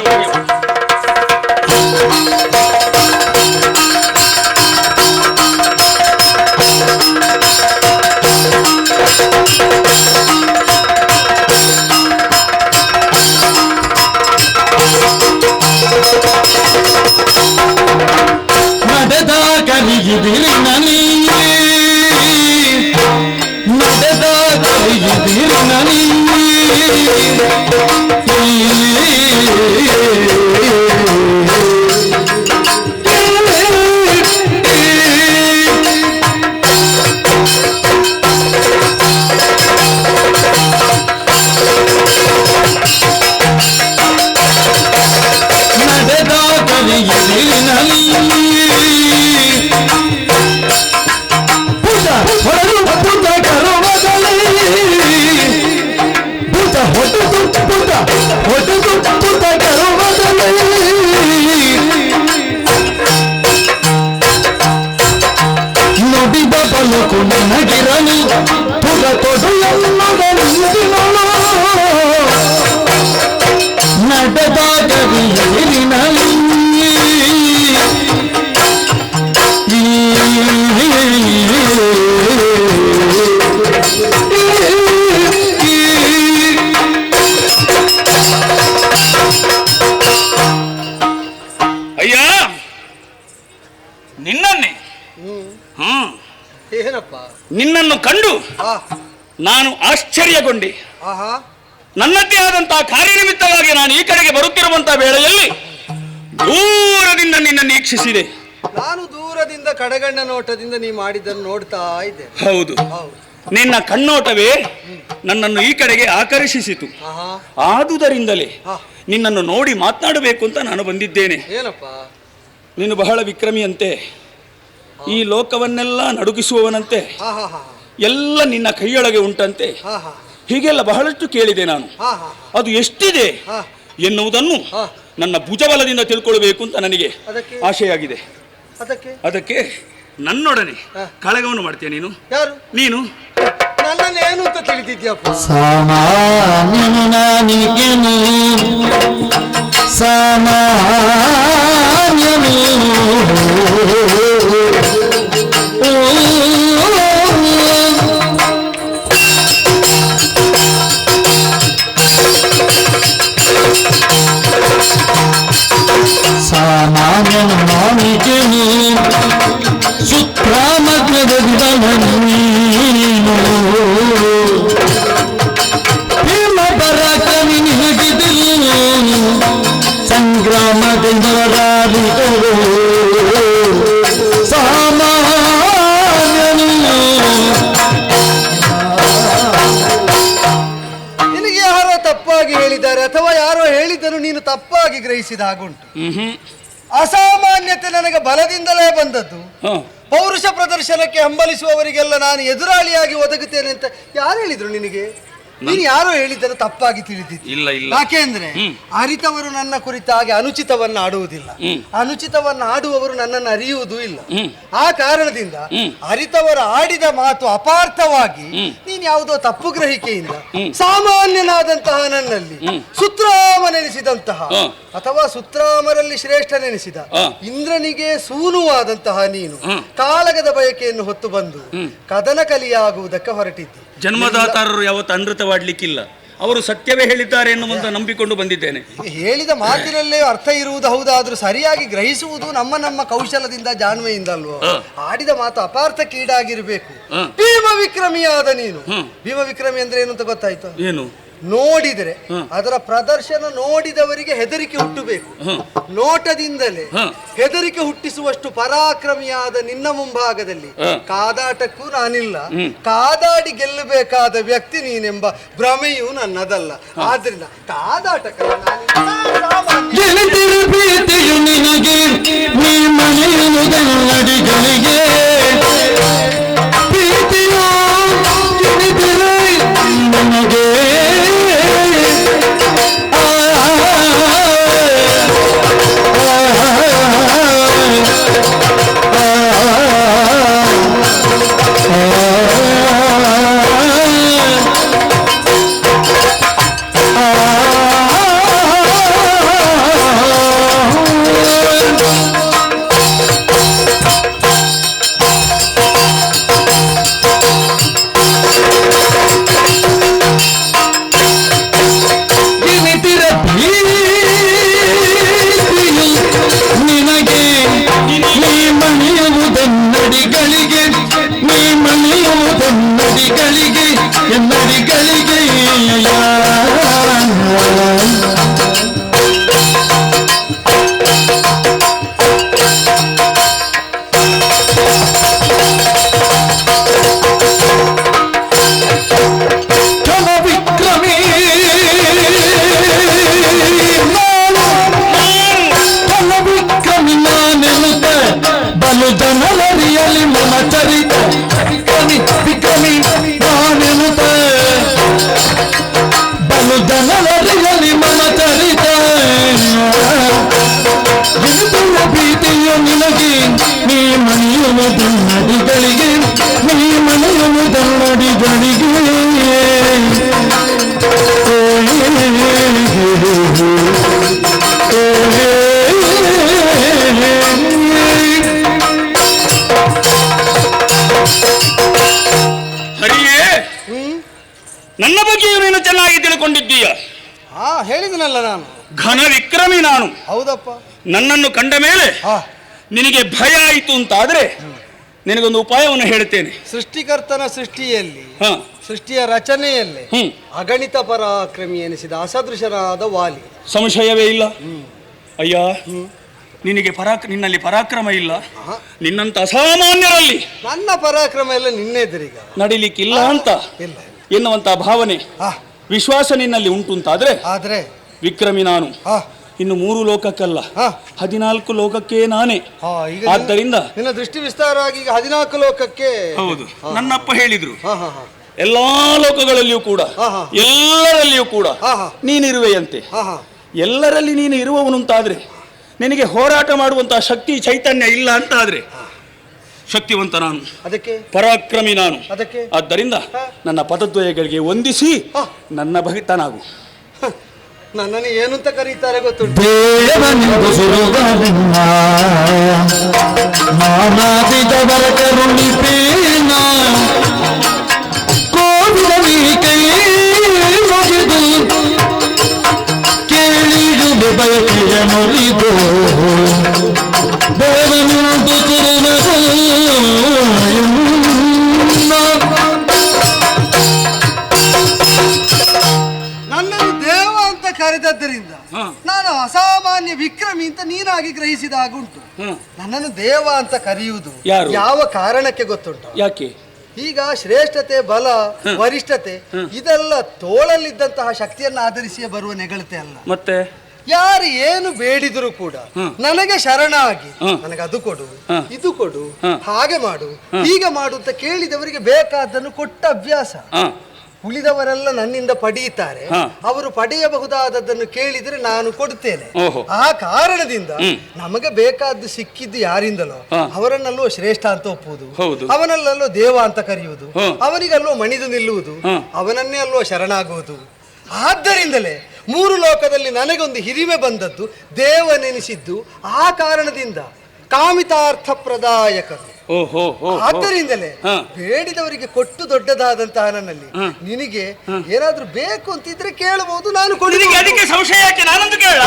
ನಡೆದ ಕಲಿಯಿದಿರಿ ನನೀ, ನಡೆದ ಕಲಿಯಿದಿರಿ ನನೀ. ನಡೆದ ಕಲಿಯಿದಿರಿ ನನೀ. ಪುಟ ಹೊಡೆದು ಪುಟ ಕರುವದಲ್ಲಿ, ಪುಟ ಹೊಡೆದು ಪುಟ ಹೊಡೆದು ಪುಟ ಕರುವದಲ್ಲಿ. ನುಡಿದ ಬಲುಕು ನನಗಿರಲು ಪುಟ ತೊಡು ಎನ್ನುವ ನಿಂದಿನಳು. ನಡೆದ ಕಲಿಯಿರಿನಲ್ಲಿ ಅಯ್ಯ, ನಿನ್ನನ್ನೇ ಏನಪ್ಪ ನಿನ್ನನ್ನು ಕಂಡು ನಾನು ಆಶ್ಚರ್ಯಗೊಂಡೆ. ನನ್ನದೇ ಆದಂತಹ ಕಾರ್ಯನಿಮಿತ್ತವಾಗಿ ನಾನು ಈ ಕಡೆಗೆ ಬರುತ್ತಿರುವಂತಹ ವೇಳೆಯಲ್ಲಿ ದೂರದಿಂದ ನಿನ್ನ ನೀಕ್ಷಿಸಿದೆ. ನಾನು ದೂರದಿಂದ ಕಡೆಗಣ್ಣ ನೋಟದಿಂದ ನೀ ಮಾಡಿದ್ದನ್ನು ನೋಡ್ತಾ ಇದ್ದೆ. ಹೌದು, ನಿನ್ನ ಕಣ್ಣೋಟವೇ ನನ್ನನ್ನು ಈ ಕಡೆಗೆ ಆಕರ್ಷಿಸಿತು. ಆದುದರಿಂದಲೇ ನಿನ್ನನ್ನು ನೋಡಿ ಮಾತನಾಡಬೇಕು ಅಂತ ನಾನು ಬಂದಿದ್ದೇನೆ. ಏನಪ್ಪ, ನೀನು ಬಹಳ ವಿಕ್ರಮಿಯಂತೆ, ಈ ಲೋಕವನ್ನೆಲ್ಲ ನಡುಗಿಸುವವನಂತೆ, ಎಲ್ಲ ನಿನ್ನ ಕೈಯೊಳಗೆ ಉಂಟಂತೆ, ಹೀಗೆಲ್ಲ ಬಹಳಷ್ಟು ಕೇಳಿದೆ ನಾನು. ಅದು ಎಷ್ಟಿದೆ ಎನ್ನುವುದನ್ನು ನನ್ನ ಭುಜಬಲದಿಂದ ತಿಳ್ಕೊಳ್ಬೇಕು ಅಂತ ನನಗೆ ಆಶೆಯಾಗಿದೆ. ಅದಕ್ಕೆ ನನ್ನೊಡನೆ ಕಳಗವನ್ನು ಮಾಡ್ತೀಯ ನೀನು. ಯಾರು ನೀನು? ನನ್ನನ್ನು ಏನು ಅಂತ ತಿಳಿದಿದ್ಯಪ್ಪ? ಸಾಮಾನ್ಯನು ನಾನಿಗೆನು, ಸಾಮಾನ್ಯನು ಸಾಮಾನ್ಯನು ನಾನಿಗೆನು, ಸುತ್ರಾಮಗ್ನದ ನೀನು ಭೀಮ ಬರಕನಿ ಹಿಡಿದಿಲ್ಲ, ಸಂಗ್ರಾಮದಿಂದ ರಾಧಿದರು ಸಾಮಾನ್ಯನು. ನಿನಗೆ ಯಾರೋ ತಪ್ಪಾಗಿ ಹೇಳಿದ್ದಾರೆ ಅಥವಾ ಯಾರೋ ಹೇಳಿದ್ದನ್ನು ನೀನು ತಪ್ಪಾಗಿ ಗ್ರಹಿಸಿದ ಹಾಗುಂಟು. ಅಸಾಮಾನ್ಯತೆ ನನಗೆ ಬಲದಿಂದಲೇ ಬಂದದ್ದು. ಪೌರುಷ ಪ್ರದರ್ಶನಕ್ಕೆ ಹಂಬಲಿಸುವವರಿಗೆಲ್ಲ ನಾನು ಎದುರಾಳಿಯಾಗಿ ಒದಗುತ್ತೇನೆ ಅಂತ ಯಾರು ಹೇಳಿದ್ರು ನಿನಗೆ? ನೀನು ಯಾರೋ ಹೇಳಿದ್ದನ್ನು ತಪ್ಪಾಗಿ ತಿಳಿದಿದ್ದಿ. ಇಲ್ಲ ಇಲ್ಲ. ಯಾಕೆಂದ್ರೆ ಅರಿತವರು ನನ್ನ ಕುರಿತಾಗಿ ಅನುಚಿತವನ್ನ ಆಡುವುದಿಲ್ಲ, ಅನುಚಿತವನ್ನ ಆಡುವವರು ನನ್ನನ್ನು ಅರಿಯುವುದೂ ಇಲ್ಲ. ಆ ಕಾರಣದಿಂದ ಅರಿತವರು ಆಡಿದ ಮಾತು ಅಪಾರ್ಥವಾಗಿ ನೀನು ಯಾವುದೋ ತಪ್ಪು ಗ್ರಹಿಕೆಯಿಂದ ಸಾಮಾನ್ಯನಾದಂತಹ ನನ್ನಲ್ಲಿ ಸುತ್ರಾಮನೆನಿಸಿದಂತಹ ಅಥವಾ ಸುತ್ರಾಮರಲ್ಲಿ ಶ್ರೇಷ್ಠನೆನಿಸಿದ ಇಂದ್ರನಿಗೆ ಸೂನುವಾದಂತಹ ನೀನು ಕಾಳಗದ ಬಯಕೆಯನ್ನು ಹೊತ್ತು ಬಂದು ಕದನ ಕಲಿಯಾಗುವುದಕ್ಕೆ ಹೊರಟಿದ್ದಿ. ಜನ್ಮದಾತಾರರು ಯಾವತ್ತು ಅನೃತವಾಡ್ಲಿಕ್ಕಿಲ್ಲ, ಅವರು ಸತ್ಯವೇ ಹೇಳಿದ್ದಾರೆ ಎನ್ನುವಂತ ನಂಬಿಕೊಂಡು ಬಂದಿದ್ದೇನೆ. ಹೇಳಿದ ಮಾತಿನಲ್ಲೇ ಅರ್ಥ ಇರುವುದು ಹೌದಾದ್ರೂ ಸರಿಯಾಗಿ ಗ್ರಹಿಸುವುದು ನಮ್ಮ ನಮ್ಮ ಕೌಶಲದಿಂದ ಜಾಣ್ಮೆಯಿಂದ ಅಲ್ವೋ. ಆಡಿದ ಮಾತು ಅಪಾರ್ಥಕ್ಕೀಡಾಗಿರ್ಬೇಕು. ಭೀಮ ವಿಕ್ರಮಿಯಾದ ನೀನು, ಭೀಮ ವಿಕ್ರಮಿ ಅಂದ್ರೆ ಏನು ಅಂತ ಗೊತ್ತಾಯ್ತು? ಏನು? ನೋಡಿದರೆ ಅದರ ಪ್ರದರ್ಶನ ನೋಡಿದವರಿಗೆ ಹೆದರಿಕೆ ಹುಟ್ಟಬೇಕು. ನೋಟದಿಂದಲೇ ಹೆದರಿಕೆ ಹುಟ್ಟಿಸುವಷ್ಟು ಪರಾಕ್ರಮಿಯಾದ ನಿನ್ನ ಮುಂಭಾಗದಲ್ಲಿ ಕಾದಾಟಕ್ಕೂ ನಾನಿಲ್ಲ. ಕಾದಾಡಿ ಗೆಲ್ಲಬೇಕಾದ ವ್ಯಕ್ತಿ ನೀನೆಂಬ ಭ್ರಮೆಯೂ ನನ್ನದಲ್ಲ. ಆದ್ರಿಂದ ಕಾದಾಟಕ್ಕಲ್ಲ ನನ್ನ ಬಗ್ಗೆಯೂ ನೀನು ಚೆನ್ನಾಗಿ ತಿಳ್ಕೊಂಡಿದ್ದೀಯ. ಹೇಳಿದನಲ್ಲ ನಾನು ಘನ ವಿಕ್ರಮಿ ನಾನು. ಹೌದಪ್ಪ. ನನ್ನನ್ನು ಕಂಡ ಮೇಲೆ ನಿನಗೆ ಭಯ ಆಯಿತು ಅಂತಾದ್ರೆ ನಿನಗೊಂದು ಉಪಾಯವನ್ನು ಹೇಳ್ತೇನೆ. ಸೃಷ್ಟಿಕರ್ತನ ಸೃಷ್ಟಿಯಲ್ಲಿ, ಸೃಷ್ಟಿಯ ರಚನೆಯಲ್ಲಿ ಅಗಣಿತ ಪರಾಕ್ರಮಿ ಎನಿಸಿದ ಅಸದೃಶನಾದ ವಾಲಿ, ಸಂಶಯವೇ ಇಲ್ಲ. ಅಯ್ಯ, ನಿನ್ನಲ್ಲಿ ಪರಾಕ್ರಮ ಇಲ್ಲ. ನಿನ್ನಂತ ಅಸಾಮಾನ್ಯರಲ್ಲಿ ನನ್ನ ಪರಾಕ್ರಮ ಎಲ್ಲ ನಿನ್ನೆದುರೀಗ ನಡಿಲಿಕ್ಕಿಲ್ಲ ಅಂತ ಎನ್ನುವಂತ ಭಾವನೆ, ವಿಶ್ವಾಸ ನಿನ್ನಲ್ಲಿ ಉಂಟು ಅಂತಾದ್ರೆ ವಿಕ್ರಮಿ ನಾನು. ಇನ್ನು 3 ಲೋಕಕ್ಕಲ್ಲ 14 ಲೋಕಕ್ಕೆ ನಾನೇ. ಆದ್ದರಿಂದ ನಿನ್ನ ದೃಷ್ಟಿ ವಿಸ್ತಾರ ಆಗಿ 14 ಲೋಕಕ್ಕೆ. ಹೌದು, ನನ್ನಪ್ಪ ಹೇಳಿದ್ರು ಎಲ್ಲಾ ಲೋಕಗಳಲ್ಲಿಯೂ ಕೂಡ ಎಲ್ಲರಲ್ಲಿಯೂ ಕೂಡ ನೀನಿರುವೆಯಂತೆ. ಎಲ್ಲರಲ್ಲಿ ನೀನು ಇರುವವನುಂತಾದ್ರೆ ನಿನಗೆ ಹೋರಾಟ ಮಾಡುವಂತಹ ಶಕ್ತಿ ಚೈತನ್ಯ ಇಲ್ಲ ಅಂತಾದ್ರೆ ಶಕ್ತಿವಂತ ನಾನು, ಅದಕ್ಕೆ ಪರಾಕ್ರಮಿ ನಾನು. ಅದಕ್ಕೆ ಆದ್ದರಿಂದ ನನ್ನ ಪದದ್ವಯಗಳಿಗೆ ವಂದಿಸಿ ನನ್ನ ಭಕ್ತನಾಗು. ನನ್ನನ್ನು ಏನು ಅಂತ ಕರೀತಾರೆ ಗೊತ್ತುಂಟು? ಬಯಕೆಯ ಮುರಿದು ನನ್ನನ್ನು ದೇವ ಅಂತ ಕರೆದದ್ದರಿಂದ ನಾನು ಅಸಾಮಾನ್ಯ ವಿಕ್ರಮಿ ಅಂತ ನೀನಾಗಿ ಗ್ರಹಿಸಿದ ಹಾಗುಂಟು. ನನ್ನನ್ನು ದೇವ ಅಂತ ಕರೆಯುವುದು ಯಾವ ಕಾರಣಕ್ಕೆ ಗೊತ್ತುಂಟು? ಯಾಕೆ? ಈಗ ಶ್ರೇಷ್ಠತೆ, ಬಲ, ವರಿಷ್ಠತೆ ಇದೆಲ್ಲ ತೋಳಲ್ಲಿದ್ದಂತಹ ಶಕ್ತಿಯನ್ನು ಆಧರಿಸಿಯೇ ಬರುವ ನೆಗಳತೆ ಅಲ್ಲ. ಮತ್ತೆ ಯಾರು ಏನು ಬೇಡಿದರೂ ಕೂಡ ನನಗೆ ಶರಣಾಗಿ ನನಗೆ ಅದು ಕೊಡು, ಇದು ಕೊಡು, ಹಾಗೆ ಮಾಡು, ಹೀಗೆ ಮಾಡು ಅಂತ ಕೇಳಿದವರಿಗೆ ಬೇಕಾದ್ದನ್ನು ಕೊಟ್ಟ ಅಭ್ಯಾಸ. ಉಳಿದವರೆಲ್ಲ ನನ್ನಿಂದ ಪಡೆಯುತ್ತಾರೆ, ಅವರು ಪಡೆಯಬಹುದಾದದ್ದನ್ನು ಕೇಳಿದ್ರೆ ನಾನು ಕೊಡುತ್ತೇನೆ. ಆ ಕಾರಣದಿಂದ ನಮಗೆ ಬೇಕಾದ್ದು ಸಿಕ್ಕಿದ್ದು ಯಾರಿಂದಲೋ ಅವರನ್ನಲ್ಲೋ ಶ್ರೇಷ್ಠ ಅಂತ ಒಪ್ಪುವುದು, ಅವನಲ್ಲೋ ದೇವ ಅಂತ ಕರೆಯುವುದು, ಅವನಿಗಲ್ಲೋ ಮಣಿದು ನಿಲ್ಲುವುದು, ಅವನನ್ನೇ ಅಲ್ಲೋ ಶರಣಾಗುವುದು. ಆದ್ದರಿಂದಲೇ 3 ಲೋಕದಲ್ಲಿ ನನಗೊಂದು ಹಿರಿಮೆ ಬಂದದ್ದು, ದೇವನೆನಿಸಿದ್ದು ಆ ಕಾರಣದಿಂದ. ಕಾಮಿತಾರ್ಥ ಪ್ರದಾಯಕರು. ಆದ್ದರಿಂದಲೇ ಬೇಡಿದವರಿಗೆ ಕೊಟ್ಟು ದೊಡ್ಡದಾದಂತಹ ನನ್ನಲ್ಲಿ ನಿನಗೆ ಏನಾದ್ರೂ ಬೇಕು ಅಂತಿದ್ರೆ ಕೇಳಬಹುದು, ನಾನು ಕೊಡುತ್ತೇನೆ. ಅದಕ್ಕೆ ಸಂಶಯ ಯಾಕೆ? ನಾನಂದು ಕೇಳ.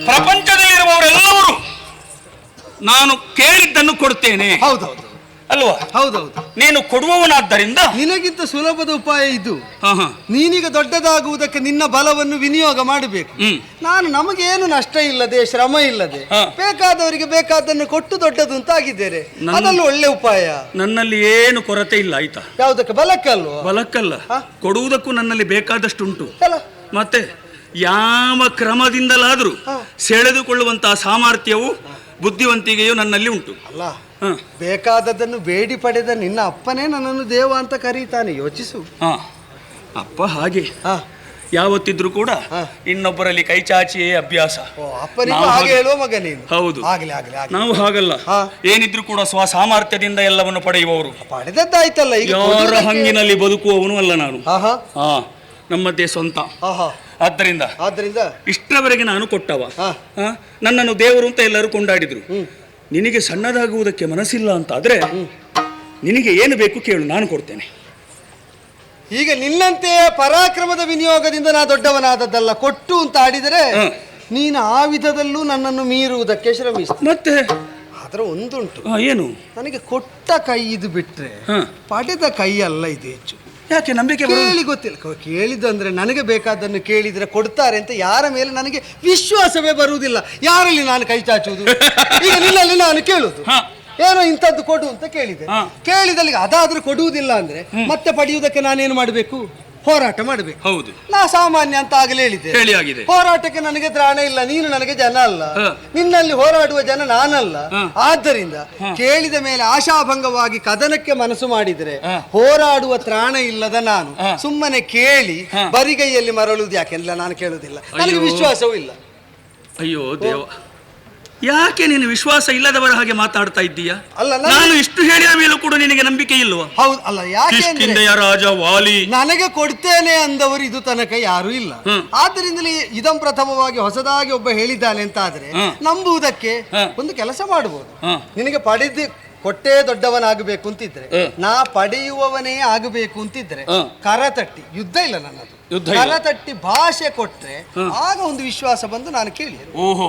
ಪ್ರಪಂಚದಲ್ಲಿರುವವರೆಲ್ಲರೂ ನಾನು ಕೇಳಿದ್ದನ್ನು ಕೊಡುತ್ತೇನೆ. ಹೌದೌದು ಅಲ್ವಾ? ಹೌದೌದು. ನೀನು ಕೊಡುವವನಾದ್ದರಿಂದ ನಿನಗಿಂತ ಸುಲಭದ ಉಪಾಯ ಇದು. ನೀನೀಗ ದೊಡ್ಡದಾಗುವುದಕ್ಕೆ ನಿನ್ನ ಬಲವನ್ನು ವಿನಿಯೋಗ ಮಾಡಬೇಕು. ನಮಗೇನು ನಷ್ಟ ಇಲ್ಲದೆ, ಶ್ರಮ ಇಲ್ಲದೆ, ಬೇಕಾದವರಿಗೆ ಬೇಕಾದನ್ನು ಕೊಟ್ಟು ದೊಡ್ಡದು ಅಂತಾಗಿದ್ದೇನೆ. ಅದನ್ನು ಒಳ್ಳೆ ಉಪಾಯ. ನನ್ನಲ್ಲಿ ಏನು ಕೊರತೆ ಇಲ್ಲ, ಆಯ್ತಾ? ಯಾವುದಕ್ಕೆ? ಬಲಕ್ಕಲ್ವ? ಬಲಕ್ಕಲ್ಲ, ಕೊಡುವುದಕ್ಕೂ ನನ್ನಲ್ಲಿ ಬೇಕಾದಷ್ಟುಂಟು. ಮತ್ತೆ ಯಾವ ಕ್ರಮದಿಂದಲಾದರೂ ಸೆಳೆದುಕೊಳ್ಳುವಂತಹ ಸಾಮರ್ಥ್ಯವು ಬುದ್ಧಿವಂತಿಕೆಯು ನನ್ನಲ್ಲಿ ಉಂಟು. ಅಲ್ಲ, ಬೇಕಾದದ್ದನ್ನು ಬೇಡಿ ಪಡೆದ ನಿನ್ನ ಅಪ್ಪನೇ ನನ್ನನ್ನು ದೇವ ಅಂತ ಕರೀತಾನೆ. ಯೋಚಿಸು. ಅಪ್ಪ ಹಾಗೆ ಯಾವತ್ತಿದ್ರು ಕೂಡ ಇನ್ನೊಬ್ಬರಲ್ಲಿ ಕೈ ಚಾಚಿಯೇ ಅಭ್ಯಾಸ. ಹಾಗೆ ಹೇಳುವ ಮಗ ನೀನು. ಹೌದು, ನಾವು ಹಾಗಲ್ಲ. ಏನಿದ್ರು ಕೂಡ ಸ್ವ ಸಾಮರ್ಥ್ಯದಿಂದ ಎಲ್ಲವನ್ನು ಪಡೆಯುವವರು. ಪಡೆದದ್ದಾಯ್ತಲ್ಲ, ಯಾರ ಹಂಗಿನಲ್ಲಿ ಬದುಕುವವನು ಅಲ್ಲ ನಾನು. ನಮ್ಮದೇ ಸ್ವಂತ. ಆದ್ದರಿಂದ ಇಷ್ಟರವರೆಗೆ ನಾನು ಕೊಟ್ಟವ. ನನ್ನನ್ನು ದೇವರು ಅಂತ ಎಲ್ಲರೂ ಕೊಂಡಾಡಿದ್ರು. ನಿನಗೆ ಸಣ್ಣದಾಗುವುದಕ್ಕೆ ಮನಸ್ಸಿಲ್ಲ ಅಂತ ಆದ್ರೆ ನಿನಗೆ ಏನು ಬೇಕು ಕೇಳು, ನಾನು ಕೊಡ್ತೇನೆ. ಈಗ ನಿನ್ನಂತೆಯೇ ಪರಾಕ್ರಮದ ವಿನಿಯೋಗದಿಂದ ನಾ ದೊಡ್ಡವನಾದದ್ದಲ್ಲ. ಕೊಟ್ಟು ಅಂತ ಆಡಿದರೆ ನೀನು ಆ ವಿಧದಲ್ಲೂ ನನ್ನನ್ನು ಮೀರುವುದಕ್ಕೆ ಶ್ರಮಿಸ. ಮತ್ತೆ ಅದರ ಒಂದುಂಟು. ಏನು? ನನಗೆ ಕೊಟ್ಟ ಕೈ ಇದು ಬಿಟ್ರೆ ಪಡೆದ ಕೈ ಅಲ್ಲ ಇದು ಹೆಚ್ಚು. ಯಾಕೆ? ನಂಬಿಕೆ ಕೇಳಿ ಗೊತ್ತಿಲ್ಲ. ಕೇಳಿದಂದ್ರೆ ನನಗೆ ಬೇಕಾದನ್ನು ಕೇಳಿದ್ರೆ ಕೊಡ್ತಾರೆ ಅಂತ ಯಾರ ಮೇಲೆ ನನಗೆ ವಿಶ್ವಾಸವೇ ಬರುವುದಿಲ್ಲ. ಯಾರಲ್ಲಿ ನಾನು ಕೈ ಚಾಚುವುದು? ಈಗ ನಿನ್ನಲ್ಲಿ ನಾನು ಕೇಳುದು ಏನೋ ಇಂಥದ್ದು ಕೊಡು ಅಂತ ಕೇಳಿದೆ. ಕೇಳಿದಲ್ಲಿ ಅದಾದ್ರೂ ಕೊಡುವುದಿಲ್ಲ ಅಂದ್ರೆ ಮತ್ತೆ ಪಡೆಯುವುದಕ್ಕೆ ನಾನೇನು ಮಾಡಬೇಕು? ಹೋರಾಟ ಮಾಡಬೇಕು. ಹೌದು, ನಾ ಸಾಮಾನ್ಯ ಅಂತ ಆಗಲೇ ಹೇಳಿದೆ. ಹೋರಾಟಕ್ಕೆ ನನಗೆ ತ್ರಾಣ ಇಲ್ಲ. ನೀನು ನನಗೆ ಜನ ಅಲ್ಲ, ನಿನ್ನಲ್ಲಿ ಹೋರಾಡುವ ಜನ ನಾನಲ್ಲ. ಆದ್ದರಿಂದ ಕೇಳಿದ ಮೇಲೆ ಆಶಾಭಂಗವಾಗಿ ಕದನಕ್ಕೆ ಮನಸ್ಸು ಮಾಡಿದರೆ ಹೋರಾಡುವ ತ್ರಾಣ ಇಲ್ಲದ ನಾನು ಸುಮ್ಮನೆ ಕೇಳಿ ಬರಿಗೈಯಲ್ಲಿ ಮರಳುವುದು ಯಾಕೆಲ್ಲ ನಾನು ಕೇಳುವುದಿಲ್ಲ. ನನಗೆ ವಿಶ್ವಾಸವೂ ಇಲ್ಲ. ಅಯ್ಯೋ ದೇವ, ಯಾಕೆ ನೀನು ವಿಶ್ವಾಸ ಇಲ್ಲದವರ ಹಾಗೆ ಮಾತಾಡ್ತಾ ಇದ್ದೀಯಾ? ಅಲ್ಲ, ನಾನು ಇಷ್ಟು ಹೇಳಿದ ಮೇಲೂ ಕೂಡ ನಿನಗೆ ನಂಬಿಕೆ ಇಲ್ವಾ? ಹೌದು. ಅಲ್ಲ, ಯಾಕೆ? ರಾಜ ವಾಲಿ ನನಗೆ ಕೊಡ್ತೇನೆ ಅಂದವರು ಇದು ತನಕ ಯಾರು ಇಲ್ಲ. ಆದ್ದರಿಂದಲೇ ಇದಂ ಪ್ರಥಮವಾಗಿ ಹೊಸದಾಗಿ ಒಬ್ಬ ಹೇಳಿದ್ದಾನೆ ಅಂತ ಆದ್ರೆ ನಂಬುವುದಕ್ಕೆ ಒಂದು ಕೆಲಸ ಮಾಡಬಹುದು. ನಿನಗೆ ಪಡೆದು ಕೊಟ್ಟೇ ದೊಡ್ಡವನಾಗಬೇಕು ಅಂತಿದ್ರೆ, ನಾ ಪಡೆಯುವವನೇ ಆಗಬೇಕು ಅಂತಿದ್ರೆ ಕರತಟ್ಟಿ, ಯುದ್ಧ ಇಲ್ಲ ನನ್ನದು, ಕರತಟ್ಟಿ ಭಾಷೆ ಕೊಟ್ರೆ ಆಗ ಒಂದು ವಿಶ್ವಾಸ ಬಂದು ನಾನು ಕೇಳಿ. ಓಹೋ,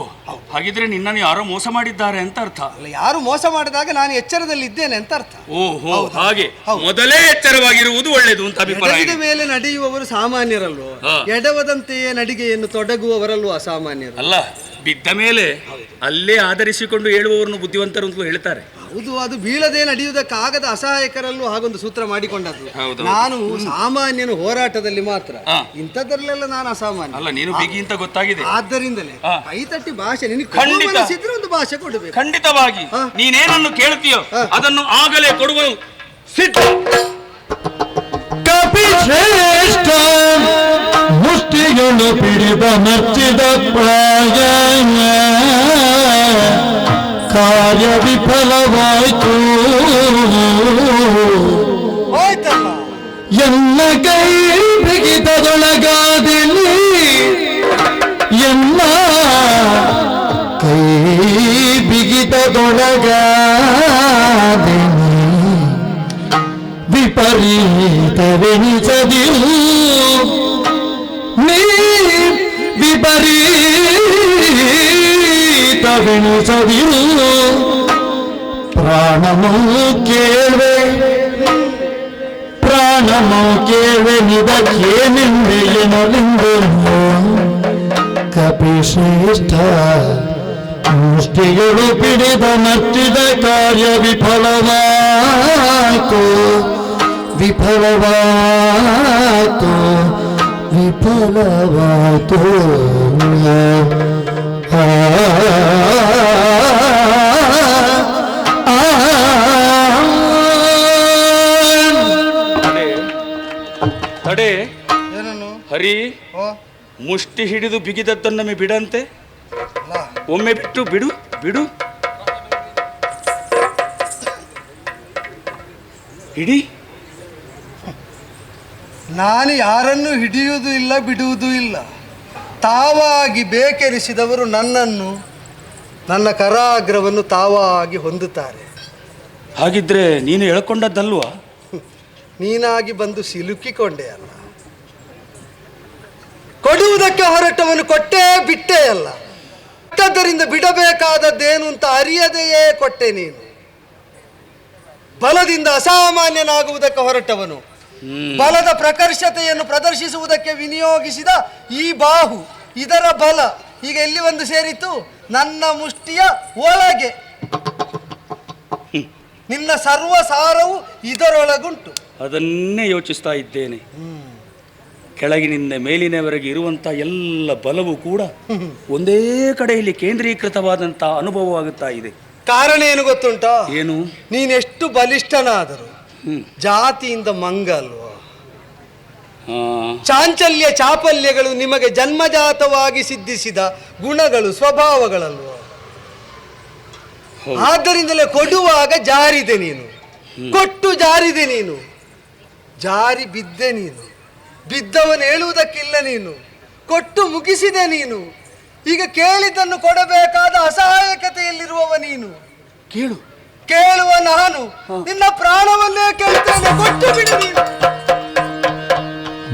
ಹಾಗಿದ್ರೆ ನಿನ್ನನ್ನು ಯಾರೋ ಮೋಸ ಮಾಡಿದ್ದಾರೆ ಅಂತ ಅರ್ಥ. ಅಲ್ಲ, ಯಾರು ಮೋಸ ಮಾಡಿದಾಗ ನಾನು ಎಚ್ಚರದಲ್ಲಿ ಇದ್ದೇನೆ ಅಂತ ಅರ್ಥ. ಓಹೋ, ಹಾಗೆ ಮೊದಲೇ ಎಚ್ಚರವಾಗಿರುವುದು ಒಳ್ಳೆಯದು ಅಂತ ಅಭಿಪ್ರಾಯ. ಎಡದ ಮೇಲೆ ನಡೆಯುವವರು ಸಾಮಾನ್ಯರಲ್ವೋ, ಎಡವದಂತೆಯೇ ನಡಿಗೆಯನ್ನು ತೊಡಗುವವರಲ್ವೋ ಅಸಾಮಾನ್ಯರು. ಅಲ್ಲ, ಬಿದ್ದ ಮೇಲೆ ಅಲ್ಲೇ ಆಧರಿಸಿಕೊಂಡು ಹೇಳುವವರನ್ನು ಬುದ್ಧಿವಂತರು ಅಂತಲೂ ಹೇಳ್ತಾರೆ. ಹೌದು, ಅದು ಬೀಳದೆ ನಡೆಯುವುದಕ್ಕಾಗದ ಅಸಹಾಯಕರಲ್ಲೂ ಹಾಗೊಂದು ಸೂತ್ರ ಮಾಡಿಕೊಂಡದ್ದು. ನಾನು ಸಾಮಾನ್ಯನು ಹೋರಾಟದಲ್ಲಿ ಮಾತ್ರ, ಇಂಥದ್ರಲ್ಲೆಲ್ಲ ನಾನು ಅಸಾಮಾನ್ಯ ಅಲ್ಲ. ನೀನು ಬಿಗಿ ಅಂತ ಗೊತ್ತಾಗಿದೆ. ಆದ್ದರಿಂದಲೇ ಕೈ ತಟ್ಟಿ ಭಾಷೆ ನಿನಗೆ ಒಂದು ಭಾಷೆ ಕೊಡಬೇಕು. ಖಂಡಿತವಾಗಿ ನೀನೇನನ್ನು ಕೇಳ್ತೀಯೋ ಅದನ್ನು ಆಗಲೇ ಕೊಡುವ ಸಿದ್ಧ. ಕಪಿಶ್ರೇಷ್ಠ ಮುಷ್ಟಿಯನ್ನು ಪಿಡಿದ ಮೆಚ್ಚಿದ ಪ್ರಾಯ ಕಾರ್ಯ ವಿಫಲವಾಯಿತು. ಎನ್ನ ಕೈ ಬಿಗಿತದೊಳಗಾದಿನಿ, ಎನ್ನ ಕೈ ಬಿಗಿತದೊಳಗಾದಿನಿ, ವಿಪರೀತವೆನಿಸದಿರು ನೀ ವಿಪರೀತ ಗೀತವೆನಿಸದಿರು ಪ್ರಾಣನು ಕೇಳ್ವೆ ನಿದಕ್ಕೇನೆಂದೆಯನಲಿಂದು ಕಪಿಶ್ರೇಷ್ಠ ಮುಷ್ಟಿಗಳು ಪಿಡಿದ ನಟ್ಟಿದ ಕಾರ್ಯ ವಿಫಲವಾಯಿತು ತಡೆ ಹರಿ, ಮುಷ್ಟಿ ಹಿಡಿದು ಬಿಗಿದದ್ದನ್ನೊಮ್ಮೆ ಬಿಡಂತೆ. ಒಮ್ಮೆ ಬಿಟ್ಟು ಬಿಡು ಬಿಡು ಹಿಡಿ. ನಾನು ಯಾರನ್ನು ಹಿಡಿಯುವುದೂ ಇಲ್ಲ, ಬಿಡುವುದೂ ಇಲ್ಲ. ತಾವಾಗಿ ಬೇಕೆನಿಸಿದವರು ನನ್ನನ್ನು, ನನ್ನ ಕರಾಗ್ರವನ್ನು ತಾವಾಗಿ ಹೊಂದುತ್ತಾರೆ. ಹಾಗಿದ್ರೆ ನೀನು ಎಳ್ಕೊಂಡದ್ದಲ್ವಾ? ನೀನಾಗಿ ಬಂದು ಸಿಲುಕಿಕೊಂಡೆ ಅಲ್ಲ. ಕೊಡುವುದಕ್ಕೆ ಹೊರಟವನು ಕೊಟ್ಟೇ ಬಿಟ್ಟೇ ಅಲ್ಲ. ಕೊಟ್ಟದ್ದರಿಂದ ಬಿಡಬೇಕಾದದ್ದೇನು ಅಂತ ಅರಿಯದೆಯೇ ಕೊಟ್ಟೆ ನೀನು. ಬಲದಿಂದ ಅಸಾಮಾನ್ಯನಾಗುವುದಕ್ಕೆ ಹೊರಟವನು, ಬಲದ ಪ್ರಕರ್ಷತೆಯನ್ನು ಪ್ರದರ್ಶಿಸುವುದಕ್ಕೆ ವಿನಿಯೋಗಿಸಿದ ಈ ಬಾಹು, ಇದರ ಬಲ ಈಗ ಎಲ್ಲಿ ಒಂದು ಸೇರಿತು? ನನ್ನ ಮುಷ್ಟಿಯ ಒಳಗೆ. ನಿನ್ನ ಸರ್ವ ಸಾರವು ಇದರೊಳಗುಂಟು. ಅದನ್ನೇ ಯೋಚಿಸ್ತಾ ಇದ್ದೇನೆ. ಕೆಳಗಿನಿಂದ ಮೇಲಿನವರೆಗೆ ಇರುವಂತ ಎಲ್ಲ ಬಲವು ಕೂಡ ಒಂದೇ ಕಡೆಯಲ್ಲಿ ಕೇಂದ್ರೀಕೃತವಾದಂತ ಅನುಭವವಾಗುತ್ತಾ ಇದೆ. ಕಾರಣ ಏನು ಗೊತ್ತುಂಟಾ? ಏನು? ನೀನೆಷ್ಟು ಬಲಿಷ್ಠನಾದರೂ ಜಾತಿಯಿಂದ ಮಂಗಲ್ವ. ಚಾಂಚಲ್ಯ ಚಾಪಲ್ಯಗಳು ನಿಮಗೆ ಜನ್ಮಜಾತವಾಗಿ ಸಿದ್ಧಿಸಿದ ಗುಣಗಳು, ಸ್ವಭಾವಗಳಲ್ವ. ಆದ್ದರಿಂದಲೇ ಕೊಡುವಾಗ ಜಾರಿದೆ ನೀನು, ಕೊಟ್ಟು ಜಾರಿದೆ ನೀನು, ಜಾರಿ ಬಿದ್ದೆ ನೀನು. ಬಿದ್ದವನು ಹೇಳುವುದಕ್ಕಿಲ್ಲ ನೀನು, ಕೊಟ್ಟು ಮುಗಿಸಿದೆ ನೀನು. ಈಗ ಕೇಳಿದ್ದನ್ನು ಕೊಡಬೇಕಾದ ಅಸಹಾಯಕತೆಯಲ್ಲಿರುವವ ನೀನು. ಕೇಳುವ ನಾನು ನಿನ್ನ ಪ್ರಾಣವನ್ನೇ ಕೇಳ್ತೇನೆ, ಕೊಟ್ಟು ಬಿಡು ನೀನು.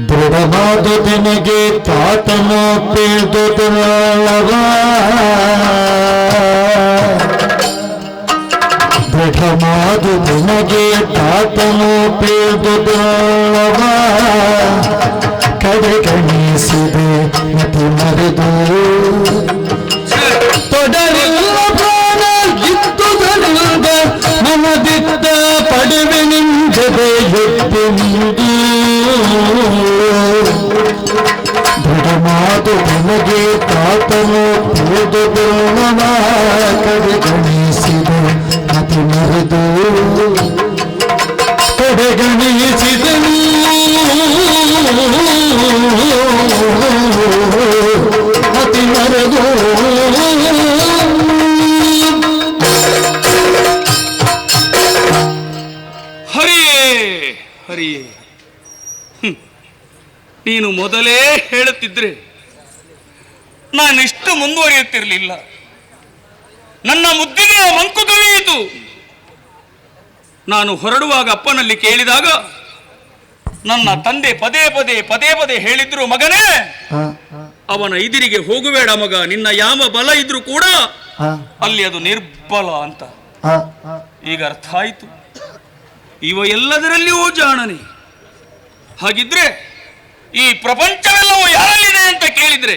ದೃಢವಾದ ನಿನಗೆ ತಾತನು ಪೀಳ್ದುವ, ದೃಢವಾದ ನಿನಗೆ ತಾತನು ಪೀಳ್ದುವ, ಕಡೆಗಣಿಸಿದೆ ಮತಿ ಮರೆದು ತೊಡರಿಲ್ಲ ಪ್ರಾಣ ಇದ್ದುದರಿಂದ ಮನದಿದ್ದ ಪಡೆವೆ ನಿಂಜದೆ ಎದ್ದು ನಿಂದು. ದೃಢಮಾದು ನಿನಗೆ ತಾತನು ಪೂರ್ವ ಕಡೆಗಣಿಸಿದೆ ಮತಿ ಮರೆದು ಕಡೆಗಣಿಸಿದನು ಮತಿ ಮರೆದು. ಹರಿಯೇ, ನೀನು ಮೊದಲೇ ಹೇಳುತ್ತಿದ್ರೆ ನಾನಿಷ್ಟು ಮುಂದುವರಿಯುತ್ತಿರಲಿಲ್ಲ. ನನ್ನ ಮುದ್ದಿಗೆ ಮಂಕು ಕವಿಯಿತು. ನಾನು ಹೊರಡುವಾಗ ಅಪ್ಪನಲ್ಲಿ ಕೇಳಿದಾಗ ನನ್ನ ತಂದೆ ಪದೇ ಪದೇ ಹೇಳಿದ್ರು, ಮಗನೇ ಅವನ ಎದುರಿಗೆ ಹೋಗಬೇಡ ಮಗ, ನಿನ್ನ ಯಾವ ಬಲ ಇದ್ರೂ ಕೂಡ ಅಲ್ಲಿ ಅದು ನಿರ್ಬಲ ಅಂತ. ಈಗ ಅರ್ಥ ಆಯ್ತು. ಇವ ಎಲ್ಲದರಲ್ಲಿಯೂ ಜಾಣನೆ. ಹಾಗಿದ್ರೆ ಈ ಪ್ರಪಂಚವೆಲ್ಲವೂ ಯಾರಲ್ಲಿದೆ ಅಂತ ಕೇಳಿದ್ರೆ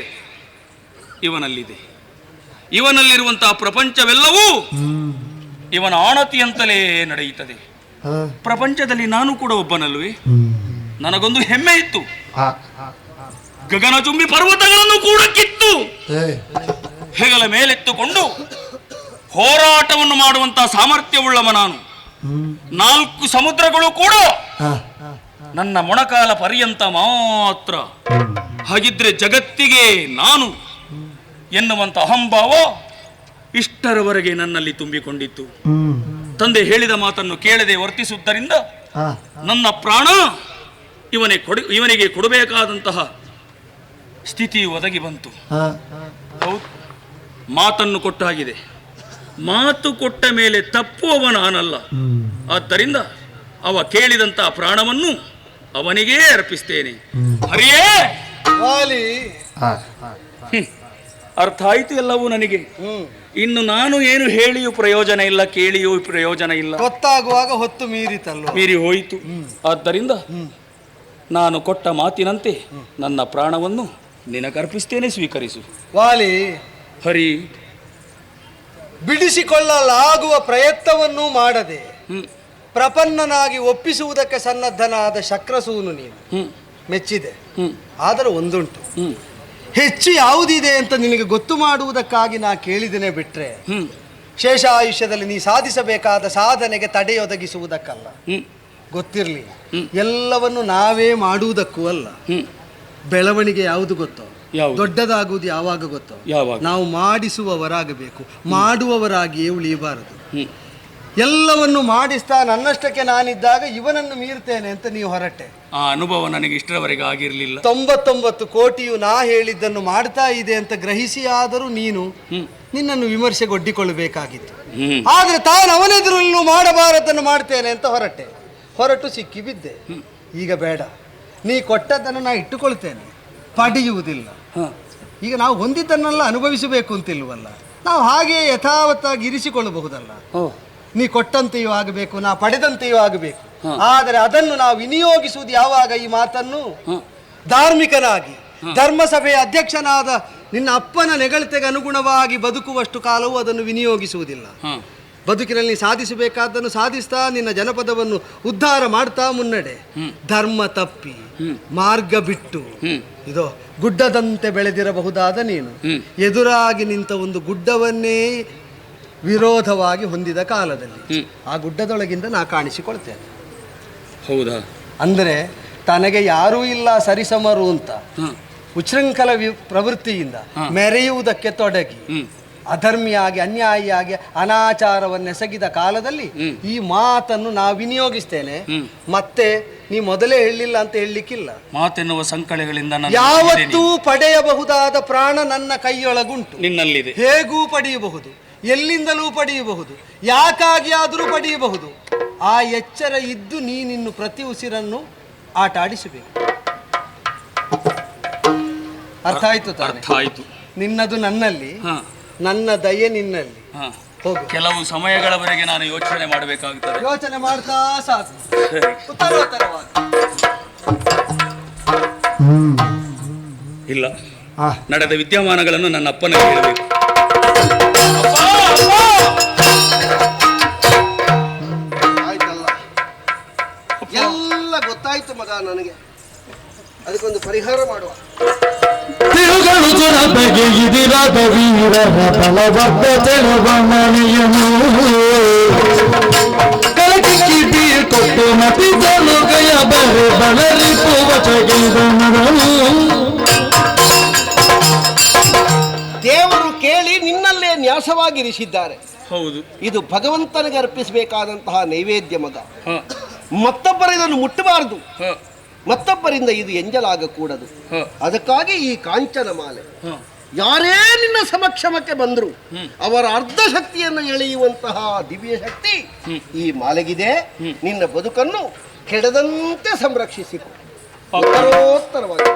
ಇವನಲ್ಲಿದೆ. ಇವನಲ್ಲಿರುವಂತಹ ಪ್ರಪಂಚವೆಲ್ಲವೂ ಇವನ ಆಣತಿಯಂತಲೇ ನಡೆಯುತ್ತದೆ. ಪ್ರಪಂಚದಲ್ಲಿ ನಾನು ಕೂಡ ಒಬ್ಬನಲ್ವೇ? ನನಗೊಂದು ಹೆಮ್ಮೆ ಇತ್ತು. ಗಗನಚುಂಬಿ ಪರ್ವತಗಳನ್ನು ಕೂಡ ಕಿತ್ತು ಹೆಗಲ ಮೇಲೆತ್ತುಕೊಂಡು ಹೋರಾಟವನ್ನು ಮಾಡುವಂತಹ ಸಾಮರ್ಥ್ಯವುಳ್ಳವ ನಾನು. 4 ಸಮುದ್ರಗಳು ಕೂಡ ನನ್ನ ಮೊಣಕಾಲ ಪರ್ಯಂತ ಮಾತ್ರ. ಹಾಗಿದ್ರೆ ಜಗತ್ತಿಗೆ ನಾನು ಎನ್ನುವಂತ ಅಹಂಭಾವ ಇಷ್ಟರವರೆಗೆ ನನ್ನಲ್ಲಿ ತುಂಬಿಕೊಂಡಿತ್ತು. ತಂದೆ ಹೇಳಿದ ಮಾತನ್ನು ಕೇಳದೆ ವರ್ತಿಸುವುದರಿಂದ ನನ್ನ ಪ್ರಾಣ ಇವನಿಗೆ ಕೊಡಬೇಕಾದಂತಹ ಸ್ಥಿತಿ ಒದಗಿ ಬಂತು. ಹೌದು, ಮಾತನ್ನು ಕೊಟ್ಟಾಗಿದೆ. ಮಾತು ಕೊಟ್ಟ ಮೇಲೆ ತಪ್ಪುವವ ನಾನಲ್ಲ. ಆದ್ದರಿಂದ ಅವ ಕೇಳಿದಂತಹ ಪ್ರಾಣವನ್ನು ಅವನಿಗೇ ಅರ್ಪಿಸ್ತೇನೆ. ಹರಿಯೇ, ಅರ್ಥ ಆಯ್ತು ಎಲ್ಲವೂ ನನಗೆ. ಇನ್ನು ನಾನು ಏನು ಹೇಳಿಯೂ ಪ್ರಯೋಜನ ಇಲ್ಲ, ಕೇಳಿಯೂ ಪ್ರಯೋಜನ ಇಲ್ಲ. ಗೊತ್ತಾಗುವಾಗ ಹೊತ್ತು ಮೀರಿ ಹೋಯಿತು. ಆದ್ದರಿಂದ ನಾನು ಕೊಟ್ಟ ಮಾತಿನಂತೆ ನನ್ನ ಪ್ರಾಣವನ್ನು ನಿನಗರ್ಪಿಸ್ತೇನೆ, ಸ್ವೀಕರಿಸು. ವಾಲಿ, ಹರಿ, ಬಿಡಿಸಿಕೊಳ್ಳಲಾಗುವ ಪ್ರಯತ್ನವನ್ನೂ ಮಾಡದೆ ಪ್ರಪನ್ನನಾಗಿ ಒಪ್ಪಿಸುವುದಕ್ಕೆ ಸನ್ನದ್ಧನಾದ ಶಕ್ರಸೂನು ನೀನು. ಮೆಚ್ಚಿದೆ. ಆದರೆ ಒಂದುಂಟು, ಹೆಚ್ಚು ಯಾವುದಿದೆ ಅಂತ ನಿನಗೆ ಗೊತ್ತು ಮಾಡುವುದಕ್ಕಾಗಿ ನಾ ಕೇಳಿದ್ದೇನೆ ಬಿಟ್ರೆ ಶೇಷಾಯುಷ್ಯದಲ್ಲಿ ನೀ ಸಾಧಿಸಬೇಕಾದ ಸಾಧನೆಗೆ ತಡೆಯೊದಗಿಸುವುದಕ್ಕಲ್ಲ. ಗೊತ್ತಿರಲಿ, ಎಲ್ಲವನ್ನು ನಾವೇ ಮಾಡುವುದಕ್ಕೂ ಅಲ್ಲ. ಬೆಳವಣಿಗೆ ಯಾವುದು ಗೊತ್ತೋ, ದೊಡ್ಡದಾಗುವುದು ಯಾವಾಗ ಗೊತ್ತೋ, ನಾವು ಮಾಡಿಸುವವರಾಗಬೇಕು, ಮಾಡುವವರಾಗಿಯೇ ಉಳಿಯಬಾರದು. ಎಲ್ಲವನ್ನು ಮಾಡಿಸ್ತಾ ನನ್ನಷ್ಟಕ್ಕೆ ನಾನಿದ್ದಾಗ ಇವನನ್ನು ಮೀರ್ತೇನೆ ಅಂತ ನೀವು ಹೊರಟೆ. ಆ ಅನುಭವ ನನಗೆ ಇಷ್ಟರವರೆಗೆ ಆಗಿರಲಿಲ್ಲ. 99 ಕೋಟಿಯು ನಾ ಹೇಳಿದ್ದನ್ನು ಮಾಡ್ತಾ ಇದೆ ಅಂತ ಗ್ರಹಿಸಿ ಆದರೂ ನೀನು ನಿನ್ನನ್ನು ವಿಮರ್ಶೆಗೊಡ್ಡಿಕೊಳ್ಳಬೇಕಾಗಿತ್ತು. ಆದ್ರೆ ತಾನು ಅವನೆದುರಲ್ಲೂ ಮಾಡಬಾರದನ್ನು ಮಾಡ್ತೇನೆ ಅಂತ ಹೊರಟು ಸಿಕ್ಕಿ ಬಿದ್ದೆ. ಈಗ ಬೇಡ, ನೀ ಕೊಟ್ಟದ್ದನ್ನು ನಾ ಇಟ್ಟುಕೊಳ್ತೇನೆ, ಪಡೆಯುವುದಿಲ್ಲ. ಈಗ ನಾವು ಹೊಂದಿದ್ದನ್ನೆಲ್ಲ ಅನುಭವಿಸಬೇಕು ಅಂತಿಲ್ವಲ್ಲ, ನಾವು ಹಾಗೆ ಯಥಾವತ್ತಾಗಿ ಇರಿಸಿಕೊಳ್ಳಬಹುದಲ್ಲ. ನೀ ಕೊಟ್ಟಂತೆಯೂ ಆಗಬೇಕು, ನಾ ಪಡೆದಂತೆಯೂ ಆಗಬೇಕು. ಆದರೆ ಅದನ್ನು ನಾವು ವಿನಿಯೋಗಿಸುವುದು ಯಾವಾಗ? ಈ ಮಾತನ್ನು ಧಾರ್ಮಿಕನಾಗಿ ಧರ್ಮಸಭೆಯ ಅಧ್ಯಕ್ಷನಾದ ನಿನ್ನ ಅಪ್ಪನ ನೆಗಳತೆಗೆ ಅನುಗುಣವಾಗಿ ಬದುಕುವಷ್ಟು ಕಾಲವೂ ಅದನ್ನು ವಿನಿಯೋಗಿಸುವುದಿಲ್ಲ. ಬದುಕಿನಲ್ಲಿ ಸಾಧಿಸಬೇಕಾದ್ದನ್ನು ಸಾಧಿಸ್ತಾ ನಿನ್ನ ಜನಪದವನ್ನು ಉದ್ಧಾರ ಮಾಡ್ತಾ ಮುನ್ನಡೆ. ಧರ್ಮ ತಪ್ಪಿ ಮಾರ್ಗ ಬಿಟ್ಟು ಇದೋ ಗುಡ್ಡದಂತೆ ಬೆಳೆದಿರಬಹುದಾದ ನೀನು ಎದುರಾಗಿ ನಿಂತ ಒಂದು ಗುಡ್ಡವನ್ನೇ ವಿರೋಧವಾಗಿ ಹೊಂದಿದ ಕಾಲದಲ್ಲಿ ಆ ಗುಡ್ಡದೊಳಗಿಂದ ನಾ ಕಾಣಿಸಿಕೊಳ್ತೇನೆ. ಹೌದಾ? ಅಂದರೆ ತನಗೆ ಯಾರೂ ಇಲ್ಲ ಸರಿಸಮರು ಅಂತ ಉಚ್ಛೃಂಖಲ ಪ್ರವೃತ್ತಿಯಿಂದ ಮೆರೆಯುವುದಕ್ಕೆ ತೊಡಗಿ ಅಧರ್ಮಿಯಾಗಿ ಅನ್ಯಾಯಿಯಾಗಿ ಅನಾಚಾರವನ್ನೆಸಗಿದ ಕಾಲದಲ್ಲಿ ಈ ಮಾತನ್ನು ನಾ ವಿನಿಯೋಗಿಸ್ತೇನೆ. ಮತ್ತೆ ನೀ ಮೊದಲೇ ಹೇಳಿಲ್ಲ ಅಂತ ಹೇಳಲಿಕ್ಕಿಲ್ಲ. ಮಾತೆನ್ನುವ ಸಂಕಳೆಗಳಿಂದ ಯಾವತ್ತೂ ಪಡೆಯಬಹುದಾದ ಪ್ರಾಣ ನನ್ನ ಕೈಯೊಳಗುಂಟು, ನಿನ್ನಲ್ಲಿದೆ. ಹೇಗೂ ಪಡೆಯಬಹುದು, ಎಲ್ಲಿಂದಲೂ ಪಡೆಯಬಹುದು, ಯಾಕಾಗಿ ಆದರೂ ಪಡೆಯಬಹುದು. ಆ ಎಚ್ಚರ ಇದ್ದು ನೀನಿನ್ನು ಪ್ರತಿ ಉಸಿರನ್ನು ಆಟ ಆಡಿಸಬೇಕು. ಅರ್ಥ ಆಯ್ತು ತಾನೆ? ಅರ್ಥ ಆಯ್ತು. ನಿನ್ನದು ನನ್ನಲ್ಲಿ, ನನ್ನ ದಯೆ ನಿನ್ನಲ್ಲಿ. ಹೋಗು. ಕೆಲವು ಸಮಯಗಳವರೆಗೆ ನಾನು ಯೋಚನೆ ಮಾಡಬೇಕಾಗುತ್ತದೆ. ಯೋಚನೆ ಮಾಡ್ತಾ ಸಾಕು. ಉತ್ತರೋತ್ತರವಾಗಿ ಇಲ್ಲ, ನಡೆದ ವಿದ್ಯಮಾನಗಳನ್ನು ನನ್ನ ಅಪ್ಪನಿಗೆ ಹೇಳಬೇಕು. ಆಯ್ತಲ್ಲ, ಎಲ್ಲ ಗೊತ್ತಾಯ್ತು ಮಗ ನನಗೆ. ಅದಕ್ಕೊಂದು ಪರಿಹಾರ ಮಾಡುವ. ತಿರುಗಳುಗಳ ಬಗೆಯಿದಿರದ ವೀರರ ಬಲವದ್ದ ತೆರವಣೆಯನು ಕಲಕಿಕ್ಕಿ ಬೀಳ್ಕೊಟ್ಟು ಮತಿದಲು ಗಯ ಬರೆ ಬಳರಿಪುವ ಚಗಿದನರು. ದೇವರು ಕೇಳಿ ನಿನ್ನಲ್ಲೇ ನ್ಯಾಸವಾಗಿರಿಸಿದ್ದಾರೆ. ಹೌದು, ಇದು ಭಗವಂತನಿಗೆ ಅರ್ಪಿಸಬೇಕಾದಂತಹ ನೈವೇದ್ಯ ಮಗ. ಮತ್ತೊಬ್ಬರ ಇದನ್ನು ಮುಟ್ಟಬಾರದು, ಮತ್ತೊಬ್ಬರಿಂದ ಇದು ಎಂಜಲಾಗಕೂಡದು. ಅದಕ್ಕಾಗಿ ಈ ಕಾಂಚನ ಮಾಲೆ ಯಾರೇ ನಿನ್ನ ಸಮಕ್ಷಮಕ್ಕೆ ಬಂದರು ಅವರ ಅರ್ಧ ಶಕ್ತಿಯನ್ನು ಎಳೆಯುವಂತಹ ದಿವ್ಯ ಶಕ್ತಿ ಈ ಮಾಲೆಗಿದೆ. ನಿನ್ನ ಬದುಕನ್ನು ಕೆಡದಂತೆ ಸಂರಕ್ಷಿಸಿಕೊ. ಉತ್ತರೋತ್ತರವಾಗಿ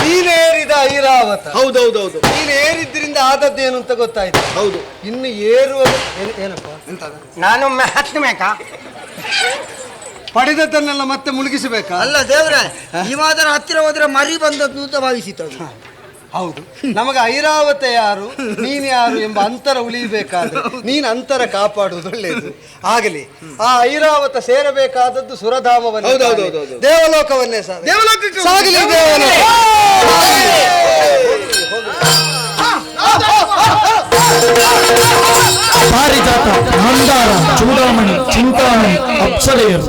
ನೀನೇರಿದ ಐರಾವತ. ಹೌದೌದೌದು. ನೀನೇರಿದ್ರಿಂದ ಆದದ್ದೇನು ಅಂತ ಗೊತ್ತಾಯ್ತು. ಹೌದು. ಇನ್ನು ಏರುವ ಏನಪ್ಪ ನಾನೊಮ್ಮೆ ಹತ್ತಬೇಕಾ? ಪಡೆದದ್ದನ್ನೆಲ್ಲ ಮತ್ತೆ ಮುಳುಗಿಸಬೇಕಾ? ಅಲ್ಲ ದೇವ್ರೆ, ಹಿಮಾದರ ಹತ್ತಿರ ಹೋದ್ರೆ ಮರಿ ಬಂದದ್ದು ಅಂತ ಭಾವಿಸಿತು. ಹೌದು, ನಮಗೆ ಐರಾವತ ಯಾರು ನೀನು ಯಾರು ಎಂಬ ಅಂತರ ಉಳಿಯಬೇಕಾದ್ರೆ ನೀನು ಅಂತರ ಕಾಪಾಡುವುದು ಒಳ್ಳೆಯದು. ಆಗಲಿ, ಆ ಐರಾವತ ಸೇರಬೇಕಾದದ್ದು ಸುರಧಾಮವನ್ನೇ, ದೇವಲೋಕವನ್ನೇ. ಸಾಗಲಿ ದೇವಲೋಕ. ಪಾರಿಜಾತ, ಮಂದಾರ, ಚೂಡಾಮಣಿ, ಚಿಂತಾಮಣಿ, ಅಪ್ಸರೆಯರು.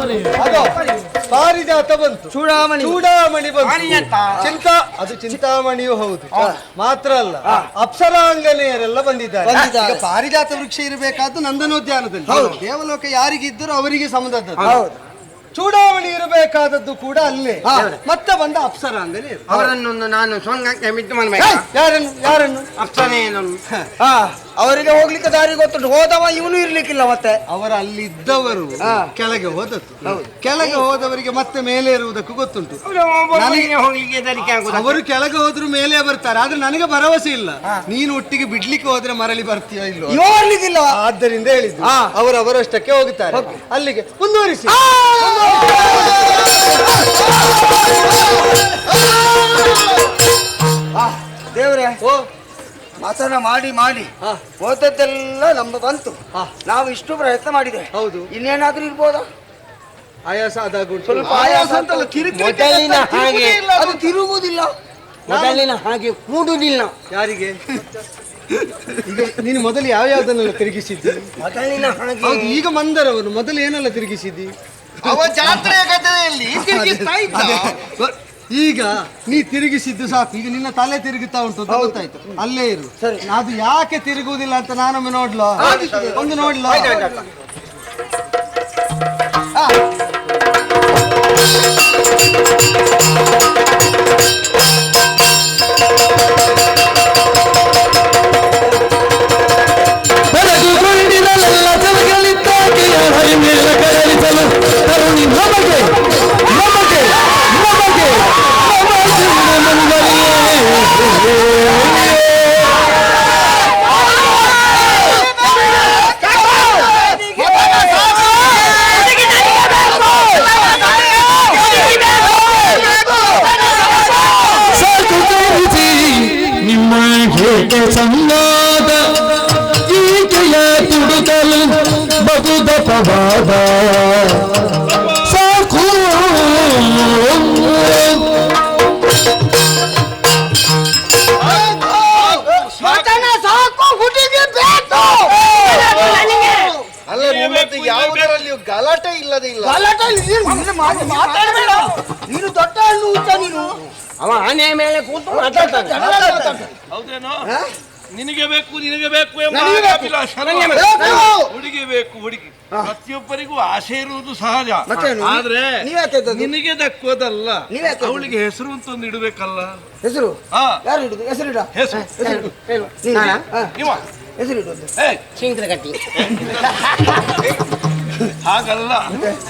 ಪಾರಿಜಾತ ಬಂತು, ಚೂಡಾಮಣಿ ಬಂತು, ಅದು ಚಿಂತಾಮಣಿಯೂ ಹೌದು. ಮಾತ್ರ ಅಲ್ಲ, ಅಪ್ಸರಾಂಗನೆಯರೆಲ್ಲ ಬಂದಿದ್ದಾರೆ. ಈಗ ಪಾರಿಜಾತ ವೃಕ್ಷ ಇರಬೇಕಾದ್ದು ನಂದನೋದ್ಯಾನದಲ್ಲಿ. ದೇವಲೋಕ ಯಾರಿಗಿದ್ದರೂ ಅವರಿಗೆ ಸಮದದ್ದು. ಚೂಡಾಮಣಿ ಇರಬೇಕಾದದ್ದು ಕೂಡ ಅಲ್ಲೇ. ಮತ್ತೆ ಬಂದ ಅಪ್ಸರಾಂಗನೆ ಅವರನ್ನು ನಾನು ಸೊಂಗಕ್ಕೆ ಮಿಟ್ಟು ಮಾಡಬೇಕು. ಯಾರನ್ನು ಅಪ್ಸರೇನನ್ನು ಅವರಿಗೆ ಹೋಗ್ಲಿಕ್ಕೆ ದಾರಿ ಗೊತ್ತುಂಟು, ಹೋದವ ಇವನು ಇರ್ಲಿಕ್ಕಿಲ್ಲ. ಮತ್ತೆ ಅವರ ಅಲ್ಲಿದ್ದವರು ಕೆಳಗೆ ಹೋದದ್ದು. ಕೆಳಗೆ ಹೋದವರಿಗೆ ಮತ್ತೆ ಮೇಲೆ ಇರುವುದಕ್ಕೂ ಗೊತ್ತುಂಟು. ಹೋಗ್ಲಿಕ್ಕೆ ಧರಿಕೆ ಆಗುದು. ಅವರು ಕೆಳಗೆ ಹೋದ್ರು ಮೇಲೆ ಬರ್ತಾರೆ, ಆದ್ರೆ ನನಗೆ ಭರವಸೆ ಇಲ್ಲ. ನೀನು ಒಟ್ಟಿಗೆ ಬಿಡ್ಲಿಕ್ಕೆ ಹೋದ್ರೆ ಮರಳಿ ಬರ್ತೀಯೋ ಇಲ್ವೋ ಹೋಗ್ಲಿಕ್ಕಿಲ್ಲ. ಆದ್ದರಿಂದ ಹೇಳಿದ್ದು ಅವರಷ್ಟಕ್ಕೆ ಹೋಗುತ್ತಾರೆ. ಅಲ್ಲಿಗೆ ಮುಂದುವರಿಸಿ. ದೇವ್ರೆ, ಮಾತನ್ನ ಮಾಡಿ ಮಾಡಿ ಹೋದದ್ದೆಲ್ಲ ನಮ್ಮ ಬಂತು. ನಾವು ಇಷ್ಟು ಪ್ರಯತ್ನ ಮಾಡಿದೆ. ಹೌದು, ಇನ್ನೇನಾದ್ರೂ ಇರ್ಬೋದಾ? ಆಯಾಸ ಆದಾಗ ಸ್ವಲ್ಪ ಆಯಾಸ ಅಂತಲ್ಲ, ಮೊದಲಿನ ಹಾಗೆ ಅದು ತಿರುಗುವುದಿಲ್ಲ, ಮೊದಲಿನ ಹಾಗೆ ಕೂಡುವುದಿಲ್ಲ. ಯಾರಿಗೆ? ಈಗ ನೀನು ಮೊದಲು ಯಾವ್ಯಾವ್ದನ್ನೆಲ್ಲ ತಿರುಗಿಸಿದ್ದಿ? ಮೊದಲಿನ ಹಾಗೆ. ಹೌದು, ಈಗ ಮಂದರವನು ಮೊದಲು ಏನೆಲ್ಲ ತಿರುಗಿಸಿದ್ದಿ? ಅವ ಜಾತ್ರೆಯ ಗದ್ದೆಯಲ್ಲಿ ತಿರುಗಿಸ್ತಾ ಇದ್ದ. ಈಗ ನೀ ತಿರುಗಿಸಿದ್ದು ಸಾಕು. ಈಗ ನಿನ್ನ ತಲೆ ತಿರುಗುತ್ತಾ ಉಂಟು ಅಂತ ಗೊತ್ತಾಯ್ತು. ಅಲ್ಲೇ ಇರು. ಸರಿ, ಅದು ಯಾಕೆ ತಿರುಗುವುದಿಲ್ಲ ಅಂತ ನಾನೊಮ್ಮೆ ನೋಡ್ಲೋ? ಒಂದು ನೋಡ್ಲೋ? ಬೆಳಗುಗೊಂಡಿರಲೆಲ್ಲ ಜಲಗಳಿದ್ದಾಗೆಯ ಹರಿಮೇಲ ಕರಳಿಸಲು ಕರುಣಿ ನಮಗೆ ನಮಗೆ ನಮಗೆ ಸಾಕು ತೋರಿಸಿ ನಿಮ್ಮ ಹೇಗೆ ಸಂವಾದ ಈಕೆಯ ತುಡುಕಲು ಬಹುದ ಪ್ರವಾದ. ಸಾಕು ಅಲ್ಲ, ನಿಮ್ಮದು ಯಾವುದರಲ್ಲಿಯೂ ಗಲಾಟೆ ಇಲ್ಲದೆ ಇಲ್ಲ. ಮಾತಾಡಬೇಡ, ನೀನು ದೊಡ್ಡ ಹಣ್ಣು ಊಟ. ನೀನು ಅವ ಆನೆ ಮೇಲೆ ಕೂತು ಹೌದೇನೋ? ನಿನಗೆ ಬೇಕು ಎಂಬ ಹುಡುಗಿ ಬೇಕು, ಹುಡುಗಿ ಪ್ರತಿಯೊಬ್ಬರಿಗೂ ಆಸೆ ಇರುವುದು ಸಹಜ. ಆದ್ರೆ ನಿನಗೆ ದಕ್ಕುವುದಲ್ಲ, ಅವಳಿಗೆ ಹೆಸರು ಅಂತ ಒಂದು ಇಡಬೇಕಲ್ಲ. ಹೆಸರು ಯಾರು ಇಡುದು? ಹೆಸರಿಡ ಹೆಸರು ಶಂಕರಗಟ್ಟಿ. ಹಾಗಲ್ಲ,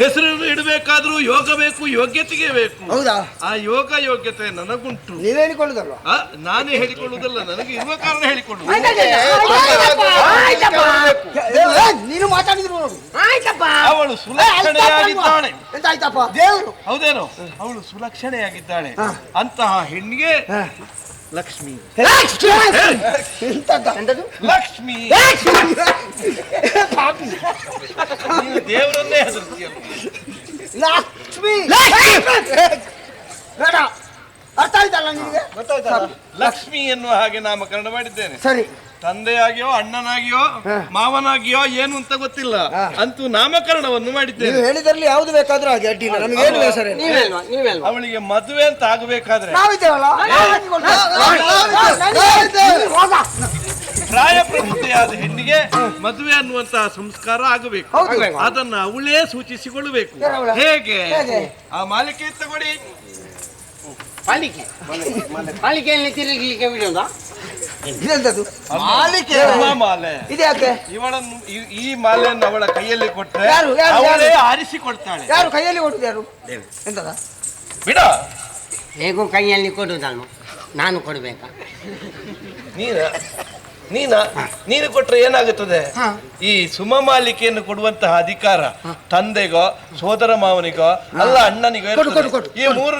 ಹೆಸರು ಇಡಬೇಕಾದ್ರೂ ಯೋಗ ಬೇಕು, ಯೋಗ್ಯತೆಗೆ ಬೇಕು. ಹೌದಾ? ಆ ಯೋಗ ಯೋಗ್ಯತೆ ನನಗುಂಟು. ನೀವೇ ಹೇಳಿಕೊಳ್ಳುದಲ್ವಾ? ನಾನೇ ಹೇಳಿಕೊಳ್ಳುವುದಲ್ಲ, ನನಗೆ ಇರುವ ಕಾರಣ ಹೇಳಿಕೊಳ್ಳುವುದು. ನೀನು ಮಾತಾಡಿದ್ರು ನೋಡು. ಅವಳು ಸುಲಕ್ಷಣೆಯಾಗಿದ್ದಾಳೆ. ಎಂತಾಯ್ತಪ್ಪ? ದೇವರು. ಹೌದೇನೋ? ಅವಳು ಸುಲಕ್ಷಣೆಯಾಗಿದ್ದಾಳೆ. ಅಂತಹ ಹೆಣ್ಣಿಗೆ ಲಕ್ಷ್ಮಿ. ಲಕ್ಷ್ಮಿ ನೀನು ದೇವರನ್ನೇ ಹೆದರ್ತೀಯಲ್ಲ. ಲಕ್ಷ್ಮಿ ಬೇಡ, ಅರ್ಥ ಆಯ್ತಲ್ಲ ನಿಮಗೆ? ಲಕ್ಷ್ಮಿ ಎನ್ನುವ ಹಾಗೆ ನಾಮಕರಣ ಮಾಡಿದ್ದೇನೆ. ಸರಿ, ತಂದೆಯಾಗಿಯೋ ಅಣ್ಣನಾಗಿಯೋ ಮಾವನಾಗಿಯೋ ಏನು ಅಂತ ಗೊತ್ತಿಲ್ಲ, ಅಂತೂ ನಾಮಕರಣವನ್ನು ಮಾಡಿದ್ದೇನೆ. ಹೇಳಿದ್ರಲ್ಲಿ ಯಾವ್ದು ಬೇಕಾದ್ರೂ ಹಾಗೆ ಅಡ್ಡಿಲ್ಲ, ನಮಗೇನು ಬೇಸರ ಇಲ್ಲ. ಅವಳಿಗೆ ಮದುವೆ ಅಂತ ಆಗಬೇಕಾದ್ರೆ ಪ್ರಾಯ ಪ್ರಬುದ್ಧಿಯಾದ ಹೆಣ್ಣಿಗೆ ಮದುವೆ ಅನ್ನುವಂತಹ ಸಂಸ್ಕಾರ ಆಗಬೇಕು. ಅದನ್ನ ಅವಳೇ ಸೂಚಿಸಿಕೊಳ್ಳಬೇಕು. ಹೇಗೆ? ಆ ಮಾಲಿಕೆ ತಗೊಳ್ಳಿ. ಪಾಲಿಕೆಯಲ್ಲಿ ತಿರುಗಲಿಕ್ಕೆ ಬಿಡೋದಾ? ಮಾಲೆ ಇವಳನ್ನು ಈ ಮಾಲೆಯನ್ನು ಅವಳ ಕೈಯಲ್ಲಿ ಕೊಟ್ಟರೆ ಅವಳೇ ಆರಿಸಿಕೊಡ್ತಾಳೆ. ಯಾರು ಕೈಯಲ್ಲಿ ಕೊಡುದು? ಯಾರು ಎಂತದ ಬಿಡ, ಹೇಗೂ ಕೈಯಲ್ಲಿ ಕೊಡುದು ನಾನು ಕೊಡ್ಬೇಕಾ? ನೀನು ಕೊಟ್ರೆ ಏನಾಗುತ್ತದೆ? ಈ ಸುಮ ಮಾಲಿಕೆಯನ್ನು ಕೊಡುವಂತಹ ಅಧಿಕಾರ ತಂದೆಗೋ ಸೋದರ ಮಾವನಿಗೋ ಅಲ್ಲ ಅಣ್ಣನಿಗೋ ಈ ಮೂರು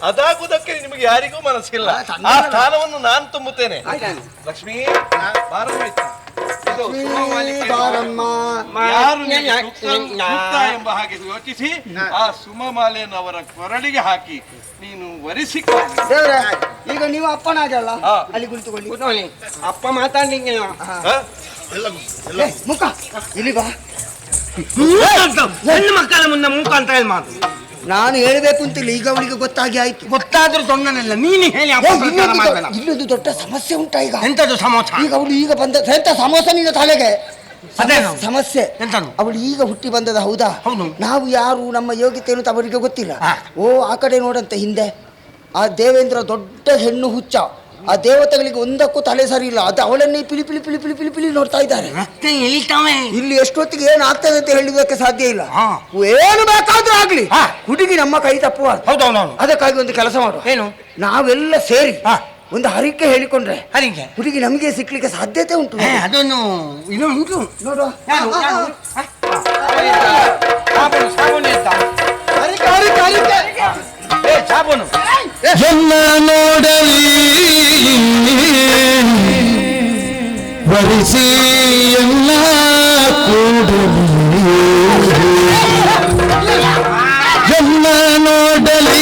ಅದಾಗುವುದಕ್ಕೆ ನಿಮಗೆ ಯಾರಿಗೂ ಮನಸ್ಸಿಲ್ಲ. ಆ ಸ್ಥಾನವನ್ನು ನಾನು ತುಂಬುತ್ತೇನೆ. ಲಕ್ಷ್ಮೀ ಬಾರಮ್ಮ, ಯಾರು ಎಂಬ ಹಾಗೆ ಯೋಚಿಸಿ ಆ ಸುಮಮಾಲೆಯನ್ನು ಅವರ ಕೊರಳಿಗೆ ಹಾಕಿ ನೀನು ವರಿಸಿಕೊಳ್ಳಿ. ಈಗ ನೀವು ಅಪ್ಪನಾಗಲ್ಲ, ಅಲ್ಲಿ ಕುಳಿತುಕೊಳ್ಳಿ. ಅಪ್ಪ ಮಾತಾಡ್ಲಿಕ್ಕೆ ಮುಖ ಇಲ್ಲಿ ಬಾ. ಹೆಣ್ಣು ಮಕ್ಕಳ ಮುಂದೆ ಮುಖ ಅಂತ ಹೇಳಿ ಮಾತು ನಾನು ಹೇಳ್ಬೇಕು ಅಂತಿಲ್ಲ, ಈಗ ಅವಳಿಗೆ ಗೊತ್ತಾಗಿ ಆಯ್ತು. ಗೊತ್ತಾದ್ರೂ ತೊಂದನೆಲ್ಲ ನೀನು ಹೇಳಿ. ಇಲ್ಲೊಂದು ದೊಡ್ಡ ಸಮಸ್ಯೆ ಉಂಟಾ ಈಗ? ಎಂತದ್ದು ಸಮೋಸ? ಈಗ ಅವಳು ಈಗ ಬಂದ ಎಂತ ಸಮೋಸ ನಿನ್ನ ತಲೆಗೆ ಅದೇನು ಸಮಸ್ಯೆ? ಅವಳು ಈಗ ಹುಟ್ಟಿ ಬಂದದ, ಹೌದಾ? ನಾವು ಯಾರು, ನಮ್ಮ ಯೋಗ್ಯತೆ ಏನು ಅವರಿಗೆ ಗೊತ್ತಿಲ್ಲ. ಓ ಆ ಕಡೆ ನೋಡಂತೆ, ಹಿಂದೆ ಆ ದೇವೇಂದ್ರ ದೊಡ್ಡ ಹೆಣ್ಣು ಹುಚ್ಚ, ಆ ದೇವತೆಗಳಿಗೆ ಒಂದಕ್ಕೂ ತಲೆ ಸರಿ ಇಲ್ಲ. ಅದು ಅವಳನ್ನೇ ಪಿಲಿ ಪಿಲಿ ಪಿಲಿ ಪಿಲಿ ಪಿಲಿ ಪಿಲಿ ನೋಡ್ತಾ ಇದ್ದಾರೆ. ಇಲ್ಲಿ ಎಷ್ಟೊತ್ತಿಗೆ ಏನು ಆಗ್ತದೆ ಅಂತ ಹೇಳುವುದಕ್ಕೆ ಸಾಧ್ಯ ಇಲ್ಲ. ಏನು ಬೇಕಾದ್ರೂ ಆಗ್ಲಿ, ಹುಡುಗಿ ನಮ್ಮ ಕೈ ತಪ್ಪುವ. ಅದಕ್ಕಾಗಿ ಒಂದು ಕೆಲಸ ಮಾಡು. ಏನು? ನಾವೆಲ್ಲ ಸೇರಿ ಒಂದು ಹರಿಕೆ ಹೇಳಿಕೊಂಡ್ರೆ ಹುಡುಗಿ ನಮಗೆ ಸಿಕ್ಲಿಕ್ಕೆ ಸಾಧ್ಯತೆ ಉಂಟು. ಅದನ್ನು ಇದು ಉಂಟು ನೋಡು. ಎಲ್ಲ ನೋಡಲಿ ವರಿಸಿ ಎಲ್ಲ ಕೂಡಲಿ, ಎಲ್ಲ ನೋಡಲಿ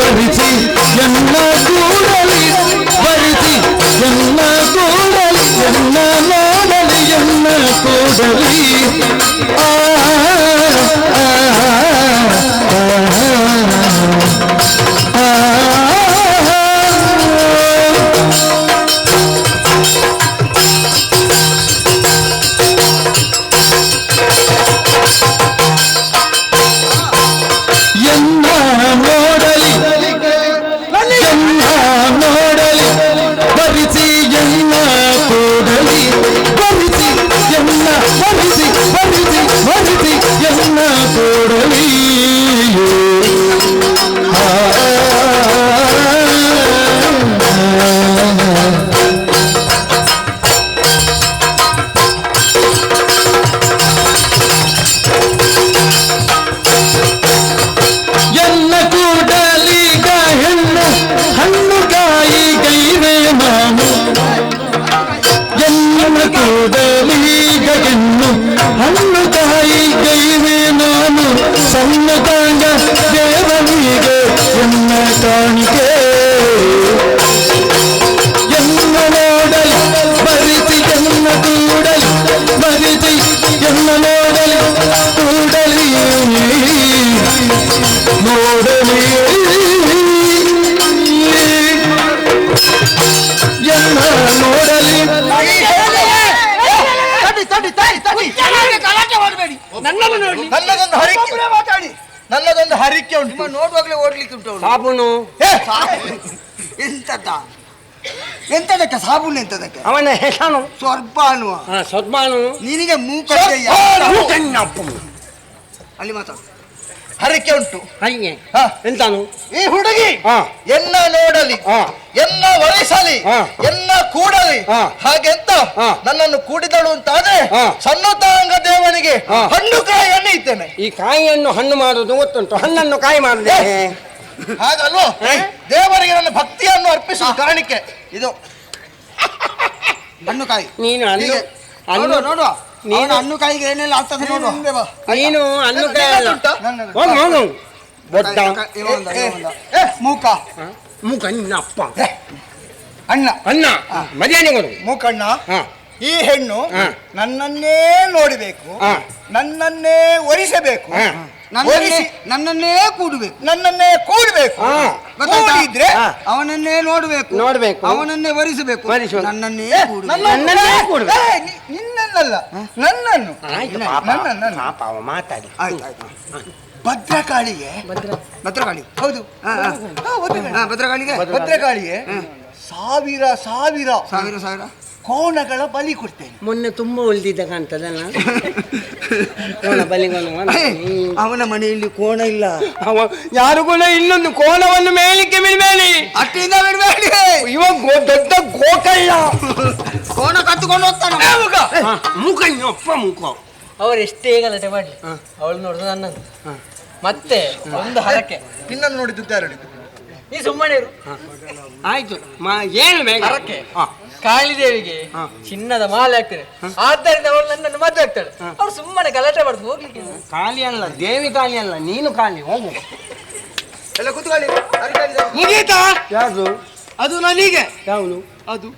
ವರಿಸಿ ಎಲ್ಲ ಕೂಡಲಿ, ವರಿಸಿ ಎಲ್ಲ ಕೂಡಲಿ, ಎಲ್ಲ ನೋಡಲಿ ಎಲ್ಲ ಕೂಡಲಿ. ನನ್ನದೊಂದು ಹರಿಕೆ ಉಂಟು, ನೋಡುವಾಗಲೇ ಓಡ್ಲಿಕ್ಕೆ ಉಂಟು. ಸಾಬೂನು ಎಂತದ? ಎಂತದಕ್ಕೆ ಸಾಬೂನು? ಎಂತದಕ್ಕೆ? ಅವನ ಹೆಸರು ಸ್ವರ್ಬಾನು. ಸ್ವರ್ಬಾನು ನಿನಗೆ ಮೂಕ ಅಲ್ಲಿ ಮಾತಾಡು. ಹರಿಕೆ ಉಂಟು. ಹಂಗೆ ಎಂತಾನು? ಈ ಹುಡುಗಿ ಎನ್ನ ನೋಡಲಿ, ಎನ್ನ ವರಿಸಲಿ, ಎನ್ನ ಕೂಡಲಿ. ಹಾಗೆಂತ ನನ್ನನ್ನು ಕೂಡಿದಳು ಅಂತಾದ್ರೆ ಸನ್ನತಾಂಗ ದೇವನಿಗೆ ಹಣ್ಣು ಕಾಯಿಯನ್ನು ಇದ್ದೇನೆ. ಈ ಕಾಯಿಯನ್ನು ಹಣ್ಣು ಮಾಡುವುದು ಗೊತ್ತುಂಟು, ಹಣ್ಣನ್ನು ಕಾಯಿ ಮಾಡುದೇ ಹಾಗಲ್ವೋ? ದೇವರಿಗೆ ನನ್ನ ಭಕ್ತಿಯನ್ನು ಅರ್ಪಿಸುವ ಕಾರಣಕ್ಕೆ ಇದು ಹಣ್ಣು ಕಾಯಿ. ನೀನು ನೋಡುವ ನೀನು ಹಣ್ಣು ಕಾಯಿಗೆ ಏನೆಲ್ಲ ಆಗ್ತದೆ ನೋಡುವ. ನೀನು ಹಣ್ಣು ಕಾಯಿ ಬೊಡ್ಡ ಮೂಕ ಮೂಕ ನಿನ್ನ ಅಪ್ಪ ಅಣ್ಣ ಅಣ್ಣ ಮರ್ಯಾದೆ ಕೊಡು ಮೂಕಣ್ಣ ಹಾ. ಈ ಹೆಣ್ಣು ಹಾ. ನನ್ನನ್ನೇ ನೋಡಬೇಕು, ಹಾ. ನನ್ನನ್ನೇ ಒರಿಸಬೇಕು, ಹಾ. ನನ್ನನ್ನೇ ಕೂಡಬೇಕು. ಹಾ. ಕೂಡಿದ್ರೆ ಹಾ. ಅವನನ್ನೇ ನೋಡಬೇಕು, ಅವನನ್ನೇ ಒರಿಸಬೇಕು, ನನ್ನನ್ನೇ ಕೂಡಬೇಕು. ನಿನ್ನನ್ನಲ್ಲ, ನನ್ನನ್ನು. ಪಾಪ ಅವ ಮಾತಾಡಿ. ಭದ್ರಕಾಳಿಗೆ ಹೌದು, ಭದ್ರಕಾಳಿಗೆ ಸಾವಿರ ಸಾವಿರ ಸಾವಿರ ಸಾವಿರ ಕೋಣಗಳ ಬಲಿ ಕೊಡ್ತೇನೆ. ಮೊನ್ನೆ ತುಂಬಾ ಉಳಿದಿದ್ದ ಕಾಣ್ತದಲ್ಲ ಅವನ ಮನೆಯಲ್ಲಿ ಕೋಣ ಇಲ್ಲ. ಯಾರು ಕೂಡ ಇನ್ನೊಂದು ಕೋಣವನ್ನು ಮೇಲಿಕ್ಕೆ ಬಿಡಬೇಡಿ, ಅಟ್ಟಿಂದ ಬಿಡಬೇಡಿ. ಇವಾಗ ದೊಡ್ಡ ಗೋಕಳ್ಳ ಕೋಣ ಕತ್ತುಕೊಂಡು ಹೋಗ್ತಾನೆ. ಮೂಕ ಅಪ್ಪ ಮೂಕ. ಅವರು ಎಷ್ಟೇ ಗಲಾಟೆ ಮಾಡ್ಲಿ, ಅವಳು ನೋಡುದು ನನ್ನನ್ನು. ಮತ್ತೆ ಒಂದು ಹರಕೆ, ನಿನ್ನನ್ನು ನೋಡಿದ್ದು ಯಾರು? ನೀ ಸುಮ್ಮನೆ ಇರು. ಆಯ್ತು ಏನು ಹರಕೆ ಕಾಳಿದೇವಿಗೆ ಚಿನ್ನದ ಮಾಲೆ ಹಾಕ್ತೇನೆ, ಆದ್ದರಿಂದ ಅವಳು ನನ್ನನ್ನು ಮದುವೆ ಆಗ್ತಾಳೆ. ಅವಳು ಸುಮ್ಮನೆ ಗಲಾಟೆ ಮಾಡುದು ಹೋಗ್ಲಿಕ್ಕೆ. ಖಾಲಿ ಅಲ್ಲ ದೇವಿ, ಖಾಲಿ ಅಲ್ಲ ನೀನು ಖಾಲಿ. ಹೋಗು ಎಲ್ಲ ಕೂತ್ಕೊಳ್ಳಿ. ಮುಗೀತಾ? ಯಾವುದು ಅದು ನನಗೆ. ಯಾವುದು ಅದು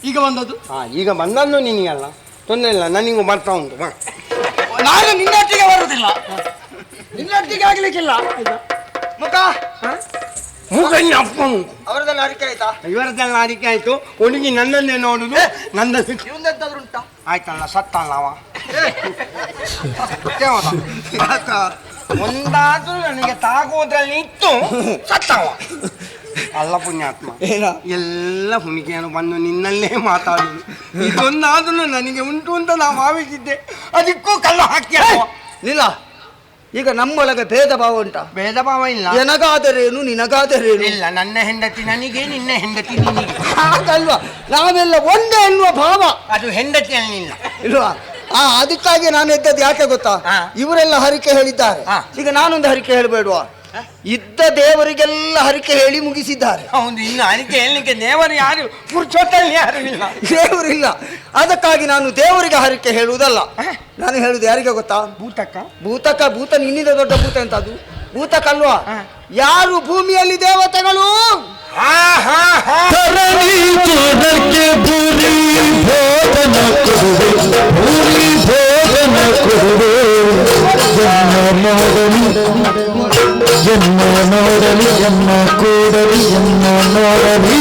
ಈಗ ಬಂದದ್ದು. ಈಗ ಬಂದದ್ದು ನಿನಗಲ್ಲ, ತೊಂದರೆ ಇಲ್ಲ, ನನಗೂ ಬರ್ತಾ ಉಂಟು. ನಾನು ನಿನ್ನೊಟ್ಟಿಗೆ ಬರುವುದಿಲ್ಲ, ನಿನ್ನೊಟ್ಟಿಗೆ ಆಗ್ಲಿಕ್ಕಿಲ್ಲ. ಮುಖ ಮೂಕಣ್ಣ ಅಪ್ಪ ಅವರದೆಲ್ಲ ಅರಿಕೆ ಆಯ್ತಾ? ಇವರದೆಲ್ಲ ಅರಿಕೆ ಆಯ್ತು. ಹುಡುಗಿ ನನ್ನನ್ನೇ ನೋಡುದು, ನನ್ನ ಇವಂದೆಂತಾದ್ರೂ ಉಂಟಾ? ಆಯ್ತಲ್ಲ, ಸತ್ತಲ್ಲ ಅವ. ಒಂದಾದ್ರೂ ನನಗೆ ತಾಗುವುದ್ರಲ್ಲಿ ಇತ್ತು, ಸತ್ತವ. ಅಲ್ಲ ಪುಣ್ಯಾತ್ಮ, ಎಲ್ಲ ಹುಡುಗಿಯರು ಬಂದು ನಿನ್ನಲ್ಲೇ ಮಾತಾಡುದು. ಇದೊಂದಾದ್ರೂ ನನಗೆ ಉಂಟು ಅಂತ ನಾ ಭಾವಿಸಿದ್ದೆ, ಅದಕ್ಕೂ ಕಲ್ಲು ಹಾಕಿ. ಇಲ್ಲ, ಈಗ ನಮ್ಮೊಳಗೆ ಭೇದ ಭಾವ ಉಂಟಾ? ಭೇದ ಭಾವ ಇಲ್ಲ. ನನಗಾದರೇನು ನಿನಗಾದರೇನು ಇಲ್ಲ, ನನ್ನ ಹೆಂಡತಿ ನನಗೆ, ನಿನ್ನ ಹೆಂಡತಿ ನಿನಗೆ. ಹಾಗಲ್ವಾ, ನಾವೆಲ್ಲ ಒಂದೇ ಎನ್ನುವ ಭಾವ. ಅದು ಹೆಂಡತಿಯಲ್ಲಿಲ್ಲ ಇಲ್ವಾ? ಅದಕ್ಕಾಗಿ ನಾನು ಎದ್ದದ್ದು ಯಾಕೆ ಗೊತ್ತಾ? ಇವರೆಲ್ಲ ಹರಿಕೆ ಹೇಳಿದ್ದಾರೆ, ಈಗ ನಾನೊಂದು ಹರಿಕೆ ಹೇಳಬೇಡುವ? ಇದ್ದ ದೇವರಿಗೆಲ್ಲ ಹರಿಕೆ ಹೇಳಿ ಮುಗಿಸಿದ್ದಾರೆ. ಹೌದು, ಇನ್ನು ಹರಿಕೆ ಹೇಳಲಿಕ್ಕೆ ದೇವರು ಯಾರು ಪುರುಷೋತ್ತಲ್ಲಿ ಯಾರು ಇಲ್ಲ, ದೇವರಿಲ್ಲ. ಅದಕ್ಕಾಗಿ ನಾನು ದೇವರಿಗೆ ಹರಿಕೆ ಹೇಳುವುದಲ್ಲ, ನಾನು ಹೇಳುದು ಯಾರಿಗೆ ಗೊತ್ತಾ? ಭೂತ ನಿನ್ನಿಂದ ದೊಡ್ಡ ಭೂತ ಅಂತ. ಅದು ಭೂತಕ್ಕಲ್ವಾ? ಯಾರು ಭೂಮಿಯಲ್ಲಿ ದೇವತೆಗಳು. ಎನ್ನ ನೋಡಲಿ ಎನ್ನ ಕೂಡಲಿ ಎನ್ನ ನೋಡಲಿ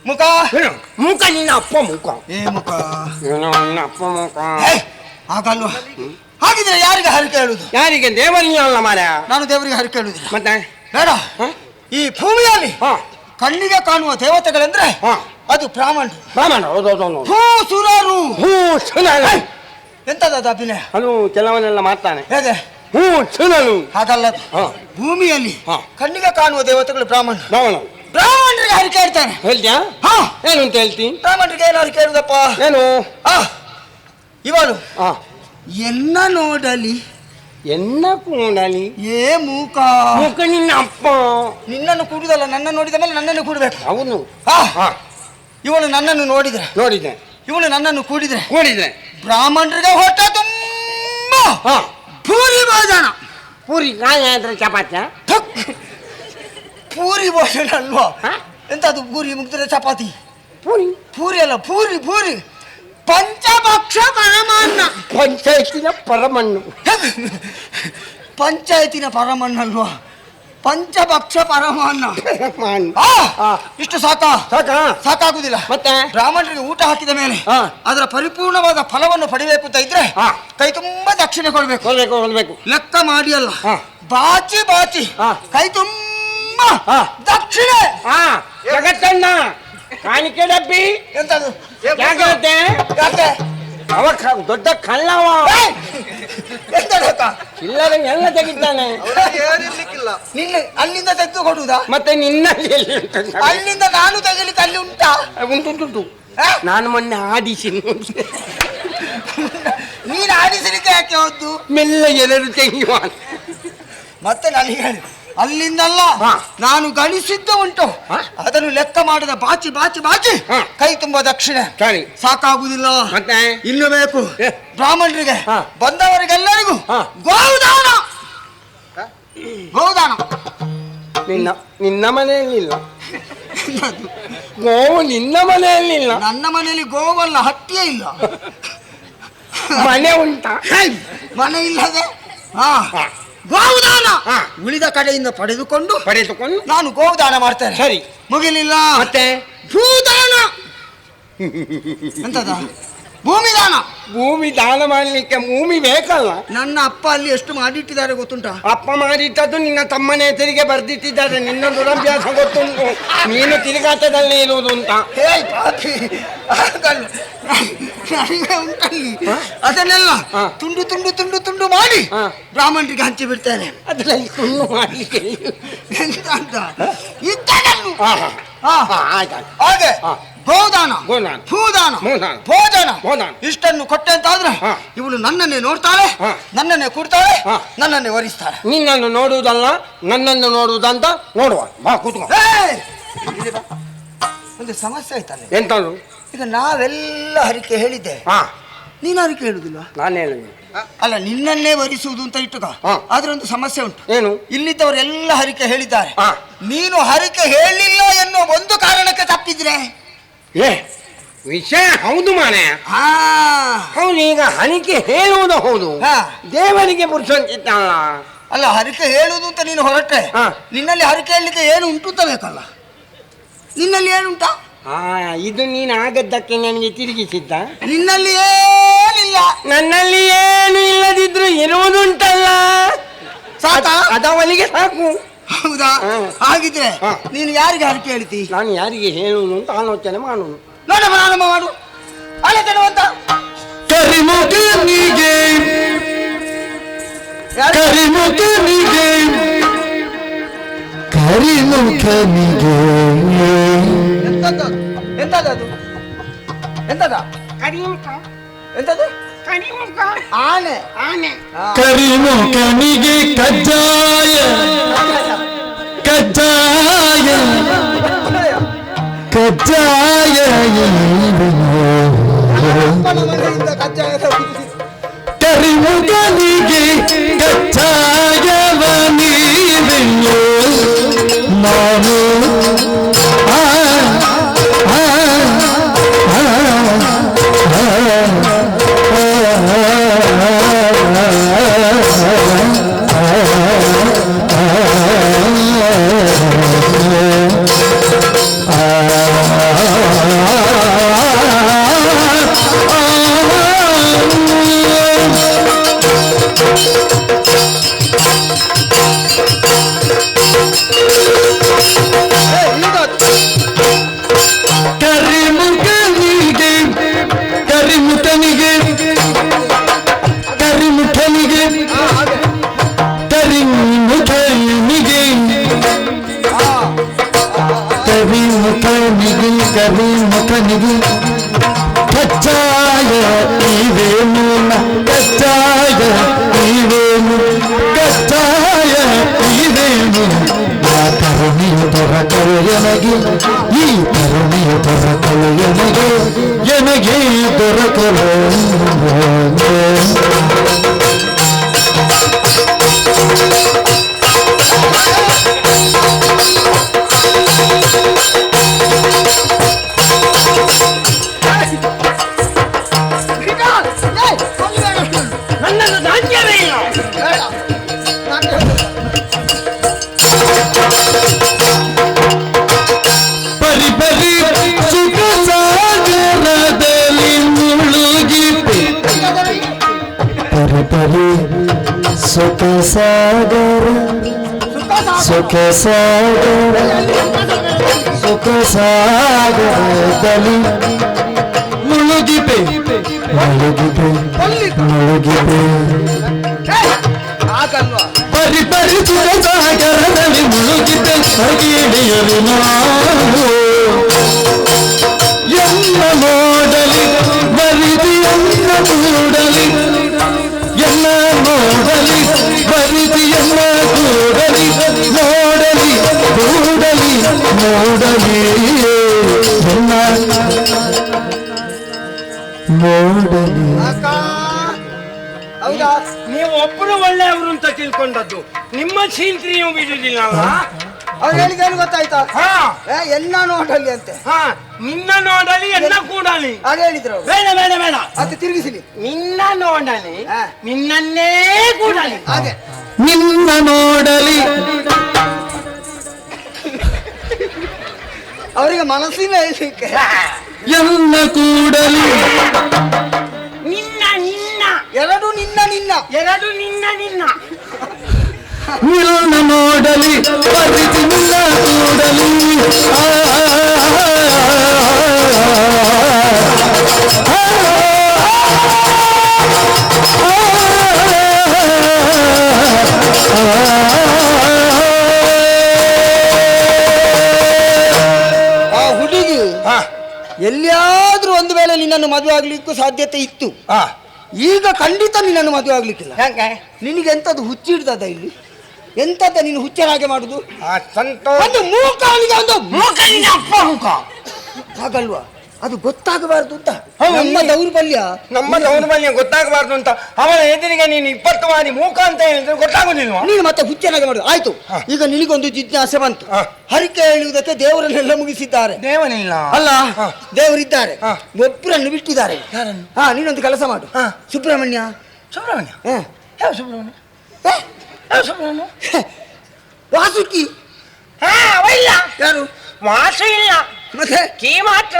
ಮುಖ ಮುಖ ನಿನ್ನ ಅಪ್ಪ ಮುಖ. ಏ ಮುಖ ನನ್ನ ಅಪ್ಪ ಮುಖ. ಹಾಗಲ್ವಾ? ಹಾಗಿದ್ರೆ ಯಾರಿಗೆ ಹರಿಕೆ ಹೇಳುದು? ಯಾರಿಗೆ? ದೇವರಿಗೆ ಅಲ್ಲ ಮಾರ. ನಾನು ದೇವರಿಗೆ ಹರಿಕೆ ಹೇಳುದಿಲ್ಲ. ಮತ್ತೆ ಬೇಡ. ಈ ಭೂಮಿಯಲ್ಲಿ ಕಣ್ಣಿಗೆ ಕಾಣುವ ದೇವತೆಗಳೆಂದ್ರೆ ಅದು ಬ್ರಾಹ್ಮಣ. ಸುರರು. ಎಂತದ ಅಭಿನಯ? ಅದು ಕೆಲವನ್ನೆಲ್ಲ ಮಾಡ್ತಾನೆ. ಹೇಗೆ? ಸುನಲು ಹಾಗಲ್ಲ. ಭೂಮಿಯಲ್ಲಿ ಕಣ್ಣಿಗೆ ಕಾಣುವ ದೇವತೆಗಳು ಬ್ರಾಹ್ಮಣರಿಗೆ ಹರಿಕೆ ಇಡ್ತಾನೆ. ಹೇಳ್ತೀಯಾ? ಏನು ಅಂತ ಹೇಳ್ತೀನಿ? ಬ್ರಾಹ್ಮಣರಿಗೆ ಏನು ಹರಿಕೆ ಇರುದಪ್ಪ? ಏನು ಇವನು ಎನ್ನ ನೋಡಲಿ ಏ ಮೂಕ ನಿನ್ನ ಅಪ್ಪ ನಿನ್ನನ್ನು ಕೂಡುದಲ್ಲ, ನನ್ನ ನೋಡಿದ ಮೇಲೆ ನನ್ನನ್ನು ಕೂಡಬೇಕು. ಅವನು ಇವನು ನನ್ನನ್ನು ನೋಡಿದೆ ಇವನು ನನ್ನನ್ನು ಕೂಡಿದ್ರೆ ಬ್ರಾಹ್ಮಣರಿಗೆ ಹೊಟ್ಟೆ ತುಂಬಾ ಪೂರಿ ಭೋಜನ. ಪೂರಿ ಚಪಾತಿ ಪೂರಿ ಭೋಜನ ಅಲ್ವಾ? ಎಂತದು ಪೂರಿ ಮುಗ್ದರೆ ಚಪಾತಿ? ಪೂರಿ ಅಲ್ಲ, ಪೂರಿ ಪಂಚಭಕ್ಷ ಪರಮಾನ್ನ. ಪಂಚಾಯತಿನ ಪರಮಣ್ಣ ಅಲ್ವಾ? ಪಂಚಭಕ್ಷ ಪರಮಾನ್ನ. ಇಷ್ಟು ಸಾಕಾಗುದಿಲ್ಲ. ಮತ್ತೆ ಬ್ರಾಹ್ಮಣರಿಗೆ ಊಟ ಹಾಕಿದ ಮೇಲೆ ಅದರ ಪರಿಪೂರ್ಣವಾದ ಫಲವನ್ನು ಪಡಿಬೇಕು ಅಂತ ಇದ್ರೆ ಕೈ ತುಂಬಾ ದಕ್ಷಿಣೆ ಕೊಡ್ಬೇಕು. ಲೆಕ್ಕ ಮಾಡಿ ಅಲ್ಲ, ಬಾಚಿ ಕೈ ತುಂಬಾ ದಕ್ಷಿಣೆ. ಜಗತ್ತಣ್ಣ ಕಾಣಿಕೆ ಡಬ್ಬಿ ಎಂತದು? ಯಾಕೆ ಅವ ದೊಡ್ಡ ಕಳ್ಳವ. ಚಿಲ್ಲರೆ ಎಲ್ಲ ತೆಗಿತಾನೆ. ನಿನ್ನ ಅಲ್ಲಿಂದ ತೆಗೆದು ಕೊಡುವುದಾ? ಮತ್ತೆ ನಿನ್ನಲ್ಲಿ ಅಲ್ಲಿಂದ ನಾನು ತೆಗಿಲಿಕ್ಕೆ ಅಲ್ಲಿ ಉಂಟಾ? ಉಂಟು. ನಾನು ಮೊನ್ನೆ ಆಡಿಸಿ. ನೀನು ಆಡಿಸಲಿಕ್ಕೆ ಯಾಕೆ ಹೋದ್ದು? ಮೆಲ್ಲ ಎರಡು ತೆಗೆಯುವ. ಮತ್ತೆ ನನಗೆ ಹೇಳಿ, ಅಲ್ಲಿಂದಲ್ಲ ನಾನು ಗಳಿಸಿದ್ದ ಉಂಟು, ಅದನ್ನು ಲೆಕ್ಕ ಮಾಡದ ಬಾಚಿ ಕೈ ತುಂಬ ದಕ್ಷಿಣೆ. ಸಾಕಾಗುವುದಿಲ್ಲ, ಇನ್ನು ಬೇಕು. ಬ್ರಾಹ್ಮಣರಿಗೆ ಬಂದವರಿಗೆಲ್ಲರಿಗೂ ಗೋದಾನ. ನಿನ್ನ ಮನೆಯಲ್ಲಿಲ್ಲ ಗೋವು? ನಿನ್ನ ಮನೆಯಲ್ಲಿಲ್ಲ? ನನ್ನ ಮನೆಯಲ್ಲಿ ಗೋವಲ್ಲ, ಹಟ್ಟಿಯೇ ಇಲ್ಲ. ಮನೆ ಉಂಟಾ? ಮನೆ ಇಲ್ಲದೆ ಗೋದಾನ ಉಳಿದ ಕಡೆಯಿಂದ ಪಡೆದುಕೊಂಡು ನಾನು ಗೋದಾನ ಮಾಡ್ತೇನೆ. ಸರಿ, ಮುಗಿಲಿಲ್ಲ ಮತ್ತೆ ಭೂದಾನ. ಎಂತದ? ಭೂಮಿ ದಾನ ಮಾಡ್ಲಿಕ್ಕೆ ಭೂಮಿ ಬೇಕಲ್ಲ? ನನ್ನ ಅಪ್ಪ ಅಲ್ಲಿ ಎಷ್ಟು ಮಾಡಿಟ್ಟಿದ್ದಾರೆ ಗೊತ್ತುಂಟ? ಅಪ್ಪ ಮಾಡಿಟ್ಟದ್ದು ನಿನ್ನ ತಮ್ಮನ ಹೆಸರಿಗೆ ಬರ್ದಿಟ್ಟಿದ್ದಾರೆ. ನಿನ್ನ ದುರಭ್ಯಾಸ ಗೊತ್ತುಂಟು, ನೀನು ತಿರುಗಾಟದಲ್ಲಿ ಇರುವುದು ಅಂತ. ಉಂಟಲ್ಲಿ ಅದನ್ನೆಲ್ಲ ತುಂಡು ಮಾಡಿ ಬ್ರಾಹ್ಮಣರಿಗೆ ಹಂಚಿ ಬಿಡ್ತೇನೆ. ಅದರಲ್ಲಿ ತುಂಡು ಮಾಡ್ಲಿಕ್ಕೆ ಎಂತ ಅಂತ ಹಾಗೆ ಗೋದಾನ, ಭೂದಾನ, ಭೋಜನ ಇಷ್ಟನ್ನು ಕೊಟ್ಟೆ ಅಂತಾದ್ರೆ ಇವಳು ನನ್ನನ್ನೇ ನೋಡ್ತಾಳೆ, ನನ್ನನ್ನೇ ಕೊಡ್ತಾಳೆ, ನನ್ನನ್ನೇ ವರಿಸ್ತಾಳೆ. ನಿನ್ನನ್ನು ನೋಡುವುದಲ್ಲ, ನನ್ನನ್ನು ನೋಡುವುದಂತ ನೋಡುವ. ಬಾ ಕೂತ್ಕೊ. ಒಂದು ಸಮಸ್ಯೆ ಆಯ್ತಲ್ಲ. ಎಂತದು? ಈಗ ನಾವೆಲ್ಲ ಹರಿಕೆ ಹೇಳಿದ್ದೆ, ನೀನು ಹರಿಕೆ ಹೇಳುದಿಲ್ವಾ? ನಾನು ಹೇಳಿದ್ದೆ ಅಲ್ಲ, ನಿನ್ನನ್ನೇ ವರಿಸುವುದು ಅಂತ ಇಟ್ಟುಕ. ಆದ್ರೆ ಒಂದು ಸಮಸ್ಯೆ ಉಂಟು. ಏನು? ಇಲ್ಲಿದ್ದವರೆಲ್ಲ ಹರಿಕೆ ಹೇಳಿದ್ದಾರೆ, ನೀನು ಹರಿಕೆ ಹೇಳಿಲ್ಲ ಎನ್ನುವ ಒಂದು ಕಾರಣಕ್ಕೆ ತಪ್ಪಿದ್ರೆ ವಿಷಯ ಹೌದು ಮಾನೆ. ಹೌದು, ಈಗ ಹರಿಕೆ ಹೇಳುವುದು ಹೌದು, ದೇವರಿಗೆ ಪುರುಷಂಚಿತ್ತಲ್ಲ. ಅಲ್ಲ, ಹರಿಕೆ ಹೇಳುವುದು ಅಂತ ನೀನು ಹೊರಟೆ, ನಿನ್ನಲ್ಲಿ ಹರಿಕೆ ಹೇಳಲಿಕ್ಕೆ ಏನು ಉಂಟು ಅಂತ ಬೇಕಲ್ಲ. ನಿನ್ನಲ್ಲಿ ಏನುಂಟಾ? ಇದು ನೀನು ಆಗದ್ದಕ್ಕೆ ನನಗೆ ತಿರುಗಿಸಿದ್ದ. ನಿನ್ನಲ್ಲಿ ಏನಿಲ್ಲ, ನನ್ನಲ್ಲಿ ಏನು ಇಲ್ಲದಿದ್ರು ಇರುವುದುಂಟಲ್ಲ. ಸಾಕಾ? ಅದವನಿಗೆ ಸಾಕು. ಹೌದಾ? ಹಾಗಿದ್ರೆ ನೀನು ಯಾರಿಗೆ ಹರಿಕೆ ಹೇಳ್ತಿ? ನಾನು ಯಾರಿಗೆ ಹೇಳುವುದು ಅಂತ ಆಲೋಚನೆ ಮಾಡೋನು. ನೋಡಮ್ಮ, ಪ್ರಾರಂಭ ಮಾಡು. ಆಲೋಚನೆ ಅಂತ ಕರಿಮುಖನಿಗೆ ಎಂತದು? ಎಂತದ? ಎಂತದು? ಆನೆ. ಕರಿಮುಖನಿಗೆ ಕಜ್ಜಾಯ ಕರಿಮುಖನಿಗೆ ಕಜ್ಜಾಯವನೀವೆಯೋ ನಾನು ಮುಖನಿಗೆ ಕರಿ ಮುಖನಿಗೆ ಕಚ್ಚಾಯ ನೀವೇನು ಕಚ್ಚಾಯ ನೀವೇನು ಕಚ್ಚಾಯ ನೀವೇನು ಆ ತರುಣಿಯು ದೊರಕಲು ಎನಗೆ ಈ ತರುಣಿಯು ದೊರಕಲು ಎನಗೆ ದೊರಕಲು ನನ್ನನ್ನು ಧಾನ್ಯವೇ ಇಲ್ಲ. ಬರಿ ಬರಿ ಸುಖ ಸಾಗರದಲ್ಲಿ ಮುಳುಗಿತೆ ಬರಿ ಬರಿ ಸುಖ ಸಾಗರ ಸುಖ ಸಾಗರ ಸುಖ ಸಾಗರದಲ್ಲಿ ಮುಳುಗಿತೆ ಮುಳುಗಿತೆ ಮುಳುಗಿತೆ ಬರಿ ಬರಿ ಸುಖ ಸಾಗರದಲ್ಲಿ ಮುಳುಗಿತೆ ಹಗಿಡಿಯಲು ನಾವು ಎಲ್ಲ ನೋಡಲಿ ಬರಿದಿ ಎಲ್ಲ ಕೂಡಲಿ ಎಲ್ಲ ನೋಡಲಿ ಬರಿದಿ ಎಲ್ಲ ಕೂಡಲಿ ನೋಡಲಿ ಕೂಡಲಿ ನೋಡಲಿ ಎಲ್ಲ ನೋಡಲಿ. ಹೌದಾ, ನೀವು ಒಬ್ಬರು ಒಳ್ಳೆಯವರು ಅಂತ ತಿಳ್ಕೊಂಡದ್ದು, ನಿಮ್ಮ ಚೀಂತ್ರಿ ನೀವು ಬಿಡುದಿಲ್ಲ. ಅವ್ರು ಹೇಳಿದೇನು ಗೊತ್ತಾಯ್ತಾ? ಎನ್ನ ನೋಡಲಿ ಅಂತೆ. ನಿನ್ನ ನೋಡಲಿ ಎನ್ನ ಕೂಡಲಿ ಹಾಗೆ ಹೇಳಿದ್ರು. ಬೇಡ ಬೇಡ ಬೇಡ, ಅದು ತಿರುಗಿಸಲಿ. ನಿನ್ನ ನೋಡಲಿ ನಿನ್ನನ್ನೇ ಕೂಡಲಿ. ಹಾಗೆ ನಿನ್ನ ನೋಡಲಿ ಅವರಿಗೆ ಮನಸ್ಸಿನ ಹೇಳಿಕೆ ಎಲ್ಲ ಕೂಡಲಿ ನಿನ್ನ ನಿನ್ನ ಎರಡು ನಿನ್ನ ನಿನ್ನ ಎರಡು ನಿನ್ನ ನಿನ್ನ ನಿನ್ನ ನೋಡಲಿ ಬರಿದಿ ನಿನ್ನ ಕೂಡಲಿ ಆ ಹುಡುಗಿ ಎಲ್ಲಿಯಾದ್ರೂ ಒಂದು ವೇಳೆ ನಿನ್ನನ್ನು ಮದುವೆ ಆಗ್ಲಿಕ್ಕೂ ಸಾಧ್ಯತೆ ಇತ್ತು. ಈಗ ಖಂಡಿತ ನಿನ್ನನ್ನು ಮದುವೆ ಆಗ್ಲಿಕ್ಕಿಲ್ಲ. ನಿನಗೆ ಎಂತದ್ದು ಹುಚ್ಚಿಡ್ತದ ಇಲ್ಲಿ? ಎಂತದ್ದ ನೀನು ಹುಚ್ಚರ ಹಾಗೆ ಮಾಡುದು? ಒಂದು ಮೂಕ ಅವನಿಗೆ ಒಂದು ಮೂಕನಿಗೆ ಅಪ್ಪ ಮೂಕ ಹಾಗಲ್ವಾ? ಅದು ಗೊತ್ತಾಗಬಾರ್ದು ಅಂತ ನಮ್ಮ ದೌರ್ಬಲ್ಯ. ನಮ್ಮ ದೌರ್ಬಲ್ಯ ಗೊತ್ತಾಗಬಾರ್ದು ಅಂತ ಅವನ ಎದುರಿಗೆ ನೀನು 20 ಬಾರಿ ಮೂಕ ಅಂತ ಹೇಳಿದ್ರೆ ಗೊತ್ತಾಗುದಿಲ್ವಾ? ನೀನು ಮತ್ತೆ ಹುಚ್ಚನಾಗೆ ಮಾಡುದು. ಆಯ್ತು, ಈಗ ನಿನಗೊಂದು ಜಿಜ್ಞಾಸೆ ಬಂತು. ಹರಿಕೆ ಹೇಳುವುದಕ್ಕೆ ದೇವರನ್ನೆಲ್ಲ ಮುಗಿಸಿದ್ದಾರೆ. ದೇವನಿಲ್ಲ ಅಲ್ಲ, ದೇವರಿದ್ದಾರೆ, ಒಬ್ಬರನ್ನು ಬಿಟ್ಟಿದ್ದಾರೆ. ನೀನೊಂದು ಕೆಲಸ ಮಾಡು. ಸುಬ್ರಹ್ಮಣ್ಯ ಸುಬ್ರಹ್ಮಣ್ಯ ಯಾವ ಸುಬ್ರಹ್ಮಣ್ಯ? ಯಾವ ಸುಬ್ರಹ್ಮಣ್ಯ? ವಾಸುಕಿ. ಯಾರು? ವಾಸು ಇಲ್ಲ, ಮತ್ತೆ ಕೀ ಮಾತ್ರ.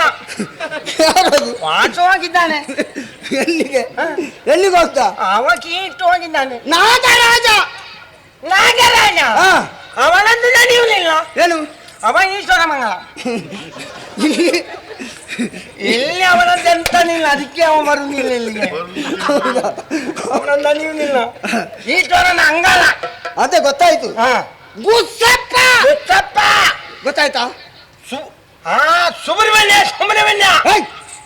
ಯಾರದು? ವಾಸು ಹೋಗಿದ್ದಾನೆ. ಎಲ್ಲಿಗೆ? ಎಲ್ಲಿಗೆ ಹೋಗ್ತಾ? ಅವ ಕೀ ಇಟ್ಟು ಹೋಗಿದ್ದಾನೆ. ನಾಗರಾಜ. ನಾಗರಾಜ ಅವನದ್ದು ನಡೆಯುವುದಿಲ್ಲ. ಏನು? ಅವ ಈಶ್ವರ ಮಂಗಲ. ಇಲ್ಲಿ ಅವನದ್ದು ಎಂತನಿಲ್ಲ, ಅದಕ್ಕೆ ಅವ ಬರುವುದಿಲ್ಲ ಇಲ್ಲಿಗೆ. ಅವನದ್ದು ನಡೆಯುವುದಿಲ್ಲ. ಈಶ್ವರನ ಅಂಗಲ. ಅದೇ ಗೊತ್ತಾಯ್ತು. ಗುಸ್ಸಪ್ಪ ಗುಸ್ಸಪ್ಪ ಗೊತ್ತಾಯ್ತಾ? ಸುಬ್ರಹ್ಮಣ್ಯ ಸುಬ್ರಹ್ಮಣ್ಯ.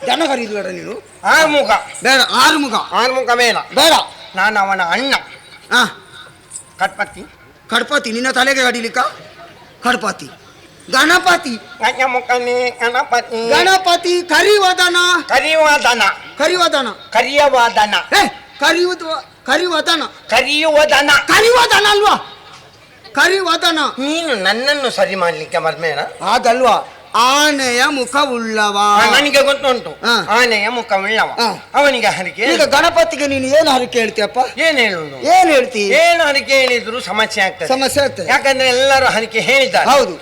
ಜನ ಕರೀದ್ಬೇಡ ನೀನು. ಆರುಮುಖ ಬೇಡ. ಆರುಮುಖ ಆರುಮುಖ ಬೇಡ ಬೇಡ. ನಾನು ಅವನ ಅಣ್ಣ. ಕಡ್ಪತಿ. ಕಡ್ಪತಿ ನಿನ್ನ ತಲೆಗೆ ಕಡಿಲಿಕ್ಕ? ಕಡ್ಪತಿ. ಗಣಪತಿ. ಗಣಮುಖನೇ ಗಣಪತಿ. ಗಣಪತಿ. ಕರಿವದನ. ಕರಿವದನ. ಕರಿವದನ. ಕರಿಯವದನ. ಕರಿವದನ. ಕರಿಯುವದನ. ಕರಿವದನ ಅಲ್ವಾ? ಕರಿವದನ. ನೀನು ನನ್ನನ್ನು ಸರಿ ಮಾಡ್ಲಿಕ್ಕೆ ಬರ್ಬೇಡ. ಅದಲ್ವಾ? ಆನೆಯ ಮುಖವುಳ್ಳವ. ನನಗೆ ಗೊತ್ತುಂಟು, ಆನೆಯ ಮುಖವುಳ್ಳವ. ಅವನಿಗೆ ಹರಿಕೆ. ಈಗ ಗಣಪತಿಗೆ ನೀನು ಏನು ಹರಿಕೆ ಹೇಳ್ತೀಯಪ್ಪ? ಏನ್ ಹೇಳುದು? ಏನ್ ಹೇಳ್ತಿ? ಏನು ಹರಿಕೆ ಹೇಳಿದ್ರು ಸಮಸ್ಯೆ ಆಗ್ತದೆ. ಸಮಸ್ಯೆ ಆಗ್ತದೆ. ಯಾಕಂದ್ರೆ ಎಲ್ಲರೂ ಹರಿಕೆ ಹೇಳಿದ್ದಾರೆ. ಹೌದು.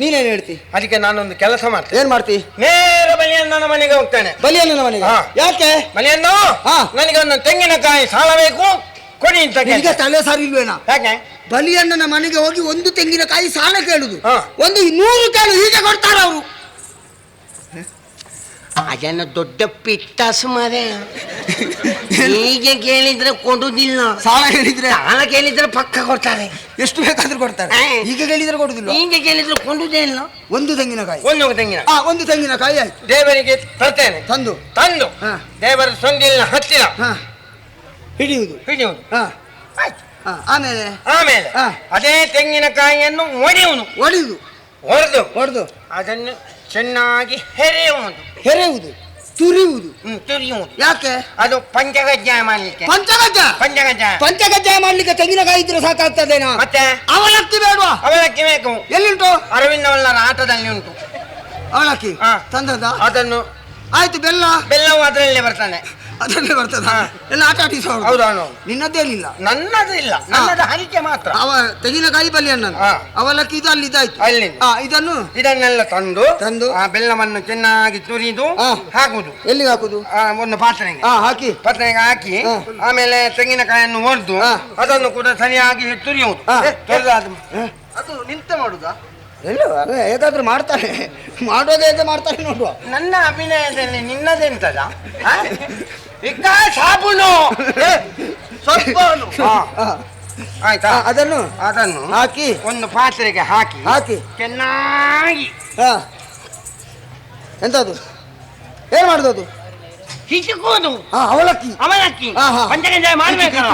ನೀನೇನ್ ಹೇಳ್ತಿ? ಅದಕ್ಕೆ ನಾನೊಂದು ಕೆಲಸ ಮಾಡ್ತೇನೆ. ಏನ್ ಮಾಡ್ತಿ? ನೇರ ಬಲಿಯಣ್ಣನ ಮನೆಗೆ ಹೋಗ್ತೇನೆ. ಬಲಿಯಣ್ಣನ ಮನೆಗೆ? ಯಾಕೆ? ಬಲಿಯಣ್ಣ, ನನಗೆ ಒಂದು ತೆಂಗಿನಕಾಯಿ ಸಾಲ ಬೇಕು, ಕೊಡಿ ಅಂತ. ಈಗ ತಲೆ ಸಾರಿ ಇಲ್ವೇನಾ? ಯಾಕೆ? ಬಲಿಯಣ್ಣನ ಮನೆಗೆ ಹೋಗಿ ಒಂದು ತೆಂಗಿನಕಾಯಿ ಸಾಲ ಕೇಳುದು, ಒಂದು 100 ಕೇಳು, ಹೀಗೆ ಕೊಡ್ತಾರ ಅವರು. ಅದನ್ನ ದೊಡ್ಡ ಪಿಟ್ಟಾಸು ಮಾರೆ. ಹೀಗೆ ಕೇಳಿದ್ರೆ ಕೊಡುದಿಲ್ಲ. ಸಾಲ ಕೇಳಿದ್ರೆ ಪಕ್ಕ ಕೊಡ್ತಾರೆ. ಎಷ್ಟು ಬೇಕಾದ್ರೂ ಕೊಡ್ತಾರೆ. ಈಗ ಕೇಳಿದ್ರೆ ಕೊಡುದಿಲ್ಲ. ಹೀಗೆ ಕೇಳಿದ್ರೆ ಕೊಡುದೇ ಇಲ್ಲ. ಒಂದು ತೆಂಗಿನಕಾಯಿ. ಒಂದು ತೆಂಗಿನಕಾಯಿ ಆಯ್ತು. ದೇವರಿಗೆ ತರ್ತೇನೆ. ತಂದು ದೇವರ ಸೊಂಡಿಲಿನ ಹತ್ತಿರ ಹಿಡಿಯುವುದು. ಆಮೇಲೆ ಅದೇ ತೆಂಗಿನಕಾಯಿಯನ್ನು ಒಡೆದು ಅದನ್ನು ಚೆನ್ನಾಗಿ ಹೆರೆಯುವುದು, ತುರಿಯುವುದು. ಯಾಕೆ? ಅದು ಪಂಚಗಜ್ಜಾಯ ಮಾಡ್ಲಿಕ್ಕೆ. ಪಂಚಗಜ್ಜಾಯ ಮಾಡ್ಲಿಕ್ಕೆ ತೆಂಗಿನಕಾಯಿ ಇದ್ರೆ ಸಾಕಾಗ್ತದೇನಾ? ಮತ್ತೆ ಅವಲಕ್ಕಿ ಬೇಡವಾ? ಅವಲಕ್ಕಿ ಬೇಕು. ಎಲ್ಲಿಂಟು? ಅರವಿಂದವಲ್ಲರ ಆಟದಲ್ಲಿ ಉಂಟು ಅವಲಕ್ಕಿ. ತಂದದ ಅದನ್ನು ಆಯ್ತು. ಬೆಲ್ಲವು ಅದರಲ್ಲೇ ಬರ್ತಾನೆ. ಅದರಲ್ಲೇ ಬರ್ತದ. ಎಲ್ಲ ಆಟ ಆಡಿಸ. ಹೌದಾ? ನಿನ್ನದೇನಿಲ್ಲ. ನನ್ನದು ಇಲ್ಲ. ನನ್ನದು ಹರಿಕೆ ಮಾತ್ರ. ತೆಂಗಿನಕಾಯಿ ಬಲಿಯನ್ನ ಅವಲಕ್ಕಿ ಇದು ಅಲ್ಲಿದ್ದಾಯ್ತು. ಇದನ್ನೆಲ್ಲ ತಂದು ಆ ಬೆಲ್ಲವನ್ನು ಚೆನ್ನಾಗಿ ತುರಿದು ಹಾಕುದು. ಎಲ್ಲಿಗೆ ಹಾಕುದು? ಒಂದು ಪಾತ್ರೆಗೆ ಹಾಕಿ ಆಮೇಲೆ ತೆಂಗಿನಕಾಯಿಯನ್ನು ಹೊಡೆದು ಅದನ್ನು ಕೂಡ ಸರಿಯಾಗಿ ತುರಿಯುವುದು. ಅದು ನಿಂತ ಮಾಡುದಾ? ಹೇಗಾದ್ರೂ ಮಾಡ್ತಾರೆ. ಮಾಡೋದೇ ಮಾಡ್ತಾರೆ ನೋಡುವ. ನನ್ನ ಅಭಿನಯದಲ್ಲಿ ನಿನ್ನದೆಂತದ? ಸಾಬೂನು ಸ್ವಲ್ಪ ಆಯ್ತಾ? ಅದನ್ನು ಹಾಕಿ ಒಂದು ಪಾತ್ರೆಗೆ ಹಾಕಿ ಚೆನ್ನಾಗಿ. ಎಂತದು? ಏನ್ ಮಾಡುದು? ಹಿಚುಕೋದು. ಅವಲಕ್ಕಿ ಪಂಚಗಜ್ಜಾಯ ಮಾಡ್ಬೇಕಲ್ಲ.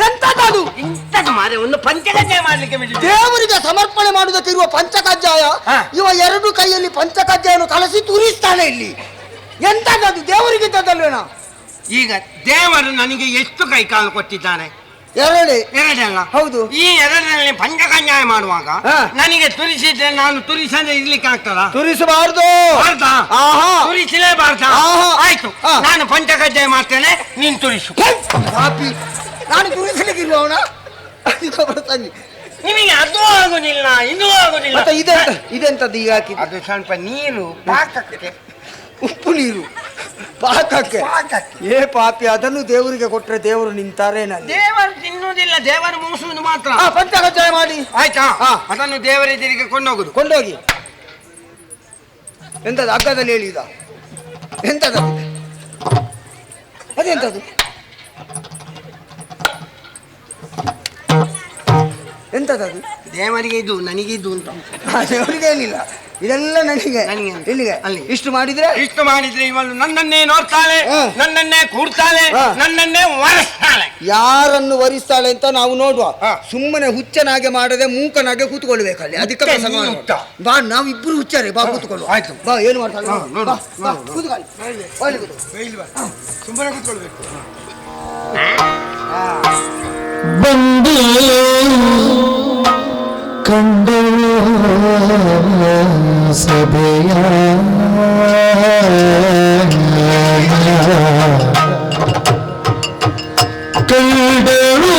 ಎಂತದು? ಇಂಥದ್ದು ಮಾರೆ ಒಂದು ಪಂಚಕಜ್ಜಾಯ ಮಾಡ್ಲಿಕ್ಕೆ ದೇವರಿಗೆ ಸಮರ್ಪಣೆ ಮಾಡುವುದಕ್ಕೆ ಇರುವ ಪಂಚಕಜ್ಜಾಯ. ಇವ ಎರಡು ಕೈಯಲ್ಲಿ ಪಂಚಕಜ್ಜಾಯನ್ನು ಕಲಸಿ ತುರಿಸ್ತಾನೆ ಇಲ್ಲಿ. ಎಂತದ್ದು? ದೇವರಿಗಿದ್ದಲ್ವೇನ? ಈಗ ದೇವರು ನನಗೆ ಎಷ್ಟು ಕೈ ಕಾಲು ಕೊಟ್ಟಿದ್ದಾನೆ? ಎರಡಲ್ಲ. ಹೌದು. ಈ ಎರಡರಲ್ಲಿ ಪಂಚಕಜ್ಜಾಯ ಮಾಡುವಾಗ ನನಗೆ ತುರಿಸಿದ್ರೆ ನಾನು ತುರಿಸದೆ ಇರ್ಲಿಕ್ಕೆ ಆಗ್ತದ? ತುರಿಸಬಾರ್ದು. ತುರಿಸಲೇಬಾರ್ದ? ಆಯ್ತು, ನಾನು ಪಂಚಕಜ್ಜಾಯ ಮಾಡ್ತೇನೆ, ನೀನು ತುರಿಸು. ನಾನು ತುರಿಸಲಿಕ್ಕಿರುವವನ ತಂಗಿ. ನಿಮಗೆ ಅದು ಆಗುದಿಲ್ಲ, ಇದು ಆಗುದಿಲ್ಲ. ಇದೆಂತದ್ದು ಈಗ ಹಾಕಿ? ಅದು ಸ್ವಲ್ಪ ನೀರು ಪಾಕಕ್ಕೆ. ಉಪ್ಪು ನೀರು ಪಾಕಕ್ಕೆ. ಏ ಪಾಪಿ, ಅದನ್ನು ದೇವರಿಗೆ ಕೊಟ್ರೆ ದೇವರು ನಿಂತಾರೆ. ದೇವರು ತಿನ್ನುವುದಿಲ್ಲ, ದೇವರು ಮೂಸುವುದು ಮಾತ್ರ. ಪಂಚಕಜ್ಜಾಯ ಮಾಡಿ ಆಯ್ತಾ? ಅದನ್ನು ದೇವರೆದುರಿಗೆ ಕೊಂಡೋಗಿ ಎಂತದ್ದು? ಹಗ್ಗದಲ್ಲಿ ಹೇಳಿದ ಎಂತದ್ದು? ಅದೆಂತದ್ದು? ಎಂತದ್ದು? ದೇವರಿಗೆ ಇದು, ನನಗೆ ಇದು ಅಂತ. ದೇವರಿಗೆ ಏನಿಲ್ಲ, ಇದೆಲ್ಲ ನನಗೆ. ಇಲ್ಲಿಗೆ ಇಷ್ಟು ಮಾಡಿದ್ರೆ ಇವಳು ನನ್ನನ್ನೇ ನೋಡ್ತಾಳೆ, ನನ್ನನ್ನೇ ಕೂಡ್ತಾಳೆ, ನನ್ನನ್ನೇ ವರಿಸ್ತಾಳೆ. ಯಾರನ್ನು ವರಿಸ್ತಾಳೆ ಅಂತ ನಾವು ನೋಡುವ. ಸುಮ್ಮನೆ ಹುಚ್ಚನಾಗೆ ಮಾಡದೆ ಮೂಕನಾಗೆ ಕೂತ್ಕೊಳ್ಬೇಕಲ್ಲಿ. ಅದಕ್ಕೆ ಬಾ, ನಾವಿಬ್ರು ಹುಚ್ಚಾರೆ. ಬಾ ಕೂತ್ಕೊಳ್ಳು. ಆಯ್ತು, ಬಾ. ಏನು ಮಾಡ್ತಾಳೆ ಸುಮ್ಮನೆ ಕೂತ್ಕೊಳ್ಬೇಕು. ಬಂದು ಕಂಡಳು ಸಭೆಯ ಕಂಡಳು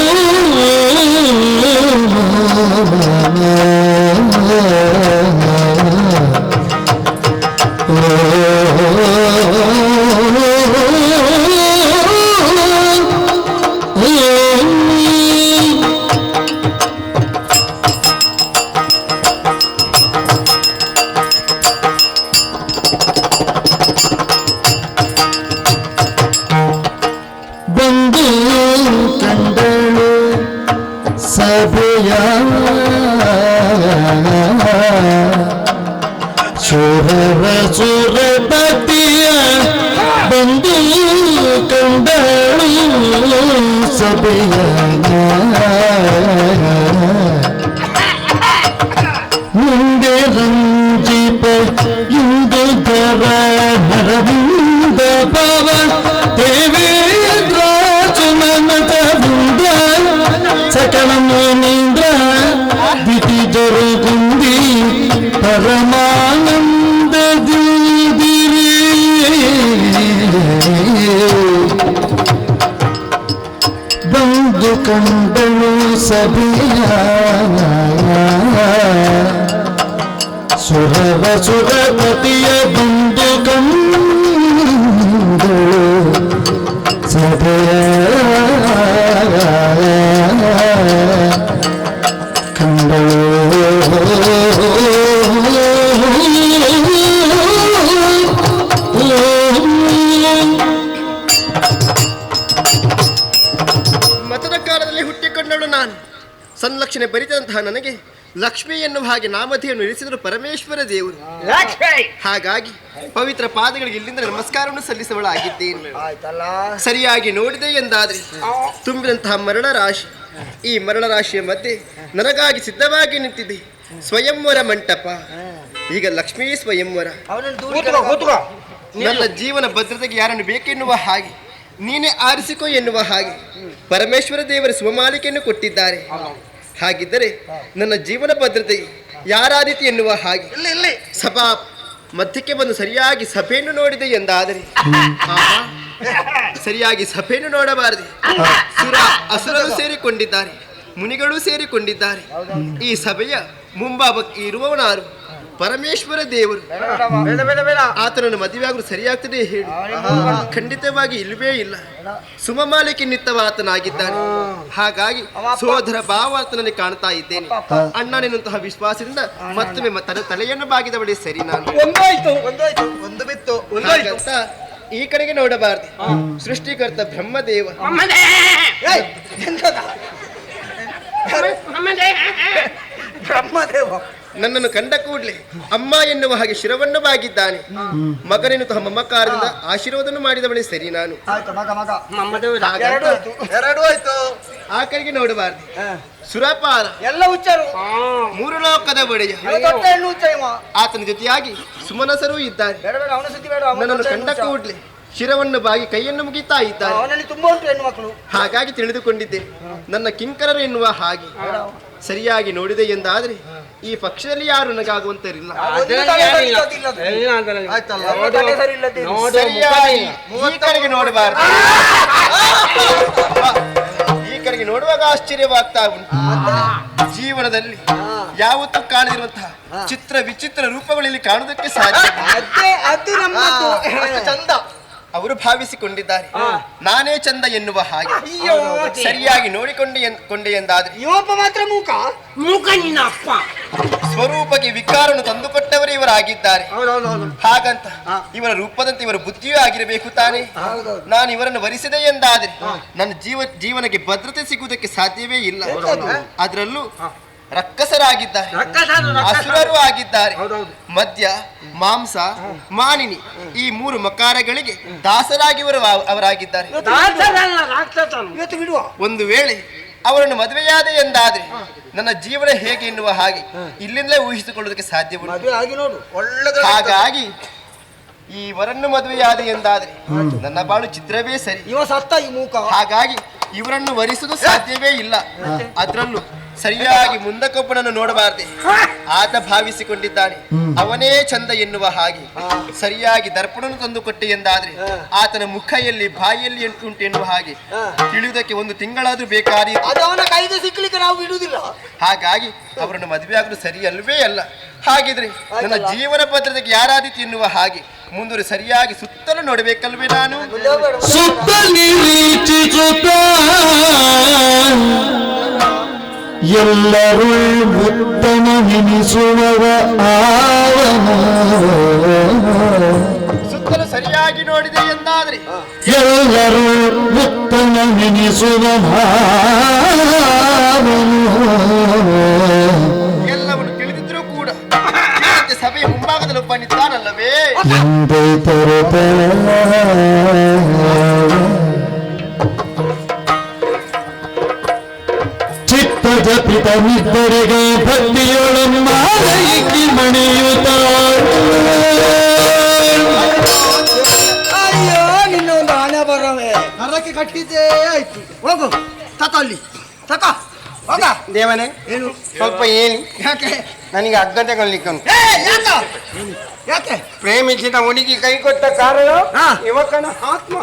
ಸಭೆಯ ಸುರಪತಿಯ ಬಂದು ಕಂಡಳು ಸಭೆಯ ಮುಂದೆ ರಂಜಿಪ ಇಂದು ಧರ ನರವಿಂದ ಪವ ದೇವೇಂದ್ರ ಸುಮನತ ಬೃಂದ ಸಕಲ ಮುನೀಂದ್ರ ದಿತಿ ಜರುಗುಂದಿ ಪರಮಾನಂದ ದಿರಿ ಬಂದು ಕಂಡಳು ಸಭೆಯ ಸುರಪತಿಯ ಬಂದು ಕಂಡಳು ಸಭೆಯ ಮತದ ಕಾಲದಲ್ಲಿ ಹುಟ್ಟಿಕೊಂಡವಳು ನಾನು. ಸಂಲಕ್ಷಣೆ ಬರಿತಂತಹ ನನಗೆ ಲಕ್ಷ್ಮಿ ಎನ್ನುವ ಹಾಗೆ ನಾಮಧೇಯನ್ನು ಇರಿಸಿದರು ಪರಮೇಶ್ವರ ದೇವರು. ಹಾಗಾಗಿ ಪವಿತ್ರ ಪಾದಗಳಿಗೆ ಇಲ್ಲಿಂದ ನಮಸ್ಕಾರವನ್ನು ಸಲ್ಲಿಸುವಳಾಗಿದ್ದೇನೆ. ಸರಿಯಾಗಿ ನೋಡಿದೆ ಎಂದಾದ್ರೆ ತುಂಬಿದಂತಹ ಮರಳ ರಾಶಿ, ಈ ಮರಳ ರಾಶಿಯ ಮಧ್ಯೆ ನನಗಾಗಿ ಸಿದ್ಧವಾಗಿ ನಿಂತಿದೆ ಸ್ವಯಂವರ ಮಂಟಪ. ಈಗ ಲಕ್ಷ್ಮೀ ಸ್ವಯಂವರ. ನನ್ನ ಜೀವನ ಭದ್ರತೆಗೆ ಯಾರನ್ನು ಬೇಕೆನ್ನುವ ಹಾಗೆ, ನೀನೇ ಆರಿಸಿಕೊ ಎನ್ನುವ ಹಾಗೆ ಪರಮೇಶ್ವರ ದೇವರ ಸ್ವಮಾಲಿಕೆಯನ್ನು ಕೊಟ್ಟಿದ್ದಾರೆ. ಹಾಗಿದ್ದರೆ ನನ್ನ ಜೀವನ ಭದ್ರತೆಗೆ ಯಾರಾದೀತಿ ಎನ್ನುವ ಹಾಗೆ ಸಭಾ ಮಧ್ಯಕ್ಕೆ ಬಂದು ಸರಿಯಾಗಿ ಸಭೆಯನ್ನು ನೋಡಿದೆ ಎಂದಾದರೆ, ಸರಿಯಾಗಿ ಸಭೆಯನ್ನು ನೋಡಬಾರದೆ. ಅಸುರರು ಸೇರಿಕೊಂಡಿದ್ದಾರೆ, ಮುನಿಗಳು ಸೇರಿಕೊಂಡಿದ್ದಾರೆ. ಈ ಸಭೆಯ ಮುಂಭಾಗಕ್ಕೆ ಇರುವವನಾರು ಪರಮೇಶ್ವರ ದೇವರು. ಆತನನ್ನು ಮದುವೆಯಾಗಲು ಸರಿಯಾಗ್ತದೆ ಹೇಳಿ? ಖಂಡಿತವಾಗಿ ಇಲ್ಲವೇ ಇಲ್ಲ. ಸುಮಮಾಲಿಕೆ ನಿತ್ತವ ಆತನಾಗಿದ್ದಾನೆ. ಹಾಗಾಗಿ ಸೋದರ ಭಾವ ಆತನಲ್ಲಿ ಕಾಣ್ತಾ ಇದ್ದೇನೆ. ಅಣ್ಣನೆನ್ನುವಂತಹ ವಿಶ್ವಾಸದಿಂದ ಮತ್ತೊಮ್ಮೆ ತಲೆಯನ್ನು ಬಾಗಿದವಳೆ ಸರಿ. ನಾನು ಒಂದು ಬಿತ್ತು ಹಾಗಂತ ಈ ಕಡೆಗೆ ನೋಡಬಾರದು. ಸೃಷ್ಟಿಕರ್ತ ಬ್ರಹ್ಮದೇವ ನನ್ನನ್ನು ಕಂಡ ಕೂಡಲೇ ಅಮ್ಮ ಎನ್ನುವ ಹಾಗೆ ಶಿರವನ್ನು ಬಾಗಿದ್ದಾನೆ. ಮಗನೆನ್ನುವಂತಹ ಮಮಕಾರದಿಂದ ಆಶೀರ್ವಾದವನ್ನು ಮಾಡಿದವಳೆ ಸರಿ. ನಾನು ಆ ಕಡೆಗೆ ನೋಡಬಾರ್ದು. ಸುರಪಾಲ ಎಲ್ಲ ಹುಚ್ಚರು, ಮೂರು ಲೋಕದ ಒಡೆಯ, ಆತನ ಜೊತೆಯಾಗಿ ಸುಮನಸರೂ ಇದ್ದಾರೆ. ನನ್ನನ್ನು ಕಂಡ ಕೂಡಲೇ ಶಿರವನ್ನು ಬಾಗಿ ಕೈಯನ್ನು ಮುಗಿತಾ ಇದ್ದಾರೆ. ಹಾಗಾಗಿ ತಿಳಿದುಕೊಂಡಿದ್ದೇನೆ ನನ್ನ ಕಿಂಕರರು ಎನ್ನುವ ಹಾಗೆ. ಸರಿಯಾಗಿ ನೋಡಿದೆ ಎಂದಾದ್ರೆ ಈ ಪಕ್ಷದಲ್ಲಿ ಯಾರು ನನಗಾಗುವಂತರಿಲ್ಲ. ಈ ಕಡೆಗೆ ನೋಡಬಾರ್ದು. ಈ ಕಡೆಗೆ ನೋಡುವಾಗ ಆಶ್ಚರ್ಯವಾಗ್ತಾ ಉಂಟು. ಜೀವನದಲ್ಲಿ ಯಾವತ್ತೂ ಕಾಣದಿರುವಂತಹ ಚಿತ್ರ ವಿಚಿತ್ರ ರೂಪಗಳಲ್ಲಿ ಕಾಣುವುದಕ್ಕೆ ಸಾಧ್ಯ. ಚಂದ ಅವರು ಭಾವಿಸಿಕೊಂಡಿದ್ದಾರೆ, ನಾನೇ ಚಂದ ಎನ್ನುವ ಹಾಗೆ. ಸರಿಯಾಗಿ ನೋಡಿಕೊಂಡೆ ಎಂದಾದ್ರೆ ಮಾತ್ರ ಮೂಕ ನಿನ್ನ ಅಪ್ಪ ಸ್ವರೂಪಕ್ಕೆ ವಿಕಾರವನ್ನು ತಂದುಕೊಟ್ಟವರೇ ಇವರಾಗಿದ್ದಾರೆ. ಹಾಗಂತ ಇವರ ರೂಪದಂತೆ ಇವರ ಬುದ್ಧಿಯೂ ಆಗಿರಬೇಕು ತಾನೇ. ನಾನು ಇವರನ್ನು ವರಿಸಿದೆ ಎಂದಾದ್ರೆ ನನ್ನ ಜೀವನಕ್ಕೆ ಭದ್ರತೆ ಸಿಗುವುದಕ್ಕೆ ಸಾಧ್ಯವೇ ಇಲ್ಲ. ಅದರಲ್ಲೂ ರಕ್ಕಸರಾಗಿದ್ದಾರೆ, ಅಸುರರು ಆಗಿದ್ದಾರೆ. ಮದ್ಯ, ಮಾಂಸ, ಮಾನಿನಿ ಈ ಮೂರು ಮಕಾರಗಳಿಗೆ ದಾಸರಾಗಿ ಅವರಾಗಿದ್ದಾರೆ. ಒಂದು ವೇಳೆ ಅವರನ್ನು ಮದುವೆಯಾದೆ ಎಂದಾದ್ರೆ ನನ್ನ ಜೀವನ ಹೇಗೆ ಎನ್ನುವ ಹಾಗೆ ಇಲ್ಲಿಂದಲೇ ಊಹಿಸಿಕೊಳ್ಳುವುದಕ್ಕೆ ಸಾಧ್ಯವಿಲ್ಲ. ಹಾಗಾಗಿ ಈ ವರನ್ನು ಮದುವೆಯಾದೆ ಎಂದಾದ್ರೆ ನನ್ನ ಬಾಳು ಚಿತ್ರವೇ ಸರಿ. ಹಾಗಾಗಿ ಇವರನ್ನು ವರಿಸುವುದು ಸಾಧ್ಯವೇ ಇಲ್ಲ. ಅದರಲ್ಲೂ ಸರಿಯಾಗಿ ಮುಂದಕ್ಕೊಬ್ಬನನ್ನು ನೋಡಬಾರದೆ ಆತ ಭಾವಿಸಿಕೊಂಡಿದ್ದಾನೆ ಅವನೇ ಚಂದ ಎನ್ನುವ ಹಾಗೆ. ಸರಿಯಾಗಿ ದರ್ಪಣವನ್ನು ತಂದುಕೊಟ್ಟೆ ಎಂದಾದ್ರೆ ಆತನ ಮುಖದಲ್ಲಿ ಬಾಯಿಯಲ್ಲಿ ಉಂಟು ಎನ್ನುವ ಹಾಗೆ ತಿಳಿಯುವುದಕ್ಕೆ ಒಂದು ತಿಂಗಳಾದ್ರೂ ಬೇಕಾದ ಸಿಕ್ಕಲಿಕ್ಕೆ ನಾವು ಬಿಡುವುದಿಲ್ಲ. ಹಾಗಾಗಿ ಅವರನ್ನು ಮದುವೆಯಾಗಲು ಸರಿಯಲ್ವೇ ಅಲ್ಲ. ಹಾಗಿದ್ರೆ ನನ್ನ ಜೀವನ ಭದ್ರತೆಗೆ ಯಾರಾದೀತಿ ಎನ್ನುವ ಹಾಗೆ ಮುಂದೆ ಸರಿಯಾಗಿ ಸುತ್ತಲೂ ನೋಡಬೇಕಲ್ವೇ? ನಾನು ಎಲ್ಲರೂ ಉತ್ತಮವೆನಿಸುವವ ಸುತ್ತಲೂ ಸರಿಯಾಗಿ ನೋಡಿದೆ ಎಂದಾದ್ರೆ ಎಲ್ಲರೂ ಉತ್ತಮವೆನಿಸುವ ಎಲ್ಲವನ್ನು ತಿಳಿದಿದ್ರೂ ಕೂಡ ಸಭೆಯ ಮುಂಭಾಗದಲ್ಲಿ ಒಬ್ಬ ನಿಂತಾನಲ್ಲವೇ? ಚಿತ್ತದ ಪಿತನಿದ್ದರೆಗೆ ಭಕ್ತಿಯೊಳಮ್ಮ ಮಣಿಯುತ್ತ ಅಯ್ಯೋ ನಿನ್ನ ಒಂದು ಹಣ ಬರವೇ ಹರಕ್ಕೆ ಕಟ್ಟಿದ್ದೇ ಆಯ್ತು. ಹೋಗು ತಕ ಅಲ್ಲಿ ತಕ ಹೋಗ. ದೇವನೇ ಏನು ಸ್ವಲ್ಪ ಹೇಳಿ. ಯಾಕೆ ನನಗೆ ಅಗ್ಗ ತಗೊಳ್ಲಿಕ್ಕೆ ಯಾಕೆ ಪ್ರೇಮಿಸಿದ ಹುಡುಗಿ ಕೈ ಕೊಟ್ಟ ಕಾರಣ ಯುವಕನ ಆತ್ಮ.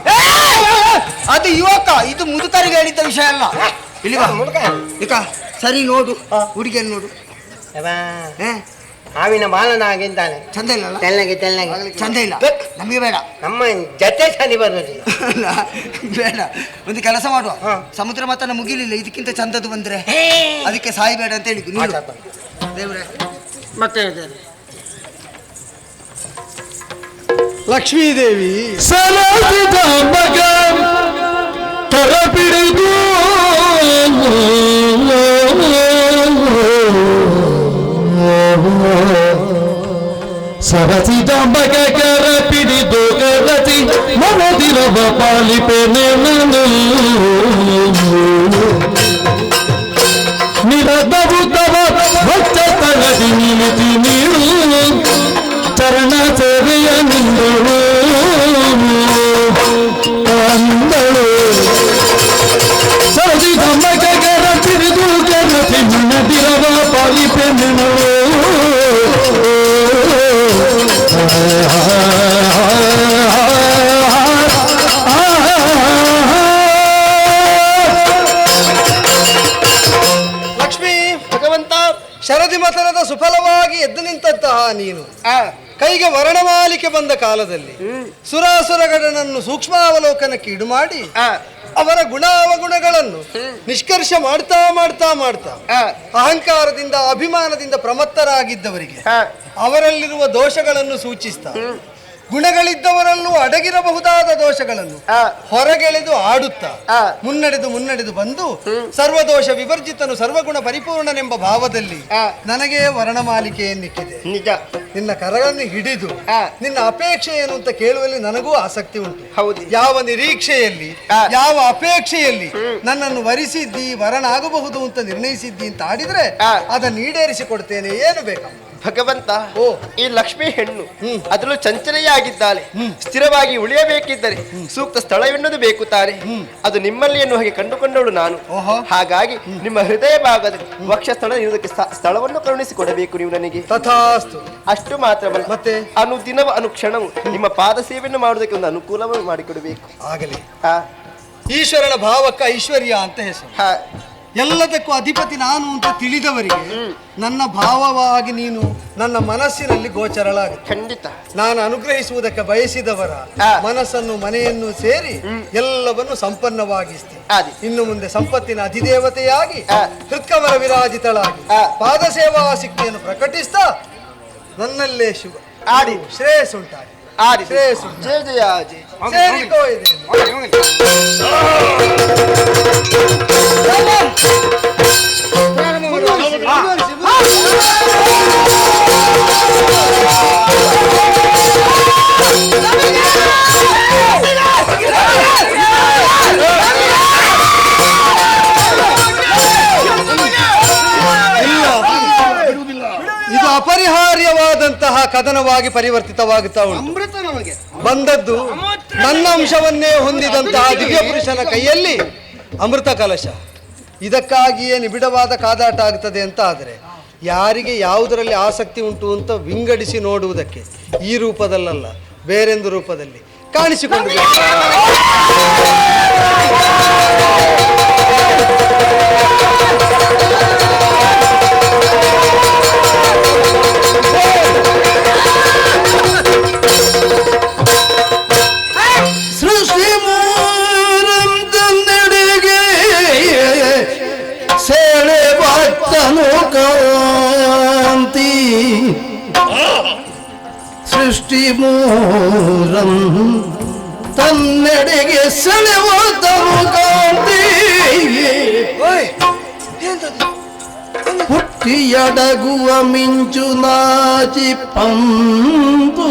ಅದು ಯುವಕ, ಇದು ಮುದುಕರಿಗೆ ಹೇಳಿದ್ದ ವಿಷಯ ಅಲ್ಲ. ಇಲ್ಲಿ ಈಗ ಸರಿ ನೋಡು ಹುಡುಗಿಯನ್ನು ನೋಡು. ಹಾವಿನ ಬಾಲನಾಗಿದ್ದಾನೆ. ಚಂದ ಇಲ್ಲ ತೆಳ್ಳಗೆ ಚಂದ ಇಲ್ಲ. ನಮಗೆ ಬೇಡ, ನಮ್ಮ ಜೊತೆ ಚಳಿ ಬರೋದಿಲ್ಲ. ಬೇಡ. ಒಂದು ಕೆಲಸ ಮಾಡುವ, ಸಮುದ್ರ ಮತನ ಮುಗಿಲಿಲ್ಲ, ಇದಕ್ಕಿಂತ ಚಂದದ್ದು ಬಂದ್ರೆ ಅದಕ್ಕೆ ಸಾಯಬೇಡ ಅಂತ ಹೇಳಿದ್ದು ನೀನು. ದೇವ್ರೆ ಮತ್ತೆ ಲಕ್ಷ್ಮೀದೇವಿ ಸಲಹಿದ ಮಗ ಕರ ಬಿಡುದು ನಮಗೆ ಕೆರ ಪಿಡಿದು ಕರತಿ ಮನದಿರವ ಪಾಲಿಪೆನೆ ನಾನು ನಿರದವು ತವ ಭಕ್ತ ತಳದಿ ನಿಲಿತಿ ನೀಡು ಚರಣ ಸೇವೆಯ ನಿಂದಳು ಅಂದಳು ಸರದಿ ನಮಗೆ ಕೆರ ಪಿಡಿದು ಕರತಿ ಮನದಿರವ ಪಾಲಿಪೆನೆ ಲಕ್ಷ್ಮೀ ಭಗವಂತ ಶರದಿ ಮಥನದ ಸುಫಲವಾಗಿ ಎದ್ದು ನಿಂತಹ ನೀನು ಕೈಗೆ ವರ್ಣಮಾಲಿಕೆ ಬಂದ ಕಾಲದಲ್ಲಿ ಸುರಾಸುರಗಣನನ್ನು ಸೂಕ್ಷ್ಮಾವಲೋಕನಕ್ಕೆ ಇಡು ಮಾಡಿ ಅವರ ಗುಣ ಅವಗುಣಗಳನ್ನು ನಿಷ್ಕರ್ಷ ಮಾಡ್ತಾ ಮಾಡ್ತಾ ಮಾಡ್ತಾ ಅಹಂಕಾರದಿಂದ ಅಭಿಮಾನದಿಂದ ಪ್ರಮತ್ತರಾಗಿದ್ದವರಿಗೆ ಅವರಲ್ಲಿರುವ ದೋಷಗಳನ್ನು ಸೂಚಿಸ್ತಾ ಗುಣಗಳಿದ್ದವರಲ್ಲೂ ಅಡಗಿರಬಹುದಾದ ದೋಷಗಳನ್ನು ಹೊರಗೆಳೆದು ಆಡುತ್ತಾ ಮುನ್ನಡೆದು ಬಂದು ಸರ್ವದೋಷ ವಿವರ್ಜಿತನು ಸರ್ವಗುಣ ಪರಿಪೂರ್ಣನೆಂಬ ಭಾವದಲ್ಲಿ ನನಗೆ ವರ್ಣಮಾಲಿಕೆಯನ್ನಿಕ್ಕಿದೆ. ನಿಜ, ನಿನ್ನ ಕರಗಳನ್ನು ಹಿಡಿದು ನಿನ್ನ ಅಪೇಕ್ಷೆ ಏನು ಅಂತ ಕೇಳುವಲ್ಲಿ ನನಗೂ ಆಸಕ್ತಿ ಉಂಟು. ಹೌದು, ಯಾವ ನಿರೀಕ್ಷೆಯಲ್ಲಿ ಯಾವ ಅಪೇಕ್ಷೆಯಲ್ಲಿ ನನ್ನನ್ನು ವರಿಸಿದ್ದಿ ವರನಾಗಬಹುದು ಅಂತ ನಿರ್ಣಯಿಸಿದ್ದಿ ಅಂತ ಆಡಿದ್ರೆ ಅದನ್ನು ಈಡೇರಿಸಿಕೊಡ್ತೇನೆ. ಏನು ಬೇಕಮ್ಮ? ಭಗವಂತ, ಈ ಲಕ್ಷ್ಮಿ ಹೆಣ್ಣು ಅದರಲ್ಲೂ ಚಂಚಲೆಯಾಗಿದ್ದಾಳೆ. ಸ್ಥಿರವಾಗಿ ಉಳಿಯಬೇಕಿದ್ದರೆ ಸೂಕ್ತ ಸ್ಥಳವೆನ್ನುವುದು ಬೇಕು ತಾನೆ. ಅದು ನಿಮ್ಮಲ್ಲಿ ಎನ್ನುವ ಹಾಗೆ ಕಂಡುಕೊಂಡವಳು ನಾನು. ಹಾಗಾಗಿ ನಿಮ್ಮ ಹೃದಯ ಭಾಗದಲ್ಲಿ ವಕ್ಷಸ್ಥಳ ಇರುವುದಕ್ಕೆ ಸ್ಥಳವನ್ನು ಕರುಣಿಸಿಕೊಡಬೇಕು ನೀವು ನನಗೆ. ತಥಾಸ್ತು. ಅಷ್ಟು ಮಾತ್ರವಲ್ಲ, ಮತ್ತೆ ಅನುದಿನವ ಅನುಕ್ಷಣವು ನಿಮ್ಮ ಪಾದ ಸೇವೆಯನ್ನು ಮಾಡುವುದಕ್ಕೆ ಒಂದು ಅನುಕೂಲವನ್ನು ಮಾಡಿಕೊಡಬೇಕು. ಆಗಲಿ. ಈಶ್ವರನ ಭಾವಕ್ಕೆ ಐಶ್ವರ್ಯ ಅಂತ ಹೆಸರು. ಎಲ್ಲದಕ್ಕೂ ಅಧಿಪತಿ ನಾನು ಅಂತ ತಿಳಿದವರಿಗೆ ನನ್ನ ಭಾವವಾಗಿ ನೀನು ನನ್ನ ಮನಸ್ಸಿನಲ್ಲಿ ಗೋಚರಳಾಗ. ಖಂಡಿತ ನಾನು ಅನುಗ್ರಹಿಸುವುದಕ್ಕೆ ಬಯಸಿದವರ ಮನಸ್ಸನ್ನು ಮನೆಯನ್ನು ಸೇರಿ ಎಲ್ಲವನ್ನು ಸಂಪನ್ನವಾಗಿಸ್ತೀನಿ. ಇನ್ನು ಮುಂದೆ ಸಂಪತ್ತಿನ ಅಧಿದೇವತೆಯಾಗಿ ಹೃತ್ಕಮಲ ವಿರಾಜಿತಳಾಗಿ ಪಾದ ಸೇವಾ ಆಸಕ್ತಿಯನ್ನು ಪ್ರಕಟಿಸ್ತಾ ನನ್ನಲ್ಲೇ ಶುಭ ಆಡಿ ಶ್ರೇಯಸ್ಸುಂಟಾಗಿ ಆಡಿ ಶ್ರೇಯಸ್ಸು. ಜಯ ಜಯ ಜಯ ಸೇರಿಕೋ ಇದೆ. ಇದು ಅಪರಿಹಾರ್ಯವಾದಂತಹ ಕದನವಾಗಿ ಪರಿವರ್ತಿತವಾಗುತ್ತಾ ಉಂಟು. ಬಂದದ್ದು ನನ್ನ ಅಂಶವನ್ನೇ ಹೊಂದಿದಂತಹ ದಿವ್ಯ ಪುರುಷನ ಕೈಯಲ್ಲಿ ಅಮೃತ ಕಲಶ. ಇದಕ್ಕಾಗಿಯೇ ನಿಬಿಡವಾದ ಕಾದಾಟ ಆಗ್ತದೆ ಅಂತ ಆದರೆ ಯಾರಿಗೆ ಯಾವುದರಲ್ಲಿ ಆಸಕ್ತಿ ಉಂಟು ಅಂತ ವಿಂಗಡಿಸಿ ನೋಡುವುದಕ್ಕೆ ಈ ರೂಪದಲ್ಲಲ್ಲ, ಬೇರೆಂದು ರೂಪದಲ್ಲಿ ಕಾಣಿಸಿಕೊಂಡು ಸೃಷ್ಟಿ ಮೂರಂ ತಂದೆಡೆಗೆ ಸೆಳೆ ಭಕ್ತನು ಕಾಂತಿ. ಸೃಷ್ಟಿ ಮೂರಂ ತನ್ನೆಡೆಗೆ ಸೆಳೆವತನು ಕಾಂತಿ. ಹುಟ್ಟಿಯಡಗುವ ಮಿಂಚು ನಾಚಿ ಪಂಪು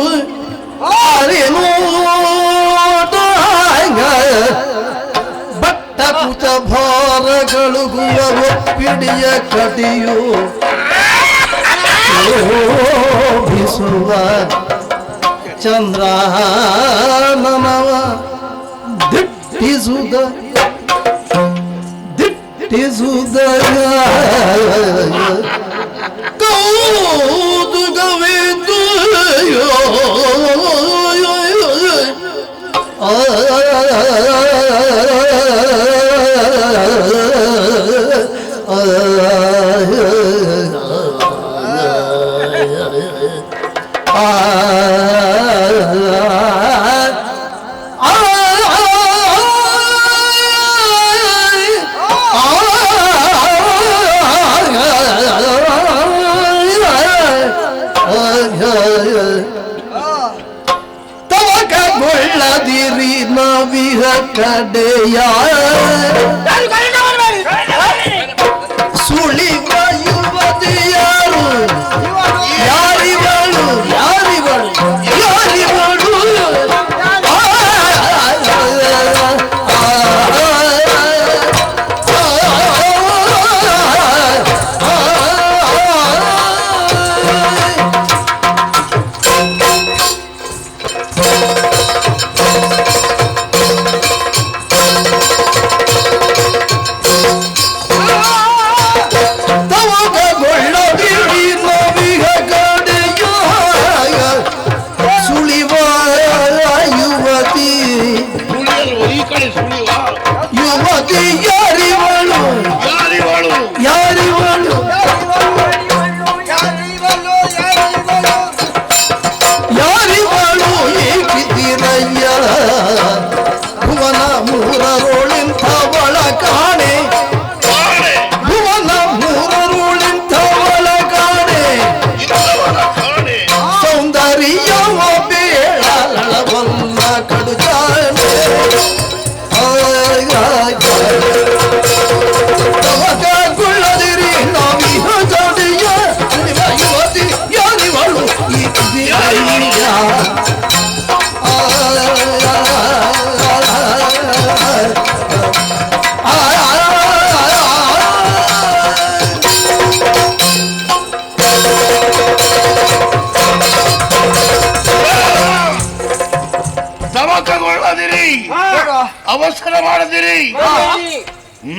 ಬಟ್ಟ ಕುಚ ಭಾರಗಳುಗುವ ಒಪ್ಪಿಡಿಯ ಕಟಿಯು ಶೋಭಿಸುವ ಚಂದ್ರನವ ದಿಟ್ಟಿಸುದ ಕೌತುಕವಿದ್ದು ತವಕಗೊಳ್ಳದಿರಿ ನವಿಹ ಕಡೆಯ ಸುಳಿವ ಯುವತಿಯರು ಯಾರಿವಳು ಯಾರಿವಳು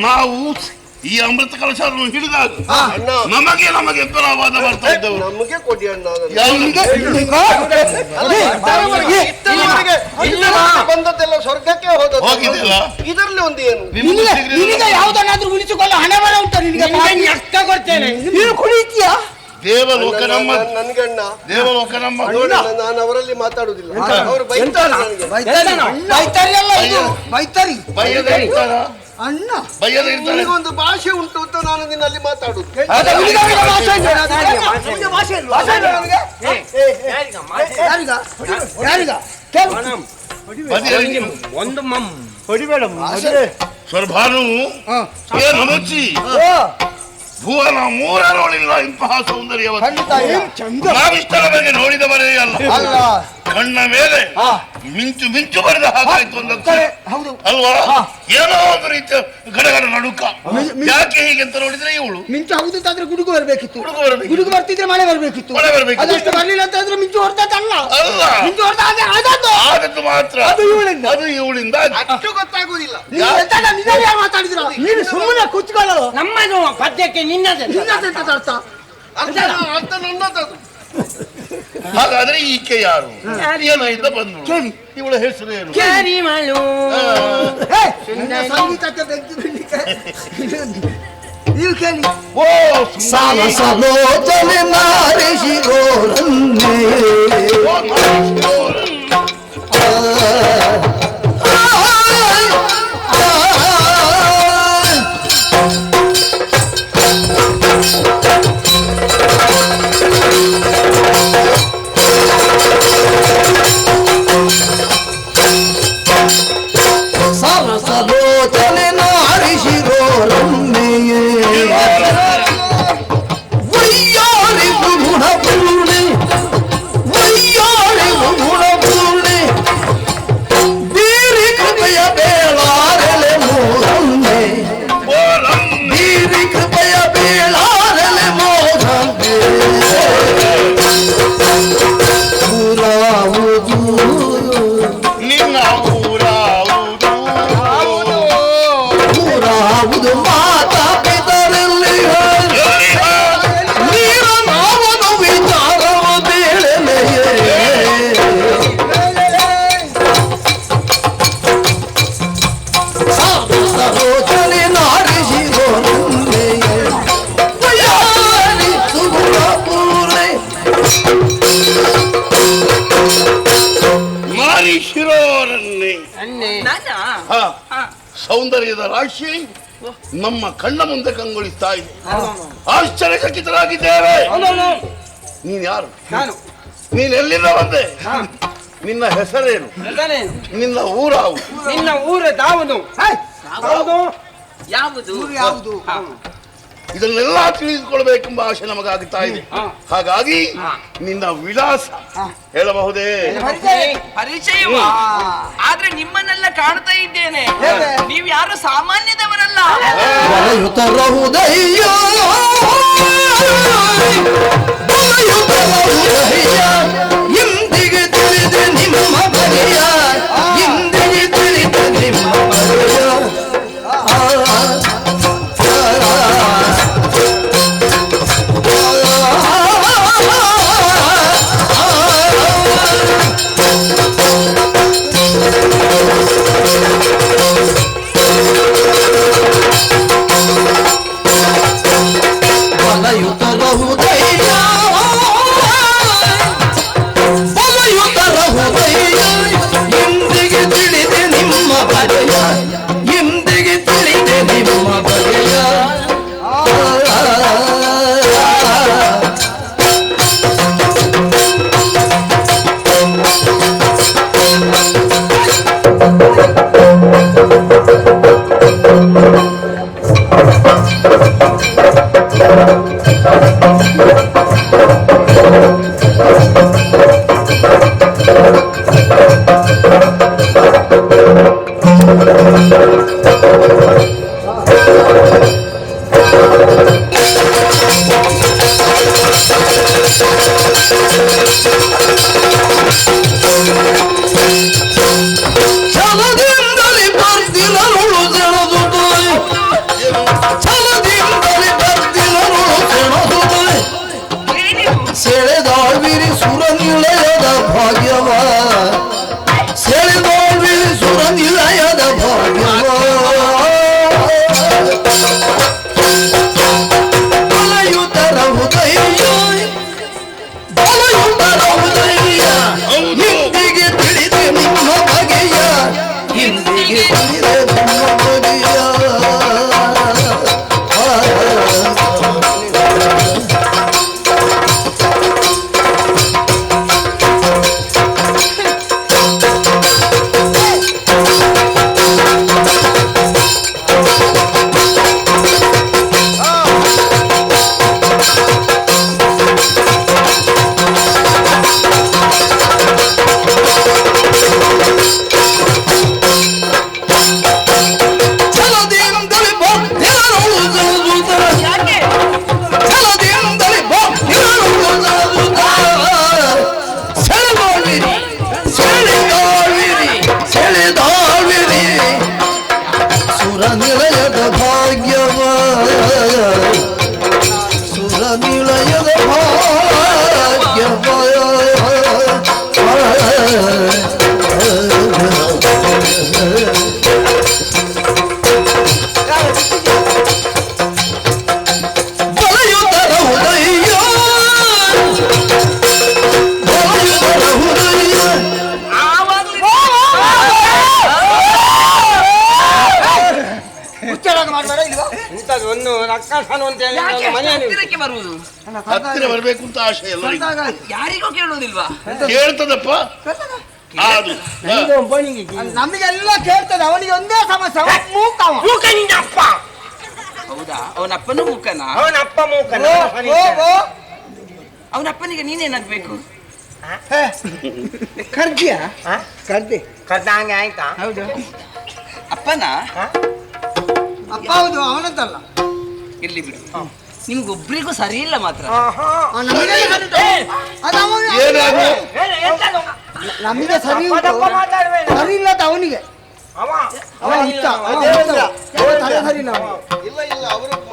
ನಾವು ಈ ಅಮೃತ ಕಲಶವನ್ನು ಹಿಡಿದಾಗ ನಮಗೆ ಎಬ್ಬರವಾದ ಬರ್ತಾ ಇದ್ದವು. ನಮಗೆ ಕೊಡಿ ಅಣ್ಣ. ಬಂದದ್ದೆಲ್ಲ ಸ್ವರ್ಗಕ್ಕೆ ಹೋಗಿದ್ದಿಲ್ಲ. ಇದರಲ್ಲಿ ಒಂದು ಏನು ನಿನಗೆ ಯಾವುದನ್ನಾದ್ರೂ ಉಳಿಸಿಕೊಳ್ಳೋ ಹಣ ಬರ ಉಂಟು ನಿನಗೆ ಎಕ್ಕ ಕೊಡ್ತೇನೆ. ನೀನು ಕುಳಿತೀಯಾ? ದೇವಲೋಕ ನಮ್ಮ ನನ್ಗಣ್ಣ, ದೇವಲೋಕ ನಮ್ಮ. ನಾನು ಅವರಲ್ಲಿ ಮಾತಾಡುದಿಲ್ಲ. ಅವರು ಬೈತಾರೆ ನನಗೆ. ಅಣ್ಣ ನಿನಗೊಂದು ಭಾಷೆ ಉಂಟು ಅಂತ ನಾನು ನಿನ್ನಲ್ಲಿ ಮಾತಾಡುದು. ಒಂದು ಹೊಡಿಬೇಡ ಸ್ವರ್ಭಾನು ಏನು ಮುಚ್ಚಿ ಭುವನ ಮೂರರೊಳಿಲ್ಲ ಇಂತಹ ಸೌಂದರ್ಯವನ್ನು ನಾವಿಷ್ಟರ ಬಗ್ಗೆ ನೋಡಿದವರೇ ಅಲ್ಲ, ಕಣ್ಣ ಮೇಲೆ ಮಿಂಚು ಮಿಂಚು ಬರೆದ ಹಾಗಾಯ್ತು ಅಲ್ವಾ? ಏನೋ ಒಂದು ರೀತಿಯ ಗಡಗಡ ನಡುಕ. ಯಾಕೆ ಹೀಗೆ ಅಂತ ನೋಡಿದ್ರೆ ಇವಳು ಮಿಂಚು ಹೌದಾದ್ರೆ ಗುಡುಗು ಬರ್ಬೇಕಿತ್ತು, ಗುಡುಗು ಬರ್ತಿದ್ರೆ ಮಳೆ ಬರ್ಬೇಕಿತ್ತು. ಅದಷ್ಟು ಬರ್ಲಿಲ್ಲ ಅಂತಂದ್ರೆ ಮಿಂಚು ಹೊಡೆದಲ್ಲ, ಮಿಂಚು ಆದದ್ದು ಮಾತ್ರ ಅದು ಇವಳಿಂದ ಅಷ್ಟು ಗೊತ್ತಾಗುವುದಿಲ್ಲ. ಮಾತಾಡಿದ್ರ ನೀನು ಸುಮ್ಮನೆ ಕುಚ್ಕೊಳ್ಳೋ. ನಮ್ಮದು ಪದ್ಯಕ್ಕೆ ನಿನ್ನದೇ ಅರ್ಥ ಅರ್ಥ ನನ್ನದದು. ಹಾಗಾದ್ರೆ ಈಕೆ ಯಾರು? ಏನಾಯ್ತ ಬಂದು ಇವಳ ಹೆಸರು ಏನು? ಸಂಗೀತಕ್ಕೆ ಬೆಂಕಿ ಬಿಡ್ಲಿಕ್ಕೆ ನೀವು ಕೇಳಿ. ಓ ಸಾಲಸಲೋಚನೆ ನಾರಿಸಿರೋರನ್ನೇ ಸೌಂದರ್ಯದ ರಾಶಿ ನಮ್ಮ ಕಣ್ಣ ಮುಂದೆ ಕಂಗೊಳಿಸ್ತಾ ಇದೆ. ಆಶ್ಚರ್ಯಚಕಿತರಾಗಿದ್ದೇವೆ. ನೀನ್ ಯಾರು? ನೀನ್ ಎಲ್ಲಿಂದ ಬಂದೆ? ನಿನ್ನ ಹೆಸರೇನು? ನಿನ್ನ ಊರಾವು? ನಿನ್ನ ಊರ ಯಾವುದು? ಯಾವುದು? ಇದನ್ನೆಲ್ಲ ತಿಳಿದುಕೊಳ್ಬೇಕೆಂಬ ಆಶೆ ನಮಗಾಗುತ್ತಾ ಇದೆ. ಹಾಗಾಗಿ ನಿನ್ನ ವಿಳಾಸ ಹೇಳಬಹುದೇ? ಪರಿಚಯವ ಆದ್ರೆ ನಿಮ್ಮನ್ನೆಲ್ಲ ಕಾಣ್ತಾ ಇದ್ದೇನೆ. ನೀವು ಯಾರು ಸಾಮಾನ್ಯದವರಲ್ಲ. ಇಂದಿಗೆ ತಿಳಿದೆ ನಿಮ್ಮ ಬಗೆಯ, ಇಂದಿಗೆ ತಿಳಿದೆ ನಿಮ್ಮ ಬಗೆಯ. ಛಲದಿಂದಲೇ ಬರ್ತಿರಲು ಜಳದುದು ಇಂಥದ್ದು ಒಂದು ರಕ್ಕಸನು ಅಂತ ಹೇಳಿ ಯಾಕೆ ಒಂದು ಮನೆ ಅಷ್ಟು ಹತ್ತಿರಕ್ಕೆ ಬರುವುದು? ಹತ್ತಿರ ಬರ್ಬೇಕು ಅಂತ ಆಶೆ ಎಲ್ಲರಿಗೂ. ಯಾರಿಗೂ ಕೇಳುವುದಿಲ್ವಾ? ಕೇಳ್ತದಪ್ಪ ಅದು ನಮಗೆಲ್ಲ ಕೇಳ್ತದೆ, ಅವನಿಗೆ ಒಂದೇ ಸಮಸ್ಯೆ, ಮೂಕ ನಿನ್ನ ಅಪ್ಪ. ಹೌದಾ? ಅವನಪ್ಪನೂ ಮೂಕನ? ಅವನಪ್ಪ ಮೂಕನ. ಅವನಪ್ಪನಿಗೆ ನೀನೇನಾಗ್ಬೇಕು? ಕರ್ದಿಯಾ? ಕರ್ದೆ ಕರ್ದಂಗೆ ಆಯ್ತಾ? ಹೌದು. ಅಪ್ಪನ ಅಪ್ಪ ಹೌದು, ಅವನಂತಲ್ಲ. ಇರ್ಲಿ ಬಿಡು, ನಿಮ್ಗೊಬ್ರಿಗೂ ಸರಿ ಇಲ್ಲ ಮಾತ್ರ. ನಮಗೆ ಸರಿ ಸರಿ ಇಲ್ಲ ಅಂತ ಅವನಿಗೆ. ಅವ ಇಷ್ಟ, ತಲೆ ಸರಿ ಇಲ್ಲ. ಇಲ್ಲ ಇಲ್ಲ,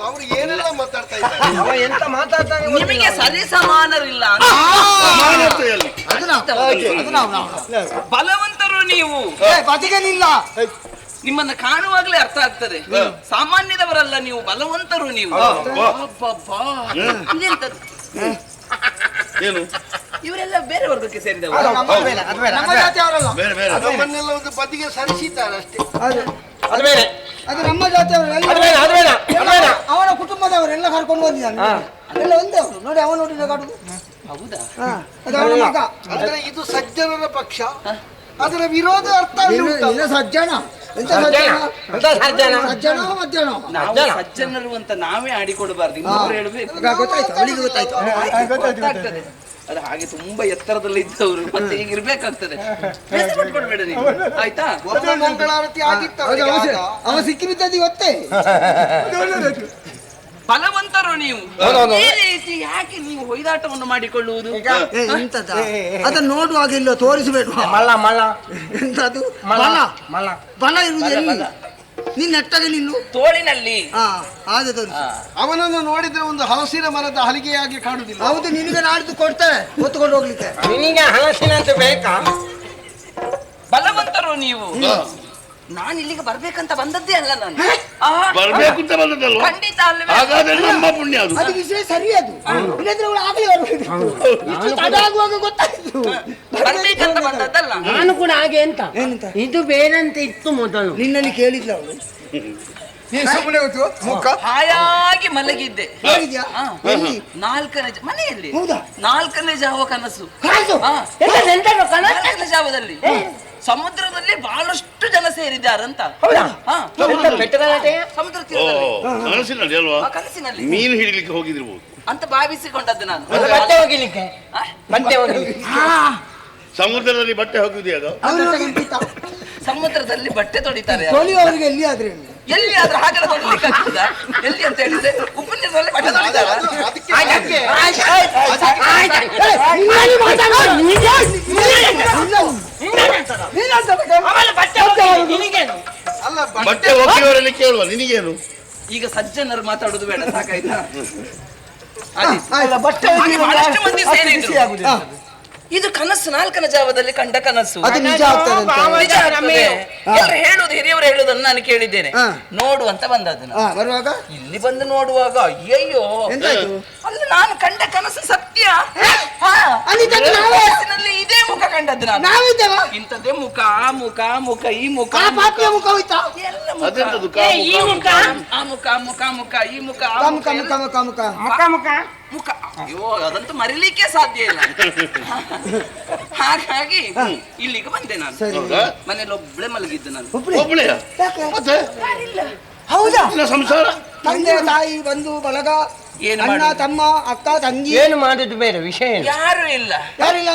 ಅವರು ಏನೆಲ್ಲ ಮಾತಾಡ್ತಾ ಇದ್ದಾರೆ. ಅವ ಎಂತ ಮಾತಾಡ್ತಾನೆ ನಿಮಗೆ ಸರಿ ಸಮಾನರಿಲ್ಲ. ಬಲವಂತರು ನೀವು, ಬದಿಗಲಿಲ್ಲ. ನಿಮ್ಮನ್ನ ಕಾಣುವಾಗ್ಲೇ ಅರ್ಥ ಆಗ್ತದೆ. ಸಾಮಾನ್ಯದವರಲ್ಲ ನೀವು, ಬಲವಂತರು ನೀವು. ಇದೆಂತದ್ದು? ಏನು ಇವರೆಲ್ಲ ಬೇರೆ ವರ್ಗಕ್ಕೆ ಸೇರಿದವರು. ನಮ್ಮ ಜಾತಿಯವರಲ್ಲ. ಬೇರೆ ಬೇರೆ ನಮ್ಮನ್ನೆಲ್ಲ ಒಂದು ಬದಿಗೆ ಸರಿಸಿದ್ದಾರೆ ಅಷ್ಟೇ. ಅದು ಬೇರೆ. ಅದು ನಮ್ಮ ಜಾತಿಯವರೆಲ್ಲ, ಅವನ ಕುಟುಂಬದವರೆಲ್ಲ ಕರ್ಕೊಂಡು ಬಂದಿದ್ದಾನೆ. ಎಲ್ಲ ಒಂದೇ ಅವರು ನೋಡಿ, ಅವನು ನೋಡಿ ಕಾಡುದು. ಹೌದಾ? ಅದು ಅವನ ಮಗ. ಅಂದ್ರೆ ಇದು ಸಜ್ಜನರ ಪಕ್ಷ, ಅದರ ವಿರೋಧ ಅರ್ಥ ಸಜ್ಜನ. ಎಂತ ಸಜ್ಜನ ಮಧ್ಯಾಹ್ನ ನಾವು ಸಜ್ಜನರು ಅಂತ ನಾವೇ ಆಡಿಕೊಡಬಾರ್ದು, ಇನ್ನೊಬ್ರು ಹೇಳ್ಬೇಕು. ಗೊತ್ತಾಯ್ತು, ಅವಳಿಗೆ ಗೊತ್ತಾಯ್ತು. ಗೊತ್ತಾಗ್ತದೆ. ಅದು ಹಾಗೆ ತುಂಬಾ ಎತ್ತರದಲ್ಲಿ ಇದ್ದವರು ಮತ್ತೆ ಈಗ ಇರ್ಬೇಕಾಗ್ತದೆ. ಕೊಡ್ಬೇಡ ನೀವು, ಆಯ್ತಾ? ಮಂಗಳಾರತಿ ಆಗಿತ್ತು. ಅವ ಸಿಕ್ಕಿ ಬಿದ್ದದ್ದು ಇವತ್ತೇ. ಬಲವಂತರು ನೀವು. ಈ ರೀತಿ ಯಾಕೆ ನೀವು ಹೊಯ್ದಾಟವನ್ನು ಮಾಡಿಕೊಳ್ಳುವುದು? ಎಂತದ ಅದನ್ನು ನೋಡುವಾಗ ಇಲ್ಲೋ ತೋರಿಸಬೇಕು. ಮಲ್ಲ ಮಲ್ಲ ಎಂತದು? ಬಲ ಮಲ್ಲ ಬಲ ಇರುವುದು ಎಲ್ಲಿ? ನೀನ್ ನೆಟ್ಟಗೆ ನಿಲ್ಲು, ತೋಳಿನಲ್ಲಿ. ಹಾಗೆ ತೋರಿಸು. ಅವನನ್ನು ನೋಡಿದ್ರೆ ಒಂದು ಹಲಸಿನ ಮರದ ಹಲಿಗೆಯಾಗಿ ಕಾಣುದಿಲ್ಲ. ಹೌದು, ನಿನಗೆ ನಾಡಿದ್ದು ಕೊಡ್ತೇವೆ ಹೊತ್ತುಕೊಂಡು ಹೋಗ್ಲಿಕ್ಕೆ. ನಿನಗೆ ಹಲಸಿನಂತ ಬೇಕಾ? ಬಲವಂತರು ನೀವು. ನಾನು ಇಲ್ಲಿಗೆ ಬರ್ಬೇಕಂತ ಬಂದದ್ದೇ ಅಲ್ಲ. ನಾನು ಬರ್ಬೇಕು ಅಂತ ಬಂದದ್ದಲ್ವ? ಖಂಡಿತ ಅಲ್ವೇ? ಹಾಗಾದ್ರೆ ನಮ್ಮ ಪುಣ್ಯ ಅದು. ಅದು ವಿಷಯ ಸರಿ. ಅದು ಇಲ್ಲದ್ರೆ ಅವಳು ಆಗ್ಲೇ ಬರ್ಬೇಕು. ಇಷ್ಟು ತಡ ಆಗುವಾಗ ಗೊತ್ತಾಯ್ತು. ಬರ್ಬೇಕಂತ ಬಂದದ್ದಲ್ಲ. ನಾನು ಕೂಡ ಹಾಗೆ ಅಂತ. ಇದು ಬೇರೆಂತ ಇತ್ತು ಮೊದಲು. ನಿನ್ನಲ್ಲಿ ಕೇಳಿದ್ಲ ಅವಳು. ಸುಮ್ಮನೆ ಹಾಯಾಗಿ ಮಲಗಿದ್ದೆ. ಹೇಳಿದ್ಯಾ? ನಾಲ್ಕನೇ ಮನೆಯಲ್ಲಿ ಹೌದಾ? 4ನೇ ಜಾವ ಕನಸು. 4ನೇ ಜಾವದಲ್ಲಿ ಸಮುದ್ರದಲ್ಲಿ ಬಹಳಷ್ಟು ಜನ ಸೇರಿದ್ದಾರಂತ. ಸಮುದ್ರ ಕನಸಿನಲ್ಲಿ ಅಲ್ವಾ? ಕನಸಿನಲ್ಲಿ ಮೀನು ಹಿಡಿಲಿಕ್ಕೆ ಹೋಗಿದಿರ್ಬೋದು ಅಂತ ಭಾವಿಸಿಕೊಂಡದ್ದು ನಾನು. ಬಟ್ಟೆ ಹೋಗಿಲಿಕ್ಕೆ. ಬಟ್ಟೆ ಹೋಗಿಲಿಕ್ಕೆ ಸಮುದ್ರದಲ್ಲಿ ಬಟ್ಟೆ ಹೋಗುವುದಿಯಾಗ ಸಮುದ್ರದಲ್ಲಿ ಬಟ್ಟೆ ತೊಡಿತಾರೆ. ಅವರಿಗೆ ಎಲ್ಲಿ ಆದ್ರೆ ಎಲ್ಲಿ ಆದ್ರೆ ಹಾಗೆಲ್ಲ ತೊಡಲಿಕ್ಕೆ ಆಗ್ತದ? ಎಲ್ಲಿ ಅಂತ ಹೇಳಿದ್ರೆ ಉಪನ್ಯಾಸದಲ್ಲಿ ಬಟ್ಟೆ ತೊಡಿತಾರ. ಬಟ್ಟೆ ಹೋಗಿಯವರಲ್ಲಿ ಕೇಳುವ ನಿನಗೇನು? ಈಗ ಸಜ್ಜನರು ಮಾತಾಡುದು ಬೇಡ, ಸಾಕಾಯ್ತಾ? ಬಹಳಷ್ಟು ಮಂದಿ ಸೇರಿದ್ರು. ಇದು ಕನಸು, 4ನೇ ಜಾವದಲ್ಲಿ ಕಂಡ ಕನಸು. ಅದು ನಿಜ ಆಗ್ತದೆ. ಎಲ್ಲರೂ ಹೇಳುದು, ಹಿರಿಯವರು ಹೇಳುದನ್ನು ನಾನು ಕೇಳಿದ್ದೇನೆ. ನೋಡುವಂತ ಬಂದದ್ದು ಬರುವಾಗ ಇಲ್ಲಿ ಬಂದು ನೋಡುವಾಗ ಅಯ್ಯಯ್ಯೋ, ಅಲ್ಲಿ ನಾನು ಕಂಡ ಕನಸು ಸತ್ಯ. ಕನಸಿನಲ್ಲಿ ಇದೇ ಮುಖ ಕಂಡದ್ದು ನಾನು. ಇಂಥದ್ದೇ ಮುಖ, ಆ ಮುಖ, ಮುಖ, ಈ ಮುಖ, ಮುಖ ಹೋಯ್ತಾ? ಎಲ್ಲ ಮುಖ, ಈ ಮುಖ, ಆ ಮುಖ, ಮುಖ, ಮುಖ, ಈ ಮುಖ, ಮುಖ ಮುಖ ಮುಖ ಮುಖ ಮುಖ ಮುಖ ಮುಖ. ಅಯ್ಯೋ, ಅದಂತೂ ಮರಿಲಿಕ್ಕೆ ಸಾಧ್ಯ ಇಲ್ಲ. ಹಾಗಾಗಿ ಇಲ್ಲಿಗೆ ಬಂದೆ ನಾನು. ಮನೇಲಿ ಒಬ್ಳೆ ಮಲಗಿದ್ದು ನಾನು. ಒಬ್ಬಳೆಯ? ಮತ್ತೆ ಹೌದಾ? ಸಂಸಾರ, ತಂದೆ ತಾಯಿ ಬಂಧು ಬಳಗ, ಅಣ್ಣ ತಮ್ಮ ಅಕ್ಕ ತಂಗಿ, ಏನು ಮಾಡುದು ಬೇರೆ ವಿಷಯ ಯಾರು ಇಲ್ಲ. ಯಾರಿಲ್ಲ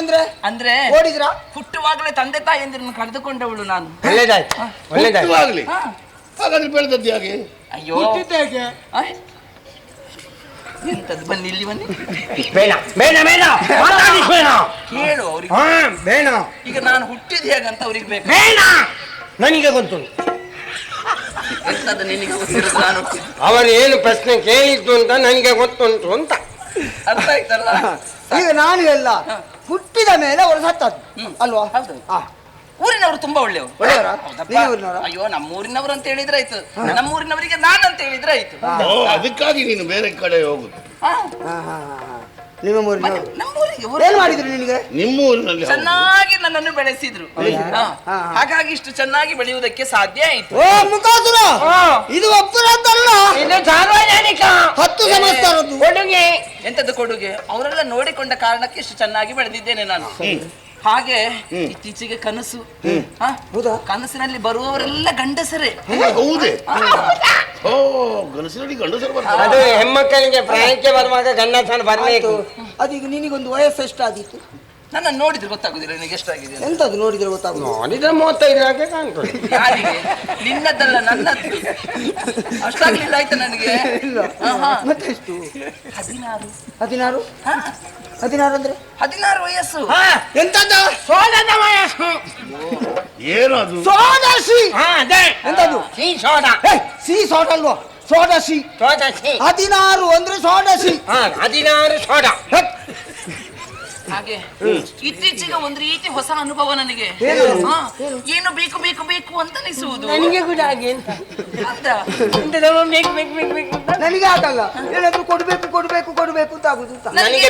ಅಂದ್ರೆ ಓಡಿದ್ರ? ಹುಟ್ಟುವಾಗಲೇ ತಂದೆ ತಾಯಿಯಂದಿರನ್ನು ಕಳೆದುಕೊಂಡವಳು ನಾನು. ಒಳ್ಳೇದಾಯ್ತು, ಒಳ್ಳೇದಾಯ್ತು. ಹಾಗಾದ್ರೆ ಬೆಳೆದದ್ದು ಹಾಗೆ. ಅಯ್ಯೋ, ಎಂತದ್ದು? ಬನ್ನಿ ಇಲ್ಲಿ ಬನ್ನಿ. ಬೇಡ ಬೇಡ ಬೇಡ ಮಾತಾಡಿಸ್ಬೇಡ. ಕೇಳು ಅವ್ರಿಗೆ. ಬೇಡ. ಈಗ ನಾನು ಹುಟ್ಟಿದ ಹೇಗಂತ ಅವ್ರಿಗೆ ಬೇಕು. ಬೇಡ, ನನಗೆ ಗೊತ್ತುಂಟು. ಎಂತದ್ದು ನಿನಗೆ ಗೊತ್ತಿರೋದು? ನಾನು ಅವರು ಏನು ಪ್ರಶ್ನೆ ಕೇಳಿದ್ದು ಅಂತ ನನಗೆ ಗೊತ್ತುಂಟು ಅಂತ ಅರ್ಥ ಆಯ್ತಲ್ಲ? ಈಗ ನಾನು ಎಲ್ಲ ಹುಟ್ಟಿದ ಮೇಲೆ ಅವರು ಸತ್ತದ್ದು ಅಲ್ವಾ? ಹೌದು. ಊರಿನವರು ತುಂಬಾ ಒಳ್ಳೆಯವರು. ಅಯ್ಯೋ, ನಮ್ಮೂರಿನವರು ಅಂತ ಹೇಳಿದ್ರೆ ಆಯ್ತು, ನಮ್ಮೂರಿನವರಿಗೆ ನಾನು ಅಂತ ಹೇಳಿದ್ರೆ ಆಯ್ತು. ಅದಕ್ಕಾಗಿ ನೀನು ಬೇರೆ ಕಡೆ ಹೋಗುದು. ಏನ್ ಮಾಡಿದ್ರು ನಿನಗೆ? ನಿಮ್ಮ ಊರಿನಲ್ಲಿ ಚೆನ್ನಾಗಿ ನನ್ನನ್ನು ಬೆಳೆಸಿದ್ರು. ಹಾಗಾಗಿ ಇಷ್ಟು ಚೆನ್ನಾಗಿ ಬೆಳೆಯುವುದಕ್ಕೆ ಸಾಧ್ಯ ಆಯ್ತು. ಓ ಮುಖಾಸುರ, ಇದು ಒಪ್ಪುರದ್ದಲ್ಲ, ಇದು ಸಾರ್ವಜನಿಕ 10 ಸಂವತ್ಸರದ್ದು ಕೊಡುಗೆ. ಎಂತದ್ದು ಕೊಡುಗೆ? ಅವರೆಲ್ಲ ನೋಡಿಕೊಂಡ ಕಾರಣಕ್ಕೆ ಇಷ್ಟು ಚೆನ್ನಾಗಿ ಬೆಳೆದಿದ್ದೇನೆ ನಾನು. ಹಾಗೆ ಇತ್ತೀಚೆಗೆ ಕನಸು, ಕನಸಿನಲ್ಲಿ ಬರುವವರೆಲ್ಲ ಗಂಡಸರೇ. ಹೌದೇ? ಓ, ಗಂಡಸರಲ್ಲಿ ಗಂಡಸರು ಬರ್ತಾರೆ. ಅದು ಹೆಣ್ಮಕ್ಕಳಿಗೆ ಪ್ರಾಯಕ್ಕೆ ಬರುವಾಗ ಗಂಡಸನ ಬರಬೇಕು. ಅದೀಗ ನಿನಗೊಂದು ವಯಸ್ಸು ಎಷ್ಟಾದೀತು? ನನ್ನ ನೋಡಿದ್ರೆ ಗೊತ್ತಾಗುದಿಲ್ಲ ನಿನಗೆ ಎಷ್ಟಾಗಿದೆ. ಎಂತದ್ದು ನೋಡಿದ್ರೆ ಗೊತ್ತಾಗುದು? ನೋಡಿದ್ರೆ 35 ಹಾಗೆ ಕಾಣ್ತದೆ. ಯಾರಿಗೆ? ನಿನ್ನದಲ್ಲ, ನನ್ನದ್ದು. ಅಷ್ಟಾಗ್ಲಿಲ್ಲ ಆಯ್ತಾ ನನಗೆ? ಮತ್ತೆ ಎಷ್ಟು? 16. 16? 16 ಅಂದ್ರೆ 16 ವಯಸ್ಸು. ಎಂತದ್ದು? ಸೋಡದ ವಯಸ್ಸು. ಏನು ಅದು? ಸೋಡಸಿ. ಅದೇ ಎಂತದ್ದು? ಸಿ ಸೋಡ. ಸಿ ಸೋಡ ಅಲ್ವಾ? ಸೋಡಸಿ. 16 ಅಂದ್ರೆ ಸೋಡಸಿ. 16 ಸೋಡ. ಹಾಗೆ ಇತ್ತೀಚೆಗೆ ಒಂದು ರೀತಿ ಹೊಸ ಅನುಭವ ನನಗೆ. ಏನು ಬೇಕು ಬೇಕು ಬೇಕು ಅಂತ ಅನಿಸುವುದು ನನಗೆ ಕೂಡ ಹಾಗೆ ಅಂತ. ನನಗೆ ಆಗಲ್ಲ, ಏನಾದ್ರು ಕೊಡ್ಬೇಕು ಕೊಡ್ಬೇಕು ಕೊಡ್ಬೇಕು ಅಂತ ಆಗುದು. ನನಗೆ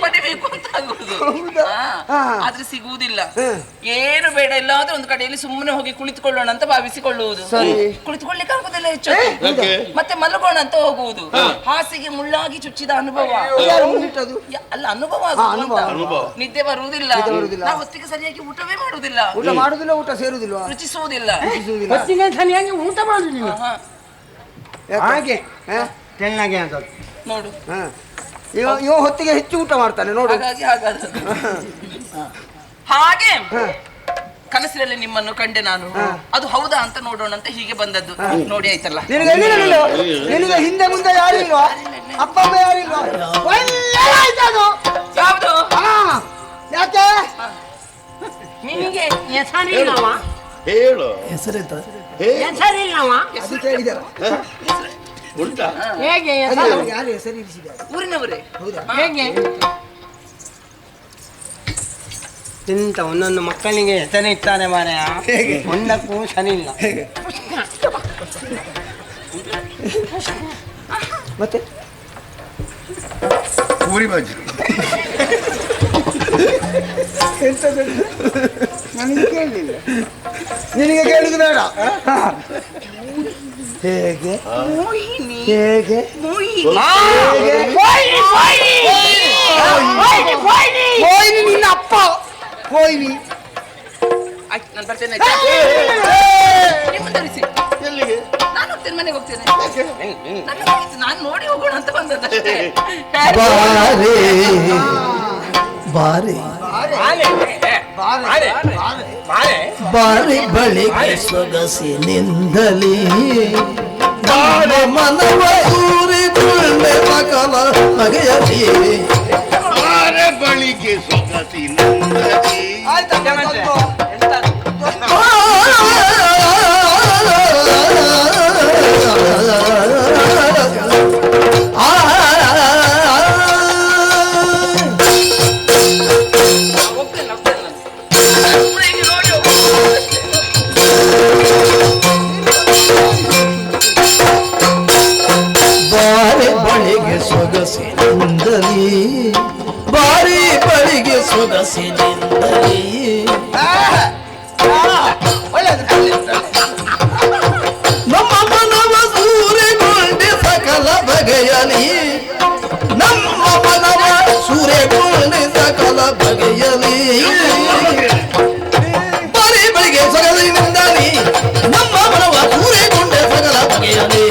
ಪಡಿಬೇಕು ಅಂತ ಆಗುದು. ಆದ್ರೆ ಸಿಗುವುದಿಲ್ಲ. ಏನು ಬೇಡ, ಇಲ್ಲಾದ್ರೆ ಒಂದು ಕಡೆಯಲ್ಲಿ ಸುಮ್ಮನೆ ಹೋಗಿ ಕುಳಿತುಕೊಳ್ಳೋಣ ಅಂತ ಭಾವಿಸಿಕೊಳ್ಳುವುದು. ಕುಳಿತುಕೊಳ್ಳಿಕ್ಕೆ ಆಗುದಿಲ್ಲ ಹೆಚ್ಚು. ಮತ್ತೆ ಮಲಗೋಣ ಅಂತ ಹೋಗುವುದು. ಹಾಸಿಗೆ ಮುಳ್ಳಾಗಿ ಚುಚ್ಚಿದ ಅನುಭವ. ಅಲ್ಲ, ಅನುಭವ ಆಗುವುದು. ನಿದ್ದೆ ಬರುವುದಿಲ್ಲ. ನಾವು ಹೊತ್ತಿಗೆ ಸರಿಯಾಗಿ ಊಟವೇ ಮಾಡುವುದಿಲ್ಲ. ಊಟ ಮಾಡುದಿಲ್ಲ, ಊಟ ಸೇರುದಿಲ್ಲ, ರುಚಿಸುವುದಿಲ್ಲ. ಹೊತ್ತಿಗೆ ಸರಿಯಾಗಿ ಊಟ ಮಾಡುದಿಲ್ಲ. ಹಾಗೆ ಚೆನ್ನಾಗಿ ಅಂತ ನೋಡು. ಇವ ಹೊತ್ತಿಗೆ ಹೆಚ್ಚು ಊಟ ಮಾಡ್ತಾನೆ ನೋಡು. ಹಾಗೆ ಕನಸಿನಲ್ಲಿ ನಿಮ್ಮನ್ನು ಕಂಡೆ ನಾನು. ಅದು ಹೌದಾ ಅಂತ ನೋಡೋಣ ಅಂತ ಹೀಗೆ ಬಂದದ್ದು. ನೋಡಿ ಆಯ್ತಲ್ಲ. ನಿನಗೆ ಹಿಂದೆ ಮುಂದೆ ಯಾರಿಲ್ವಾ? ಅಪ್ಪ ಅಮ್ಮ ಯಾರಿಲ್ವಾ? ಯಾವುದು? ಯಾಕೆ ನಿನಗೆ ಹೆಸರಿಲ್ಲವ? ಹೇಳು. ಹೆಸರಿಲ್ಲವ? ಅದು ಕೇಳಿದಾರ ಉಂಟಾ? ಹೇಗೆ ಯಾರು ಹೆಸರು ಇರಿಸಿದ್ದಾರೆ? ಊರಿನವರೇ. ಹೇಗೆ ಇಂತ ಒಂದೊಂದು ಮಕ್ಕಳಿಗೆ ಹೆಸರು ಇರ್ತಾರೆ ಮಾರಾಯ. ಒಂದಕ್ಕೂ ಸರಿ ಇಲ್ಲ. ಮತ್ತೆ ಪೂರಿ ಬಾಜಿ. ನನಗೆ ಕೇಳಲಿಲ್ಲ. ನಿನಗೆ ಕೇಳುದು ಬೇಡ. ಹೇಗೆ ಹೇಗೆ ನಿನ್ನ ಅಪ್ಪ ಹೋಯ್ನಿ. ಆಯ್ತು, ನಾನು ಬರ್ತೇನೆ. ಎಲ್ಲಿಗೆ? ನಾನು ಹೋಗ್ತೇನೆ, ಮನೆಗೆ ಹೋಗ್ತೇನೆ. ನಾನು ನೋಡಿ ಹೋಗೋಣ ಅಂತ ಬಂದದ್ದಷ್ಟೇ. ಬಾರಿ ಬಾರಿ ಬಳಿಗೆ ಸೊಗಸಿನಿಂದಲೇ ಮನವ ಊರಿದುಳ್ಳೆ ಮಕಲ ಬಗೆಯಲಿ. ಬಾರೆ ಬಳಿಗೆ ಸೊಗಸಿನಿಂದಲೇ. ಸೊಗಸಿನಿಂದಲೇ ಬಾರಿ ಬಳಿಗೆ ಸೊಗಸಿನಿಂದಲೇ ನಮ್ಮ ಮನವ ಸೂರೆಗೊಂಡೆ ಸಕಲ ಬಗೆಯಲಿ. ನಮ್ಮ ಮನವ ಸೂರೆಗೊಂಡೆ ಸಕಲ ಬಗೆಯಲಿ. ಬಾರಿ ಬಳಿಗೆ ಸೊಗಸಿನಿಂದಲೇ ನಮ್ಮ ಮನವ ಸೂರೆಗೊಂಡೆ ಸಕಲ ಬಗೆಯಲಿ.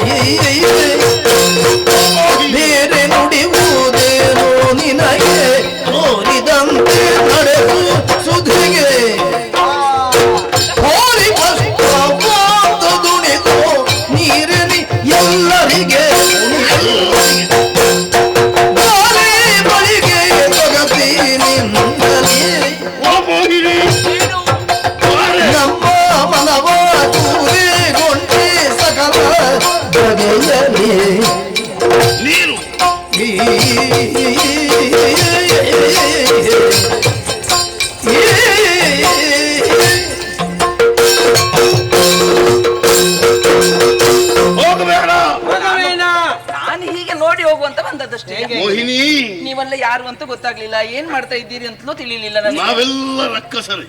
ಬೇರೆ ನುಡಿಯುವುದೇನೋ ನಿನಗೆ ತೋರಿದಂತೆ ನಡೆಸು ಸುಧಿಗೆ. ಹೋರಿ ಪಶ್ಚಾತ್ ದುಣಿದು ನೀರಿನಿ ಎಲ್ಲರಿಗೆ ಬಾರಿ ಬಳಿಗೆ ಸೊಗಸಿನಿಂದಲೇ. ನೋಡಿ ಹೋಗುವಂತ ಬಂದದ್ದಷ್ಟೇ. ಮೋಹಿನಿ, ನೀವೆಲ್ಲ ಯಾರು ಅಂತ ಗೊತ್ತಾಗ್ಲಿಲ್ಲ, ಏನ್ ಮಾಡ್ತಾ ಇದ್ದೀರಿ ಅಂತಲೂ ತಿಳಿಲಿಲ್ಲ ನನಗೆ. ನಾವೆಲ್ಲ ರಕ್ಕಸರೇ.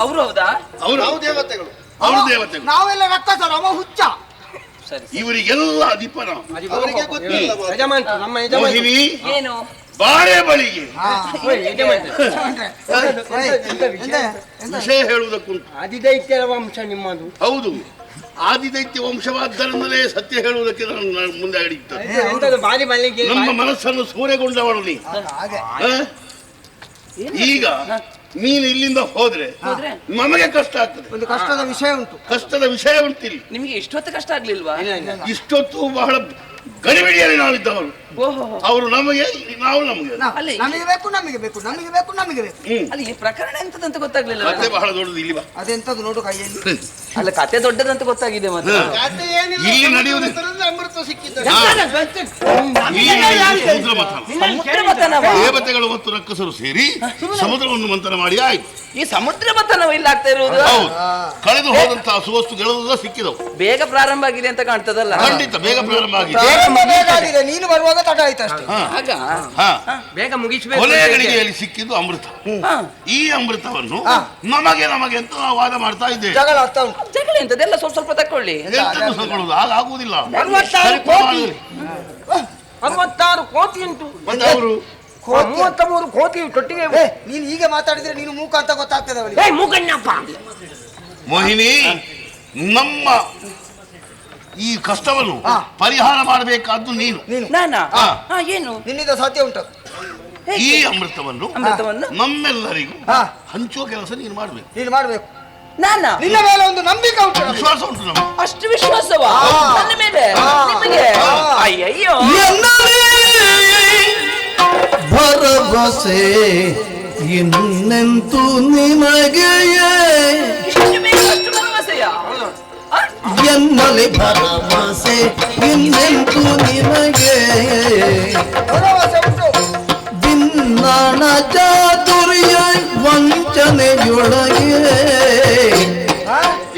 ಅವ್ರು ಹೌದಾ? ಅವರು ದೇವತೆಗಳು, ಅವರು ದೇವತೆಗಳು. ನಾವೆಲ್ಲ ರಕ್ಕಸರು, ಅವ ಹುಚ್ಚ. ಇವರಿಗೆಲ್ಲ ಅಧಿಪನ. ನಮ್ಮ ಮೋಹಿನಿ, ಏನು ಬಾರೆ ಬಳಿಗೆ ವಿಷಯ ಹೇಳುವುದಕ್ಕುಂಟು. ಆದಿದೈತ್ಯರ ವಂಶ ನಿಮ್ಮದು. ಹೌದು, ಆದಿದೈತ್ಯ ವಂಶವಾದ್ದರಿಂದಲೇ ಸತ್ಯ ಹೇಳುವುದಕ್ಕೆ ನಾನು ಮುಂದೆ ಹಿಡಿಯುತ್ತೇನೆ. ನಮ್ಮ ಮನಸ್ಸನ್ನು ಸೂರೆಗೊಂಡವಳು ನೀ. ಈಗ ನೀನು ಇಲ್ಲಿಂದ ಹೋದ್ರೆ ನಮಗೆ ಕಷ್ಟ ಆಗ್ತದೆ. ಒಂದು ಕಷ್ಟದ ವಿಷಯ ಉಂಟು. ಕಷ್ಟದ ವಿಷಯ ಉಂಟಿಲ್ಲ. ನಿಮಗೆ ಇಷ್ಟೊತ್ತು ಕಷ್ಟ ಆಗ್ಲಿಲ್ವಾ? ಇಷ್ಟೊತ್ತು ಬಹಳ ಗಡಿಬಿಡಿಯಲ್ಲಿ ನಾವಿದ್ದವರು. ಅವರು ನಮಗೆ, ನಾವು ನಮಗೆ. ನಮಗೆ ಬೇಕು, ನಮಗೆ ಬೇಕು, ನಮಗೆ ಬೇಕು, ನಮಗೆ ಬೇಕು. ಅಲ್ಲಿ ಈ ಪ್ರಕರಣ ಎಂತದಂತ ಗೊತ್ತಾಗ್ಲಿಲ್ಲ. ಕತೆ ಬಹಳ ದೊಡ್ಡದು. ಇಲ್ಲಿ ಬಾ. ಅದೆಂತದ್ದು ನೋಡು ಕೈಯಲ್ಲಿ. ಅಲ್ಲ, ಕತೆ ದೊಡ್ಡದಂತ ಗೊತ್ತಾಗಿದೆ. ಮತ್ತೆ ಇಲ್ಲಿ ನಡೆಯುವುದು ಅಮೃತ ಸಿಕ್ಕಿದ್ದ ಸಮುದ್ರ ಮಥನ. ದೇವತೆಗಳು ಮತ್ತು ರಕ್ಕಸರು ಸೇರಿ ಸಮುದ್ರವನ್ನು ಮಂಥನ ಮಾಡಿ ಆಯ್ತು. ಈ ಸಮುದ್ರ ಮಥನ ಇಲ್ಲ ಆಗ್ತಾ ಇರುವುದು. ಹೌದು, ಕಳೆದು ಹೋದಂತಹ ಸುವಸ್ತುಗಳೆಲ್ಲ ಸಿಕ್ಕಿದವು. ಬೇಗ ಪ್ರಾರಂಭ ಆಗಿದೆ ಅಂತ ಕಾಣ್ತದಲ್ಲ? ಖಂಡಿತ ಬೇಗ ಪ್ರಾರಂಭ ಆಗಿದೆ. ನೀನು ಬರುವಾಗ ತಡ ಆಯ್ತು ಅಷ್ಟೇ. ಬೇಗ ಮುಗಿಸಬೇಕು. ಕೊನೆಯ ಗಳಿಗೆಯಲ್ಲಿ ಸಿಕ್ಕಿದ್ದು ಅಮೃತ. ಈ ಅಮೃತವನ್ನು ನಮಗೆ ನಮಗೆ ಅಂತ ನಾವು ವಾದ ಮಾಡ್ತಾ ಇದ್ದೇವೆ. ಜಗಳ ಆಗ್ತಾ ಉಂಟು. ಜಗಳ ಎಂತದೆಲ್ಲ ಸ್ವಲ್ಪ ಸ್ವಲ್ಪ ತಕೊಳ್ಳಿ. ಆಗುವುದಿಲ್ಲ. 66 ಕೋಟಿ ಉಂಟು. ಅವರು 33 ಕೋಟಿ ತೊಟ್ಟಿಗೆ. ನೀನು ಹೀಗೆ ಮಾತಾಡಿದ್ರೆ ನೀನು ಮೂಕ ಅಂತ ಗೊತ್ತಾಗ್ತದೆ ಅವನಿಗೆ. ಮೂಕಣ್ಣಪ್ಪ. ಮೋಹಿನಿ, ನಮ್ಮ ಈ ಕಷ್ಟವನ್ನು ಪರಿಹಾರ ಮಾಡಬೇಕಾದ್ದು ನೀನು. ನಾನಾ? ಏನು ನಿನ್ನಿಂದ ಸಾಧ್ಯ ಉಂಟು. ಈ ಅಮೃತವನ್ನು ನಮ್ಮೆಲ್ಲರಿಗೂ ಹಂಚುವ ಕೆಲಸ ನೀನು ಮಾಡಬೇಕು. ನೀನು ಮಾಡಬೇಕು. ನಾನಾ? ನಿನ್ನ ಮೇಲೆ ಒಂದು ನಂಬಿಕೆ ಉಂಟು, ವಿಶ್ವಾಸ ಉಂಟು ನಮಗೆ. ಅಷ್ಟು ವಿಶ್ವಾಸವಾ ನನ್ನ ಮೇಲೆ? ನಿಮಗೆ? ಅಯ್ಯಯ್ಯೋ, ಭರವಸೆ ಇನ್ನೆಂತೂ ನಿಮಗೆ ಭರವಸೆಯಾ? ಎನ್ನಲಿ ಭರವಸೆ ಇನ್ನೆಂತೂ ನಿಮಗೆ ಭಿನ್ನಾಣ ಚಾತುರ್ಯ ವಂಚನೆಯೊಳಗೆ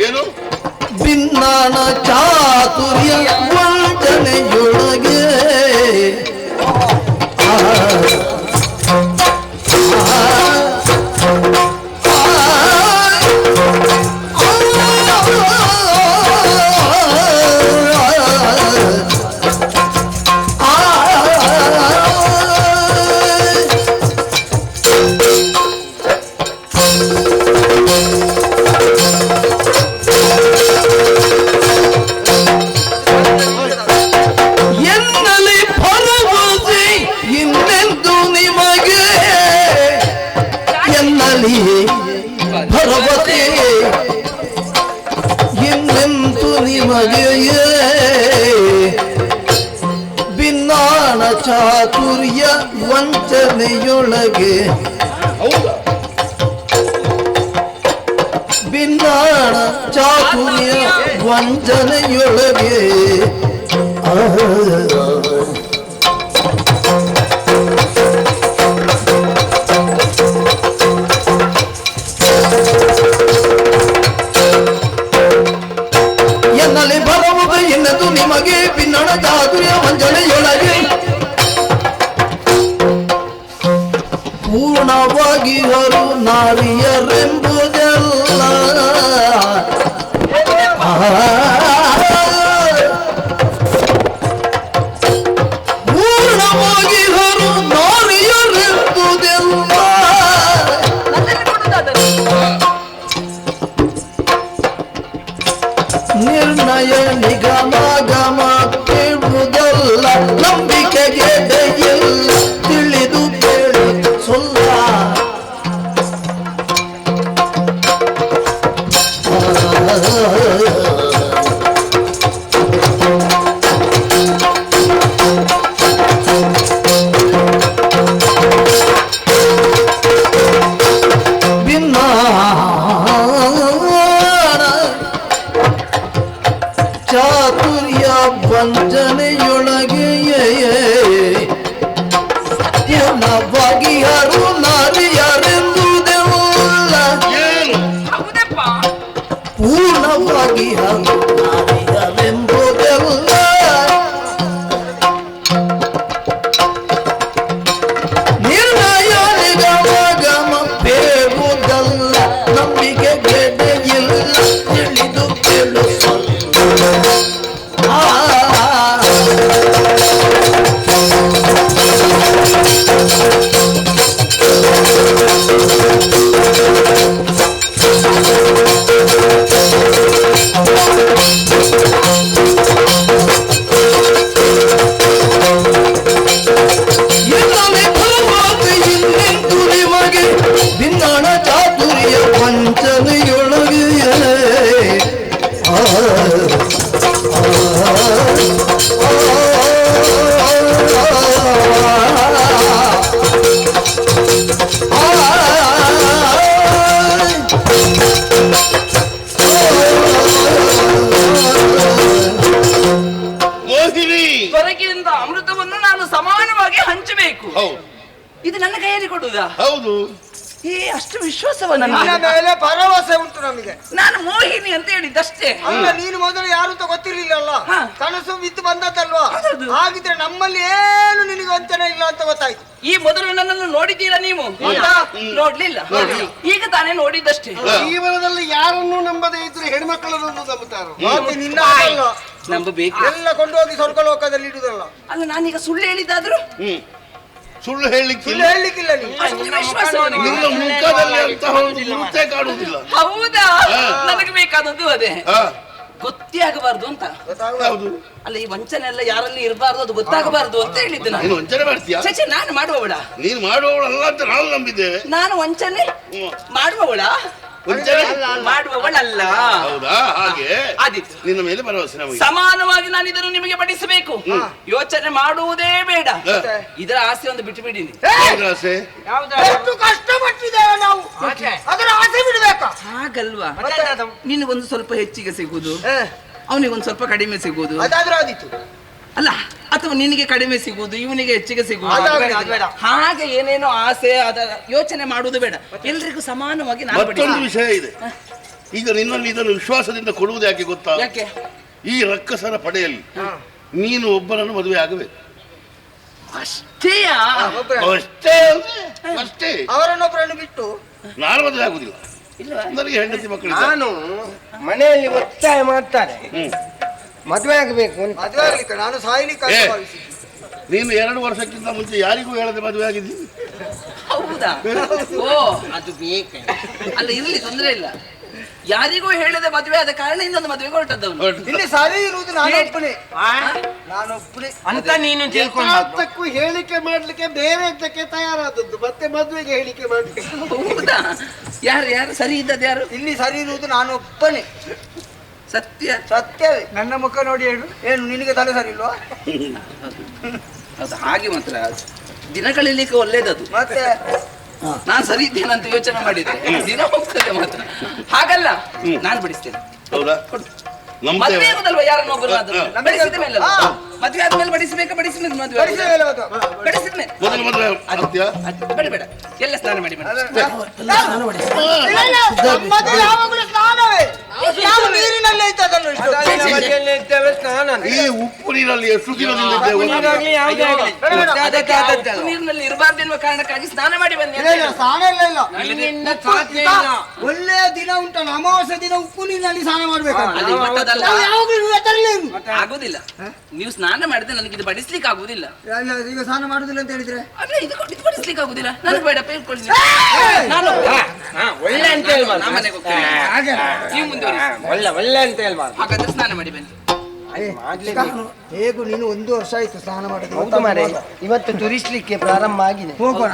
ಏನು ಭಿನ್ನಾಣ ಚಾತುರ್ಯ ವಂಚನೆಯೊಳಗೆ ಭರವಸೆ ಇನ್ನೆಂತೂ ನಿಮಗೆ ಭಿನ್ನಾಣ ಚಾತುರ್ಯ ವಂಚನೆಯೊಳಗೆ ಭಿನ್ನಾಣ ಚಾತುರ್ಯ ವಂಚನೆಯೊಳಗೆ ಎನ್ನಲ್ಲಿ ಬರುವುದು ಎನ್ನದು ನಿಮಗೆ ಭಿನ್ನಣ ಚಾತುರ್ಯ ವಂಚನೆಯೊಳಗೆ ಪೂರ್ಣವಾಗಿ ಹರು ನಾರಿಯರೆಂಬುದೆಲ್ಲ ಪೂರ್ಣವಾಗಿ ಹರು ನಾರಿಯರೆಂಬುದೆಲ್ಲ ನಿರ್ಣಯ ನಿಗಮ ಗಮ ಕೇಳುವುದಲ್ಲ ನಂಬಿಕೆಗೆ ದಯೆಲ್ಲ ತಿಳಿದು ಕೇಳಿ ಸೊಲ್ಲ ಅಮೃತವನ್ನು ನಾನು ಸಮಾನವಾಗಿ ಹಂಚಬೇಕು. ಹೌದು. ಇದು ನನ್ನ ಕೈಯಲ್ಲಿ ಕೊಡುವುದಾ? ಹೌದು. ಅಷ್ಟು ವಿಶ್ವಾಸವನ್ನ ನಿನ್ನ ಮೇಲೆ ಭರವಸೆ ಉಂಟು ನಮಗೆ. ನಾನು ಮೋಹಿನಿ ಅಂತ ಹೇಳಿದ್ದಷ್ಟೇ. ಅಲ್ಲ, ನೀನು ಮೊದಲು ಯಾರು ಅಂತ ಗೊತ್ತಿರ್ಲಿಲ್ಲಲ್ಲ, ಕನಸು ಬಿದ್ದು ಬಂದದ್ದಲ್ವಾ? ಹಾಗಿದ್ರೆ ನಮ್ಮಲ್ಲಿ ಏನು ನಿನಗೆ ವಂಚನೆ ಇಲ್ಲ ಅಂತ ಗೊತ್ತಾಯ್ತು. ಈ ಮೊದಲು ನನ್ನನ್ನು ನೋಡಿದ್ದೀರಾ ನೀವು? ನೋಡ್ಲಿಲ್ಲ, ಈಗ ತಾನೇ ನೋಡಿದ್ದಷ್ಟೇ. ಜೀವನದಲ್ಲಿ ಯಾರನ್ನು ನಂಬದೇ ಇದ್ರೆ ಹೆಣ್ಮಕ್ಕಳನ್ನು ನಂಬುತ್ತಾರೋ? ನಿನ್ನ ನಂಬಬೇಕು. ಎಲ್ಲ ಕೊಂಡೋಗಿ ಸ್ವರ್ಗ ಲೋಕದಲ್ಲಿ ಇಡುದಲ್ಲ. ಅಲ್ಲ, ನಾನೀಗ ಸುಳ್ಳು ಹೇಳಿದಾದ್ರು ಸುಳ್ಳು ಹೇಳಲಿಕ್ಕಿಲ್ಲ ನೀವು. ಅಷ್ಟು ವಿಶ್ವಾಸವನ್ನು ನಿಮ್ಮ ಮುಖದಲ್ಲಿ ಅಂತಹ ಒಂದು ಗುರುತೇ ಕಾಣುವುದಿಲ್ಲ. ಹೌದಾ? ನನಗೆ ಬೇಕಾದದ್ದು ಅದೇ, ಗೊತ್ತೇ ಆಗಬಾರ್ದು ಅಂತ. ಹೌದು. ಅಲ್ಲ, ಈ ವಂಚನೆ ಎಲ್ಲ ಯಾರಲ್ಲಿ ಇರಬಾರ್ದು, ಅದು ಗೊತ್ತಾಗಬಾರ್ದು ಅಂತ ಹೇಳಿದ್ದೆ ನಾನು. ನೀನು ವಂಚನೆ ಮಾಡ್ತೀಯಾ? ಚಚೆ, ನಾನು ಮಾಡುವವಳ? ನೀನು ಮಾಡುವವಳಲ್ಲ ಅಂತ ನಾವು ನಂಬಿದ್ದೇವೆ. ನಾನು ವಂಚನೆ ಮಾಡುವವಳ? ಮಾಡುವವಳಲ್ಲ. ಹೌದಾ? ಹಾಗೆ ಆದಿತ್ತು. ನಿನ್ನ ಮೇಲೆ ಭರವಸೆ ನಮಗೆ. ಸಮಾನವಾಗಿ ನಾನು ಇದನ್ನು ನಿಮಗೆ ಬಡಿಸಬೇಕು. ಯೋಚನೆ ಮಾಡುವುದೇ ಬೇಡ. ಇದರ ಆಸೆ ಒಂದು ಬಿಟ್ಟು ಬಿಡಿನಿ. ಆಸೆ ಎಷ್ಟು ಕಷ್ಟಪಟ್ಟಿದ್ದೇವೆ ನಾವು, ಅದರ ಆಸೆ ಬಿಡಬೇಕಾ? ಹಾಗಲ್ವಾ? ನಿನಗೊಂದು ಸ್ವಲ್ಪ ಹೆಚ್ಚಿಗೆ ಸಿಗುವುದು, ಅವನಿಗೊಂದು ಸ್ವಲ್ಪ ಕಡಿಮೆ ಸಿಗುವುದು. ಅದಾದ್ರೂ ಆದಿತ್ತು. ಅಲ್ಲ, ಅಥವಾ ನಿನಗೆ ಕಡಿಮೆ ಸಿಗುವುದು, ಇವನಿಗೆ ಹೆಚ್ಚಿಗೆ ಸಿಗುವುದು, ಹಾಗೆ ಏನೇನೋ ಆಸೆ ಅದರ ಯೋಚನೆ ಮಾಡುವುದು ಬೇಡ. ಎಲ್ರಿಗೂ ಸಮಾನವಾಗಿ ನಾನು ಮತ್ತೊಂದು ವಿಷಯ ಇದೆ. ಈಗ ನಿನ್ನಲ್ಲಿ ಇದನ್ನು ವಿಶ್ವಾಸದಿಂದ ಕೊಡುವುದು ಯಾಕೆ ಗೊತ್ತಾ? ಯಾಕೆ? ಈ ರಕ್ಕಸರ ಪಡೆಯಲ್ಲಿ ನೀನು ಒಬ್ಬನನ್ನು ಮದುವೆ ಆಗಬೇಕು. ಅಷ್ಟೇಯಾ? ಅಷ್ಟೇ. ಅವರನ್ನೊಬ್ಬರನ್ನು ಬಿಟ್ಟು ನಾನು ಮದುವೆ ಆಗುದಿಲ್ಲ. ನನಗೆ ಹೆಂಡತಿ ಮಕ್ಕಳು. ನಾನು ಮನೆಯಲ್ಲಿ ಒತ್ತಾಯ ಮಾಡ್ತಾರೆ ಮದುವೆ ಆಗಬೇಕು. ಮದುವೆ ಆಗ್ಲಿಕ್ಕೆ ನಾನು ಸಾಯ್ಲಿಕ್ಕೆ ನೀನು 2 ವರ್ಷಕ್ಕಿಂತ ಮುಂಚೆ ಯಾರಿಗೂ ಹೇಳದೆ ಮದುವೆ ಆಗಿದ್ದೀನಿ. ಹೌದಾ? ಓ, ಅದು ಬೇಕೆ. ಅಲ್ಲ, ಇರ್ಲಿ, ತೊಂದರೆ ಇಲ್ಲ. ಯಾರಿಗೂ ಹೇಳದೆ ಮದುವೆ ಆದ ಕಾರಣ ಇನ್ನೊಂದು ಮದುವೆಗೆ ಹೊರಟದ್ದವನು. ಇಲ್ಲಿ ಸರಿ ಇರುವುದು ನಾನೊಬ್ಬನೇ ಅಂತ ನೀನು ಯಥಾರ್ಥಕ್ಕೂ ಹೇಳಿಕೆ ಮಾಡ್ಲಿಕ್ಕೆ ಬೇರೆದ್ದಕ್ಕೆ ತಯಾರಾದದ್ದು, ಮತ್ತೆ ಮದುವೆಗೆ ಹೇಳಿಕೆ ಮಾಡ್ಲಿಕ್ಕೆ. ಹೌದಾ? ಯಾರು ಸರಿ ಇದ್ದದ್ದು? ಯಾರು ಇಲ್ಲಿ ಸರಿ ಇರುವುದು ನಾನೊಬ್ಬನೇ. ಸತ್ಯ ಸತ್ಯವೇ. ನನ್ನ ಮುಖ ನೋಡಿ ಹೇಳು. ಏನು ನಿನಗೆ ತಲೆ ಸರಿ ಇಲ್ವಾ? ಅದು ಹಾಗೆ ಮಾತ್ರ ದಿನ ಕಳೀಲಿಕ್ಕೆ ಒಳ್ಳೇದದು. ಮತ್ತೆ ನಾನು ಸರಿ ಇದ್ದೇನಂತ ಯೋಚನೆ ಮಾಡಿದ್ರೆ ದಿನ ಹೋಗ್ತದೆ ಮಾತ್ರ. ಹಾಗಲ್ಲ, ನಾನು ಬಿಡಿಸ್ತೇನೆ. ಹೌದಾ? ಮದುವೆ ಆಗುದಲ್ವಾ ಯಾರನ್ನೊಬ್ಬರು? ಬಡಿಸಿದ ಮೇಲೆ ಮದುವೆ ಆದ್ಮೇಲೆ ಬಡಿಸಬೇಕಾ? ಬಡಿಸಿದ ಮೇಲೆ ಮದುವೆ ಬಡಿಸಿದ ಮೇಲೆ ಮೊದಲು ಮದುವೆ ಆಗ್ತೀಯಾ? ಬೇಡ, ಎಲ್ಲ ಸ್ನಾನ ಮಾಡಿ ನೀರಿನಲ್ಲೇ ಇದ್ದದನ್ನು ಈ ಉಪ್ಪು ನೀರಲ್ಲಿ ಎಷ್ಟು ದಿನದಿಂದ ನೀರಿನಲ್ಲಿ ಇರಬಾರ್ದೆನ್ನುವ ಕಾರಣಕ್ಕಾಗಿ ಸ್ನಾನ ಮಾಡಿ ಬನ್ನಿ. ಸ್ನಾನ ಇಲ್ಲ. ಒಳ್ಳೆಯ ದಿನ ಉಂಟಲ್ಲ, ಅಮಾವಾಸ್ಯ ದಿನ ಉಪ್ಪು ನೀರಿನಲ್ಲಿ ಸ್ನಾನ ಮಾಡ್ಬೇಕು. ಆಗುದಿಲ್ಲ. ನೀವು ಸ್ನಾನ ಮಾಡಿದ್ರೆ ನನಗೆ ಇದು ಬಡಿಸ್ಲಿಕ್ಕೆ ಆಗುದಿಲ್ಲ. ಈಗ ಸ್ನಾನ ಮಾಡುದಿಲ್ಲ ಅಂತ ಹೇಳಿದ್ರೆ ಅಲ್ಲ, ಇದು ಬಡಿಸ್ಲಿಕ್ಕೆ ಆಗುದಿಲ್ಲ. ನನಗೆ ಬೇಡ, ಪೇರ್ಕೊಳ್ಳಿ. ನಾನು ಒಳ್ಳೆ ಅಂತ ಹೇಳ್ಬಾರ್ದು. ಮನೆಗೆ ಹೋಗ್ತೇನೆ, ನೀವು ಮುಂದುವರಿಸಿ. ಒಳ್ಳೆ ಅಂತ ಹೇಳ್ಬಾರ್ದು. ಹಾಗಾದ್ರೆ ಸ್ನಾನ ಮಾಡಿ ಬನ್ನಿ. ಹೇಗೂ ನೀನು 1 ವರ್ಷ ಆಯ್ತು ಸ್ನಾನ ಮಾಡೋದು. ಹೌದು ಮಾರೆ, ಇವತ್ತು ತುರಿಸ್ಲಿಕ್ಕೆ ಪ್ರಾರಂಭ ಆಗಿದೆ. ಹೋಗೋಣ.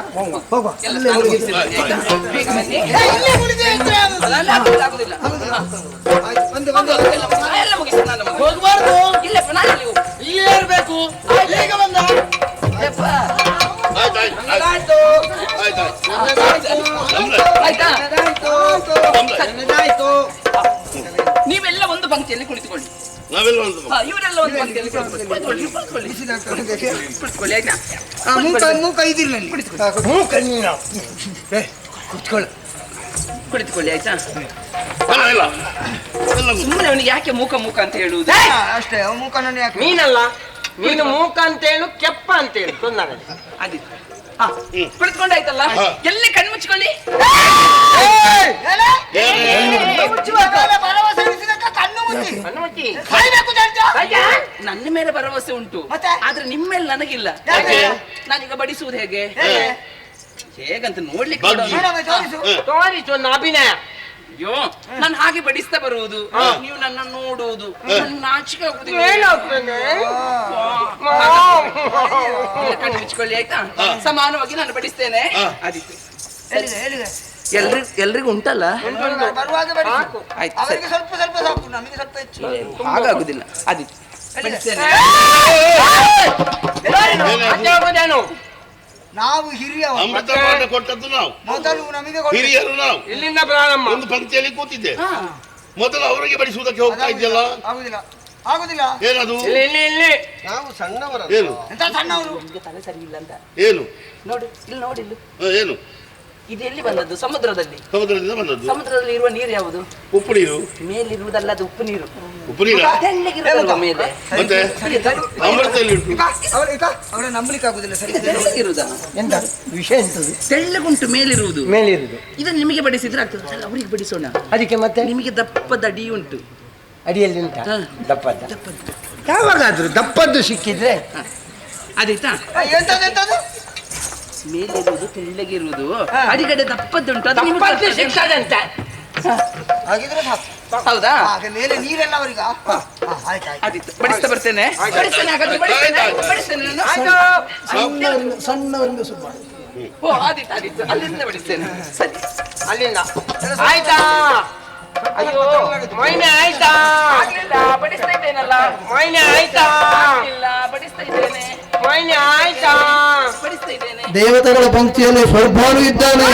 ಎಲ್ಲ ಸ್ನಾನ ಮುಗಿಸಿ ಬನ್ನಿ, ಆಯ್ತಾ? ಬೇಗ ಬನ್ನಿ. ಆಗುದಿಲ್ಲ. ಎಲ್ಲ ಮುಗಿಸಿ ಸ್ನಾನ ಮಾಡಿ. ಹೋಗ್ಬಾರ್ದು. ಇಲ್ಲಪ್ಪ, ನಾನು ಅಲ್ಲಿ ಹೋಗು. ಇಲ್ಲೇ ಇರ್ಬೇಕು. ಈಗ ಬಂದ ಆಯ್ತಾ? ನೀವೆಲ್ಲ ಒಂದು ಪಂಕ್ತಿಯಲ್ಲಿ ಕುಳಿತುಕೊಳ್ಳಿ. ಇವರೆಲ್ಲ ಒಂದು ಪಂಕ್ತಿಯಲ್ಲಿ ಕುಳಿತುಕೊಳ್ಳಿ. ಮೂಕ ಇದಿರಲಿ. ಕುಳಿತುಕೊಳ್ಳಿ, ಆಯ್ತಾ? ಸುಮ್ಮನೆ ಅವನಿಗೆ ಯಾಕೆ ಮೂಕ ಅಂತ ಹೇಳುವುದು? ಅಷ್ಟೇ, ಮೂಕನನ್ನು ಯಾಕೆ? ನೀನಲ್ಲ, ನೀನು ಮೂಕ ಅಂತೇಳು, ಕೆಪ್ಪ ಅಂತೇಳು. ಆದಿತ್ತು. ಕುಳಿತುಕೊಂಡಾಯ್ತಲ್ಲ, ಎಲ್ಲಿ ಕಣ್ಣು ಮುಚ್ಕೊಳ್ಳಿ. ನನ್ನ ಮೇಲೆ ಭರವಸೆ ಉಂಟು, ಆದ್ರೆ ನಿಮ್ಮ ಮೇಲೆ ನನಗಿಲ್ಲ. ನಾನೀಗ ಬಡಿಸುವುದು ಹೇಗಂತ ನೋಡ್ಲಿಕ್ಕೆ ತೋರಿಸು ಒಂದು ಅಭಿನಯ. ಅಯ್ಯೋ, ನಾನು ಹಾಗೆ ಬಡಿಸ್ತಾ ಬರುವುದು, ನೀವು ನನ್ನ ನೋಡುವುದು, ನಾಚಿಕೆ ಆಗುದಿಲ್ಲ. ಕಣ್ಣು ಮುಚ್ಕೊಳ್ಳಿ, ಆಯ್ತಾ? ಸಮಾನವಾಗಿ ನಾನು ಬಡಿಸ್ತೇನೆ. ಆದಿತ್ತು. ಎಲ್ರಿಗೂ ಉಂಟಲ್ಲ? ಅವರಿಗೆ ಸ್ವಲ್ಪ ಸ್ವಲ್ಪ ಸಾಕು, ನಮಗೆ ಸ್ವಲ್ಪ ಹೆಚ್ಚು. ಹಾಗಾಗುದಿಲ್ಲ. ಆದಿತ್ತು, ಬಡಿಸ್ತೇನೆ. ನಾವು ಹಿರಿಯವರು, ಅಮೃತಪಾನ ಕೊಟ್ಟದ್ದು ನಾವು, ಮೊದಲು ನಮಗೆ ಹಿರಿಯರು ನಾವು. ಇಲ್ಲಿಂದ ಪ್ರಾರಂಭ. ಒಂದು ಪಂಕ್ತಿಯಲ್ಲಿ ಕೂತಿದ್ದೆ, ಮೊದಲು ಅವರಿಗೆ ಬಡಿಸುವುದಕ್ಕೆ ಹೋಗ್ತಾ ಇದೆಯಲ್ಲ. ಆಗುದಿಲ್ಲ. ಆಗುದಿಲ್ಲ. ಏನದು? ಇಲ್ಲಿ ನಾವು ಸಣ್ಣವರ ಏನು ಎಂತ ಸಣ್ಣವರು? ತಲೆ ಸರಿ ಇಲ್ಲ ಅಂತ ಏನು ನೋಡು ಇಲ್ಲಿ ನೋಡಿ ಇಲ್ಲಿ ಏನು ಇದು ಎಲ್ಲಿ ಬಂದದ್ದು? ಸಮುದ್ರದಲ್ಲಿ. ಸಮುದ್ರದಿಂದ ಬಂದದ್ದು. ಸಮುದ್ರದಲ್ಲಿ ಇರುವ ನೀರು ಯಾವುದು? ಉಪ್ಪು ನೀರು. ಮೇಲಿರುವುದಲ್ಲ, ಅದು ಉಪ್ಪು ನೀರು. ಉಪ್ಪು ನೀರು ತೆಳ್ಳಗಿರುವುದಲ್ವಾ ಮೇಲೆ? ಮತ್ತೆ ಅಮೃತದಲ್ಲಿ ಉಂಟು. ಅವರ ನಂಬಲಿಕ್ಕೆ ಆಗುದಿಲ್ಲ. ಸರಿ ತೆಳ್ಳಗಿರುವುದಾ? ಎಂತ ವಿಷಯ ಎಂತದು? ತೆಳ್ಳಗುಂಟು ಮೇಲಿರುವುದು. ಮೇಲಿರುವುದು ಇದನ್ನು ನಿಮಗೆ ಬಡಿಸಿದ್ರೆ ಆಗ್ತದೆ. ಸರಿ, ಅವರಿಗೆ ಬಡಿಸೋಣ. ಅದಕ್ಕೆ ಮತ್ತೆ ನಿಮಗೆ ದಪ್ಪದ ಅಡಿ ಉಂಟು. ಅಡಿಯಲ್ಲಿ ಉಂಟ ದಪ್ಪದ? ಯಾವಾಗಾದ್ರೂ ದಪ್ಪದ್ದು ಸಿಕ್ಕಿದ್ರೆ ಆದೀತಾ? ಎಂತದ್ದು ಮೇಲಿರುವುದು ತೆಳ್ಳಗಿರುವುದು, ಅಡಿಗಡೆ ದಪ್ಪದ್ದುಂಟು, ಅದು ನಿಮಗೆ ಸಿಕ್ತದಂತೆ. ಹಾಗಿದ್ರೆ ಹೌದಾ? ಹಾಗೆ ಮೇಲೆ ನೀರೆಲ್ಲ ಅವರಿಗೆ ಆದೀತು, ಬಡಿಸ್ತಾ ಬರ್ತೇನೆ. ಬಡಿಸ್ತೇನೆ ಹಾಗಾದ್ರೆ, ಬಡಿಸ್ತೇನೆ ನಾನು. ಸಣ್ಣವರಿಂದ ಸುಮ್ಮ. ಓ ಆದೀತು ಆದೀತು, ಅಲ್ಲಿಂದ ಬಡಿಸ್ತೇನೆ. ಸರಿ, ಅಲ್ಲಿಂದ ಆಯ್ತಾ? ಅಯ್ಯೋ ಮೊಯ್ನೆ ಆಯ್ತಾ? ಆಗ್ಲಿಲ್ಲ, ಬಡಿಸ್ತಾ ಇದ್ದೇನಲ್ಲ. ಮೊಯ್ನೆ ಆಯ್ತಾ? ಇಲ್ಲ, ಬಡಿಸ್ತಾ ಇದ್ದೇನೆ. ಮೊಯ್ನೆ ಆಯ್ತಾ? ಬಡಿಸ್ತಾ ಇದ್ದೇನೆ. ದೇವತೆಗಳ ಪಂಕ್ತಿಯಲ್ಲಿ ಸ್ವರ್ಭಾನು ಇದ್ದಾನೆ.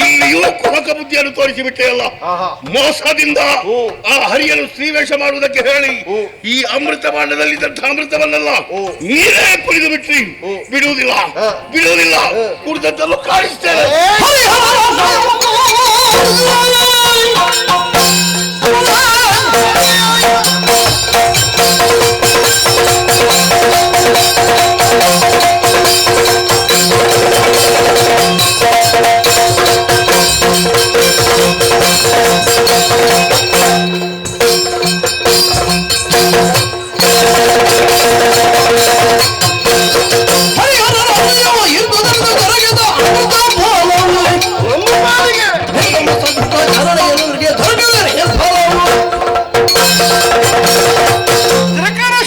ಇಲ್ಲಿಯೂ ಕುಹಕ ಬುದ್ಧಿಯನ್ನು ತೋರಿಸಿಬಿಟ್ಟೆ ಅಲ್ಲ. ಮೋಸದಿಂದ ಆ ಹರಿಯನ್ನು ಸ್ತ್ರೀವೇಷ ಮಾಡುವುದಕ್ಕೆ ಹೇಳಿ ಈ ಅಮೃತ ಭಾಂಡದಲ್ಲಿದ್ದಂತಹ ಅಮೃತವನ್ನೆಲ್ಲ ನೀರೇ ಕುಡಿದು ಬಿಟ್ರಿ. ಬಿಡುವುದಿಲ್ಲ, ಬಿಡುವುದಿಲ್ಲ, ಕುಡಿದದ್ದನ್ನು ಕಾಣಿಸ್ತೇನೆ.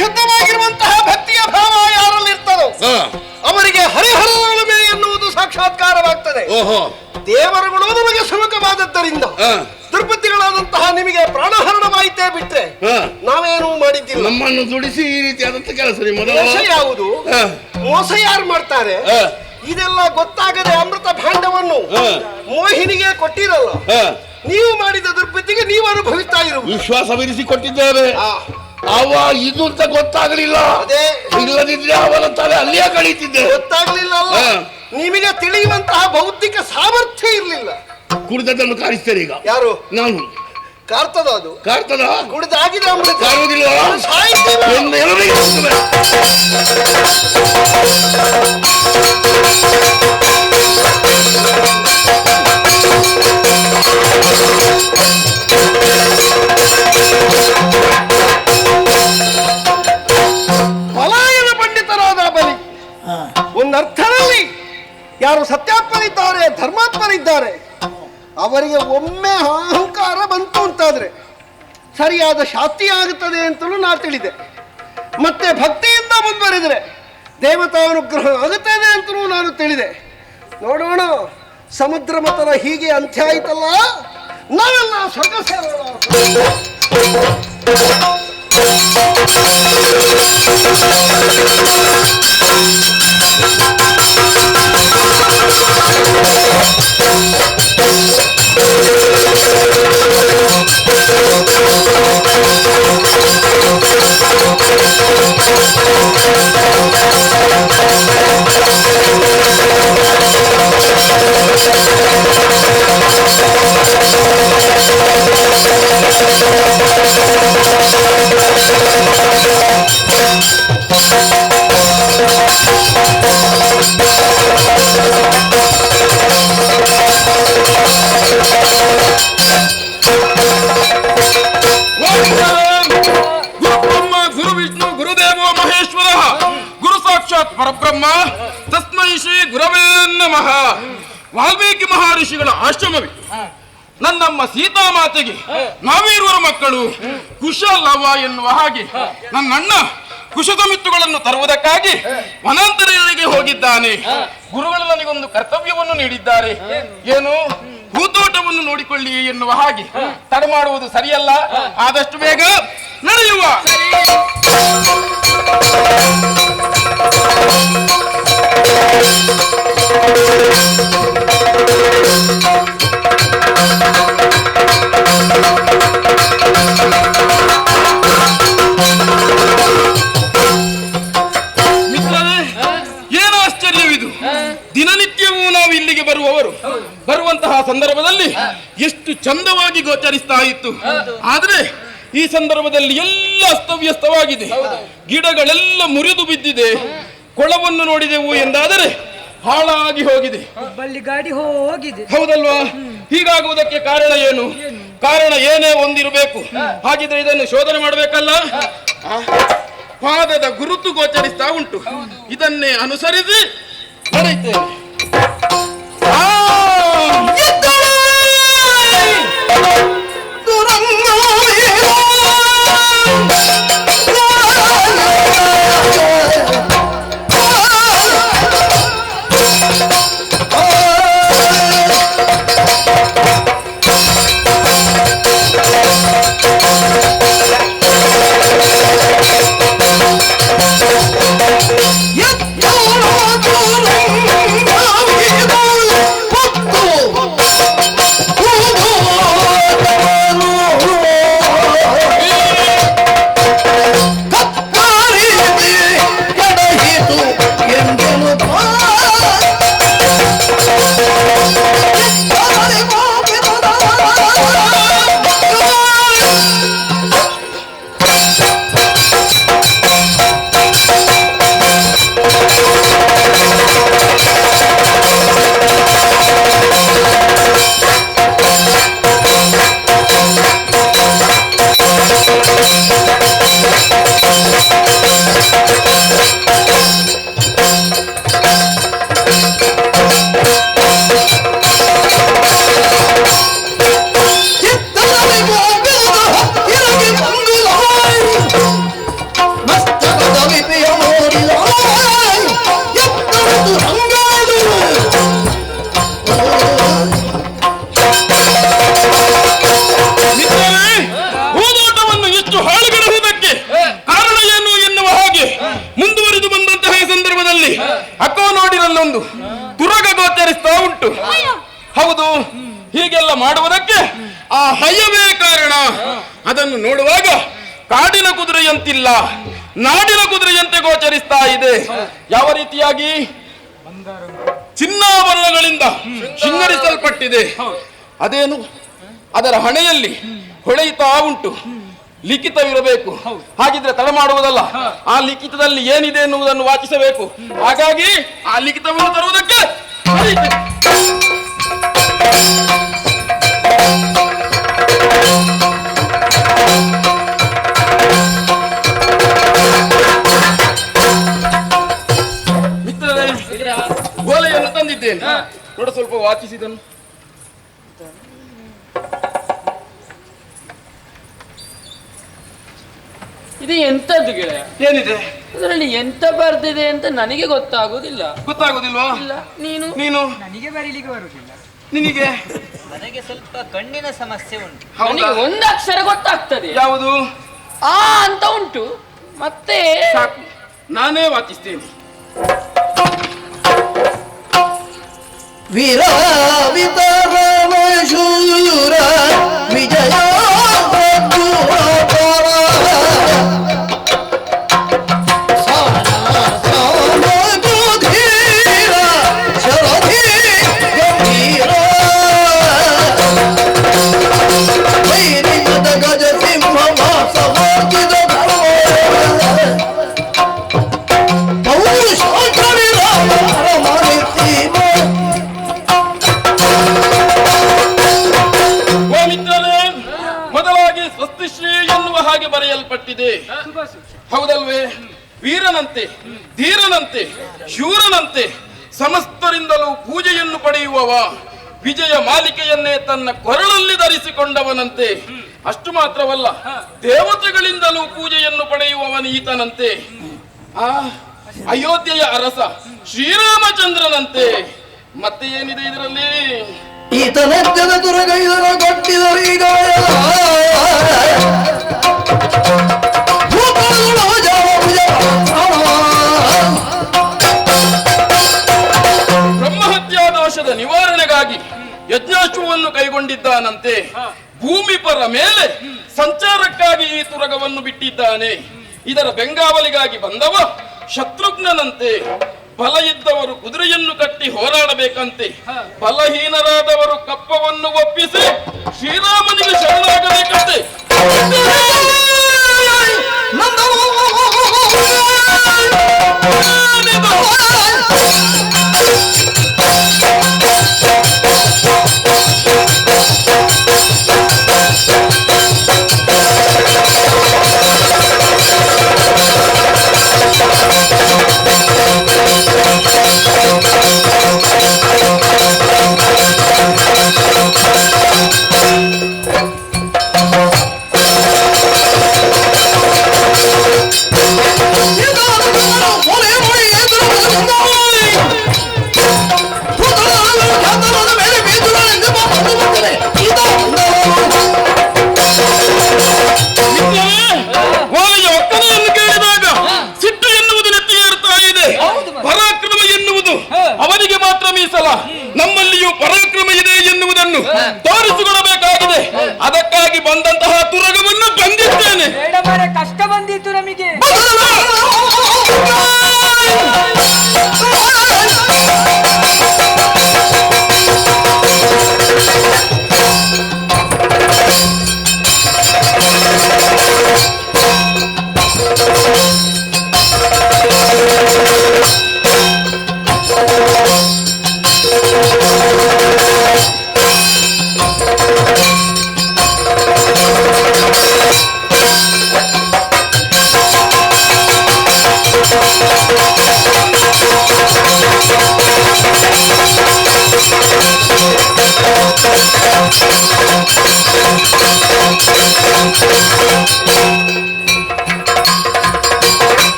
ಶುದ್ಧವಾಗಿರುವಂತಹ ಭಕ್ತಿಯ ಭಾವ ಯಾರಲ್ಲಿರ್ತದೋ ಅವರಿಗೆ ಹರಿಹರನ ಮೇಲೆ ಎನ್ನುವುದು ಸಾಕ್ಷಾತ್ಕಾರವಾಗ್ತದೆ. ದೇವರುಗಳು ನಮಗೆ ಸುಮುಖವಾದದ್ದರಿಂದ ದುರ್ಬುದ್ಧಿಗಳಾದಂತಹ ನಿಮಗೆ ಪ್ರಾಣಹರಣವಾಯಿತೇ ಬಿಟ್ರೆ ನಾವೇನು ಮಾಡಿದ್ದಿಲ್ಲ. ನಮ್ಮನ್ನು ದುಡಿಸಿ ಈ ರೀತಿಯಾದಂತ ಕೆಲಸ ಮೋಸ ಯಾವುದು? ಮೋಸ ಯಾರು ಮಾಡ್ತಾರೆ? ಇದೆಲ್ಲ ಗೊತ್ತಾಗದೆ ಅಮೃತ ಭಾಂಡವನ್ನು ಮೋಹಿನಿಗೆ ಕೊಟ್ಟಿರಲ್ಲ. ನೀವು ಮಾಡಿದ ದುರ್ಬುದ್ಧಿಗೆ ನೀವು ಅನುಭವಿಸ್ತಾ ಇರುವುದು. ವಿಶ್ವಾಸವಿರಿಸಿ ಕೊಟ್ಟಿದ್ದೇವೆ. ಅವ ಇದು ಅಂತ ಗೊತ್ತಾಗಲಿಲ್ಲ. ಇಲ್ಲದಿದ್ರೆ ಅವನ ತಲೆ ಅಲ್ಲಿಯೇ ಕಳೀತಿದ್ದೆ. ಗೊತ್ತಾಗ್ಲಿಲ್ಲ, ನಿಮಗೆ ತಿಳಿಯುವಂತಹ ಬೌದ್ಧಿಕ ಸಾಮರ್ಥ್ಯ ಇರಲಿಲ್ಲ. ಕುಡಿದದ್ದನ್ನು ಕಾರಿಸ್ತೇನೆ ಈಗ. ಯಾರು? ನಾನು. ಕಾರ್ತದ? ಅದು ಕಾರ್ತದ? ಕುಡಿದಾಗಿದೆ ಅಮೃತ. ಕಾರುವುದಿಲ್ಲ. ಪಲಾಯನ ಪಂಡಿತರಾದ ಬಲಿ ಒಂದರ್ಥದಲ್ಲಿ ಯಾರು ಸತ್ಯಾತ್ಮರಿದ್ದಾರೆ, ಧರ್ಮಾತ್ಮರಿದ್ದಾರೆ, ಅವರಿಗೆ ಒಮ್ಮೆ ಅಹಂಕಾರ ಬಂತು ಅಂತಾದ್ರೆ ಸರಿಯಾದ ಶಾಸ್ತಿ ಆಗುತ್ತದೆ ಅಂತಲೂ ನಾ ತಿಳಿದೆ. ಮತ್ತೆ ಭಕ್ತಿಯಿಂದ ಮುಂದುವರಿದರೆ ದೇವತಾನುಗ್ರಹ ಆಗುತ್ತದೆ ಅಂತಲೂ ನಾನು ತಿಳಿದೆ. ನೋಡೋಣ, ಸಮುದ್ರ ಮತನ ಹೀಗೆ ಅಂತ್ಯ ಆಯ್ತಲ್ಲ, ನಾವೆಲ್ಲ ಸ್ವರ್ಗ ಸೇರೋಣ. Thank you. ಶ್ರೀ ಗುರವೇ ನಮಃ. ವಾಲ್ಮೀಕಿ ಮಹರ್ಷಿಗಳ ಆಶ್ರಮವೇ. ನನ್ನಮ್ಮ ಸೀತಾಮಾತೆಗೆ ನಾವೀರುವರು ಮಕ್ಕಳು ಕುಶಲವ ಎನ್ನುವ ಹಾಗೆ ನನ್ನಣ್ಣ ಕುಶತಮಿತ್ತುಗಳನ್ನು ತರುವುದಕ್ಕಾಗಿ ವನಾಂತರಗಳಿಗೆ ಹೋಗಿದ್ದಾನೆ. ಗುರುಗಳು ನನಗೊಂದು ಕರ್ತವ್ಯವನ್ನು ನೀಡಿದ್ದಾರೆ. ಏನು, ಹೂತೋಟವನ್ನು ನೋಡಿಕೊಳ್ಳಿ ಎನ್ನುವ ಹಾಗೆ. ತಡ ಮಾಡುವುದು ಸರಿಯಲ್ಲ, ಆದಷ್ಟು ಬೇಗ ನಡೆಯುವ. ಏನು ಆಶ್ಚರ್ಯವಿದು, ದಿನನಿತ್ಯವೂ ನಾವು ಇಲ್ಲಿಗೆ ಬರುವಂತಹ ಸಂದರ್ಭದಲ್ಲಿ ಎಷ್ಟು ಚಂದವಾಗಿ ಗೋಚರಿಸ್ತಾ ಇತ್ತು. ಆದ್ರೆ ಈ ಸಂದರ್ಭದಲ್ಲಿ ಎಲ್ಲ ಅಸ್ತವ್ಯಸ್ತವಾಗಿದೆ. ಗಿಡಗಳೆಲ್ಲ ಮುರಿದು ಬಿದ್ದಿದೆ. ಕೊಳವನ್ನು ನೋಡಿದೆವು ಎಂದಾದರೆ ಹಾಳಾಗಿ ಹೋಗಿದೆ. ಗಾಡಿ ಹೋಗಿದೆ. ಹೌದಲ್ವಾ? ಹೀಗಾಗುವುದಕ್ಕೆ ಕಾರಣ ಏನು? ಕಾರಣ ಏನೇ ಒಂದಿರಬೇಕು. ಹಾಗಿದ್ರೆ ಇದನ್ನು ಶೋಧನೆ ಮಾಡಬೇಕಲ್ಲ. ಪಾದದ ಗುರುತು ಗೋಚರಿಸ್ತಾ ಉಂಟು. ಇದನ್ನೇ ಅನುಸರಿಸಿ ನಡೆಯುತ್ತೇನೆ. ಹೌದು, ಹೀಗೆಲ್ಲ ಮಾಡುವುದಕ್ಕೆ ಆ ಹಯವೇ ಕಾರಣ. ಅದನ್ನು ನೋಡುವಾಗ ಕಾಡಿನ ಕುದುರೆಯಂತಿಲ್ಲ, ನಾಡಿನ ಕುದುರೆಯಂತೆ ಗೋಚರಿಸ್ತಾ ಇದೆ. ಯಾವ ರೀತಿಯಾಗಿ? ಚಿನ್ನಾಭರಣಗಳಿಂದ ಶೃಂಗರಿಸಲ್ಪಟ್ಟಿದೆ. ಅದೇನು, ಅದರ ಹಣೆಯಲ್ಲಿ ಹೊಳೆಯುತ್ತಾ ಉಂಟು. ಲಿಖಿತವಿರಬೇಕು. ಹಾಗಿದ್ರೆ ತಡ ಮಾಡುವುದಲ್ಲ, ಆ ಲಿಖಿತದಲ್ಲಿ ಏನಿದೆ ಎನ್ನುವುದನ್ನು ವಾಚಿಸಬೇಕು. ಹಾಗಾಗಿ ಆ ಲಿಖಿತವನ್ನು ತರುವುದಕ್ಕೆ ಮಿತ್ರರೇ, ಗೋಲೆಯನ್ನು ತಂದಿದ್ದೇನೆ. ನೋಡ, ಸ್ವಲ್ಪ ವಾಚಿಸಿದನು. ಇದು ಎಂತದ್ದು ಗೆಳೆಯ? ಏನಿದೆ ಇದರಲ್ಲಿ? ಎಂತ ಬರ್ದಿದೆ ಅಂತ ನನಗೆ ಗೊತ್ತಾಗುದಿಲ್ಲ. ಗೊತ್ತಾಗುದಿಲ್ವಾ? ಇಲ್ಲ. ನೀನು ನನಗೆ ಬರೀಲಿಕ್ಕೆ ಬರುದಿಲ್ಲ. ನಿನಗೆ? ನನಗೆ ಸ್ವಲ್ಪ ಕಣ್ಣಿನ ಸಮಸ್ಯೆ ಉಂಟು. ನನಗೆ ಒಂದು ಅಕ್ಷರ ಗೊತ್ತಾಗ್ತದೆ. ಯಾವುದು? ಆ ಅಂತ ಉಂಟು. ಮತ್ತೆ ನಾನೇ ವಾಚಿಸ್ತೇನೆ. ವೀರ ವಿತರಣ ಶೂರ ವಿಜಯ ಬರೆಯಲ್ಪಟ್ಟಿದೆ. ಹೌದಲ್ವೇ? ವೀರನಂತೆ, ಧೀರನಂತೆ, ಶೂರನಂತೆ, ಸಮಸ್ತರಿಂದಲೂ ಪೂಜೆಯನ್ನು ಪಡೆಯುವವ, ವಿಜಯ ಮಾಲಿಕೆಯನ್ನೇ ತನ್ನ ಕೊರಳಲ್ಲಿ ಧರಿಸಿಕೊಂಡವನಂತೆ. ಅಷ್ಟು ಮಾತ್ರವಲ್ಲ, ದೇವತೆಗಳಿಂದಲೂ ಪೂಜೆಯನ್ನು ಪಡೆಯುವವನು ಈತನಂತೆ. ಆ ಅಯೋಧ್ಯೆಯ ಅರಸ ಶ್ರೀರಾಮಚಂದ್ರನಂತೆ. ಮತ್ತೆ ಏನಿದೆ ಇದರಲ್ಲಿ? ಈತನೆದ್ದದ ತುರಗೈದರ ಕೊಟ್ಟಿದರೀಗ ಬ್ರಹ್ಮಹತ್ಯಾ ದೋಷದ ನಿವಾರಣೆಗಾಗಿ ಯಜ್ಞಾಶ್ವವನ್ನು ಕೈಗೊಂಡಿದ್ದಾನಂತೆ. ಭೂಮಿ ಪರ ಮೇಲೆ ಸಂಚಾರಕ್ಕಾಗಿ ಈ ತುರಗವನ್ನು ಬಿಟ್ಟಿದ್ದಾನೆ. ಇದರ ಬೆಂಗಾವಲಿಗಾಗಿ ಬಂದವ ಶತ್ರುಘ್ನನಂತೆ. ಬಲ ಇದ್ದವರು ಕುದುರೆಯನ್ನು ಕಟ್ಟಿ ಹೋರಾಡಬೇಕಂತೆ. ಬಲಹೀನರಾದವರು ಕಪ್ಪವನ್ನು ಒಪ್ಪಿಸಿ ಶ್ರೀರಾಮನಿಗೆ ಶರಣಾಗಬೇಕಂತೆ. ಅವನಿಗೆ ಮಾತ್ರ ಮೀಸಲ. ನಮ್ಮಲ್ಲಿಯೂ ಪರಾಕ್ರಮ ಇದೆ ಎನ್ನುವುದನ್ನು ತೋರಿಸಿಕೊಡಬೇಕಾಗಿದೆ. ಅದಕ್ಕಾಗಿ ಬಂದಂತಹ ತುರಗವನ್ನು ಬಂದಿದ್ದೇನೆ. ಕಷ್ಟ ಬಂದಿತ್ತು ನಮಗೆ.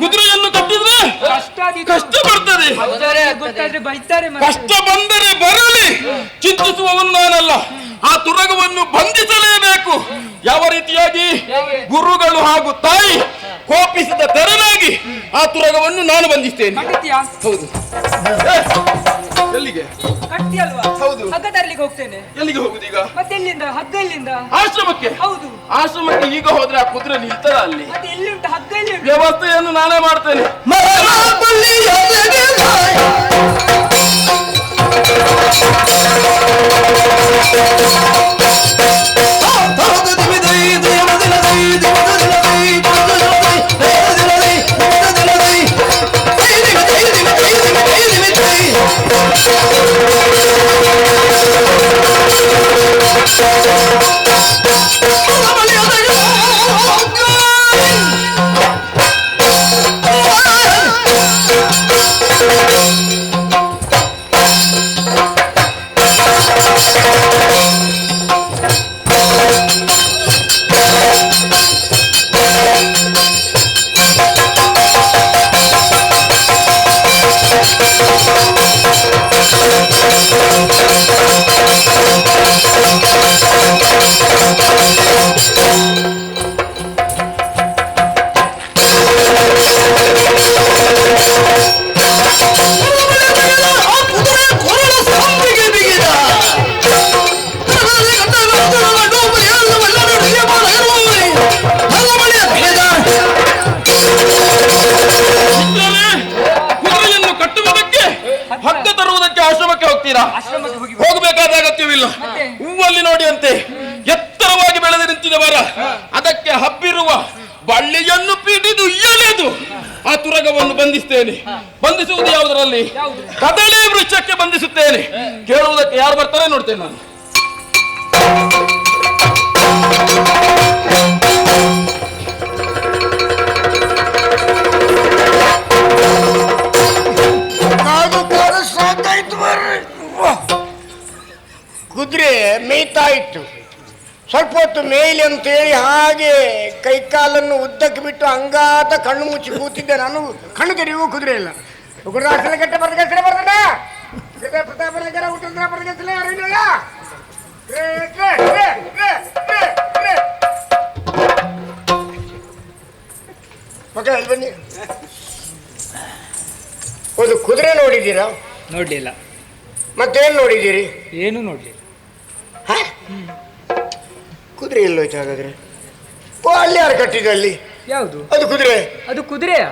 ಕುದುರೆಯನ್ನು ಕಟ್ಟಿದ್ರೆ ಕಷ್ಟ ಬರ್ತದೆ. ಕಷ್ಟ ಬಂದರೆ ಬರಲಿ, ಚಿಂತಿಸುವವನು ನಾನಲ್ಲ. ಆ ತುರಗವನ್ನು ಬಂಧಿಸಲೇಬೇಕು. ಯಾವ ರೀತಿಯಾಗಿ? ಗುರುಗಳು ಹಾಗೂ ತಾಯಿ ಕೋಪಿಸಿದ ತೆರನಾಗಿ ಆ ತುರಗವನ್ನು ನಾನು ಬಂಧಿಸ್ತೇನೆ. ಹೌದು. ಎಲ್ಲಿಗೆ? ಹೌದು. ಹಗ್ಗ ತರಲಿಕ್ಕೆ ಹೋಗ್ತೇನೆ. ಎಲ್ಲಿಗೆ ಹೋಗುದೀಗ? ಮತ್ತೆ ಎಲ್ಲಿಂದ? ಹಗ್ಗ ಎಲ್ಲಿಂದ? ಆಶ್ರಮಕ್ಕೆ. ಹೌದು. ಆಶ್ರಮಕ್ಕೆ ಈಗ ಹೋದ್ರೆ ಆ ಕುದುರೆ ನಿಲ್ತದ ಅಲ್ಲಿ? ಮತ್ತೆ ಎಲ್ಲಿಂಟು ಹಗ್ಗ? ಎಲ್ಲಿ ವ್ಯವಸ್ಥೆಯನ್ನು ನಾನೇ ಮಾಡ್ತೇನೆ. ಹೋಗಬೇಕಾದ ಅಗತ್ಯವಿಲ್ಲ. ಹೂವಲ್ಲಿ ನೋಡಿ ಅಂತೆ ಎತ್ತರವಾಗಿ ಬೆಳೆದು ನಿಂತಿದೆ ಮರ. ಅದಕ್ಕೆ ಹಬ್ಬಿರುವ ಬಳ್ಳಿಯನ್ನು ಪಿಡಿದು ಎಳೆದು ಆ ತುರಗವನ್ನು ಬಂಧಿಸ್ತೇನೆ. ಬಂಧಿಸುವುದು ಯಾವುದರಲ್ಲಿ? ಕದಳಿ ವೃಕ್ಷಕ್ಕೆ ಬಂಧಿಸುತ್ತೇನೆ. ಕೇಳುವುದಕ್ಕೆ ಯಾರು ಬರ್ತಾರೆ ನೋಡ್ತೇನೆ ನಾನು. ಸಾಕಾಯ್ತು ಬರ್ರಿ. ಕುದುರೆ ಮೇಯ್ತಾ ಇತ್ತು. ಸ್ವಲ್ಪ ಹೊತ್ತು ಮೇಯ್ಲಿ ಅಂತೇಳಿ ಹಾಗೆ ಕೈಕಾಲನ್ನು ಉದ್ದಕ್ಕೆ ಬಿಟ್ಟು ಅಂಗಾತ ಕಣ್ಣು ಮುಚ್ಚಿ ಕೂತಿದ್ದೆ. ನಾನು ಕಣ್ಣು ತೆರೆಯುವ ಕುದುರೆ ಇಲ್ಲ. ಕೆಟ್ಟ ಬರ್ದಗಸರೆ ಬರ್ತಾನೆ ಪ್ರತಾಪನಗರ ಉತ್ತರ ಬರ್ದಗಸಲೆ ಯಾರಿಲ್ಲ. ಮಗ ಇಲ್ಲಿ ಬನ್ನಿ. ಒಂದು ಕುದುರೆ ನೋಡಿದ್ದೀರಾ? ನೋಡ್ಲಿಲ್ಲ. ಮತ್ತೇನು ನೋಡಿದ್ದೀರಿ? ಏನು ನೋಡ್ಲಿಲ್ಲ. ಕುದುರೆ ಎಲ್ಲೋಯ್ತು ಹಾಗಾದ್ರೆ? ಓ, ಅಲ್ಲಿ ಯಾರು ಕಟ್ಟಿದ? ಅಲ್ಲಿ ಯಾವುದು? ಅದು ಕುದುರೆ. ಅದು ಕುದುರೆಯಾ?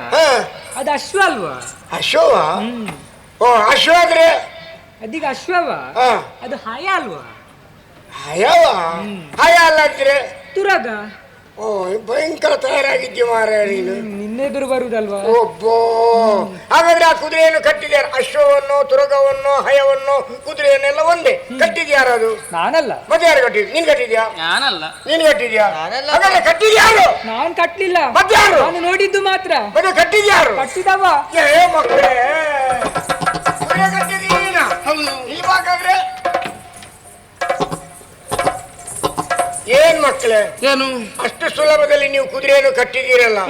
ಅದು ಅಶ್ವ ಅಲ್ವಾ? ಅಶ್ವವ? ಓ, ಅಶ್ವ ಆದ್ರೆ ಅದೀಗ ಅಶ್ವವ? ಅದು ಹಯ ಅಲ್ವಾ? ಹಯವ? ಹಯ ಅಲ್ಲ ಅಂದ್ರೆ ತುರಗ. ಓ, ಭಯಂಕರ ತಯಾರಾಗಿದ್ಯ ಮಾರ ನೀನು. ನಿನ್ನೆದುರು ಬರುದಲ್ವಾ? ಒಬ್ಬೋ, ಹಾಗಾದ್ರೆ ಆ ಕುದುರೆಯನ್ನು ಕಟ್ಟಿದ್ಯಾರ? ಅಶ್ವವನ್ನು, ತುರಗವನ್ನು, ಹಯವನ್ನು, ಕುದುರೆಯನ್ನೆಲ್ಲ ಒಂದೇ ಕಟ್ಟಿದ್ಯಾರು? ಅದು ನಾನಲ್ಲ. ಮತ್ತೆ ಯಾರು ಕಟ್ಟಿದ್? ನೀನ್ ಕಟ್ಟಿದ್ಯಾ? ನಾನಲ್ಲ. ನೀನ್ ಕಟ್ಟಿದ್ಯಾ? ಹಾಗಾದ್ರೆ ಕಟ್ಟಿದ್ಯಾರು? ನಾನ್ ಕಟ್ಲಿಲ್ಲ. ಮತ್ತೆ ಯಾರು? ನಾನು ನೋಡಿದ್ದು ಮಾತ್ರ. ಮತ್ತೆ ಕಟ್ಟಿದ್ಯಾರು? ಕಟ್ಟಿದವ. ಏ ಮಕ್ಕಳೇ, ಕುದುರೆ ಕಟ್ಟಿದೀನ? ಇಲ್ಲಿ ಬಾಕಾದ್ರೆ ಏನ್ ಮಕ್ಕಳೇ, ಏನು ಅಷ್ಟು ಸುಲಭದಲ್ಲಿ ನೀವು ಕುದುರೆಯನ್ನು ಕಟ್ಟಿದ್ದೀರಲ್ಲ?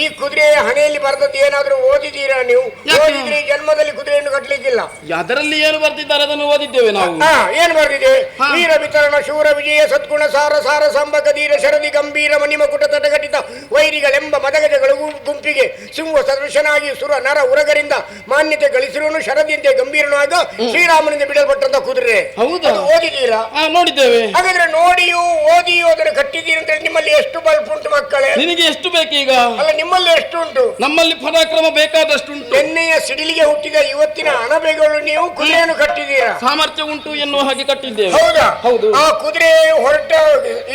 ಈ ಕುದುರೆಯ ಹಣೆಯಲ್ಲಿ ಬರೆದದ್ದು ಏನಾದ್ರೂ ಓದಿದ್ದೀರಾ ನೀವು? ಓದಿದ್ರೆ ಈ ಜನ್ಮದಲ್ಲಿ ಕುದುರೆಯನ್ನು ಕಟ್ಟಲಿಕ್ಕಿಲ್ಲ. ಅದರಲ್ಲಿ ಏನು ಬರ್ತಿದ್ದಾರೆ ಅದನ್ನು ಓದಿದ್ದೇವೆ ನಾವು. ಏನ್ ಬರ್ದಿದೆ? ವೀರ ವಿತರಣ ಶೂರ ವಿಜಯ ಸದ್ಗುಣ ಸಾರ ಸಾರ ಸಂಬಕ ಧೀರ ಶರದಿ ಗಂಭೀರ ಮಣಿಮಕುಟ ತಟಘಟಿತ ವೈರಿಗಳೆಂಬ ಮದಗಜಗಳು ಗುಂಪಿಗೆ ಸಿಂಹ ಸದೃಶನಾಗಿ ಸುರ ನರ ಉರಗರಿಂದ ಮಾನ್ಯತೆ ಗಳಿಸಿರುವನು ಶರದಿಯಂತೆ ಗಂಭೀರನು ಆಗ ಶ್ರೀರಾಮನಿಂದ ಬಿಡಲ್ಪಟ್ಟಂತ ಕುದುರೆ. ಹೌದಾ? ಓದಿದ್ದೀರಾ? ನೋಡಿದ್ದೇವೆ. ಹಾಗಾದ್ರೆ ನೋಡಿಯೂ ಓದಿಯೂ ಅದನ್ನು ಕಟ್ಟಿದ್ದೀರಿ ಅಂತ ನಿಮ್ಮಲ್ಲಿ ಎಷ್ಟು ಬಲ್ಪ್ ಉಂಟು ಮಕ್ಕಳೇ? ನಿನಗೆ ಎಷ್ಟು ಬೇಕೀಗ? ಅಲ್ಲ, ನಿಮ್ಮಲ್ಲಿ ಎಷ್ಟು ಉಂಟು? ನಮ್ಮಲ್ಲಿ ಪರಾಕ್ರಮ ಬೇಕಾದಷ್ಟುಂಟು. ಎಣ್ಣೆಯ ಸಿಡಿಲಿಗೆ ಹುಟ್ಟಿದ ಇವತ್ತಿನ ಅಣಬೆಗಳು ನೀವು ಕುದುರೆಯನ್ನು ಕಟ್ಟಿದ್ದೀರಾ? ಸಾಮರ್ಥ್ಯ ಉಂಟು ಎನ್ನುವ ಹಾಗೆ ಕಟ್ಟಿದ್ದೇವೆ. ಹೌದಾ? ಹೌದು. ಆ ಕುದುರೆ ಹೊರಟ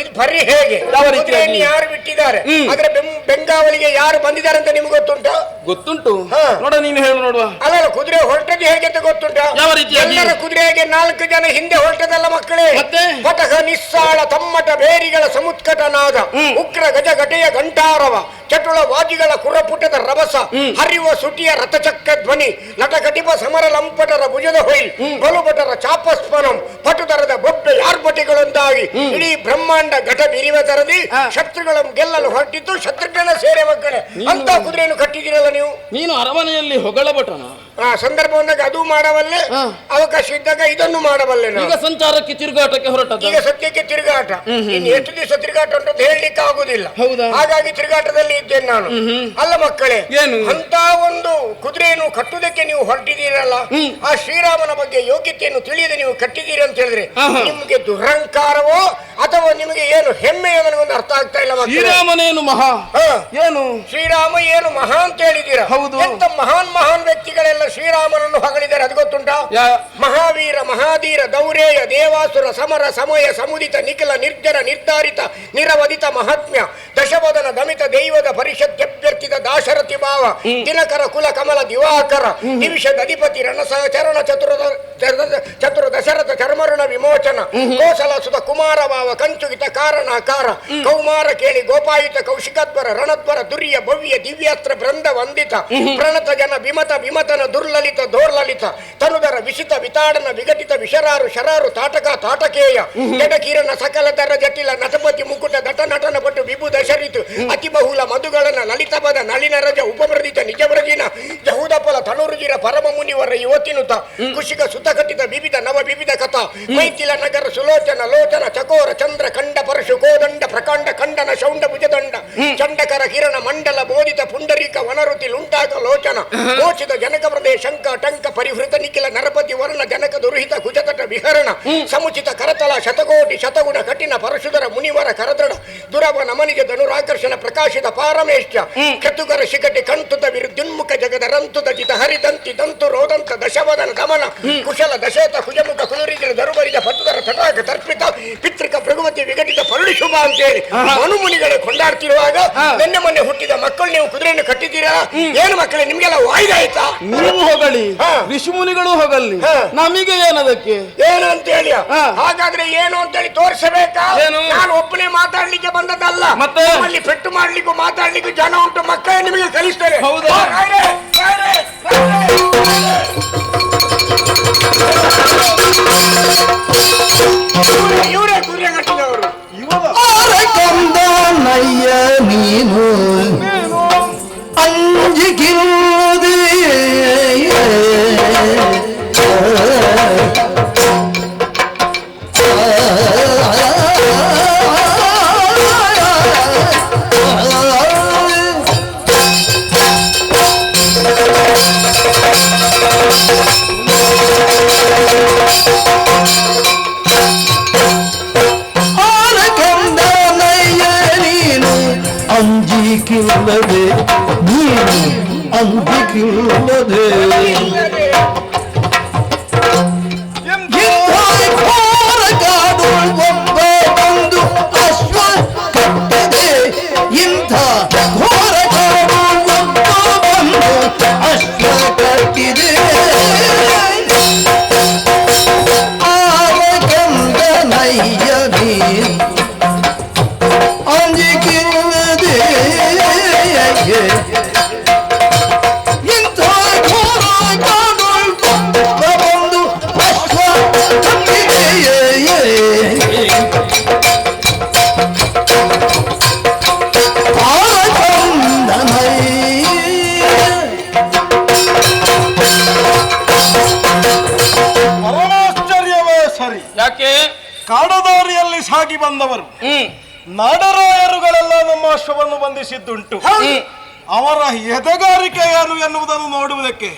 ಇದು ಬರ್ರಿ ಹೇಗೆ? ಕುದುರೆಯನ್ನು ಯಾರು ಬಿಟ್ಟಿದ್ದಾರೆ? ಆದ್ರೆ ಬೆಂಗಾವಲಿಗೆ ಯಾರು ಬಂದಿದ್ದಾರೆ ಅಂತ ನಿಮ್ಗೆ ಗೊತ್ತುಂಟು? ಗೊತ್ತುಂಟು. ನೋಡ, ನೀನು ಹೇಳು ನೋಡುವ. ಅಲ್ಲ, ಕುದುರೆ ಹೊರಟದ್ದು ಹೇಗೆ ಅಂತ ಗೊತ್ತುಂಟು? ಯಾವ ರೀತಿಯಾಗಿ? ಎಲ್ಲರ ಕುದುರೆಗೆ 4 ಜನ ಹಿಂದೆ ಹೊರಟದಲ್ಲ ಮಕ್ಕಳೇ. ಮತ್ತೆ ಪಟಕ ನಿಸ್ಸಾಳ ತಮ್ಮಟ ಬೇರಿಗಳ ಸಮುತ್ಕಟನಾದ ಉಗ್ರ ಗಜ ಗಟೆಯ ಗಂಟಾರವ ಚಟುಳ ವಾಜಿಗಳ ಕುರಪುಟದ ರಭಸ ಹರಿಯುವ ಸುಟಿಯ ರಥಚಕ್ರ ಧ್ವನಿ ನಟಕಟಿಪ ಸಮರ ಲಂಪಟರ ಭುಜದ ಹೊಯ್ ಬಲುಭಟರ ಚಾಪಸ್ಪನಂ ಪಟುತರದ ಬೊಬ್ಬೆ ಯಾರ್ಪಟಿಗಳೊಂದಾಗಿ ಇಡೀ ಬ್ರಹ್ಮಾಂಡ ಘಟ ಬಿರಿವ ತರದಿ ಶತ್ರುಗಳನ್ನು ಗೆಲ್ಲಲು ಹೊರಟಿದ್ದು ಶತ್ರುಘ್ನ ಸೇರೆ ಮಕ್ಕಳೇ. ಅಂತ ಕುದುರೆಯನ್ನು ಕಟ್ಟಿದಿರಲ್ಲ ನೀವು? ನೀನು ಅರಮನೆಯಲ್ಲಿ ಹೊಗಳಬಟನ. ಸಂದರ್ಭ ಬಂದಾಗ ಅದು ಮಾಡಬಲ್ಲೆ, ಅವಕಾಶ ಇದ್ದಾಗ ಇದನ್ನು ಮಾಡಬಲ್ಲೆ. ಈಗ ಸಂಚಾರಕ್ಕೆ ತಿರುಗಾಟಕ್ಕೆ ಹೊರಟದ್ದು. ಈಗ ಸದ್ಯಕ್ಕೆ ತಿರುಗಾಟ. ಇನ್ನು ಎಷ್ಟು ದಿವಸ ತಿರುಗಾಟ ಅಂತ ಹೇಳಲಿಕ್ಕೆ ಆಗುದಿಲ್ಲ. ಹೌದಾ? ಹಾಗಾಗಿ ತಿರುಗಾಟದಲ್ಲಿ ಇದ್ದೇನೆ ನಾನು. ಅಲ್ಲ ಮಕ್ಕಳೇ, ಏನು ಅಂತ ಒಂದು ಕುದುರೆಯನ್ನು ಕಟ್ಟುವುದಕ್ಕೆ ನೀವು ಹೊರಟಿದ್ದೀರಲ್ಲ, ಆ ಶ್ರೀರಾಮನ ಬಗ್ಗೆ ಯೋಗ್ಯತೆಯನ್ನು ತಿಳಿಯದೆ ನೀವು ಕಟ್ಟಿದ್ದೀರಿ ಅಂತ ಹೇಳಿದ್ರೆ ನಿಮ್ಗೆ ದುರಹಂಕಾರವೋ ಅಥವಾ ನಿಮಗೆ ಏನು ಹೆಮ್ಮೆ ನನಗೊಂದು ಅರ್ಥ ಆಗ್ತಾ ಇಲ್ಲ. ಶ್ರೀರಾಮನೇನು ಮಹಾ? ಏನು ಶ್ರೀರಾಮ ಏನು ಮಹಾ ಅಂತ ಹೇಳಿದ್ದೀರಾ? ಹೌದು. ಎಂತ ಮಹಾನ್ ವ್ಯಕ್ತಿಗಳೆಲ್ಲ ಶ್ರೀರಾಮನನ್ನು ಹೊಗಳಿದ್ದಾರೆ ಅದು ಗೊತ್ತುಂಟಾ? ಮಹಾವೀರ ಮಹಾಧೀರ ದೌರೇಯ ದೇವಾಸುರ ಸಮರ ಸಮಯ ಸಮುದಿತ ನಿಖಿಲ ನಿರ್ಜನ ನಿರ್ಧಾರಿತ ನಿರವಧಿತ ಮಹಾತ್ಮ್ಯ ದಶವದನ ದಮಿತ ದೈವದ ಪರಿಷತ್ಯಭ್ಯರ್ಥಿತ ದಾಶರಥಿ ಭಾವ ದಿನಕರ ಕುಲ ಕಮಲ ದಿವಾಕರ ನಿಮಿಷದ ಅಧಿಪತಿ ರಣಸಹ ಚರಣ ಚತುರ ದಶರಥ ಚರ್ಮರುಣ ವಿಮೋಚನ ಕೋಸಲ ಸುತ ಕುಮಾರ ಭಾವ ಕಂಚುಗಿತ ಕಾರಣಾಕಾರ ಕೌಮಾರ ಕೇಳಿ ಗೋಪಾಯುತ ಕೌಶಿಕದ್ವರ ರಣದ್ವರ ದುರ್ಯ ಭವ್ಯ ದಿವ್ಯಾಸ್ತ್ರ ಬೃಂದ ವಂದಿತ ಪ್ರಣತ ಜನ ವಿಮತ ವಿಮತನ ದುರ್ಲಲಿತ ದೋರ್ಲಲಿತ ತನುದರ ವಿಸಿತ ವಿತಾಡನ ವಿಘಟಿತ ವಿಶರಾರು ಶರಾರು ತಾಟಕ ತಾಟಕೇಯ ಜಡಕಿರಣ ಸಕಲ ತರ ಜಟಿಲ ನಟಪತಿ ಮುಕುಟ ದಟ ನಟನ ಪಟ್ಟು ವಿಭು ದಶರಿತು ಅತಿ ಬಹುಲ ಮಧುಗಳನ ಲಲಿತಪದ ನಳಿನ ರಜ ಉಪಮೃದಿತ ನಿಜವ್ರಜಿನ ಜಹುದಫಲ ತನುರುಜಿರ ಪರಮ ಮುನಿವರ ಯುವತಿನುತ ಕುಶಿಕ ಸುತಕಟಿತ ವಿವಿಧ ನವ ವಿವಿಧ ಕಥಾ ಮೈಥಿಲ ನಗರ ಸುಲೋಚನ ಲೋಚನ ಚಕೋರ ಚಂದ್ರ ಕಂಡ ಪರಶು ಕೋದಂಡ ಪ್ರಕಾಂಡ ಖಂಡನ ಶೌಂಡ ಭುಜದಂಡ ಚಂಡಕರ ಕಿರಣ ಮಂಡಲ ಬೋಧಿತ ಪುಂಡರೀಕ ವನರುತಿ ಲುಂಟಾಕ ಲೋಚನ ಮೋಚಿತ ಜನಕ ಪ್ರದೇಶ ಶಂಕ ಟಂಕ ಪರಿಹೃತ ನಿಖಿಲ ನರಪತಿ ವರ್ಣ ಜನಕ ದುರ್ಹಿತ ಕುಜತಟ ವಿಹರಣ ಸಮುಚಿತ ಕರತಲ ಶತಕೋಟಿ ಶತಗುಣ ಕಠಿಣ ಪರಶುಧರ ಮುನಿವರ ಕರದೃಢ ದುರವ ನಮನಿಜ ಧನುರಾಕರ್ಷಣ ಪ್ರಕಾಶಿತ ಪಾರಮೇಶ್ಚ ಚತುಕರ ಶಿಖಟಿ ಕಂತುತ ವಿರುದ್ಯುನ್ಮುಖ ಜಗದ ರಂತುತ ಜಿತ ಹರಿದಂತಿ ದಂತು ರೋದಂತ ದಶವದನ ದಮನ ಕುಶಲ ದಶೇತ ಕುಜಮುಖ ಕುಲುರಿಗಿನ ದರುಬರಿದ ಪತ್ತುದರ ತಟಾಕ ತರ್ಪಿತ ಪಿತೃಕ ಪ್ರಗಮತಿ ವಿಘಟಿತ ಪರುಳಿ ಶುಭ ಅಂತೇಳಿ ಮನುಮುನಿಗಳೇ ಕೊಂಡಾಡ್ತಿರುವಾಗ ಮೊನ್ನೆ ಹುಟ್ಟಿದ ಮಕ್ಕಳು ನೀವು ಕುದುರೆಯನ್ನು ಕಟ್ಟಿದ್ದೀರಾ? ಏನು ಮಕ್ಕಳೇ ನಿಮ್ಗೆಲ್ಲ ವಾಯ್ದ ಆಯ್ತಾ? ನೀವು ಹೋಗಲಿ, ಋಷಿಮುನಿಗಳು ಹೋಗಲಿ, ನಮಗೆ ಏನದಕ್ಕೆ? ಏನು ಅಂತ ಹೇಳಿ ಹಾಗಾದ್ರೆ ಏನು ಅಂತೇಳಿ ತೋರಿಸಬೇಕಾ? ನಾನು ಒಬ್ಬನೇ ಮಾತಾಡ್ಲಿಕ್ಕೆ ಬಂದದ್ದಲ್ಲ, ಮತ್ತೆ ಅಲ್ಲಿ ಪೆಟ್ಟು ಮಾಡ್ಲಿಕ್ಕೂ ಮಾತಾಡ್ಲಿಕ್ಕೂ ಜನ ಉಂಟು, ಮಕ್ಕಳೇ ನಿಮಗೆ ಕಲಿಸ್ತಾರೆ. ಹೌದಾ? ಇವರೇ ಕುರಿಯ ಕಟ್ಟಿದವರು. ನಯ್ಯ ನೀನು ಅಂಜಿಕಿರುವುದೇ ಅಂಜಿಕಿಲ್ಲದೆ ನೀನು ಅಂಜಿಕಿಲ್ಲದೆ ಕಾಡು ಒಬ್ಬ ಬಂದು ಅಶ್ವ ಕಟ್ಟದೆ, ಇಂಥ ಘೋರ ಕಾಡು ಒಬ್ಬ ಬಂದು ಅಶ್ವ ಕಟ್ಟಿದೆ. ಆರಕಂದನಯ್ಯ ನೀನು ಅಂಜಿಕಿಲ್ಲದೆ ಇಂಥ ಘೋರ ಕಾಡು ಬಂದು ಅಶ್ವ ಕಟ್ಟಿದೆ. ಪರಮಾಶ್ಚರ್ಯವೇ ಸರಿ. ಯಾಕೆ? ಕಾಡದಾರಿಯಲ್ಲಿ ಸಾಗಿ ಬಂದವರು ನಾಡರಾಯರುಗಳೆಲ್ಲ ನಮ್ಮ ಅಶ್ವವನ್ನು ಬಂಧಿಸಿದ್ದುಂಟು. ಅವರ ಎದೆಗಾರಿಕೆ ಏನು ಎನ್ನುವುದನ್ನು ನೋಡುವುದಕ್ಕೆ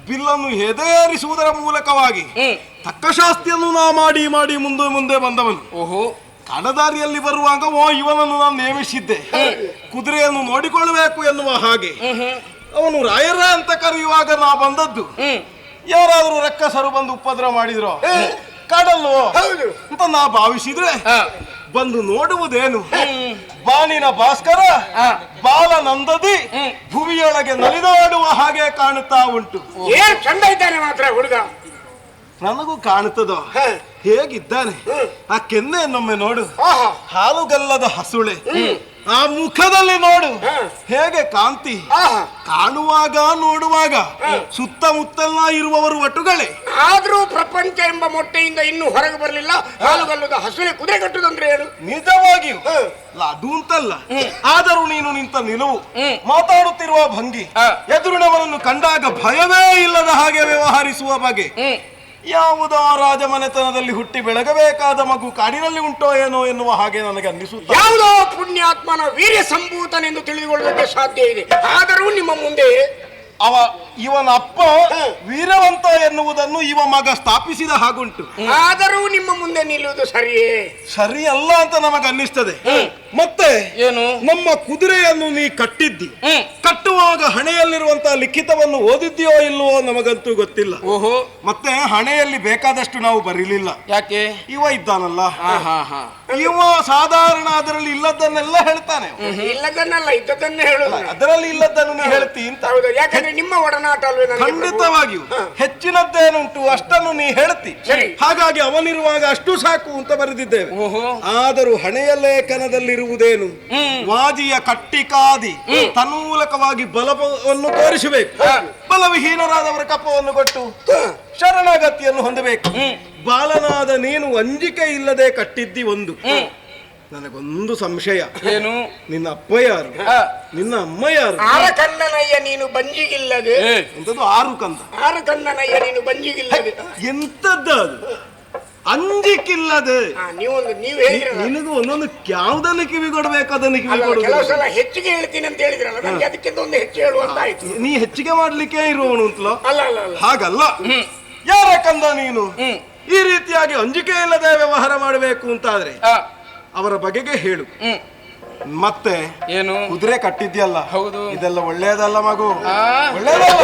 ಬಿಲ್ಲನ್ನು ಎದೆಯೇರಿಸುವುದರ ಮೂಲಕವಾಗಿ ತಕ್ಕ ಶಾಸ್ತಿಯನ್ನು ನಾ ಮಾಡಿ ಮಾಡಿ ಮುಂದೆ ಮುಂದೆ ಬಂದವನು. ಕಾಡದಾರಿಯಲ್ಲಿ ಬರುವಾಗ ಇವನನ್ನು ನಾನು ನೇಮಿಸಿದ್ದೆ, ಕುದುರೆಯನ್ನು ನೋಡಿಕೊಳ್ಳಬೇಕು ಎನ್ನುವ ಹಾಗೆ. ಅವನು ರಾಯರ ಅಂತ ಕರೆಯುವಾಗ ನಾ ಬಂದದ್ದು. ಯಾರಾದರೂ ರಕ್ಕಸರು ಬಂದು ಉಪದ್ರ ಮಾಡಿದ್ರು ಕಾಡಲ್ವೋ ಅಂತ ನಾ ಭಾವಿಸಿದ್ರೆ ಬಂದು ನೋಡುವುದೇನು, ಬಾಣಿನ ಭಾಸ್ಕರ ಬಾಲನಂದದಿ ಭುವಿಯೊಳಗೆ ನಲಿದಾಡುವ ಹಾಗೆ ಕಾಣುತ್ತಾ ಉಂಟು. ಏನ್ ಚಂದ ಇದ್ದಾನೆ ಮಾತ್ರ ಹುಡುಗ. ನನಗೂ ಕಾಣುತ್ತದೋ ಹೇಗಿದ್ದಾನೆ. ಆ ಕೆನ್ನೆಯನ್ನೊಮ್ಮೆ ನೋಡು, ಹಾಲುಗಲ್ಲದ ಹಸುಳೆ. ಆ ಮುಖದಲ್ಲಿ ನೋಡು ಹೇಗೆ ಕಾಂತಿ. ಕಾಣುವಾಗ ನೋಡುವಾಗ ಸುತ್ತಮುತ್ತಲ ಇರುವವರು ಒಟ್ಟುಗಳೇ. ಆದ್ರೂ ಪ್ರಪಂಚ ಎಂಬ ಮೊಟ್ಟೆಯಿಂದ ಇನ್ನೂ ಹೊರಗೆ ಬರಲಿಲ್ಲ. ಹಾಲುಗಲ್ಲದ ಹಸುಳೆ ಕುದುರೆ ಕಟ್ಟುದಂದ್ರೆ ಏನು? ನಿಜವಾಗಿಯೂ ಅದು ಅಂತಲ್ಲ, ಆದರೂ ನೀನು ನಿಂತ ನಿಲುವು, ಮಾತಾಡುತ್ತಿರುವ ಭಂಗಿ, ಎದುರಿನವರನ್ನು ಕಂಡಾಗ ಭಯವೇ ಇಲ್ಲದ ಹಾಗೆ ವ್ಯವಹರಿಸುವ ಬಗೆ, ಯಾವುದೋ ರಾಜಮನೆತನದಲ್ಲಿ ಹುಟ್ಟಿ ಬೆಳಗಬೇಕಾದ ಮಗು ಕಾಡಿನಲ್ಲಿ ಉಂಟೋ ಏನೋ ಎನ್ನುವ ಹಾಗೆ ನನಗೆ ಅನ್ನಿಸುತ್ತದೆ. ಯಾವುದೋ ಪುಣ್ಯಾತ್ಮನ ವೀರ್ಯ ಸಂಭೂತನೆಂದು ತಿಳಿದುಕೊಳ್ಳುವುದಕ್ಕೆ ಸಾಧ್ಯ ಇದೆ. ಆದರೂ ನಿಮ್ಮ ಮುಂದೆ ಇವನ ಅಪ್ಪ ವೀರವಂತ ಎನ್ನುವುದನ್ನು ಇವ ಮಗ ಸ್ಥಾಪಿಸಿದ ಹಾಗುಂಟು. ಆದರೂ ನಿಮ್ಮ ಮುಂದೆ ನಿಲ್ಲುವುದು ಸರಿಯೇ? ಸರಿಯಲ್ಲ ಅಂತ ನಮಗೆ ಅನ್ನಿಸ್ತದೆ. ಮತ್ತೆ ಏನು, ನಮ್ಮ ಕುದುರೆಯನ್ನು ನೀ ಕಟ್ಟಿದ್ದಿ, ಕಟ್ಟುವಾಗ ಹಣೆಯಲ್ಲಿರುವಂತಹ ಲಿಖಿತವನ್ನು ಓದಿದ್ಯೋ ಇಲ್ಲವೋ ನಮಗಂತೂ ಗೊತ್ತಿಲ್ಲ. ಮತ್ತೆ ಹಣೆಯಲ್ಲಿ ಬೇಕಾದಷ್ಟು ನಾವು ಬರೀಲಿಲ್ಲ. ಯಾಕೆ? ಇವ ಇದ್ದಾನಲ್ಲ, ಇವ ಸಾಧಾರಣ ಅದರಲ್ಲಿ ಇಲ್ಲದನ್ನೆಲ್ಲ ಹೇಳ್ತಾನೆ. ಇಲ್ಲದನ್ನಲ್ಲ, ಇದ್ದದನ್ನೇ ಹೇಳುದು. ಅದರಲ್ಲಿ ಇಲ್ಲದನ್ನು ನೀ ಹೇಳ್ತಿ ಅಂತ. ಯಾಕಂದ್ರೆ ನಿಮ್ಮ ಒಡನಾಟ ಅಲ್ವೇ? ಖಂಡಿತವಾಗಿಯೂ ಹೆಚ್ಚಿನದ್ದೇನುಂಟು ಅಷ್ಟನ್ನು ನೀ ಹೇಳ್ತಿ. ಹಾಗಾಗಿ ಅವನಿರುವಾಗ ಅಷ್ಟು ಸಾಕು ಅಂತ ಬರೆದಿದ್ದೇವೆ. ಆದರೂ ಹಣೆಯ ಲೇಖನದಲ್ಲಿರುವುದೇನು, ವಾಜಿಯ ಕಟ್ಟಿಕಾದಿ ತನ್ಮೂಲಕವಾಗಿ ಬಲವನ್ನು ತೋರಿಸಬೇಕು. ಬಲವಿಹೀನರಾದವರ ಕಪ್ಪವನ್ನು ಕೊಟ್ಟು ಶರಣಾಗತಿಯನ್ನು ಹೊಂದಬೇಕು. ಬಾಲನಾದ ನೀನು ಅಂಜಿಕೆ ಇಲ್ಲದೆ ಕಟ್ಟಿದ್ದಿ ಒಂದು. ನನಗೊಂದು ಸಂಶಯ, ಏನು, ನಿನ್ನ ಅಪ್ಪ ಯಾರು, ನಿನ್ನ ಅಮ್ಮ ಯಾರು? ಆರ ಕಣ್ಣನಯ್ಯ ನೀನು ಬಂಜಿಗಿಲ್ಲದೆ. ಎಂತದ್ದು ಆರು ಕಂದ? ಆರ ಕಣ್ಣನಯ್ಯ ನೀನು ಬಂಜಿಗಿಲ್ಲದೆ ಎಂತದ್ದು ಅದು? ಅಂಜಿಕಿಲ್ಲದೆ. ನಿನಗೂ ಒಂದೊಂದು ಯಾವ್ದನ್ನು ಕಿವಿ ಕೊಡ್ಬೇಕು ಅದನ್ನು ಕಿವಿ ಕೊಡು. ಕೆಲವು ಸಲ ಹೆಚ್ಚಿಗೆ ಹೇಳ್ತೀನಿ ಅಂತ ಹೇಳಿದ್ರಲ್ಲ, ನನಗೆ ಅದಕ್ಕಿಂತ ಒಂದು ಹೆಚ್ಚು ಹೇಳುವಂತಾಯ್ತು. ನೀ ಹೆಚ್ಚಿಗೆ ಮಾಡ್ಲಿಕ್ಕೆ ಇರುವವನು ಅಂತಲೋ? ಅಲ್ಲ, ಹಾಗಲ್ಲ. ಯಾರಕ್ಕಂದ ನೀನು ಈ ರೀತಿಯಾಗಿ ಅಂಜಿಕೆ ಇಲ್ಲದೆ ವ್ಯವಹಾರ ಮಾಡಬೇಕು ಅಂತಾದ್ರೆ ಅವರ ಬಗೆಗೆ ಹೇಳು. ಮತ್ತೆ ಏನು, ಕುದುರೆ ಕಟ್ಟಿದ್ಯಲ್ಲ, ಹೌದು, ಇದೆಲ್ಲ ಒಳ್ಳೇದಲ್ಲ ಮಗು, ಒಳ್ಳೇದಲ್ಲ.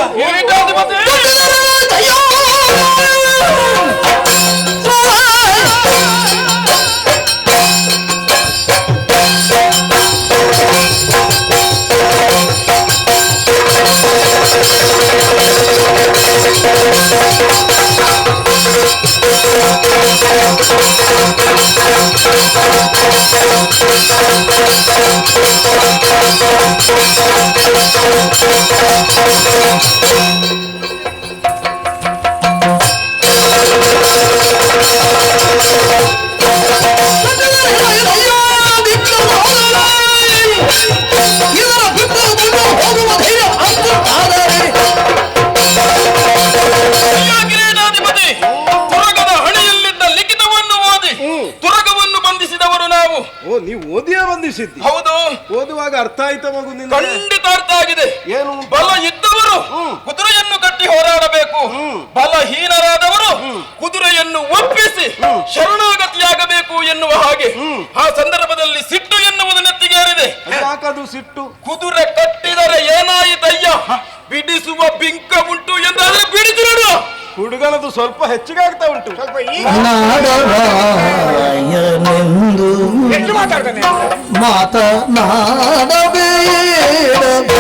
ನೀವು ಓದಿಯೇ ಬಂಧಿಸಿದ್ದಿ? ಹೌದು. ಓದುವಾಗ ಅರ್ಥ ಆಯ್ತಾ ಮಗು ನಿನ್ನ? ಖಂಡಿತ ಅರ್ಥ ಆಗಿದೆ. ಏನು? ಬಲ ಇದ್ದವರು ಕುದುರೆಯನ್ನು ಕಟ್ಟಿ ಹೋರಾಡಬೇಕು, ಬಲಹೀನರಾದವರು ಕುದುರೆಯನ್ನು ಒಪ್ಪಿಸಿ ಶರಣಾಗತಿಯಾಗಬೇಕು ಎನ್ನುವ ಹಾಗೆ ಆ ಸಂದರ್ಭದಲ್ಲಿ ಸಿಟ್ಟು ಎನ್ನುವುದು ನೆತ್ತಿಗೇರಿದೆ. ಯಾಕದು ಸಿಟ್ಟು? ಕುದುರೆ ಕಟ್ಟಿದರೆ ಏನಾಯಿತಯ್ಯ, ಬಿಡಿಸುವ ಬಿಂಕ ಉಂಟು ಎಂದಾದ್ರೆ ಬಿಡಿಸಿ ನೋಡು. ಹುಡುಗನದು ಸ್ವಲ್ಪ ಹೆಚ್ಚಿಗೆ ಆಗ್ತಾ ಉಂಟು. ಸ್ವಲ್ಪ ನಾಡರಾಯನೆಂದು ಮಾತನಾಡಬೇಡದು.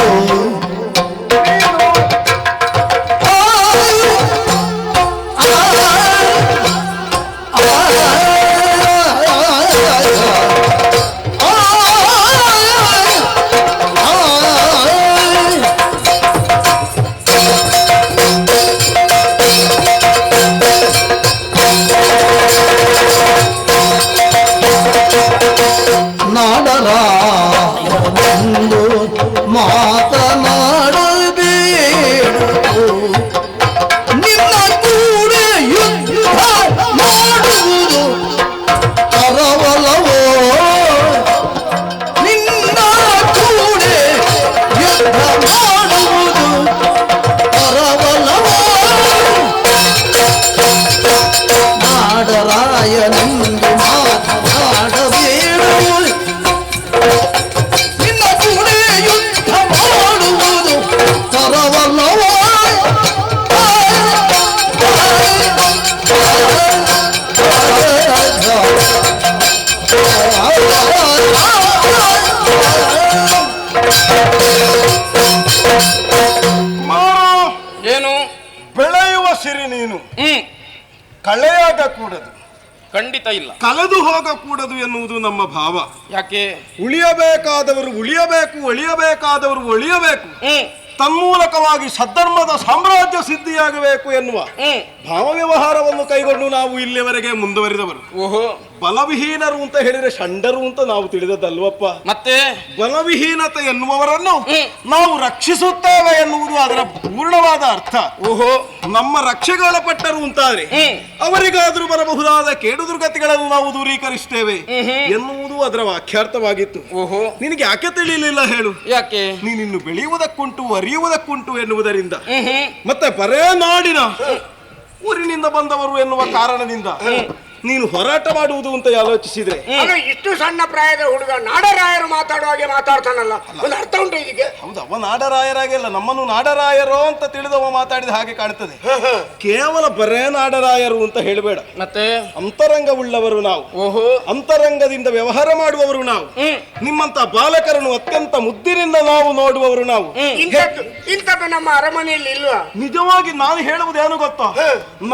ನಾಡರಾಯನೆಂದು ಮಾತನಾಡಬೇಡದು. ನಿನ್ನ ಕೂಡ ಯುದ್ಧ ಮಾಡುವುದು ತರವಲವೋ, ನಿನ್ನ ಕೂಡ ಯುದ್ಧ ಮಾಡುವುದು ತರವಲವೋ. ನಾಡರಾಯನೆಂದು ಮಾತನಾಡಬೇಡದು. ನಿನ್ನ ಕೂಡ ಯುದ್ಧ ಮಾಡುವುದು ತರವಲ್ಲವೋ. ಏನು? ಬೆಳೆಯುವ ಸಿರಿ ನೀನು ಕಳೆಯಾಗಕೂಡದು, ಖಂಡಿತ ಇಲ್ಲ. ಕಳೆದು ಹೋಗಕೂಡದು ಎನ್ನುವುದು ನಮ್ಮ ಭಾವ. ಯಾಕೆ? ಉಳಿಯಬೇಕಾದವರು ಉಳಿಯಬೇಕು, ಒಳಿಯಬೇಕಾದವರು ಒಳಿಯಬೇಕು, ತನ್ಮೂಲಕವಾಗಿ ಸದ್ಧರ್ಮದ ಸಾಮ್ರಾಜ್ಯ ಸಿದ್ಧಿಯಾಗಬೇಕು ಎನ್ನುವ ಭಾವ ವ್ಯವಹಾರವನ್ನು ಕೈಗೊಂಡು ನಾವು ಇಲ್ಲಿಯವರೆಗೆ ಮುಂದುವರಿದವರು. ಓಹೋ, ಬಲವಿಹೀನರು ಅಂತ ಹೇಳಿದ್ರೆ ಷಂಡರು ಅಂತ ನಾವು ತಿಳಿದದ್ದಲ್ವಪ್ಪ. ಮತ್ತೆ ಬಲವಿಹೀನತೆ ಎನ್ನುವವರನ್ನು ನಾವು ರಕ್ಷಿಸುತ್ತೇವೆ ಎನ್ನುವುದು ಅದರ ಪೂರ್ಣವಾದ ಅರ್ಥ. ಓಹೋ, ನಮ್ಮ ರಕ್ಷೆಗೊಳಪಟ್ಟರು ಅಂತಾದ್ರೆ ಅವರಿಗಾದ್ರೂ ಬರಬಹುದಾದ ಕೇಡು ದುರ್ಗತಿಗಳನ್ನು ನಾವು ದೂರೀಕರಿಸ್ತೇವೆ ಎನ್ನುವುದು ಅದರ ವಾಕ್ಯಾರ್ಥವಾಗಿತ್ತು. ಓಹೋ, ನಿನಗೆ ಯಾಕೆ ತಿಳಿಯಲಿಲ್ಲ ಹೇಳು? ಯಾಕೆ? ನೀನಿನ್ನು ಬೆಳೆಯುವುದಕ್ಕುಂಟು ಅರಿಯುವುದಕ್ಕುಂಟು ಎನ್ನುವುದರಿಂದ, ಮತ್ತೆ ಬರೇ ನಾಡಿನ ಊರಿನಿಂದ ಬಂದವರು ಎನ್ನುವ ಕಾರಣದಿಂದ ನೀನು ಹೋರಾಟ ಮಾಡುವುದು ಅಂತ ಆಲೋಚಿಸಿದ್ರೆ ಇಷ್ಟು ಸಣ್ಣ ಪ್ರಾಯದ ಹುಡುಗ ನಾಡರಾಯರು ಮಾತಾಡುವ ಹಾಗೆ ಮಾತಾಡ್ತಾನಲ್ಲ, ಒಂದು ಅರ್ಥ ಉಂಟು ಇದಕ್ಕೆ? ಹೌದು, ಅವ ನಾಡರಾಯರಾಗಿಲ್ಲ, ನಮ್ಮನ್ನು ನಾಡರಾಯರೋ ಅಂತ ತಿಳಿದವ ಮಾತಾಡಿದ ಹಾಗೆ ಕಾಣ್ತದೆ. ಕೇವಲ ಬರೇ ನಾಡರಾಯರು ಅಂತ ಹೇಳಬೇಡ, ಮತ್ತೆ ಅಂತರಂಗವುಳ್ಳವರು ನಾವು. ಓಹೋ, ಅಂತರಂಗದಿಂದ ವ್ಯವಹಾರ ಮಾಡುವವರು ನಾವು. ನಿಮ್ಮಂತ ಬಾಲಕರನ್ನು ಅತ್ಯಂತ ಮುದ್ದಿನಿಂದ ನಾವು ನೋಡುವವರು ನಾವು. ಇಂಥದ್ದು ನಮ್ಮ ಅರಮನೆಯಲ್ಲಿ ಇಲ್ವಾ? ನಿಜವಾಗಿ ನಾನು ಹೇಳುವುದೇನು ಗೊತ್ತಾ,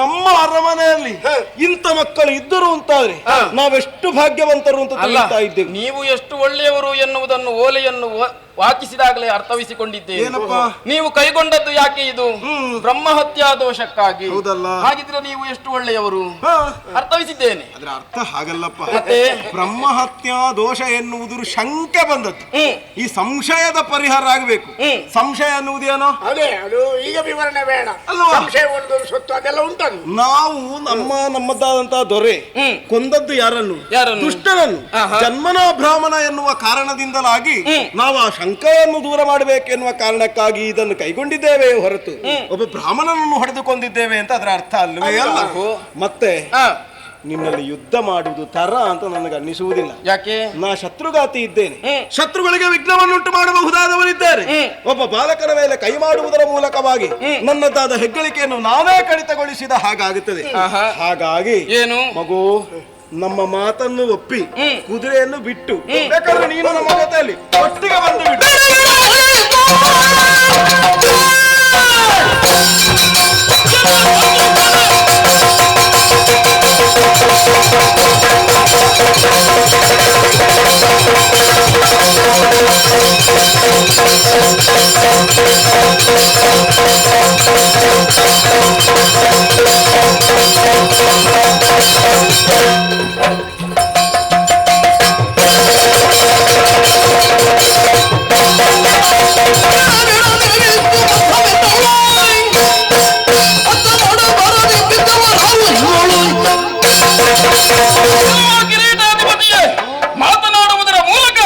ನಮ್ಮ ಅರಮನೆಯಲ್ಲಿ ಇಂಥ ಮಕ್ಕಳು ಇದ್ದರು ಅಂತಾದ್ರೆ ನಾವೆಷ್ಟು ಭಾಗ್ಯವಂತರು ಅಂತ ತಿಳಿತಾ ಇದ್ದೇವೆ. ನೀವು ಎಷ್ಟು ಒಳ್ಳೆಯವರು ಎನ್ನುವುದನ್ನು ಓಲೆಯನ್ನು ವಾಚಿಸಿದಾಗಲೇ ಅರ್ಥವಿಸಿಕೊಂಡಿದ್ದೇನೆ. ನೀವು ಕೈಗೊಂಡದ್ದು ಯಾಕೆ ಇದು? ಬ್ರಹ್ಮಹತ್ಯಾ ದೋಷಕ್ಕಾಗಿ. ಹೌದಲ್ಲ? ಹಾಗಿದ್ರೆ ನೀವು ಎಷ್ಟು ಒಳ್ಳೆಯವರು ಅರ್ಥವಿಸಿದ್ದೇನೆ. ಅದ್ರ ಅರ್ಥ ಹಾಗಲ್ಲಪ್ಪ. ಮತ್ತೆ ಬ್ರಹ್ಮಹತ್ಯಾ ದೋಷ ಎನ್ನುವುದು ಶಂಕೆ ಬಂದದ್ದು. ಈ ಸಂಶಯದ ಪರಿಹಾರ ಆಗಬೇಕು. ಸಂಶಯ ಎನ್ನುವುದೇನೋ ಅದೇ, ಅದು ಈಗ ವಿವರಣೆ ಬೇಡ. ಸಂಶಯ ಒಂದು ಸೊತ್ತು ಅದೆಲ್ಲ ಉಂಟದು. ನಾವು ನಮ್ಮದಾದಂತಹ ದೊರೆ ಕೊಂದದ್ದು ಯಾರನ್ನು? ದುಷ್ಟನನ್ನು. ಜನ್ಮನಾ ಬ್ರಾಹ್ಮಣ ಎನ್ನುವ ಕಾರಣದಿಂದಲಾಗಿ ನಾವು ಆ ಶಂಕೆಯನ್ನು ದೂರ ಮಾಡಬೇಕೆನ್ನುವ ಕಾರಣಕ್ಕಾಗಿ ಇದನ್ನು ಕೈಗೊಂಡಿದ್ದೇವೆ ಹೊರತು ಒಬ್ಬ ಬ್ರಾಹ್ಮಣನನ್ನು ಹೊಡೆದುಕೊಂಡಿದ್ದೇವೆ ಅಂತ ಅದರ ಅರ್ಥ ಅಲ್ವೇ ಅಲ್ಲ. ಮತ್ತೆ ನಿನ್ನಲ್ಲಿ ಯುದ್ಧ ಮಾಡುವುದು ತರ ಅಂತ ನನಗೆ ಅನ್ನಿಸುವುದಿಲ್ಲ. ಯಾಕೆ? ನಾ ಶತ್ರುಘಾತಿ ಇದ್ದೇನೆ, ಶತ್ರುಗಳಿಗೆ ವಿಘ್ನವನ್ನುಂಟು ಮಾಡಬಹುದಾದವರಿದ್ದಾರೆ. ಒಬ್ಬ ಬಾಲಕರ ಮೇಲೆ ಕೈ ಮಾಡುವುದರ ಮೂಲಕವಾಗಿ ನನ್ನದಾದ ಹೆಗ್ಗಳಿಕೆಯನ್ನು ನಾವೇ ಕಡಿತಗೊಳಿಸಿದ ಹಾಗಾಗುತ್ತದೆ. ಹಾಗಾಗಿ ಏನು ಮಗು, ನಮ್ಮ ಮಾತನ್ನು ಒಪ್ಪಿ ಕುದುರೆಯನ್ನು ಬಿಟ್ಟು ಬೇಕಾದ್ರೆ ನೀನು ನಮ್ಮ ಜೊತೆಯಲ್ಲಿ ಒಟ್ಟಿಗೆ ಬಂದು ಬಿಟ್ಟು ಮಾತನಾಡುವುದರ ಮೂಲಕ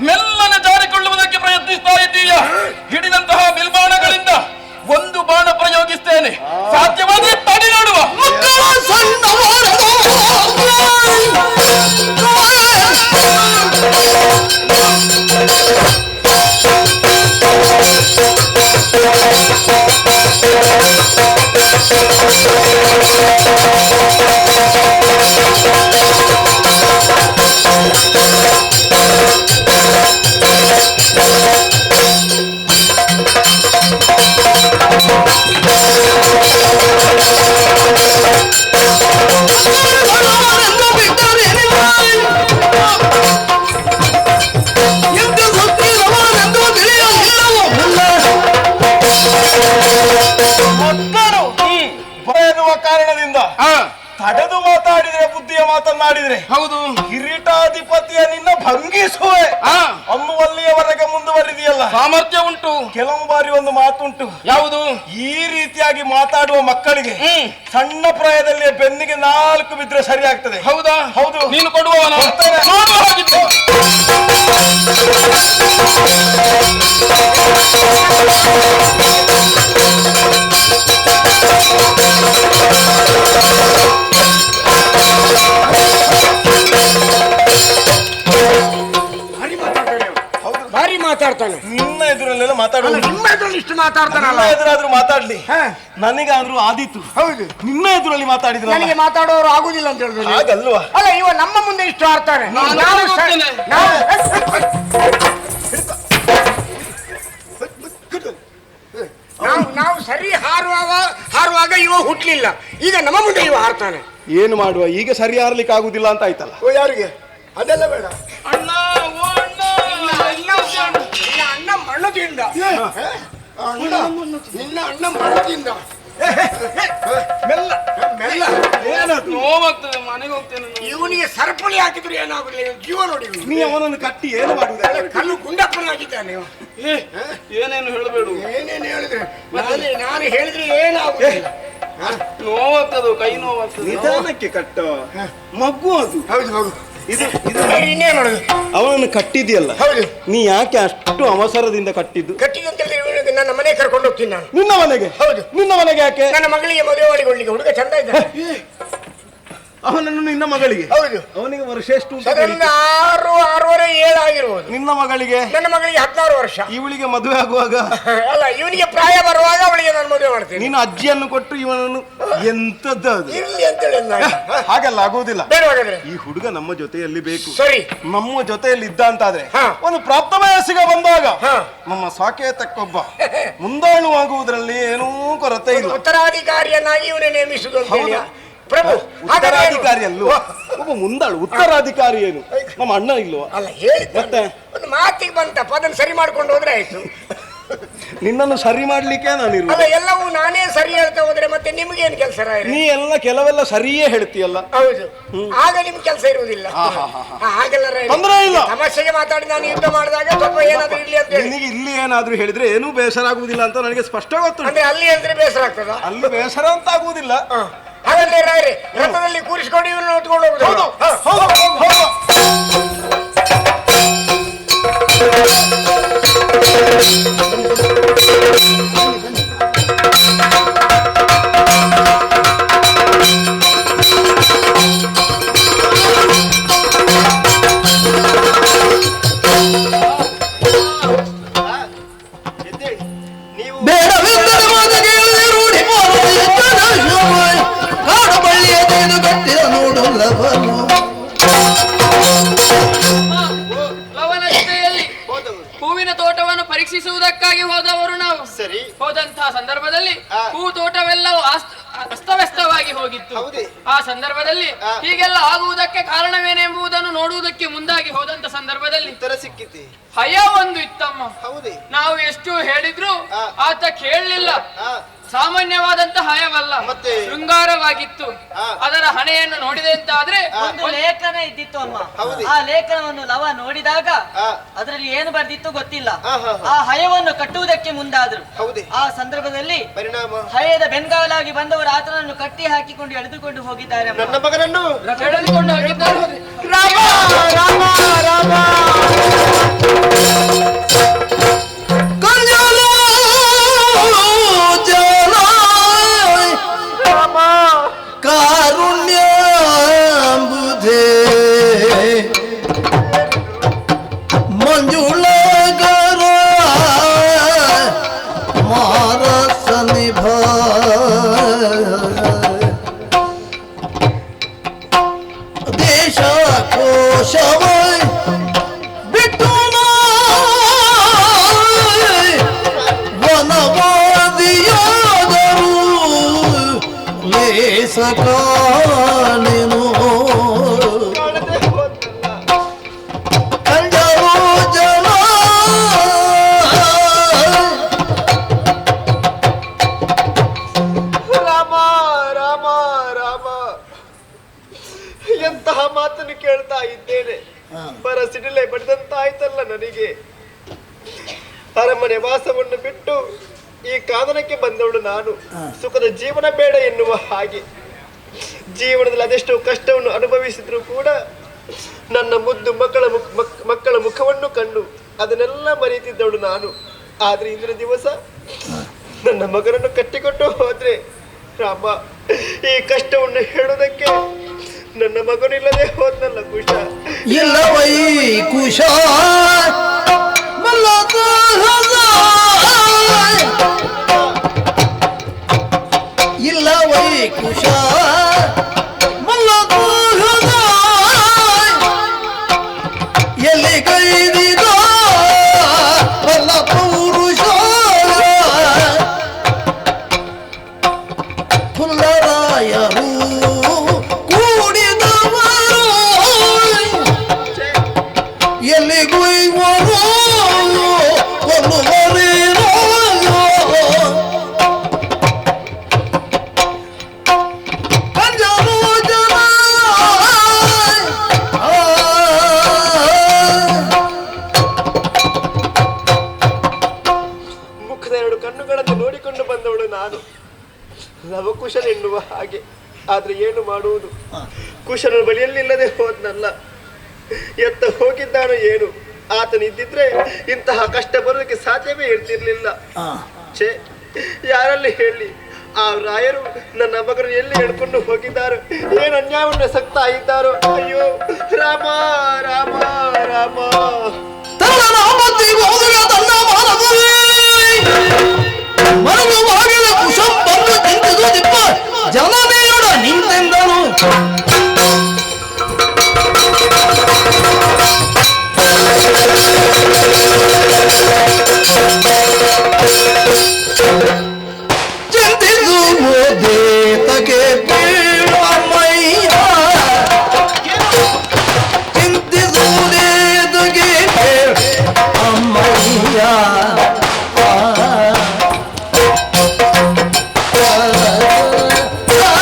ಮೆಲ್ಲನೆ ಜಾರಿಕೊಳ್ಳುವುದಕ್ಕೆ ಪ್ರಯತ್ನಿಸ್ತಾ ಇದ್ದೀಯ. ಹಿಡಿದಂತಹ ಬಿಲ್ಬಾಣಗಳಿಂದ ಒಂದು ಬಾಣ ಪ್ರಯೋಗಿಸ್ತೇನೆ, ಸಾಧ್ಯವಾದರೆ ತಡಿ ನೋಡುವ. ಕಾರಣದಿಂದ ತಡೆದು ಮಾತಾಡಿದ್ರೆ ಬುದ್ಧಿಯ ಮಾತನಾಡಿದ್ರೆ ಹೌದು ಕಿರೀಟಾಧಿಪತಿಯ ನಿನ್ನ ಭಂಗಿಸುವೆ ಅನ್ನುವಲ್ಲಿಯವರೆಗೆ ಮುಂದುವರಿದೆಯಲ್ಲ. ಸಾಮರ್ಥ್ಯ ಉಂಟು. ಕೆಲವು ಬಾರಿ ಒಂದು ಮಾತುಂಟು. ಯಾವುದು? ಈ ರೀತಿಯಾಗಿ ಮಾತಾಡುವ ಮಕ್ಕಳಿಗೆ ಸಣ್ಣ ಪ್ರಾಯದಲ್ಲಿ ಬೆನ್ನಿಗೆ 4 ಬಿದ್ರೆ ಸರಿ ಆಗ್ತದೆ. ಹೌದಾ? ಹೌದು. ನೀನು ಕೊಡುವವನ ಭಾರಿ ಮಾತಾಡ್ತಾನೆ. ನಿನ್ನ ಎದುರಲ್ಲೆಲ್ಲ ಮಾತಾಡೋದು. ನಿಮ್ಮ ಎದುರಲ್ಲಿ ಇಷ್ಟು ಮಾತಾಡ್ತಾನಲ್ಲ. ಎದುರಾದ್ರೂ ಮಾತಾಡ್ಲಿ, ನನಗಾದ್ರೂ ಆದೀತು. ಹೌದು, ನಿನ್ನ ಎದುರಲ್ಲಿ ಮಾತಾಡಿದ್ರು ನನಗೆ ಮಾತಾಡೋರು ಆಗುದಿಲ್ಲ ಅಂತ ಹೇಳಿದ್ರು. ಹಾಗಲ್ವಾ? ಅಲ್ಲ, ಇವ ನಮ್ಮ ಮುಂದೆ ಇಷ್ಟು ಆಡ್ತಾನೆ. ನಾವು ಸರಿ ಹಾರುವಾಗ ಇವ ಹುಟ್ಲಿಲ್ಲ, ಈಗ ನಮ್ಮ ಮುಂದೆ ಇವ ಹಾರ್ತಾನೆ. ಏನು ಮಾಡುವ? ಈಗ ಸರಿ ಹಾರ್ಲಿಕ್ಕೆ ಆಗುದಿಲ್ಲ ಅಂತ ಆಯ್ತಲ್ಲ. ಯಾರಿಗೆ? ಅದೆಲ್ಲ ಬೇಡ. ಅಣ್ಣ ಮಣ್ಣದಿಂದ ನಿನ್ನ ಅಣ್ಣ ಮಣ್ಣದಿಂದ ಮೆಲ್ಲ ಮೆಲ್ಲ. ನೋವಾಗ್ತದೆ, ಮನೆಗೆ ಹೋಗ್ತೇನೆ. ಇವನಿಗೆ ಸರಪಳಿ ಹಾಕಿದ್ರು ಏನಾಗುದಿಲ್ಲ. ಜೀವ ನೋಡಿ, ನೀ ಅವನನ್ನು ಕಟ್ಟಿ ಏನು ಮಾಡುವುದಿಲ್ಲ. ಕಲ್ಲು ಗುಂಡಪ್ಪನಾಗಿದ್ದಾನೆ. ಏನೇನು ಹೇಳಬೇಡ. ಏನೇನು ಹೇಳಿದ್ರೆ ನಾನು ಹೇಳಿದ್ರೆ ಏನಾಗುದಿಲ್ಲ. ನೋವಾಗ್ತದೆ, ಕೈ ನೋವಾಗ್ತದೆ. ನಿಧಾನಕ್ಕೆ ಕಟ್ಟ ಮಗು ಅದು. ಹೌದು ಹೌದು. ಇದು ಅವನನ್ನು ಕಟ್ಟಿದ್ಯಲ್ಲ, ನೀ ಯಾಕೆ ಅಷ್ಟು ಅವಸರದಿಂದ ಕಟ್ಟಿದ್ದು? ಕಟ್ಟಿದ್ದು ನನ್ನ ಮನೆಗೆ ಕರ್ಕೊಂಡು ಹೋಗ್ತೀನಿ ನಾನು. ನಿನ್ನ ಮನೆಗೆ? ಹೌದು. ನಿನ್ನ ಮನೆಗೆ ಯಾಕೆ? ನನ್ನ ಮಗಳಿಗೆ ಮದುವೆ ಮಾಡಿಕೊಳ್ಳಿಕ್ಕೆ. ಹುಡುಗ ಚಂದ ಇದ್ದಾನೆ. ಅವನನ್ನು ನಿನ್ನ ಮಗಳಿಗೆ? ಹೌದು. ಅವನಿಗೆ ವರ್ಷ ಎಷ್ಟು? 6, 6, 7 ಆಗಿರ್ಬೋದು. ನಿನ್ನ ಮಗಳಿಗೆ? ನನ್ನ ಮಗಳಿಗೆ 16 ವರ್ಷ. ಇವಳಿಗೆ ಮದುವೆ ಆಗುವಾಗ ಅಲ್ಲ, ಇವನಿಗೆ ಪ್ರಾಯ ಬರುವಾಗ ಅವಳಿಗೆ ನಾನು ಮದುವೆ ಮಾಡ್ತೀನಿ. ನೀನು ಅಜ್ಜಿಯನ್ನು ಕೊಟ್ಟು ಇವನನ್ನು ಎಂತದ್ದು ಇರ್ಲಿ ಅಂತೇಳಿ ಹಾಗೆಲ್ಲ ಆಗುವುದಿಲ್ಲ. ಬೇಡವಾಗದ್ರೆ ಈ ಹುಡುಗ ನಮ್ಮ ಜೊತೆಯಲ್ಲಿ ಬೇಕು. ಸರಿ, ನಮ್ಮ ಜೊತೆಯಲ್ಲಿ ಇದ್ದ ಅಂತಾದ್ರೆ ಒಂದು ಪ್ರಾಪ್ತ ವಯಸ್ಸಿಗೆ ಬಂದಾಗ ನಮ್ಮ ಸಾಕೇತಕ್ಕೊಬ್ಬ ಮುಂದಾಳುವಾಗುವುದರಲ್ಲಿ ಏನೂ ಕೊರತೆ ಇಲ್ಲ. ಉತ್ತರಾಧಿಕಾರಿಯನ್ನಾಗಿ ಇವನೇ ನೇಮಿಸುವುದು ಅಂತ ಪ್ರಭು. ಉತ್ತರಾಧಿಕಾರಿ ಅಲ್ಲೂ ಒಬ್ಬ ಮುಂದಾಳು. ಉತ್ತರಾಧಿಕಾರಿ ಏನು ನಮ್ಮ ಅಣ್ಣ ಇಲ್ವಾ? ಅಲ್ಲ, ಹೇಳಿ ಮತ್ತೆ ಒಂದು ಮಾತಿಗೆ ಬಂತಪ್ಪ, ಅದನ್ನು ಸರಿ ಮಾಡ್ಕೊಂಡು ಹೋದ್ರೆ ಆಯ್ತು. ನಿನ್ನನ್ನು ಸರಿ ಮಾಡ್ಲಿಕ್ಕೆ ನಾನಿರು. ಅಲ್ಲ, ಎಲ್ಲವೂ ನಾನೇ ಸರಿ ಹೇಳ್ತಾ ಹೋದ್ರೆ ಮತ್ತೆ ನಿಮ್ಗೇನು ಕೆಲಸ? ನೀ ಎಲ್ಲ ಕೆಲವೆಲ್ಲ ಸರಿಯೇ ಹೇಳ್ತೀಯಲ್ಲ. ಹೌದು, ಆಗ ನಿಮ್ ಕೆಲಸ ಇರುವುದಿಲ್ಲ. ಹಾಗೆಲ್ಲ ತೊಂದರೆ ಇಲ್ಲ. ತಮಾಷೆಗೆ ಮಾತಾಡಿ ನಾನು ಯುದ್ಧ ಮಾಡಿದಾಗ ಸ್ವಲ್ಪ ಏನಾದ್ರೂ ಇರ್ಲಿ ಅಂತ ಹೇಳಿ. ನಿನಗೆ ಇಲ್ಲಿ ಏನಾದ್ರೂ ಹೇಳಿದ್ರೆ ಏನೂ ಬೇಸರ ಆಗುದಿಲ್ಲ ಅಂತ ನನಗೆ ಸ್ಪಷ್ಟ ಗೊತ್ತು. ಅಂದ್ರೆ ಅಲ್ಲಿ ಹೇಳಿದ್ರೆ ಬೇಸರ ಆಗ್ತದ? ಅಲ್ಲಿ ಬೇಸರ ಅಂತ ಆಗುವುದಿಲ್ಲ. ಹಾಗಾದ್ರೆ ರಾಯರೇ, ರಥದಲ್ಲಿ ಕೂರಿಸಿಕೊಂಡು ಇವನು ಹೊತ್ಕೊಂಡು ಹೋಗುದು. ಹೂವಿನ ತೋಟವನ್ನು ಪರೀಕ್ಷಿಸುವುದಕ್ಕಾಗಿ ಹೋದವರು ನಾವು. ಹೋದಂತಹ ಸಂದರ್ಭದಲ್ಲಿ ಹೂ ತೋಟವೆಲ್ಲವೂ ಹೋಗಿತ್ತು. ಆ ಸಂದರ್ಭದಲ್ಲಿ ಹೀಗೆಲ್ಲ ಆಗುವುದಕ್ಕೆ ಕಾರಣವೇನೆಂಬುದನ್ನು ನೋಡುವುದಕ್ಕೆ ಮುಂದಾಗಿ ಹೋದಂತ ಸಂದರ್ಭದಲ್ಲಿ ಉತ್ತರ ಸಿಕ್ಕಿತಿ. ಭಯ ಒಂದು ಇತ್ತಮ್ಮ. ನಾವು ಎಷ್ಟು ಹೇಳಿದ್ರು ಆತ ಕೇಳಲಿಲ್ಲ. ಸಾಮಾನ್ಯವಾದಂತಹ ಹಯವಲ್ಲ, ಮತ್ತೆ ಶೃಂಗಾರವಾಗಿತ್ತು. ಅದರ ಹಣೆಯನ್ನು ನೋಡಿದೆ ಅಂತ ಆದ್ರೆ ಒಂದು ಲೇಖನ ಇದ್ದಿತ್ತು ಅಮ್ಮ. ಆ ಲೇಖನವನ್ನು ಲವ ನೋಡಿದಾಗ ಅದರಲ್ಲಿ ಏನು ಬರ್ದಿತ್ತು ಗೊತ್ತಿಲ್ಲ. ಆ ಹಯವನ್ನು ಕಟ್ಟುವುದಕ್ಕೆ ಮುಂದಾದ್ರು. ಆ ಸಂದರ್ಭದಲ್ಲಿ ಹಯದ ಬೆಂಗಾಲಾಗಿ ಬಂದವರು ಆತನನ್ನು ಕಟ್ಟಿ ಹಾಕಿಕೊಂಡು ಎಳೆದುಕೊಂಡು ಹೋಗಿದ್ದಾರೆ. ನನ್ನ ಮಗನನ್ನು ಎಳೆದುಕೊಂಡು ಹೋಗಿದ್ದಾರೆ. ರಾಮ ರಾಮ ರಾಮ ಕಾರುಣ್ಯಾಂಬುಧೇ ಮಂಜುಳಗರ ಮಾರಸ ನಿಭ ದೇಶ ಕೋಶವ ಬಿಟ್ಟು ವನವಾದಿಯಾದರು ಲೇಸಕಾನೆನು ಕಂಡರು ಜನ ರಾಮ ರಾಮ ರಾಮ ಎಂತಹ ಮಾತನ್ನು ಕೇಳ್ತಾ ಇದ್ದೇನೆ. ಬರಸಿಡಿಲೆ ಬಡಿದಂತಾಯ್ತಲ್ಲ ನನಗೆ. ಅರಮನೆ ವಾಸವನ್ನು ಬಿಟ್ಟು ಈ ಕಾನನಕ್ಕೆ ಬಂದವಳು ನಾನು. ಸುಖದ ಜೀವನ ಬೇಡ ಎನ್ನುವ ಹಾಗೆ ಜೀವನದಲ್ಲಿ ಅದೆಷ್ಟು ಕಷ್ಟವನ್ನು ಅನುಭವಿಸಿದ್ರು ಕೂಡ ನನ್ನ ಮುದ್ದು ಮಕ್ಕಳ ಮುಖವನ್ನು ಕಂಡು ಅದನ್ನೆಲ್ಲ ಮರೆಯುತ್ತಿದ್ದವಳು ನಾನು. ಆದ್ರೆ ಇಂದಿನ ದಿವಸ ನನ್ನ ಮಗನನ್ನು ಕಟ್ಟಿಕೊಟ್ಟು ಹೋದ್ರೆ ರಾಮ, ಈ ಕಷ್ಟವನ್ನು ಹೇಳೋದಕ್ಕೆ ನನ್ನ ಮಗನಿಲ್ಲದೆ ಹೋದ್ನಲ್ಲ ಕುಶ. ಇಲ್ಲವೈ ಕುಶ ಇಲ್ಲವೈ ಕುಶ ಎಲ್ಲಿ ಕೈದಿದ ಬಲ್ಲ ಪೌರುಷ ಫುಲ್ಲರಾಯರು ಕೂಡಿದವರು ಎಲ್ಲಿಗೂ ಇವರು ಕೊಲ್ಲುವರೇನೋ ಕಂಜರು ಜನ ಮುಖದ ಎರಡು ಕಣ್ಣುಗಳನ್ನು ನೋಡಿಕೊಂಡು ಬಂದವಳು ನಾನು. ಲವಕುಶನ ಎನ್ನುವ ಹಾಗೆ. ಆದ್ರೆ ಏನು ಮಾಡುವುದು, ಕುಶನ ಬಳಿಯಲ್ಲಿಲ್ಲದೆ ಹೋದ್ನಲ್ಲ. ಎತ್ತ ಹೋಗಿದ್ದಾನೋ ಏನು. ಆತನಿದ್ದಿದ್ರೆ ಇಂತಹ ಕಷ್ಟ ಬರೋದಕ್ಕೆ ಸಾಧ್ಯವೇ ಇರ್ತಿರ್ಲಿಲ್ಲ. ಛೇ, ಯಾರಲ್ಲಿ ಹೇಳಿ, ಆ ರಾಯರು ನನ್ನ ಮಗರು ಎಲ್ಲಿ ಹೇಳ್ಕೊಂಡು ಹೋಗಿದ್ದಾರೋ, ಏನು ಅನ್ಯಾಯವನ್ನು ಸಕ್ತಾ ಇದ್ದಾರೋ. ಅಯ್ಯೋ ರಾಮ ರಾಮ ರಾಮ. ತನ್ನ ನಾಮತ್ತಿಗೆ ಹೋಗುವ ತನ್ನ ಮಾನವೇ ಮರುಗುವಾಗಿನ ಕುಶಂ ಬಂದು ತಿಂತಿದು ದಿಪ್ಪ ಜನಮೇಯೊಡ ನಿಂತೆಂದನು. ಚಿಂತಿಸುವುದೇ ತಗೆ ಬೀಳಮಯ್ಯ, ಚಿಂತಿಸುವುದೇ ತಗೆ ಅಮ್ಮಯ್ಯ. ಆ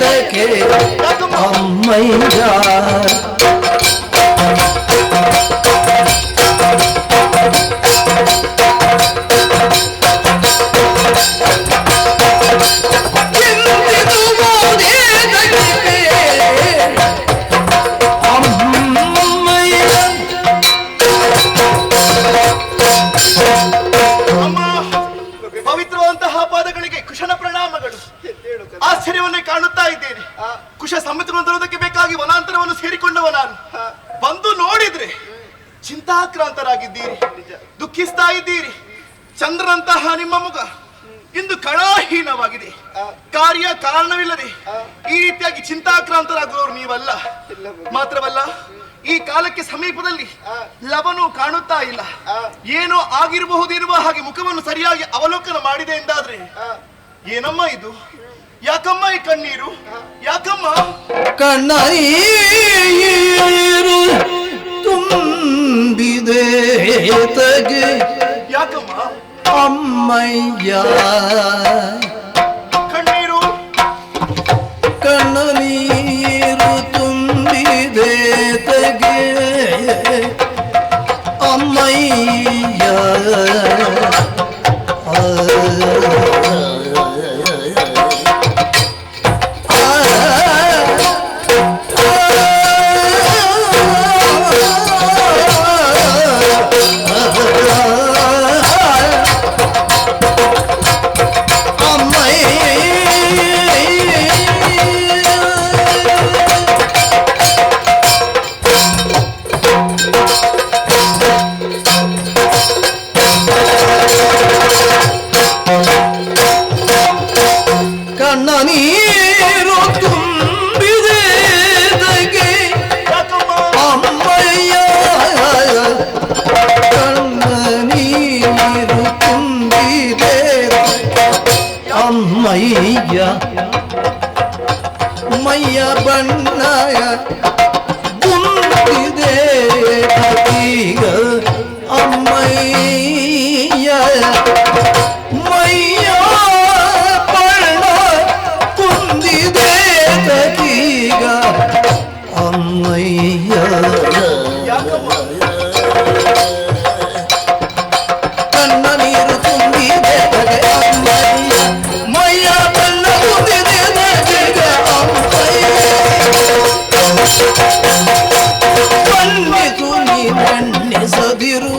ತಗೆ ಅಮ್ಮಯ್ಯ ಪವಿತ್ರವಾದಂತಹ ಪಾದಗಳಿಗೆ ಕುಶನ ಪ್ರಣಾಮಗಳು. ಆಶ್ಚರ್ಯವನ್ನೇ ಕಾಣುತ್ತಾ ಇದ್ದೇನೆ. ಕುಶ ಸಮ್ಮತಿಗಳನ್ನು ತರುವುದಕ್ಕೆ ಬೇಕಾಗಿ ವನಾಂತರವನ್ನು ಸೇರಿಕೊಂಡವ ನಾನು. ಬಂದು ನೋಡಿದ್ರೆ ಚಿಂತಾಕ್ರಾಂತರಾಗಿದ್ದೀರಿ, ದುಃಖಿಸ್ತಾ ಇದ್ದೀರಿ. ಚಂದ್ರನಂತಹ ನಿಮ್ಮ ಮುಖ ಇಂದು ಕಳಾಹೀನವಾಗಿದೆ. ಕಾರ್ಯ ಕಾರಣವಿಲ್ಲದೆ ಈ ರೀತಿಯಾಗಿ ಚಿಂತಾಕ್ರಾಂತರಾಗುವವರು ನೀವಲ್ಲ. ಮಾತ್ರವಲ್ಲ, ಈ ಕಾಲಕ್ಕೆ ಸಮೀಪದಲ್ಲಿ ಲವನು ಕಾಣುತ್ತಾ ಇಲ್ಲ. ಏನೋ ಆಗಿರಬಹುದಿರುವ ಹಾಗೆ ಮುಖವನ್ನು ಸರಿಯಾಗಿ ಅವಲೋಕನ ಮಾಡಿದೆ ಎಂದಾದ್ರೆ ಏನಮ್ಮ ಇದು? ಯಾಕಮ್ಮ ಈ ಕಣ್ಣೀರು? ಯಾಕಮ್ಮ ಕಣ್ಣೀರು ತುಂಬಿದೆ ತಗೆ ಯಾಕಮ್ಮ ಅಮ್ಮಯ್ಯ ಕಣ್ಣೀರು ಕಣ್ಣೀರು ತುಂಬಿದೆ ತಗೆ ಅಮ್ಮಯ್ಯ ಕಣ್ಣನೀರು ತುಂಬಿದೆ ತಗೆ ಅಮ್ಮಯ್ಯ ಕಣ್ಣನೀರು ತುಂಬಿದೆ ಅಮ್ಮಯ್ಯ ಮೈಯ ಬಣ್ಣಯ ತುಂಬಿದೆ ಈಗ ಅಮ್ಮಯ್ಯ ಮೈಯ ಈಗ ಅಮ್ಮಯ್ಯ ಕಣ್ಣ ನೀರು ತುಂಬಿದೆ ತಗೆ ಅಮ್ಮಯ್ಯ ಮೈಯ ಕಣ್ಣ ತುಂಬಿದೆ ತಗೆ ಅಮ್ಮಯ್ಯ ಬಣ್ಣಿಸು ನೀ ಬಣ್ಣಿಸದಿರು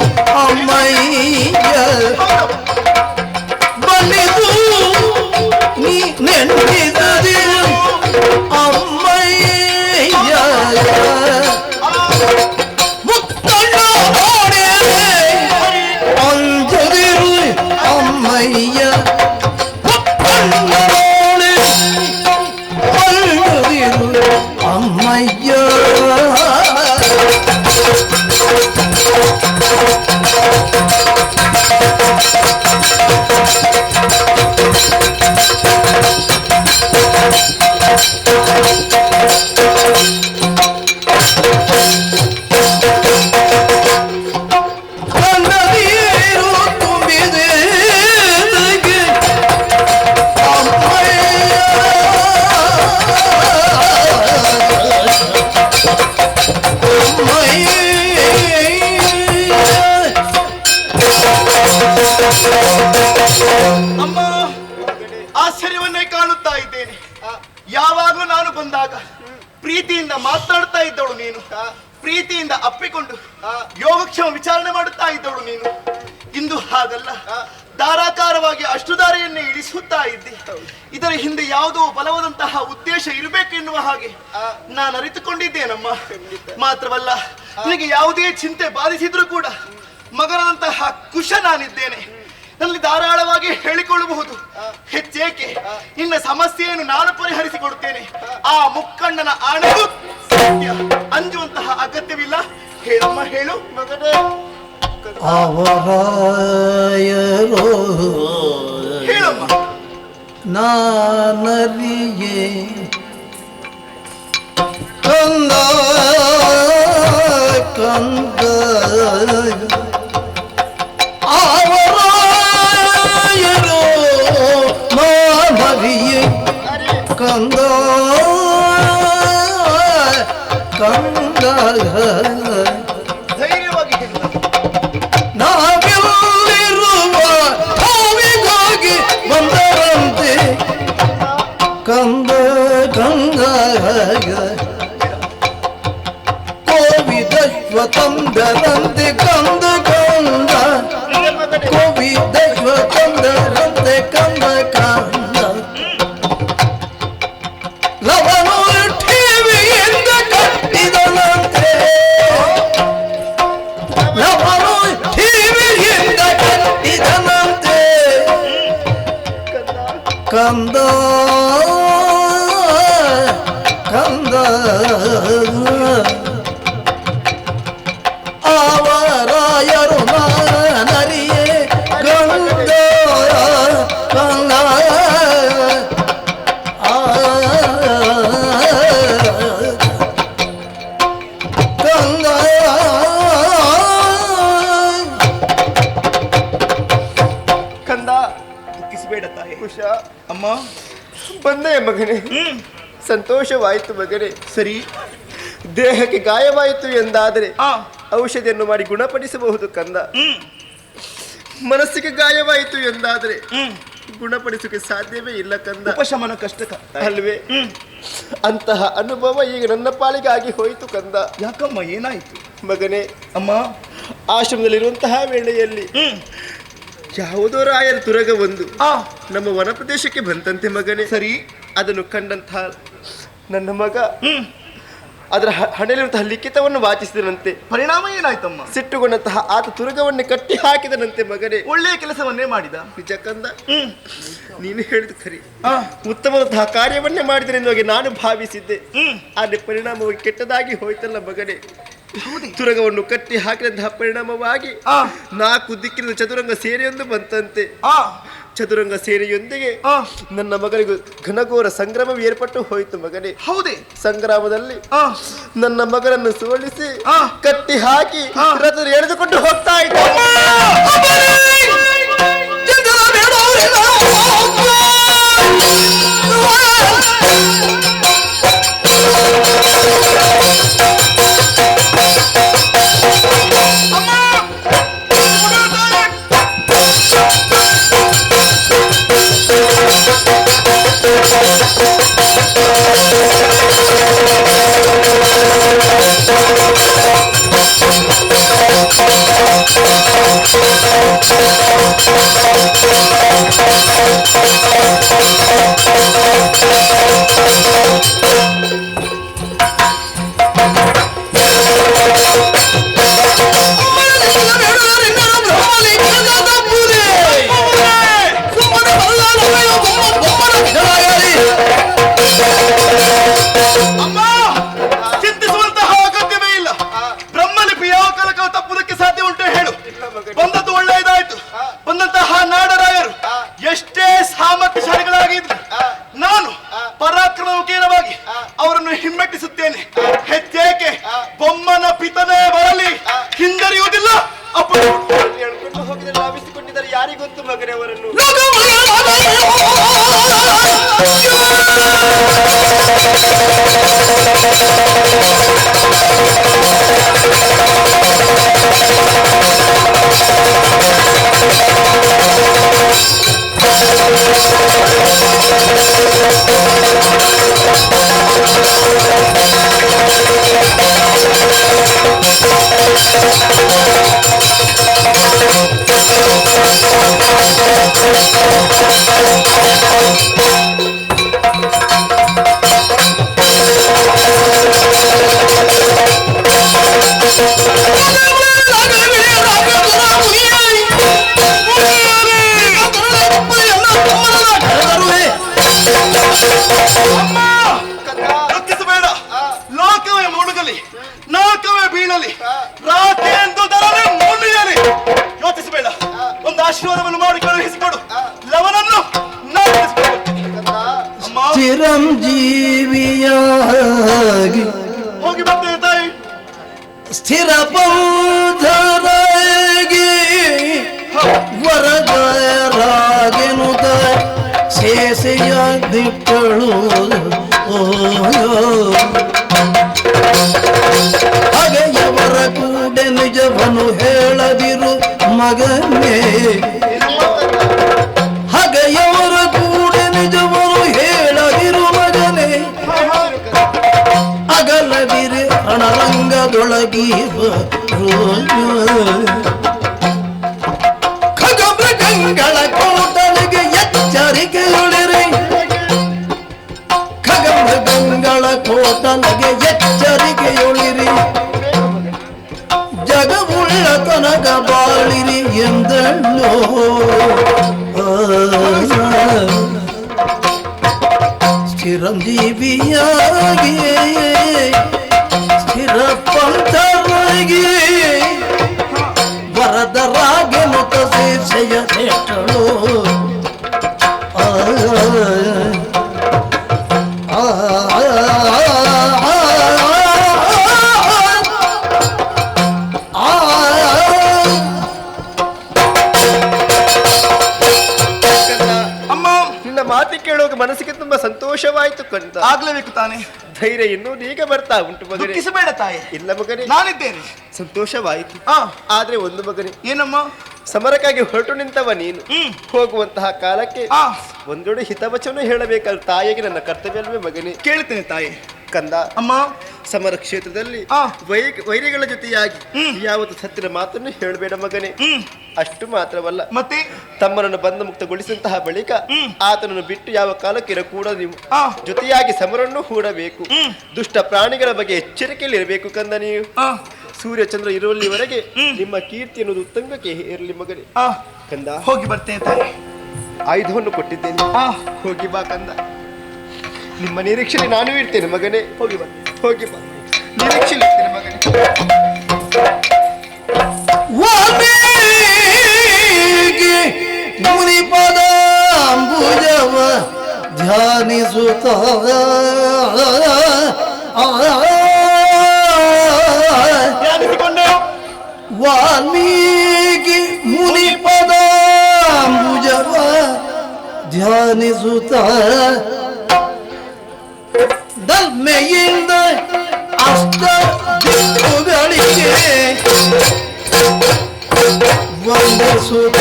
ಅಮ್ಮಯ್ಯ ಬಣ್ಣಿಸು ನೀ ನೆನ್ನಿಸದಿರು ಅಮ್ಮಯ್ಯ ಮುತ್ತಣ್ಣ ಅಂಜದಿರು ಅಮ್ಮಯ್ಯ ಮುತ್ತಣ್ಣ ಅಂಜದಿರು ಅಮ್ಮಯ್ಯ ಕಣ್ಣನೀರು ತುಂಬಿದೆ ತಗೆ ಅಮ್ಮಯ್ಯ ಅಮ್ಮ, ಆಶ್ಚರ್ಯವನ್ನೇ ಕಾಣುತ್ತಾ ಇದ್ದೇನೆ. ಯಾವಾಗಲೂ ನಾನು ಬಂದಾಗ ಪ್ರೀತಿಯಿಂದ ಮಾತನಾಡ್ತಾ ಇದ್ದವಳು ನೀನು, ಪ್ರೀತಿಯಿಂದ ಅಪ್ಪಿಕೊಂಡು ಯೋಗಕ್ಷೇಮ ವಿಚಾರಣೆ ಮಾಡುತ್ತಾ ಇದ್ದವಳು ನೀನು. ಇಂದು ಹಾಗಲ್ಲ, ಧಾರಾಕಾರವಾಗಿ ಅಷ್ಟು ದಾರಿಯನ್ನೇ ಇಳಿಸುತ್ತಾ ಇದ್ದೆ. ಇದರ ಹಿಂದೆ ಯಾವುದೋ ಬಲವಾದಂತಹ ಉದ್ದೇಶ ಇರಬೇಕು ಎನ್ನುವ ಹಾಗೆ ನಾನು ಅರಿತುಕೊಂಡಿದ್ದೇನಮ್ಮ. ಮಾತ್ರವಲ್ಲ, ನಿನಗೆ ಯಾವುದೇ ಚಿಂತೆ ಬಾಧಿಸಿದ್ರೂ ಕೂಡ ಮಗನಂತಹ ಕುಶ ನಾನಿದ್ದೇನೆ. ನಲ್ಲಿ ಧಾರಾಳವಾಗಿ ಹೇಳಿಕೊಳ್ಳಬಹುದು. ಹೆಚ್ಚೇಕೆ ನಿನ್ನ ಸಮಸ್ಯೆಯನ್ನು ನಾನು ಪರಿಹರಿಸಿಕೊಡುತ್ತೇನೆ. ಆ ಮುಕ್ಕಣ್ಣನ ಆಣೆಗೂ ಸತ್ಯ, ಅಂಜುವಂತಹ ಅಗತ್ಯವಿಲ್ಲ. ಹೇಳಮ್ಮ, ಹೇಳು ಮಗನೇ. ಅವರಾಯರೋ ಹೇಳಮ್ಮ. ನಾನರಿಯೇ ಕಂದ ಕಂದ ಅವರಾಯರೋ ನಾನರಿಯೇ ಕಂದ ಕಂದರಂತೆ ಕಂದ ಕಂದ ಕೋವಿ ದೈವ ಕಂದರಂತೆ ಕಂದ ಕಂದ ಲವನು ಟಿವಿಯಿಂದ ಕಟ್ಟಿದನಂತೆ ಲವನು ಟಿವಿಯಿಂದ ಕಟ್ಟಿದನಂತೆ ಕಂದ ಕಂದ ಆವರಾಯರು ನಾನರಿಯೇ ಗಂಧ ಕಂದ ಕಂದ ಕಂದ ದುಃಖಿಸಬೇಡ ತಾಯಿ ಉಷಾ ಅಮ್ಮ ಬಂದೆ ಮಗನೇ ಸಂತೋಷವಾಯಿತು ಮಗನೇ ಸರಿ ದೇಹಕ್ಕೆ ಗಾಯವಾಯಿತು ಎಂದಾದರೆ ಔಷಧಿಯನ್ನು ಮಾಡಿ ಗುಣಪಡಿಸಬಹುದು ಕಂದ ಮನಸ್ಸಿಗೆ ಗಾಯವಾಯಿತು ಎಂದಾದರೆ ಗುಣಪಡಿಸಕ್ಕೆ ಸಾಧ್ಯವೇ ಇಲ್ಲ ಕಂದ ಉಪಶಮನ ಕಷ್ಟ ಅಲ್ವೇ ಅಂತಹ ಅನುಭವ ಈಗ ನನ್ನ ಪಾಲಿಗಾಗಿ ಹೋಯಿತು ಕಂದ ಯಾಕಮ್ಮ ಏನಾಯಿತು ಮಗನೇ ಅಮ್ಮ ಆಶ್ರಮದಲ್ಲಿರುವಂತಹ ವೇಳೆಯಲ್ಲಿ ಯಾವುದೋ ರಾಯರ ತುರಗ ಒಂದು ನಮ್ಮ ವನ ಪ್ರದೇಶಕ್ಕೆ ಬಂತಂತೆ ಮಗನೇ ಸರಿ ಅದನ್ನು ಕಂಡಂತಹ ನನ್ನ ಮಗ ಅದರ ಹಣೆಯಲ್ಲಿರುವಂತಹ ಲಿಖಿತವನ್ನು ವಾಚಿಸಿದನಂತೆ ಪರಿಣಾಮ ಏನಾಯ್ತಮ್ಮ ಸಿಟ್ಟುಗೊಂಡಂತಹ ಆತ ತುರಗವನ್ನೇ ಕಟ್ಟಿ ಹಾಕಿದನಂತೆ ಮಗನೇ ಒಳ್ಳೆಯ ಕೆಲಸವನ್ನೇ ಮಾಡಿದ ನಿಜ ಕಂದ ನೀನು ಹೇಳಿದ ಖರಿ ಉತ್ತಮವಾದಂತಹ ಕಾರ್ಯವನ್ನೇ ಮಾಡಿದನೆಂದು ನಾನು ಭಾವಿಸಿದ್ದೆ ಆದ್ರೆ ಪರಿಣಾಮವಾಗಿ ಕೆಟ್ಟದಾಗಿ ಹೋಯ್ತಲ್ಲ ಮಗನೇ ತುರಗವನ್ನು ಕಟ್ಟಿ ಹಾಕಿದಂತಹ ಪರಿಣಾಮವಾಗಿ 4 ದಿಕ್ಕಿನ ಚದುರಂಗ ಸೇನೆಯೊಂದು ಬಂತಂತೆ ಚದುರಂಗ ಸೇನೆಯೊಂದಿಗೆ ನನ್ನ ಮಗನಿಗೆ ಘನಘೋರ ಸಂಗ್ರಾಮ ಏರ್ಪಟ್ಟು ಹೋಯಿತು ಮಗನೇ ಹೌದೇ ಸಂಗ್ರಾಮದಲ್ಲಿ ನನ್ನ ಮಗನನ್ನು ಸೋಲಿಸಿ ಕಟ್ಟಿ ಹಾಕಿ ರಥದಲ್ಲಿ ಎಳೆದುಕೊಂಡು ಹೋಗ್ತಾ ಇದ್ದ ಚಿಂತಿಸುವಂತಹ ಅಗತ್ಯವೇ ಇಲ್ಲ. ಬ್ರಹ್ಮಲಿಪಿ ಯಾವ ಕಾಲಕ್ಕೆ ತಪ್ಪುವುದಕ್ಕೆ ಸಾಧ್ಯ ಉಂಟು ಹೇಳು. ಬಂದದ್ದು ಒಳ್ಳೆಯದಾಯ್ತು. ಬಂದಂತಹ ನಾಡರಾಯರು ಎಷ್ಟೇ ಸಾಮರ್ಥ್ಯಶಾಲಿಗಳಾಗಿದ್ರು ನಾನು ಪರಾಕ್ರಮಮುಖೇನವಾಗಿ ಅವರನ್ನು ಹಿಮ್ಮೆಟ್ಟಿಸುತ್ತೇನೆ. ಹೆಚ್ಚೇಕೆ ಬೊಮ್ಮನ ಪಿತನೇ ಬರಲಿ ಹಿಂದರಿಯುವುದಿಲ್ಲ. ಹೇಳ್ಕೊಂಡು ಹೋಗಿದರೆ ಭಾವಿಸಿಕೊಂಡಿದ್ದಾರೆ ಯಾರಿಗೊತ್ತು ಮಗನೇ ಅವರನ್ನು. ರಕ್ಷಿಸಬೇಡ. ಲೋಕವೇ ಮುಳುಗಲಿ, ನಾಕವೇ ಬೀಳಲಿ, ರಾಕೆಂದುದರಲ್ಲಿ ಮುಳಿಯಲಿ. ಯೋಚಿಸಬೇಡ. ಒಂದು ಆಶೀರ್ವಾದವನ್ನು ಮಾಡಿ ಕಳುಹಿಸಿಕೊಡು. ಲವನನ್ನು ಚಿರಂಜೀವಿಯಾಗಿ ಹೋಗಿ ಬರ್ತೇನೆ ತಾಯಿ. ಸ್ಥಿರ ಪೌಧರಾಗಿ ವರದರಾಗೆನುದ ಶೇಷೆಯ ದಿಕ್ಕಳು ಹಾಗೆಯವರ ಕೂಡೆ ನಿಜವನು ಹೇಳದಿರು ಮಗನೇ. ಹಾಗೆಯವರ ಕೂಡೆ ನಿಜವನು ಹೇಳದಿರು ಮಗನೇ. ಅಗಲದಿರಿ ರಣರಂಗದೊಳ ಖಗಮೃಗಂಗಳ ಕೋಟಲಿಗೆ ಎಚ್ಚರಿಕೆಯೊಳಿರಿ ಖಗಮೃಗಂಗಳ ಕೋಟಲಿಗೆ ಎಚ್ಚರಿಕೆಯೊಳಿರಿ ಜಗವುಳ್ಳ ತನಕ ಬಾಳಿರಿ ಎಂದಳ್ಳೋ ಚಿರಂಜೀವಿಯಾಗಿ ಸ್ಥಿರ ಪಂಥರಾಗಿ ವರದರಾಗಿ ಮುತ ಶೀರ್ಷೆಯ ನೆಟ್ಟಳು ಮಾತಿ ಕೇಳುವಾಗ ಮನಸ್ಸಿಗೆ ತುಂಬಾ ಸಂತೋಷವಾಯ್ತು ಕಂದ. ಆಗ್ಲೇಬೇಕು ತಾನೆ. ಧೈರ್ಯ ಇನ್ನೂ ಈಗ ಬರ್ತಾ ಉಂಟು ಮಗನೇ. ದುಃಖಿಸಬೇಡ ತಾಯಿ. ಇಲ್ಲ ಮಗನೇ, ನಾನಿದ್ದೇನೆ. ಸಂತೋಷವಾಯಿತು. ಆದ್ರೆ ಒಂದು ಮಗನೇ, ಏನಮ್ಮ? ಸಮರಕ್ಕಾಗಿ ಹೊರಟು ನಿಂತವ ನೀನು. ಹೋಗುವಂತಹ ಕಾಲಕ್ಕೆ ಒಂದೊಡೆ ಹಿತವಚನ ಹೇಳಬೇಕಾದ ತಾಯಿಗೆ ನನ್ನ ಕರ್ತವ್ಯವೇ ಮಗನೇ. ಕೇಳ್ತೇನೆ ತಾಯಿ. ಕಂದ ಅಮ್ಮ, ಸಮರ ಕ್ಷೇತ್ರದಲ್ಲಿ ವೈರಿಗಳ ಜೊತೆಯಾಗಿ ಯಾವತ್ತು ಸತ್ತಿನ ಮಾತನ್ನು ಹೇಳಬೇಡ ಮಗನೇ. ಅಷ್ಟು ಮಾತ್ರವಲ್ಲ, ಮತ್ತೆ ತಮ್ಮನನ್ನು ಬಂಧ ಮುಕ್ತಗೊಳಿಸಿದಂತಹ ಬಳಿಕ ಆತನನ್ನು ಬಿಟ್ಟು ಯಾವ ಕಾಲಕ್ಕೆ ಕೂಡ ನೀವು ಜೊತೆಯಾಗಿ ಸಮರನ್ನು ಹೂಡಬೇಕು. ದುಷ್ಟ ಪ್ರಾಣಿಗಳ ಬಗ್ಗೆ ಎಚ್ಚರಿಕೆಯಲ್ಲಿ ಇರಬೇಕು ಕಂದ. ನೀವು ಸೂರ್ಯ ಚಂದ್ರ ಇರುವಲ್ಲಿವರೆಗೆ ನಿಮ್ಮ ಕೀರ್ತಿ ಅನ್ನೋದು ಉತ್ತಂಗಕ್ಕೆ ಇರಲಿ ಮಗನೇ. ಕಂದ, ಹೋಗಿ ಬರ್ತೇನೆ ತಾಯಿ. ಆಯುಧವನ್ನು ಕೊಟ್ಟಿದ್ದೇನೆ, ಹೋಗಿ ಬಾ ಕಂದ. ನಿಮ್ಮ ನಿರೀಕ್ಷೆಯಲ್ಲಿ ನಾನು ಇರ್ತೇನೆ ಮಗನೇ. ಹೋಗಿ ಬಾ, ಹೋಗಿ ಬಾ, ನಿರೀಕ್ಷೆಯಲ್ಲಿ ಇರ್ತೇನೆ ಮಗನೇ. ಮುನಿಪದಾಂಬುಜವ ಧ್ಯಾನಿಸುತ್ತ ವಾಲ್ಮೀಕಿ ಮುನಿಪದಾಂಬುಜವ ಧ್ಯಾನಿಸುತ್ತ ದಲ್ಮೆಯಿಂದ ಅಷ್ಟ ದಿಕ್ಕುಗಳಿಗೆ ವಂದಿಸುತ್ತ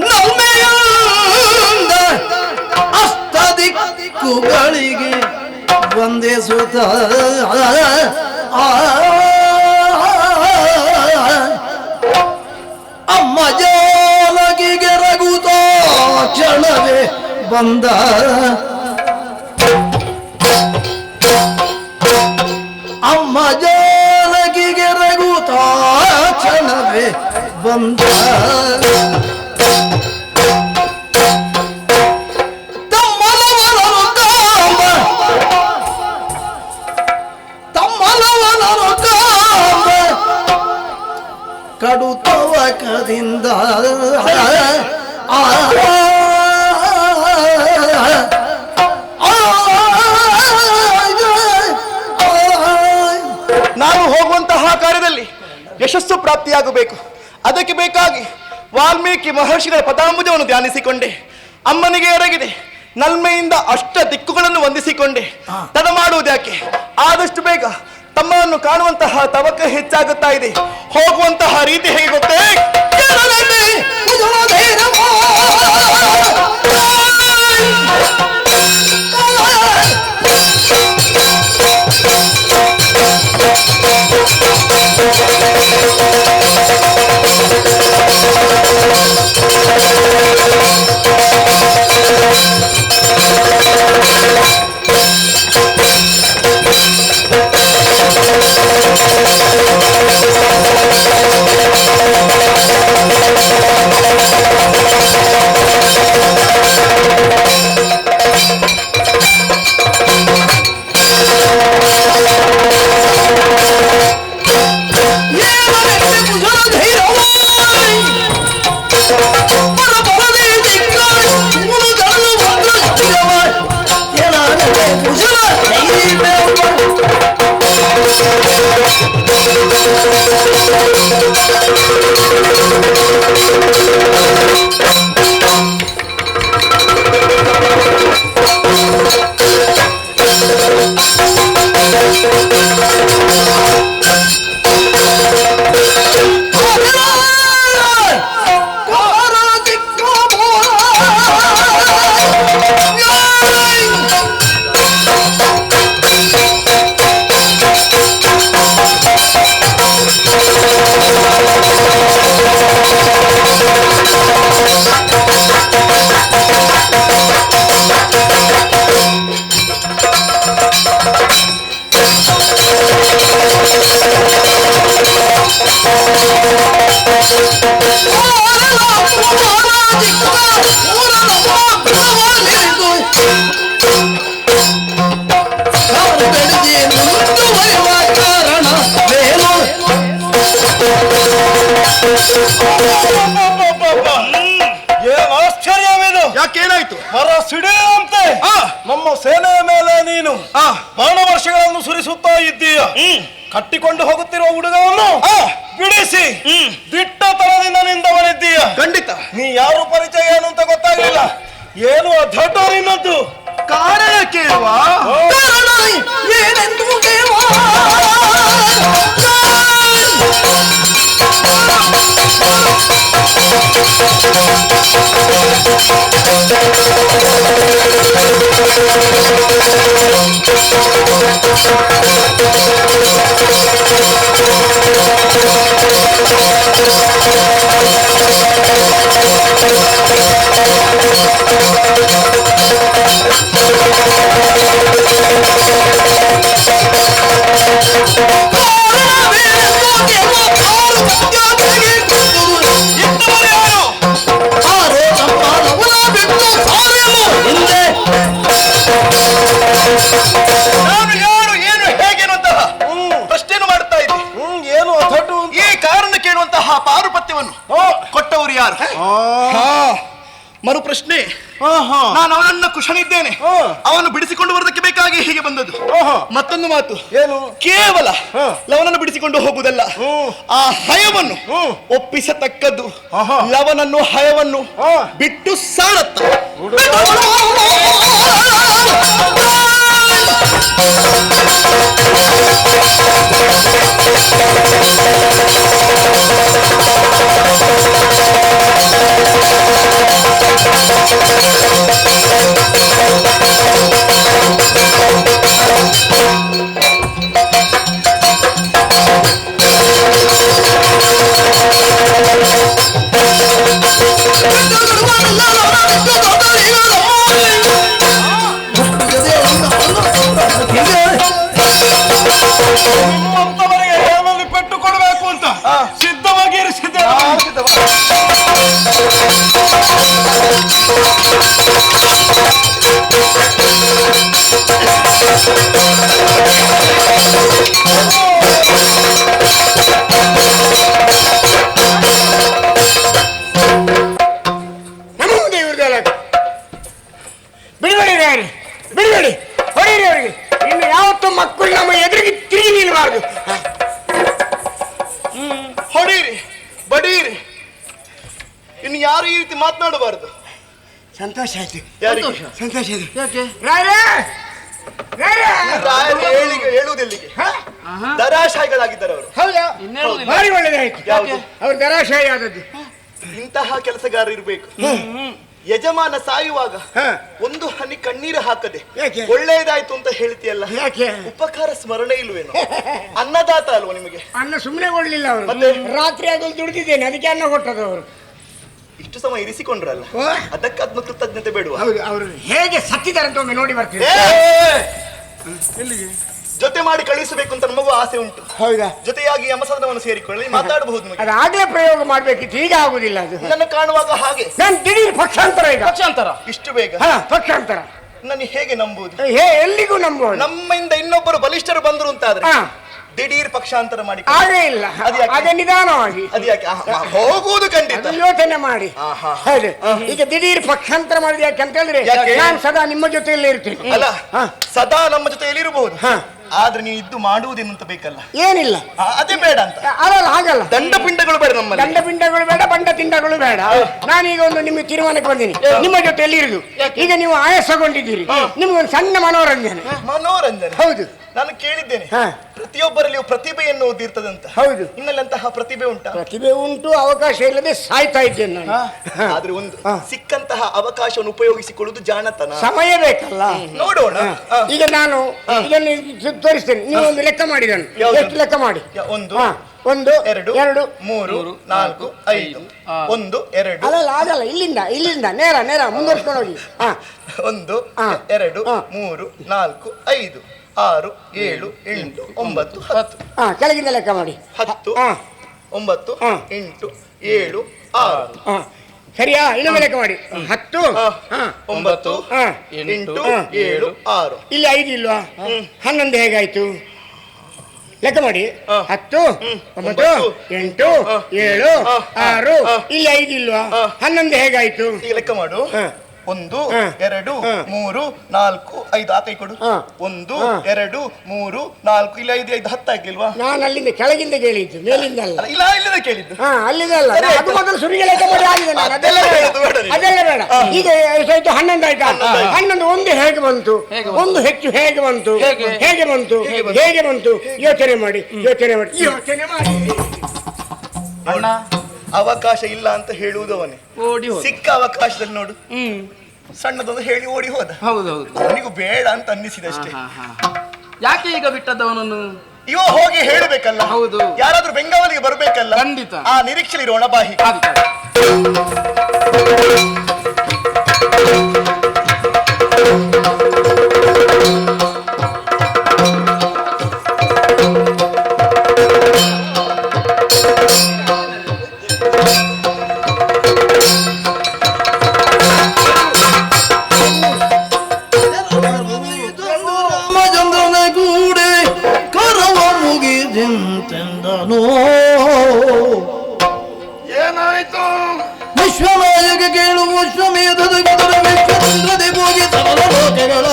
ನಲ್ಮೆಯಿಂದ ಅಷ್ಟ ದಿಕ್ಕುಗಳಿಗೆ ವಂದಿಸುತ್ತ ಅಮ್ಮ ಜಾಲಗಿಗೆ ರಘುತ ಕ್ಷಣವೇ ಬಂದ ಅಮ್ಮ ಜಾಲಗಿಗೆ ರಘುತ ಕ್ಷಣವೇ ಬಂದ ಕಡುತವಕದಿಂದ ನಾನು ಹೋಗುವಂತಹ ಕಾರ್ಯದಲ್ಲಿ ಯಶಸ್ಸು ಪ್ರಾಪ್ತಿಯಾಗಬೇಕು. ಅದಕ್ಕೆ ಬೇಕಾಗಿ ವಾಲ್ಮೀಕಿ ಮಹರ್ಷಿಗಳ ಪದಾಂಬುಜವನ್ನು ಧ್ಯಾನಿಸಿಕೊಂಡೆ. ಅಮ್ಮನಿಗೆ ಎರಗಿದೆ, ನಲ್ಮೆಯಿಂದ ಅಷ್ಟ ದಿಕ್ಕುಗಳನ್ನು ವಂದಿಸಿಕೊಂಡೆ. ತಡ ಮಾಡುವುದ್ಯಾಕೆ? ಆದಷ್ಟು ಬೇಗ ತಮ್ಮನ್ನು ಕಾಣುವಂತಹ ತವಕ ಹೆಚ್ಚಾಗುತ್ತಾ ಇದೆ. ಹೋಗುವಂತಹ ರೀತಿ ಹೇಗೆ ಗೊತ್ತೇ? ಯಾಕೇನಾಯ್ತು? ಮರ ಸಿಡಿಯಂತೆ ನಮ್ಮ ಸೇನೆಯ ಮೇಲೆ ನೀನು ಬಾಣವರ್ಷಗಳನ್ನು ಸುರಿಸುತ್ತಾ ಇದ್ದೀಯ. ಕಟ್ಟಿಕೊಂಡು ಹೋಗುತ್ತಿರುವ ಹುಡುಗವನ್ನು ಬಿಡಿಸಿ ದಿಟ್ಟತನದಿಂದ ನಿಂದವನಿದ್ದೀಯ. ಖಂಡಿತ. ನೀ ಯಾರು ಪರಿಚಯ ಏನು ಅಂತ ಗೊತ್ತಾಗಲಿಲ್ಲ. ಏನು ಅಧಟ ನಿನ್ನದ್ದು? ಕಾರಣ ಕೇಳುವ ಏನೆಂದು ನಾನು ಯಾರು, ಏನು, ಹೇಗೇನುವಂತಹ ಪ್ರಶ್ನೆಯನ್ನು ಮಾಡುತ್ತಾ ಇದ್ದೆ. ಏನು ಅಧಟು? ಈ ಕಾರಣ ಕೇಳುವಂತಹ ಪಾರುಪತ್ಯವನ್ನು ಕೊಟ್ಟವರು ಯಾರು? ಮರು ಪ್ರಶ್ನೆ, ನಾನು ಅವನನ್ನ ಕುಶನಿದ್ದೇನೆ, ಅವನು ಬಿಡಿಸಿಕೊಂಡು ಬರೋದಕ್ಕೆ ಬೇಕಾಗಿ ಹೀಗೆ ಬಂದದ್ದು. ಮತ್ತೊಂದು ಮಾತು, ಏನು? ಕೇವಲ ಲವನನ್ನು ಬಿಡಿಸಿಕೊಂಡು ಹೋಗುವುದಲ್ಲ, ಆ ಹಯವನ್ನು ಒಪ್ಪಿಸತಕ್ಕದ್ದು. ಲವನನ್ನು ಹಯವನ್ನು ಬಿಟ್ಟು ಸಾಳತ್ತ. ನಿಮ್ಮಂತವರಿಗೆ ಹೇಮಲ್ಲಿ ಪೆಟ್ಟು ಕೊಡಬೇಕು ಅಂತ ಸಿದ್ಧವಾಗಿ ಇರಿಸಿದ್ದೇನೆ. ಬಿಡಬೇಡಿ, ಬಿಡಬೇಡಿ, ಹೊಡೀರಿ ಅವರಿಗೆ. ಇನ್ನು ಯಾವತ್ತೂ ಮಕ್ಕಳು ನಮ್ಮ ಎದುರಿಗೆ ತಿರುಗಿ ನಿಲ್ಬಾರ್ದು. ಹೊಡೀರಿ, ಬಡೀರಿ, ಇನ್ನು ಯಾರು ಈ ರೀತಿ ಮಾತನಾಡಬಾರದು. ಸಂತೋಷ ಆಯ್ತು. ಯಾರಿಗೆ? ಸಂತೋಷ ಆಯ್ತು. ಯಾಕೆ? ಹೇಳುವುದೆಲ್ಲಿಗೆ? ದರಾಶಾಯಿಗಳಾಗಿದ್ದಾರೆ ಅವರು. ಹೌದಾ? ಭಾರಿ ಒಳ್ಳೆದಾಯ್ತು. ಅವ್ರು ದರಾಶಾಯಿ ಆದದ್ದು. ಇಂತಹ ಕೆಲಸಗಾರ ಇರಬೇಕು. ಯಜಮಾನ ಸಾಯುವಾಗ ಒಂದು ಹನಿ ಕಣ್ಣೀರು ಹಾಕದೆ ಒಳ್ಳೆಯದಾಯ್ತು ಅಂತ ಹೇಳ್ತೀಯಲ್ಲ, ಯಾಕೆ? ಉಪಕಾರ ಸ್ಮರಣೆ ಇಲ್ವೇನು? ಅನ್ನದಾತ ಅಲ್ವಾ ನಿಮಗೆ? ಅನ್ನ ಸುಮ್ಮನೆ ಕೊಡ್ಲಿಲ್ಲ ಅವರು. ರಾತ್ರಿ ಆಗಲು ದುಡಿದಿದ್ದೇನೆ, ಅದಕ್ಕೆ ಅನ್ನ ಕೊಟ್ಟದ್ದು ಅವರು. ಇಷ್ಟು ಸಮಯ ಇರಿಸಿಕೊಂಡ್ರಲ್ಲ, ಅದಕ್ಕಾದ್ಮ ಕೃತಜ್ಞತೆ ಬೇಡುವ. ಹೌದು, ಅವರು ಹೇಗೆ ಸತ್ತಿದ್ದಾರೆ ಅಂತ ಒಮ್ಮೆ ನೋಡಿ ಬರ್ತೀವಿ. ಜೊತೆ ಮಾಡಿ ಕಳಿಸಬೇಕು ಅಂತ ನಮಗೂ ಆಸೆ ಉಂಟು. ಹೌದಾ? ಜೊತೆಯಾಗಿ ಯಮಸದನವನ್ನು ಸೇರಿಕೊಳ್ಳಿ, ಮಾತಾಡಬಹುದು. ಅದಾಗಲೇ ಪ್ರಯೋಗ ಮಾಡ್ಬೇಕಿತ್ತು, ಈಗ ಆಗುದಿಲ್ಲ ಅದು. ನನ್ನ ಕಾಣುವಾಗ ಹಾಗೆ ನಾನು ದಿಢೀರ್ ಪಕ್ಷಾಂತರ. ಈಗ ಪಕ್ಷಾಂತರ ಇಷ್ಟು ಬೇಗ? ಪಕ್ಷಾಂತರ ನಾನು ಹೇಗೆ ನಂಬುವುದು? ಎಲ್ಲಿಗೂ ನಂಬುವುದು. ನಮ್ಮಿಂದ ಇನ್ನೊಬ್ಬರು ಬಲಿಷ್ಠರು ಬಂದರು ಅಂತಾದ್ರೆ ದಿಢೀರ್ ಪಕ್ಷಾಂತರ ಮಾಡಿ ಹಾಗೆ ಇಲ್ಲ, ಅದೇ ನಿಧಾನವಾಗಿ. ಅದ್ಯಾಕೆ? ಹೋಗುವುದು ಖಂಡಿತ. ಯೋಚನೆ ಮಾಡಿ. ಹೌದು, ಈಗ ದಿಢೀರ್ ಪಕ್ಷಾಂತರ ಮಾಡಿದ ಯಾಕೆ ಅಂತ ಹೇಳಿದ್ರೆ, ನಾನು ಸದಾ ನಿಮ್ಮ ಜೊತೆಯಲ್ಲೇ ಇರ್ತೀನಿ. ಅಲ್ಲ, ಸದಾ ನಮ್ಮ ಜೊತೆಯಲ್ಲಿ ಇರಬಹುದು, ಆದ್ರೆ ನೀವು ಇದ್ದು ಮಾಡುವುದೇನು ಅಂತ ಬೇಕಲ್ಲ. ಏನಿಲ್ಲ, ಅದೇ ಬೇಡ ಅಂತ. ಅದಲ್ಲ, ಹಾಗಲ್ಲ. ದಂಡಪಿಂಡಗಳು ಬೇಡ ನಮ್ಮಲ್ಲಿ. ದಂಡಪಿಂಡಗಳು ಬೇಡ, ಬಂಡ ತಿಂಡಗಳು ಬೇಡ. ನಾನೀಗ ಒಂದು ನಿಮಗೆ ತೀರ್ಮಾನಕ್ಕೆ ಬಂದೀನಿ, ನಿಮ್ಮ ಜೊತೆಯಲ್ಲಿ ಇರುದು. ಈಗ ನೀವು ಆಯಾಸಗೊಂಡಿದ್ದೀರಿ, ನಿಮ್ಗೊಂದು ಸಣ್ಣ ಮನೋರಂಜನೆ. ಮನೋರಂಜನೆ? ಹೌದು. ನಾನು ಕೇಳಿದ್ದೇನೆ, ಪ್ರತಿಯೊಬ್ಬರಲ್ಲಿಯೂ ಪ್ರತಿಭೆ ಎನ್ನುವುದು ಇರ್ತದಂತ. ಹೌದು. ನಿನ್ನಲ್ಲಂತಹ ಪ್ರತಿಭೆ ಉಂಟಾ? ಪ್ರತಿಭೆ ಉಂಟು, ಅವಕಾಶ ಇಲ್ಲದೆ ಸಾಯ್ತಾ ಇದ್ದೇನೆ ನಾನು. ಆದ್ರೆ ಒಂದು ಸಿಕ್ಕಂತಹ ಅವಕಾಶವನ್ನು ಉಪಯೋಗಿಸಿಕೊಳ್ಳುವುದು ಜಾಣತನ. ಸಮಯ ಬೇಕಲ್ಲ. ನೋಡೋಣ. ಈಗ ನಾನು ಇದನ್ನು ತೋರಿಸ್ತೇನೆ, ನೀವು ಒಂದು ಲೆಕ್ಕ ಮಾಡಿದನು. ಎಷ್ಟು ಲೆಕ್ಕ ಮಾಡಿ? ಒಂದು ಎರಡು ಮೂರು ನಾಲ್ಕು ಐದು. ಒಂದು ಎರಡು. ಅಲ್ಲ, ಆಗಲ್ಲ, ಇಲ್ಲಿಂದ ನೇರ ನೇರ ಮುಂದುವರ್ಸ್ಕೊಂಡು ಹೋಗಿ. ಒಂದು ಎರಡು ಮೂರು ನಾಲ್ಕು ಐದು ಆರು ಏಳು ಎಂಟು ಒಂಬತ್ತು ಹತ್ತು. ಕೆಳಗಿಂದ ಲೆಕ್ಕ ಮಾಡಿ. 10 9 8 7 6. ಸರಿಯಾ? ಇನ್ನೊಮ್ಮೆ ಲೆಕ್ಕ ಮಾಡಿ. 10 9 8 7 6. ಇಲ್ಲಿ 5 ಇಲ್ವಾ? 11 ಹೇಗಾಯ್ತು? ಲೆಕ್ಕ ಮಾಡಿ. 10 9 8 7 6. ಇಲ್ಲಿ 5 ಇಲ್ವಾ? 11 ಹೇಗಾಯ್ತು? ಈಗ ಲೆಕ್ಕ ಮಾಡು. 1 2 3 4 5 ಆ ಕೈ ಕೊಡು 1 2 3 4 ಇಲ್ಲ 5 5 10 ಆಗಿಲ್ವಾ? ನಾನು ಅಲ್ಲಿಂದ ಕೆಳಗಿಂದ ಕೇಳಿದ್ದು, ಮೇಲಿಂದ ಅಲ್ಲ. ಇಲ್ಲ ಇಲ್ಲಿಂದ ಕೇಳಿದ್ದು. ಅಲ್ಲಿಂದ ಅಲ್ಲ, ಅದು ಮೊದಲು ಸುರಿಗೆ ಲೆಕ್ಕ ಮಾಡಿ ಆಗಿದೆ ನಾನು. ಅದೆಲ್ಲ ಬೇಡ. ಈಗ ಎಷ್ಟಾಯ್ತು? 11 ಆಯ್ತಾ? 11 ಒಂದು ಹೇಗೆ ಬಂತು, ಒಂದು ಹೆಚ್ಚು ಹೇಗೆ ಬಂತು, ಹೇಗೆ ಬಂತು ಯೋಚನೆ ಮಾಡಿ. ಅಣ್ಣ, ಅವಕಾಶ ಇಲ್ಲ ಅಂತ ಹೇಳುವುದವನೇ ಓಡಿ ಸಿಕ್ಕ ಅವಕಾಶದಲ್ಲಿ ನೋಡು ಸಣ್ಣದೊಂದು ಹೇಳಿ ಓಡಿ ಹೋದ. ಹೌದೌದು, ಅವನಿಗೂ ಬೇಡ ಅಂತ ಅನ್ನಿಸಿದೆ ಅಷ್ಟೇ. ಯಾಕೆ ಈಗ ಬಿಟ್ಟದ್ದವನನ್ನು? ಇವ ಹೋಗಿ ಹೇಳಬೇಕಲ್ಲ. ಹೌದು, ಯಾರಾದ್ರೂ ಬೆಂಗಾವಲಿಗೆ ಬರ್ಬೇಕಲ್ಲ. ಖಂಡಿತ ಆ ನಿರೀಕ್ಷೆಲಿರೋಣ ಬಾಹಿ. ಏನಾಯ್ತು? ವಿಶ್ವನಾಯಕ ಕೇಳು ವಿಶ್ವಮೇಧದ ಗದರ ವಿಶ್ವದಿಂದದೆ ಹೋಗಿ ಸಕಲ ಲೋಕಗಳ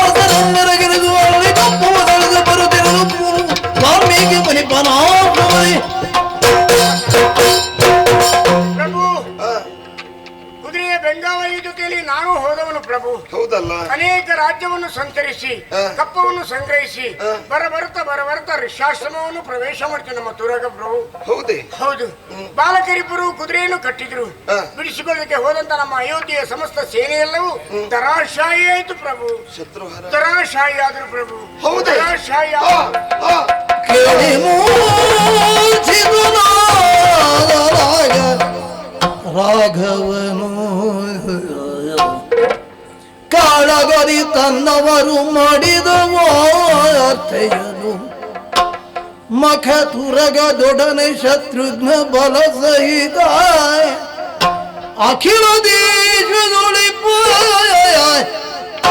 ಆತರನ್ನರಗಿರಿದು ಅಲ್ಲಿ ಕಪ್ಪುವ ತಳೆದು ಬರುತ್ತಿರಲು ವಾಲ್ಮೀಕಿ ಮಣಿಪನಾಭವೈ. ಪ್ರಭು, ಕುದುರೆಯ ಬೆಂಗಾವಲಿ ಜೊತೆಯಲ್ಲಿ ನಾನು ಹೋದವನು ಪ್ರಭು. ಹೌದಲ್ಲ? ಅನೇಕ ರಾಜ್ಯವನ್ನು ಸಂಚರಿಸಿ ಕಪ್ಪವನ್ನು ಸಂಗ್ರಹಿಸಿ ಬರಬರುತ್ತಾ ಋಷ್ಯಾಶ್ರಮವನ್ನು ಪ್ರವೇಶ ಮಾಡ್ತೀವಿ ನಮ್ಮ ತುರಗ ಪ್ರಭು. ಹೌದೇ? ಹೌದು. ಬಾಲಕರಿಬ್ಬರು ಕುದುರೆಯನ್ನು ಕಟ್ಟಿದ್ರು. ಬಿಡಿಸಿಕೊಳ್ಳಲಿಕ್ಕೆ ಹೋದಂತ ನಮ್ಮ ಅಯೋಧ್ಯೆಯ ಸಮಸ್ತ ಸೇನೆಯೆಲ್ಲವೂ ತರಾಶಾಯಿ ಆಯ್ತು ಪ್ರಭು. ತರಾಶಾಯಿ ಆದ್ರು ಪ್ರಭು. ಹೌದೇ? ತರಾಶಾಯಿ ರಾಘವನು ಕಾಳಗರಿ ತನ್ನವರು ಮಾಡಿದ ವಾರ್ತೆಯನು ಮಖತುರಗದೊಡನೆ ಶತ್ರುಘ್ನ ಬಲ ಸಹಿತ ಅಖಿಲ ದೇಶದೊಳಿಪ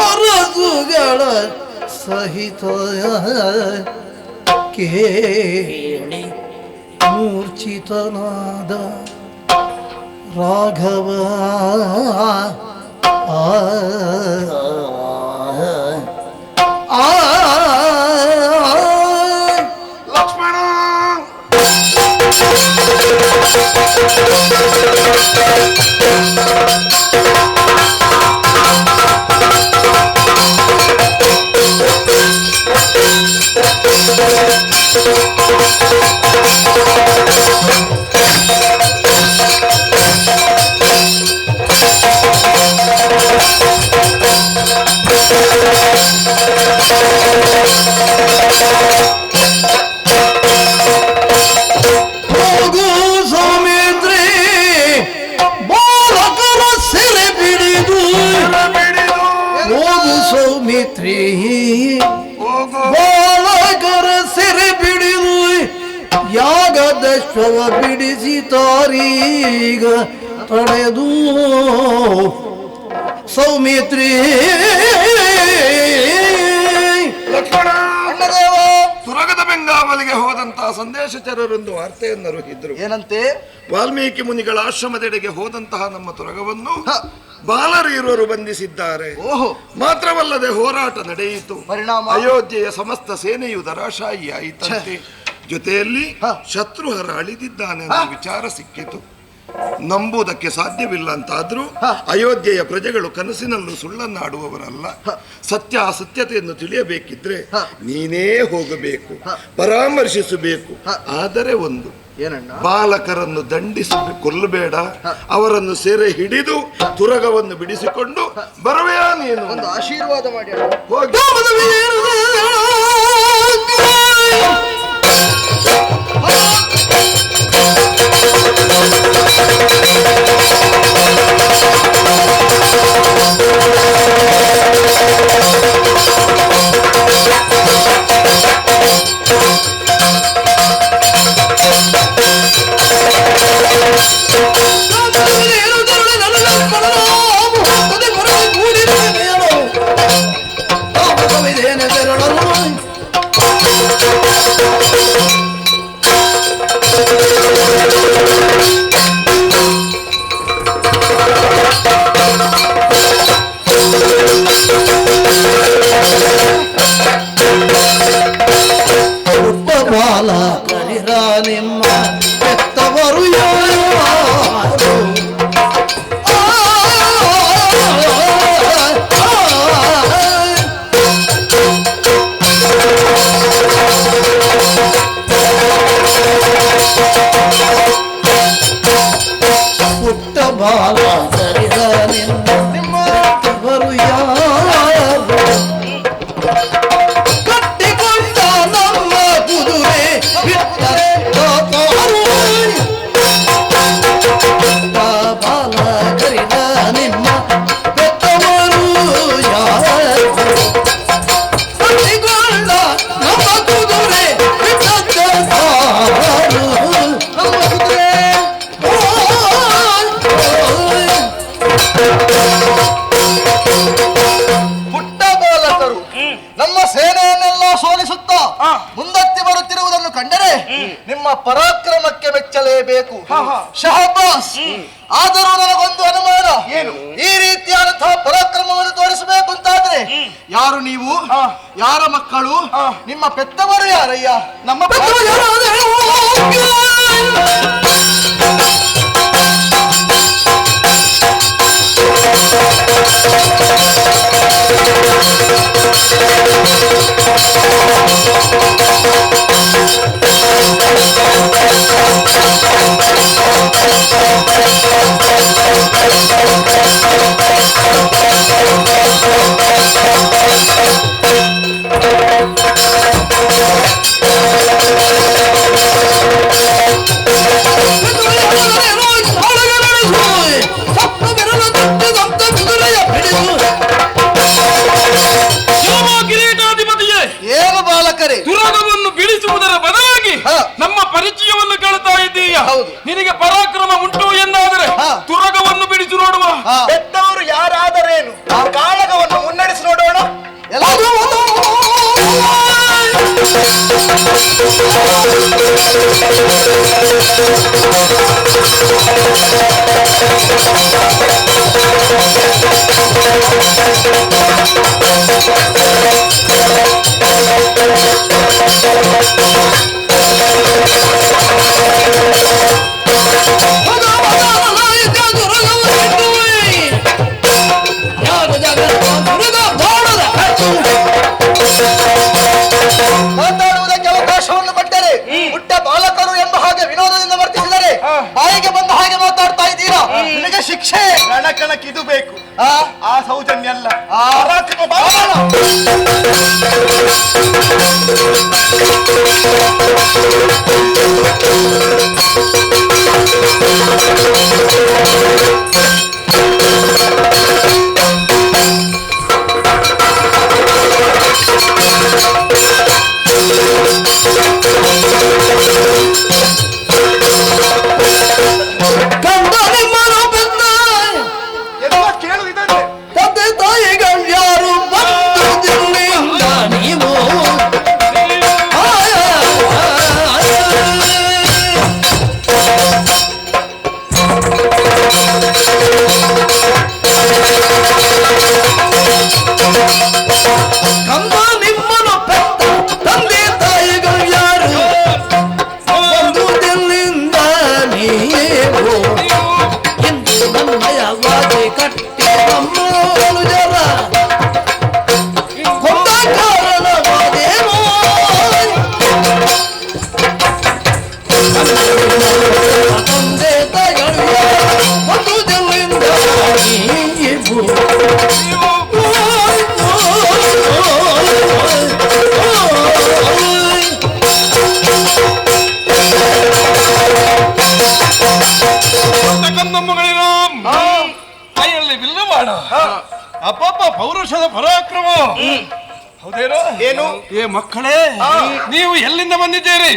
ಅರಸುಗಳ ಸಹಿತ ಕೇಳಿ ಮೂರ್ಛಿತನಾದ ರಾಘವ ಲಕ್ಷ್ಮಣ, ಹೋಗು ಸೌಮಿತ್ರಿ ಬಾಲಕರ ಸೆರೆ ಬಿಡಿದು ಹೋಗು ಸೌಮಿತ್ರಿ ಬಾಲಕರ ಸೆರೆ ಬಿಡಿದು ಯಾಗದ ಶವ ಬಿಡಿಸಿ ತಾರೀಗ ತಡೆದು ಸೌಮಿತ್ರಿ. ಲಕ್ಷ್ಮಣ, ತುರಗದ ಬೆಂಗಾವಲಿಗೆ ಹೋದಂತಹ ಸಂದೇಶಚರರೊಂದು ವಾರ್ತೆಯನ್ನು ರುಹಿದ್ರು. ಏನಂತೆ? ವಾಲ್ಮೀಕಿ ಮುನಿಗಳ ಆಶ್ರಮದೆಡೆಗೆ ಹೋದಂತಹ ನಮ್ಮ ತುರಗವನ್ನು ಬಾಲರೀರರು ಬಂಧಿಸಿದ್ದಾರೆ. ಮಾತ್ರವಲ್ಲದೆ ಹೋರಾಟ ನಡೆಯಿತು. ಅಯೋಧ್ಯೆಯ ಸಮಸ್ತ ಸೇನೆಯು ದರಾಶಾಯಿ ಆಯಿತಂತೆ. ಜೊತೆಯಲ್ಲಿ ಶತ್ರುಹರ ಅಳಿದಿದ್ದಾನೆ ಅನ್ನೋ ವಿಚಾರ ಸಿಕ್ಕಿತು. ನಂಬುವುದಕ್ಕೆ ಸಾಧ್ಯವಿಲ್ಲ ಅಂತಾದ್ರೂ ಅಯೋಧ್ಯೆಯ ಪ್ರಜೆಗಳು ಕನಸಿನಲ್ಲೂ ಸುಳ್ಳನ್ನಾಡುವವರಲ್ಲ. ಸತ್ಯ ಅಸತ್ಯತೆಯನ್ನು ತಿಳಿಯಬೇಕಿದ್ರೆ ನೀನೇ ಹೋಗಬೇಕು, ಪರಾಮರ್ಶಿಸಬೇಕು. ಆದರೆ ಒಂದು, ಬಾಲಕರನ್ನು ದಂಡಿಸಿ ಕೊಲ್ಲಬೇಡ, ಅವರನ್ನು ಸೆರೆ ಹಿಡಿದು ತುರಗವನ್ನು ಬಿಡಿಸಿಕೊಂಡು ಬರುವೆಯಾ ನೀನು? ಒಂದು ಆಶೀರ್ವಾದ ಮಾಡಿ ಹೋಗಿ. ಬಾಲ ಕರಿದ ನಿಮ್ಮ ಬರು ಯಾರು ಕಟ್ಟಿಕೊಂಡ ನಮ್ಮ ಕುದುರೆ ಬಿಟ್ಟರೆ ಬಾಲ ಕರಿದ ನಿಮ್ಮ ಬೆತ್ತವರು ಯಾರು ಕಟ್ಟಿಕೊಂಡ ನಮ್ಮ ಕುದುರೆ ಬಿಟ್ಟರೆ ನಮ್ಮ ಕುದುರೆ ಪುಟ್ಟ ಬಾಲಕರು ನಮ್ಮ ಸೇನೆಯನ್ನೆಲ್ಲ ಸೋಲಿಸುತ್ತಾ ಮುಂದತ್ತಿ ಬರುತ್ತಿರುವುದನ್ನು ಕಂಡರೆ ನಿಮ್ಮ ಪರಾಕ್ರಮಕ್ಕೆ ಮೆಚ್ಚಲೇಬೇಕು. ಶಹಬ್ಬಾಸ್. ಆದರೂ ನನಗೊಂದು ಅನುಮಾನ, ಏನು? ಈ ರೀತಿಯಾದಂತಹ ಪರಾಕ್ರಮವನ್ನು ತೋರಿಸಬೇಕು ಅಂತಾದ್ರೆ ಯಾರು ನೀವು? ಯಾರ ಮಕ್ಕಳು? ನಿಮ್ಮ ಪೆತ್ತವರು ಯಾರಯ್ಯ? ನಮ್ಮ ಏನು ಬಾಲಕರೇ, ತುರಗವನ್ನು ಬಿಡಿಸುವುದರ ಬದಲಾಗಿ ನಮ್ಮ ಪರಿಚಯವನ್ನು ಕೇಳ್ತಾ ಇದ್ದೀಯ. ನಿನಗೆ ಪರಾಕ್ರಮ ಉಂಟು ಎಂದಾದರೆ ತುರಗವನ್ನು ಬಿಡಿಸಿ ನೋಡುವ. ಬೆತ್ತವರು ಯಾರಾದರೇನು, ಆ ಕಾಳಗವನ್ನು ಮುನ್ನಡೆಸಿ ನೋಡೋಣ. ಮಾತಾಡುವುದಕ್ಕೆ ಅವಕಾಶವನ್ನು ಕೊಟ್ಟರೆ ಪುಟ್ಟ ಬಾಲಕರು ಎಂಬ ಹಾಗೆ ವಿನೋದದಿಂದ ವರ್ತಿಸಿದರೆ ಬಾಯಿಗೆ ಬಂದ ಹಾಗೆ ಮಾತಾಡ್ತಾ ಇದ್ದೀರಾ. ನಿಮಗೆ ಶಿಕ್ಷೆ ಕಣಕಣಕ್ಕಿದು ಬೇಕು. ಆ ಸೌಜನ್ಯ ಅಲ್ಲ, ಪರಾಕ್ರಮ ಬಾಳ. ತಂದೆ ತಾಯಿಗಳು ಯಾರು ಬಂದುದಿಲ್ಲ ನೀವು ಕಂದ ನಿಮ್ಮನ್ನು ಪೆತ್ತ ತಂದೆ ತಾಯಿಗಳು ಯಾರು ಬಂದುದಿಲ್ಲಿಂದ ನೀವು ಎಂದು ನನ್ನಯ ವಾದೆ ಕಟ್ಟಿ ನಮ್ಮೋಳು ಜರ ಕೊಂದ ಕಾರಣವಾದೇನೋ ತಂದೆ ತಾಯಿಗಳು ಬಂದುದಿಲ್ಲಿಂದ ನೀವು ಕೈಯಲ್ಲಿ ಬಿಲ್ಲು ಮಾಡ ಅಪ್ಪಪ್ಪ ಪೌರುಷದ ಪರಾಕ್ರಮ. ಹೌದೇನೋ? ಏನು ಏ ಮಕ್ಕಳೇ, ನೀವು ಎಲ್ಲಿಂದ ಬಂದಿದ್ದೀರಿ?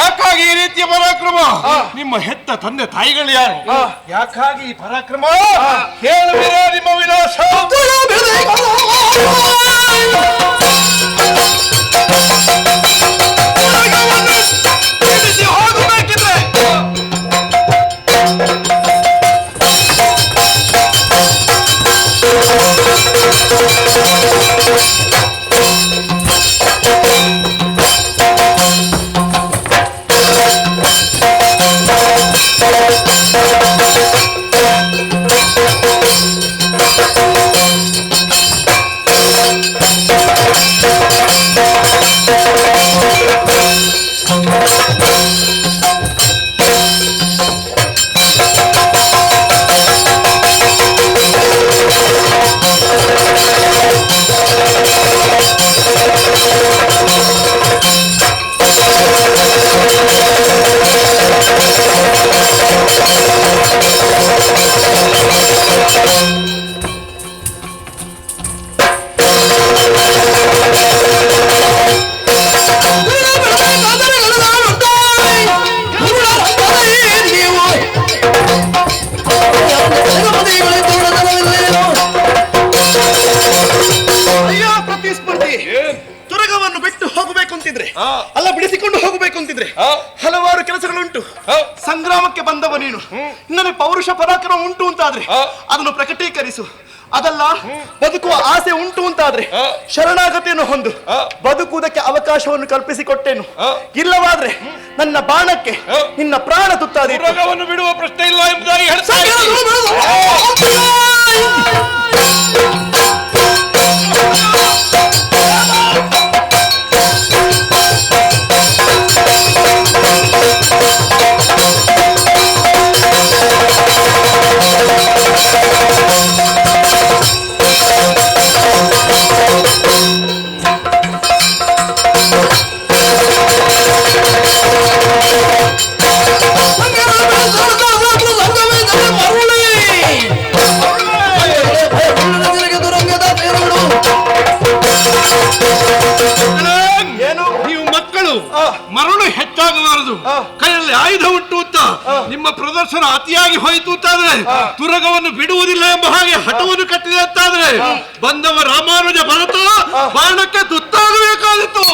ಯಾಕಾಗಿ ಈ ರೀತಿಯ ಪರಾಕ್ರಮ? ನಿಮ್ಮ ಹೆತ್ತ ತಂದೆ ತಾಯಿಗಳು ಯಾರು? ಯಾಕಾಗಿ ಈ ಪರಾಕ್ರಮ? ಹೇಳುವಿರಾ ನಿಮ್ಮ ವಿನಾಶ? ಹೋಗಬೇಕಿದ್ರೆ Thank you. ಅಲ್ಲ ಬಿಡಿಸಿಕೊಂಡು ಹೋಗಬೇಕು ಅಂತಿದ್ರೆ ಹಲವಾರು ಕೆಲಸಗಳುಂಟು. ಸಂಗ್ರಾಮಕ್ಕೆ ಬಂದವ ನೀನು, ಇನ್ನೊಂದು ಪೌರುಷ ಪರಾಕ್ರಮ ಉಂಟು ಅಂತಾದ್ರೆ ಅದನ್ನು ಪ್ರಕಟೀಕರಿಸು. ಅದಲ್ಲ ಬದುಕುವ ಆಸೆ ಉಂಟು ಅಂತಾದ್ರೆ ಶರಣಾಗತಿಯನ್ನು ಹೊಂದು ಬದುಕುವುದಕ್ಕೆ ಅವಕಾಶವನ್ನು ಕಲ್ಪಿಸಿಕೊಟ್ಟೇನು. ಇಲ್ಲವಾದ್ರೆ ನನ್ನ ಬಾಣಕ್ಕೆ ನಿನ್ನ ಪ್ರಾಣ ತುತ್ತಾದೀತು. ಬಿಡುವ ಪ್ರಶ್ನೆ ಇಲ್ಲ ಎಂಬುದಾಗಿ ನೀವು ಮಕ್ಕಳು ಮರಳು ಹೆಚ್ಚಾಗಬಾರದು, ಕೈಯಲ್ಲಿ ಆಯುಧ ಉಂಟು ಅಂತ ನಿಮ್ಮ ಪ್ರದರ್ಶನ ಅತಿಯಾಗಿ ಹೋಯಿತು ಅಂತಾದ್ರೆ ತುರಗವನ್ನು ಬಿಡುವುದಿಲ್ಲ ಎಂಬ ಹಾಗೆ ಹಠವನ್ನು ಕಟ್ಟಿದೆ ಅಂತಾದ್ರೆ ಬಂದವ ರಾಮಾನುಜ ಭರತ ಬಾಣಕ್ಕೆ ತುತ್ತಾಗಬೇಕಾದಿತ್ತು.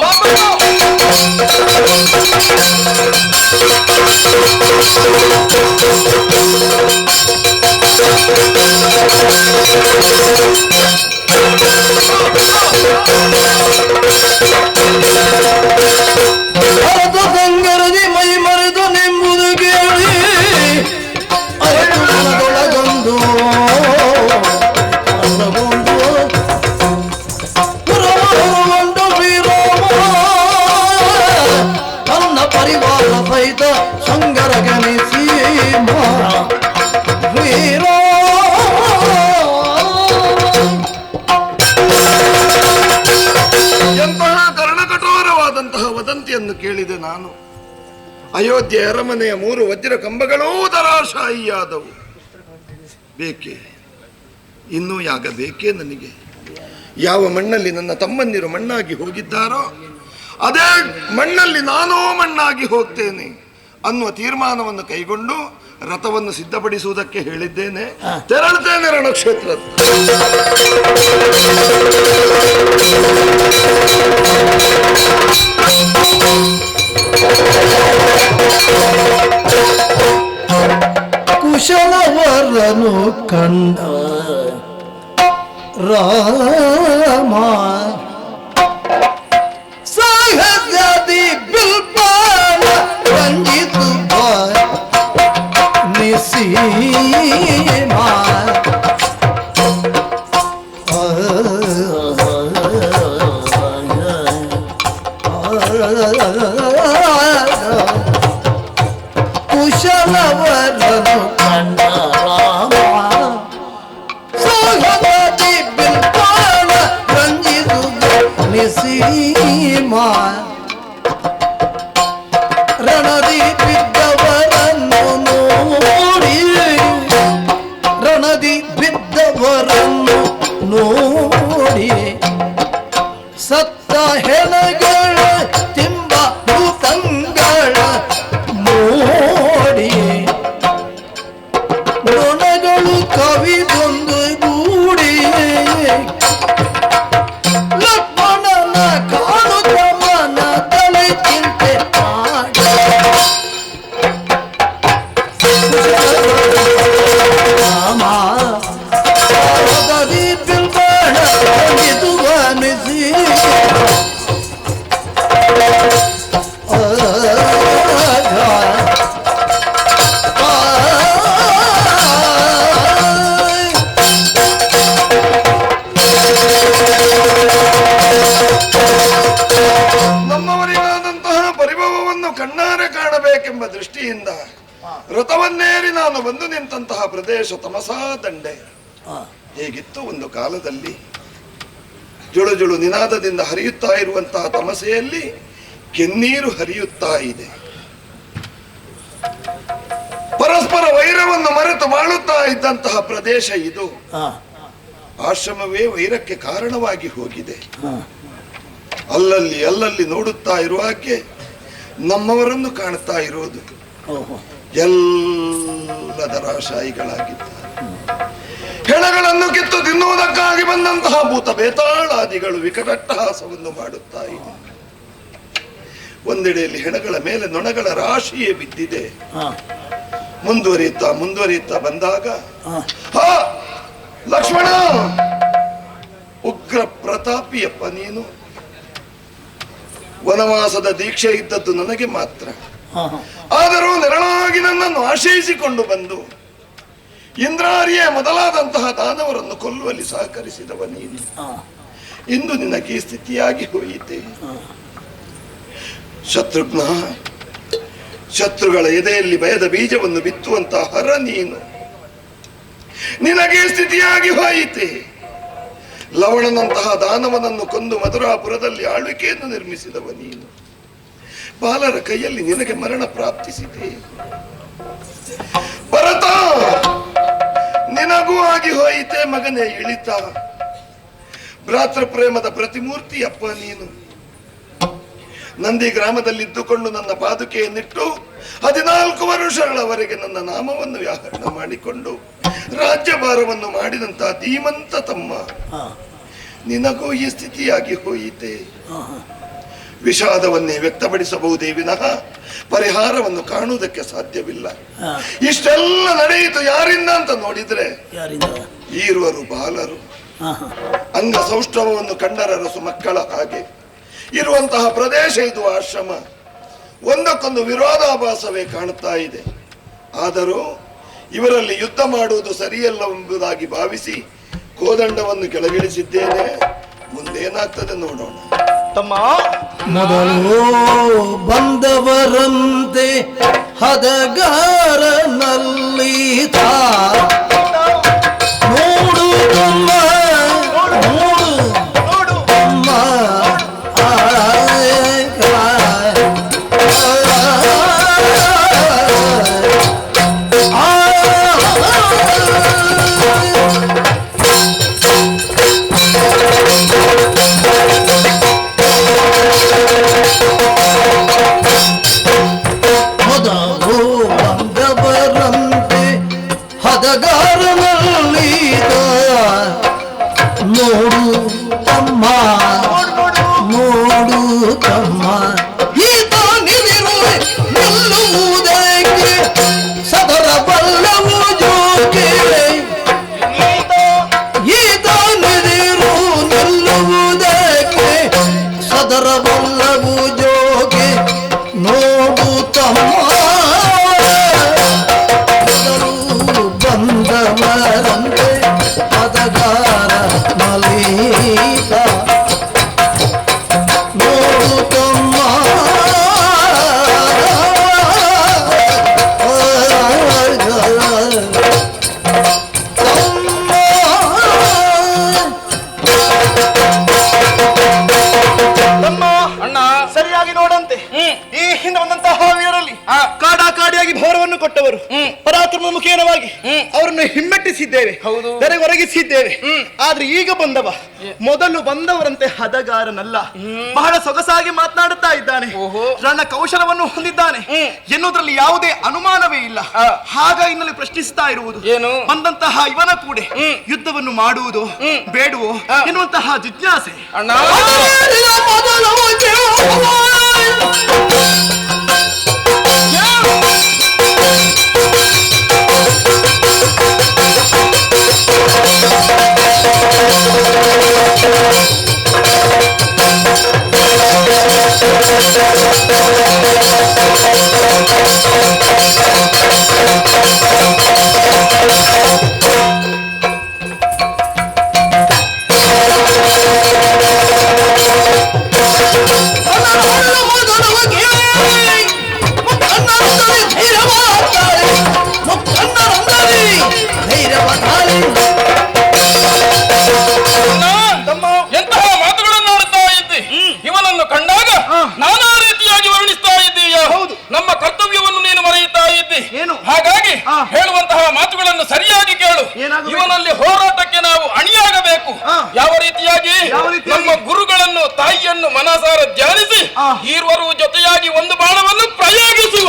ಸಂಗರದಿ ಮೈ ಮರೆದು ನೆಂಬುದು ಕೇಳಿ ಅರಟೊಳಗೊಂದು ಪುರಮರುಗೊಂಡು ವೀರೋಮ ತನ್ನ ಪರಿವಾರ ಸಹಿತ ಸಂಗರ ಗಣಿಸಿ ವೀರೋ ಎಂತಹ ಕರ್ಣಕಠೋರವಾದಂತಹ ವದಂತಿಯನ್ನು ಕೇಳಿದೆ ನಾನು. ಅಯೋಧ್ಯೆ ಅರಮನೆಯ 3 ವಜ್ರ ಕಂಬಗಳೂ ಧರಾಶಾಹಿಯಾದವು. ಬೇಕೆ ಇನ್ನೂ ಯಾಗ ಬೇಕೇ ನನಗೆ? ಯಾವ ಮಣ್ಣಲ್ಲಿ ನನ್ನ ತಮ್ಮಂದಿರು ಮಣ್ಣಾಗಿ ಹೋಗಿದ್ದಾರೋ ಅದೇ ಮಣ್ಣಲ್ಲಿ ನಾನೂ ಮಣ್ಣಾಗಿ ಹೋಗ್ತೇನೆ ಅನ್ನುವ ತೀರ್ಮಾನವನ್ನು ಕೈಗೊಂಡು ರಥವನ್ನು ಸಿದ್ಧಪಡಿಸುವುದಕ್ಕೆ ಹೇಳಿದ್ದೇನೆ. ತೆರಳುತ್ತೇನೆ ರಣಕ್ಷೇತ್ರ. ಕುಶಲವರನು ಕಂಡ ರಾಮ ಸಾಹಸದಿ ಬಿಲ್ಪಾನ ರಂಜಿತು ನಿಸೀಮ ಕುಶಲವರನು ಕಂಡ ರಾಮ ಸಾಹಸದಿ ಬಿಲ್ಪಾನ ರಂಜಿತು ನಿಸೀಮ ರಣದಿ ಬಿದ್ದವರನ್ನು ನೋಡಿ ರಣದಿ ಬಿದ್ದವರನ್ನು ನೋಡಿ ಸತ್ತ ಹೆಣಗಳ ತಿಂಬ ಭೂತಂಗಳ ನೋಡಿ ಋಣಗಳು ಕವಿದೊಂದು ಗೂಡಿ ಲಕ್ಷ್ಮಣನ ಕಾಣುತ್ತ ಮನದಲ್ಲಿ ಚಿಂತೆ ಮಾಡಿ ರಾಮ ಸಾರದಿ ಬಿಲ್ಬಾಣ ಇದು ಅನಿಸಿ ನಮ್ಮವರಿಗಾದಂತಹ ಪರಿಭವವನ್ನು ಕಣ್ಣಾರೆ ಕಾಣಬೇಕೆಂಬ ದೃಷ್ಟಿಯಿಂದ ರಥವನ್ನೇರಿ ನಾನು ಬಂದು ನಿಂತಹ ಪ್ರದೇಶ ತಮಸಾ ದಂಡೆ. ಹೇಗಿತ್ತು ಒಂದು ಕಾಲದಲ್ಲಿ ಜುಳು ಜುಳು ನಿನಾದದಿಂದ ಹರಿಯುತ್ತಾ ಇರುವಂತಹ ತಮಸೆಯಲ್ಲಿ ಕೆನ್ನೀರು ಹರಿಯುತ್ತಾ ಇದೆ. ಪರಸ್ಪರ ವೈರವನ್ನು ಮರೆತು ಬಾಳುತ್ತಾ ಇದ್ದಂತಹ ಪ್ರದೇಶ ಇದು. ಆಶ್ರಮವೇ ವೈರಕ್ಕೆ ಕಾರಣವಾಗಿ ಹೋಗಿದೆ. ಅಲ್ಲಲ್ಲಿ ಅಲ್ಲಲ್ಲಿ ನೋಡುತ್ತಾ ಇರುವಾಗೆ ನಮ್ಮವರನ್ನು ಕಾಣುತ್ತಾ ಇರುವುದು ಎಲ್ಲ ದರಾಶಾಯಿಗಳಾಗಿದ್ದಾರೆ. ಹೆಣಗಳನ್ನು ಕಿತ್ತು ತಿನ್ನುವುದಕ್ಕಾಗಿ ಬಂದಂತಹ ಭೂತ ಬೇತಾಳಾದಿಗಳು ವಿಕಟಟ್ಟಹಾಸವನ್ನು ಮಾಡುತ್ತಾ ಇದೆ. ಒಂದೆಡೆಯಲ್ಲಿ ಹೆಣಗಳ ಮೇಲೆ ನೊಣಗಳ ರಾಶಿಯೇ ಬಿದ್ದಿದೆ. ಮುಂದುವರಿಯುತ್ತಾ ಬಂದಾಗ ಲಕ್ಷ್ಮಣ, ಉಗ್ರ ಪ್ರತಾಪಿಯಪ್ಪ ನೀನು. ವನವಾಸದ ದೀಕ್ಷೆ ಇದ್ದದ್ದು ನನಗೆ ಮಾತ್ರ. ಆದರೂ ನೆರಳಾಗಿ ನನ್ನನ್ನು ಆಶ್ರಯಿಸಿಕೊಂಡು ಬಂದು ಇಂದ್ರಾರಿಯೇ ಮೊದಲಾದಂತಹ ದಾನವರನ್ನು ಕೊಲ್ಲುವಲ್ಲಿ ಸಹಕರಿಸಿದವ ನೀನು. ಇಂದು ನಿನಗೆ ಈ ಸ್ಥಿತಿಯಾಗಿ ಹೋಯಿತೆ. ಶತ್ರುಘ್ನ, ಶತ್ರುಗಳ ಎದೆಯಲ್ಲಿ ಭಯದ ಬೀಜವನ್ನು ಬಿತ್ತುವಂತಹ ಹರ ನೀನು. ನಿನಗೆ ಸ್ಥಿತಿಯಾಗಿ ಹೋಯಿತೆ. ಲವಣನಂತಹ ದಾನವನನ್ನು ಕೊಂದು ಮಧುರಾಪುರದಲ್ಲಿ ಆಳ್ವಿಕೆಯನ್ನು ನಿರ್ಮಿಸಿದವ ನೀನು. ಬಾಲರ ಕೈಯಲ್ಲಿ ನಿನಗೆ ಮರಣ ಪ್ರಾಪ್ತಿಸಿದೆ. ಭರತ, ನಿನಗೂ ಆಗಿ ಹೋಯಿತೆ ಮಗನೇ ಇಳಿತ. ಭ್ರಾತೃ ಪ್ರೇಮದ ಪ್ರತಿಮೂರ್ತಿಯಪ್ಪ ನೀನು. ನಂದಿ ಗ್ರಾಮದಲ್ಲಿದ್ದುಕೊಂಡು ನನ್ನ ಪಾದುಕೆಯನ್ನಿಟ್ಟು 14 ವರ್ಷಗಳವರೆಗೆ ನನ್ನ ನಾಮವನ್ನು ವ್ಯಾಕರಣ ಮಾಡಿಕೊಂಡು ರಾಜ್ಯಭಾರವನ್ನು ಮಾಡಿದಂತಹ ಧೀಮಂತ ತಮ್ಮ, ನಿನಗೂ ಈ ಸ್ಥಿತಿಯಾಗಿ ಹೋಯಿತೆ. ವಿಷಾದವನ್ನೇ ವ್ಯಕ್ತಪಡಿಸಬಹುದೇ ವಿನಃ ಪರಿಹಾರವನ್ನು ಕಾಣುವುದಕ್ಕೆ ಸಾಧ್ಯವಿಲ್ಲ. ಇಷ್ಟೆಲ್ಲ ನಡೆಯಿತು ಯಾರಿಂದ ಅಂತ ನೋಡಿದ್ರೆ ಈರುವರು ಬಾಲರು. ಅಂಗ ಸೌಷ್ಠವವನ್ನು ಕಂಡರರಸು ಮಕ್ಕಳ ಹಾಗೆ ಇರುವಂತಹ ಪ್ರದೇಶ ಇದು ಆಶ್ರಮ. ಒಂದಕ್ಕೊಂದು ವಿರೋಧಾಭಾಸವೇ ಕಾಣುತ್ತಾ ಇದೆ. ಆದರೂ ಇವರಲ್ಲಿ ಯುದ್ಧ ಮಾಡುವುದು ಸರಿಯಲ್ಲ ಎಂಬುದಾಗಿ ಭಾವಿಸಿ ಕೋದಂಡವನ್ನು ಕೆಳಗಿಳಿಸಿದ್ದೇನೆ. ಮುಂದೇನಾಗ್ತದೆ ನೋಡೋಣ. ತಮ್ಮ, ಮೊದಲು ಬಂದವರಂತೆ ಹದಗಾರನಲ್ಲಿ ನೋಡು ತಮ್ಮ, ನೋಡು ತಮ್ಮ, ಸರಿಯಾಗಿ ನೋಡಂತೆ. ಈ ಹಿಂದೆ ಬಂದಂತಹ ವೀರರಲ್ಲಿ ಕಾಡಾಕಾಡಿಯಾಗಿ ಭೌರವನ್ನು ಕೊಟ್ಟವರು, ಪರಾಕ್ರಮ ಮುಖೇನವಾಗಿ ಅವರನ್ನು ಹಿಮ್ಮೆಟ್ಟಿಸಿದ್ದೇವೆ, ಒರಗಿಸಿದ್ದೇವೆ. ಆದ್ರೆ ಈಗ ಬಂದವ ಮೊದಲು ಬಂದವರಂತೆ ಹದಗಾರನಲ್ಲ, ಬಹಳ ಸೊಗಸಾಗಿ ಮಾತನಾಡುತ್ತಾ ಇದ್ದಾನೆ, ರಣ ಕೌಶಲವನ್ನು ಹೊಂದಿದ್ದಾನೆ ಎನ್ನುವುದರಲ್ಲಿ ಯಾವುದೇ ಅನುಮಾನವೇ ಇಲ್ಲ. ಹಾಗ ಇನ್ನಲ್ಲಿ ಪ್ರಶ್ನಿಸ್ತಾ ಇರುವುದು ಏನು, ಬಂದಂತಹ ಇವನ ಕೂಡ ಯುದ್ಧವನ್ನು ಮಾಡುವುದು ಬೇಡುವೋ ಎನ್ನುವಂತಹ ಜಿಜ್ಞಾಸೆ. ಎಂತಹ ಮಾತುಗಳನ್ನು ಆಡುತ್ತಾ ಇದ್ದೆ, ಇವನನ್ನು ಕಂಡಾಗ ನಾನಾ ರೀತಿಯಾಗಿ ವರ್ಣಿಸ್ತಾ ಇದ್ದೀಯ. ನಮ್ಮ ಕರ್ತವ್ಯವನ್ನು ನೀನು ಮರೆಯುತ್ತಾ ಇದ್ದಿ. ಹಾಗಾಗಿ ಹೇಳುವಂತಹ ಮಾತುಗಳನ್ನು ಸರಿಯಾಗಿ ಕೇಳು. ಇವನಲ್ಲಿ ಹೋರಾಟಕ್ಕೆ ನಾವು ಅಣಿಯಾಗಬೇಕು. ಯಾವ ರೀತಿಯಾಗಿ? ನಮ್ಮ ಗುರುಗಳನ್ನು ತಾಯಿಯನ್ನು ಮನಸಾರ ಧ್ಯಾನಿಸಿ ಈರ್ವರು ಜೊತೆಯಾಗಿ ಒಂದು ಬಾಣವನ್ನು ಪ್ರಯೋಗಿಸುವ.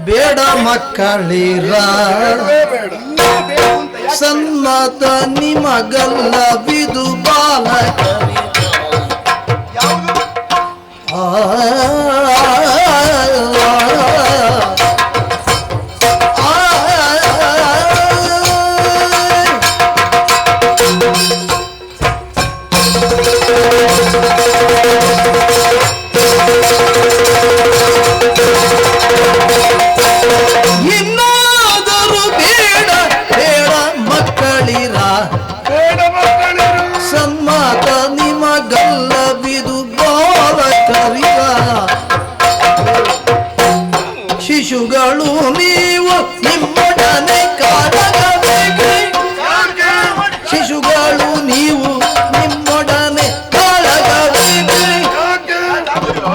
ಬೇಡ ಮಕ್ಕಳಿರ ಸನ್ಮತ ನಿಮಗಲ್ಲವಿದು ಬಾಲಕರಿ ಇನ್ನಾದರೂ ಬೇಡ ಬೇಡ ಮಕ್ಕಳಿರ ಸನ್ಮಾತ ನಿಮಗಲ್ಲವಿದು ಬಾಲಕರಿರ ಶಿಶುಗಳು ನೀವು ನಿಮ್ಮೊಡನೆ ಕಾಳಗಬೇಕೆ ಶಿಶುಗಳು ನೀವು ನಿಮ್ಮೊಡನೆ ಕಾಳಗಬೇಕೆ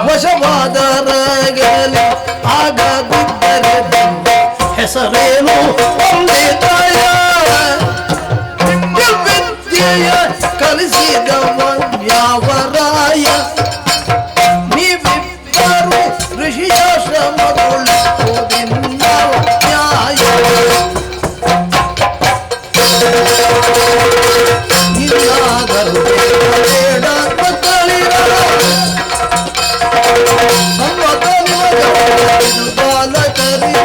ವಶವಾದರಗಲಿ ಆಗದಿದ್ದರೆ ಹೆಸರೇನು ಒಂದೇ ತಾಯ ವಿದ್ಯೆಯ ಕಲಿಸಿದವ ಯಾವರಾಯ ನೀವಿಬ್ಬರು ಋಷಿಯಾಶ್ರಮಗೊಳಿಸುವುದಿಲ್ಲ ನ್ಯಾಯ ಇನ್ನಾದರೂ ಬೇಡ ಮಕ್ಕಳಿರ ಸಮ್ಮತ ನಿಮಗಲ್ಲವಿದು ಬಾಲಕರಿರ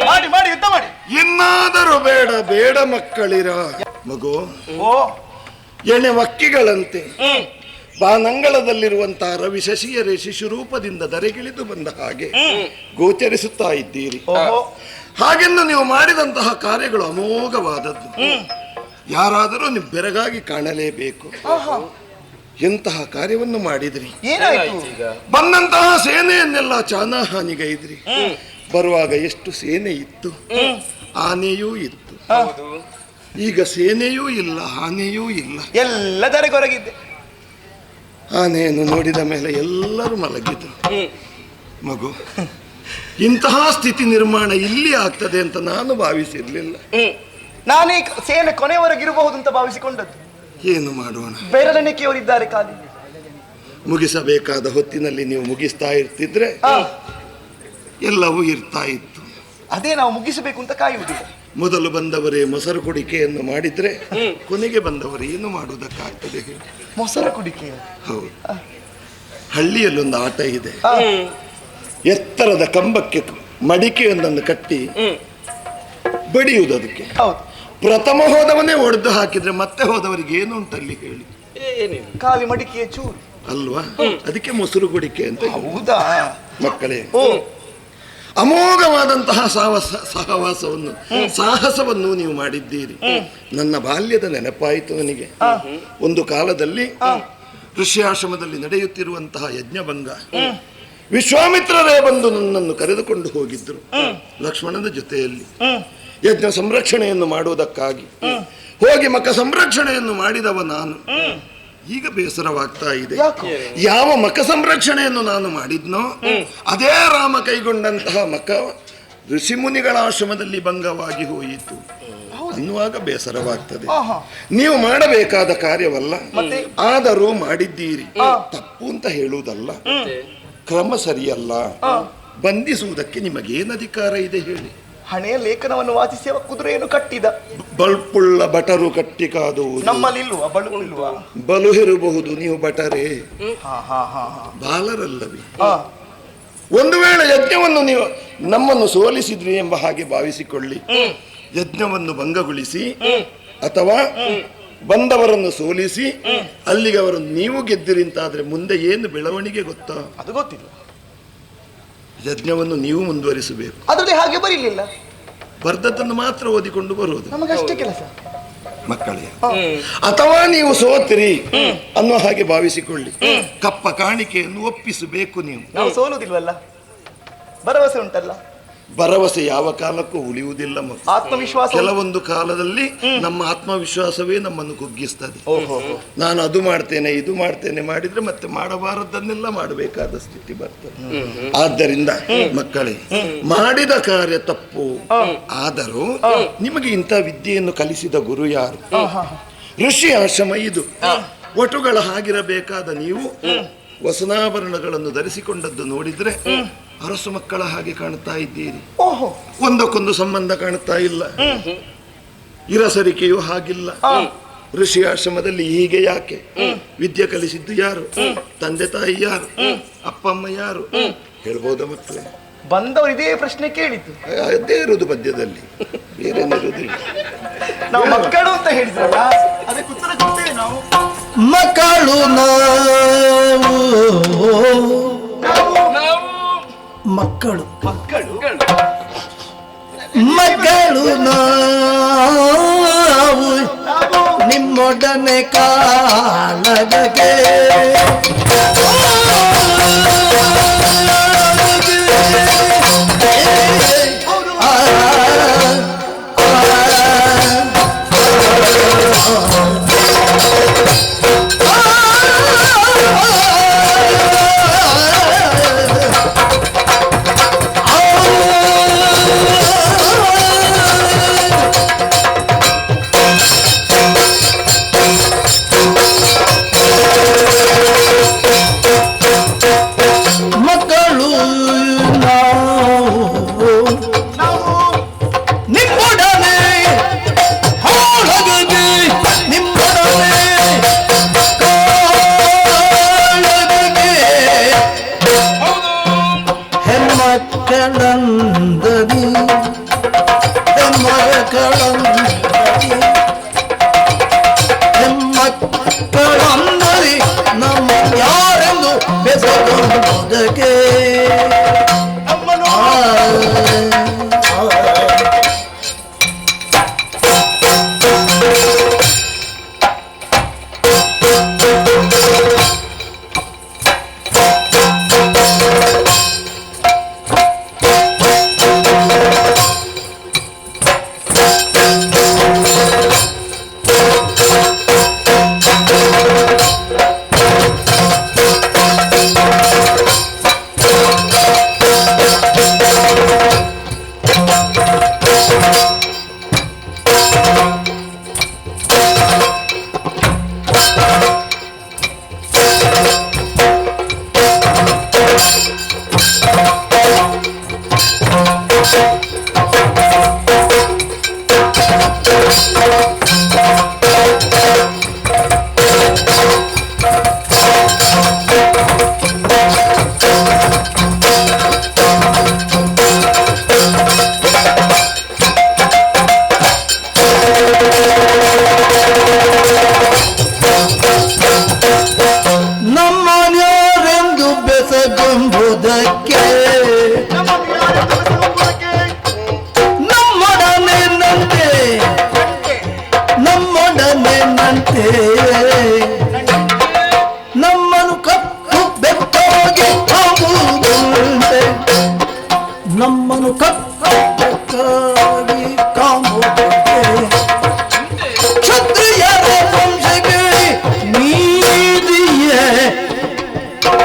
ಮಾಡಿ ಮಾಡಿ ಯುದ್ಧ ಮಾಡಿ. ಇನ್ನಾದರೂ ಬೇಡ ಬೇಡ ಮಕ್ಕಳಿರ ಮಗು ಎಣ್ಣೆ ಮಕ್ಕಿಗಳಂತೆ ಬಾನಂಗಳದಲ್ಲಿರುವಂತಹ ರವಿ ಶಶಿಯರೇ ಶಿಶುರೂಪದಿಂದ ಧರೆಗಿಳಿದು ಬಂದ ಹಾಗೆ ಗೋಚರಿಸುತ್ತಾ ಇದ್ದೀರಿ. ಹಾಗೆಂದು ನೀವು ಮಾಡಿದಂತಹ ಕಾರ್ಯಗಳು ಅಮೋಘವಾದದ್ದು. ಯಾರಾದರೂ ನೀವು ಬೆರಗಾಗಿ ಕಾಣಲೇಬೇಕು. ಎಂತಹ ಕಾರ್ಯವನ್ನು ಮಾಡಿದ್ರಿ. ಬಂದಂತಹ ಸೇನೆಯನ್ನೆಲ್ಲ ಚಾನಹಾನಿಗೈದ್ರಿ. ಬರುವಾಗ ಎಷ್ಟು ಸೇನೆ ಇತ್ತು, ಆನೆಯೂ ಇತ್ತು. ಈಗ ಸೇನೆಯೂ ಇಲ್ಲ, ಆನೆಯೂ ಇಲ್ಲ, ಎಲ್ಲ ದರೆಗೊರಗಿದ್ದೆ. ಆನೆಯನ್ನು ನೋಡಿದ ಮೇಲೆ ಎಲ್ಲರೂ ಮಲಗಿದ್ರು. ಮಗು, ಇಂತಹ ಸ್ಥಿತಿ ನಿರ್ಮಾಣ ಇಲ್ಲಿ ಆಗ್ತದೆ ಅಂತ ನಾನು ಭಾವಿಸಿರ್ಲಿಲ್ಲ. ನಾನೇ ಸೇನೆ ಕೊನೆಯವರೆಗಿರಬಹುದು ಅಂತ ಭಾವಿಸಿಕೊಂಡದ್ದು. ಏನು ಮಾಡೋಣ, ಬೆರಳೆಣಿಕೆಯವರಿದ್ದಾರೆ ಖಾಲಿ. ಮುಗಿಸಬೇಕಾದ ಹೊತ್ತಿನಲ್ಲಿ ನೀವು ಮುಗಿಸ್ತಾ ಇರ್ತಿದ್ರೆ ಎಲ್ಲವೂ ಇರ್ತಾ ಇತ್ತು. ಅದೇ ನಾವು ಮುಗಿಸಬೇಕು ಅಂತ ಕಾಯುವುದಿಲ್ಲ. ಮೊದಲು ಬಂದವರೇ ಮೊಸರು ಕುಡಿಕೆಯನ್ನು ಮಾಡಿದ್ರೆ ಕೊನೆಗೆ ಬಂದವರು ಏನು ಮಾಡುವುದಕ್ಕಾಗ್ತದೆ ಹೇಳಿ. ಮೊಸರು ಕುಡಿಕೆ? ಹೌದು. ಹಳ್ಳಿಯಲ್ಲೊಂದು ಆಟ ಇದೆ. ಎತ್ತರದ ಕಂಬಕ್ಕೆ ಮಡಿಕೆಯೊಂದನ್ನು ಕಟ್ಟಿ ಬಡಿಯುವುದು. ಅದಕ್ಕೆ ಪ್ರಥಮ ಹೋದವನೇ ಒಡೆದು ಹಾಕಿದ್ರೆ ಮತ್ತೆ ಹೋದವರಿಗೆ ಏನು ಉಂಟಲ್ಲಿ ಹೇಳಿ. ಖಾಲಿ ಮಡಿಕೆಯ ಚೂರು ಅಲ್ವಾ? ಅದಕ್ಕೆ ಮೊಸರು ಕುಡಿಕೆ ಅಂತ. ಹೌದಾ ಮಕ್ಕಳೇ, ಅಮೋಘವಾದಂತಹ ಸಹವಾಸವನ್ನು ಸಾಹಸವನ್ನು ನೀವು ಮಾಡಿದ್ದೀರಿ. ನನ್ನ ಬಾಲ್ಯದ ನೆನಪಾಯಿತು ನನಗೆ. ಒಂದು ಕಾಲದಲ್ಲಿ ಋಷ್ಯಾಶ್ರಮದಲ್ಲಿ ನಡೆಯುತ್ತಿರುವಂತಹ ಯಜ್ಞಭಂಗ, ವಿಶ್ವಾಮಿತ್ರರೇ ಬಂದು ನನ್ನನ್ನು ಕರೆದುಕೊಂಡು ಹೋಗಿದ್ರು ಲಕ್ಷ್ಮಣನ ಜೊತೆಯಲ್ಲಿ ಯಜ್ಞ ಸಂರಕ್ಷಣೆಯನ್ನು ಮಾಡುವುದಕ್ಕಾಗಿ. ಹೋಗಿ ಮಕ ಸಂರಕ್ಷಣೆಯನ್ನು ಮಾಡಿದವ ನಾನು. ಈಗ ಬೇಸರವಾಗ್ತಾ ಇದೆ. ಯಾವ ಮಕ ಸಂರಕ್ಷಣೆಯನ್ನು ನಾನು ಮಾಡಿದ್ನೋ ಅದೇ ರಾಮ ಕೈಗೊಂಡಂತಹ ಮಕ ಋಷಿಮುನಿಗಳ ಆಶ್ರಮದಲ್ಲಿ ಭಂಗವಾಗಿ ಹೋಯಿತು ಅನ್ನುವಾಗ ಬೇಸರವಾಗ್ತದೆ. ನೀವು ಮಾಡಬೇಕಾದ ಕಾರ್ಯವಲ್ಲ, ಆದರೂ ಮಾಡಿದ್ದೀರಿ. ತಪ್ಪು ಅಂತ ಹೇಳುವುದಲ್ಲ, ಕ್ರಮ ಸರಿಯಲ್ಲ. ಬಂಧಿಸುವುದಕ್ಕೆ ನಿಮಗೇನು ಅಧಿಕಾರ ಇದೆ ಹೇಳಿ? ಹಣೆಯ ಲೇಖನವನ್ನು ವಾಚಿಸಿ ಕುದುರೆಯನ್ನು ಕಟ್ಟಿದ. ಬಲ್ಪುಳ್ಳ ಬಟರು ಕಟ್ಟಿ ಕಾದುವುದು ನಮ್ಮಲ್ಲಿ ಇಲ್ವಾ? ಬಲು ಇಲ್ವಾ? ಬಲು ಇರಬಹುದು. ನೀವು ಬಟರೇ, ಬಾಲರಲ್ಲವೇ? ಒಂದು ವೇಳೆ ಯಜ್ಞವನ್ನು ನೀವು ನಮ್ಮನ್ನು ಸೋಲಿಸಿದ್ರಿ ಎಂಬ ಹಾಗೆ ಭಾವಿಸಿಕೊಳ್ಳಿ. ಯಜ್ಞವನ್ನು ಭಂಗಗೊಳಿಸಿ ಅಥವಾ ಬಂದವರನ್ನು ಸೋಲಿಸಿ ಅಲ್ಲಿಗೆ ಅವರನ್ನು ನೀವು ಗೆದ್ದಿರಿ ಅಂತಾದ್ರೆ ಮುಂದೆ ಏನು ಬೆಳವಣಿಗೆ ಗೊತ್ತಾ? ಅದು ಗೊತ್ತಿಲ್ಲ. ಯಜ್ಞವನ್ನು ನೀವು ಮುಂದುವರಿಸಬೇಕು. ಅದರಲ್ಲಿ ಹಾಗೆ ಬರೀಲಿಲ್ಲ. ಬರ್ದದ್ದನ್ನು ಮಾತ್ರ ಓದಿಕೊಂಡು ಬರುವುದು ನಮಗಷ್ಟೇ ಕೆಲಸ ಮಕ್ಕಳೇ. ಅಥವಾ ನೀವು ಸೋತಿರಿ ಅನ್ನೋ ಹಾಗೆ ಭಾವಿಸಿಕೊಳ್ಳಿ. ಕಪ್ಪ ಕಾಣಿಕೆಯನ್ನು ಒಪ್ಪಿಸಬೇಕು ನೀವು. ನಾವು ಸೋಲುದಿಲ್ವಲ್ಲ, ಭರವಸೆ ಉಂಟಲ್ಲ. ಭರವಸೆ ಯಾವ ಕಾಲಕ್ಕೂ ಉಳಿಯುವುದಿಲ್ಲ ಮಕ್ಕಳು. ಆತ್ಮವಿಶ್ವಾಸ ಕೆಲವೊಂದು ಕಾಲದಲ್ಲಿ ನಮ್ಮ ಆತ್ಮವಿಶ್ವಾಸವೇ ನಮ್ಮನ್ನು ಕುಗ್ಗಿಸ್ತದೆ. ನಾನು ಅದು ಮಾಡ್ತೇನೆ ಇದು ಮಾಡ್ತೇನೆ ಮಾಡಿದ್ರೆ ಮತ್ತೆ ಮಾಡಬಾರದನ್ನೆಲ್ಲ ಮಾಡಬೇಕಾದ ಸ್ಥಿತಿ ಬರ್ತದೆ. ಆದ್ದರಿಂದ ಮಕ್ಕಳೇ, ಮಾಡಿದ ಕಾರ್ಯ ತಪ್ಪು ಆದರೂ ನಿಮಗೆ ಇಂಥ ವಿದ್ಯೆಯನ್ನು ಕಲಿಸಿದ ಗುರು ಯಾರು? ಋಷಿ ಆಶ್ರಮ ಇದು. ಒಟುಗಳ ಹಾಗಿರಬೇಕಾದ ನೀವು ವಸನಾಭರಣಗಳನ್ನು ಧರಿಸಿಕೊಂಡದ್ದು ನೋಡಿದ್ರೆ ಅರಸು ಮಕ್ಕಳ ಹಾಗೆ ಕಾಣ್ತಾ ಇದ್ದೀರಿ. ಒಂದಕ್ಕೊಂದು ಸಂಬಂಧ ಕಾಣ್ತಾ ಇಲ್ಲ. ಇರಸರಿಕೆಯೂ ಹಾಗಿಲ್ಲ. ಋಷಿ ಆಶ್ರಮದಲ್ಲಿ ಹೀಗೆ ಯಾಕೆ? ವಿದ್ಯೆ ಕಲಿಸಿದ್ದು ಯಾರು? ತಂದೆ ತಾಯಿ ಯಾರು? ಅಪ್ಪ ಅಮ್ಮ ಯಾರು? ಹೇಳ್ಬೋದ ಮಕ್ಕಳೇ? ಬಂದವರು ಇದೇ ಪ್ರಶ್ನೆ ಕೇಳಿದ್ದು. ಅದೇ ಇರುವುದು ಮಧ್ಯದಲ್ಲಿ, ಬೇರೇನಿರುವುದಿಲ್ಲ. ನಾವು ಮಕ್ಕಳು ಅಂತ ಹೇಳಿದ್ರಲ್ಲ, ಅದಕ್ಕೆ ಉತ್ತರ ಕೊಡ್ತೇವೆ ನಾವು. ಮಕ್ಕಳು ಮಕ್ಕಳು ಮಕ್ಕಳು ನಾವು ನಿಮ್ಮೊಡನೆ ಕಾಲದಗೆ ನಮ್ಮ ಯಾರೆಂದು ಬೆಸೆದುದಕ್ಕೆ ನಮ್ಮನ್ಯಾರೆಂದು ಬೆಸಗುಂಬುದಕ್ಕೆ ನಮ್ಮೊಡನೆ ನಂತೆ ನಮ್ಮನ್ನು ಕಪ್ಪು ಬೆಕ್ಕಾಗಿ ಕಾಂಬುದುಂಟೆ ನಮ್ಮನ್ನು ಕಪ್ಪು ಬೆಕ್ಕಾಗಿ ಕಾಂಬುದುಂಟೆ ಕ್ಷತ್ರಿಯರ ವಂಶಕ್ಕೆ ನೀತಿಯೇ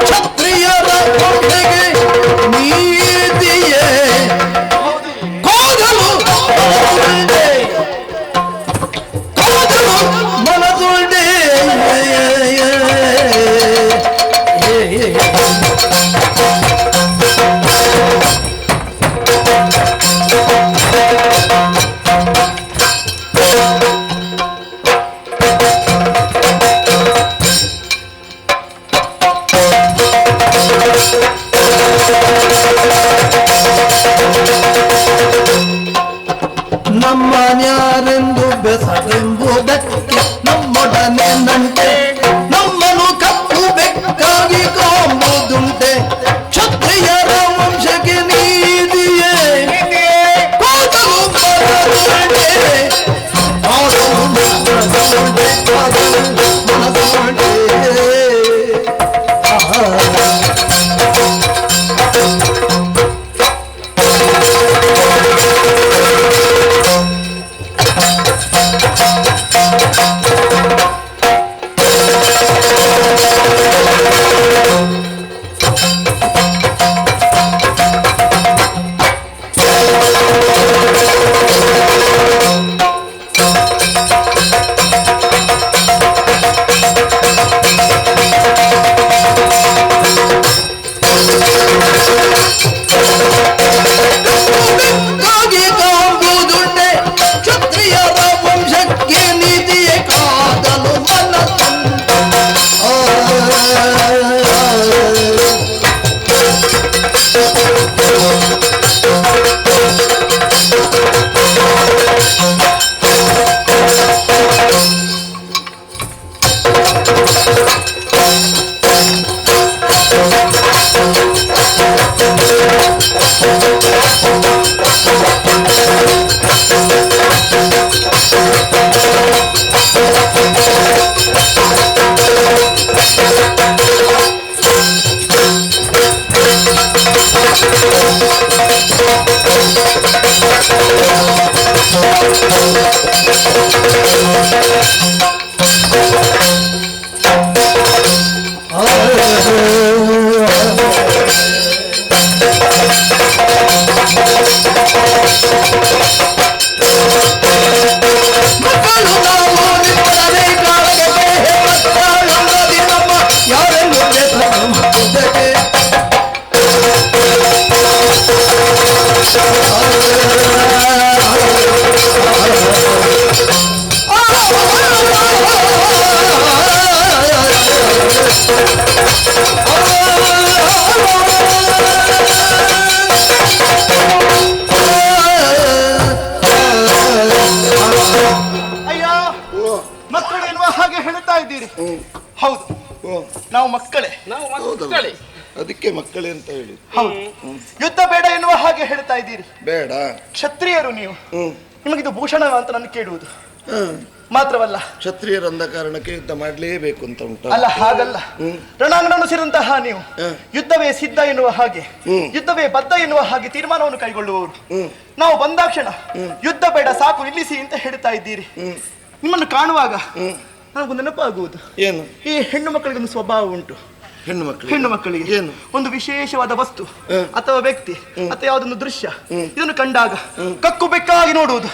ಕ್ಷತ್ರಿಯರ ವಂಶಕ್ಕೆ ನೀತಿಯೇ ಕೋದಲು ಮನದುಂಡೆ ನಮ್ಮನ್ಯಾರೆಂದು ಬೆಸಗೆಂಬುದಕ್ಕೆ ನಮ್ಮೊಡನೆ ನಂಟೆ ನಮ್ಮನು ಕಪ್ಪು ಬೆಕ್ಕಾಗಿ ಕಾಂಬುದುಂಟೆ ಕ್ಷತ್ರಿಯರ ವಂಶಕ್ಕೆ ನೀತಿಯೇ ಕೂದಲು ಮನದುಂಟೆ ಮನದುಂಟೆ ಮಕ್ಕಳು ಎನ್ನುವ ಹಾಗೆ ಹೇಳ್ತಾ ಇದ್ದೀರಿ. ಹೌದು, ನಾವು ಮಕ್ಕಳೇ. ಅದಕ್ಕೆ ಮಕ್ಕಳೇ ಅಂತ ಹೇಳಿ. ಹೌದು, ಯುದ್ಧ ಬೇಡ ಎನ್ನುವ ಹಾಗೆ ಹೇಳ್ತಾ ಇದ್ದೀರಿ. ಬೇಡ, ಕ್ಷತ್ರಿಯರು ನೀವು, ನಿಮಗಿದು ಭೂಷಣ ಅಂತ ನಾನು ಕೇಳುವುದು. ಮಾತ್ರವಲ್ಲ, ಕ್ಷತ್ರಿಯರಂದ ಕಾರಣಕ್ಕೆ ಯುದ್ಧ ಮಾಡಲೇಬೇಕು ಅಂತ ಉಂಟು. ಅಲ್ಲ, ಹಾಗಲ್ಲ. ರಣಾಂಗಣವನ್ನು ಸೇರಿದಂತಹ ನೀವು ಯುದ್ಧವೇ ಸಿದ್ಧ ಎನ್ನುವ ಹಾಗೆ, ಯುದ್ಧವೇ ಬದ್ಧ ಎನ್ನುವ ಹಾಗೆ ತೀರ್ಮಾನವನ್ನು ಕೈಗೊಳ್ಳುವವರು. ನಾವು ಬಂದಾಕ್ಷಣ ಯುದ್ಧ ಬೇಡ, ಸಾಕು, ನಿಲ್ಲಿಸಿ ಅಂತ ಹೇಳ್ತಾ ಇದ್ದೀರಿ. ನಿಮ್ಮನ್ನು ಕಾಣುವಾಗ ನನಗೊಂದು ನೆನಪಾಗುವುದು. ಏನು? ಈ ಹೆಣ್ಣು ಮಕ್ಕಳಿಗೆ ಒಂದು ಸ್ವಭಾವ ಉಂಟು. ಹೆಣ್ಣು ಮಕ್ಕಳಿಗೆ ಏನು ಒಂದು ವಿಶೇಷವಾದ ವಸ್ತು ಅಥವಾ ವ್ಯಕ್ತಿ ಅಥವಾ ಯಾವುದೊಂದು ದೃಶ್ಯ ಇದನ್ನು ಕಂಡಾಗ ಕಕ್ಕು ಬೆಕ್ಕಾಗಿ ನೋಡುವುದು.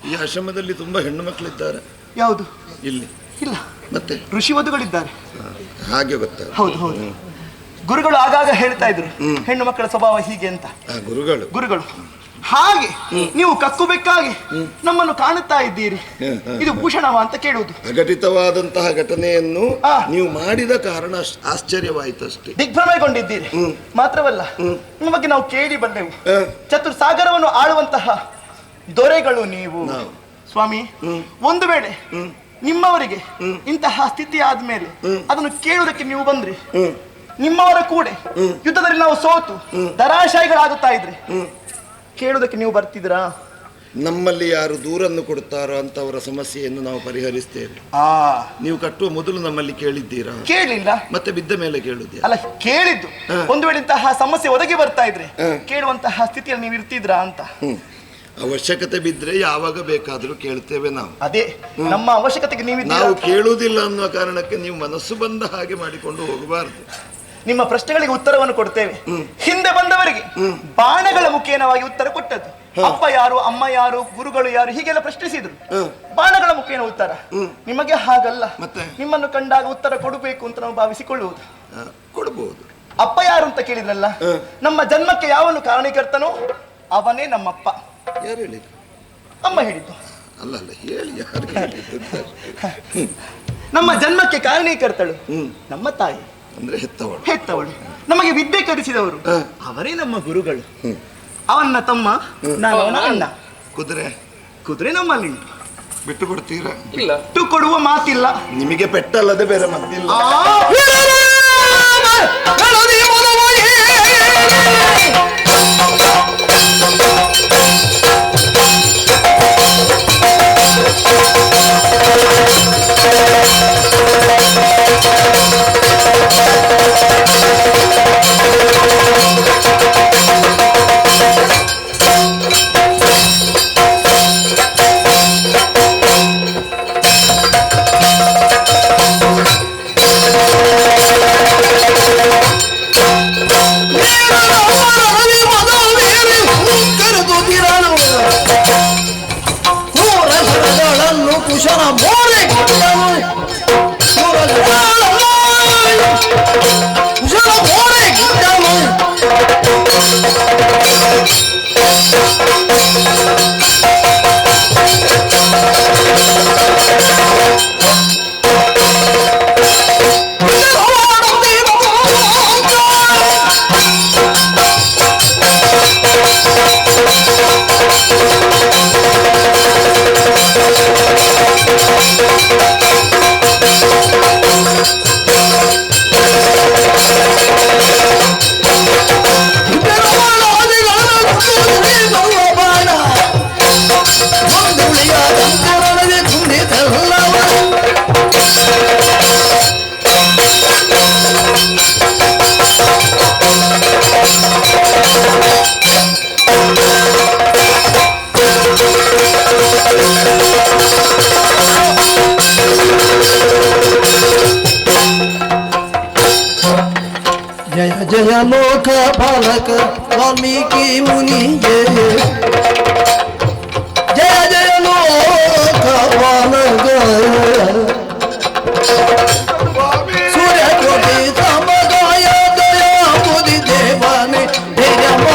ಈ ಆಶ್ರಮದಲ್ಲಿ ತುಂಬಾ ಹೆಣ್ಣು ಮಕ್ಕಳಿದ್ದಾರೆ. ಯಾವುದು? ಇಲ್ಲಿ ಇಲ್ಲ, ಮತ್ತೆ ಋಷಿವಧುಗಳಿದ್ದಾರೆ. ಹಾಗೆ ಗೊತ್ತಾ? ಹೌದು ಹೌದು, ಗುರುಗಳು ಆಗಾಗ ಹೇಳ್ತಾ ಇದ್ರು ಹೆಣ್ಣು ಮಕ್ಕಳ ಸ್ವಭಾವ ಹೀಗೆ ಅಂತ. ಗುರುಗಳು ಹಾಗೆ ನೀವು ಕಕ್ಕು ಬೆಕ್ಕಾಗಿ ನಮ್ಮನ್ನು ಕಾಣುತ್ತಾ ಇದ್ದೀರಿ. ಇದು ಭೂಷಣವ ಅಂತ ಕೇಳುವುದು. ಅಘಟಿತವಾದಂತಹ ಘಟನೆಯನ್ನು ನೀವು ಮಾಡಿದ ಕಾರಣ ಆಶ್ಚರ್ಯವಾಯಿತಷ್ಟೇ. ದಿಗ್ಭ್ರಮೆಗೊಂಡಿದ್ದೀರಿ. ಮಾತ್ರವಲ್ಲ, ನಿಮ್ಮ ಬಗ್ಗೆ ನಾವು ಕೇಳಿ ಬಂದೆವು. ಚತುರ್ಸಾಗರವನ್ನು ಆಳುವಂತಹ ದೊರೆಗಳು ನೀವು ಸ್ವಾಮಿ. ಒಂದು ವೇಳೆ ನಿಮ್ಮವರಿಗೆ ಇಂತಹ ಸ್ಥಿತಿ ಆದ್ಮೇಲೆ ಅದನ್ನು ಕೇಳುವುದಕ್ಕೆ ನೀವು ಬಂದ್ರಿ, ನಿಮ್ಮವರ ಕೂಡ ಯುದ್ಧದಲ್ಲಿ ನಾವು ಸೋತು ದರಾಶಾಯಿಗಳಾಗುತ್ತಾ ಇದ್ರಿ, ಕೇಳುವುದಕ್ಕೆ ನೀವು ಬರ್ತಿದ್ರಾ? ನಮ್ಮಲ್ಲಿ ಯಾರು ದೂರನ್ನು ಕೊಡುತ್ತಾರೋ ಅಂತವರ ಸಮಸ್ಯೆಯನ್ನು ನಾವು ಪರಿಹರಿಸ್ತೇವೆ. ನೀವು ಕಟ್ಟುವ ಮೊದಲು ನಮ್ಮಲ್ಲಿ ಕೇಳಿದ್ದೀರಾ? ಕೇಳಿಲ್ಲ. ಮತ್ತೆ ಬಿದ್ದ ಮೇಲೆ ಕೇಳುವುದೇ? ಅಲ್ಲ, ಕೇಳಿದ್ದು. ಒಂದು ವೇಳೆ ಇಂತಹ ಸಮಸ್ಯೆ ಒದಗಿ ಬರ್ತಾ ಇದ್ರೆ ಕೇಳುವಂತಹ ಸ್ಥಿತಿಯಲ್ಲಿ ನೀವು ಇರ್ತಿದ್ರಾ ಅಂತ. ಅವಶ್ಯಕತೆ ಬಿದ್ರೆ ಯಾವಾಗ ಬೇಕಾದ್ರೂ ಕೇಳ್ತೇವೆ ನಾವು. ಅದೇ ನಮ್ಮ ಅವಶ್ಯಕತೆಗೆ ನಾವು ಕೇಳುವುದಿಲ್ಲ ಅನ್ನುವ ಕಾರಣಕ್ಕೆ ನೀವು ಮನಸ್ಸು ಬಂದ ಹಾಗೆ ಮಾಡಿಕೊಂಡು ಹೋಗಬಾರದು. ನಿಮ್ಮ ಪ್ರಶ್ನೆಗಳಿಗೆ ಉತ್ತರವನ್ನು ಕೊಡ್ತೇವೆ. ಹಿಂದೆ ಬಂದವರಿಗೆ ಬಾಣಗಳ ಮುಖೇನವಾಗಿ ಉತ್ತರ ಕೊಟ್ಟದ್ದು. ಅಪ್ಪ ಯಾರು, ಅಮ್ಮ ಯಾರು, ಗುರುಗಳು ಯಾರು, ಹೀಗೆಲ್ಲ ಪ್ರಶ್ನಿಸಿದ್ರು. ಬಾಣಗಳ ಮುಖೇನ ಉತ್ತರ. ನಿಮಗೆ ಹಾಗಲ್ಲ. ಮತ್ತೆ ನಿಮ್ಮನ್ನು ಕಂಡಾಗ ಉತ್ತರ ಕೊಡಬೇಕು ಅಂತ ನಾವು ಭಾವಿಸಿಕೊಳ್ಳುವುದು. ಕೊಡಬಹುದು. ಅಪ್ಪ ಯಾರು ಅಂತ ಕೇಳಿದ್ರಲ್ಲ, ನಮ್ಮ ಜನ್ಮಕ್ಕೆ ಯಾವನು ಕಾರಣೀಕರ್ತನೋ ಅವನೇ ನಮ್ಮಪ್ಪ. ಯಾರು ಹೇಳಿದ್ರು? ಅಮ್ಮ ಹೇಳಿದ್ದು. ಅಲ್ಲ ಅಲ್ಲ, ಹೇಳಿ ಯಾರು ಹೇಳಿದ್ದು? ನಮ್ಮ ಜನ್ಮಕ್ಕೆ ಕಾರಣೀಕರ್ತಳು ನಮ್ಮ ತಾಯಿ, ಅಂದ್ರೆ ಹೆತ್ತವಳು. ನಮಗೆ ವಿದ್ಯೆ ಕಲಿಸಿದವರು ಅವರೇ ನಮ್ಮ ಗುರುಗಳು. ಅವನ ತಮ್ಮ, ನಾನು ಅವನ ಅಣ್ಣ. ಕುದುರೆ ನಮ್ಮಲ್ಲಿ ಬಿಟ್ಟು ಕೊಡ್ತೀರಾ? ಇಲ್ಲ, ಬಿಟ್ಟು ಕೊಡುವ ಮಾತಿಲ್ಲ. ನಿಮಗೆ ಪೆಟ್ಟಲ್ಲದೆ ಬೇರೆ ಮತ್ತಿಲ್ಲ. ಕುಶನ ಮೋರೆ ಕುಶನ ಮೋರೆ जय जय लोक पालक वाल्मीकि मुनि जय जय जय लोक पालक सूर्य ज्योति समगाय दया बुद्धि देवाने जय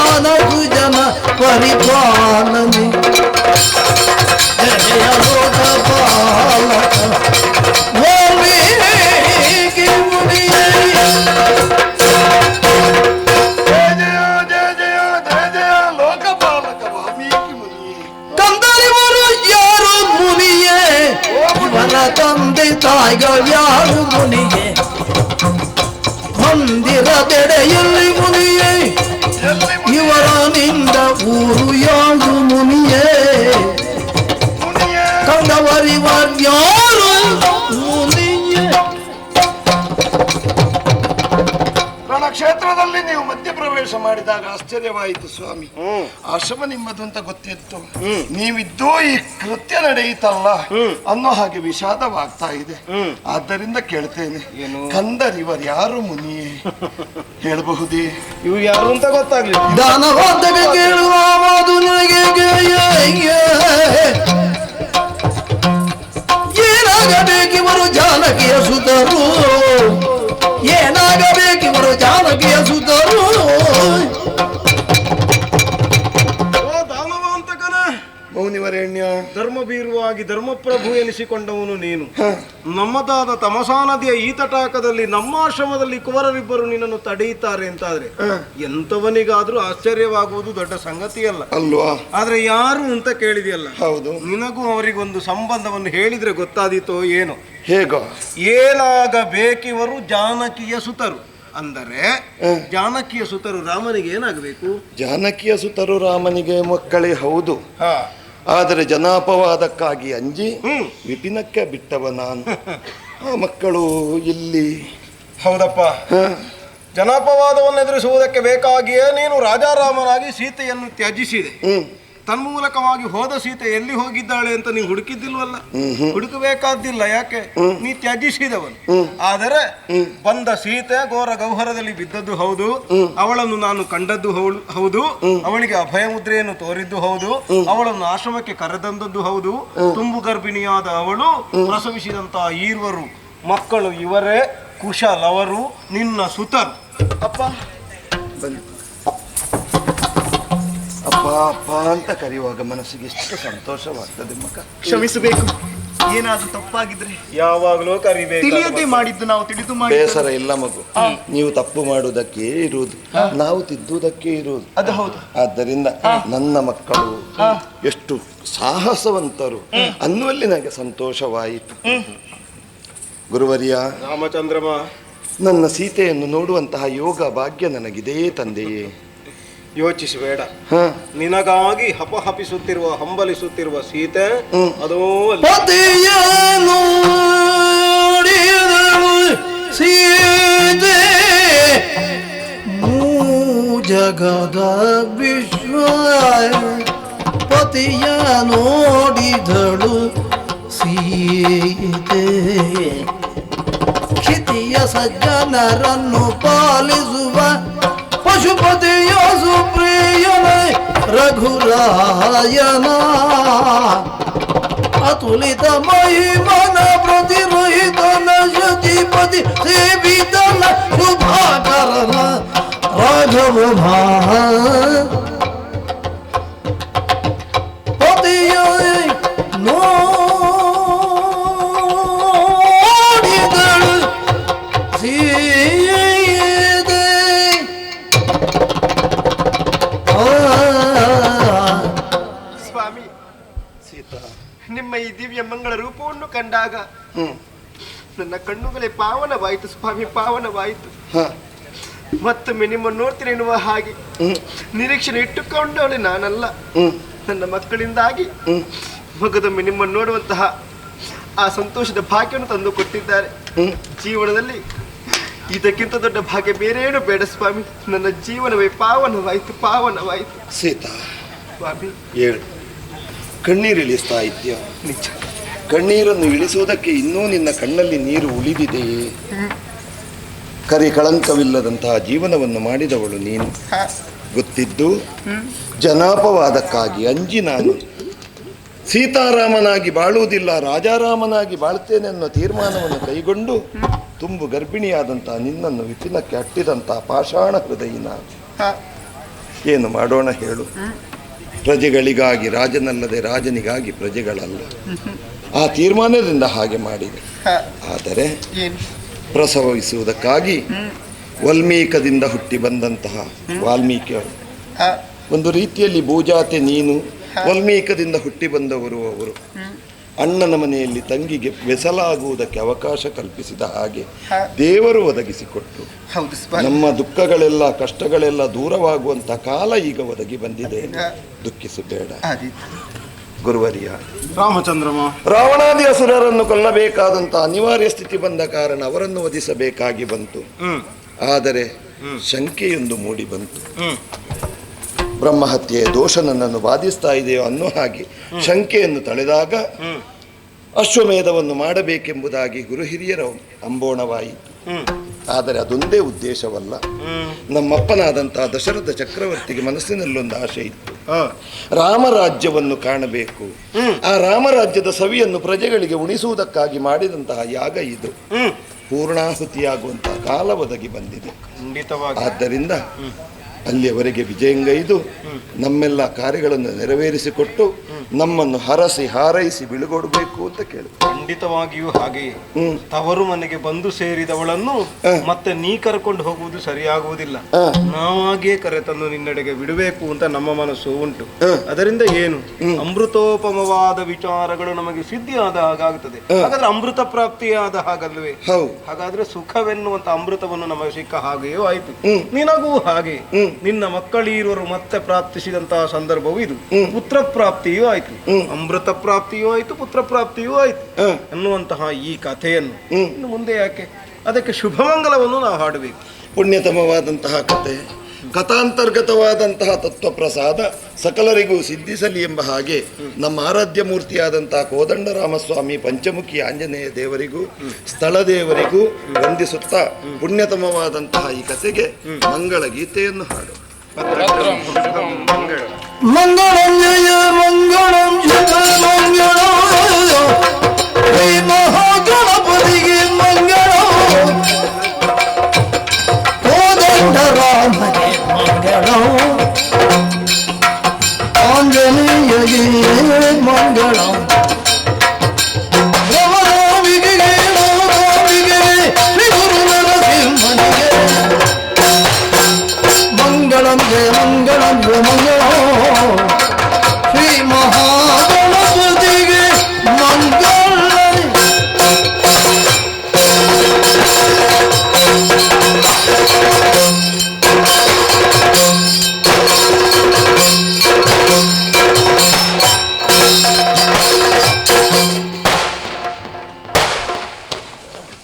ಕಾಯ್ಗವ್ಯಾರು ಮುನಿಯೇ ಮಂದಿರ ಬೆಡೆಯಲ್ಲಿ ಮುನಿಯೇ ಇವರ ನಿಂದ ಊರು ಯಾವುದು ಮುನಿಯೇ ಕಂಡವರಿವರ್ಯಾರು ಮುನಿಯೇ. ರಣಕ್ಷೇತ್ರದಲ್ಲಿ ನೀವು ಮಧ್ಯಪ್ರವೇಶ ಮಾಡಿದಾಗ ಆಶ್ಚರ್ಯವಾಯಿತು ಸ್ವಾಮಿ. ಆಶ್ರಮ ನಿಮ್ಮದು ಅಂತ ಗೊತ್ತಿತ್ತು. ನೀವಿದ್ದೋ ಈ ಕೃತ್ಯ ನಡೆಯಿತಲ್ಲ ಅನ್ನೋ ಹಾಗೆ ವಿಷಾದವಾಗ್ತಾ ಇದೆ. ಆದ್ದರಿಂದ ಕೇಳ್ತೇನೆ, ಕಂದರಿವರು ಯಾರು ಮುನಿಯೇ ಹೇಳಬಹುದೇ? ಇವು ಯಾರು ಅಂತ ಗೊತ್ತಾಗ್ಲಿಲ್ಲ. ದಾನವಾದಕ ಕೇಳುವ ಮಾತು ನಿನಗೆ ಏನಾಗಬೇಕಿವರು ಜಾನಕಿಯ ಸುತರು, ಏನಾಗಬೇಕಿವರು ಜಾನಕಿಯ ಸುತರು. ಮೌನಿವರೇಣ್ಯ, ಧರ್ಮಬೀರುವಾಗಿ ಧರ್ಮಪ್ರಭು ಎನಿಸಿಕೊಂಡವನು ನೀನು. ನಮ್ಮದಾದ ತಮಸಾ ನದಿಯ ಈ ತಟಾಕದಲ್ಲಿ ನಮ್ಮ ಆಶ್ರಮದಲ್ಲಿ ಕುವರರಿಬ್ಬರು ನಿನ್ನನ್ನು ತಡೆಯುತ್ತಾರೆ ಅಂತಾದ್ರೆ ಎಂತವನಿಗಾದ್ರೂ ಆಶ್ಚರ್ಯವಾಗುವುದು ದೊಡ್ಡ ಸಂಗತಿಯಲ್ಲ ಅಲ್ವಾ? ಆದ್ರೆ ಯಾರು ಅಂತ ಕೇಳಿದೆಯಲ್ಲ, ಹೌದು, ನಿನಗೂ ಅವರಿಗೊಂದು ಸಂಬಂಧವನ್ನು ಹೇಳಿದ್ರೆ ಗೊತ್ತಾದೀತೋ ಏನೋ. ಹೇಗೋ? ಏನಾಗಬೇಕಿವರು ಜಾನಕಿಯ ಸುತರು ಅಂದರೆ ಜಾನಕಿಯ ಸುತರು ರಾಮನಿಗೆ ಏನಾಗಬೇಕು? ಜಾನಕಿಯ ಸುತರು ರಾಮನಿಗೆ ಮಕ್ಕಳೇ ಹೌದು. ಆದರೆ ಜನಾಪವಾದಕ್ಕಾಗಿ ಅಂಜಿ ವಿಪಿನಕ್ಕೆ ಬಿಟ್ಟವ ನಾನು. ಆ ಮಕ್ಕಳು ಇಲ್ಲಿ. ಹೌದಪ್ಪ, ಜನಾಪವಾದವನ್ನು ಎದುರಿಸುವುದಕ್ಕೆ ಬೇಕಾಗಿಯೇ ನೀನು ರಾಜಾರಾಮನಾಗಿ ಸೀತೆಯನ್ನು ತ್ಯಜಿಸಿದೆ. ತನ್ಮೂಲಕವಾಗಿ ಹೋದ ಸೀತೆ ಎಲ್ಲಿ ಹೋಗಿದ್ದಾಳೆ ಅಂತ ನೀವು ಹುಡುಕಿದ್ದಿಲ್ವಲ್ಲ? ಹುಡುಕಬೇಕಾದ್ದಿಲ್ಲ. ಯಾಕೆ? ನೀ ತ್ಯಜಿಸಿದವನು. ಆದರೆ ಬಂದ ಸೀತೆ ಘೋರ ಗೌಹರದಲ್ಲಿ ಬಿದ್ದದ್ದು ಹೌದು, ಅವಳನ್ನು ನಾನು ಕಂಡದ್ದು ಹೌದು, ಅವಳಿಗೆ ಅಭಯ ಮುದ್ರೆಯನ್ನು ತೋರಿದ್ದು ಹೌದು, ಅವಳನ್ನು ಆಶ್ರಮಕ್ಕೆ ಕರೆದಂದದ್ದು ಹೌದು. ತುಂಬು ಗರ್ಭಿಣಿಯಾದ ಅವಳು ಪ್ರಸವಿಸಿದಂತಹ ಈರ್ವರು ಮಕ್ಕಳು ಇವರೇ, ಕುಶಲವರು, ನಿನ್ನ ಸುತರು. ಅಪ್ಪ ಅಪ್ಪ ಅಪ್ಪ ಅಂತ ಕರೆಯುವಾಗ ಮನಸ್ಸಿಗೆ ಎಷ್ಟು ಸಂತೋಷವಾಗ್ತದೆ ಮಗ. ಕ್ಷಮಿಸಬೇಕು, ಏನಾದ್ರೂ ತಪ್ಪಾಗಿದ್ರೆ ಯಾವಾಗಲೂ ಕರಿಬೇಕು. ತಿಳಿಯದೆ ಮಾಡಿದ್ದು ನಾವು ತಿಳಿದು ಮಾಡಿ. ಬೇಸರ ಇಲ್ಲ ಮಗು, ನೀವು ತಪ್ಪು ಮಾಡುವುದಕ್ಕೆ ಇರುವುದು, ನಾವು ತಿದ್ದುವುದಕ್ಕೆ ಇರುವುದು. ಅದು ಹೌದು. ಆದ್ದರಿಂದ ನನ್ನ ಮಕ್ಕಳು ಎಷ್ಟು ಸಾಹಸವಂತರು ಅನ್ನುವಲ್ಲಿ ನನಗೆ ಸಂತೋಷವಾಯಿತು. ಗುರುವರ್ಯ ರಾಮಚಂದ್ರಮ, ನನ್ನ ಸೀತೆಯನ್ನು ನೋಡುವಂತಹ ಯೋಗ ಭಾಗ್ಯ ನನಗಿದೆ ತಂದೆಯೇ. ಯೋಚಿಸಬೇಡ, ನಿನಗಾಗಿ ಹಪಹಪಿಸುತ್ತಿರುವ ಹಂಬಲಿಸುತ್ತಿರುವ ಸೀತೆ ಅದೋ ಪತಿಯನು ಸೀತೆ ಜಗದ ವಿಶ್ವ ಪತಿಯ ನೋಡಿದಳು ಸೀತೆ. ಕ್ಷಿತಿಯ ಸಜ್ಜನರನ್ನು ಪಾಲಿಸುವ ಪಶುಪತಿಯ ಸುಪ್ರಿಯನ ರಘುರಾಯನ ಅತುಲಿತ ಮಹಿಮನ ಪ್ರತಿರಹಿತನ ಶಚಿಪತಿ ಸೇವಿತನ ಶುಭಾಕರನ ರಾಘವ ಪತಿಯ ನೋಡಿದಳು ಸ್ವಾಮಿ, ಸೀತಾ, ನಿಮ್ಮ ಈ ದಿವ್ಯ ಮಂಗಳ ರೂಪವನ್ನು ಕಂಡಾಗ ನನ್ನ ಕಣ್ಣುಗಳೇ ಪಾವನವಾಯಿತು ಸ್ವಾಮಿ, ಪಾವನವಾಯಿತು. ಮತ್ತೊಮ್ಮೆ ನಿಮ್ಮನ್ನು ನೋಡ್ತೀನಿ ಎನ್ನುವ ಹಾಗೆ ನಿರೀಕ್ಷಣೆ ಇಟ್ಟುಕೊಂಡವಳೆ ನಾನಲ್ಲ. ನನ್ನ ಮಕ್ಕಳಿಂದಾಗಿ ಮಗದೊಮ್ಮೆ ನಿಮ್ಮನ್ನು ನೋಡುವಂತಹ ಆ ಸಂತೋಷದ ಭಾಗ್ಯವನ್ನು ತಂದು ಕೊಟ್ಟಿದ್ದಾರೆ. ಜೀವನದಲ್ಲಿ ಇದಕ್ಕಿಂತ ದೊಡ್ಡ ಭಾಗ್ಯ ಬೇರೇನು ಬೇಡ ಸ್ವಾಮಿ. ನನ್ನ ಜೀವನವೇ ಪಾವನವಾಯಿತು, ಪಾವನವಾಯಿತು. ಸೀತಾ ಸ್ವಾಮಿ, ಹೇಳು, ಕಣ್ಣೀರು ಇಳಿಸ್ತಾ ಇದ್ಯಾ? ನಿಜ. ಕಣ್ಣೀರನ್ನು ಇಳಿಸುವುದಕ್ಕೆ ಇನ್ನೂ ನಿನ್ನ ಕಣ್ಣಲ್ಲಿ ನೀರು ಉಳಿದಿದೆಯೇ? ಕರಿ ಕಳಂಕವಿಲ್ಲದಂತಹ ಜೀವನವನ್ನು ಮಾಡಿದವಳು ನೀನು. ಗೊತ್ತಿದ್ದು ಜನಾಪವಾದಕ್ಕಾಗಿ ಅಂಜಿ ನಾನು ಸೀತಾರಾಮನಾಗಿ ಬಾಳುವುದಿಲ್ಲ, ರಾಜಾರಾಮನಾಗಿ ಬಾಳ್ತೇನೆ ಅನ್ನೋ ತೀರ್ಮಾನವನ್ನು ಕೈಗೊಂಡು ತುಂಬು ಗರ್ಭಿಣಿಯಾದಂತಹ ನಿನ್ನನ್ನು ವಿಪಿನಕ್ಕೆ ಅಟ್ಟಿದಂತಹ ಪಾಷಾಣ ಹೃದಯ ನಾನು. ಏನು ಮಾಡೋಣ ಹೇಳು? ಪ್ರಜೆಗಳಿಗಾಗಿ ರಾಜನಲ್ಲದೆ ರಾಜನಿಗಾಗಿ ಪ್ರಜೆಗಳಲ್ಲ. ಆ ತೀರ್ಮಾನದಿಂದ ಹಾಗೆ ಮಾಡಿದೆ. ಆದರೆ ಪ್ರಸವಿಸುವುದಕ್ಕಾಗಿ ವಾಲ್ಮೀಕದಿಂದ ಹುಟ್ಟಿ ಬಂದಂತಹ ವಾಲ್ಮೀಕಿ ಒಂದು ರೀತಿಯಲ್ಲಿ ಭೂಜಾತೆ ನೀನು, ವಾಲ್ಮೀಕದಿಂದ ಹುಟ್ಟಿ ಬಂದವರು ಅವರು. ಅಣ್ಣನ ಮನೆಯಲ್ಲಿ ತಂಗಿಗೆ ಬೆಸಲಾಗುವುದಕ್ಕೆ ಅವಕಾಶ ಕಲ್ಪಿಸಿದ ಹಾಗೆ ದೇವರು ಒದಗಿಸಿಕೊಟ್ಟು ನಮ್ಮ ದುಃಖಗಳೆಲ್ಲ ಕಷ್ಟಗಳೆಲ್ಲ ದೂರವಾಗುವಂಥ ಕಾಲ ಈಗ ಒದಗಿ ಬಂದಿದೆ. ದುಃಖಿಸಬೇಡ ಗುರುವರಿಯ. ರಾಮಚಂದ್ರಮ, ರಾವಣಾದಿ ಅಸುರರನ್ನು ಕೊಲ್ಲಬೇಕಾದಂಥ ಅನಿವಾರ್ಯ ಸ್ಥಿತಿ ಬಂದ ಕಾರಣ ಅವರನ್ನು ವಧಿಸಬೇಕಾಗಿ ಬಂತು. ಆದರೆ ಶಂಕೆಯೊಂದು ಮೂಡಿ ಬಂತು. ಬ್ರಹ್ಮಹತ್ಯೆಯ ದೋಷ ನನ್ನನ್ನು ಬಾಧಿಸ್ತಾ ಇದೆಯೋ ಅನ್ನೋ ಹಾಗೆ ಶಂಕೆಯನ್ನು ತಳೆದಾಗ ಅಶ್ವಮೇಧವನ್ನು ಮಾಡಬೇಕೆಂಬುದಾಗಿ ಗುರು ಹಿರಿಯರ ಅಂಬೋಣವಾಯಿತು. ಆದರೆ ಅದೊಂದೇ ಉದ್ದೇಶವಲ್ಲ. ನಮ್ಮಪ್ಪನಾದಂತಹ ದಶರಥ ಚಕ್ರವರ್ತಿಗೆ ಮನಸ್ಸಿನಲ್ಲೊಂದು ಆಸೆ ಇತ್ತು. ರಾಮರಾಜ್ಯವನ್ನು ಕಾಣಬೇಕು. ಆ ರಾಮರಾಜ್ಯದ ಸವಿಯನ್ನು ಪ್ರಜೆಗಳಿಗೆ ಉಣಿಸುವುದಕ್ಕಾಗಿ ಮಾಡಿದಂತಹ ಯಾಗ ಇದು ಪೂರ್ಣಾಹುತಿಯಾಗುವಂತಹ ಕಾಲ ಒದಗಿ ಬಂದಿದೆ. ಆದ್ದರಿಂದ ಅಲ್ಲಿಯವರೆಗೆ ವಿಜಯಂಗೈದು ನಮ್ಮೆಲ್ಲ ಕಾರ್ಯಗಳನ್ನು ನೆರವೇರಿಸಿಕೊಟ್ಟು ನಮ್ಮನ್ನು ಹರಸಿ ಹಾರೈಸಿ ಬಿಳುಗೊಡಬೇಕು ಅಂತ ಕೇಳಿದೆ. ಖಂಡಿತವಾಗಿಯೂ ಹಾಗೆಯೇ. ತವರು ಮನೆಗೆ ಬಂದು ಸೇರಿದವಳನ್ನು ಮತ್ತೆ ನೀ ಕರ್ಕೊಂಡು ಹೋಗುವುದು ಸರಿಯಾಗುವುದಿಲ್ಲ. ನಾವಾಗೇ ಕರೆತಂದು ನಿನ್ನೆಡೆಗೆ ಬಿಡಬೇಕು ಅಂತ ನಮ್ಮ ಮನಸ್ಸು ಉಂಟು. ಅದರಿಂದ ಏನು ಅಮೃತೋಪಮವಾದ ವಿಚಾರಗಳು ನಮಗೆ ಸಿದ್ಧಿಯಾದ ಹಾಗಾಗುತ್ತದೆ. ಹಾಗಾದ್ರೆ ಅಮೃತ ಪ್ರಾಪ್ತಿಯಾದ ಹಾಗಲ್ವೇ? ಹಾಗಾದ್ರೆ ಸುಖವೆನ್ನುವಂತ ಅಮೃತವನ್ನು ನಮಗೆ ಸಿಕ್ಕ ಹಾಗೆಯೂ ಆಯ್ತು. ನಿನಗೂ ಹಾಗೆ ನಿನ್ನ ಮಕ್ಕಳೀರುವರು ಮತ್ತೆ ಪ್ರಾಪ್ತಿಸಿದಂತಹ ಸಂದರ್ಭವೂ ಇದು. ಪುತ್ರ ಪ್ರಾಪ್ತಿಯೂ ಆಯ್ತು, ಅಮೃತ ಪ್ರಾಪ್ತಿಯೂ ಆಯ್ತು, ಪುತ್ರ ಪ್ರಾಪ್ತಿಯೂ ಆಯ್ತು ಎನ್ನುವಂತಹ ಈ ಕಥೆಯನ್ನು ಇನ್ನು ಮುಂದೆ ಯಾಕೆ, ಅದಕ್ಕೆ ಶುಭಮಂಗಲವನ್ನು ನಾವು ಹಾಡಬೇಕು. ಪುಣ್ಯತಮವಾದಂತಹ ಕಥೆ, ಕಥಾಂತರ್ಗತವಾದಂತಹ ತತ್ವಪ್ರಸಾದ ಸಕಲರಿಗೂ ಸಿದ್ಧಿಸಲಿ ಎಂಬ ಹಾಗೆ ನಮ್ಮ ಆರಾಧ್ಯ ಮೂರ್ತಿಯಾದಂತಹ ಕೋದಂಡರಾಮಸ್ವಾಮಿ ಪಂಚಮುಖಿ ಆಂಜನೇಯ ದೇವರಿಗೂ ಸ್ಥಳ ದೇವರಿಗೂ ವಂದಿಸುತ್ತಾ ಪುಣ್ಯತಮವಾದಂತಹ ಈ ಕಥೆಗೆ ಮಂಗಳ ಗೀತೆಯನ್ನು ಹಾಡು. ಮಂಗಳ